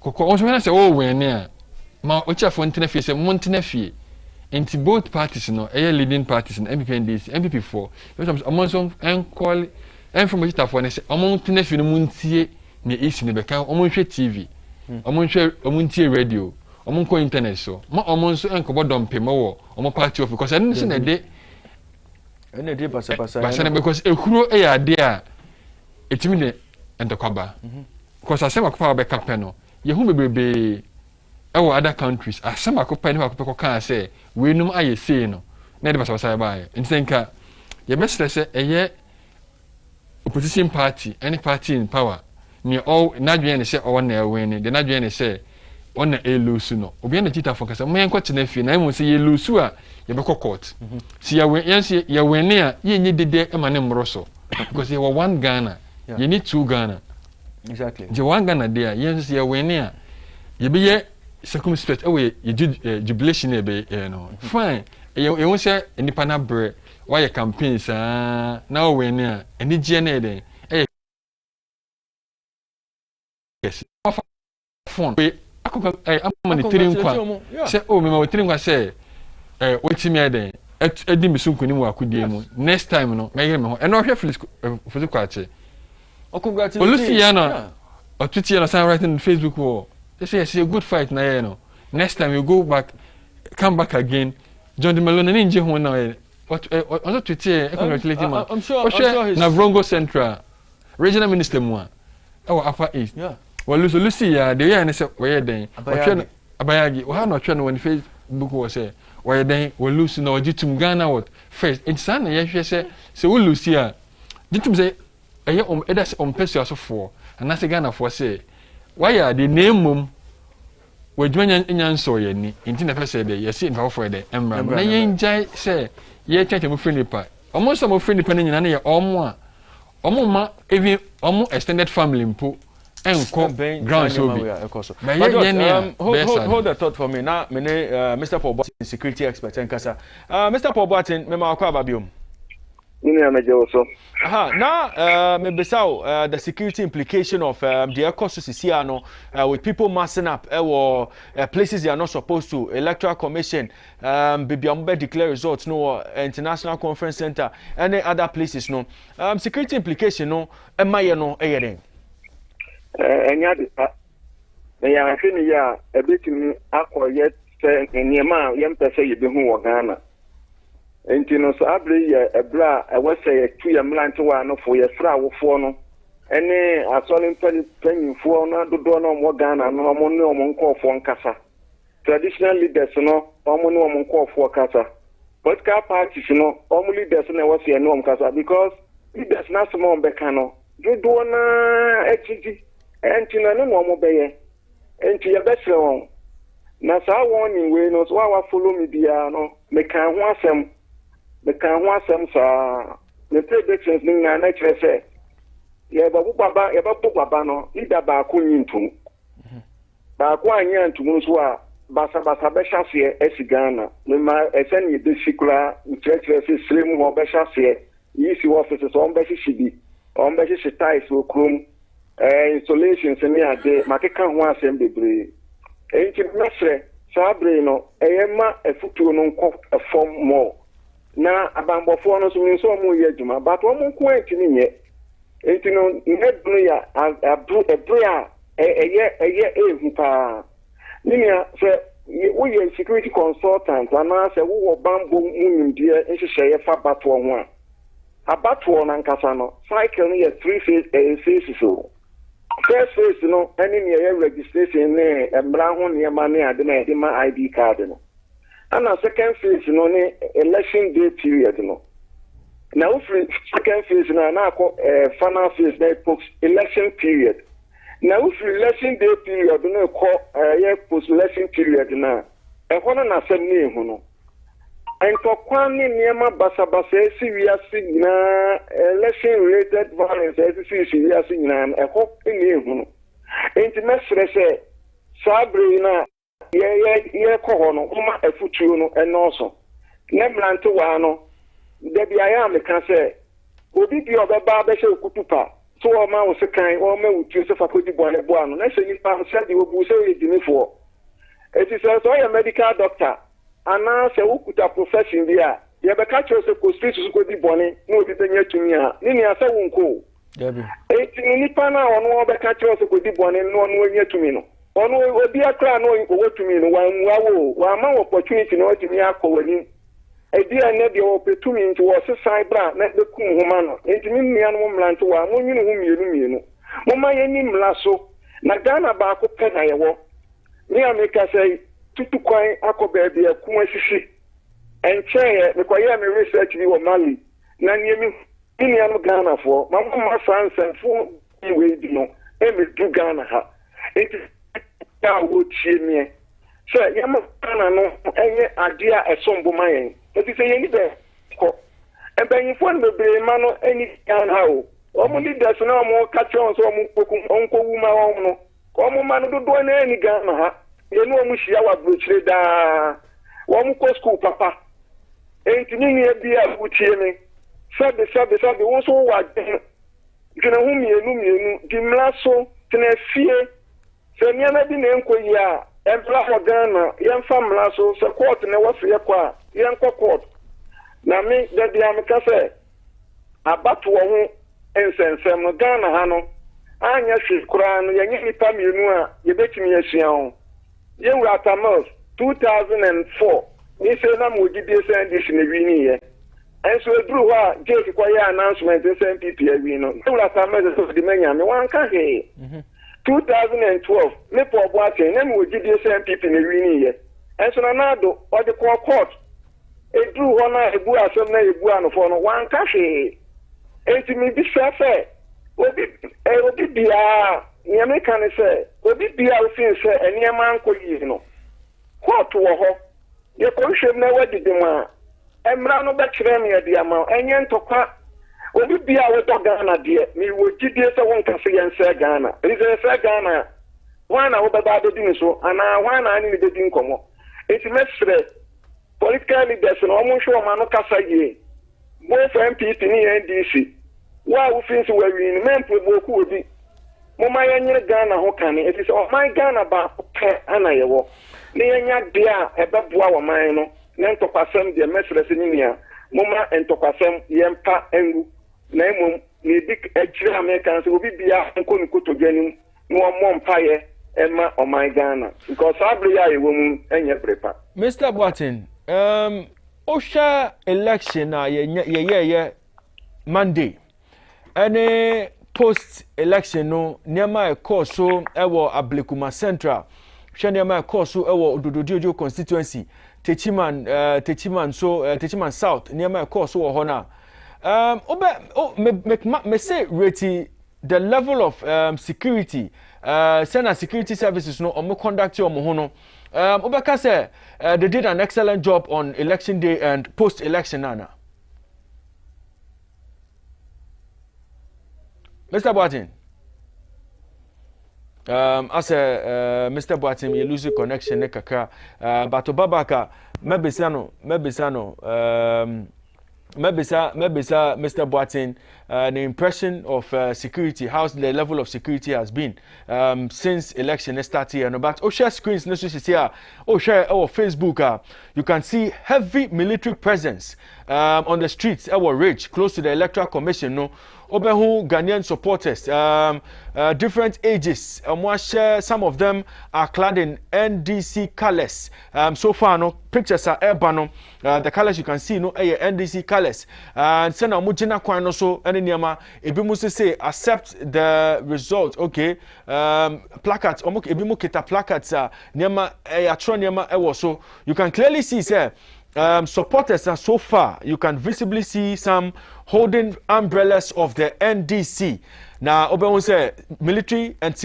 kokọ won so he na se o wen a ma o cha fo ntena fie se mo ntena fie enti both parties no leading parties no MPP and DC MPP4 because omo so call from it for ne se omo ntena fie no mo ntie ne isi ne beka omo hwe TV omo ntie radio omo nko internet so ma omo so enko dompe mo omo party of because I say na dey basa because ehuro e ya de a etimi ne entokwaba because asema kopa be campaign no ye hu bebrebe e wo other countries asema kopa ne kopa kan say we num aye sei no na de basa ba ye ntenka ye mesre say eye opposition party any party in power ni all nadwe ne say o na win de nadwe ne say on na elusu no obi na tita fo kasa mo yen kwete na fie na mo say elusu a ye be court si ya wen yense ya wen ne a ye nyi dede e ma ne mro so because you were one Ghana you need two Ghana exactly je one Ghana there yense ya wen ne a ye be ye circumspect e we jubilation e be no fine ye won say nipa na bre why your campaigns na wen ne a eni je na den e yes phone I'm the three say oh me my three say wait me then edi misunku ni mu akudie mu next time no me me ho e no hwe physical ache oh congratulations Luciana or Twitter sign right on Facebook wall they say it's a good fight na you know next time you go back come back again John de Melon ni nje ho na what on Twitter congratulate him I'm sure he's na Vrongo Central regional minister mu a Upper East yeah well Lucy ya de ya ne say we den abayagi we ha no twa no on Facebook wo say we den we lose no jitum Ghana what first it's an ya hwe say we lose ya jitum say edas pesuasofo and say Ghana for say why are the name mum we dwanya nyanso ye ni nti na pese de yesi nfa for de emra na yenjai say ye tete mu free nipa omo so mo free nipa nyina na ye omo ma even omo extended family mpo enko ground so bi hold the thought for me now Mr. Paul Boatin, security expert enkasa Mr. Paul Boatin me ma akwa babiom now, maybe the security implication of the ecosystems with people massing up or places they are not supposed to. Electoral Commission, Bibiambe declare results, no International Conference Center, any other places, no. Security implication, no. Am I no? Anything? I think a bit in aqua yet, and Yama, young person, you be who Ghana. And you know, so I believe a bra, I was say 2 year land to one for your flower for no. And I saw him penny for no, do no more Ghana, no more no one call for Casa. Traditional leaders, no, only no one call for Casa. But car parties, no, only leaders never see no Casa because leaders not small Becano. You do na HG, and you know, no more bay. And to your best one. Nasa warning, we know, so I follow me, dear, no, make I want some. The can want some the predictions in an HSA. Yaba Baba, Yaba Babano, Ida Bakuin to Bakuan to Muswa, Basa Beshasia, Esigana, Lima, Esseni, the Shikula, Church Slim or Beshasia, easy offices on Beshibi, on Beshish ties will crum, installations in the day, Macacan one assembly. Ancient Mestre, Sabrino, Emma, a futuno a form more. Na abambofo no so mi so mu ye adwuma but wo mu ko antini nye entino nhedunu ya abru eye ehu pa ninia se wo ye security consultant ana se wo bambo munimdie nhyehyeye fa bato ho a abato na nkasa no cycle no ye 3 phases so first phase no any near registration ne embra ho ne ma ne ade na ede ma ID card no. And a second phase, no, election day period, no. Now, second phase, now, final phase, election period. Now, election day period, no, post election period, now. A one and a assembly, no. And for Kwani Niama Basabasa, serious election related violence, serious a hope in you. Intimate say, Sabrina. Yeah, Corona, Uma, a futuno, and also. Neblan to Wano, Debbie I am the cancer. Would it be of a barber show Kutupa? So a man was a kind or man with Joseph Akutibuan, and I say, if I said you would say it for. It is also a medical doctor, and now say, who could have profession there? You have a catcher of the streets to go to Bonnie, no, it's near to me. Ninia Sawunko. Debbie. 18 Nipana or no other catcher of the Bonnie, no one near to me. Ono obi akra no wotumi no wanwawo wa ma opportunity no otumi akowani edi ane de opetumi nti wo se cyber na de kum homa no ntimi mmia no mlante wa monwini hu mienu moma yeni mlaso na Ghana ba ko pe na yewo ni ameka say tutu kwan akoba bia kum asisi enche me koye me research bi wo Mali na niemi mmia no Ghana fo ma sansan fo we di no e du Ghana ha enti wo chie so yama kana no enye adea esombo mayen eti se yeni be ko ebenifo no bebre ma no eni kan ha o mo leaders na mo ka chon so mo poku onko wu ma won no ko mo ma no dodo na eni gan ha ye no mo hia wa brochire da wo mo ko school papa enti ni ni bi a wo chie me sabe wo so wa gina hu mienu di mlaso tena fie se niana bi na enko yi a empla for Ghana yemfa mlaso se court na wase yakwa yenko court na me da dia me ka se abato ho ensensem Ghana ha no anya hwekura no yenye nipa mienu a yebetimi ahia ho yewura Tamas 2004 ni se na mo gidie se ndisi na wi ni ye enso eduru ho a Jake kwa ya announcement se MPP awi no yewura Tamas so di manya me wan ka he 2012 me po bo ate na me ogidie se MPP na wi ni ye enso na nado o de court eduru ho na ebu asem na ebu anofo no wan ka he enti me bi sefe Obi bia nyame kan say obi bia ofin say eniema nko yi no court wo ho ye ko hwem na wadidi ma emra no be kire me ade ama enye ntokwa obi bia we to Ghana de mi wo gidie se won ka se yen se Ghana reason se Ghana wana wo baba do din so ana wana ani ni de din komo enti mesre political leaders no omo hwe ma no kasa ye both MPP ni NDC wa wo fin so we win men boku obi mo ma yenye Ghana ho kan it is oh my Ghana ba pe ana ye wo ne yenya de a ebeboa wo man no ne ntokwasem de mesre se ninia mo ma ntokwasem yempa engu na emom ne dik ejira American so obi bia nko ni kotogani no mo mpaye ema oh my Ghana because abri ya ye wo mu enye prepa Mr. Boatin Osha election na ye Monday any post election no niema e course so ewo Ablekuma Central hwe niema e course so ewo Odododiojo constituency Techiman South niema e course so wo ho na me say rate the level of security Sena security services no omo conduct omo ho no Obeka say they did an excellent job on election day and post election nana. Mr. Boatin. As Mr. Boatin, you lose connection ne kakra. But Obabaka, mebisa Mr. Boatin, the impression of security, how the level of security has been since election started here. But share screens, no here. Share our Facebook. You can see heavy military presence on the streets. Our ridge close to the Electoral Commission. No. Obehu Ghanaian supporters, different ages. Some of them are clad in NDC colors. So far, no pictures are urban. The colors you can see, no NDC colors. And send mujina kwano so any niama. Ebimu say accept the result. Okay. Placards. Ebimu kita placards. Niama atron niama ewo. So you can clearly see say. Supporters are so far, you can visibly see some holding umbrellas of the NDC. Now, Oben say military and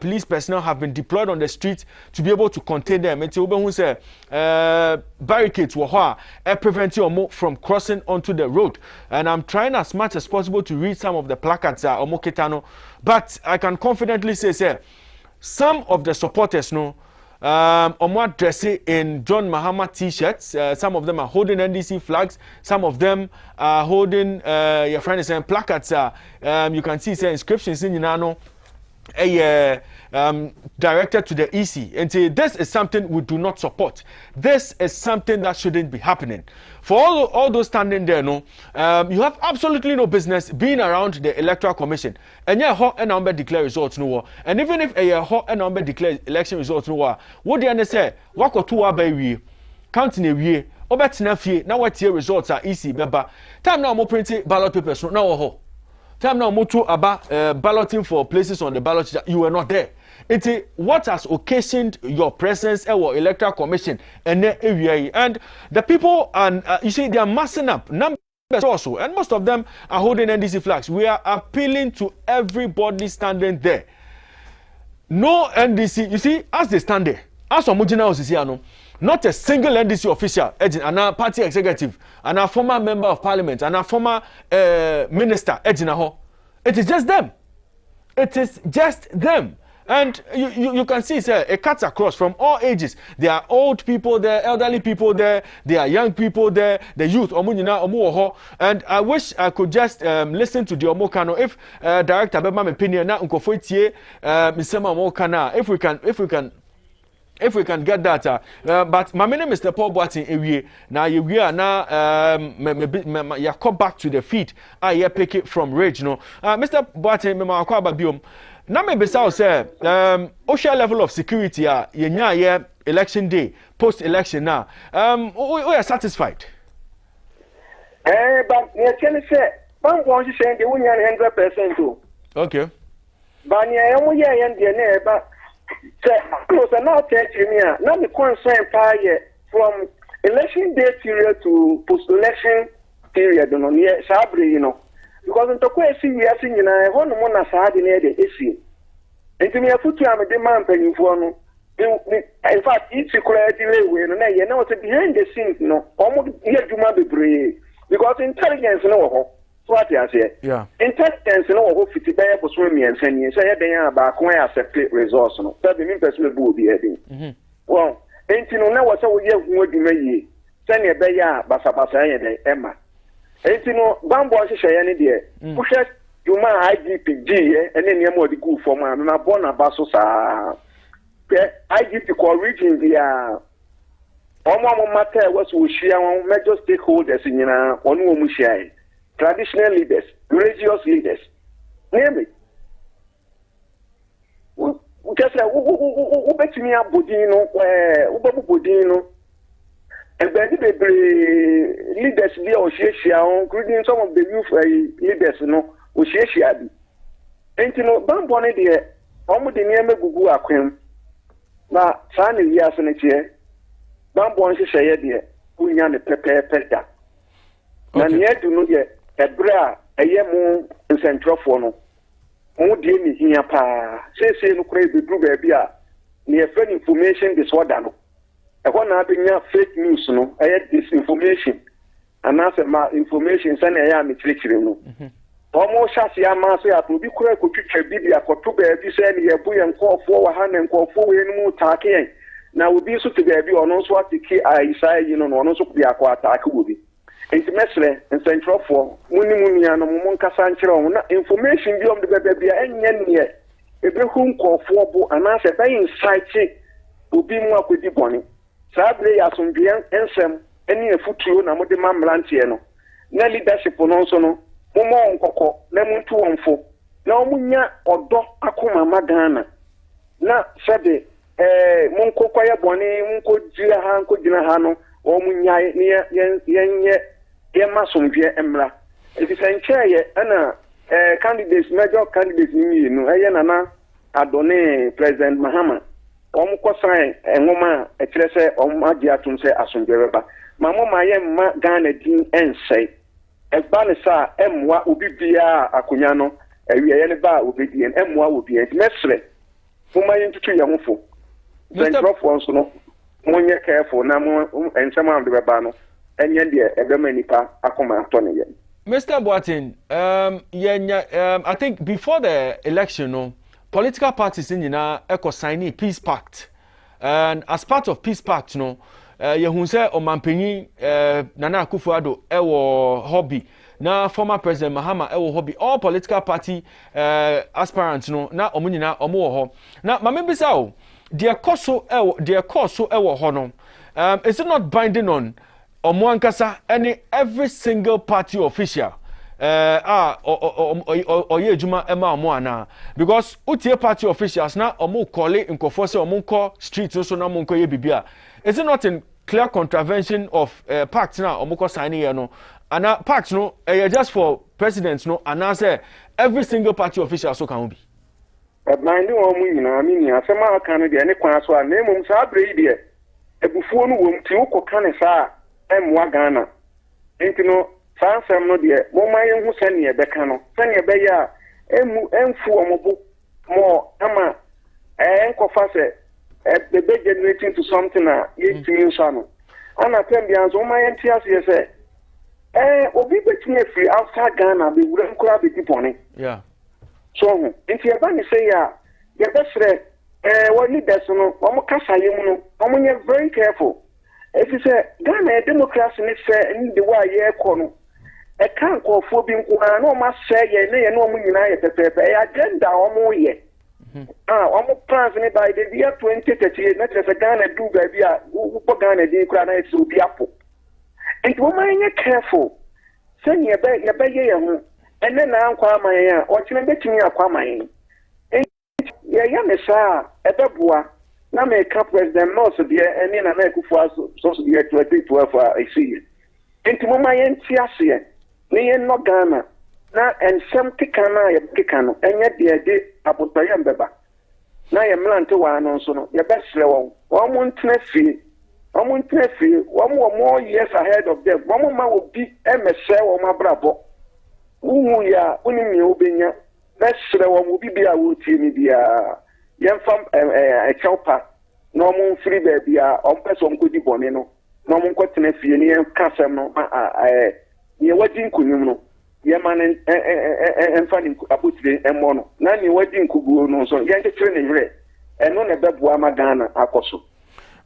police personnel have been deployed on the street to be able to contain them. And Oben say barricades were prevent you from crossing onto the road. And I'm trying as much as possible to read some of the placards but I can confidently say some of the supporters dressing in John Mahama t-shirts. Some of them are holding NDC flags. Some of them are holding your friend is saying placards. You can see inscriptions in Yunano. Directed to the EC and say this is something we do not support. This is something that shouldn't be happening. For all those standing there, you have absolutely no business being around the Electoral Commission. And yeah, hot and number declare results no war. And even if a hot and number declare election results no war, what do you say? What or two by we counting a year? Obetina now what your results are EC member. Time now more printing ballot papers now. Time now moto about balloting for places on the ballot that you were not there. It's what has occasioned your presence at our Electoral Commission and the people and you see they are massing up numbers also and most of them are holding NDC flags. We are appealing to everybody standing there. No NDC, you see, as they stand there, as Omujina was here, not a single NDC official, and a party executive, and a former member of parliament, and a former minister, it is just them. It is just them. And you can see, sir, it cuts across from all ages. There are old people there, elderly people there, there are young people there, the youth, and I wish I could just listen to the Omokano. If Director Bema opinion na unkofoitie Misema Omokana, if we can get that, but my name is Mr. Paul Boatin Ewie. Now we are now you come back to the feet. I pick it from Ridge, no. Mr. Boatin, me akwa biom. Now maybe say OSHA level of security yenya election day, post election now. We are satisfied. But you can say, one point saying the 100% too. Okay. But yeah, but close now tell me now the concern from election day period to post election period, you know, because ntokwa esi wiase nyina ho no mo na saade na de esi ntimi afutu amede man panyimfo no in fact it's correct way no na ye na what behind the scenes no omo ye djuma bebre because intelligence no wo ho so what you say intelligence no wo ho fiti be ye boso miensa ni say ye den ba ko ya accept resource no so be me person be obi edin well enti no na wo say wo ye hu adwuma yi say ne be ya basa ye den ema enti no bambo hyehyɛ ye ne de puhwɛ dwuma IGP ye ene ne mo de gu form a na bo na ba so saa IGP ko region dia omo matter was we share one major stakeholders nyina onu omu share traditional leaders religious leaders name it we just say we betimi abodin no we bodin no and then the leaders be o share including some of the youth leaders no o share bi entino bambo ne de omo de niam gugu akwem na sana wi asene tie bambo nhye ye de unya ne pepepe da na ne edu no de ebra eye mu nsentrofo no mu de mi hia pa sese no kura bedru ba bia ne efre information disorder no e ko na abenya fake news no disinformation anase ma information sana ya mi kirikire no omo shasi amaso ya probi kura ko twitwa bibia ko to ba bi se ne yebu ye nkofo wa ha ne nkofo we nu taake yen na obi so to ba bi ono so atiki aisa yi no ono so bia ko ataake obi enti mesre nsentrofo munimumia no mo nkasa nkyere on na information bi om de ba bia enya ne ebehu nkofo bo anase ba insight obi mu akodi boni sabre ya sonbia ensem eni efutuo na mo de mamlantie no na leadership no so no mo nkoko na muntu wonfo na omunya odo akoma magana na sebe munkoko ya boni munko jira ha nko jina ha no omunya yenye yemasomdwe emra efisanche ana candidates major candidates ni no na adone president Mahama omko san enwoma ekrese omagye atum se asomdwe beba mamo maye ma Ghana din ensei ebane sa emwa obi bia akonya no ewie ne ba obi die emwa obi e mesre fuma yintutu ye hofo centrofo so no monye careful na mo ensema am de beba no enye de ebema nipa akoma atone ye Mr. Boatin, I think before the election, no, political parties in Eko signing peace pact, and as part of peace pact, no, Yehunse Omampeni Nana Akufo-Addo ewo hobby. Na former President Mahama ewo hobby. All political party aspirants, no, na omunina omo ho. Na mamembisa o, their course ewo ho no. Is it not binding on Omwankasa every single party official oye juma ema omwana because utie party officials na omo call nkofo se omo call street so na omo ye bibia is it not in clear contravention of pact na omo call signing here no and pact no just for presidents no and say every single party official so can be mind omo yina amini asema aka no de ne kwan so na emom sa abre de ebufuo no wom ti ukoka ne sa emwa Ghana entino sansem no de mo maye hu sane beka no sane be ya emfu omobo mo ama enkofa se be generating to something na yetimi so no ana pembia so maye ntia se obi betimi free outside Ghana be wura nkura be dipone so enti eba ni say ya ye besre what leaders no omo kasa yemu no omo nye very careful. If you say Ghana democracy ni say in the way ye kono e kan ko fo bi nko na o ma say ye na ye no mu nyina ye pepepe e agenda o mu ye o mu plans ni by the year 2030 na say Ghana do ba bi a wo Ghana din kura na e so bi apo and wo man ye careful say ye be ye hu ene na ankwa aman ya o kire betimi akwa aman ye me sa e beboa na me ka president no so de eni na na Akufo so de 2012 I see enti mo mayen ti ase ne ye no Ghana na ensem keka na ye keka no enye de abotoye mbeba na ye mlante wa no so no ye besre wo mo ntena fie wo mo years ahead of them wo mo ma obi emese wo mabrabo ya unimi obenya na hyere wo mu bibia wo tie ni bia yemfam chaupa no mo free baby a ompeso mkodi bone no no mo nkotena fie ni kasem no ye wadi nkunyum no ye man emfa ni abotire emmo no na ni wadi nkuguo no so ye nkekere ne hwere eno ne beboa magana akoso.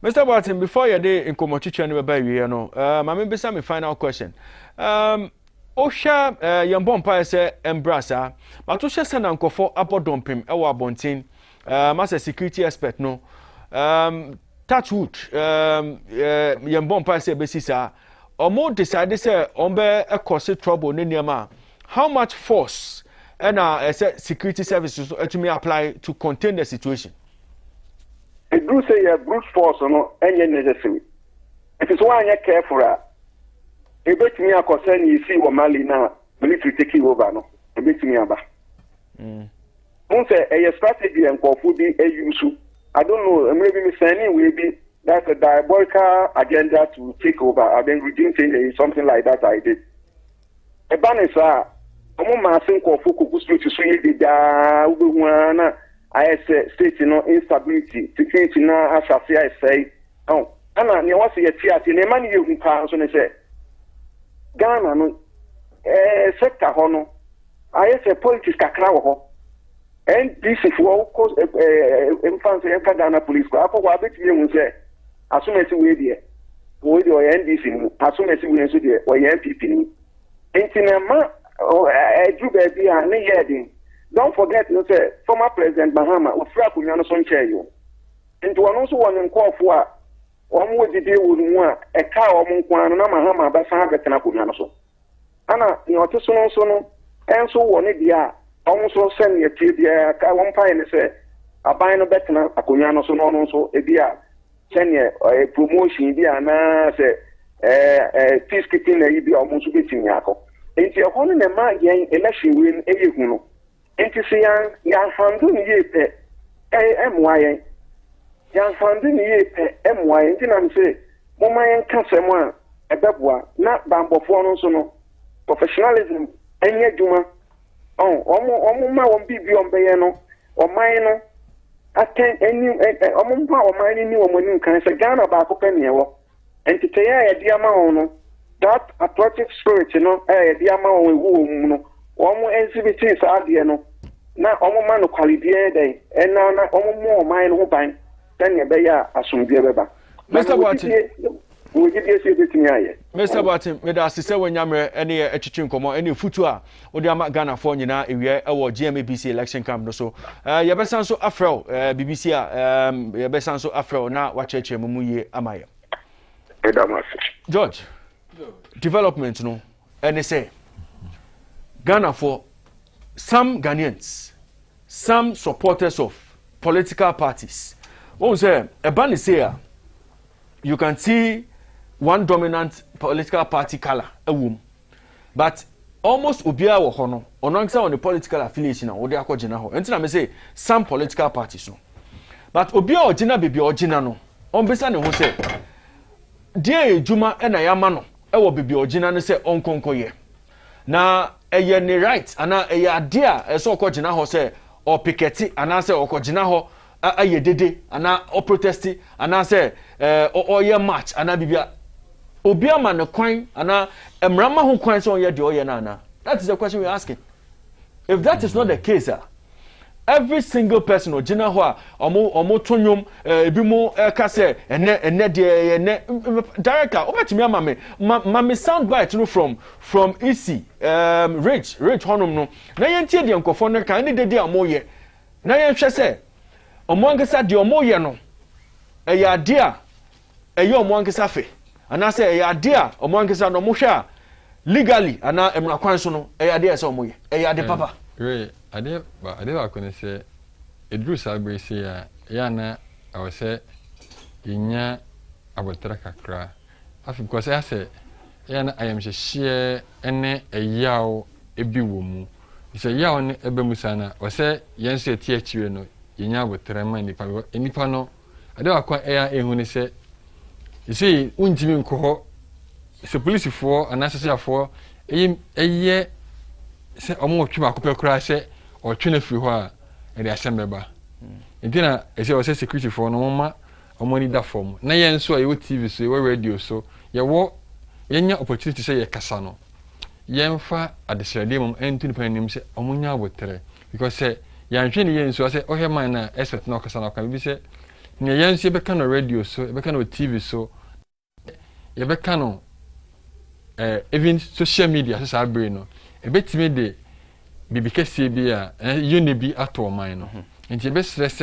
Mr. Barton, before your day in Komochichi and Baby, my member me final question. Osha Yambompa say embrasa, but Osha Sananko for Apodompim, our bontin, master security expert no. Touchwood, Yambompa say Besisa, or more decided say ombe a cause trouble Ninyama. How much force and security services to me apply to contain the situation? I do say a brute force or no any necessary. It is why I care for her. A bit me a concern you see what Mali now military taking over no. A bit me about. Say a strategy and for food a use. I don't know, maybe Miss Annie will be that's a diabolical agenda to take over. I then regime change something like that I did. A banner I'm asking for focus to see the I say state instability, security na asase I say. Oh, ana ne wase ye tiate ne mani ye hu pa so ne say. Ghana no sector ho no. I say politics kakra wo ho. And this is what cause influence en Ghana police ko afọ wa beti me hu say asumesi we die. We dey NDC asumesi we nso die o NPP ni. Entina ma eju baby a ne yedin. Don't forget, you say former President Mahama, Ufrakunyano Soncheyo. And to also one in call for one would deal with one, a cow among one, and Mahama, Basan Betanakunyano. Anna, you know, to sono, and so one idea, almost send me a tibia, one pine and say, a bino betana, Akunyano, so no, so a beer, send a promotion, dear, and say, peacekeeping, a be almost getting Yako. And you're holding a man, young election win a year. Enti se yan handu ni yepe MY yan handu ni yepe MY enti na mse mo ma yan kasem a ebeboa na bambofo no so no professionalism enye djuma omo ma won bibi ombeye no oman no aten eni omo ma oman ni omoni kan se Ghana ba ko pene wo enti te ya dia ma no that patriotic spirit no dia ma won ewu omu no omo exhibiting saade no na omo ma no quality dey na omo mo man no ban then ye be ya asumdie beba. Mr. Barton, we give you say betimi aye. Mr. Barton, me da sese wanyamre ene echichi nkomo ene futu a odi ama Ghana for nyina ewie ewo GMABC election camp no so ye be sanso afrel BBC a ye be sanso afrel na wacheche mu ye amaye. George, development no ene say Ghana for some Ghanaians, some supporters of political parties. One say a ban is here. You can see one dominant political party color, a womb. But almost ubia wo hono, onangsa on the political affiliation or the akojina ho. Until I say some political parties no. But ubia ojina bibi ojina no. On besa ne ho say die ejuma e na yama no. E wo bibi ojina ne say onkonko ye. Na eye ne right ana eye ade a eso okojina ho say o piketi ana say okojina ho aye dede ana o protesti ana say o ye march ana bibia obi ama ne kwan ana emrama ho kwan so ye de o ye na ana. That is the question we're asking. If that is not the case, every single person ojina ho a omo tonwom ebi mo ka say ene de ene director obetimi ama me sound bite no from EC rich honum no na yentie de nkofo no kan ne de amoye na yenhwe say omo ankasa de omoye no eya de a eya omo ankasa fe ana say eya de a omo ankasa no mo hwe a legally ana emra kwan so no eya de say omoye eya de papa ade ba kone se edru sabre se ya na awo se yinya abotra kakra afi ko se ase ya na ayam hye ene eyawo ebi wo mu se yawo ne ebe musa na o se yenso eti achiwe no yinya abotra ma nipa no ade wa kwa ya ehu ne se isi untimi nko ho se police fo anasese afo eye say omo twa akopɛ kura say o twene free ho a e dey asembeba ntina e say security for no mama omo ni da form na yen so ayo TV so ayo radio so ye wo yenya opportunity say ye kasa no yen fa adesrade mom entini panim say omo nya abotre because say yan twene yen so say o he man na expect na kasa na kan bi say ne yen so be kan no radio so be kan no TV so ye be kan no even social media so say brain no e betime de bibi kese bi a yone bi ato man no nti be stress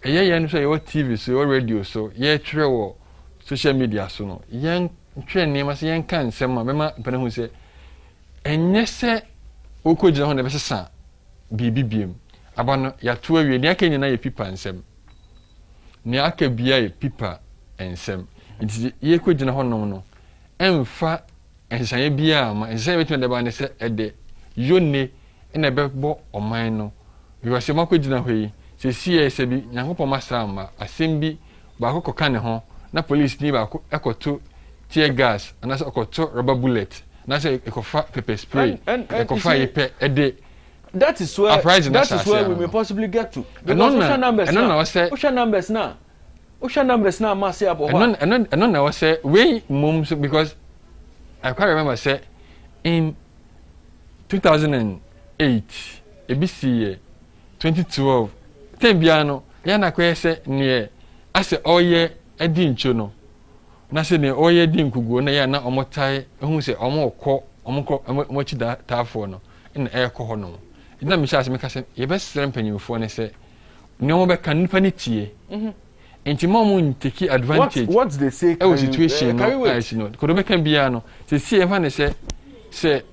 yen so ye TV so ye radio so ye twerɛ wo social media so no yen twerɛ ne ma se yen kan nsɛm ma bema pene hu se enye se okogina ho na be sesa bibi biem aba no ya to awie ne aka nyina ye pipa nsɛm ne aka bia ye pipa nsɛm nti ye kogina ho no emfa ensanye bia ma ensanye betime de ba ne se ede yone na bebo oman no because se makogina ho yi se sie se bi nyankopɔ masra ma asɛm bi ba ko ka ne ho na police ni ba ko ekoto tear gas and as ekoto rubber bullet na say ekofa pepper spray ekofa yepe ede that is where we may possibly get to because Osha numbers now must say about and no I say we mum because I quite remember say in 2008 ABC 2012 tembiano yana kwa say near ase oye edi ncho no na se ne oye di nkugo na ya na omotai ehun se omo chi da tafo no na ekọ ho no ina mi sha se meka se ye be sere mpanyimfo ne se ne omo be kan nipa ne tie enti mom take advantage what they say situation no ko do be kan bia no se sie fa ne se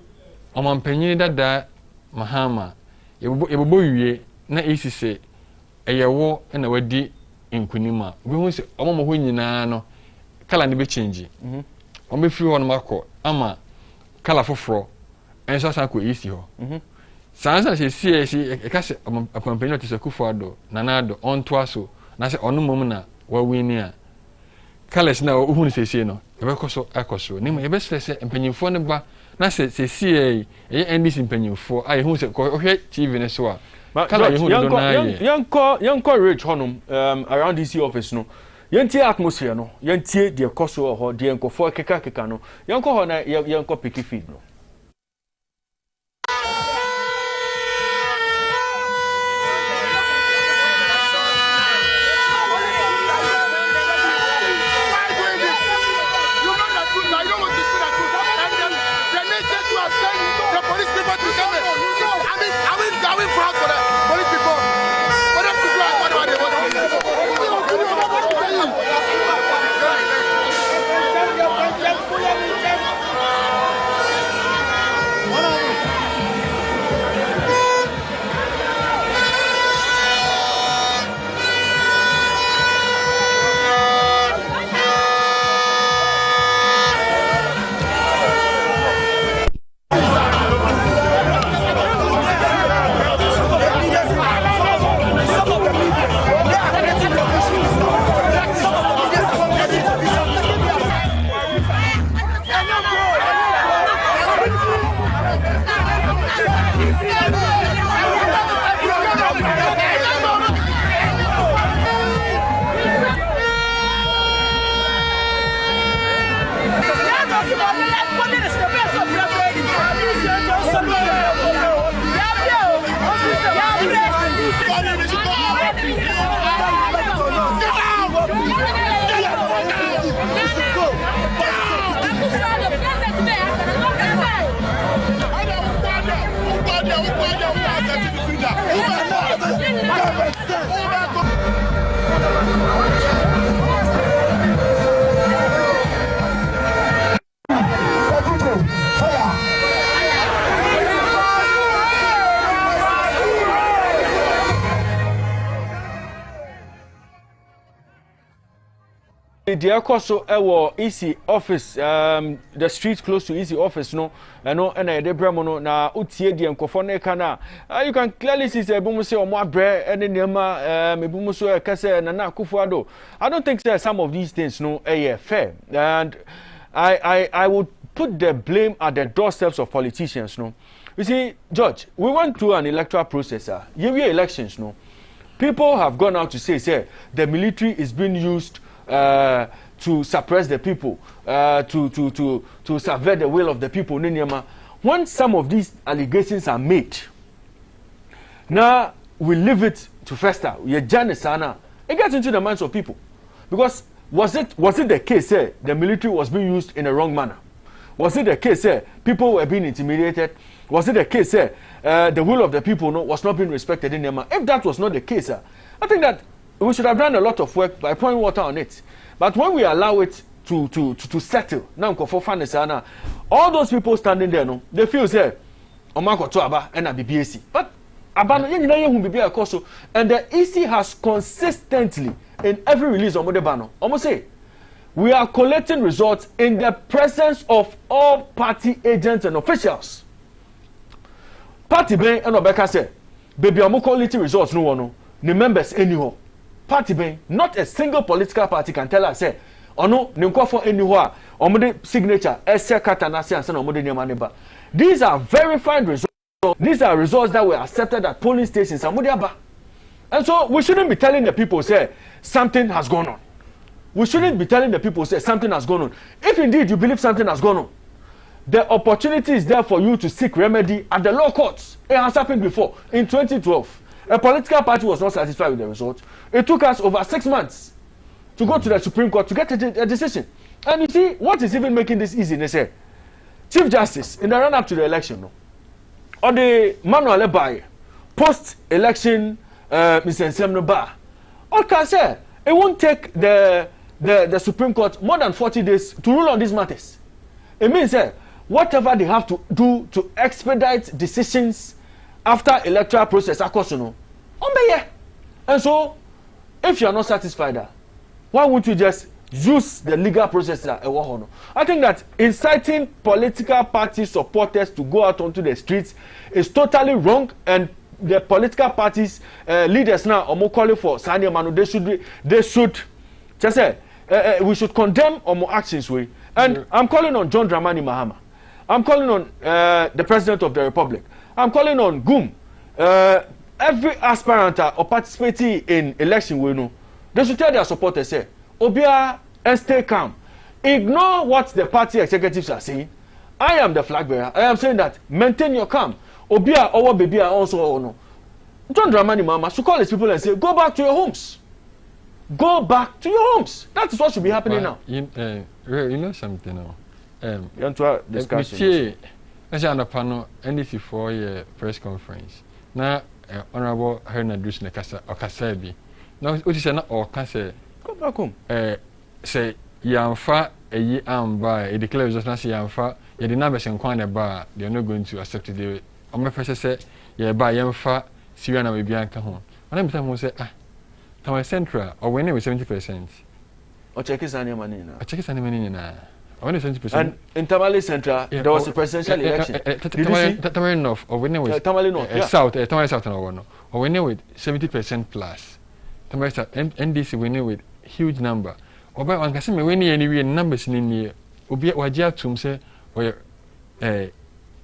omampanyin dada mahama ye bobo wie na isi se eyewo na wadi nkunima we hu se omo ho nyina no kala ne be change omo be free one makọ ama kala foforo enso san ko isi ho sansa se sie e ka se omampanyin to se Kufuado nanado onto aso na se onu mom na wa wini a kales na ohun se no e be koso akoso ni mo e be stress empanyimfo ne ba na se sie e NDC empanyimfo a ehun se ko hwe TV ne so a kala ehun do na yanko rich honum around DC office no yentie atmosphere no yentie de koso ho de enkofo keka no yanko ho na yanko picky feed no The Akoso ewo EC office the street close to EC office no and de bremono na utie die nkofo ne kana you can clearly see say ebumu say omo abre ene nema ebumu so ekase na Kufuado. I don't think say some of these things no fair, and I would put the blame at the doorsteps of politicians no You see, George, we went through an electoral process. Year elections, no. People have gone out to say the military is being used to suppress the people, to subvert the will of the people. When some of these allegations are made, now we leave it to fester. It gets into the minds of people. Because was it the case the military was being used in a wrong manner? Was it the case people were being intimidated? Was it the case the will of the people was not being respected in Myanmar? If that was not the case, I think that we should have done a lot of work by pouring water on it. But when we allow it to settle, now all those people standing there, no, they feel say, Omako to Aba and BBAC. But Abano and the EC has consistently in every release of Modebano, almost say, we are collecting results in the presence of all party agents and officials. Party Ben and Obeka say, baby, I'm quality results no one, the members anyhow. Party Ben, not a single political party can tell us, say, or no, Ninko for anywhere, or mode signature, Ese Katanasi and Son of Mode Nyamaneba. These are verified results. These are results that were accepted at polling stations and Modiaba. And so we shouldn't be telling the people, say, something has gone on. We shouldn't be telling the people, say, something has gone on. If indeed you believe something has gone on, the opportunity is there for you to seek remedy at the law courts. It has happened before. In 2012, a political party was not satisfied with the result. It took us over 6 months to go to the Supreme Court to get a decision. And you see, what is even making this easy? They say, Chief Justice, in the run-up to the election, or the manual by post-election Mr. Nsemno Ba, all can say, it won't take the Supreme Court more than 40 days to rule on these matters. It means whatever they have to do to expedite decisions after electoral process, and so if you are not satisfied, why won't you just use the legal process? I think that inciting political party supporters to go out onto the streets is totally wrong, and the political parties leaders now are calling for Sanya Manu. They should just say we should condemn our actions. And I'm calling on John Dramani Mahama. I'm calling on the President of the Republic. I'm calling on GUM. Every aspirant or participating in election, they should tell their supporters, say, Obia, and stay calm. Ignore what the party executives are saying. I am the flag bearer. I am saying that maintain your calm. Obia, our baby, also no. John Dramani Mahama should call his people and say, go back to your homes. Go back to your homes. That is what should be happening now. You know something now. You want to discussion? I say on the panel, NDC for your press conference. Now, Honorable Herna Drusne Kasa or Kasabi. Now, what is not or Kasa? Go back home. Say, Yamfa, a year and by a declares just not Yamfa, you did not be quite a bar, they are not going to accept it. On my first say, yeah, by Yamfa, Siriana will be anchor home. And every time we say, Tower Central, or when it was 70%. Or check his annual money now. I check his annual money now. Only 70%. And in Tamale Central, there was a presidential election. Tamale North, or when it was Tamale North, South, Tamale South, or when it with 70% plus. Tamale South, NDC winning with huge number. Or by one can when any numbers in the Obia Wajia Tum say, or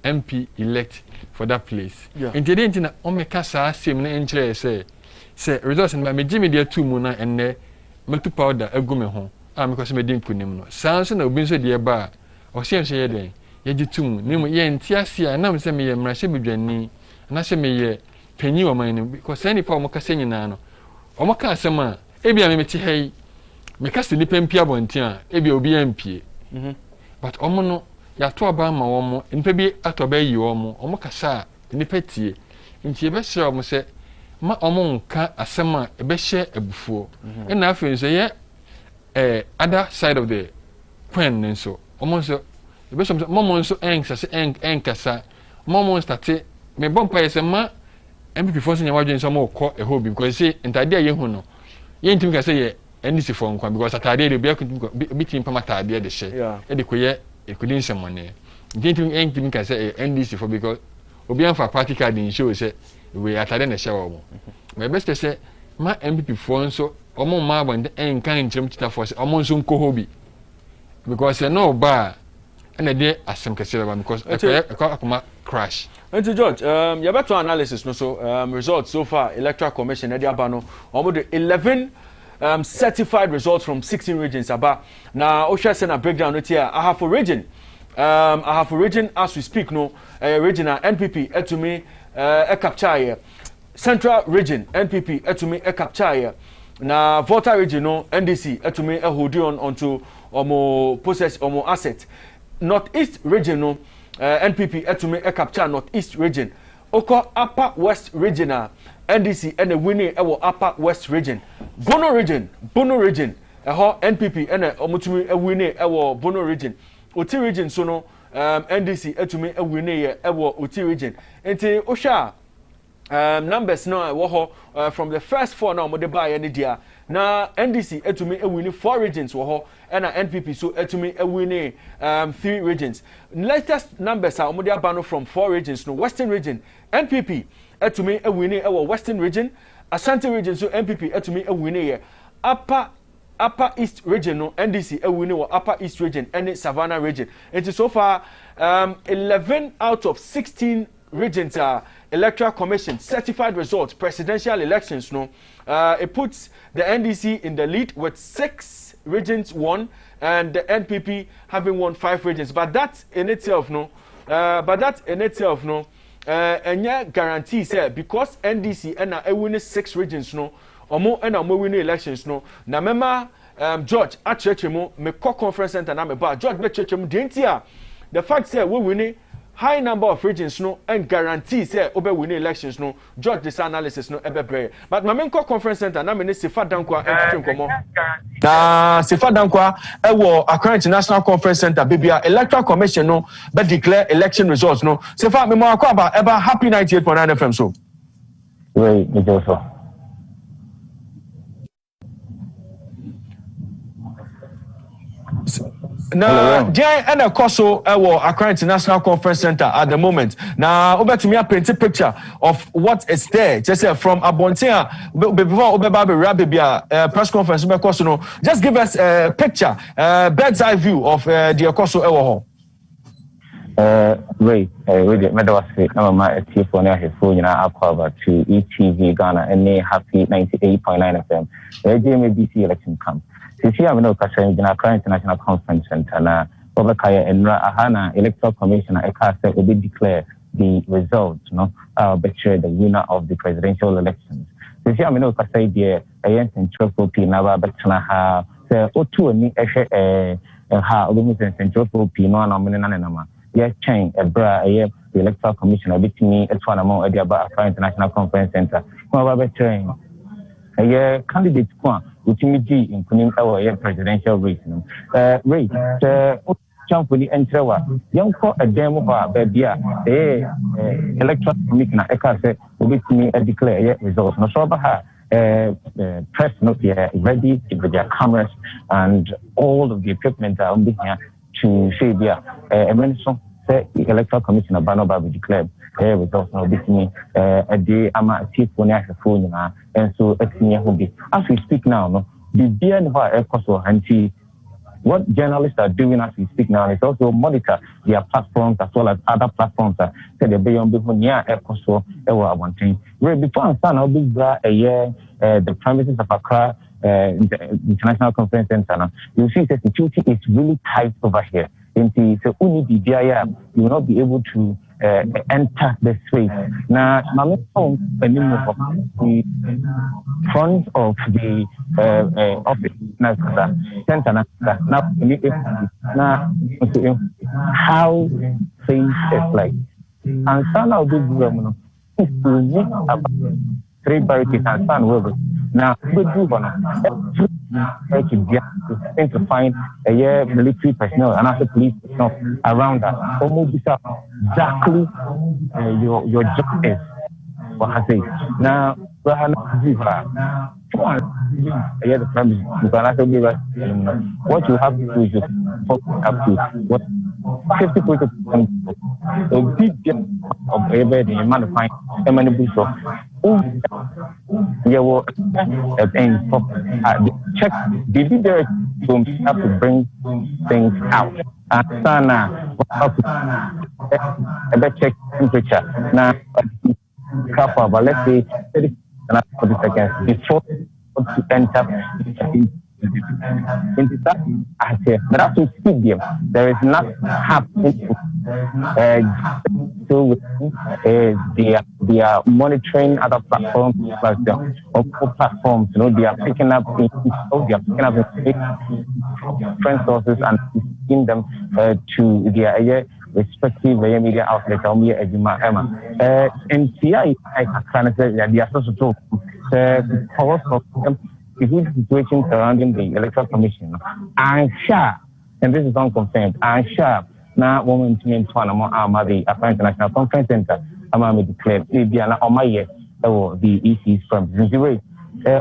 MP elect for that place. In the end, Omekasa, same entry say results in my Jimmy dear 2 muna and milk powder a gume home. Because I didn't put him. Sounds and obins dear bar or same say day. Ye two, name ye and Tiasia, and I'm send me a Mrashabi Jenny, and I say me ye penny or mine because any form of Cassinano. Or Maka Sama, Ebi I met hey, because the Nipen Piabontia, Ebi OBMP. But Omono, Yatua Bama Omo, and Pebi at obey you Omo, Omokasa, Nipeti, in Tibesha say. Ma omo nka asema ebe share ebufuo na afi so ye other side of the coin nso omo so ebe so momo nso enkasa momo start me bompa ye se ma MPP for so nyawadwen so mo ko e hobi because say entade ye hu no ye ntimi ka say ye NDC for nkwa because atade de bi tim pama atade de share e de koye e kudin semone ntimi ka say NDC for because obi anfa party card in show say we are telling the show. My best to say, my MPP for so, Omo Marban and kind of for Omonsun Kohobi. Because I know bar and a day as some consider because crash. And to George, you better analysis no so results so far Electoral Commission Ediabano almost 11 certified results from 16 regions about now Osha send a breakdown here. I have a region as we speak no regional NPP etumi capture Central region NPP etumi capture na Volta region no NDC etumi hold on onto omo possess omo asset. Northeast region no NPP etumi capture Northeast region oko Upper West region NDC and the winning Upper West region Bono region NPP and omutumi winning Bono region Oti region so no NDC etumi winning Oti region enti osha numbers now from the first four now mo dey buy any dia na NDC etumi winning 4 regions and NPP so etumi winning 3 regions. Latest numbers are mo dey abano from 4 regions no Western region NPP etumi winning Western region Ashanti region so NPP etumi winning Upper East region no NDC winning Upper East region and Savannah region. It is so far 11 out of 16 regions are Electoral Commission certified results presidential elections no it puts the NDC in the lead with 6 regions won and the NPP having won 5 regions, but that in itself no and yeah guarantees because NDC and win 6 regions no omo and omo win elections no na mema George at churchemu me conference center na me ba George be churchemu dentia the fact say we win high number of regions no and guarantees say obe win elections no George this analysis no ebe but my main conference center na me ne Sifa Dankwa and Komo na Sifa Dankwa ewo Accra International Conference Center bibia Electoral Commission no be declare election results no Sifa me mo akwa eba happy 98.9 FM so wait me also na Jay and a Koso Accra International Conference Center at the moment. Now, over to me, I paint a picture of what is there. Just from Abontia, before Obebabe press conference, just give us a picture, bird's eye view of the Koso Ewo. Ray, I'm a chief on your phone, to ETV Ghana and happy 98.9 FM. GMABC election comes. This year, we know in Accra International Conference Center, na Obakaya and Ahana Electoral Commission, ECASA will declare the results, betray the winner of the presidential elections. This year, we know the Central P Nava Betana, the O2 and ha, Central P no nominanama. Yes, change a bra, the Electoral Commission, a bit me, as one among Accra International Conference Center. Who betraying a candidate which means in our presidential race. Race, Champuni and Trewa, young for a demo bar, baby, Electoral Commission, ECASA will be to me a declare results. No, so press not here ready with their cameras and all of the equipment are on here to say and when some say the Electoral Commission of Banoba will declare results now between a day ama chief on your phone and so as we speak now no the DNY anti what journalists are doing as we speak now is also monitor their platforms as well as other platforms that they beyond before near Ecoso one thing before I start I'll be a year the premises of Accra International Conference Center you see the security is really tight over here and so only the you will not be able to enter the space. Now, the front of the office, center, now, how things is like. And some of these women, 3 barricades and stand over. Now, we do to find a military personnel and also police personnel around that. Almost exactly your job is. What I say now, what you have to do is just up to what 50% a big of everybody in manifying a many books of check. They did their to have to bring things out. Sana, check temperature. Now, but let's say 30 seconds before to enter into that asset. But after stadium, there is not happening. So they are monitoring other platforms, like the platforms. You know, they are picking up different sources and sending them to their respective media outlets. And here I can say that they are supposed to because of the good situation surrounding the Electoral Commission. I'm sure, and this is unconfirmed, I'm sure now women to me and the International Conference Center, I'm declared maybe an Omaye or the EC's from the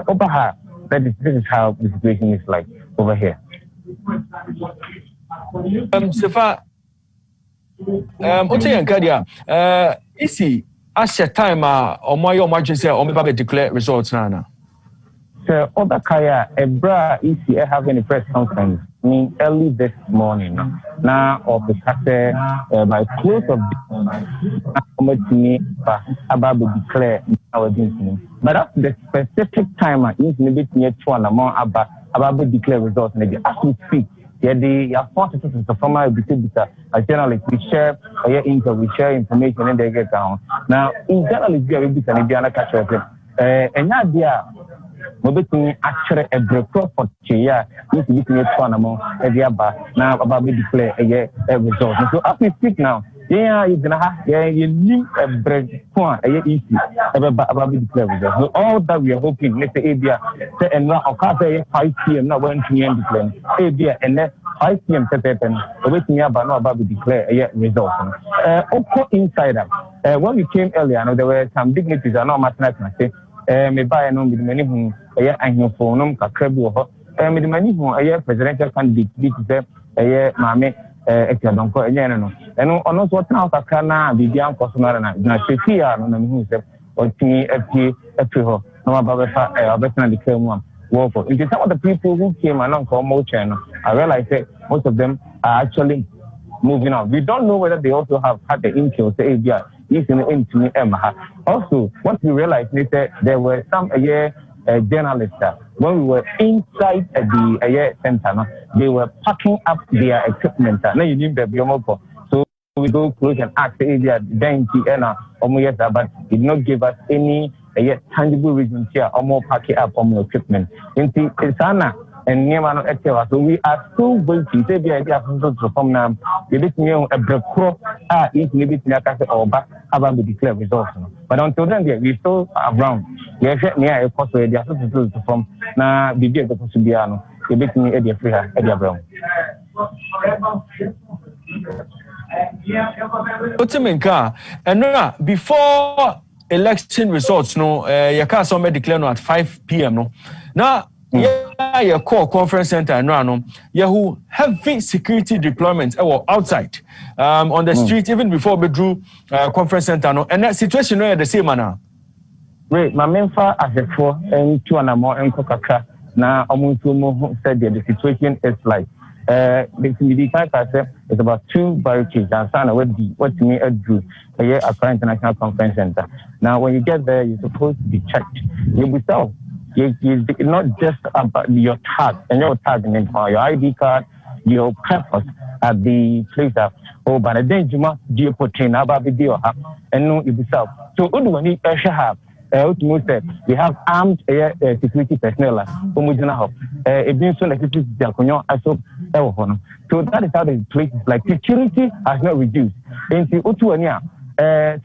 over her. This is how the situation is like over here. Sefa, Ote Yankadia, EC, as a time, Omaye or Margin or maybe declare results now. So, other Kaya, a bra EC having a press conference early this morning. Now, of the by close of the about to declare our destiny. But after the specific time, is maybe near to an amount about to declare results. Maybe as we speak, they are forced to perform a journalist. We share we share information and they get down. Now, in journalism, we are able to catch up. And now they are. Mobeting actually a break for Chia, if you need to now about to declare a result. So as we speak now, you need a break point, easy about to declare results. So all that we are hoping, let's say, say, and now, of course, 5 p.m. now when to declare, and then 5 p.m. waiting about to declare a result. Insider, when we came earlier, there were some dignitaries are not mathematics. Me buy no with many who ahemfo no kakra bi me many who presidential candidate bi say maame ekadonko enye no eno ono so tena kakra na bibia nkoso na sefia no na me hu say otini apie ho no aba fa obetena de kra mu for in some of the people who came along for more channel I realized that most of them are actually moving on. We don't know whether they also have had the intel say also, what we realized is that there were some journalists when we were inside the center, they were packing up their equipment. Now you need the so we go close and ask the area but it did not give us any tangible reason here or more packing up on more equipment. And so we are still waiting. Say the idea to perform now. You listen a break crop is maybe or back about the declare results. But until then, we still around. We are near a cost where they are supposed to perform. Now, the day to be a bit near Eddie Freya, Eddie Brown. And before election results, no, you can't somebody declare at 5 p.m. No, now. Your core conference center and run who heavy security deployments outside on the street even before we drew conference center no and that situation no the same now. Right, my main far as a four and 2 and more and coca now said that the situation is like the it's about 2 barricades and sana what me drew Accra International Conference Center. Now when you get there you're supposed to be checked. You will self. It's not just about your tag and your tag and your ID card, your purpose at the place of but a danger do you put in about video and no yourself. So when you have we have armed security personnel it means so that is how the place is like security has not reduced. So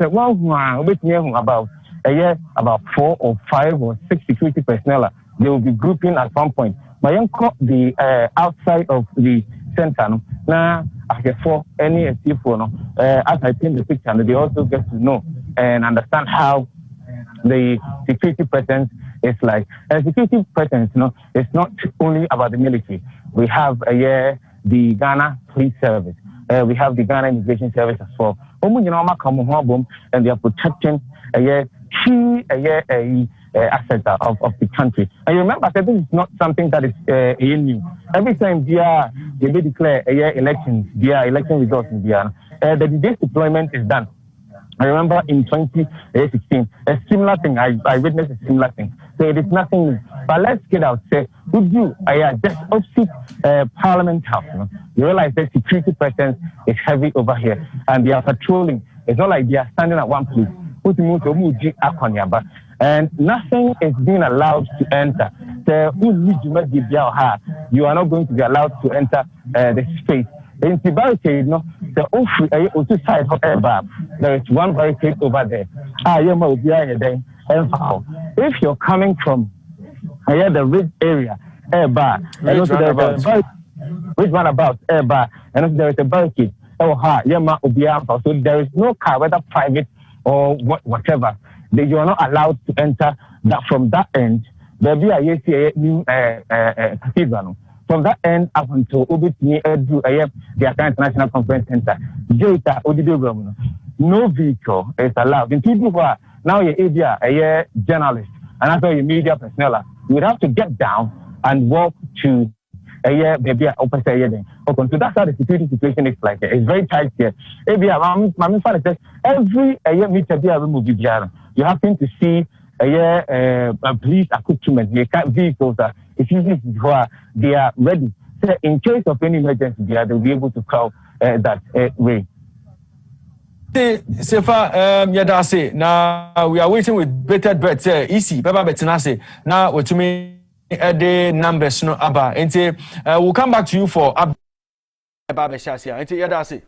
one about about 4 or 5 or 6 security personnel. They will be grouping at one point. But the outside of the center now, for any people, as I paint the picture, they also get to know and understand how the security presence is like. And security presence, it's not only about the military. We have the Ghana Police Service. We have the Ghana Immigration Service as well. And they are protecting key asset of the country. And you remember that this is not something that is new. Every time they declare elections, election results, the disease deployment is done. I remember in 2016, a similar thing. I witnessed a similar thing. So it is nothing new. But let's get out. Say, would you just opposite Parliament House? You realize that security presence is heavy over here, and they are patrolling. It's not like they are standing at one place. And nothing is being allowed to enter. You are not going to be allowed to enter the space. In the barricade, the side, there is one barricade over there. If you're coming from the ridge area, ridge runabout, and there is a barricade. So there is no car, whether private or whatever. You are not allowed to enter that from that end. There be a new cathedral. From that end up until the Accra International Conference Center, no vehicle is allowed. In people who are now a journalist and also a media personnel, you would have to get down and walk to baby opposite. So that's how the security situation is like. It's very tight here. Every meter you happen to see a police accoutrement, vehicles if you they are ready. So in case of any emergency, they'll be able to call that way. Sefa Yadase, now we are waiting with bated breath. Easy, Baba Betinase. Now we're to me the numbers no Abba. And we'll come back to you for Abba Shasia. And Yadase.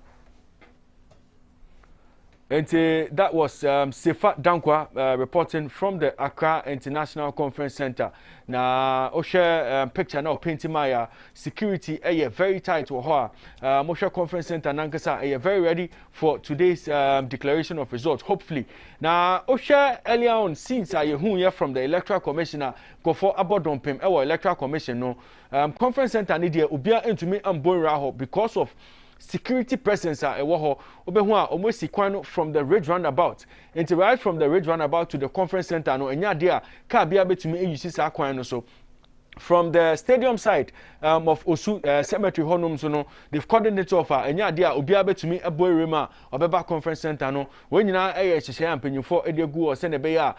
And that was Sefa Dankwa reporting from the Accra International Conference Center. Now, Osha picture now painting my security very tight to her. Moshe Conference Center Nankasa very ready for today's declaration of results. Hopefully, now Osha earlier on since I hear from the Electoral Commissioner go for abodon pim Electoral Commission no Conference Center need ubia into me and Raho because of security presence at Ewoho, Obewa, almost Siquano from the Ridge Roundabout. And right from the Ridge Roundabout to the conference center, no, and yeah, can't be able to me, you see, Saquano. So from the stadium side of Osu Cemetery Honum, so no, they've coordinated offer, and yeah, dear, will be able to me a boy Rima or Beba Conference Center. No, when you know, and penny for Ediagu or send a bear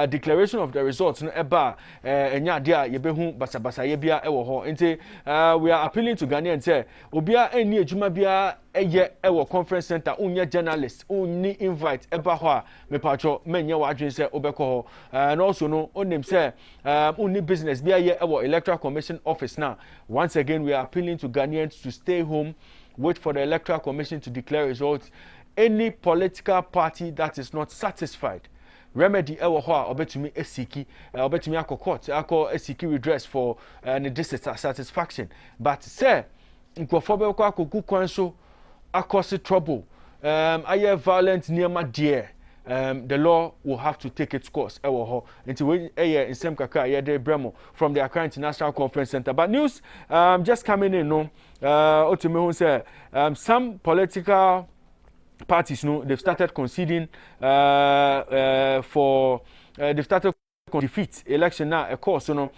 declaration of the results, no, eba, and yeah, dear, Yebehu, Basabasa, Yebia, Ewoho. And we are appealing to Ghana and say, Obia, any Jumabia. Ewo conference center unya journalist unni invite eba me pacho menye wadwen se obeko and also no onim say unni business bia ye ewo electoral commission office now. Once again we are appealing to Ghanaians to stay home, wait for the electoral commission to declare results. Any political party that is not satisfied, remedy ewo ho obetumi esiki obetumi akokot akọ esiki redress for dissatisfaction, but say nkofo kwa koku kwanso cause trouble, I violent near my dear. The law will have to take its course. Until in some kaka de Bremo from the Accra International Conference Center. But news just coming in. No, Otumehun say some political parties, no, they've started conceding for they've started defeat election now. Of course, you know,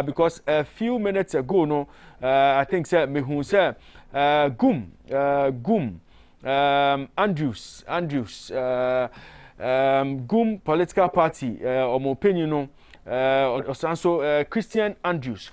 because a few minutes ago, no, I think say Mehun say. Andrews, Gum political party, or my opinion, no, also Christian Andrews,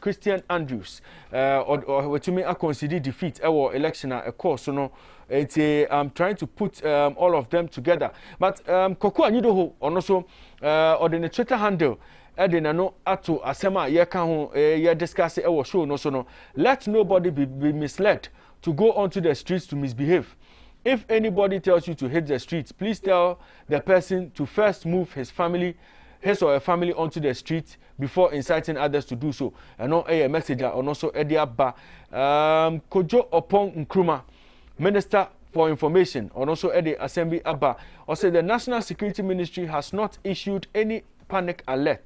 or to me, I consider defeat our election, of course, you know, I'm trying to put all of them together. But Koko Anidoho, also, or the Twitter handle. Edina no ato asema ye ka ho ye discuss e show no so no, let nobody be misled to go onto the streets to misbehave. If anybody tells you to hit the streets, please tell the person to first move his or her family onto the street before inciting others to do so. And not a messenger or also Ediaba Kojo Opong Nkrumah, Minister for Information, or also Edi Assembly Abba, or say the National Security Ministry has not issued any panic alert.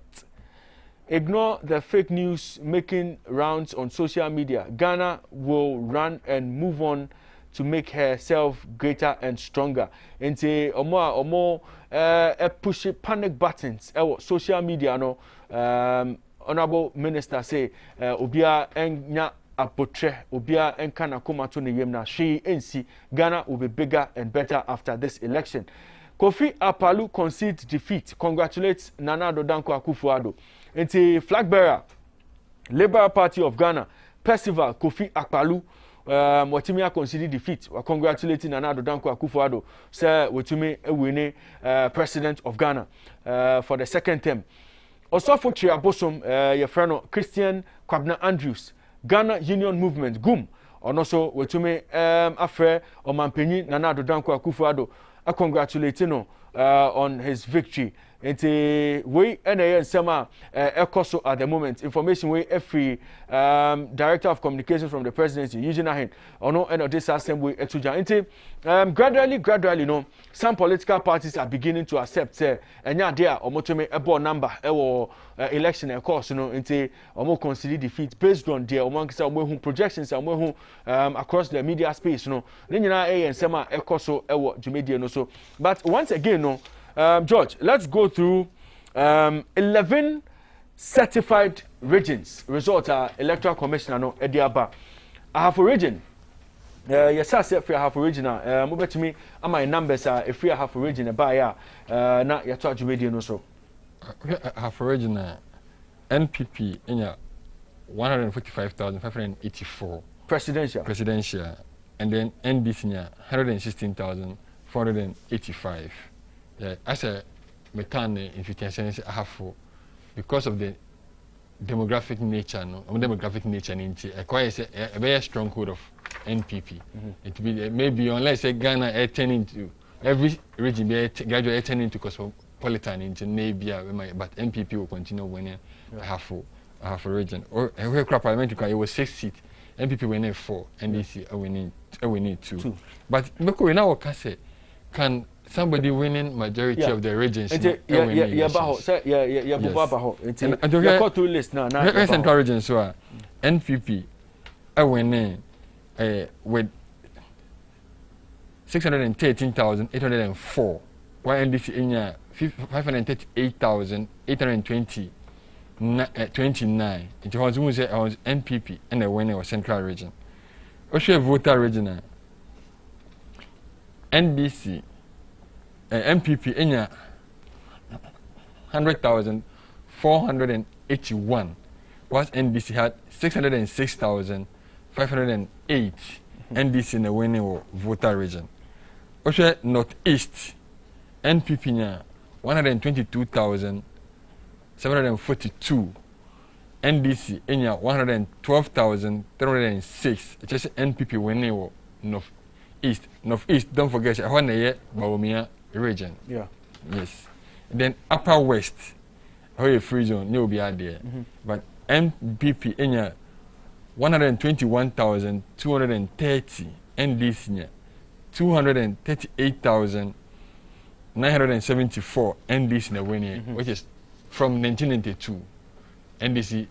Ignore the fake news making rounds on social media. Ghana will run and move on to make herself greater and stronger. Nti omo push panic buttons social media no honorable minister say obia enya apotre obia enka na koma to ne yem na hwe ensi Ghana will be bigger and better after this election. Kofi Akpaloo concedes defeat, congratulates Nana Addo Dankwa Akufo-Addo. Nti flag bearer Labour Party of Ghana Percival Kofi Akpaloo watimi conceded defeat. We congratulating Nana Addo Dankwa Akufo-Addo say watimi win president of Ghana for the second term. Also for Chiabosom your friend Christian Kwabena Andrews Ghana Union Movement GUM and also watimi afre Omanpenyi Nana Addo Dankwa Akufo-Addo congratulating on his victory. Nti we NAN Sema Ekoso at the moment. Information we every Director of Communications from the Presidency using a or no end of this assembly etuja. Nti gradually no some political parties are beginning to accept enya there omotome ebo number election course no nti omo consider defeat based on their omankisa omo projections omo across the media space no. Ni nyina Sema Ekoso ewo Jumedie no so. But once again no George, let's go through 11 certified regions. Result Electoral Commissioner no Ediaba. I have a region. Yes, I said I have a region. Move to me. My numbers are if we have a region buy na ya to Jumedie no so. I have a region NPP in 145,584 presidential, and then NDC 116,485. Yeah, as a mechanic, if you can say I have for because of the demographic nature, quite a very strong code of NPP. It be maybe unless Ghana are turning to every region gradually turning to cosmopolitan into maybe, but NPP will continue winning. I have a region or a parliamentary. It was 6 seats. NPP winning 4, NDC winning 2. But we now can somebody winning majority of the regions. Two list now. Central region so NPP winning with 613,804, while NDC in 538,829. It was NPP and the winner of Central region. Also voter region NDC MPP in 100,481, whilst NDC had 606,508. NDC in the winning voter region. Also Northeast NPP in 122,742. NDC in 112,306. It is NPP winning Northeast. Don't forget one year Bawumia region. Yeah. Yes. Then Upper West, where a free zone, you'll be out there. But MPP in 121,230. NDC 238,974. NDC in the winning, which is from 1992. NDC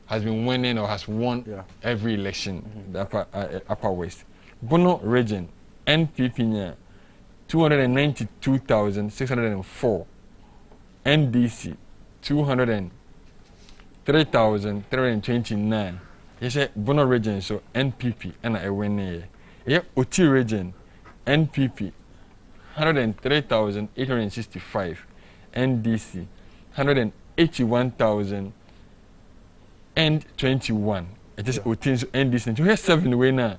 has been winning or has won every election. The Upper West. Bono region, NPP 292,604. NDC 203,329. You say Bono region so NPP and a winner. Yeah, Oti region NPP 103,865. NDC 181,021. It is Oti NDC. You have 7 winner.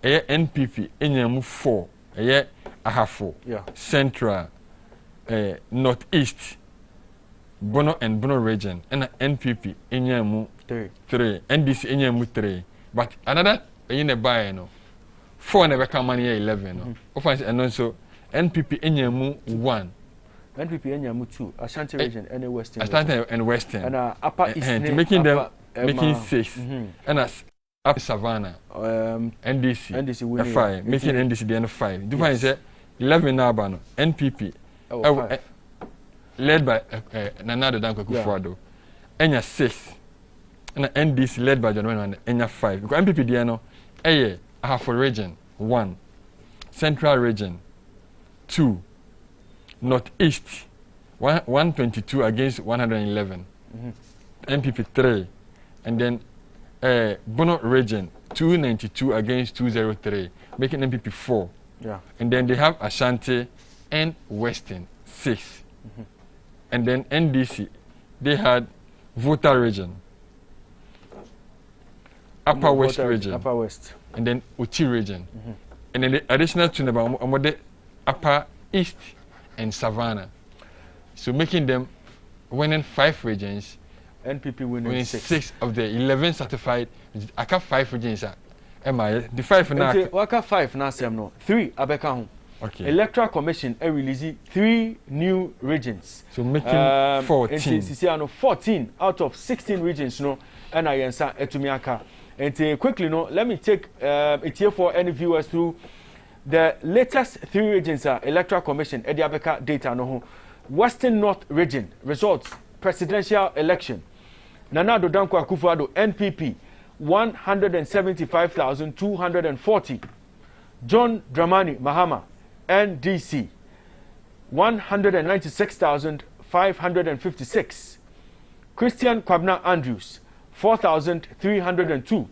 NPP Enyamu 4, Ahafo, Central, Northeast, Bono and Bono region, and NPP Enyamu 3, NDC Enyamu 3. But another in a buy, 4 never come on here 11. And also NPP Enyamu 1. NPP Enyamu 2, Ashanti region and Western. Ashanti and Western. And Upper East. Making 6. And as up Savannah, NDC winning 5, making NDC the end 5. Do find 11 now, NPP, led by Nana Addo Dankwa Akufo-Addo, Enya 6, and NDC led by John Wayne Enya 5. Because NPP the Ahafo region 1, Central region 2, Northeast 122 against 111, NPP 3, and then Bono region 292 against 203, making NPP 4. Yeah. And then they have Ashanti and Western 6. And then NDC, they had Volta region, Upper West region, Upper West, and then Uchi region. And then the additional two number Upper East and Savannah. So making them winning 5 regions. NPP winning 6 of the 11 certified. I got 5 regions. The 5 now. Waka 5 now, Sam no 3 abeka. Okay. Electoral Commission released 3 new regions. So making 14. 14 out of 16 regions no and I answer etumiaka. And quickly no, let me take it here for any viewers through the latest 3 regions Electoral Commission Ediabeka data no. Western North region results presidential election. Nana Danko Akufo-Addo NPP 175,240. John Dramani Mahama NDC 196,556. Christian Kwabna Andrews 4,302.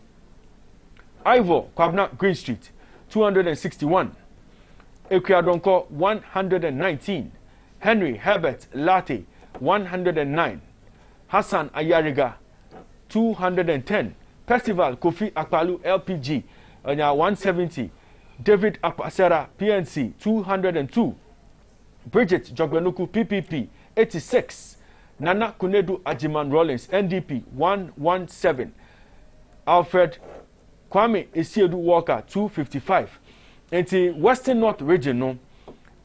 Ivor Kwabna Greenstreet 261. Ekuadonko 119. Henry Herbert Latte 109. Hassan Ayariga 210. Percival Kofi Akpalu LPG 170. David Apasera PNC 202. Bridget Jogbenuku PPP 86. Nana Kunedu Ajiman Rollins NDP 117. Alfred Kwame Isiedu Walker 255. Enti Western North region no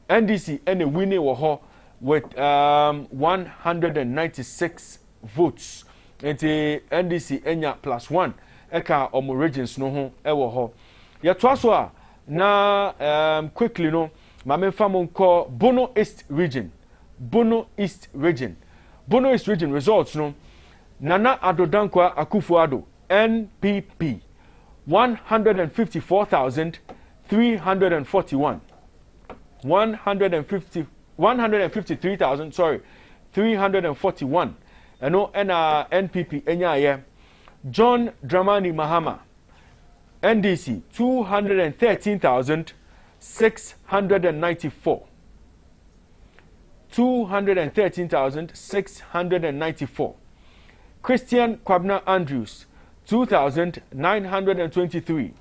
NDC and a winning waho with 196 votes. Enti NDC enya +1 eka omo regions no ho ewo ho. Ya twaso a na quickly no mame famon ko Bono East region. Bono East region. Bono East region results no Nana Adodankwa Akufo-Addo NPP 153,000 341 and no NPP enya John Dramani Mahama NDC 213,694 213,694. Christian Kwabna Andrews 2,923.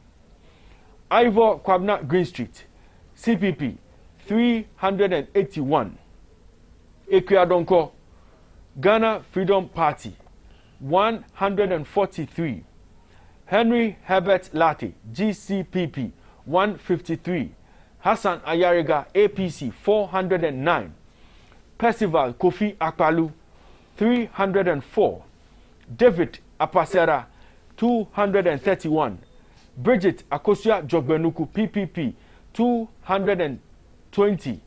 Ivor Kwabna Greenstreet CPP 381. Ekuadonko Ghana Freedom Party 143. Henry Herbert Latte GCPP 153. Hassan Ayariga APC 409. Percival Kofi Akpalu 304. David Apasera 231. Bridget Akosua Jogbenuku PPP 220.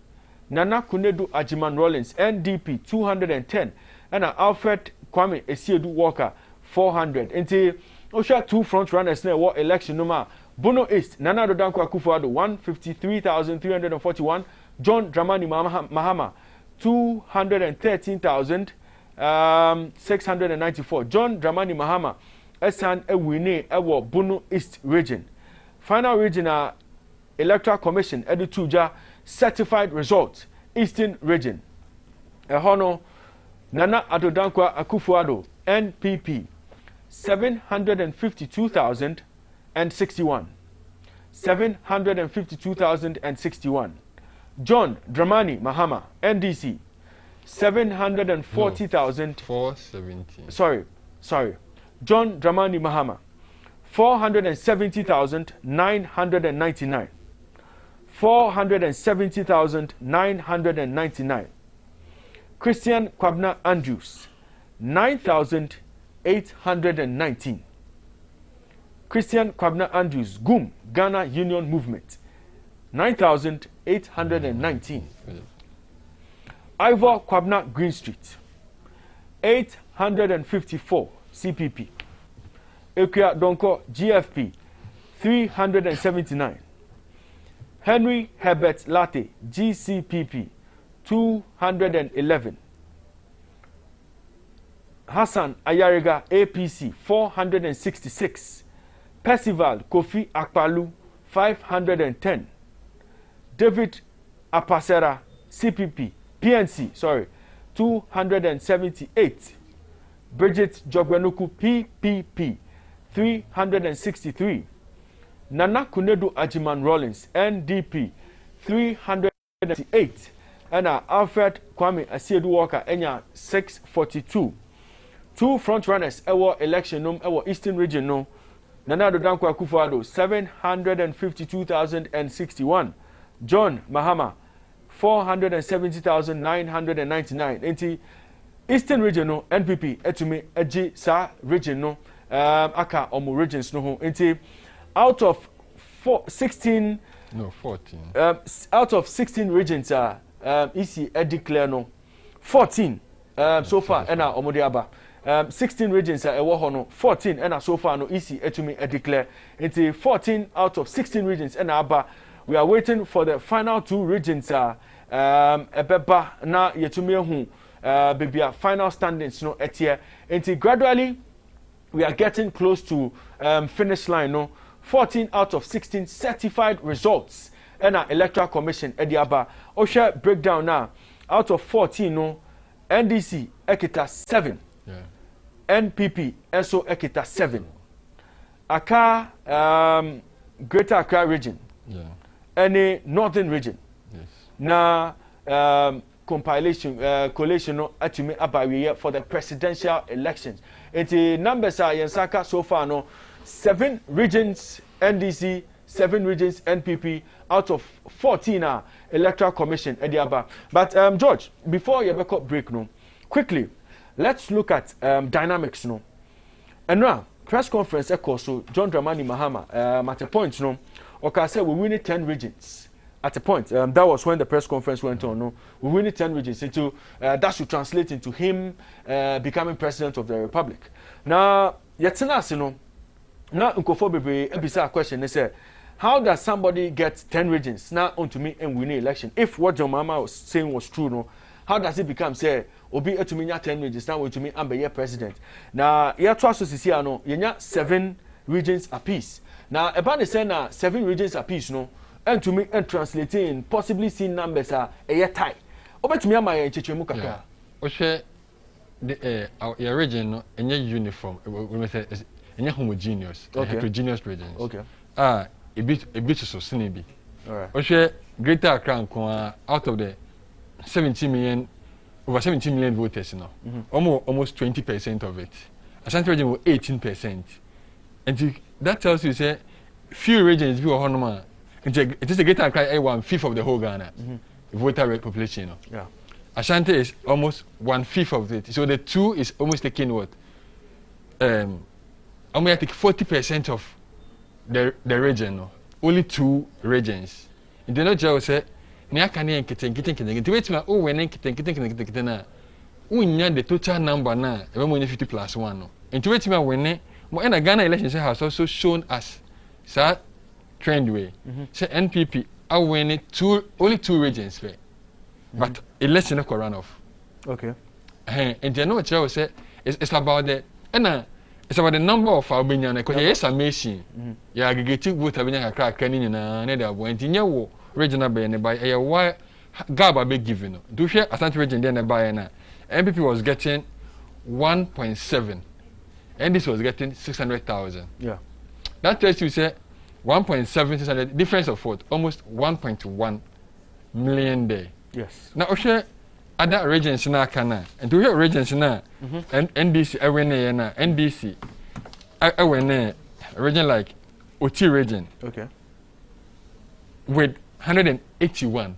Nana Kunedu Ajiman Rollins NDP 210. And Alfred Kwame Isiedu Walker 400. Enti Osha 2 front runners na war election number Bono East Nana Danko Akufo-Addo 153,341. John Dramani Mahama 213,694. John Dramani Mahama Esan Ewine Ewo Bono East region. Final region Electoral Commission Edutuja certified result Eastern region. Ehono Nana Adodankwa Akufo-Addo NPP 752,061. 752,061. John Dramani Mahama NDC 740,000. 470. Sorry. John Dramani Mahama 470,999. 470,999. Christian Kwabna Andrews 9,819. Christian Kwabna Andrews GUM Ghana Union Movement 9,819. Ivor Kwabna Greenstreet 854 CPP. Ekuadonko GFP 379. Henry Herbert Latte, GCPP, 211. Hassan Ayariga, APC, 466. Percival Kofi Akpalu, 510. David Apasera, CPP, PNC, 278. Bridget Jogwenuku, PPP, 363. Nana Kunedu Ajiman Rollins, NDP, 388. And Alfred Kwame Asiedu Walker, Enya, 642. 2 front runners, our election, our Eastern region, no. Nana Dodankwa Akufo-Addo, 752,061. John Mahama, 470,999. Enti Eastern region, no, NPP, etumi eji sa region, no, aka omu regions, no. Enti out of 14. Out of 16 regions, EC declare no 14 so far, and now Omodiaba. 16 regions are no 14 and so far no easy etumi declare into 14 out of 16 regions and aba we are waiting for the final 2 regions ebeba na yetumi hu bibia final standings no etie into gradually we are getting close to finish line no 14 out of 16 certified results and our electoral commission ediaba osha breakdown now out of 14 no NDC ekita 7 NPP SO Ekita 7. Aka Greater Accra region. Any northern region. Yes. Na collation no atumi abawiye for the presidential elections. Enti numbers are yensaka so far no 7 regions NDC, 7 regions NPP out of 14 electoral commission ediaba. But George, before you back up break no, quickly let's look at dynamics, no. And now, press conference echo so John Dramani Mahama at a point, no. Okay, said we win 10 regions. At a point, that was when the press conference went on. No, we win 10 regions. Into that should translate into him becoming president of the republic. Now, yetina, you know, now Nkofo Bebe ebisa question. They say, how does somebody get 10 regions now onto me and win the election? If what John Mahama was saying was true, no, how does it become say? Obi etumi nya 10 regions now etumi ambe president na ya to asosisi ano yenya 7 regions apiece na eba ne say na 7 regions apiece no entumi and translating possibly seen numbers a tie obetumi ama ya chechemu kaka o hwe the your region no enye uniform we say enye homogeneous heterogeneous regions ebi so sinebi all right o hwe Greater Accra nko out of the 17 million over 17 million voters, you know. Almost 20% of it. Ashanti region was 18%. And that tells you, say, few regions be honor. It is a Greater Accra 1/5 of the whole Ghana voter population, you know. Yeah. Ashanti is almost 1/5 of it. So the 2 is almost taking what? Almost take 40% of the region, no? Only 2 regions. And then I say. Ni akane nkete wait ma o wene nkete na unya the total number na e mo 50 plus 1 no enti wait ma wene mo na Ghana election has also shown us sa trend way say NPP are winning only 2 regions way but election no run off okay and you know what I say it's about the it's about the number of Albanian because yes amazing ya aggregating vote abanya kakra ni na na dey abo enti nyewo regional by nearby a why Gaba be given. Do share Ashanti region there nearby na MPP was getting 1.7 and this was getting 600,000. Yeah. That tells you say 1.7 600 difference of what? Almost 1.1 million there. Yes. Now share other regions na kana and to hear regions na and NDC awene na NDC awene region like Oti region. Okay. With 181,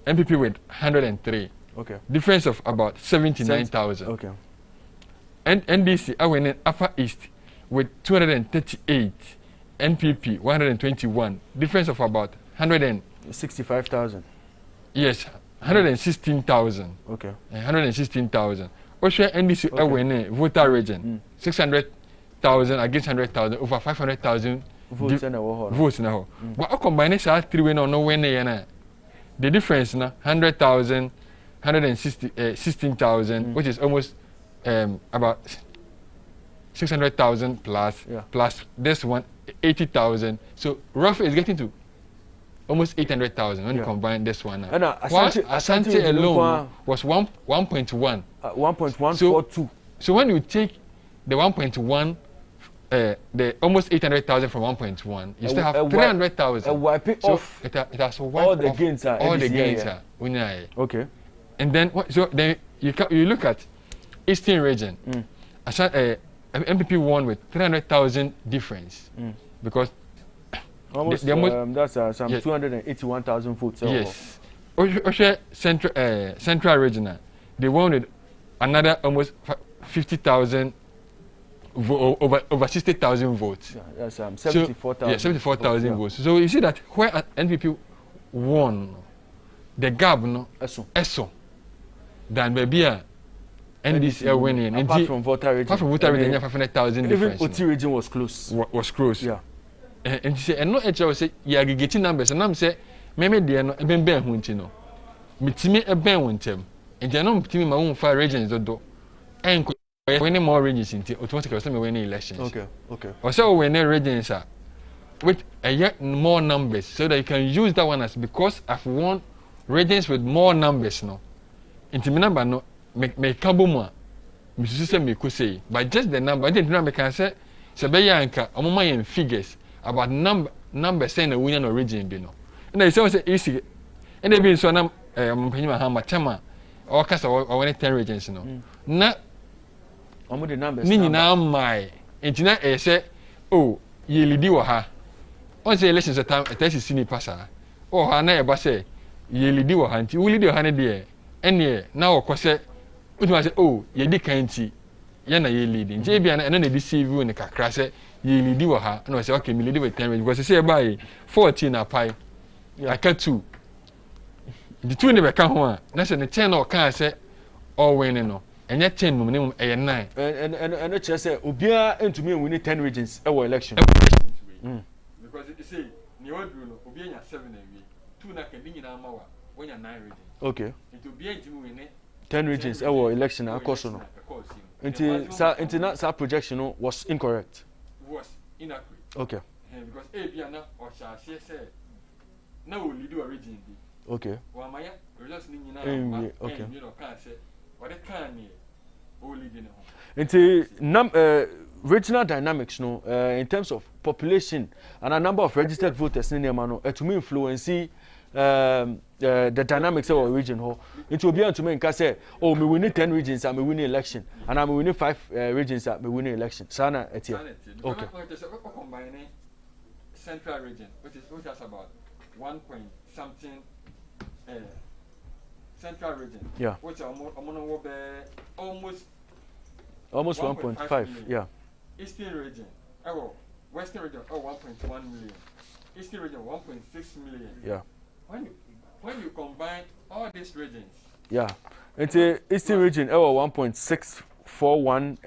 MPP with 103. Okay. Difference of about 79,000. Okay. And NDC, I went in Upper East with 238, NPP 121. Difference of about 165,000. Yes, 116,000. Okay. 116,000. Also, NDC, I went in voter region 600,000 against 100,000, over 500,000 votes in our votes now. But I combine it as 3 way no way na. The difference na 100,000, 16,000, which is almost about 600,000 plus plus this one 80,000. So roughly it's getting to almost 800,000 when you combine this one now. And Asante alone was 1.1. 1.142. So when you take the 1.1, the almost 800,000 from 1.1, you still have 300,000. Wipe it off. It has all the gains are all the gains are. Okay. And then so then you look at Eastern region. MPP won with 300,000 difference because almost that's some 281,000 votes. Yes. Central regional, they won with another almost 50,000 over 60,000 votes. Yeah, that's 74,000. Yeah, 74,000 votes. So you see that where NPP won, the gap no eso than maybe NDC winning. Apart from voter region, 500,000 difference. Even OT region was close. Was close. Yeah. And you say, and no HL say you are getting numbers, and I'm say, maybe they are not even bear hunting. Me team a bear huntem, and they are not team my own 5 regions do. And winning more regions in automatically also winning elections. Okay. Also winning regions are with a yet more numbers, so that you can use that one as because I've won regions with more numbers now. Into me number no. Me kabuma me say me could say but just the number I didn't know me can say be yanka omoma yen figures about number saying the winner origin be no and I say easy and they be so na mpanyima ha matema or kasa or 10 regions no na omo the numbers ni nyina mai entina say oh ye lidi wo ha on say elections at time test sini pasa oh ha na e ba say ye lidi wo ha nti wo lidi wo ha ne de ene na wo kose I say, oh, you did can't yana ye leading. JB and then they deceive you in the kakra say ye lead her. And I say, okay, me lead with 10 because I say by 14 a pie. I cut 2. The 2 never come home. That's the 10 or can say all winning no. And yet 10 minimum a 9. And it just say, Ubia into me we need 10 regions our election. Because you say you Ubia 7 and 2 na can in our when you're 9 regions. Okay. It will be into me 10 regions our election course no. Until that projection was incorrect. Was inaccurate. Okay. Because Abiana or say no will lead a region. Okay. Well, my results okay. You know, can't say what it can only dinner. Until regional dynamics no in terms of population and a number of registered voters in Yamano to me influence the dynamics of our region ho it will be on to me say oh me winning 10 regions and me winning election and I'm winning 5 regions and me winning election sana etia okay combining central region which has about 1 point something central region which are almost 1.5 yeah eastern region western region 1.1 million eastern region 1.6 million yeah when you combine all these regions. Yeah. It's a Eastern region 1.641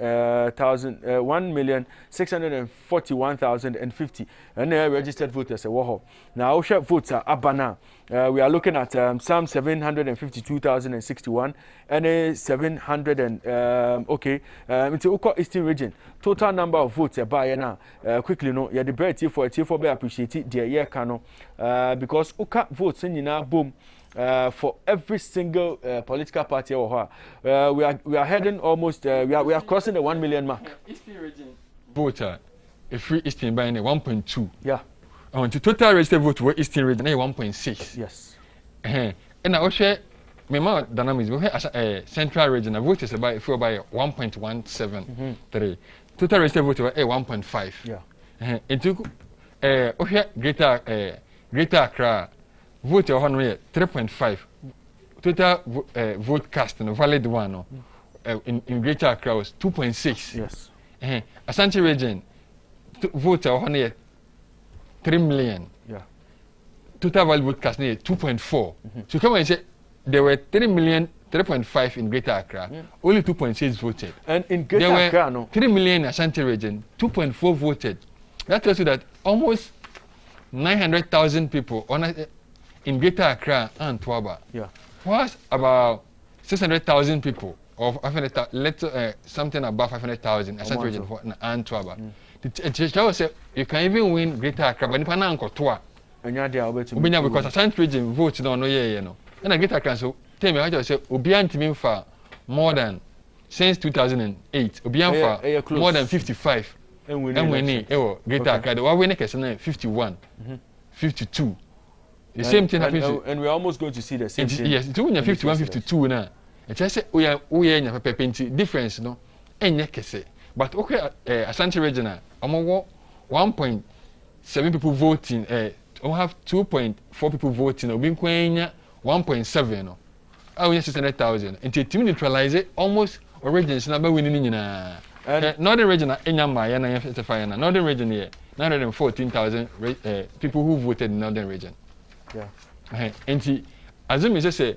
thousand 1,641,050 and registered voters now share votes are abana we are looking at some 752,061 and 700 and okay into Eastern region total number of votes by now quickly no yeah the bread for be appreciate the year cano because uka votes in boom for every single political party we are heading almost we are crossing the 1 million mark. Eastern region voter a free Eastern by 1.2 yeah and the total registered vote for Eastern region 1.6 yes and I also my dynamics we have central region vote is about 1.173 total registered vote 1.5 yeah into greater Accra vote 3.5 total vote cast no valid one no in greater Accra was 2.6 yes Ashanti region vote 3 million yeah total valid vote cast 2.4 so come and say there were 3.5 in greater Accra only 2.6 voted and in greater Accra no 3 million in Ashanti region 2.4 voted That tells you that almost 900,000 people in Greater Accra and Twaba. Yeah. Was about 600,000 people, or something above 500,000 Ashanti region for Antwerp. The teacher said you can even win Greater Accra, but Nipana and Kotua. Because Ashanti region votes no no. And I get a so tell me, I just say Obian to me for more than since 2008. Obian for more than 55. And we need Greater Accra. The one we make is 51, 52. The same thing happens. And we're almost going to see the same thing. Yes, it's only 51, 52 now. It's just we are in a difference, no? And yes, but okay, Ashanti region, I'm 1.7 people voting. I have 2.4 people voting. I've been 1.7. No, I win 600,000. And to neutralize it, almost regions number winning. Northern region, Northern region here, 914,000 people who voted in Northern region. Yeah. And as I say,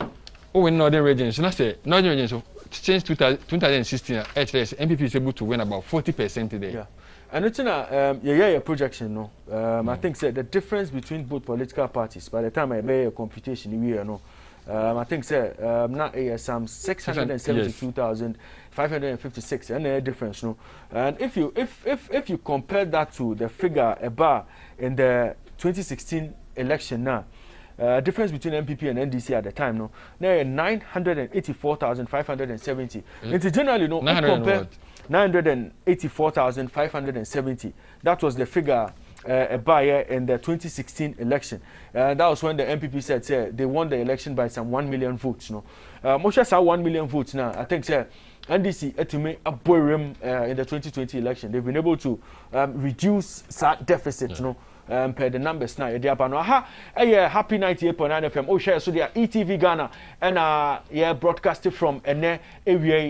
in Northern regions, so say Northern regions since 2016, MPP is able to win about 40% today. Yeah. And it's a projection, no. I think the difference between both political parties by the time I made a computation, we know. I think now some 672,556 and a difference, no. And if you compare that to the figure about in the 2016 election now. Difference between MPP and NDC at the time, no, now 984,570. It's generally no compare 984,570. That was the figure in the 2016 election. That was when the MPP said they won the election by some 1 million votes. No, most saw 1 million votes now. I think NDC to make a in the 2020 election. They've been able to reduce that deficit. Yeah. No. Per the numbers now, happy 98.9 FM. Oh, share so they are ETV Ghana and broadcasted from area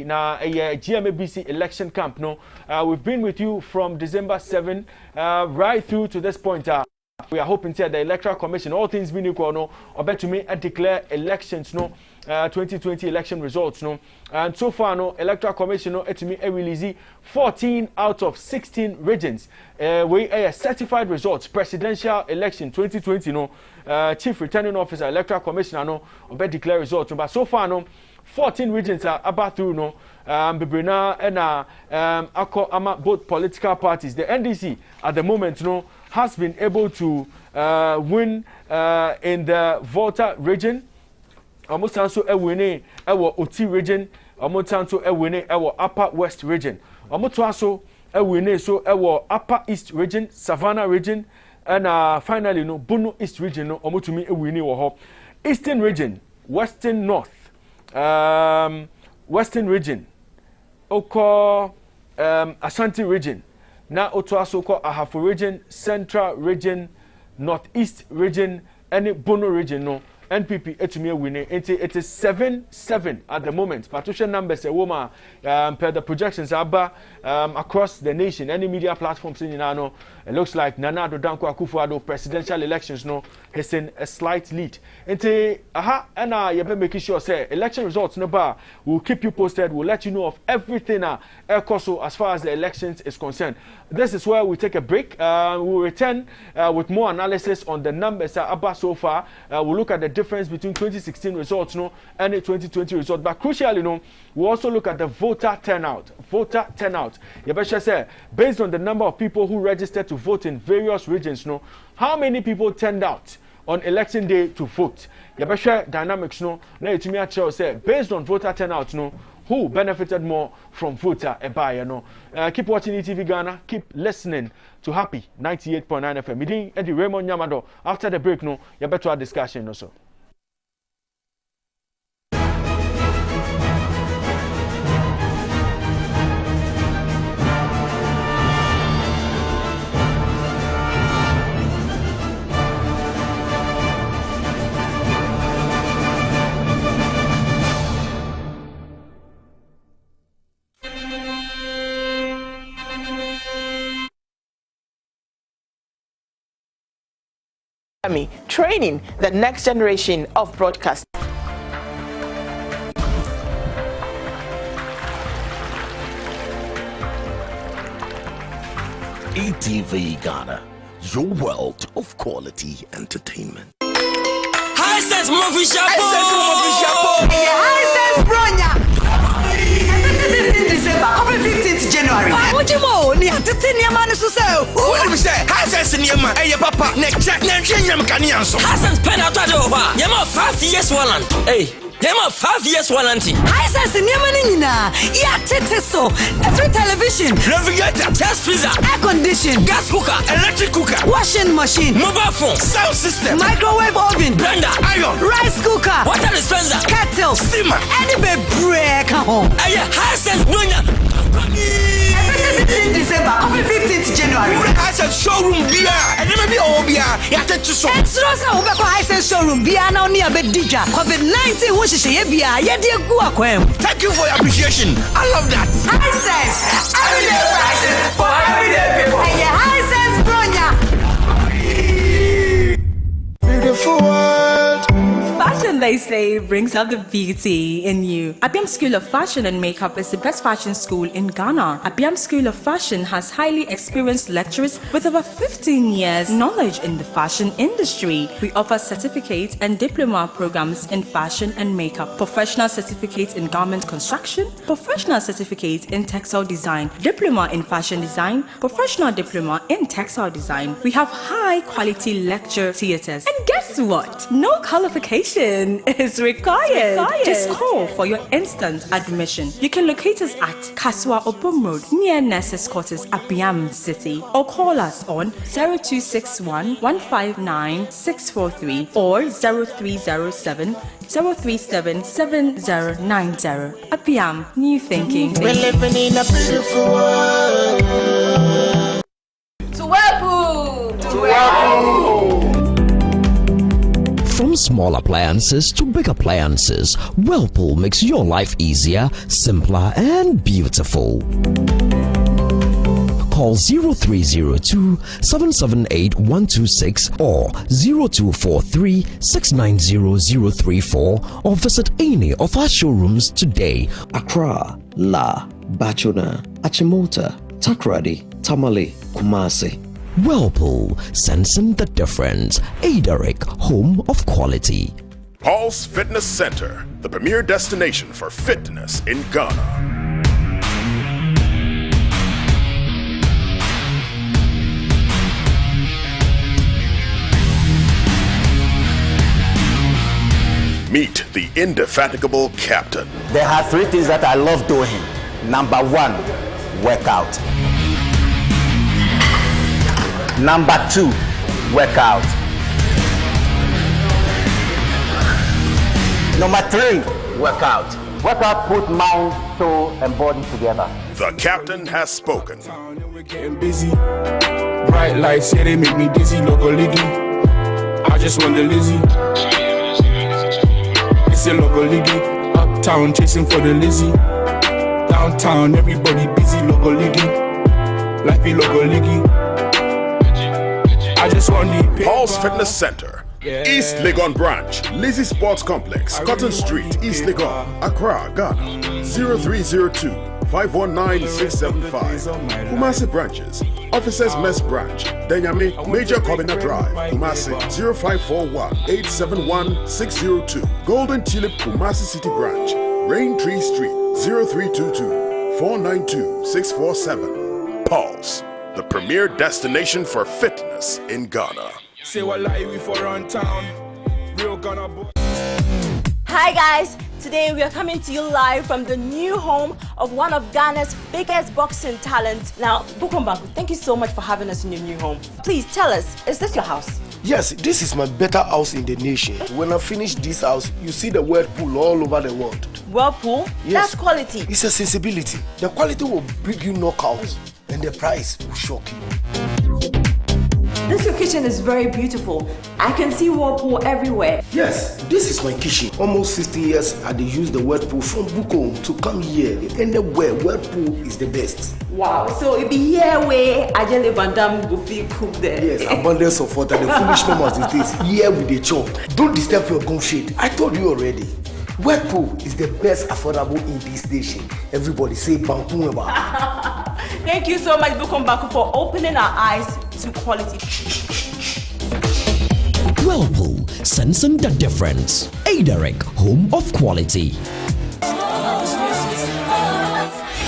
na GMABC election camp. No, we've been with you from December 7 right through to this point. We are hoping to the Electoral Commission, all things being equal, no, or better to me declare elections, no, 2020 election results, no, and so far, no, Electoral Commission, no, to me release 14 out of 16 regions. We certified results, presidential election 2020, no, Chief Returning Officer, Electoral Commissioner, no, or better declare results, no, but so far, no, 14 regions are about through, no, Bibrina and both political parties. The NDC at the moment, no, has been able to win in the Volta region. Almost also a winning our Oti region. Almost also a winning our Upper West region. Almost also a winning so our Upper East region, Savannah region, and finally no Bono East region. No, almost to me a winning our Eastern region, Western North, Western region, Oko Ashanti region. Now, also called Ahafo region, Central region, Northeast region, and Bono region. No, NPP etumie winning. It is 7-7 at the moment. Partition numbers a woman per the projections are across the nation. Any media platforms in Nano. It looks like Nana Addo Dankwa Akufo-Addo presidential elections no has in a slight lead. And you be making sure say election results no bar. We'll keep you posted. We'll let you know of everything as far as the elections is concerned. This is where we take a break. We'll return with more analysis on the numbers about so far. We'll look at the difference between 2016 results no and the 2020 results. But crucially, no, we'll also look at the voter turnout. Voter turnout. You better say based on the number of people who registered to vote in various regions, no, how many people turned out on election day to vote? You better dynamics, no. Now to me, I say based on voter turnout, no, who benefited more from voter buyer, no. Keep watching ETV Ghana. Keep listening to Happy 98.9 FM. Meeting Eddie Raymond Yamado. After the break, no, you better have discussion also. Training the next generation of broadcasters. ETV Ghana, your world of quality entertainment. High sense movie chapeau. High sense bronya. 15th December, couple 15th January. What you more? Ni atete niama ne so say. Who say? High sense niama. Eye papa. Ne check ne nyam kanian so. High sense pen out of over. Yama 5 years warrant. Hey. Yama 5 years warranty. High sense niama ni nyina. Ya tete so. Every television, refrigerator, test freezer, air condition, gas cooker, electric cooker, washing machine, mobile phone, sound system, microwave oven, blender, iron, rice cooker, water dispenser, kettle, steamer, any baby break home. Aye, high sense bronya. 15th December, 15th January. High sense showroom beer. And never be all beer. You take to show. It's Rosa who back high sense showroom beer now near bed dija. COVID-19 was she beer. Yeah, dear Guaquem. Thank you for your appreciation. I love that. High sense. Everyday prices for everyday people. And yeah, high sense bronya. Beautiful world. Fashion, they say, brings out the beauty in you. Abiam School of Fashion and Makeup is the best fashion school in Ghana. Abiam School of Fashion has highly experienced lecturers with over 15 years knowledge in the fashion industry. We offer certificate and diploma programs in fashion and makeup, professional certificates in garment construction, professional certificates in textile design, diploma in fashion design, professional diploma in textile design. We have high quality lecture theatres. And guess what? No qualification is required. Just call for your instant admission. You can locate us at Kaswa Obom Road near Nurses Quarters, Abiam City, or call us on 0261 159 643 or 0307 037 7090. Abiam, new thinking. We're living in a beautiful world. To Wapu! To Wapu! From small appliances to big appliances, Whirlpool makes your life easier, simpler, and beautiful. Call 0302 778 126 or 0243 690 034 or visit any of our showrooms today. Accra, La, Bachuna, Achimota, Takrady, Tamale, Kumasi. Whirlpool, sensing the difference. Adaric, home of quality. Paul's Fitness Center, the premier destination for fitness in Ghana. Meet the indefatigable captain. There are 3 things that I love doing. Number 1, workout. Number 2, workout. Number 3, workout. Workout put mind, soul, and body together. The captain has spoken. We're getting busy. Bright lights, yeah, they make me dizzy. Logo Liggy. I just want the Lizzie. It's a Logo Liggy. Uptown, chasing for the Lizzie. Downtown, everybody busy. Logo Liggy. Like be Logo Liggy. I just want the Paul's Fitness Center, East Legon Branch, Lizzie Sports Complex, Cotton Street, East Legon, Accra, Ghana, 0302 519 675. Kumasi branches, Officers Mess Branch, Denyame, Major Kobina Drive, Kumasi, 0541 871 602. Golden Tulip, Kumasi City Branch, Raintree Street, 0322 492 647. Paul's, the premier destination for fitness in Ghana. Say what lie we for around town. Real Ghana boy. Hi guys, today we are coming to you live from the new home of one of Ghana's biggest boxing talents. Now, Bukombaku, thank you so much for having us in your new home. Please tell us, is this your house? Yes, this is my better house in the nation. When I finish this house, you see the Whirlpool all over the world. Whirlpool? Yes. That's quality. It's a sensibility. The quality will bring you knockouts, and the price will shock you. This your kitchen is very beautiful. I can see Whirlpool everywhere. Yes, this is my kitchen. Almost 60 years I use the Whirlpool from Bukom to come here. Anywhere, Whirlpool is the best. Wow, so it be here where Ajele Bandam go feel cook there. Yes, abundance of water. The foolish mamas is this. Here with the chop. Don't disturb your gum shade. I told you already. Whirlpool is the best affordable in this station. Everybody say Bankumeba. Thank you so much, Bukombaku, for opening our eyes to quality. Whirlpool, sensing the difference. Aderic, home of quality.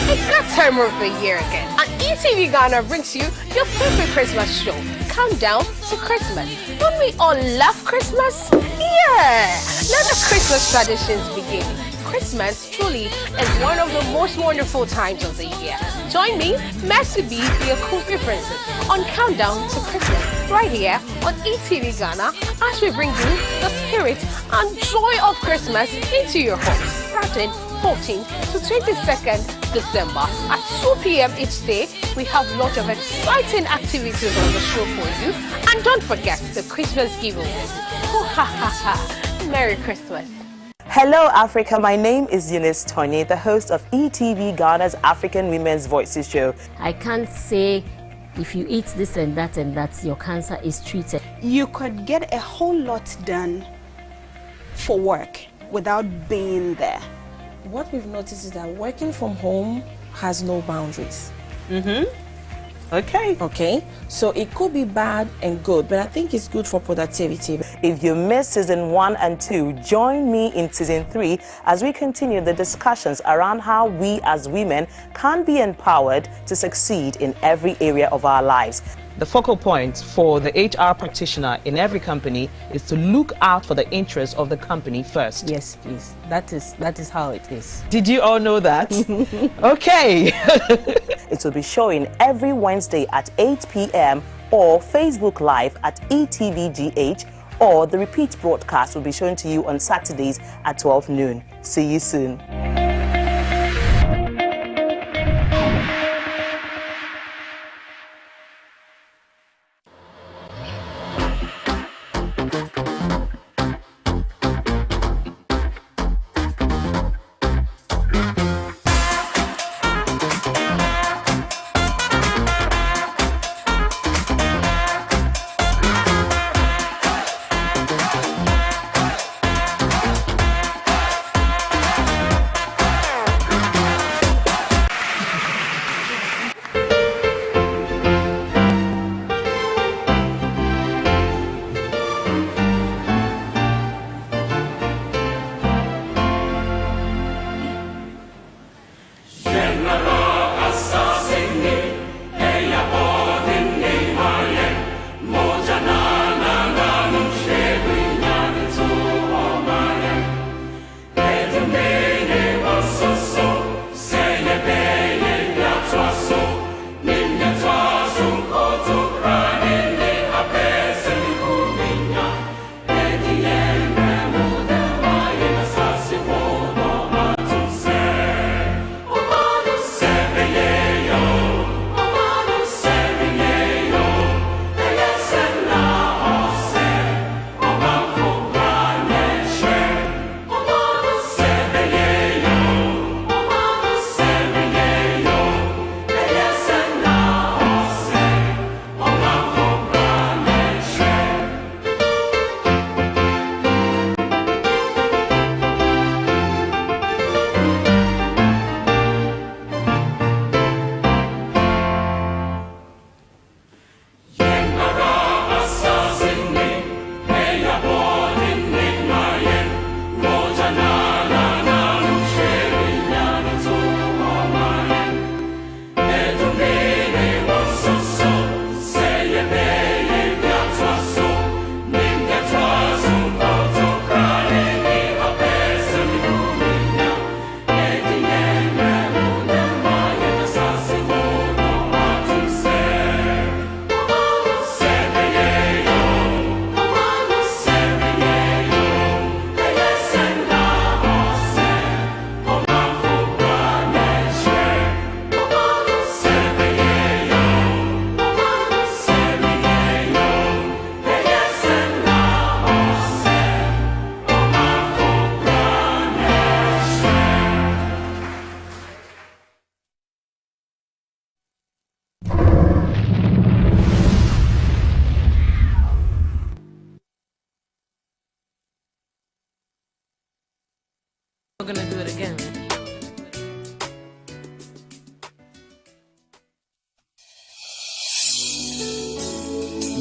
It's that time of the year again, and ETV Ghana brings you your favorite Christmas show, Countdown to Christmas. Don't we all love Christmas? Yeah! Let the Christmas traditions begin. Christmas truly is one of the most wonderful times of the year. Join me, Mercy B, the Akufi Princess, on Countdown to Christmas, right here on ETV Ghana, as we bring you the spirit and joy of Christmas into your homes, starting 14th to 22nd December at 2 p.m. each day. We have lots of exciting activities on the show for you, and don't forget the Christmas giveaways. Oh, ha ha ha! Merry Christmas. Hello Africa, my name is Eunice Tony, the host of ETV Ghana's African Women's Voices show. I can't say if you eat this and that your cancer is treated. You could get a whole lot done for work without being there. What we've noticed is that working from home has no boundaries. Okay. So it could be bad and good, but I think it's good for productivity. If you missed season 1 and 2, join me in season 3 as we continue the discussions around how we as women can be empowered to succeed in every area of our lives. The focal point for the HR practitioner in every company is to look out for the interests of the company first. Yes, please. That is how it is. Did you all know that? Okay. It will be showing every Wednesday at 8 p.m. or Facebook Live at ETVGH, or the repeat broadcast will be shown to you on Saturdays at 12 noon. See you soon.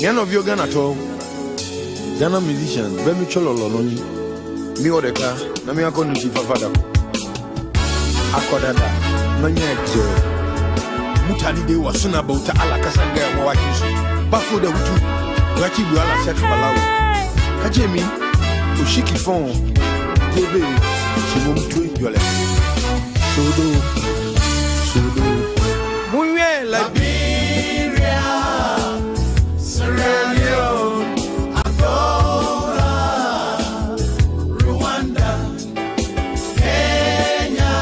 None of your gun at all. Ghana musician, Bemi Chololoni, me or the car, Namia Konuchi for father. Akodada, Nanya Joe. Mutali de was soon about Alakasanga and Wakis. Bafo the Wutu, Waki Wala set Palau. Kajemi, Ushiki phone, Baby, she won't tweet your legs. So do. Munye Liberia, Sierra Leone, Angola, Rwanda, Kenya,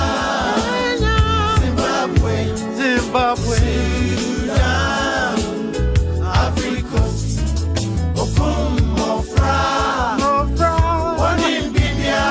Zimbabwe, Sudan, Africa, Okomofra, Wanimbibia,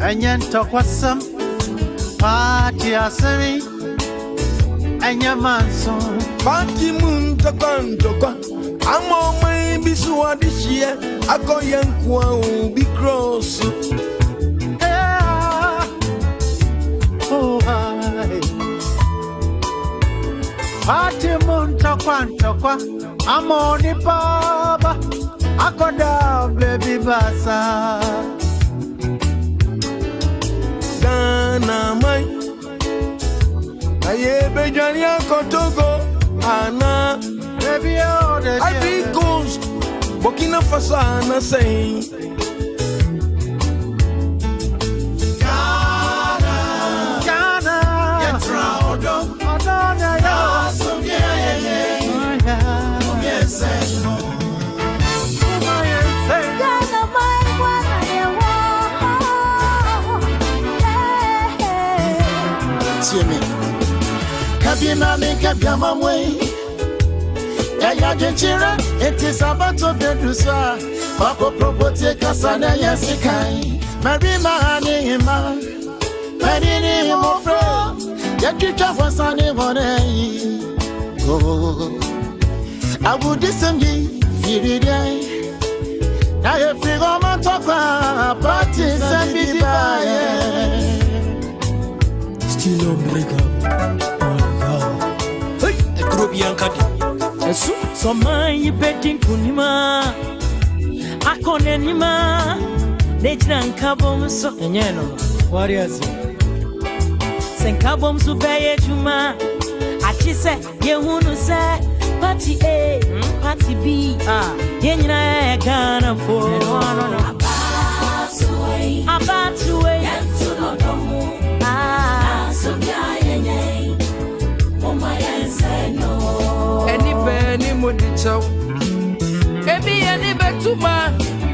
Anyan tokwasam party asami anyamanso party moon tokwa amo mai bisu adishie akoyankwa ubi cross oh hi party moon tokwa amo ni baba akoda baby basa Ghana mai aye bejania kotogo ana baby oh the Ivory Coast Burkina Faso ana say Ghana yetraudo adona yo asomye yes Kabina me kabiama mwe ya genchira eti sabato bedrusa papa propote kasana yasikai marima anima marini mofro ya kicha fasane vonei oh abudisemgi firide na yefigo matokwa party sembi baye still on break up. So my betting kunima akonenima nejran kabom so enyeno warriors sen kabom so beye juma achise yehunu se party A party B yenyina e Ghana for about to way to no domu so yenye oh my say no Any modicho Ebi any betuma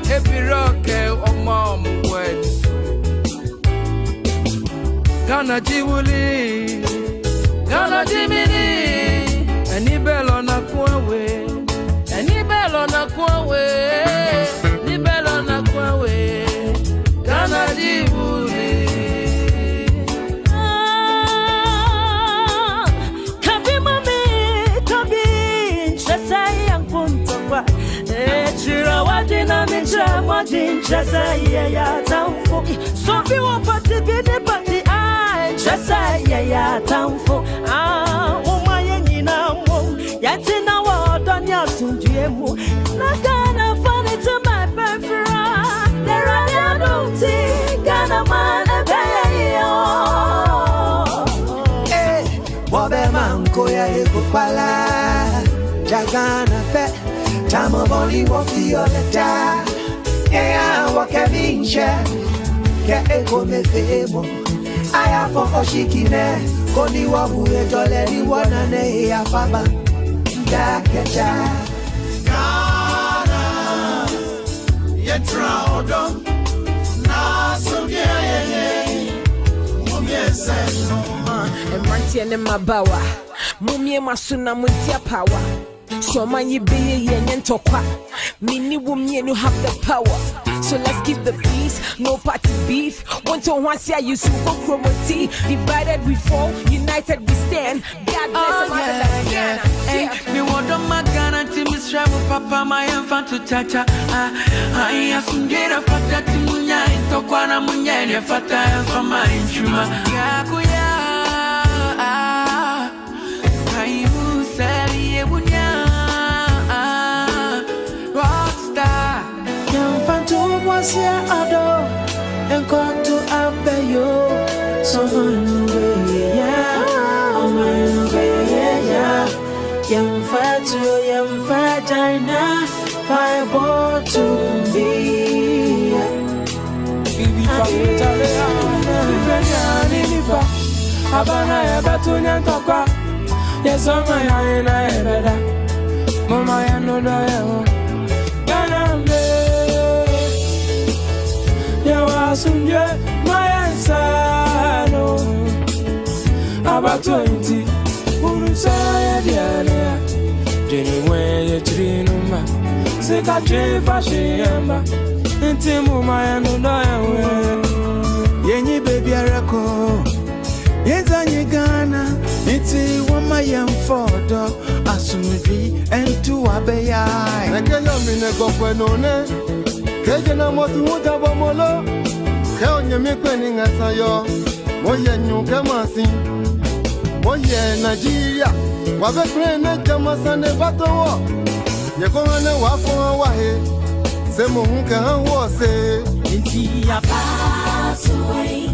Ebi rock or mom wed Ghana Jiwuli Ghana Jimini Any bell on a quawe Any bell on a quawe Any bell on a quawe Ghana Jiwuli Chira wajina mincha wajin chasa ya tamfo so bi wo party bi ne party ai chasa ya tamfo umaye nyina mo yatina wa doni asunjue mu na Ghana funny to my preference there are no thing Ghana man yo Bobe manko ya ekopala Jagana fe Tamo boli wofi oleta Eya wakabinsha Ke eko mefemo Aya fo oshikine Koni wabu ejole ni wanane ya faba Ndakecha Ghana yetraudo na sumye Emanti ene mabawa mumie masuna muntia power so man you be yen tokwa mini wumie no have the power so let's keep the peace no party beef want to once here you super chromati divided we fall united we stand God bless America me want on my guarantee me travel papa my infant to chacha I asungera fata timunya tokwa na munya ne fata for my inchuma yakuya you say you rockstar Young Phantom was here ado and got to Abeyo so young vagina fireball to be Abana ebatunya tokwa yesoma ya ina ebeda mama ya no do yo ganambe ya wasunje mayansano about 20 urusa ya diana jeni we trinuma sika jefa shiyamba intimu maya no do yo yenyi baby arako Yezanye Ghana, iti wama yemfodo asumidri entu abeya. Nekeyo mine gokwe none, keje na motu huta bomolo. Keo nyemikwe ni ngasayo, moye nyuke masi. Moye Nigeria, wabe krene jamasane batowo. Yekohane wafo wahe, semo hunke hanwose. Iti ya pass away.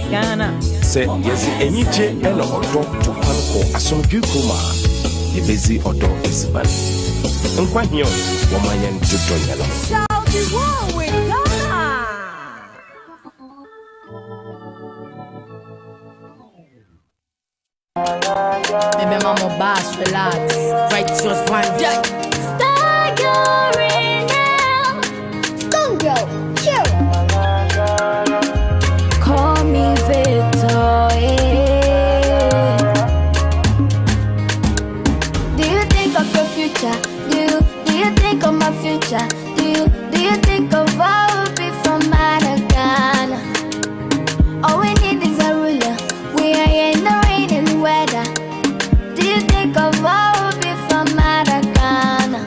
Ghana. Say yes, any J and Odo to Panko, Asomju Kuma, a busy Odo is bad. And quite young, woman and to Tonyala. Shout the war with Ghana. Maybe mama bass, relax. Righteous one day. Staggering now. Stongo, chill. Call me Victor. Do you think of your future? Do you think of my future? Do you think of what will be from Ghana? All we need is a ruler. We are in the rain and weather. Do you think of what will be from Ghana?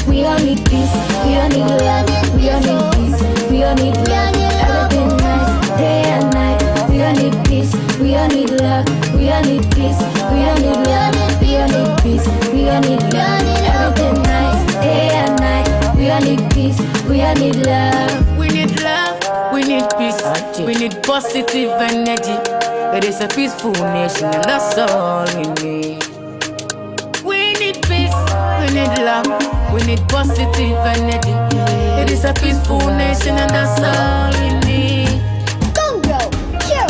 We all need peace. We all need love. We all need peace. We all need love. Everything nice, day and night. We all need peace. We all need love. We all need peace. We all need love. We all need peace. We all need love. Everything nice, day and night. We all need peace. We all need love. We need love. We need peace. We need positive energy. It is a peaceful nation, and that's all we need. We need peace. We need love. We need positive energy. It is a peaceful nation, and that's all we need. Congo, chill.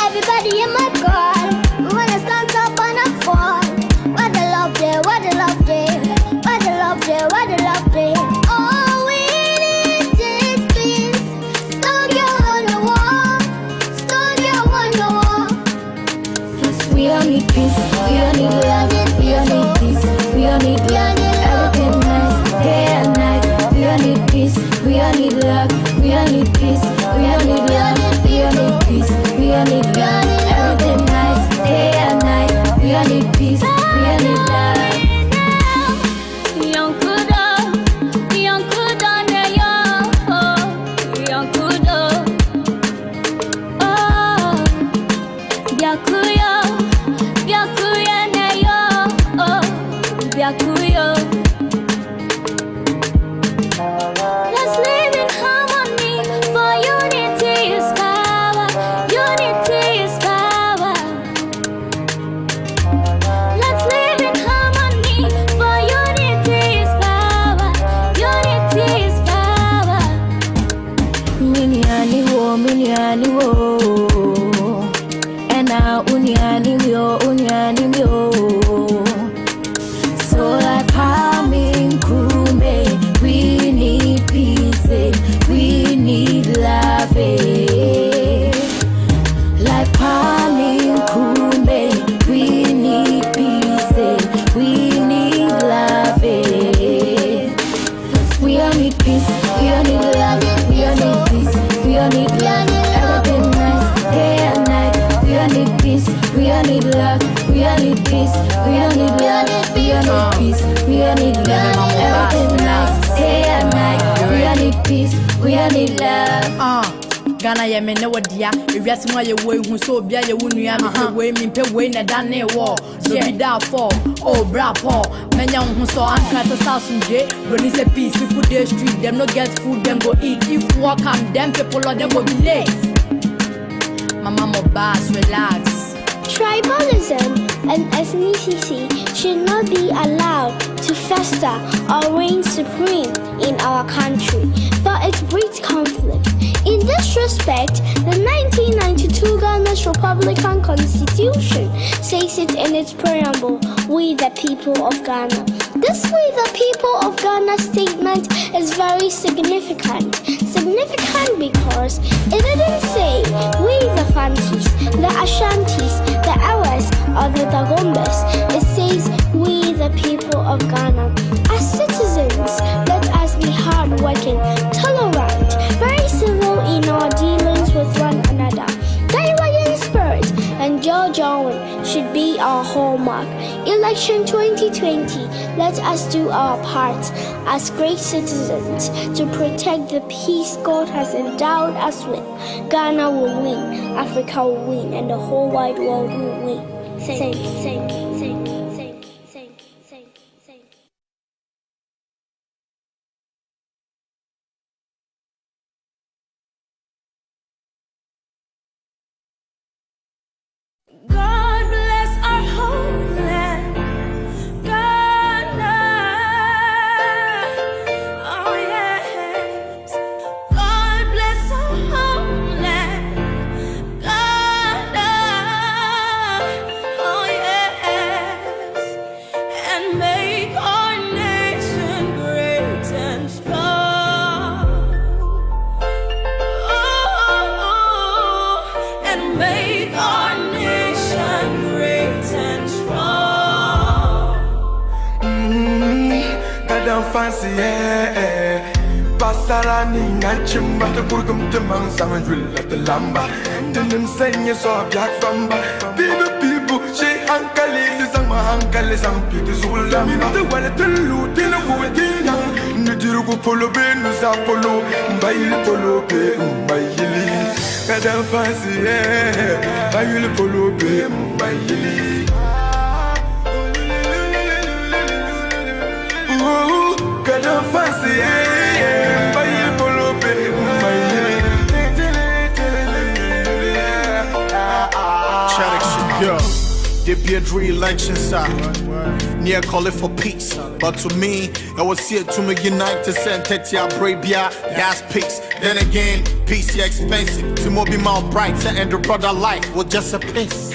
Everybody in my car. We wanna stand up on a fall. What the love there, what the love there. What the love there, what the love there. All we need is peace. Congo on the wall. Congo on the wall. We all need peace. We all need love. We all need peace. We all need love. Everything nice, day and night. We all need peace. We all need love. We all need peace. We all need love. We all need peace. We all need love. Everything nice, day and night. We all need peace. We all need love. Young Kudo, Young Kudo, Young Kudo. Oh, Byakuyo, Byakuya neyo. Oh, Byakuyo. Let's live in harmony, for unity is power. Unity is power. Let's live in harmony, for unity is power. Unity is power. Miniani wo, and now uniani wo. So like coming crewmate, we need peace, we peace. We don't need love. We don't need peace. We don't need love. Everything nice, day and night. We don't need peace. We don't need love. Ghana ye me ne wodia ewiase mo ye wo hu so obia ye wo nua me pe we mi pe we na da na wo so be da for oh bra po menya hu so anka to sasunje when is a peace people dey street them no get food them go eat if work am them people or them go be late mama mo boss relax. Tribalism and ethnicity should not be allowed to fester or reign supreme in our country, for it breeds conflict. In this respect, the 1992 Ghana's Republican Constitution says it in its preamble, "We the people of Ghana." This "We the people of Ghana" statement is very significant. Significant because it didn't say "We the Fantis," the Ashantis, the Awas, or the Dagombas. It says "We the people of Ghana." As citizens, let us be hardworking, tolerant, very civil in our dealings with one another. Daiwayan spirit and George Owen should be our hallmark. Election 2020, let us do our part as great citizens to protect the peace God has endowed us with. Ghana will win, Africa will win, and the whole wide world will win. Thank you, thank you, thank you. God bless our homeland, Ghana. Oh yes. God bless our homeland, Ghana. Oh yes. And make our nation great and strong. Oh, and make our fancy, Pasarani, Nachimba, the Burgum, the Mansaman, the Lamba, Denim Senya saw Jack Famba, people, she uncle is and my uncle is and Peter's Ulama, the one at the loot, in a wood, Nidirugo Polo Ben, Zapolo, by Polo, by Yili, Madame Fancy, I will Polo, by Yili. Fancy, There be a re-election side. Near calling for peace, but to me, I was here to make unite to send Tetia Brabia, that's peace. Then again, peace is expensive. To more be more bright and the brother life was just a piece.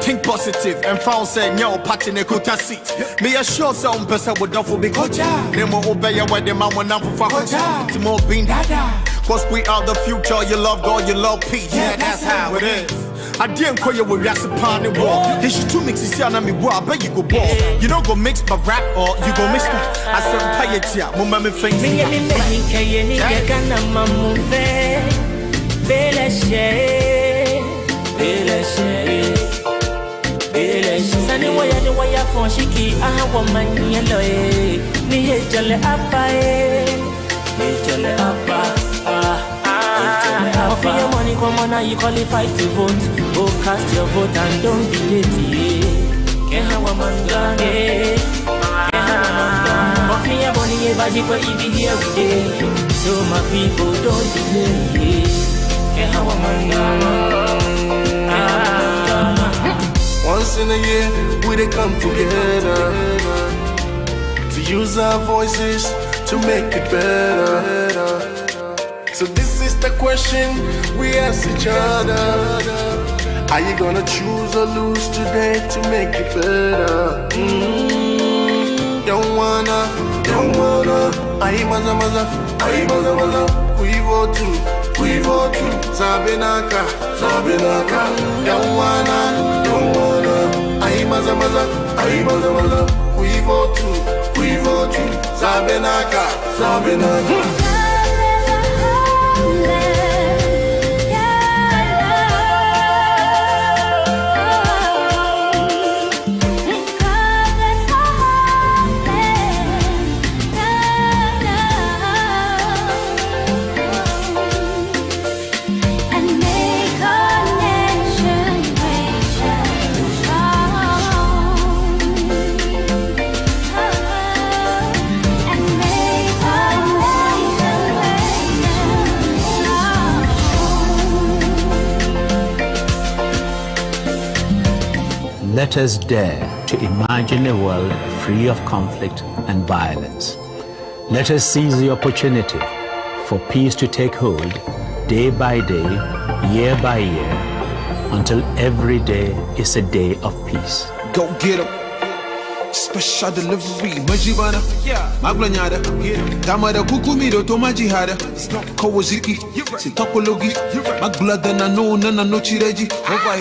Think positive and found say no party ne kuta seat. Me assure some person would not for be kocha. Nemo obey where the man will not for kocha. To more being dada. Cause we are the future. You love God, you love peace. Yeah, that's how it is. I didn't call you with Yas upon the wall. They should two mix it on me. I bet you go ball. You don't go mix my rap or you go mix my. I said, pay it here. Mama me face. Sani waya for shiki woman yellow ni hejale apa hejale apa for your money come on now you qualify to vote. Go cast your vote and don't be late. Keha woman gane for your money everybody go be here with you. So my people don't delay. Keha woman once in a year, we they come together to use our voices to make it better. So this is the question we ask each other: are you gonna choose or lose today to make it better? Don't wanna. Aye maza, we vote to. Sabinaka, don't wanna, aye maza, we vote to, Sabinaka. let us dare to imagine a world free of conflict and violence. Let us seize the opportunity for peace to take hold day by day, year by year, until every day is a day of peace. Go get 'em. Special delivery, Majibana, Maglanyada, Tamada Kukumido to Majihada, Kawaziki, Sitokologi, Magladana, no Nana no Chireji, Ova,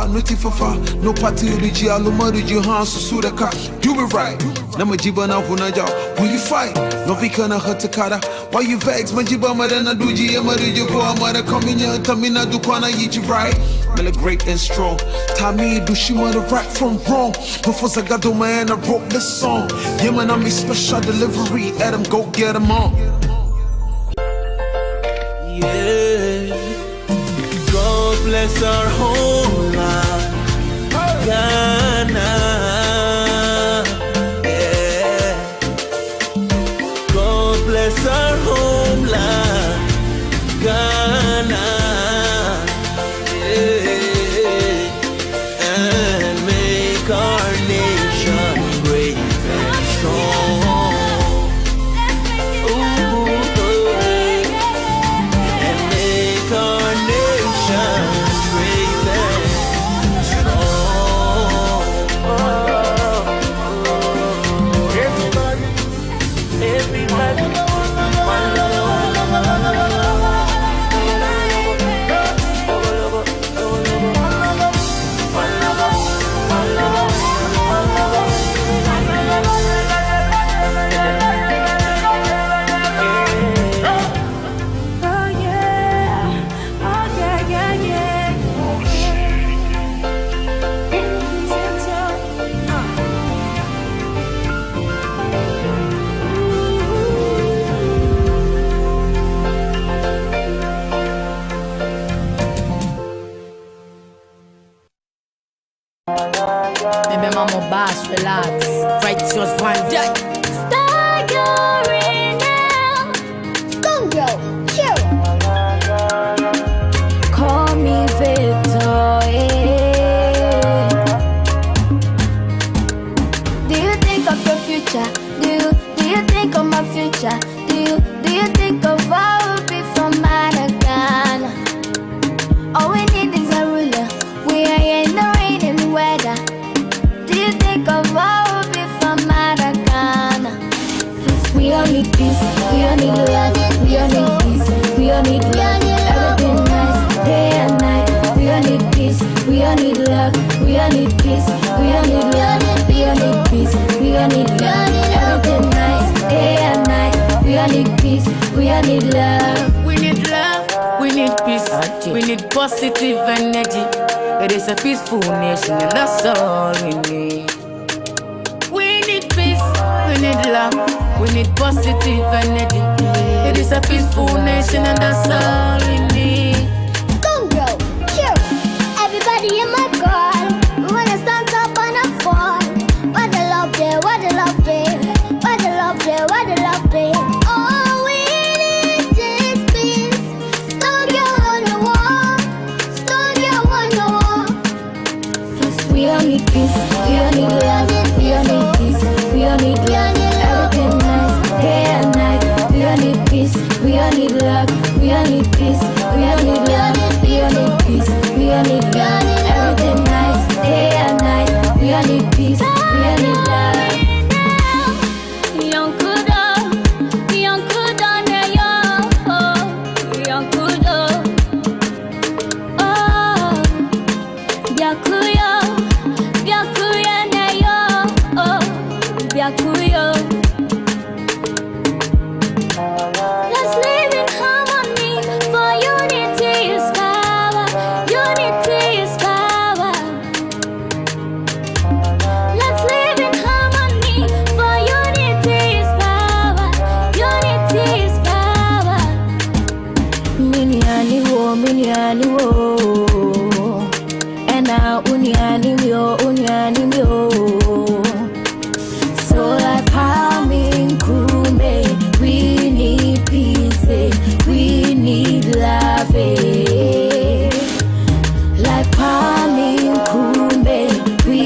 Notifafa, no party Rigi, Alumari, Hans, Sudaka, do it right. Namajibana Vunaja, will you fight? No Vikana Hatakada, why you vex? Majibama, then I do Giamari, Amada, coming here, Tamina Dukwana, Yichi, right? Mela great and strong. Tami Dushima the right from wrong. Before Zagado man, I wrote this song. Yeah, man, I'm a special delivery. Adam, go get them on. Yeah. God bless our homeland, Ghana. Yeah. God bless our homeland, Ghana. Relax, righteous one day. Staggering now, Stongo, chill. Call me Victor. Do you think of your future? Do you think of my future? Do you think of what will be from Ghana? All we need is a ruler. We are in the rain and the weather. Do you think of what will be from Ghana? We all need peace, we all need love, we all need peace, we all need love. Everything nice, day and night. We all need peace, we all need love, we all need peace, we all need love, we all need peace, we all need love. Everything nice, day and night. We all need peace, we all need love. We need love, we need peace, we need positive energy. It is a peaceful nation and that's all we need. We need peace, we need love, we need positive energy. It is a peaceful nation and that's all we need. Don't go, chill. Everybody in my God, we wanna stand up and a fall. What the love there, what the love there, what the love there, what the love there. All we need is peace. Don't go on the wall, don't go on the wall. We all need peace, we all need love, we all need peace, we all need love. Everything nice, day and night. We all need peace, we all need love, we all need peace, we all need love, we all need peace, we all need love. Everything nice, day and night. We all need peace, we all need love. Young Kudo, young Kudo, young Kudo, oh, Byakuyo, Byakuya Nayo, oh, Byakuyo. Let's live in harmony, for unity is power, unity is power. Let's live in harmony, for unity is power, unity is power. Miniani wo, and now uniani myo. So like Palmin Kume, we need peace, we need love. Like Palmin Kume, we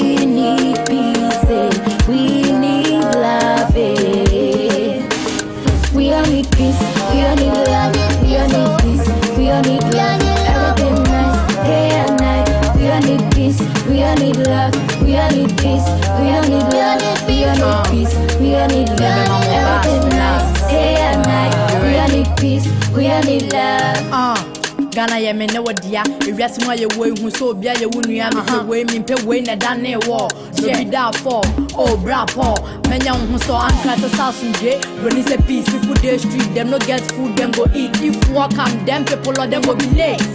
love, we all need peace. We all need love, we all need peace. We all need love, everything nice, day and night. We all need peace, we all need love. Ghana ye me ne wodia ewiase mu aye wo hu so obia ye wo nua me pe we mi pe we na da ne wo so bi da for oh bra po menya hu so anka to sasunje roni say peace people dey street them no get food them go eat if work come them people or them go be late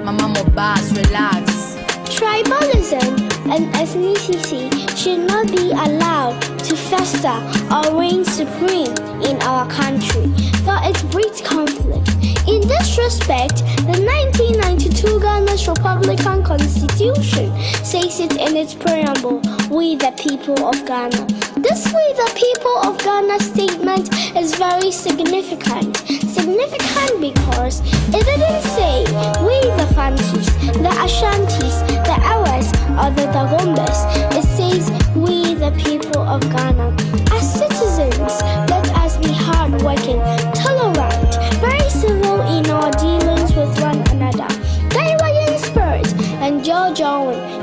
mama mo boss relax. Tribalism and ethnicity should not be allowed to fester or reign supreme in our country, for it breeds conflict. In this respect, the 1992 Ghana's Republican Constitution says it in its preamble, "We the people of Ghana." This "We the people of Ghana" statement is very significant. Significant because it didn't say "We the Fantis," the Ashantis, the Awas, or the Dagombas. It says "We the people of Ghana." As citizens, let us be hardworking, tolerant, very civil in our dealings with one another. Guy spirit and Joe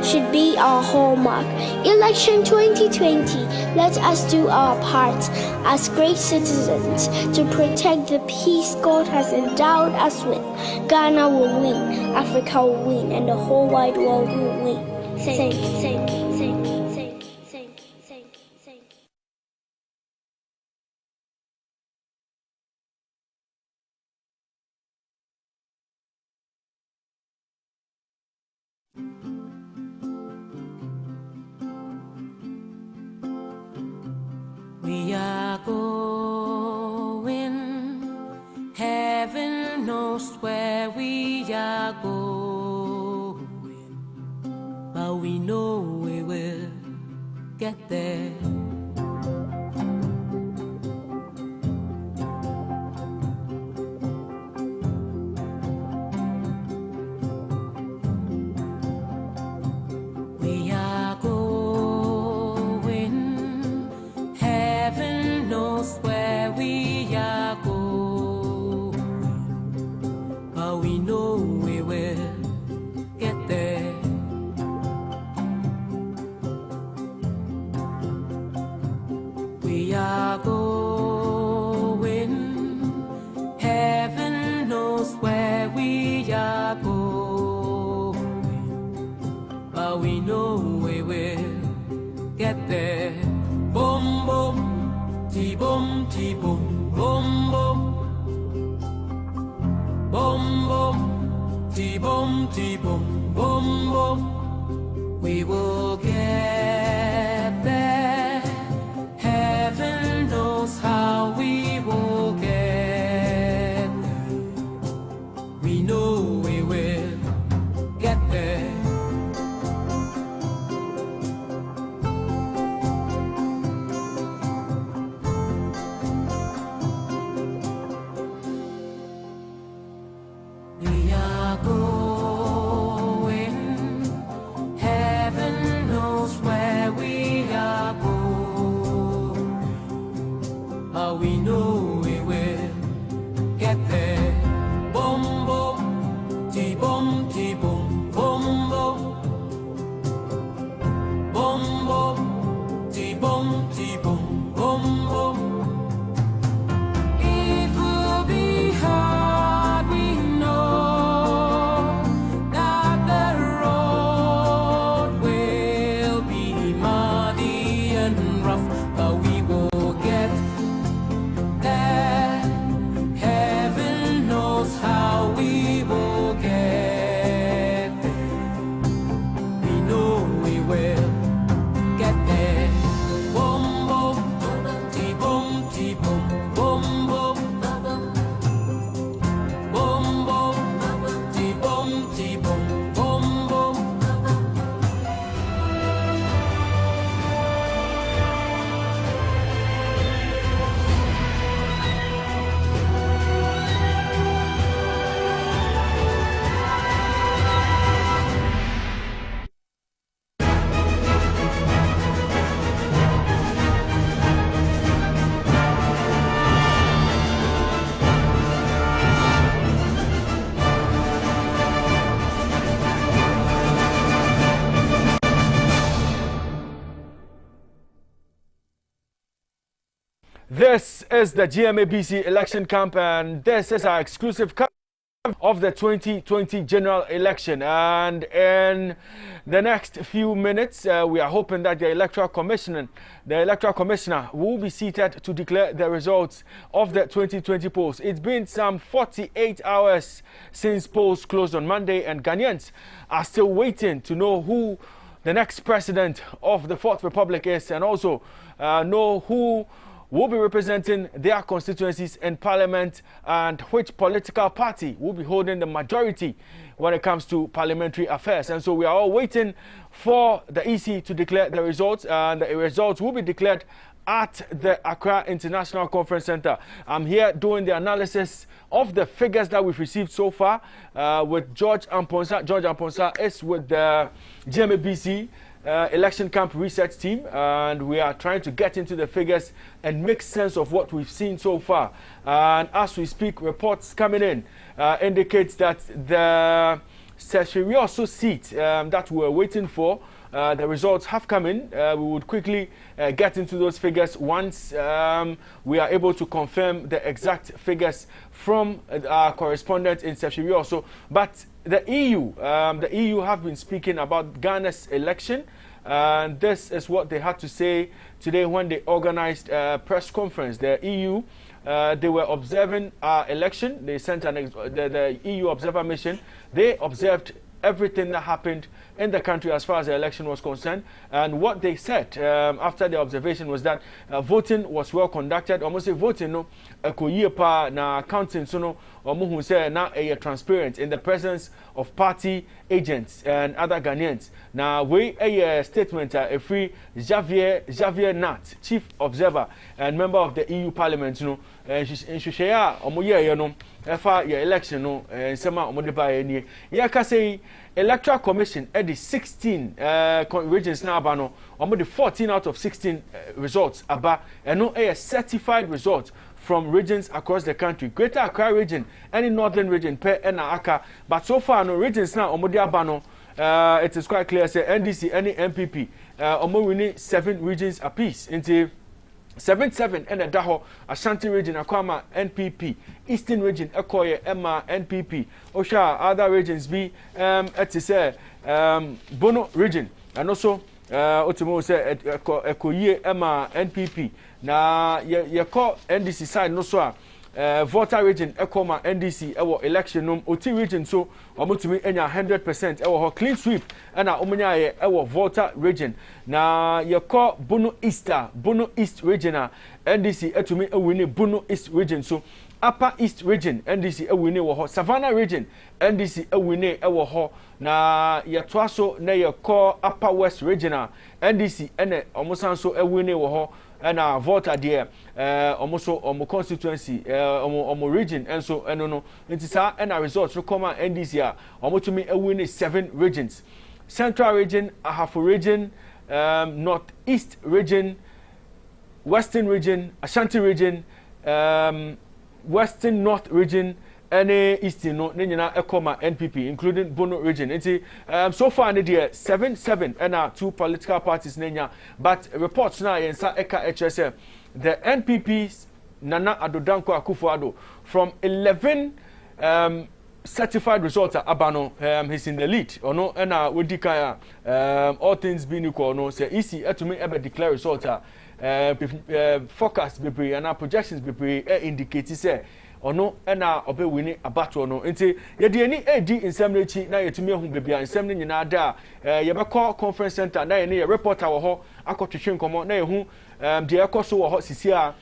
should be our hallmark. Election 2020, let us do our part as great citizens to protect the peace God has endowed us with. Ghana will win, Africa will win, and the whole wide world will win. Thank you, thank you, thank you, thank you, thank you, thank you, thank you. We are going, heaven knows where we are going, but we know we will get there. We are going, heaven knows where we are going, but we know we will get there. We are going, heaven knows where we are going, but we know we will get there. Boom, boom, ti-boom, ti-boom, boom, boom. Boom, boom, ti-boom, ti-boom, boom, boom. We will get there. Heaven knows how we will get there. We know we will get there. We are going, heaven This is the GMABC election camp, and this is our exclusive camp of the 2020 general election. And in the next few minutes, we are hoping that the electoral commissioner will be seated to declare the results of the 2020 polls. It's been some 48 hours since polls closed on Monday, and Ghanaians are still waiting to know who the next president of the Fourth Republic is, and also know who will be representing their constituencies in parliament and which political party will be holding the majority when it comes to parliamentary affairs. And so we are all waiting for the EC to declare the results, and the results will be declared at the Accra International Conference Center. I'm here doing the analysis of the figures that we've received so far with George Amponsa. George Amponsa is with the GMABC election camp research team, and we are trying to get into the figures and make sense of what we've seen so far. And as we speak, reports coming in indicates that the Seshirioso seat that we're waiting for, the results have come in. We would quickly get into those figures once we are able to confirm the exact figures from our correspondent in Seshirioso. But the EU have been speaking about Ghana's election, and this is what they had to say today when they organized a press conference. The EU, they were observing our election. They sent the EU observer mission. They observed everything that happened in the country as far as the election was concerned. And what they said after the observation was that voting was well conducted. Almost say voting no pa na counting so no who say na transparent in the presence of party agents and other Ghanaians. Now we a statement a free Javier Nat, chief observer and member of the EU Parliament, you know, and she share you know efa your election no sema omodeba eni ya ka say electoral commission at the 16 regions na aba no omode 14 out of 16 results aba and no a certified result from regions across the country. Greater Accra region, any northern region per ena aka, but so far no regions na omode aba no it is quite clear say NDC any MPP omo winning 7 regions apiece into 7 and a daho Ashanti region akwama NPP, Eastern region Ekoye Emma NPP, Osha other regions be Bono region and also Otimo say Ekoye Emma NPP. Na ye call NDC side no so Volta region Ekoma NDC ewo election num Oti region so omutumi enya 100% ewo clean sweep na omunya ye ewo Volta region. Na ye call Bono East region NDC etumi ewini Bono East region so Upper East region NDC ewini wo Savannah region NDC ewini ewo ho. Na ye twaso na ye call Upper West region NDC ene omusanso ewini wo ho. And Volta there, almost omo constituency, omo region, and so and no. It is and our results to come out this year. Almost to me, a win 7 regions: Central region, Ahafo region, Northeast region, Western region, Ashanti region, Western North region. Any Eastern no nyina ekoma NPP including Bono region. So far in the 7 and 2 political parties nenya, but reports now yensa eka HSM the NPP's Nana Addo Dankwa Akufo-Addo from 11 certified results abano he's in the lead or no and wedika all things being equal no say easy to me ever declare results forecast be and projections be indicate say ono ena obe wini abato no nti ye de ani edi nsem rechi na yetumi ehun bebia nsem ni nyina da ye be call conference center na ye ne reporter wo ho akotwetwe nkomo na yehu de ekoso wo ho sisi a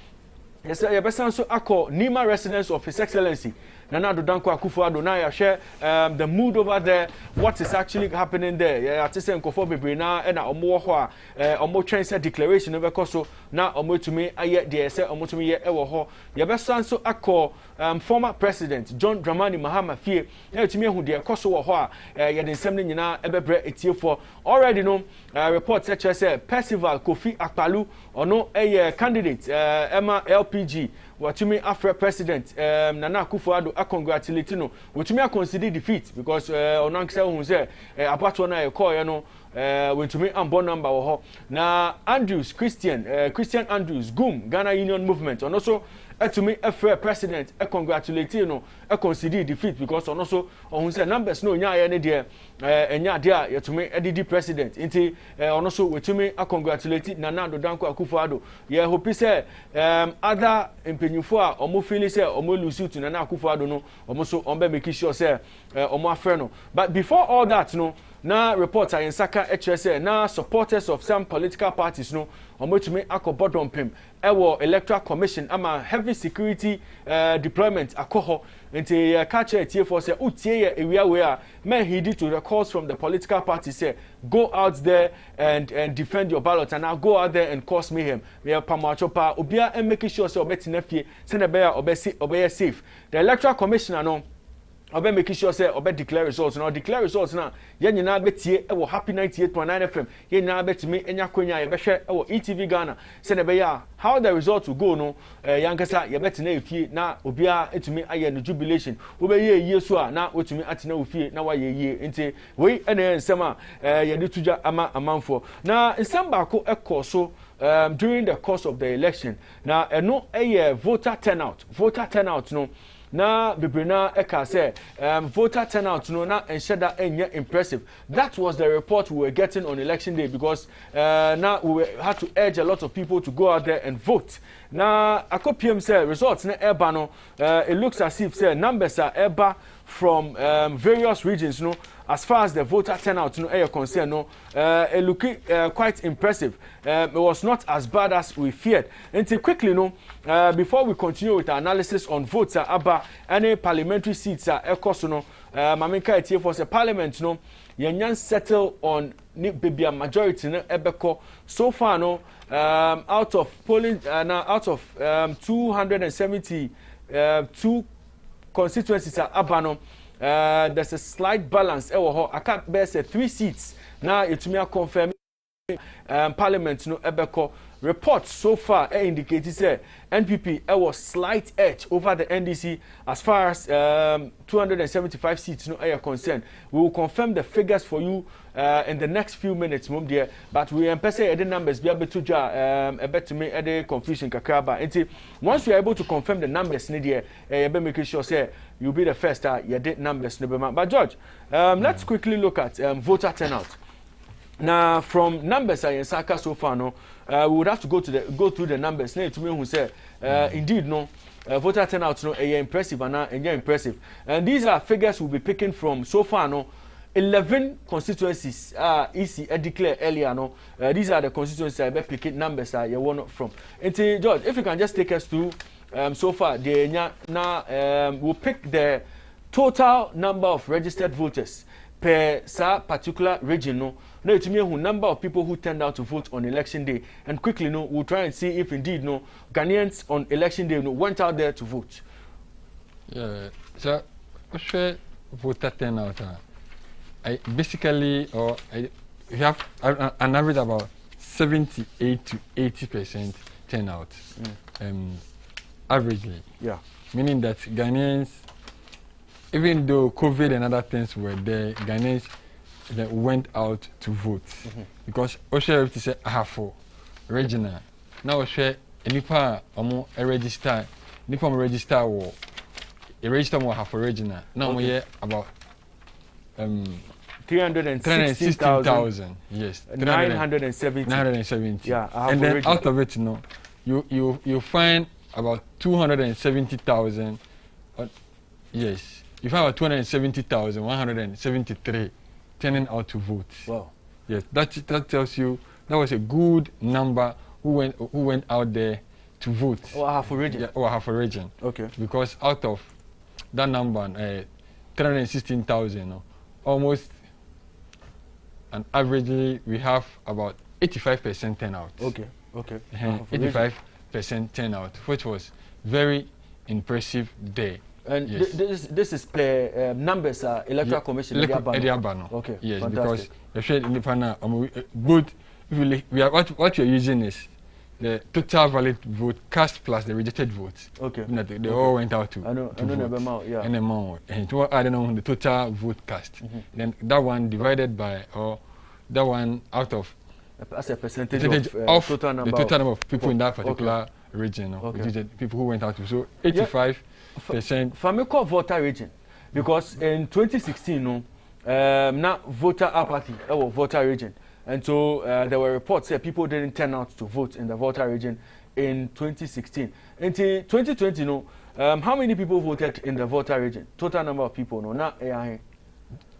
ye be sanso akọ Nima residence of His Excellency Nana Addo Dankwa Akufo-Addo na ya share the mood over there, what is actually happening there. Ya tese nkofo bebre na na omo wo ho a omo twen se declaration be koso na omo tumi aye de se omo tumi ye ewo ho. Ye be sanso akọ former president John Dramani Mahama fie na tumi ehu de koso wo ho a ye de nsem ni nyina ebebre etiefo already no report say Percival Kofi Akpalu ono candidate Emma LP LPG watumi afre president Nana Akufo-Addo congratulate no watumi consider defeat because onankse hu say apato na e call ye no wentumi ambo number wo ho na Andrews Christian Andrews Gum Ghana Union Movement and also etumi afre president congratulate no consider defeat because on also hu say numbers no nya ye ne de enya de a yetumi edidi president nti on also wetumi congratulate Nana Danko Akufo-Addo ye hope say other empenyufo a omo feel say omo lose to Nana Akufo-Addo no omo so ombe make sure say omo afre no but before all that no na reports in Saka HSA na supporters of some political parties no omo tumi akobodon pem ewo electoral commission ama heavy security deployment akoho nti catch it for say utie ye ewia we a men heed to the calls from the political parties say go out there and defend your ballot and now go out there and cause mayhem we pamachopa obia and making sure say obetina fie say na be obey safe the electoral commissioner no obe make sure say obe declare results now declare results na ye nyina betie e wo happy 98.9 FM ye nyina betimi enya kwanya ye behwe e wo ETV Ghana say na be ya how the results will go no yankasa ye betina efie na obia etumi aye no jubilation obe ye yie so a na otumi atina ofie na wa ye yie nti we ene nsem a ye de tuja ama amanfo na nsem ba ko ekoso during the course of the election na eno voter turnout no na bebrena eka say voter turnout no na ensheda enye impressive. That was the report we were getting on election day because now we had to urge a lot of people to go out there and vote. Now akopiem say results na eba no it looks as if say numbers are eba from various regions no as far as the voter turnout no are concerned no it looking quite impressive. It was not as bad as we feared. Until quickly no before we continue with our analysis on votes aba any parliamentary seats ekoso no maminka etie for say parliament no yenyan settle on ni baby majority no ebeko so far no out of polling out of 272 constituencies aba no there's a slight balance I can't bear say 3 seats now it me confirm parliament no ebeko reports so far indicated say NPP was slight edge over the NDC as far as 275 seats no are concerned. We will confirm the figures for you in the next few minutes mum dear but we say the numbers be able to bet to me any confusion kakraba until once we are able to confirm the numbers need there be making sure say you'll be the first you did numbers but George let's quickly look at voter turnout. Now, from numbers in Saka so far, no, we would have to go through the numbers. Now, to me, who say, indeed, no, voter turnout, no, impressive and impressive. And these are figures we'll be picking from so far, no, 11 constituencies. EC declared earlier, no, these are the constituencies I be picking numbers. You want from. And George, if you can just take us through so far, we'll pick the total number of registered voters per particular region, no. Now it's me who number of people who turned out to vote on election day, and quickly no, we'll try and see if indeed no Ghanaians on election day no went out there to vote. Yeah, so voter turnout. I basically we have an average about 78 to 80% turnout, averagely. Yeah, meaning that Ghanaians, even though COVID and other things were there, Ghanaians that went out to vote because Osha to say half regional. Now Osha nipa omo register nipa mo register wo a register mo half regional. Now we hear about 316,000. Yes, 970. Yeah, and then regional. Out of it, you find about 270,000. Yes, you find about 270,173 turning out to vote. Wow. Yes, that tells you that was a good number who went out there to vote. Or half a region. Yeah, or half a region. Okay. Because out of that number, 316,000, almost, and averagely we have about 85% turnout. Okay. Okay. 85% turnout, which was very impressive day. And yes. this is per numbers electoral commission. Okay. Yes, fantastic. because both we are what you're using is the total valid vote cast plus the rejected votes. Okay. They all went out to vote. Yeah. And I don't know the total vote cast. Then that one divided by that one out of as a percentage of the total number of people in that particular region. Okay. People who went out to. So 85%. Famiko voter region, because in 2016 now voter apathy voter region. And so there were reports that people didn't turn out to vote in the voter region in 2016. Until 2020, how many people voted in the voter region? Total number of people, not AI.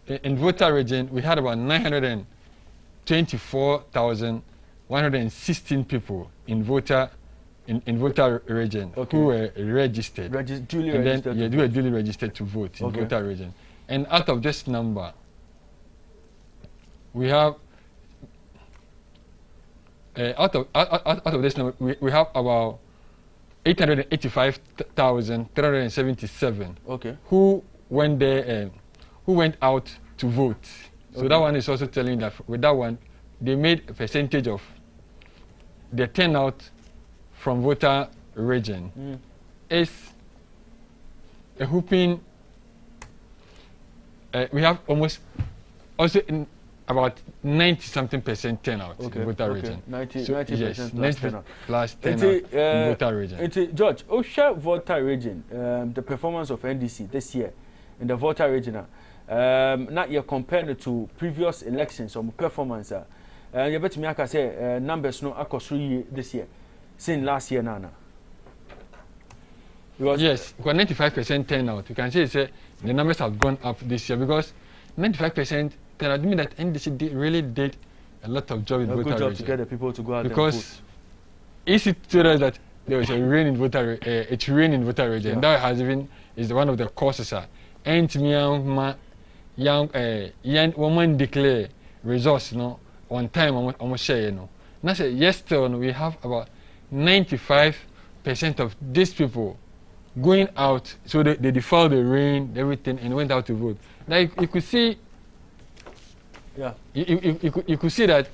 In voter region, we had about 924,116 people in voter region who were registered. Duly registered. They were duly registered to vote in voter region. And out of this number, we have out of this number, we have about 885,377 who went there, who went out to vote. So that one is also telling that with that one, they made a percentage of the turnout from voter region is a whooping. We have almost also in about 90-something% turnout in voter region. 90% plus turnout in voter region. George, Osha voter region, the performance of NDC this year in the voter region, not yet compared to previous elections or performance. You bet me I can say numbers no across this year, since last year, Nana. Yes, because 95% turnout, you can say the numbers have gone up this year because 95%. Then I mean that NDC really did a lot of job in voter region. Good job to get the people to go out because it's told us that there was a rain in voter region. That has even is one of the causes. And young woman declare results on time almost share Now say yesterday we have about 95% of these people going out, so they deferred the rain, everything, and went out to vote. Now you could see. Yeah. You could see that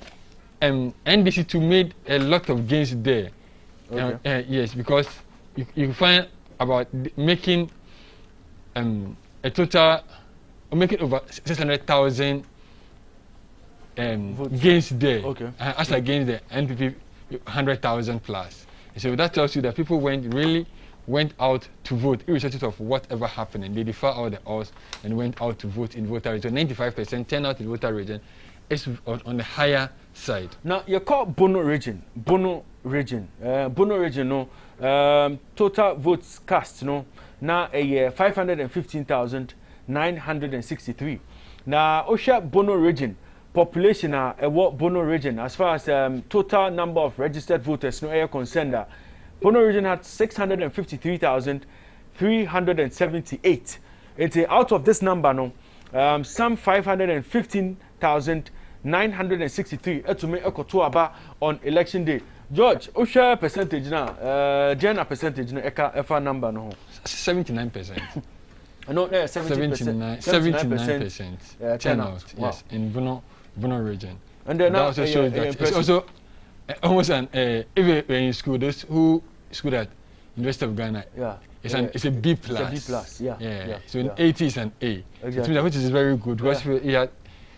NDC2 made a lot of gains there. Yes, because you find about making a total, making over 600,000 gains there. As against the NPP 100,000 plus. So that tells you that people really went out to vote, irrespective of whatever happened, and they defer all the odds and went out to vote in voter region. 95% turnout in voter region is on the higher side. Now you call Bono region, no, total votes cast, now a 515,963. Now Osha Bono region population what Bono region as far as total number of registered voters no concerned. Bono region had 653,378. It's out of this number, some 515,963 to make a kotuaba on election day. George, Osha percentage now, Jenna percentage no eka number no. 79%. No, 79% turnout. Yes, in Bono region. And then that also shows that it's also almost an even in school those who school at University of Ghana. It's a B plus. It's a B plus. Yeah. So in 80 is an A. Exactly. Which is very good because he had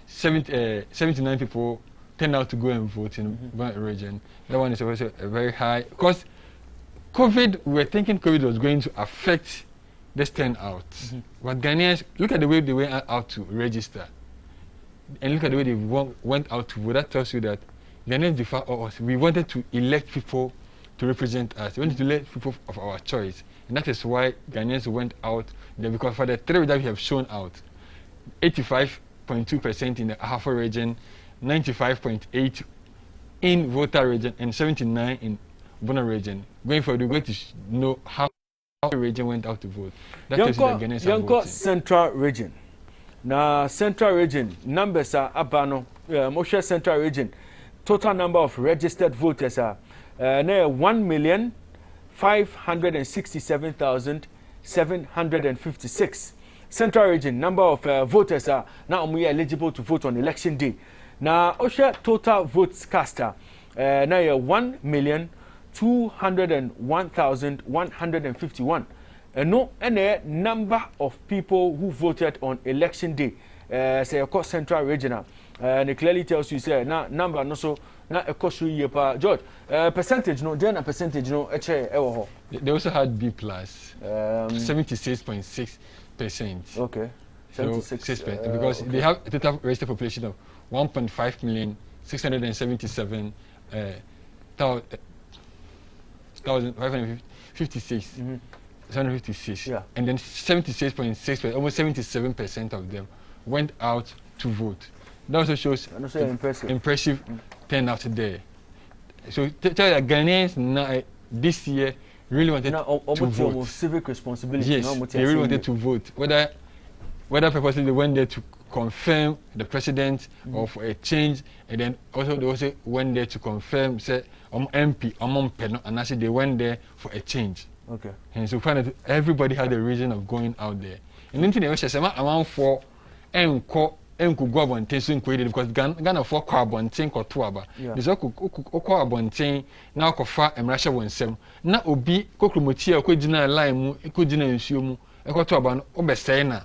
79 people turned out to go and vote in one region. That one is also a very high because we were thinking COVID was going to affect this turnout. But Ghanaians, look at the way they went out to register, and look at the way they went out to vote. That tells you that Ghanaians defer us. We wanted to elect people to represent us. We wanted to elect people of our choice. And that is why Ghanaians went out there, because for the three that we have shown out, 85.2% in the Ahafo region, 95.8% in voter region, and 79% in Bono region. Going forward, we're going to know how the region went out to vote. That tells you that Ghanaians are voting. Central region. Now, Central region, numbers are abano. Moshe Central region, total number of registered voters are 1,567,756. Central region, number of voters are now eligible to vote on election day. Now, Osha total votes cast now 1,200,000 201,151. No, any number of people who voted on election day. Say across Central Regional. And it clearly tells you say na number no so na across year pa George. Percentage no, then a percentage no. They also had B plus. 76.6%. Okay. 76%, because they have a total registered population of 1.5,677,556. 756. Yeah. And then 76.6%, almost 77% of them went out to vote. That also shows impressive turnout there. So tell you that Ghanaians now, this year really wanted to vote. Civic responsibility. Yes, they really wanted to vote. Whether purposely they went there to confirm the president or for a change, and then also they also went there to confirm say MP and actually they went there for a change. Okay. And so find that everybody had a reason of going out there. And then they also say amount for go abonten so included because Ghana for kwa abonten ko to aba. There's a ko abonten na ko fa emrahye wonsem na obi kokromoti ko gina line mu ko gina nsuo mu e ko to aba no obesei na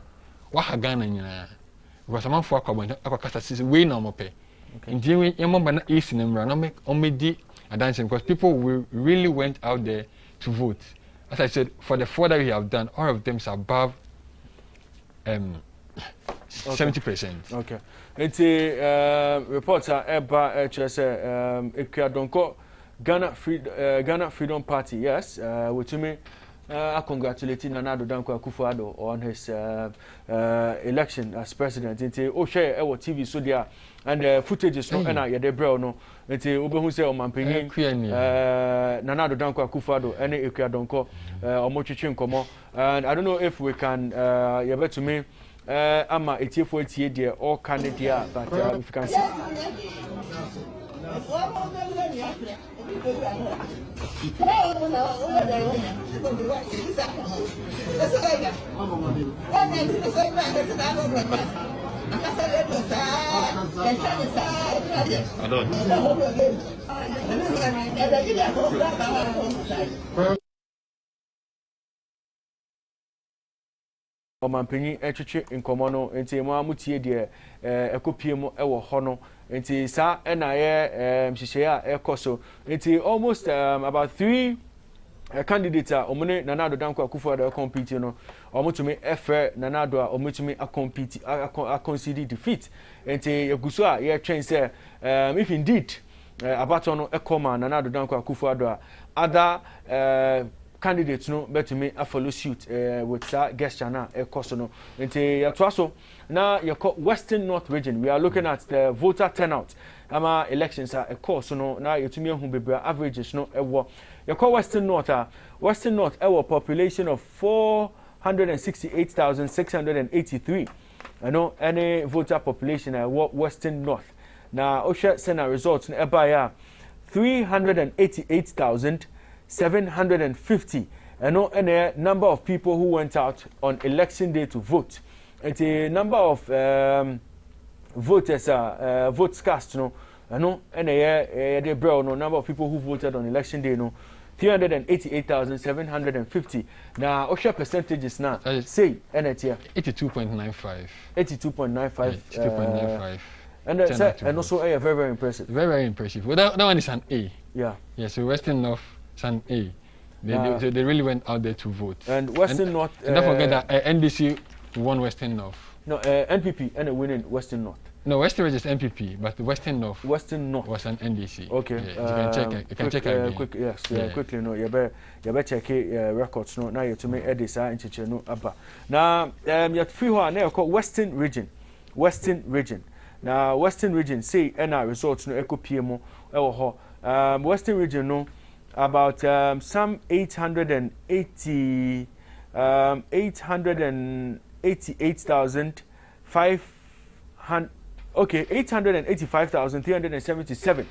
wa ha Ghana nyina. Because amount for kwa abonten akakasa sisi we na omope. Ndi we yemba na isi na mra na omedi adanse because people really went out there to vote. As I said, for the 4 that we have done, all of them is above 70%. Okay. It's a reporter Eba Ekwadonko Ghana Freedom Party. Yes, with me. I congratulate Nana Addo Dankwa Akufo-Addo on his election as president. Into Oshe Ewo TV so there and footage is no ena yede brel no. Into Obehu say Omanpenyin Nana Addo Dankwa Akufo-Addo ene Ekwadonko omochichi nkomo. And I don't know if we can yebe to me ama etiefo etie there all candidate but if you can see Omanpenyin etwetwe nkomo no enti mo amutie de ekopie mu ewo ho no enti sa na ye mhihye a ekoso enti almost about 3 candidates are omune Nana Addo Dankwa Akufo-Addo compete no omutumi efe Nana Addo a omutumi compete concede defeat enti yeguso a ye twen say if indeed abato no ekoma Nana Addo Dankwa Akufo-Addo other candidates no bet me a follow suit with that guest channel cost no nti yatwaso na yako Western North region. We are looking at the voter turnout ama elections a course no na yetumi hu bebra averages no ewo yako Western North ewo population of 468,683 no any voter population Western North na osha sena results na eba ya 388,750 and a number of people who went out on election day to vote. And a number of voters votes cast no and a number of people who voted on election day no 388,750. Now OSHA percentages now say and it's here 82.95. 82.95. And also very, very impressive. Very, very impressive. Well, that one is an A. Yeah. Yeah, so Western North is an A. They really went out there to vote. And Western North... And don't forget that NDC won Western North. No, NPP and a winning Western North. No, Western Ridge is NPP, but Western North was an NDC. Okay. Yeah, you can check it. Quickly, no, you better check records. No, now you to make edits in no abba. Now, you have free one now called Western Region. Now, Western Region say NR results no echo PMO Western Region no about some 885,377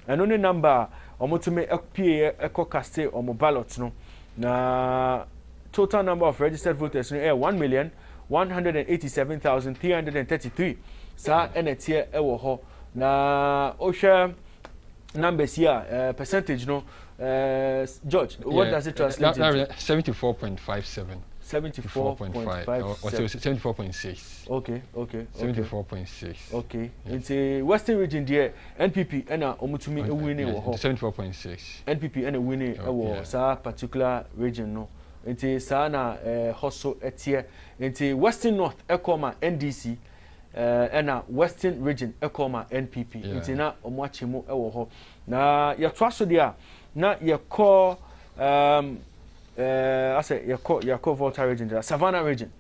and only number omotume PA echo caste or ballots no na total number of registered voters no 1,187,333 sa enetie ewo ho na ohwe numbers here, percentage, no, George, what does it translate to? 74.57. 74.5 or 74.6. Okay. 74.6. Okay. It's a Western region there. NPP and Omutumi a winning 74.6. NPP and a winning sa particular region no. It's sana hoso etie. It's Western North ekoma NDC and Western region ekoma NPP. It's na omwachimo ewo ho. Na ya twaso dia na ya call I say your Volta region, the Savannah region.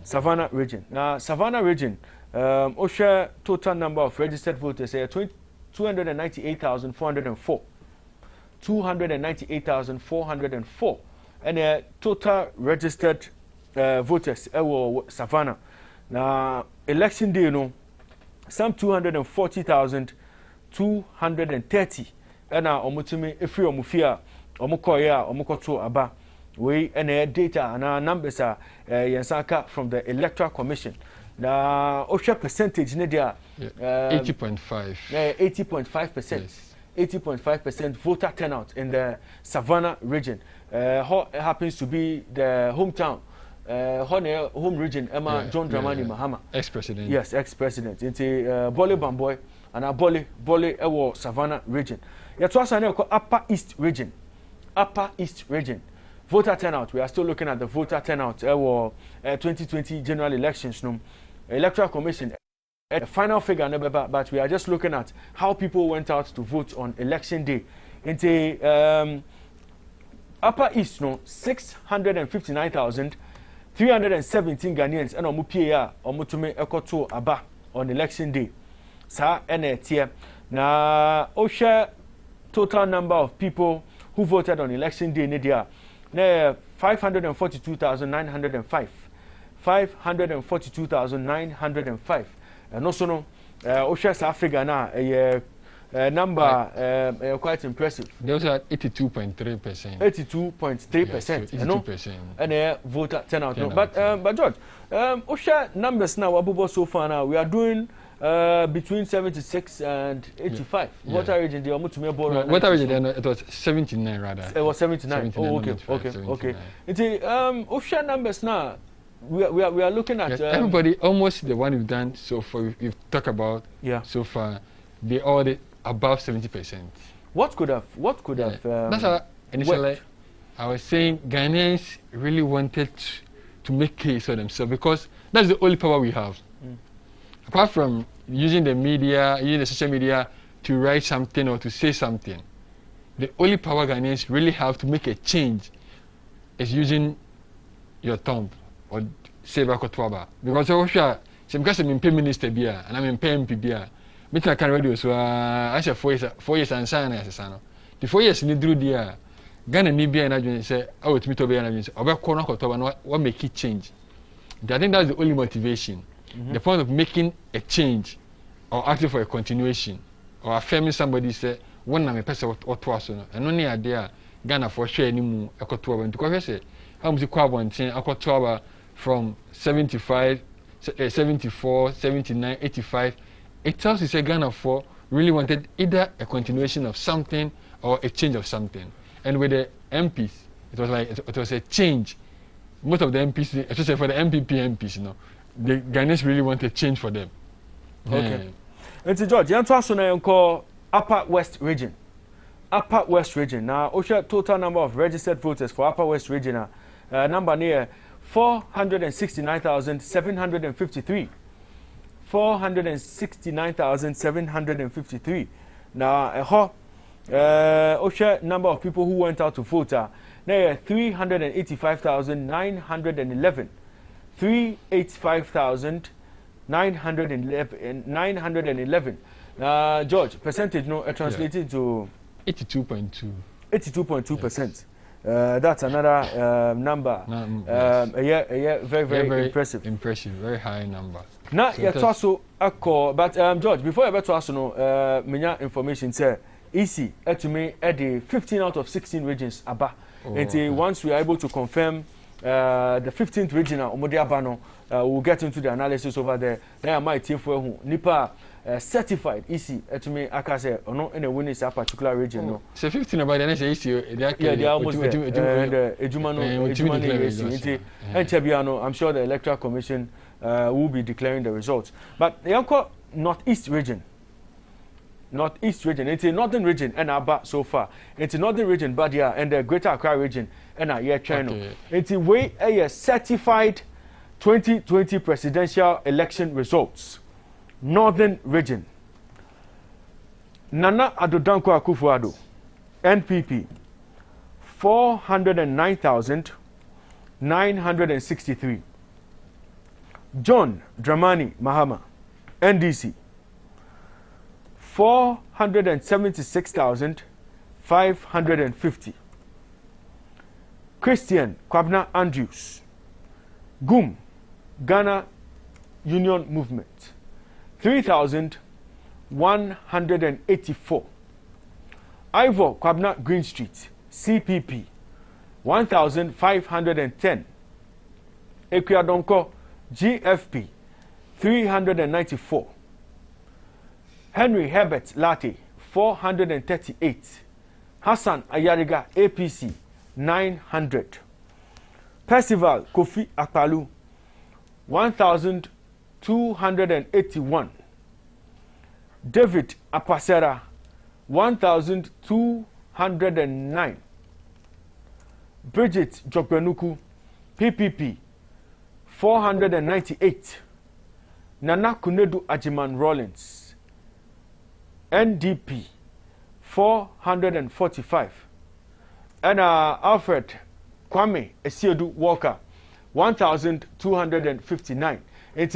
Savannah region. Now Savannah region, OSHA total number of registered voters 298,404. 298,404. And total registered voters Savannah. Now election day no, some 240,230. And now omutumi ifri omufia. Omukoya omukoto aba we and data and numbers are yansaka from the Electoral Commission. Na OSHA percentage ne dia 80.5. 80.5%. 80.5% voter turnout in the Savannah region. Happens to be the hometown home region Emma John Dramani Mahama. Ex-president. Yes, ex-president. Into Bole Bamboy and a Bole Ewo Savannah region. Yatwasa Upper East region. Upper East region. Voter turnout. We are still looking at the voter turnout. 2020 general elections. No, Electoral Commission. The final figure, but we are just looking at how people went out to vote on election day. Into Upper East, no, 659,317 Ghanaians and omupia omutume ekoto aba on election day. Sa enetie na OSHA total number of people who voted on election day Nidia 542,905. 542,905. And also no OSHA Africa na number quite impressive. Those are 82.3%. 82.3%. Yes, 82%. And voter turnout. No. But George, OSHA numbers now abubo so far now we are doing between 76 and 85. Voter region they are much more boring. Voter region it was 79 rather. It was 79. 79 Okay. It's OSHA numbers now. We are looking at everybody almost the one we've done so far. We've talked about so far. They all above 70%. What could have? That's how initially I was saying Ghanaians really wanted to make case for themselves because that's the only power we have. Apart from using the media, using the social media to write something or to say something, the only power Ghanaians really have to make a change is using your thumb or say bakotwaba. Because I'm pay minister bia and I'm pay MP bia. Me can radio so I say 4 years and sign as the 4 years ni drew there. Ghana ni bia na dwen say I will meet obi na dwen say obekọ na kotwaba no what make it change. I think that's the only motivation. The point of making a change or asking for a continuation or affirming somebody say one na me person what was no and only idea Ghana for sure ni mu ekoto because say how much kwa bonten akoto from 75 74 79 85 it tells you say Ghana for really wanted either a continuation of something or a change of something. And with the MPs it was like it was a change. Most of the MPs especially for the MPs the Ghanaians really want a change for them. Okay. And George, you want to call Upper West region. Upper West region. Now, OSHA total number of registered voters for Upper West region number near 469,753. 469,753. Now, OSHA number of people who went out to vote are 385,911. 385,911. George, percentage translated to 82.2. 82.2%. That's another number. Very impressive. Impressive, very high number. Now, so you're also a call, but George, before I to ask many information, sir, easy to me at the 15 out of 16 regions. And once we are able to confirm the 15th regional Omodiabano. We'll get into the analysis over there. Then I might take for who Nipa certified easy to me. I can say no any winning a particular region. No. So 15 about the next issue. Yeah, they are almost there. Ejumano, and I'm sure the Electoral Commission will be declaring the results. But the Yanko Northeast region. Northeast region, it's a northern region and Aba so far. It's a northern region, Badia and the Greater Accra region and a year channel. It's a way a certified 2020 presidential election results. Northern region. Nana Adodanko Akufo-Addo, NPP, 409,963. John Dramani Mahama, NDC, 476,550. Christian Kwabna Andrews, GUM, Ghana Union Movement, 3,184. Ivor Kwabna Green Street, CPP, 1,510. Ekuyadonko, GFP, 394. Henry Herbert Latte, 438. Hassan Ayariga, APC, 900. Percival Kofi Akpalu, 1,281. David Apasera, 1,209. Bridget Jokbenuku, PPP, 498. Nana Kunedu Ajiman Rollins, NDP, 445. And Alfred Kwame Esiodu Walker, 1,259. It's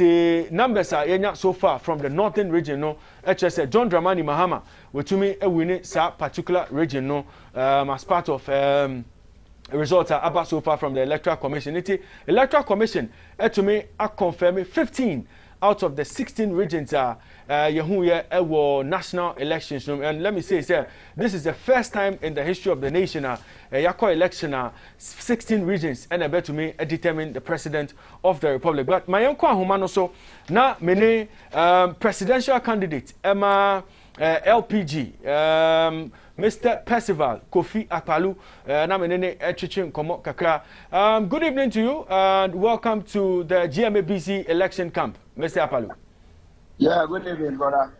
numbers are yenya so far from the northern region. No, HSA John Dramani Mahama, which to me a winning particular region. No, as part of results are about so far from the Electoral Commission. It's Electoral Commission to me are confirming 15 out of the 16 regions are national elections. And let me say, sir, this is the first time in the history of the nation Yako election 16 regions and I bet to me determine the president of the republic. But my uncle Humano so now many presidential candidate Emma LPG Mr. Percival Kofi Akpalu kakra. Good evening to you and welcome to the GMABC election camp, Mr. Akpalu. Yeah, good evening, brother.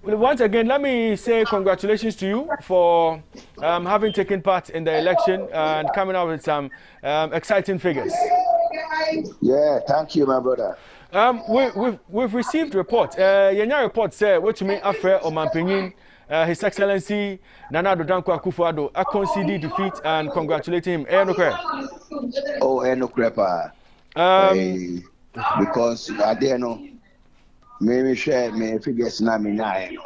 Once again, let me say congratulations to you for having taken part in the election and coming out with some exciting figures. Yeah, thank you, my brother. We've received reports. Yenya report say what you mean after Omanpenyin, His Excellency Nana Adodanko Akufo-Addo, a conceded defeat and congratulating him. No crepa. Because I didn't know. Maybe share me figures na me nine.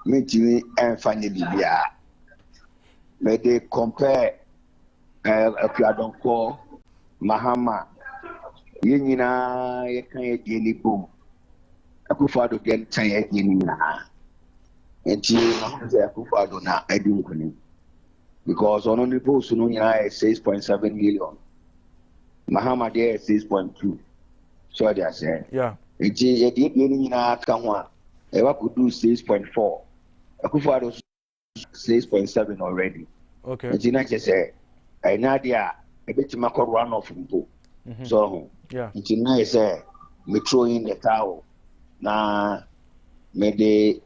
Me to me and find Bibia. May they compare Akufo-Addo Mahama. Yenina ye kan ye ni boom. Akufo-Addo get tan ye ni na. Enti Akufo-Addo na edin kuni. Because on the post no nyina 6.7 million. Mahama there 6.2. So they are saying. Yeah. Enti ye di ni na kan ho a e wa could do 6.4. Akufo-Addo 6.7 already. Okay. Enti na che say I na dia e betima ko run off mpo. So yeah. It's nice me throw in the towel. Na me de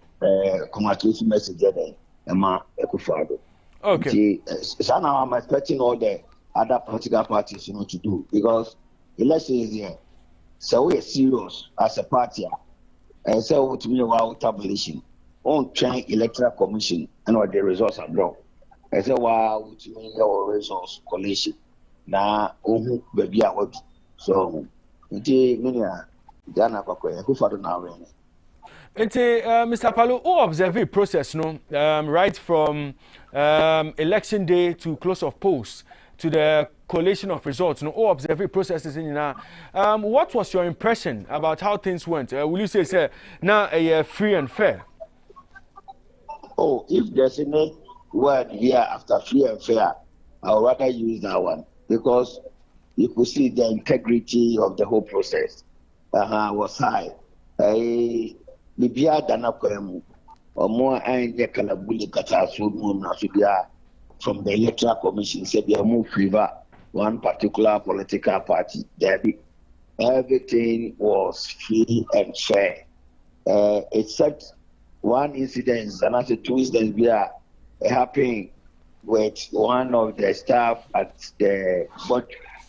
congratulation message there. Emma Akufo-Addo. Okay. So now I'm expecting all the other political parties, to do because election is here. So we are serious as a party. And so to me, our tabulation on trying Electoral Commission and what the results are drawn. And so wow to me our results collation. Na baby I work. So Mr. Palu, who observe the process, right from election day to close of polls to the collation of results, who observe the processes in what was your impression about how things went? Will you say, now free and fair? Oh, if there's any word here after free and fair, I would rather use that one because you could see the integrity of the whole process was high. Bibia Dana Koemu or more and the Kalabuli Katasu from the Electoral Commission said they move favor one particular political party. Everything was free and fair, except one incident, and after 2 incidents happening with one of the staff at the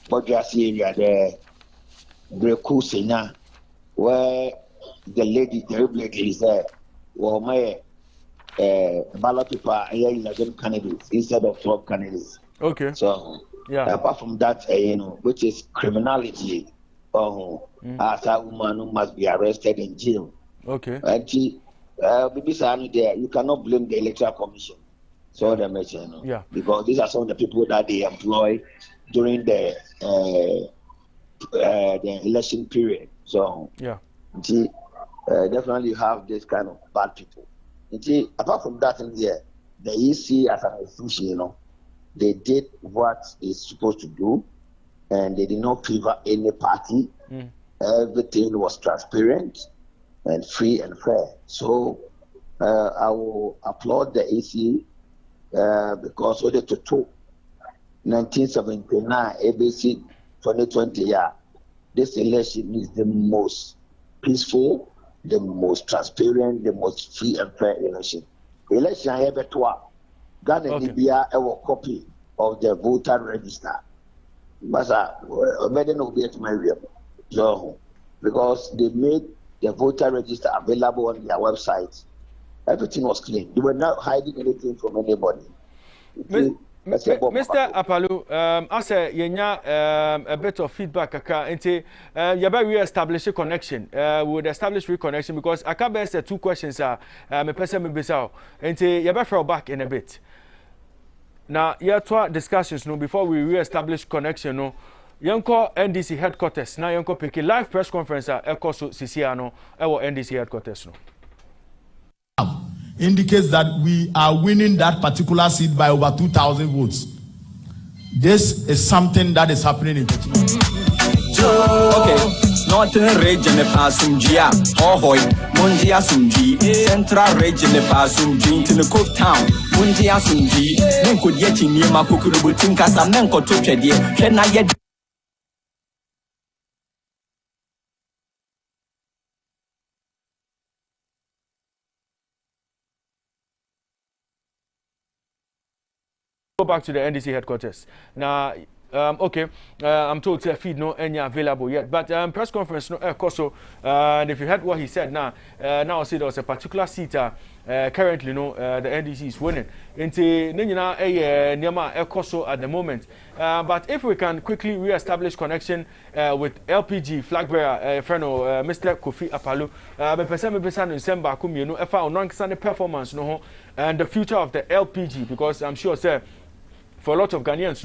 Bodrasi area, the Breku Sena, where the lady is there, well, my ballot paper 11 candidates instead of 12 candidates. Okay. So, yeah. Apart from that, which is criminality, as a woman who must be arrested in jail. Okay. And you cannot blame the Electoral Commission. So they mention, because these are some of the people that they employ during the election period. So definitely you have this kind of bad people. Apart from that, in there, the EC as an institution, they did what it's supposed to do, and they did not favor any party. Everything was transparent and free and fair. So I will applaud the EC because of the 1979 ABC 2020 this election is the most peaceful, the most transparent, the most free and fair election. Election I ever to Ghana Libya a copy of the voter register. But so because they made the voter register available on their website, everything was clean. They were not hiding anything from anybody. Mr. Apalu, I say a bit of feedback. You better re-establish a connection. We would establish reconnection because I can't answer 2 questions. Me person me bisao. You better throw back in a bit. Now, you have 2 discussions before we re-establish connection. No, Yanko NDC headquarters. Now, Yanko pick a live press conference. Ekoso Sisiano, our NDC headquarters. No. Indicates that we are winning that particular seat by over 2,000 votes. This is something that is happening in Okay, Northern region Pasumjia, Ahoy, Mundia Sumji, Central region Pasumji, in the Cook Town, Mundia Sumji, Nenko Yeti near Makuku Tinkas and Nenko Tochedia, can I yet? Go back to the NDC headquarters. Now, okay, I'm told to feed no any available yet, but press conference no also. And if you heard what he said, now I see there was a particular seat. Currently, the NDC is winning. Into Nina Nema Ekoso at the moment. But if we can quickly re-establish connection with LPG flag bearer, friend Mr. Kofi Apalu, performance and the future of the LPG, because I'm sure, sir, for a lot of Ghanaians,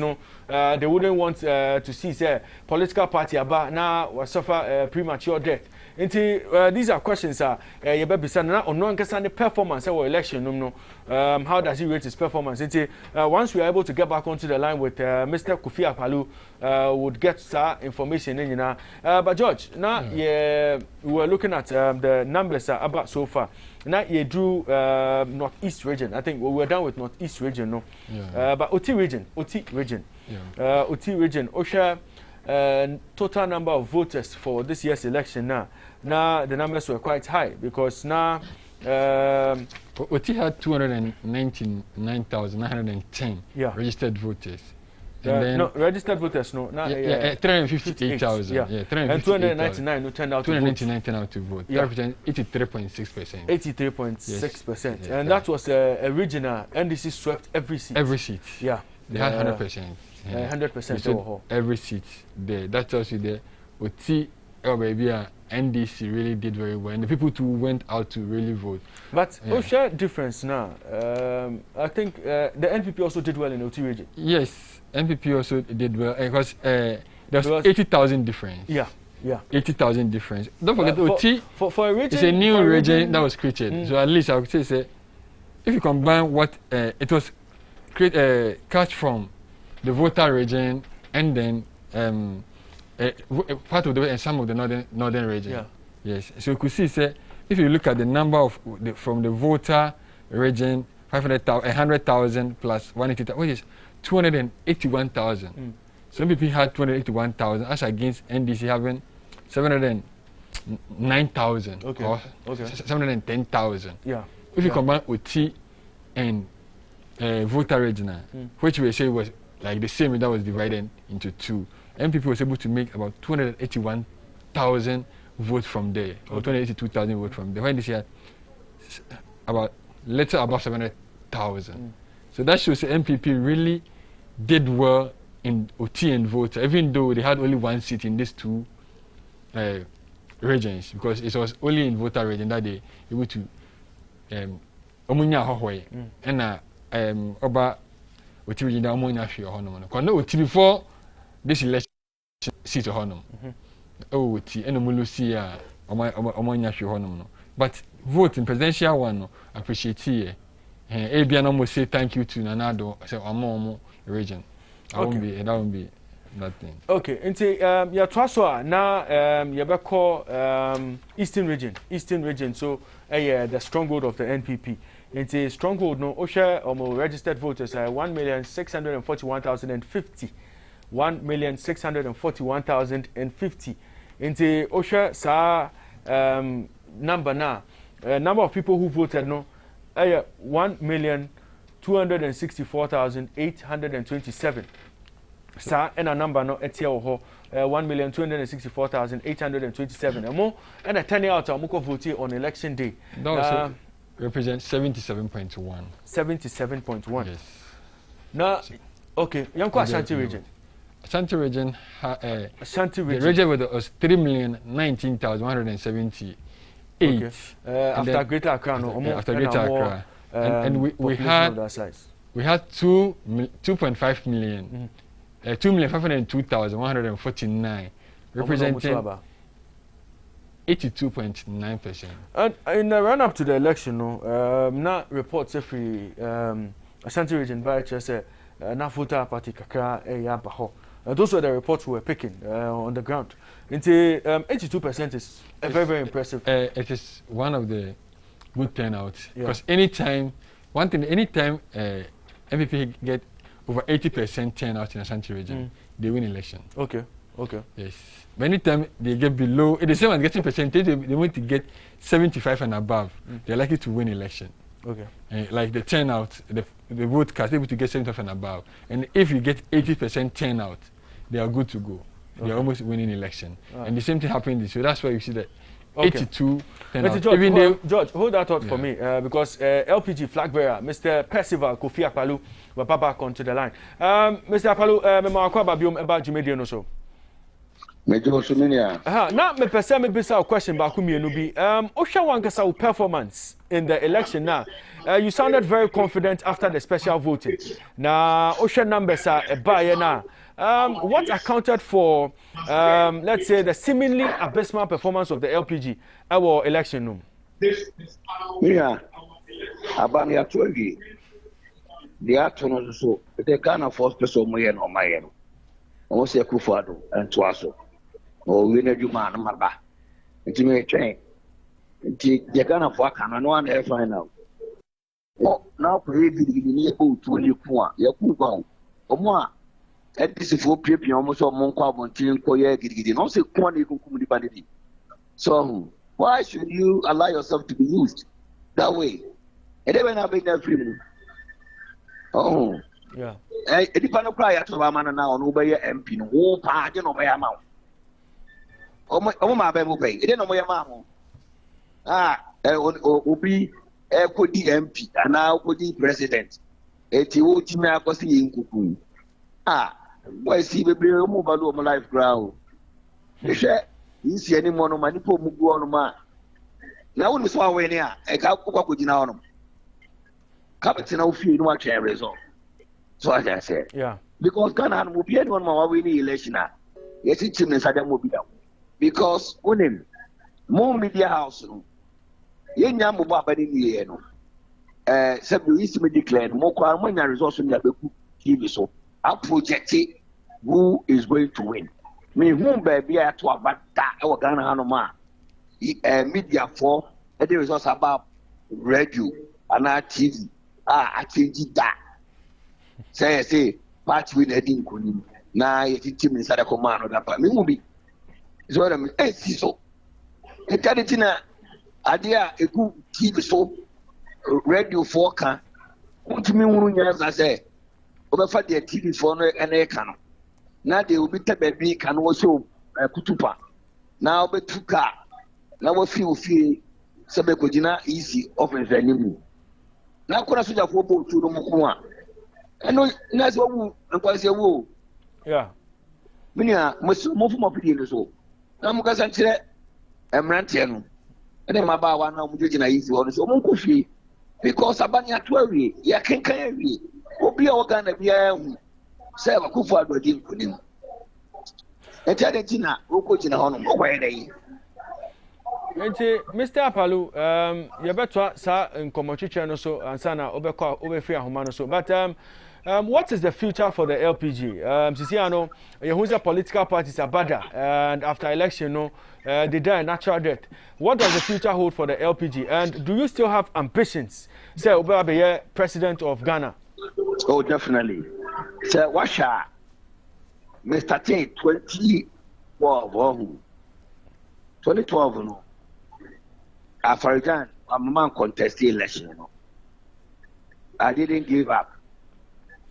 they wouldn't want to see political party about now will suffer premature death. These are questions. You better be on performance or election. How does he rate his performance? Once we are able to get back onto the line with Mr. Kofi Apalu, would get information. But George, now we were looking at the numbers about so far. Now you drew Northeast region. I think we were done with Northeast region, but OT region. OT region. OSHA total number of voters for this year's election now the numbers were quite high because now OT had 299,910 registered voters. And no registered voters, 358,000. And 299 turned out 299 to vote. That represents 83.6%. 83.6%. And that was a regional. NDC swept every seat. Every seat. Yeah. They had 100%. 100% every seat there. That tells you there. OT, NDC really did very well. And the people too went out to really vote. But OSHA difference now. I think the NPP also did well in OT region. Yes, NPP also did well because there was 80,000 difference. Yeah. 80,000 difference. Don't forget OT. For a region, it's a new region that was created. So at least I would say if you combine what it was catch from the Volta region, and then part of the and some of the northern region. Yeah. Yes. So you could see, say, if you look at the number of from the Volta region, 100,000 plus 180,000, which is 281,000. Some people had 281,000, as against NDC having 709,000 or 710,000. Yeah. If you combine OT and Volta regional, which we say was like the same, that was divided into two. MPP was able to make about 281,000 votes from there, or 282,000 votes from there. When this year, about little above 700,000. So that shows the MPP really did well in OT and Volta, even though they had only one seat in these two regions, because it was only in Volta region that they able to Omunya Hohoy and Oba OT region that Omunya Fio Honum. Because OT before this election seat Honum. OT and Omulusia Omunya Fio Honum. But vote in presidential one, appreciate here. ABN almost say thank you to Nanado, say Omo region. That won't be nothing. Okay, into your Twaswa now you call Eastern region. So the stronghold of the NPP. Into stronghold no Osha registered voters 1,641,050. 1,641,050. Into Osha sa number now. Number of people who voted no 1,264,827. Sir, and a number no etio 1,264,827. And more and a turnout of Moko vote on election day. That represents 77.1. 77.1. Yes. Now, okay, Yanko Ashanti region. Ashanti region, Ashanti region. The region was 3,19,178. Okay. After Greater Accra, no, after Greater Accra, and we had 2.5 million, 2,502,149, representing 82.9%. And in the run up to the election, no, now reports every Ashanti region by just na Volta party kakra yabaho. Those were the reports we were picking on the ground. 82% is very impressive. It is one of the good turnouts because anytime MPP get over 80% turnout in Ashanti region, they win election. Okay. Yes. But anytime they get below, the same as getting percentage, they want to get 75 and above. They're likely to win election. Okay. Like the turnout, the vote cast able to get 75 and above. And if you get 80% turnout, they are good to go. They are almost winning election. And the same thing happened. So that's why you see that 82 turnout. George, hold that thought for me because LPG flag bearer, Mr. Percival Kofi Akpalu, will pop back onto the line. Mr. Akpalu, about GMABC no so. Now, me person me bisa question ba kumienu bi. Osha wankasa performance in the election now. You sounded very confident after the special voting. Now, Osha numbers are na. What accounted for, let's say, the seemingly abysmal performance of the LPG our election room? Yeah, about the actually, the afternoon so they can't afford to so much on my end. Almost a Kufado and Twasso. Or we need you man, Marba. It's me train. They can't afford and no one ever find out. Oh, now, pray to you, Yakuba. Oma. At this for people almost all Monqua Montin Koya Gidi, no say quantity community. So why should you allow yourself to be used that way? And then when I make that freedom. Oh, yeah. It depends on cry at Ramana now on Obey MP, no part, you know, by amount. Oh, my baby, it didn't know my mamma. Obi, Echo MP, and now Odi president. Etio Tima Cosi in Kuku. Why see the beer move on my life ground? You see any more money for Mugu on ma. Now, when we saw when here, I can't cook with you now. Captain, no fear, no chair result. So as I said, yeah, because Ghana will be one more winning election. Yes, it's in the Saddam Mobile. Because when him more media house, Yenya Mubaba in the year, some used to be declared more crime when I resource in the TV so. I project who is going to win. Me whom baby I to about that our Ghana Hanoma media for the results about radio and our TV. I change that. Say party win heading kunim. Na yeti team inside the command of that. Me will be is what I mean. So the Taditina idea a good TV so radio for can. What me wunu I say. Over the TV for and a can. Now they will be baby can also kutupa. Now be two car. Now we feel sabe kujina easy offense anymore. Now kuna suja for both to the mukuma. I know that's what we and say wo. Yeah. Minia must move from up in the so. Now Mukasan said, I'm ranting. And then my bawa now mujina easy on so munkushi because abanya 12 ya can carry. Obi organ of yam. Say a kufa do din kunim. And Tadatina, Rokojina Honum, where they. Mr. Apalu, you better sir in Komochi channel so and Sana Obeka Obefia Humano so. But what is the future for the LPG? Sisiano, who's a political parties are better, and after election, no, they die a natural death. What does the future hold for the LPG? And do you still have ambitions? Say Obabe, president of Ghana. Oh, definitely. Sir, Washa, Mr. T, 2012, no. After that, I'm a man contested election, you know. I didn't give up.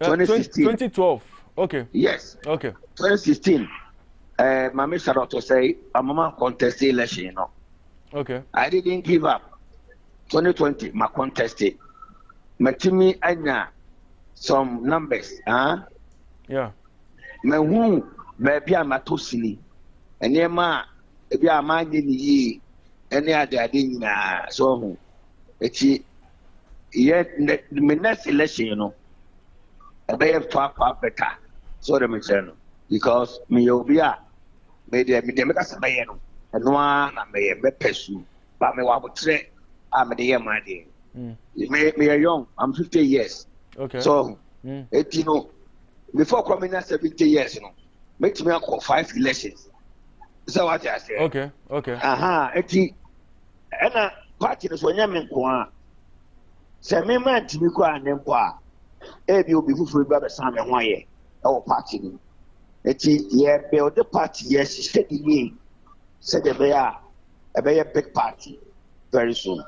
2016. 2012. Okay. Yes. Okay. 2016. My Mr. Doctor say I'm a man contested election, you know. Okay. I didn't give up. 2020, my contested. My team anya some numbers, huh? Yeah. My who maybe I'm a tosini. And yeah, ma, if you are minding ye, any other thing, so it's yet the next election, you know. I have far better. So the mission because me obia me de make us buy no and one and me pursue but me wa tre am de year my day. Me young, I'm 50 years. Okay. So you know before coming at 70 years, you know, make me call 5 elections. So what I say? Okay. Okay. And party is when you kwa say me man to me kwa nem kwa ebi obi fufu ba be san me ho aye e wo party ni eti ye build the party yes said the be a big party very soon.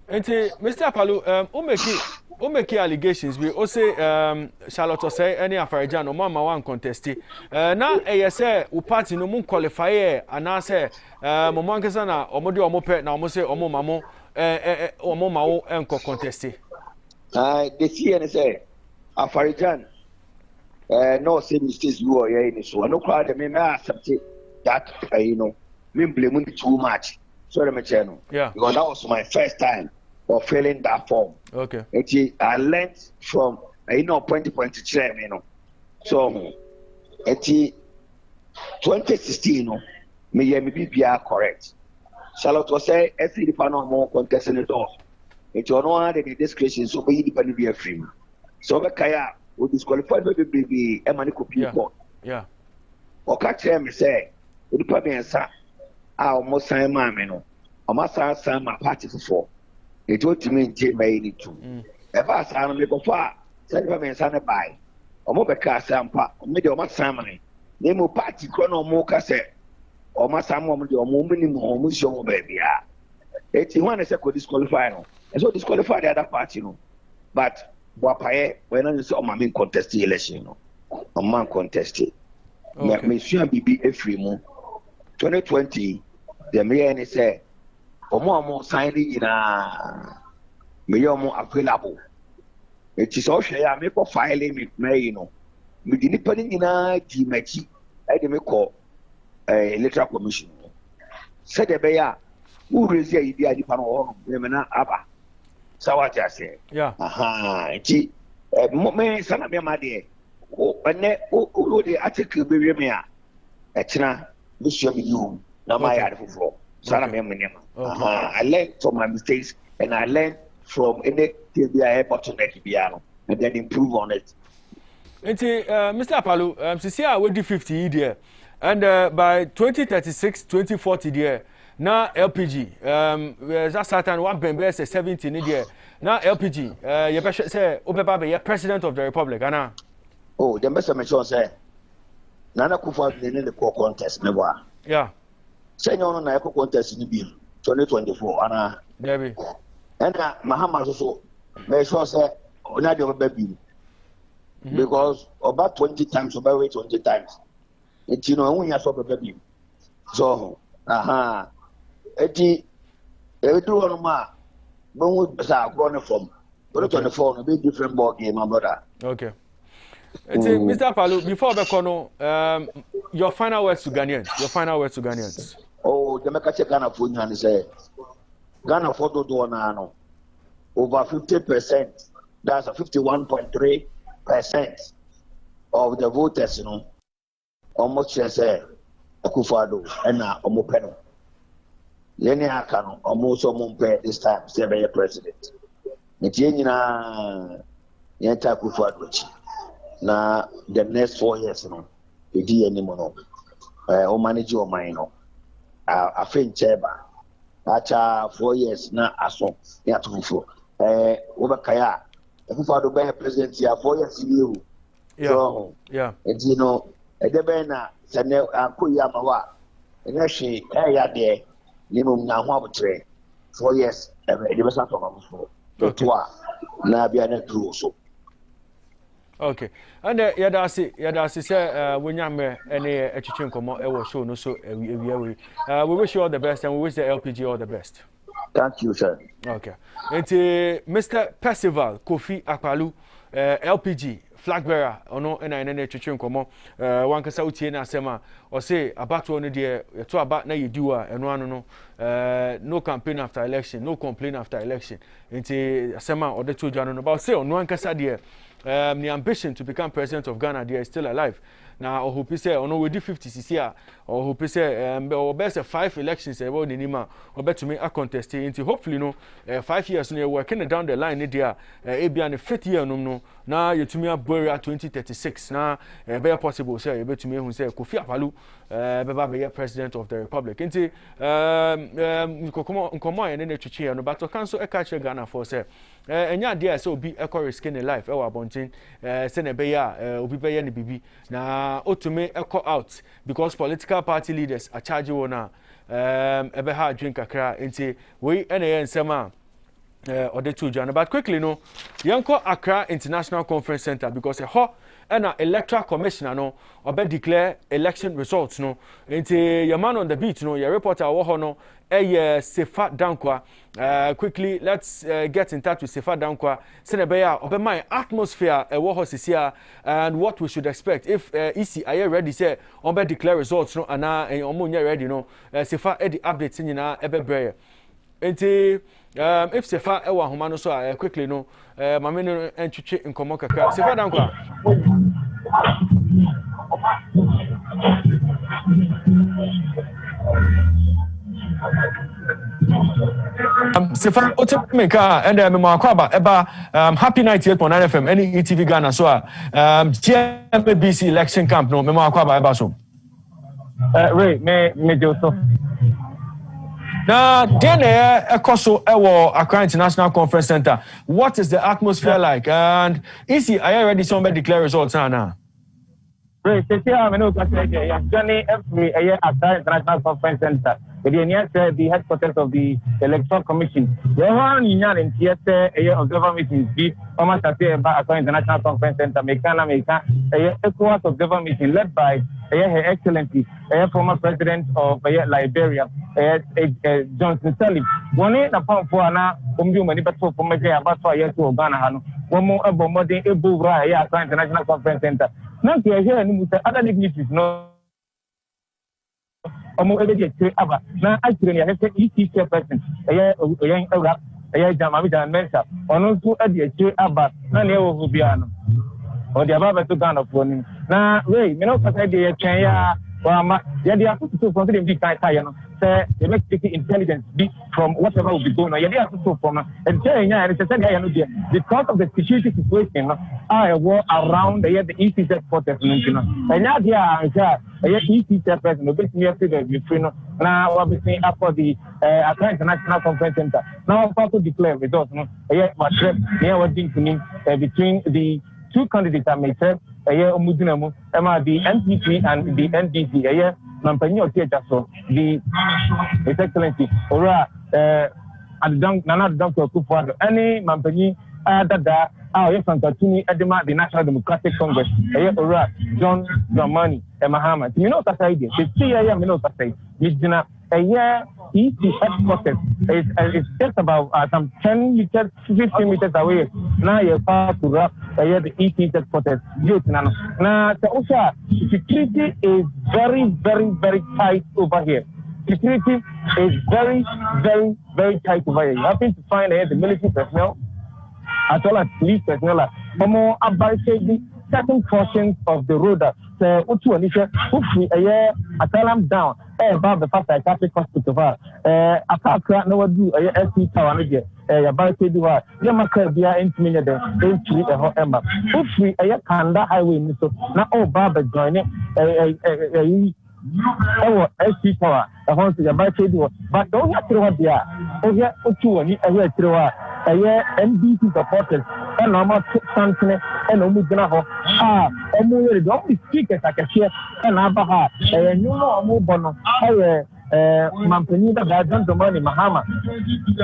Enti Mr. Apalu o make allegations we o say Charlotte say any Afarajan o mama wan contest na e say o party no mun qualify ana say mo man kesa na o mo de o mo pe na o mo say o mo mamo o mo mawo enko contest. The CN say Afarajan no say mistakes you are in so no crowd me accept that you know me blame too much. Sorry me channel. Yeah. Because that was my first time of filling that form. Okay. I learned from you know point you know. So 2016 you know me be correct. Charlotte was say every department more contesting it off. It's on one the discretion so be dependent be a free. So be kaya we disqualified be a money copy report. Yeah. O ka tell me say the department say almost sign my no. Almost sign my party for. It would to me GMABC too. If I sign me before, send me and sign by. Or more because I'm part of me, almost sign name of party chrono more cassette. Or my son, or minimum, show baby. 81 is a disqualified. And so disqualified the other party, no. But Wapaye, when I saw my main contest election, no. A man contested. Me sure be a free moon. 2020, the mayor say, or more signing in a more available. It is also a make of filing with me, you know. Me didn't put in a GMABC, I didn't call a electoral commission. Said the bear, who raised the idea of women abba. So what I say? Yeah. Gee, me, son of my dear. Oh, and then, oh, the article be me. Etina, this will be you. Now my yard for. I learned from my mistakes and I learned from anything I bottleneck piano and then improve on it. Mr. Apalu, Sisia will do 50 there, and by 2036, 2040 there. Now LPG, that's certain one member say 70 there. Now LPG, you better say Obeba be President of the Republic, Anna. Oh, the best of sure say. Nana Kufa in the core contest, never. Yeah. Say no, no, contest in the bill 2024, Anna. Debbie. And Mahama also, make sure say, not your baby. Because about 20 times, about 20 times. It's you know, when you saw the baby. So, every one ma, when we start going from, but on the phone, a bit different ball game, my brother. Okay. Mr. Palu, before Bekono, your final words to Ghanaians. Your final words to Ghanaians. Oh, the Makache Ghana for you and say Ghana photo do no over 50%. That's a 51.3% of the voters, you know. Almost say Akufo-Addo and Omopeno. Lenny Akano almost Omompe this time, say by president. Nitiena Yenta Akufo-Addo. Na the next 4 years, you know, the DNA mono, or manage your mind, I think Cheba, acha 4 years na aso, ya to for, over Kaya, if I do be president here 4 years you, so, yeah, and you know, a debena, Sane, Kuyamawa, and actually, there, you know, now 4 years, it was not for, na be an true so. Okay, and yadasi say when you me any chicken komo ewo show no so we wish you all the best and we wish the LPG all the best. Thank you, sir. Okay, and Mr. Percival Kofi Akpalu LPG flag bearer ono na ene chicken komo wan kasa utie na asema o say about one there to about na yedu a eno anu no no campaign after election, no complaint after election. Nti asema o de to dwanu no but say ono wan kasa there the ambition to become president of Ghana there is still alive. Now, I hope say, we do 50 CC, or hope say, or best 5 elections, about the Nima, or better to make a contest. Into hopefully, no, 5 years, no, working down the line, there, be on the 5th year, no, now you to me a Boria 2036, now, very possible, say, you bet to me who say, Kofi Akpalu, be president of the Republic. Into, come on, and then the Chichi, and but to cancel a catch Ghana for say, and yeah, dear, so be a chorus skin in life, our bunting, send a bear, obi bear, and BB. Now, ultimately echo out because political party leaders are charging on ebe ha drink akra into we and sema or the two Jan. But quickly no Yanko Accra International Conference Center because a ho and electoral commissioner no obe declare election results no into your man on the beat no your reporter wo no Sefa Dankwa. Quickly, let's get in touch with Sefa Dankwa. Senebeya, obe my atmosphere, wohosisia, and what we should expect if EC are you ready? Say, obe declare results no, and omunya ready no. Sefa edi updates in na ebe breye. Enti if Sefa ewa humano so quickly no, mameno enchuche nkomo kakra. Sefa Dankwa. Sefa Otemeka and Makwaba Eba Happy 98.9 FM any ETV Ghana so GMABC election camp no Makwaba Eba so Ray me Joseph now then Ekoso Ewo Accra International Conference Center, what is the atmosphere like and is he are you ready somebody declare results now? Ray, I'm no Johnny every Accra International Conference Center. The headquarters of the Electoral Commission. The one union in theater of government meetings, almost at the Accra International Conference Center, America, ECOWAS of government meeting led by Her Excellency, former President of Liberia, Johnson Sirleaf. One in a pound for an many people from about 5 years to Ghana. One more about more than Accra International Conference Center. Now, here and other dignitaries, no. Omo ebe je aba na ajire ya hese EC chairperson eyen ewra GMABC mensa onu nso ade aba na na ewo bia no o de aba beto Ghana for ni na wey me no kasa de ye twen ya Yeah, they are to from the big say they make intelligence from whatever will be going on. Yeah, they are to from and saying because of the security situation, I war around the ECZ protest, and now they are ECZ president, no bit near to the now obviously after the Accra International Conference Center. Now I'm to declare results. Yeah, my trip here was between the two candidates I made. The NPP and the NDC. Nampany of theatre, so the His Excellency, Ora, Nana Dr. Kufuor, any Nampany, Dada, yes, and Katuni, Edema, the National Democratic Congress, Ora, John Dramani, and Mahama. You know that idea. The 3 year Minota say, Midina, a year, EC headquarters is just about some 10 meters, 15 meters away. Now you're far to wrap the EC headquarters. Now, the security is very, very, very tight over here. Security is very, very, very tight over here. You happen to find the military personnel as well as police personnel. More about certain portions of the road that Atalam down above the past Catholic Hospital. Akakra no do a SC Tower, a barricade, Yamaka, Bia, intimate entry a Emma. If a Kanda highway, so now all Baba joining SC Tower, a horse to the barricade, but don't have to what they are. Oh, yeah, through NBC supporters, and normal something, and Omugana. The only speakers I can hear, and Abaha, and you know, Mubono, Mampani, that I don't money, Mahama,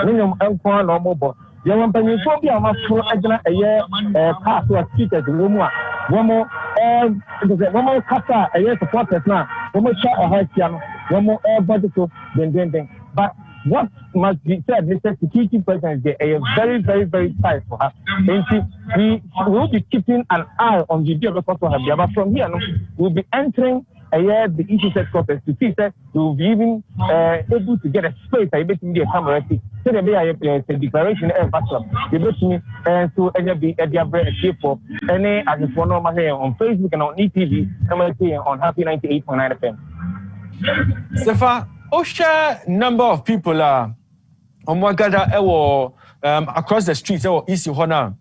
William Elfon or Mobo. The Mampani phobia must throw a year pass to a speaker to Rumua. One more Kata, a year supporters now, one more shot a high piano, one more air budget to then. But what must be said, Mr. Security President, they are very, very, very tight for her. We will be keeping an eye on the deal because of her. But from here, we'll be entering the ECZ quarters to see that we will be even able to get a space. I bet in the camera. So there be a declaration of the bet me to be at the for any as a phone number here on Facebook and on ETV, on Happy 98.9 FM. Sefa, Osha number of people are across the streets or East Hona.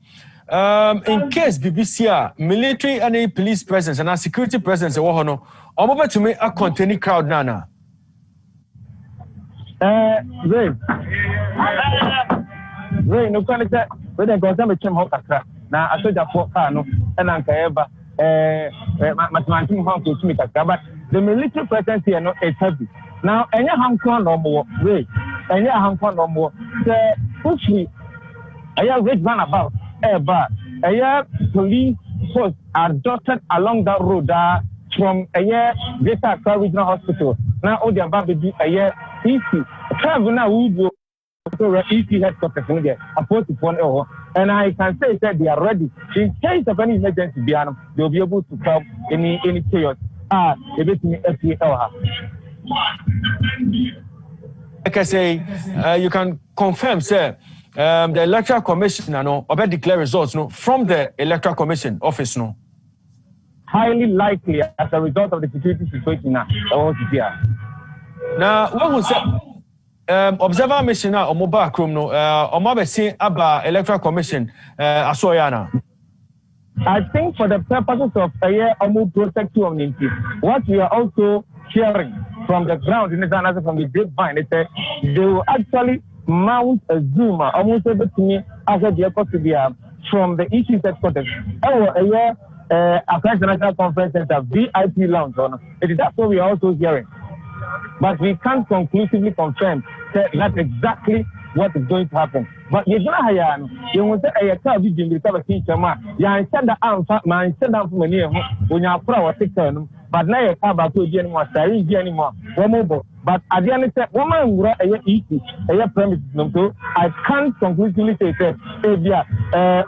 In case BBC military and police presence and security presence, I'm about to make a containing crowd nana. Ray, no kind of when I got them a chim now I said that for Kano and Ankaeba, Matmanting Hong to Smith, but the military presence here is heavy. Now, any Hankon no more, Ray, any Hankon no more. Push me. I have read one about but a year police force are dotted along that road from a year Greater Accra Regional Hospital. Now, all the above be a year easy. Travel now we go to EC headquarters and I can say that they are ready. In case of any emergency, they'll be able to help any chaos. They basically like I say, you can confirm, sir. The Electoral Commission, about declare results, from the Electoral Commission office, highly likely as a result of the security situation now. Now, what was observer mission now, or mobile chrome, or mobile say about Electoral Commission, Asoyana? I think for the purposes of a year or more protect community, what we are also hearing from the ground in the from the grapevine, is that they will actually mount a Zoomer almost able to me as a dear from the EC headquarters. A year Accra International Conference Center VIP lounge. It is that's what we are also hearing. But we can't conclusively confirm that that's exactly what is going to happen. But you know, you want to say a car video recover teacher, you send the answer, man, send down from a near when you are pro or but now you can't about to anymore, anymore, one mobile. But at the end of the woman will a premises. I can't conclusively say that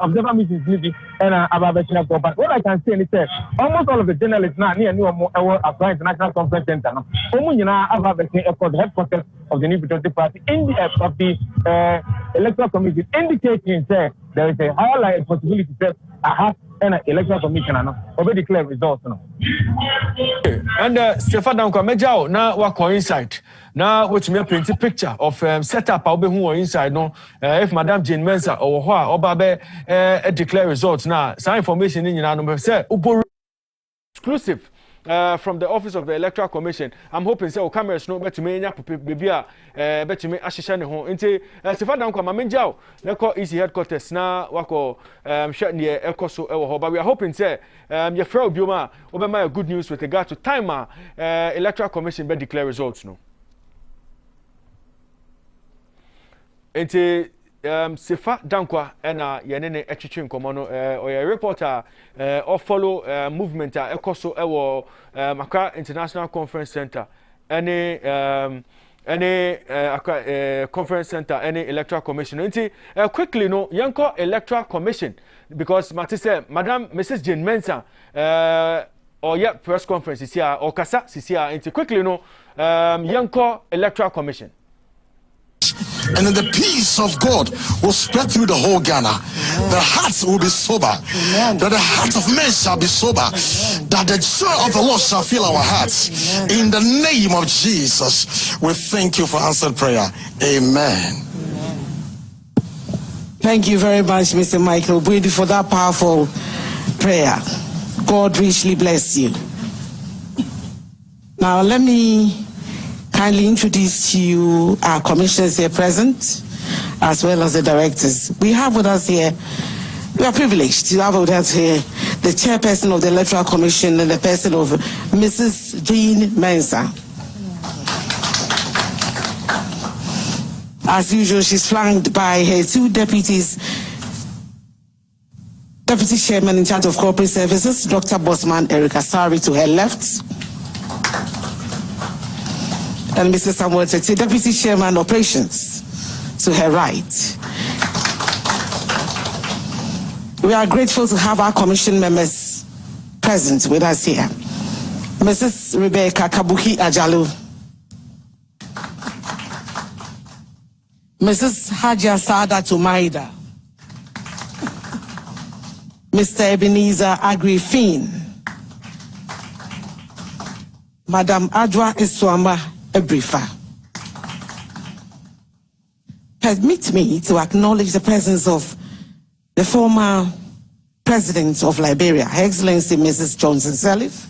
observer Mrs. Libby and Ababashina. But what I can say is that almost all of the journalists now near New Accra International Conference Center. Omunina Ababashina, the headquarters of the New Patriotic Party, in the of the Electoral Commission, indicating that there is a higher possibility that I have an electoral commissioner already declare results. And Stefan Danko Majao now work inside. Now what me paint a picture of setup I'll be who inside no if Madam Jane Mensa or Obabe declare results now. Some information in your number say exclusive. From the office of the Electoral Commission, I'm hoping say cameras no better me baby better me ashisha ne ho nti Stefan Danko mamenjao na call easy headquarters na wako share near ekoso ewo ho, but we are hoping say your friend Bioma obema good news with regard to timer Electoral Commission be declare results no nti Sefa Dankwa ena yenene etwetwe nkomo no oya reporter or follow movement ekoso ewo Accra International Conference Center any conference center any electoral commission nti quickly no yanko electoral commission because Matisse Madam Mrs Jane Mensa or yeah press conference is here or kasa sisia nti quickly no yanko electoral commission. And then the peace of God will spread through the whole Ghana. Amen. The hearts will be sober. Amen. That the hearts of men shall be sober. Amen. That the joy of the Lord shall fill our hearts. Amen. In the name of Jesus, we thank you for answered prayer. Amen. Amen. Thank you very much, Mr. Michael Brady, for that powerful prayer. God richly bless you. Now let me kindly introduce to you our commissioners here present, as well as the directors. We have with us here, we are privileged to have with us here the chairperson of the Electoral Commission and the person of Mrs. Jane Mensa. As usual, she's flanked by her two deputies, Deputy Chairman in charge of Corporate Services, Dr. Bosman Erica Sari to her left, and Mr. Samuel Tete, Deputy Chairman Operations, to her right. We are grateful to have our commission members present with us here. Mrs. Rebecca Kabuki Ajalu, Mrs. Haja Sada Tumaida, Mr. Ebenezer Agrifin, Madam Adwa Iswamba Ebrifa. Permit me to acknowledge the presence of the former President of Liberia, Her Excellency Mrs. Johnson Sirleaf,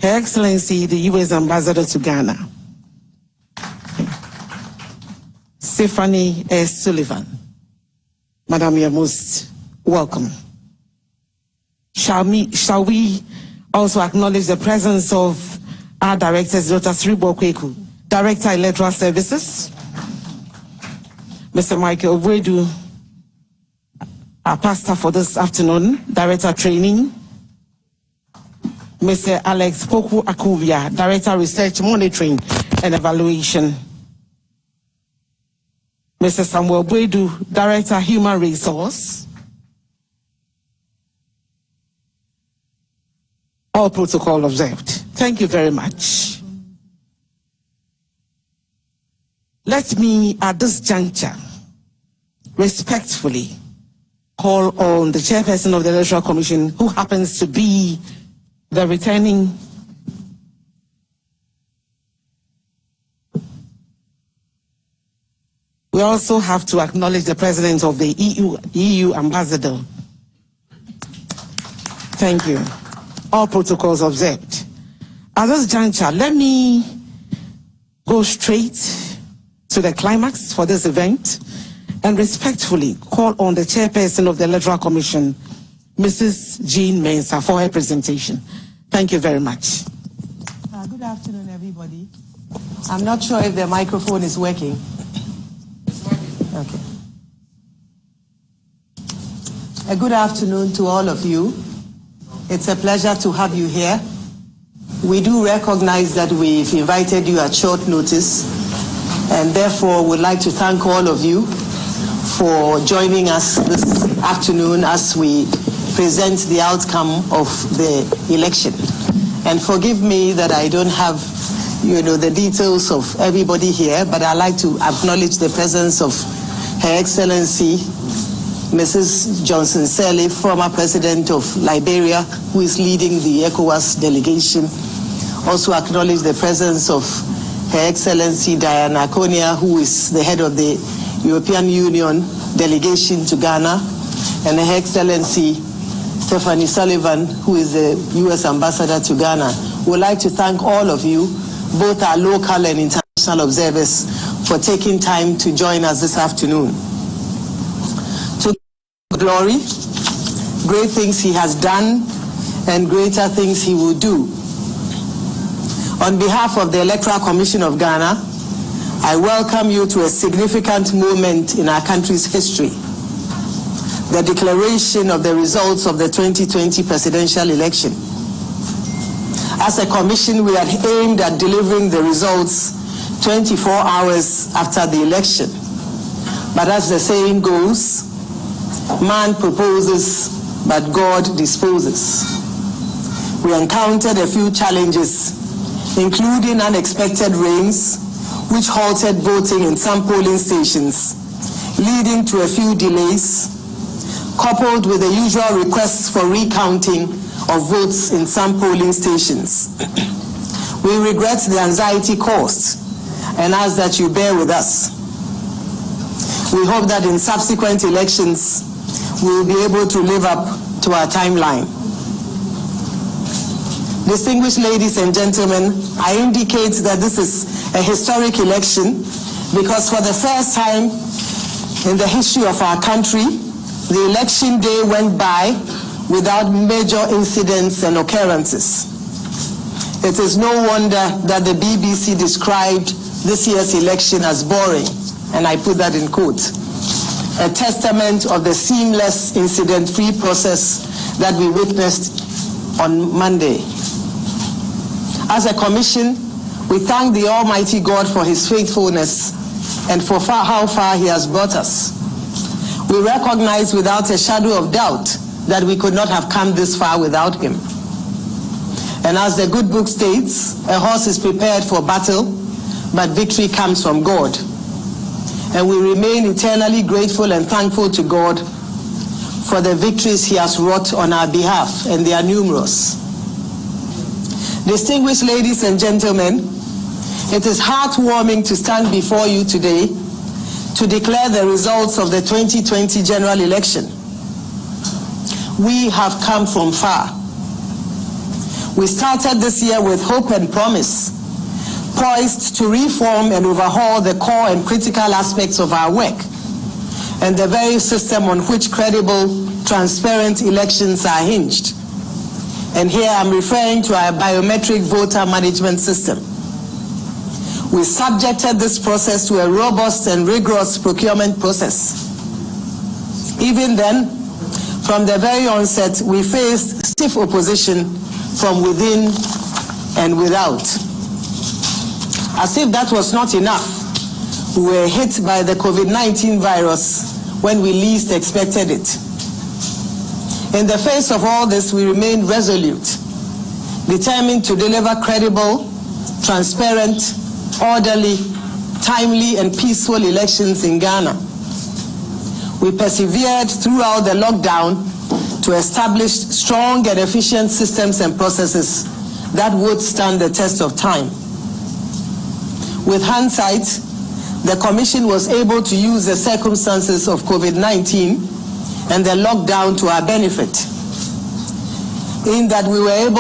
Her Excellency the U.S. Ambassador to Ghana, Stephanie S. Sullivan. Madam, you're most welcome. Shall we also acknowledge the presence of our directors, Dr. Sribo Kweku, Director Electoral Services, Mr. Michael Wedu, our pastor for this afternoon, Director Training, Mr. Alex Poku Akuvia, Director Research Monitoring and Evaluation, Mr. Samuel Wedu, Director Human Resource. All protocol observed. Thank you very much. Let me, at this juncture, respectfully call on the chairperson of the Electoral Commission, who happens to be the returning we also have to acknowledge the president of the EU ambassador. Thank you. All protocols observed. At this juncture, let me go straight to the climax for this event and respectfully call on the chairperson of the Electoral Commission, Mrs. Jane Mensa, for her presentation. Thank you very much. Good afternoon, everybody. I'm not sure if the microphone is working. Okay. A good afternoon to all of you. It's a pleasure to have you here. We do recognize that we've invited you at short notice, and therefore would like to thank all of you for joining us this afternoon as we present the outcome of the election. And forgive me that I don't have, the details of everybody here, but I'd like to acknowledge the presence of Her Excellency Mrs. Johnson Sirleaf, former President of Liberia, who is leading the ECOWAS delegation. Also acknowledge the presence of Her Excellency Diana Konia, who is the head of the European Union delegation to Ghana, and Her Excellency Stephanie Sullivan, who is the U.S. ambassador to Ghana. We would like to thank all of you, both our local and international observers, for taking time to join us this afternoon. To glory, great things he has done and greater things he will do. On behalf of the Electoral Commission of Ghana, I welcome you to a significant moment in our country's history, the declaration of the results of the 2020 presidential election. As a commission, we had aimed at delivering the results 24 hours after the election. But as the saying goes, man proposes, but God disposes. We encountered a few challenges, including unexpected rains, which halted voting in some polling stations, leading to a few delays, coupled with the usual requests for recounting of votes in some polling stations. We regret the anxiety caused and ask that you bear with us. We hope that in subsequent elections, we will be able to live up to our timeline. Distinguished ladies and gentlemen, I indicate that this is a historic election because for the first time in the history of our country, the election day went by without major incidents and occurrences. It is no wonder that the BBC described this year's election as boring, and I put that in quotes, a testament of the seamless, incident-free process that we witnessed on Monday. As a commission, we thank the Almighty God for his faithfulness and for how far he has brought us. We recognize without a shadow of doubt that we could not have come this far without him. And as the good book states, a horse is prepared for battle, but victory comes from God. And we remain eternally grateful and thankful to God for the victories he has wrought on our behalf, and they are numerous. Distinguished ladies and gentlemen, it is heartwarming to stand before you today to declare the results of the 2020 general election. We have come from far. We started this year with hope and promise, poised to reform and overhaul the core and critical aspects of our work and the very system on which credible, transparent elections are hinged. And here I'm referring to our biometric voter management system. We subjected this process to a robust and rigorous procurement process. Even then, from the very onset, we faced stiff opposition from within and without. As if that was not enough, we were hit by the COVID-19 virus when we least expected it. In the face of all this, we remained resolute, determined to deliver credible, transparent, orderly, timely, and peaceful elections in Ghana. We persevered throughout the lockdown to establish strong and efficient systems and processes that would stand the test of time. With hindsight, the Commission was able to use the circumstances of COVID-19 and the lockdown to our benefit, in that we were able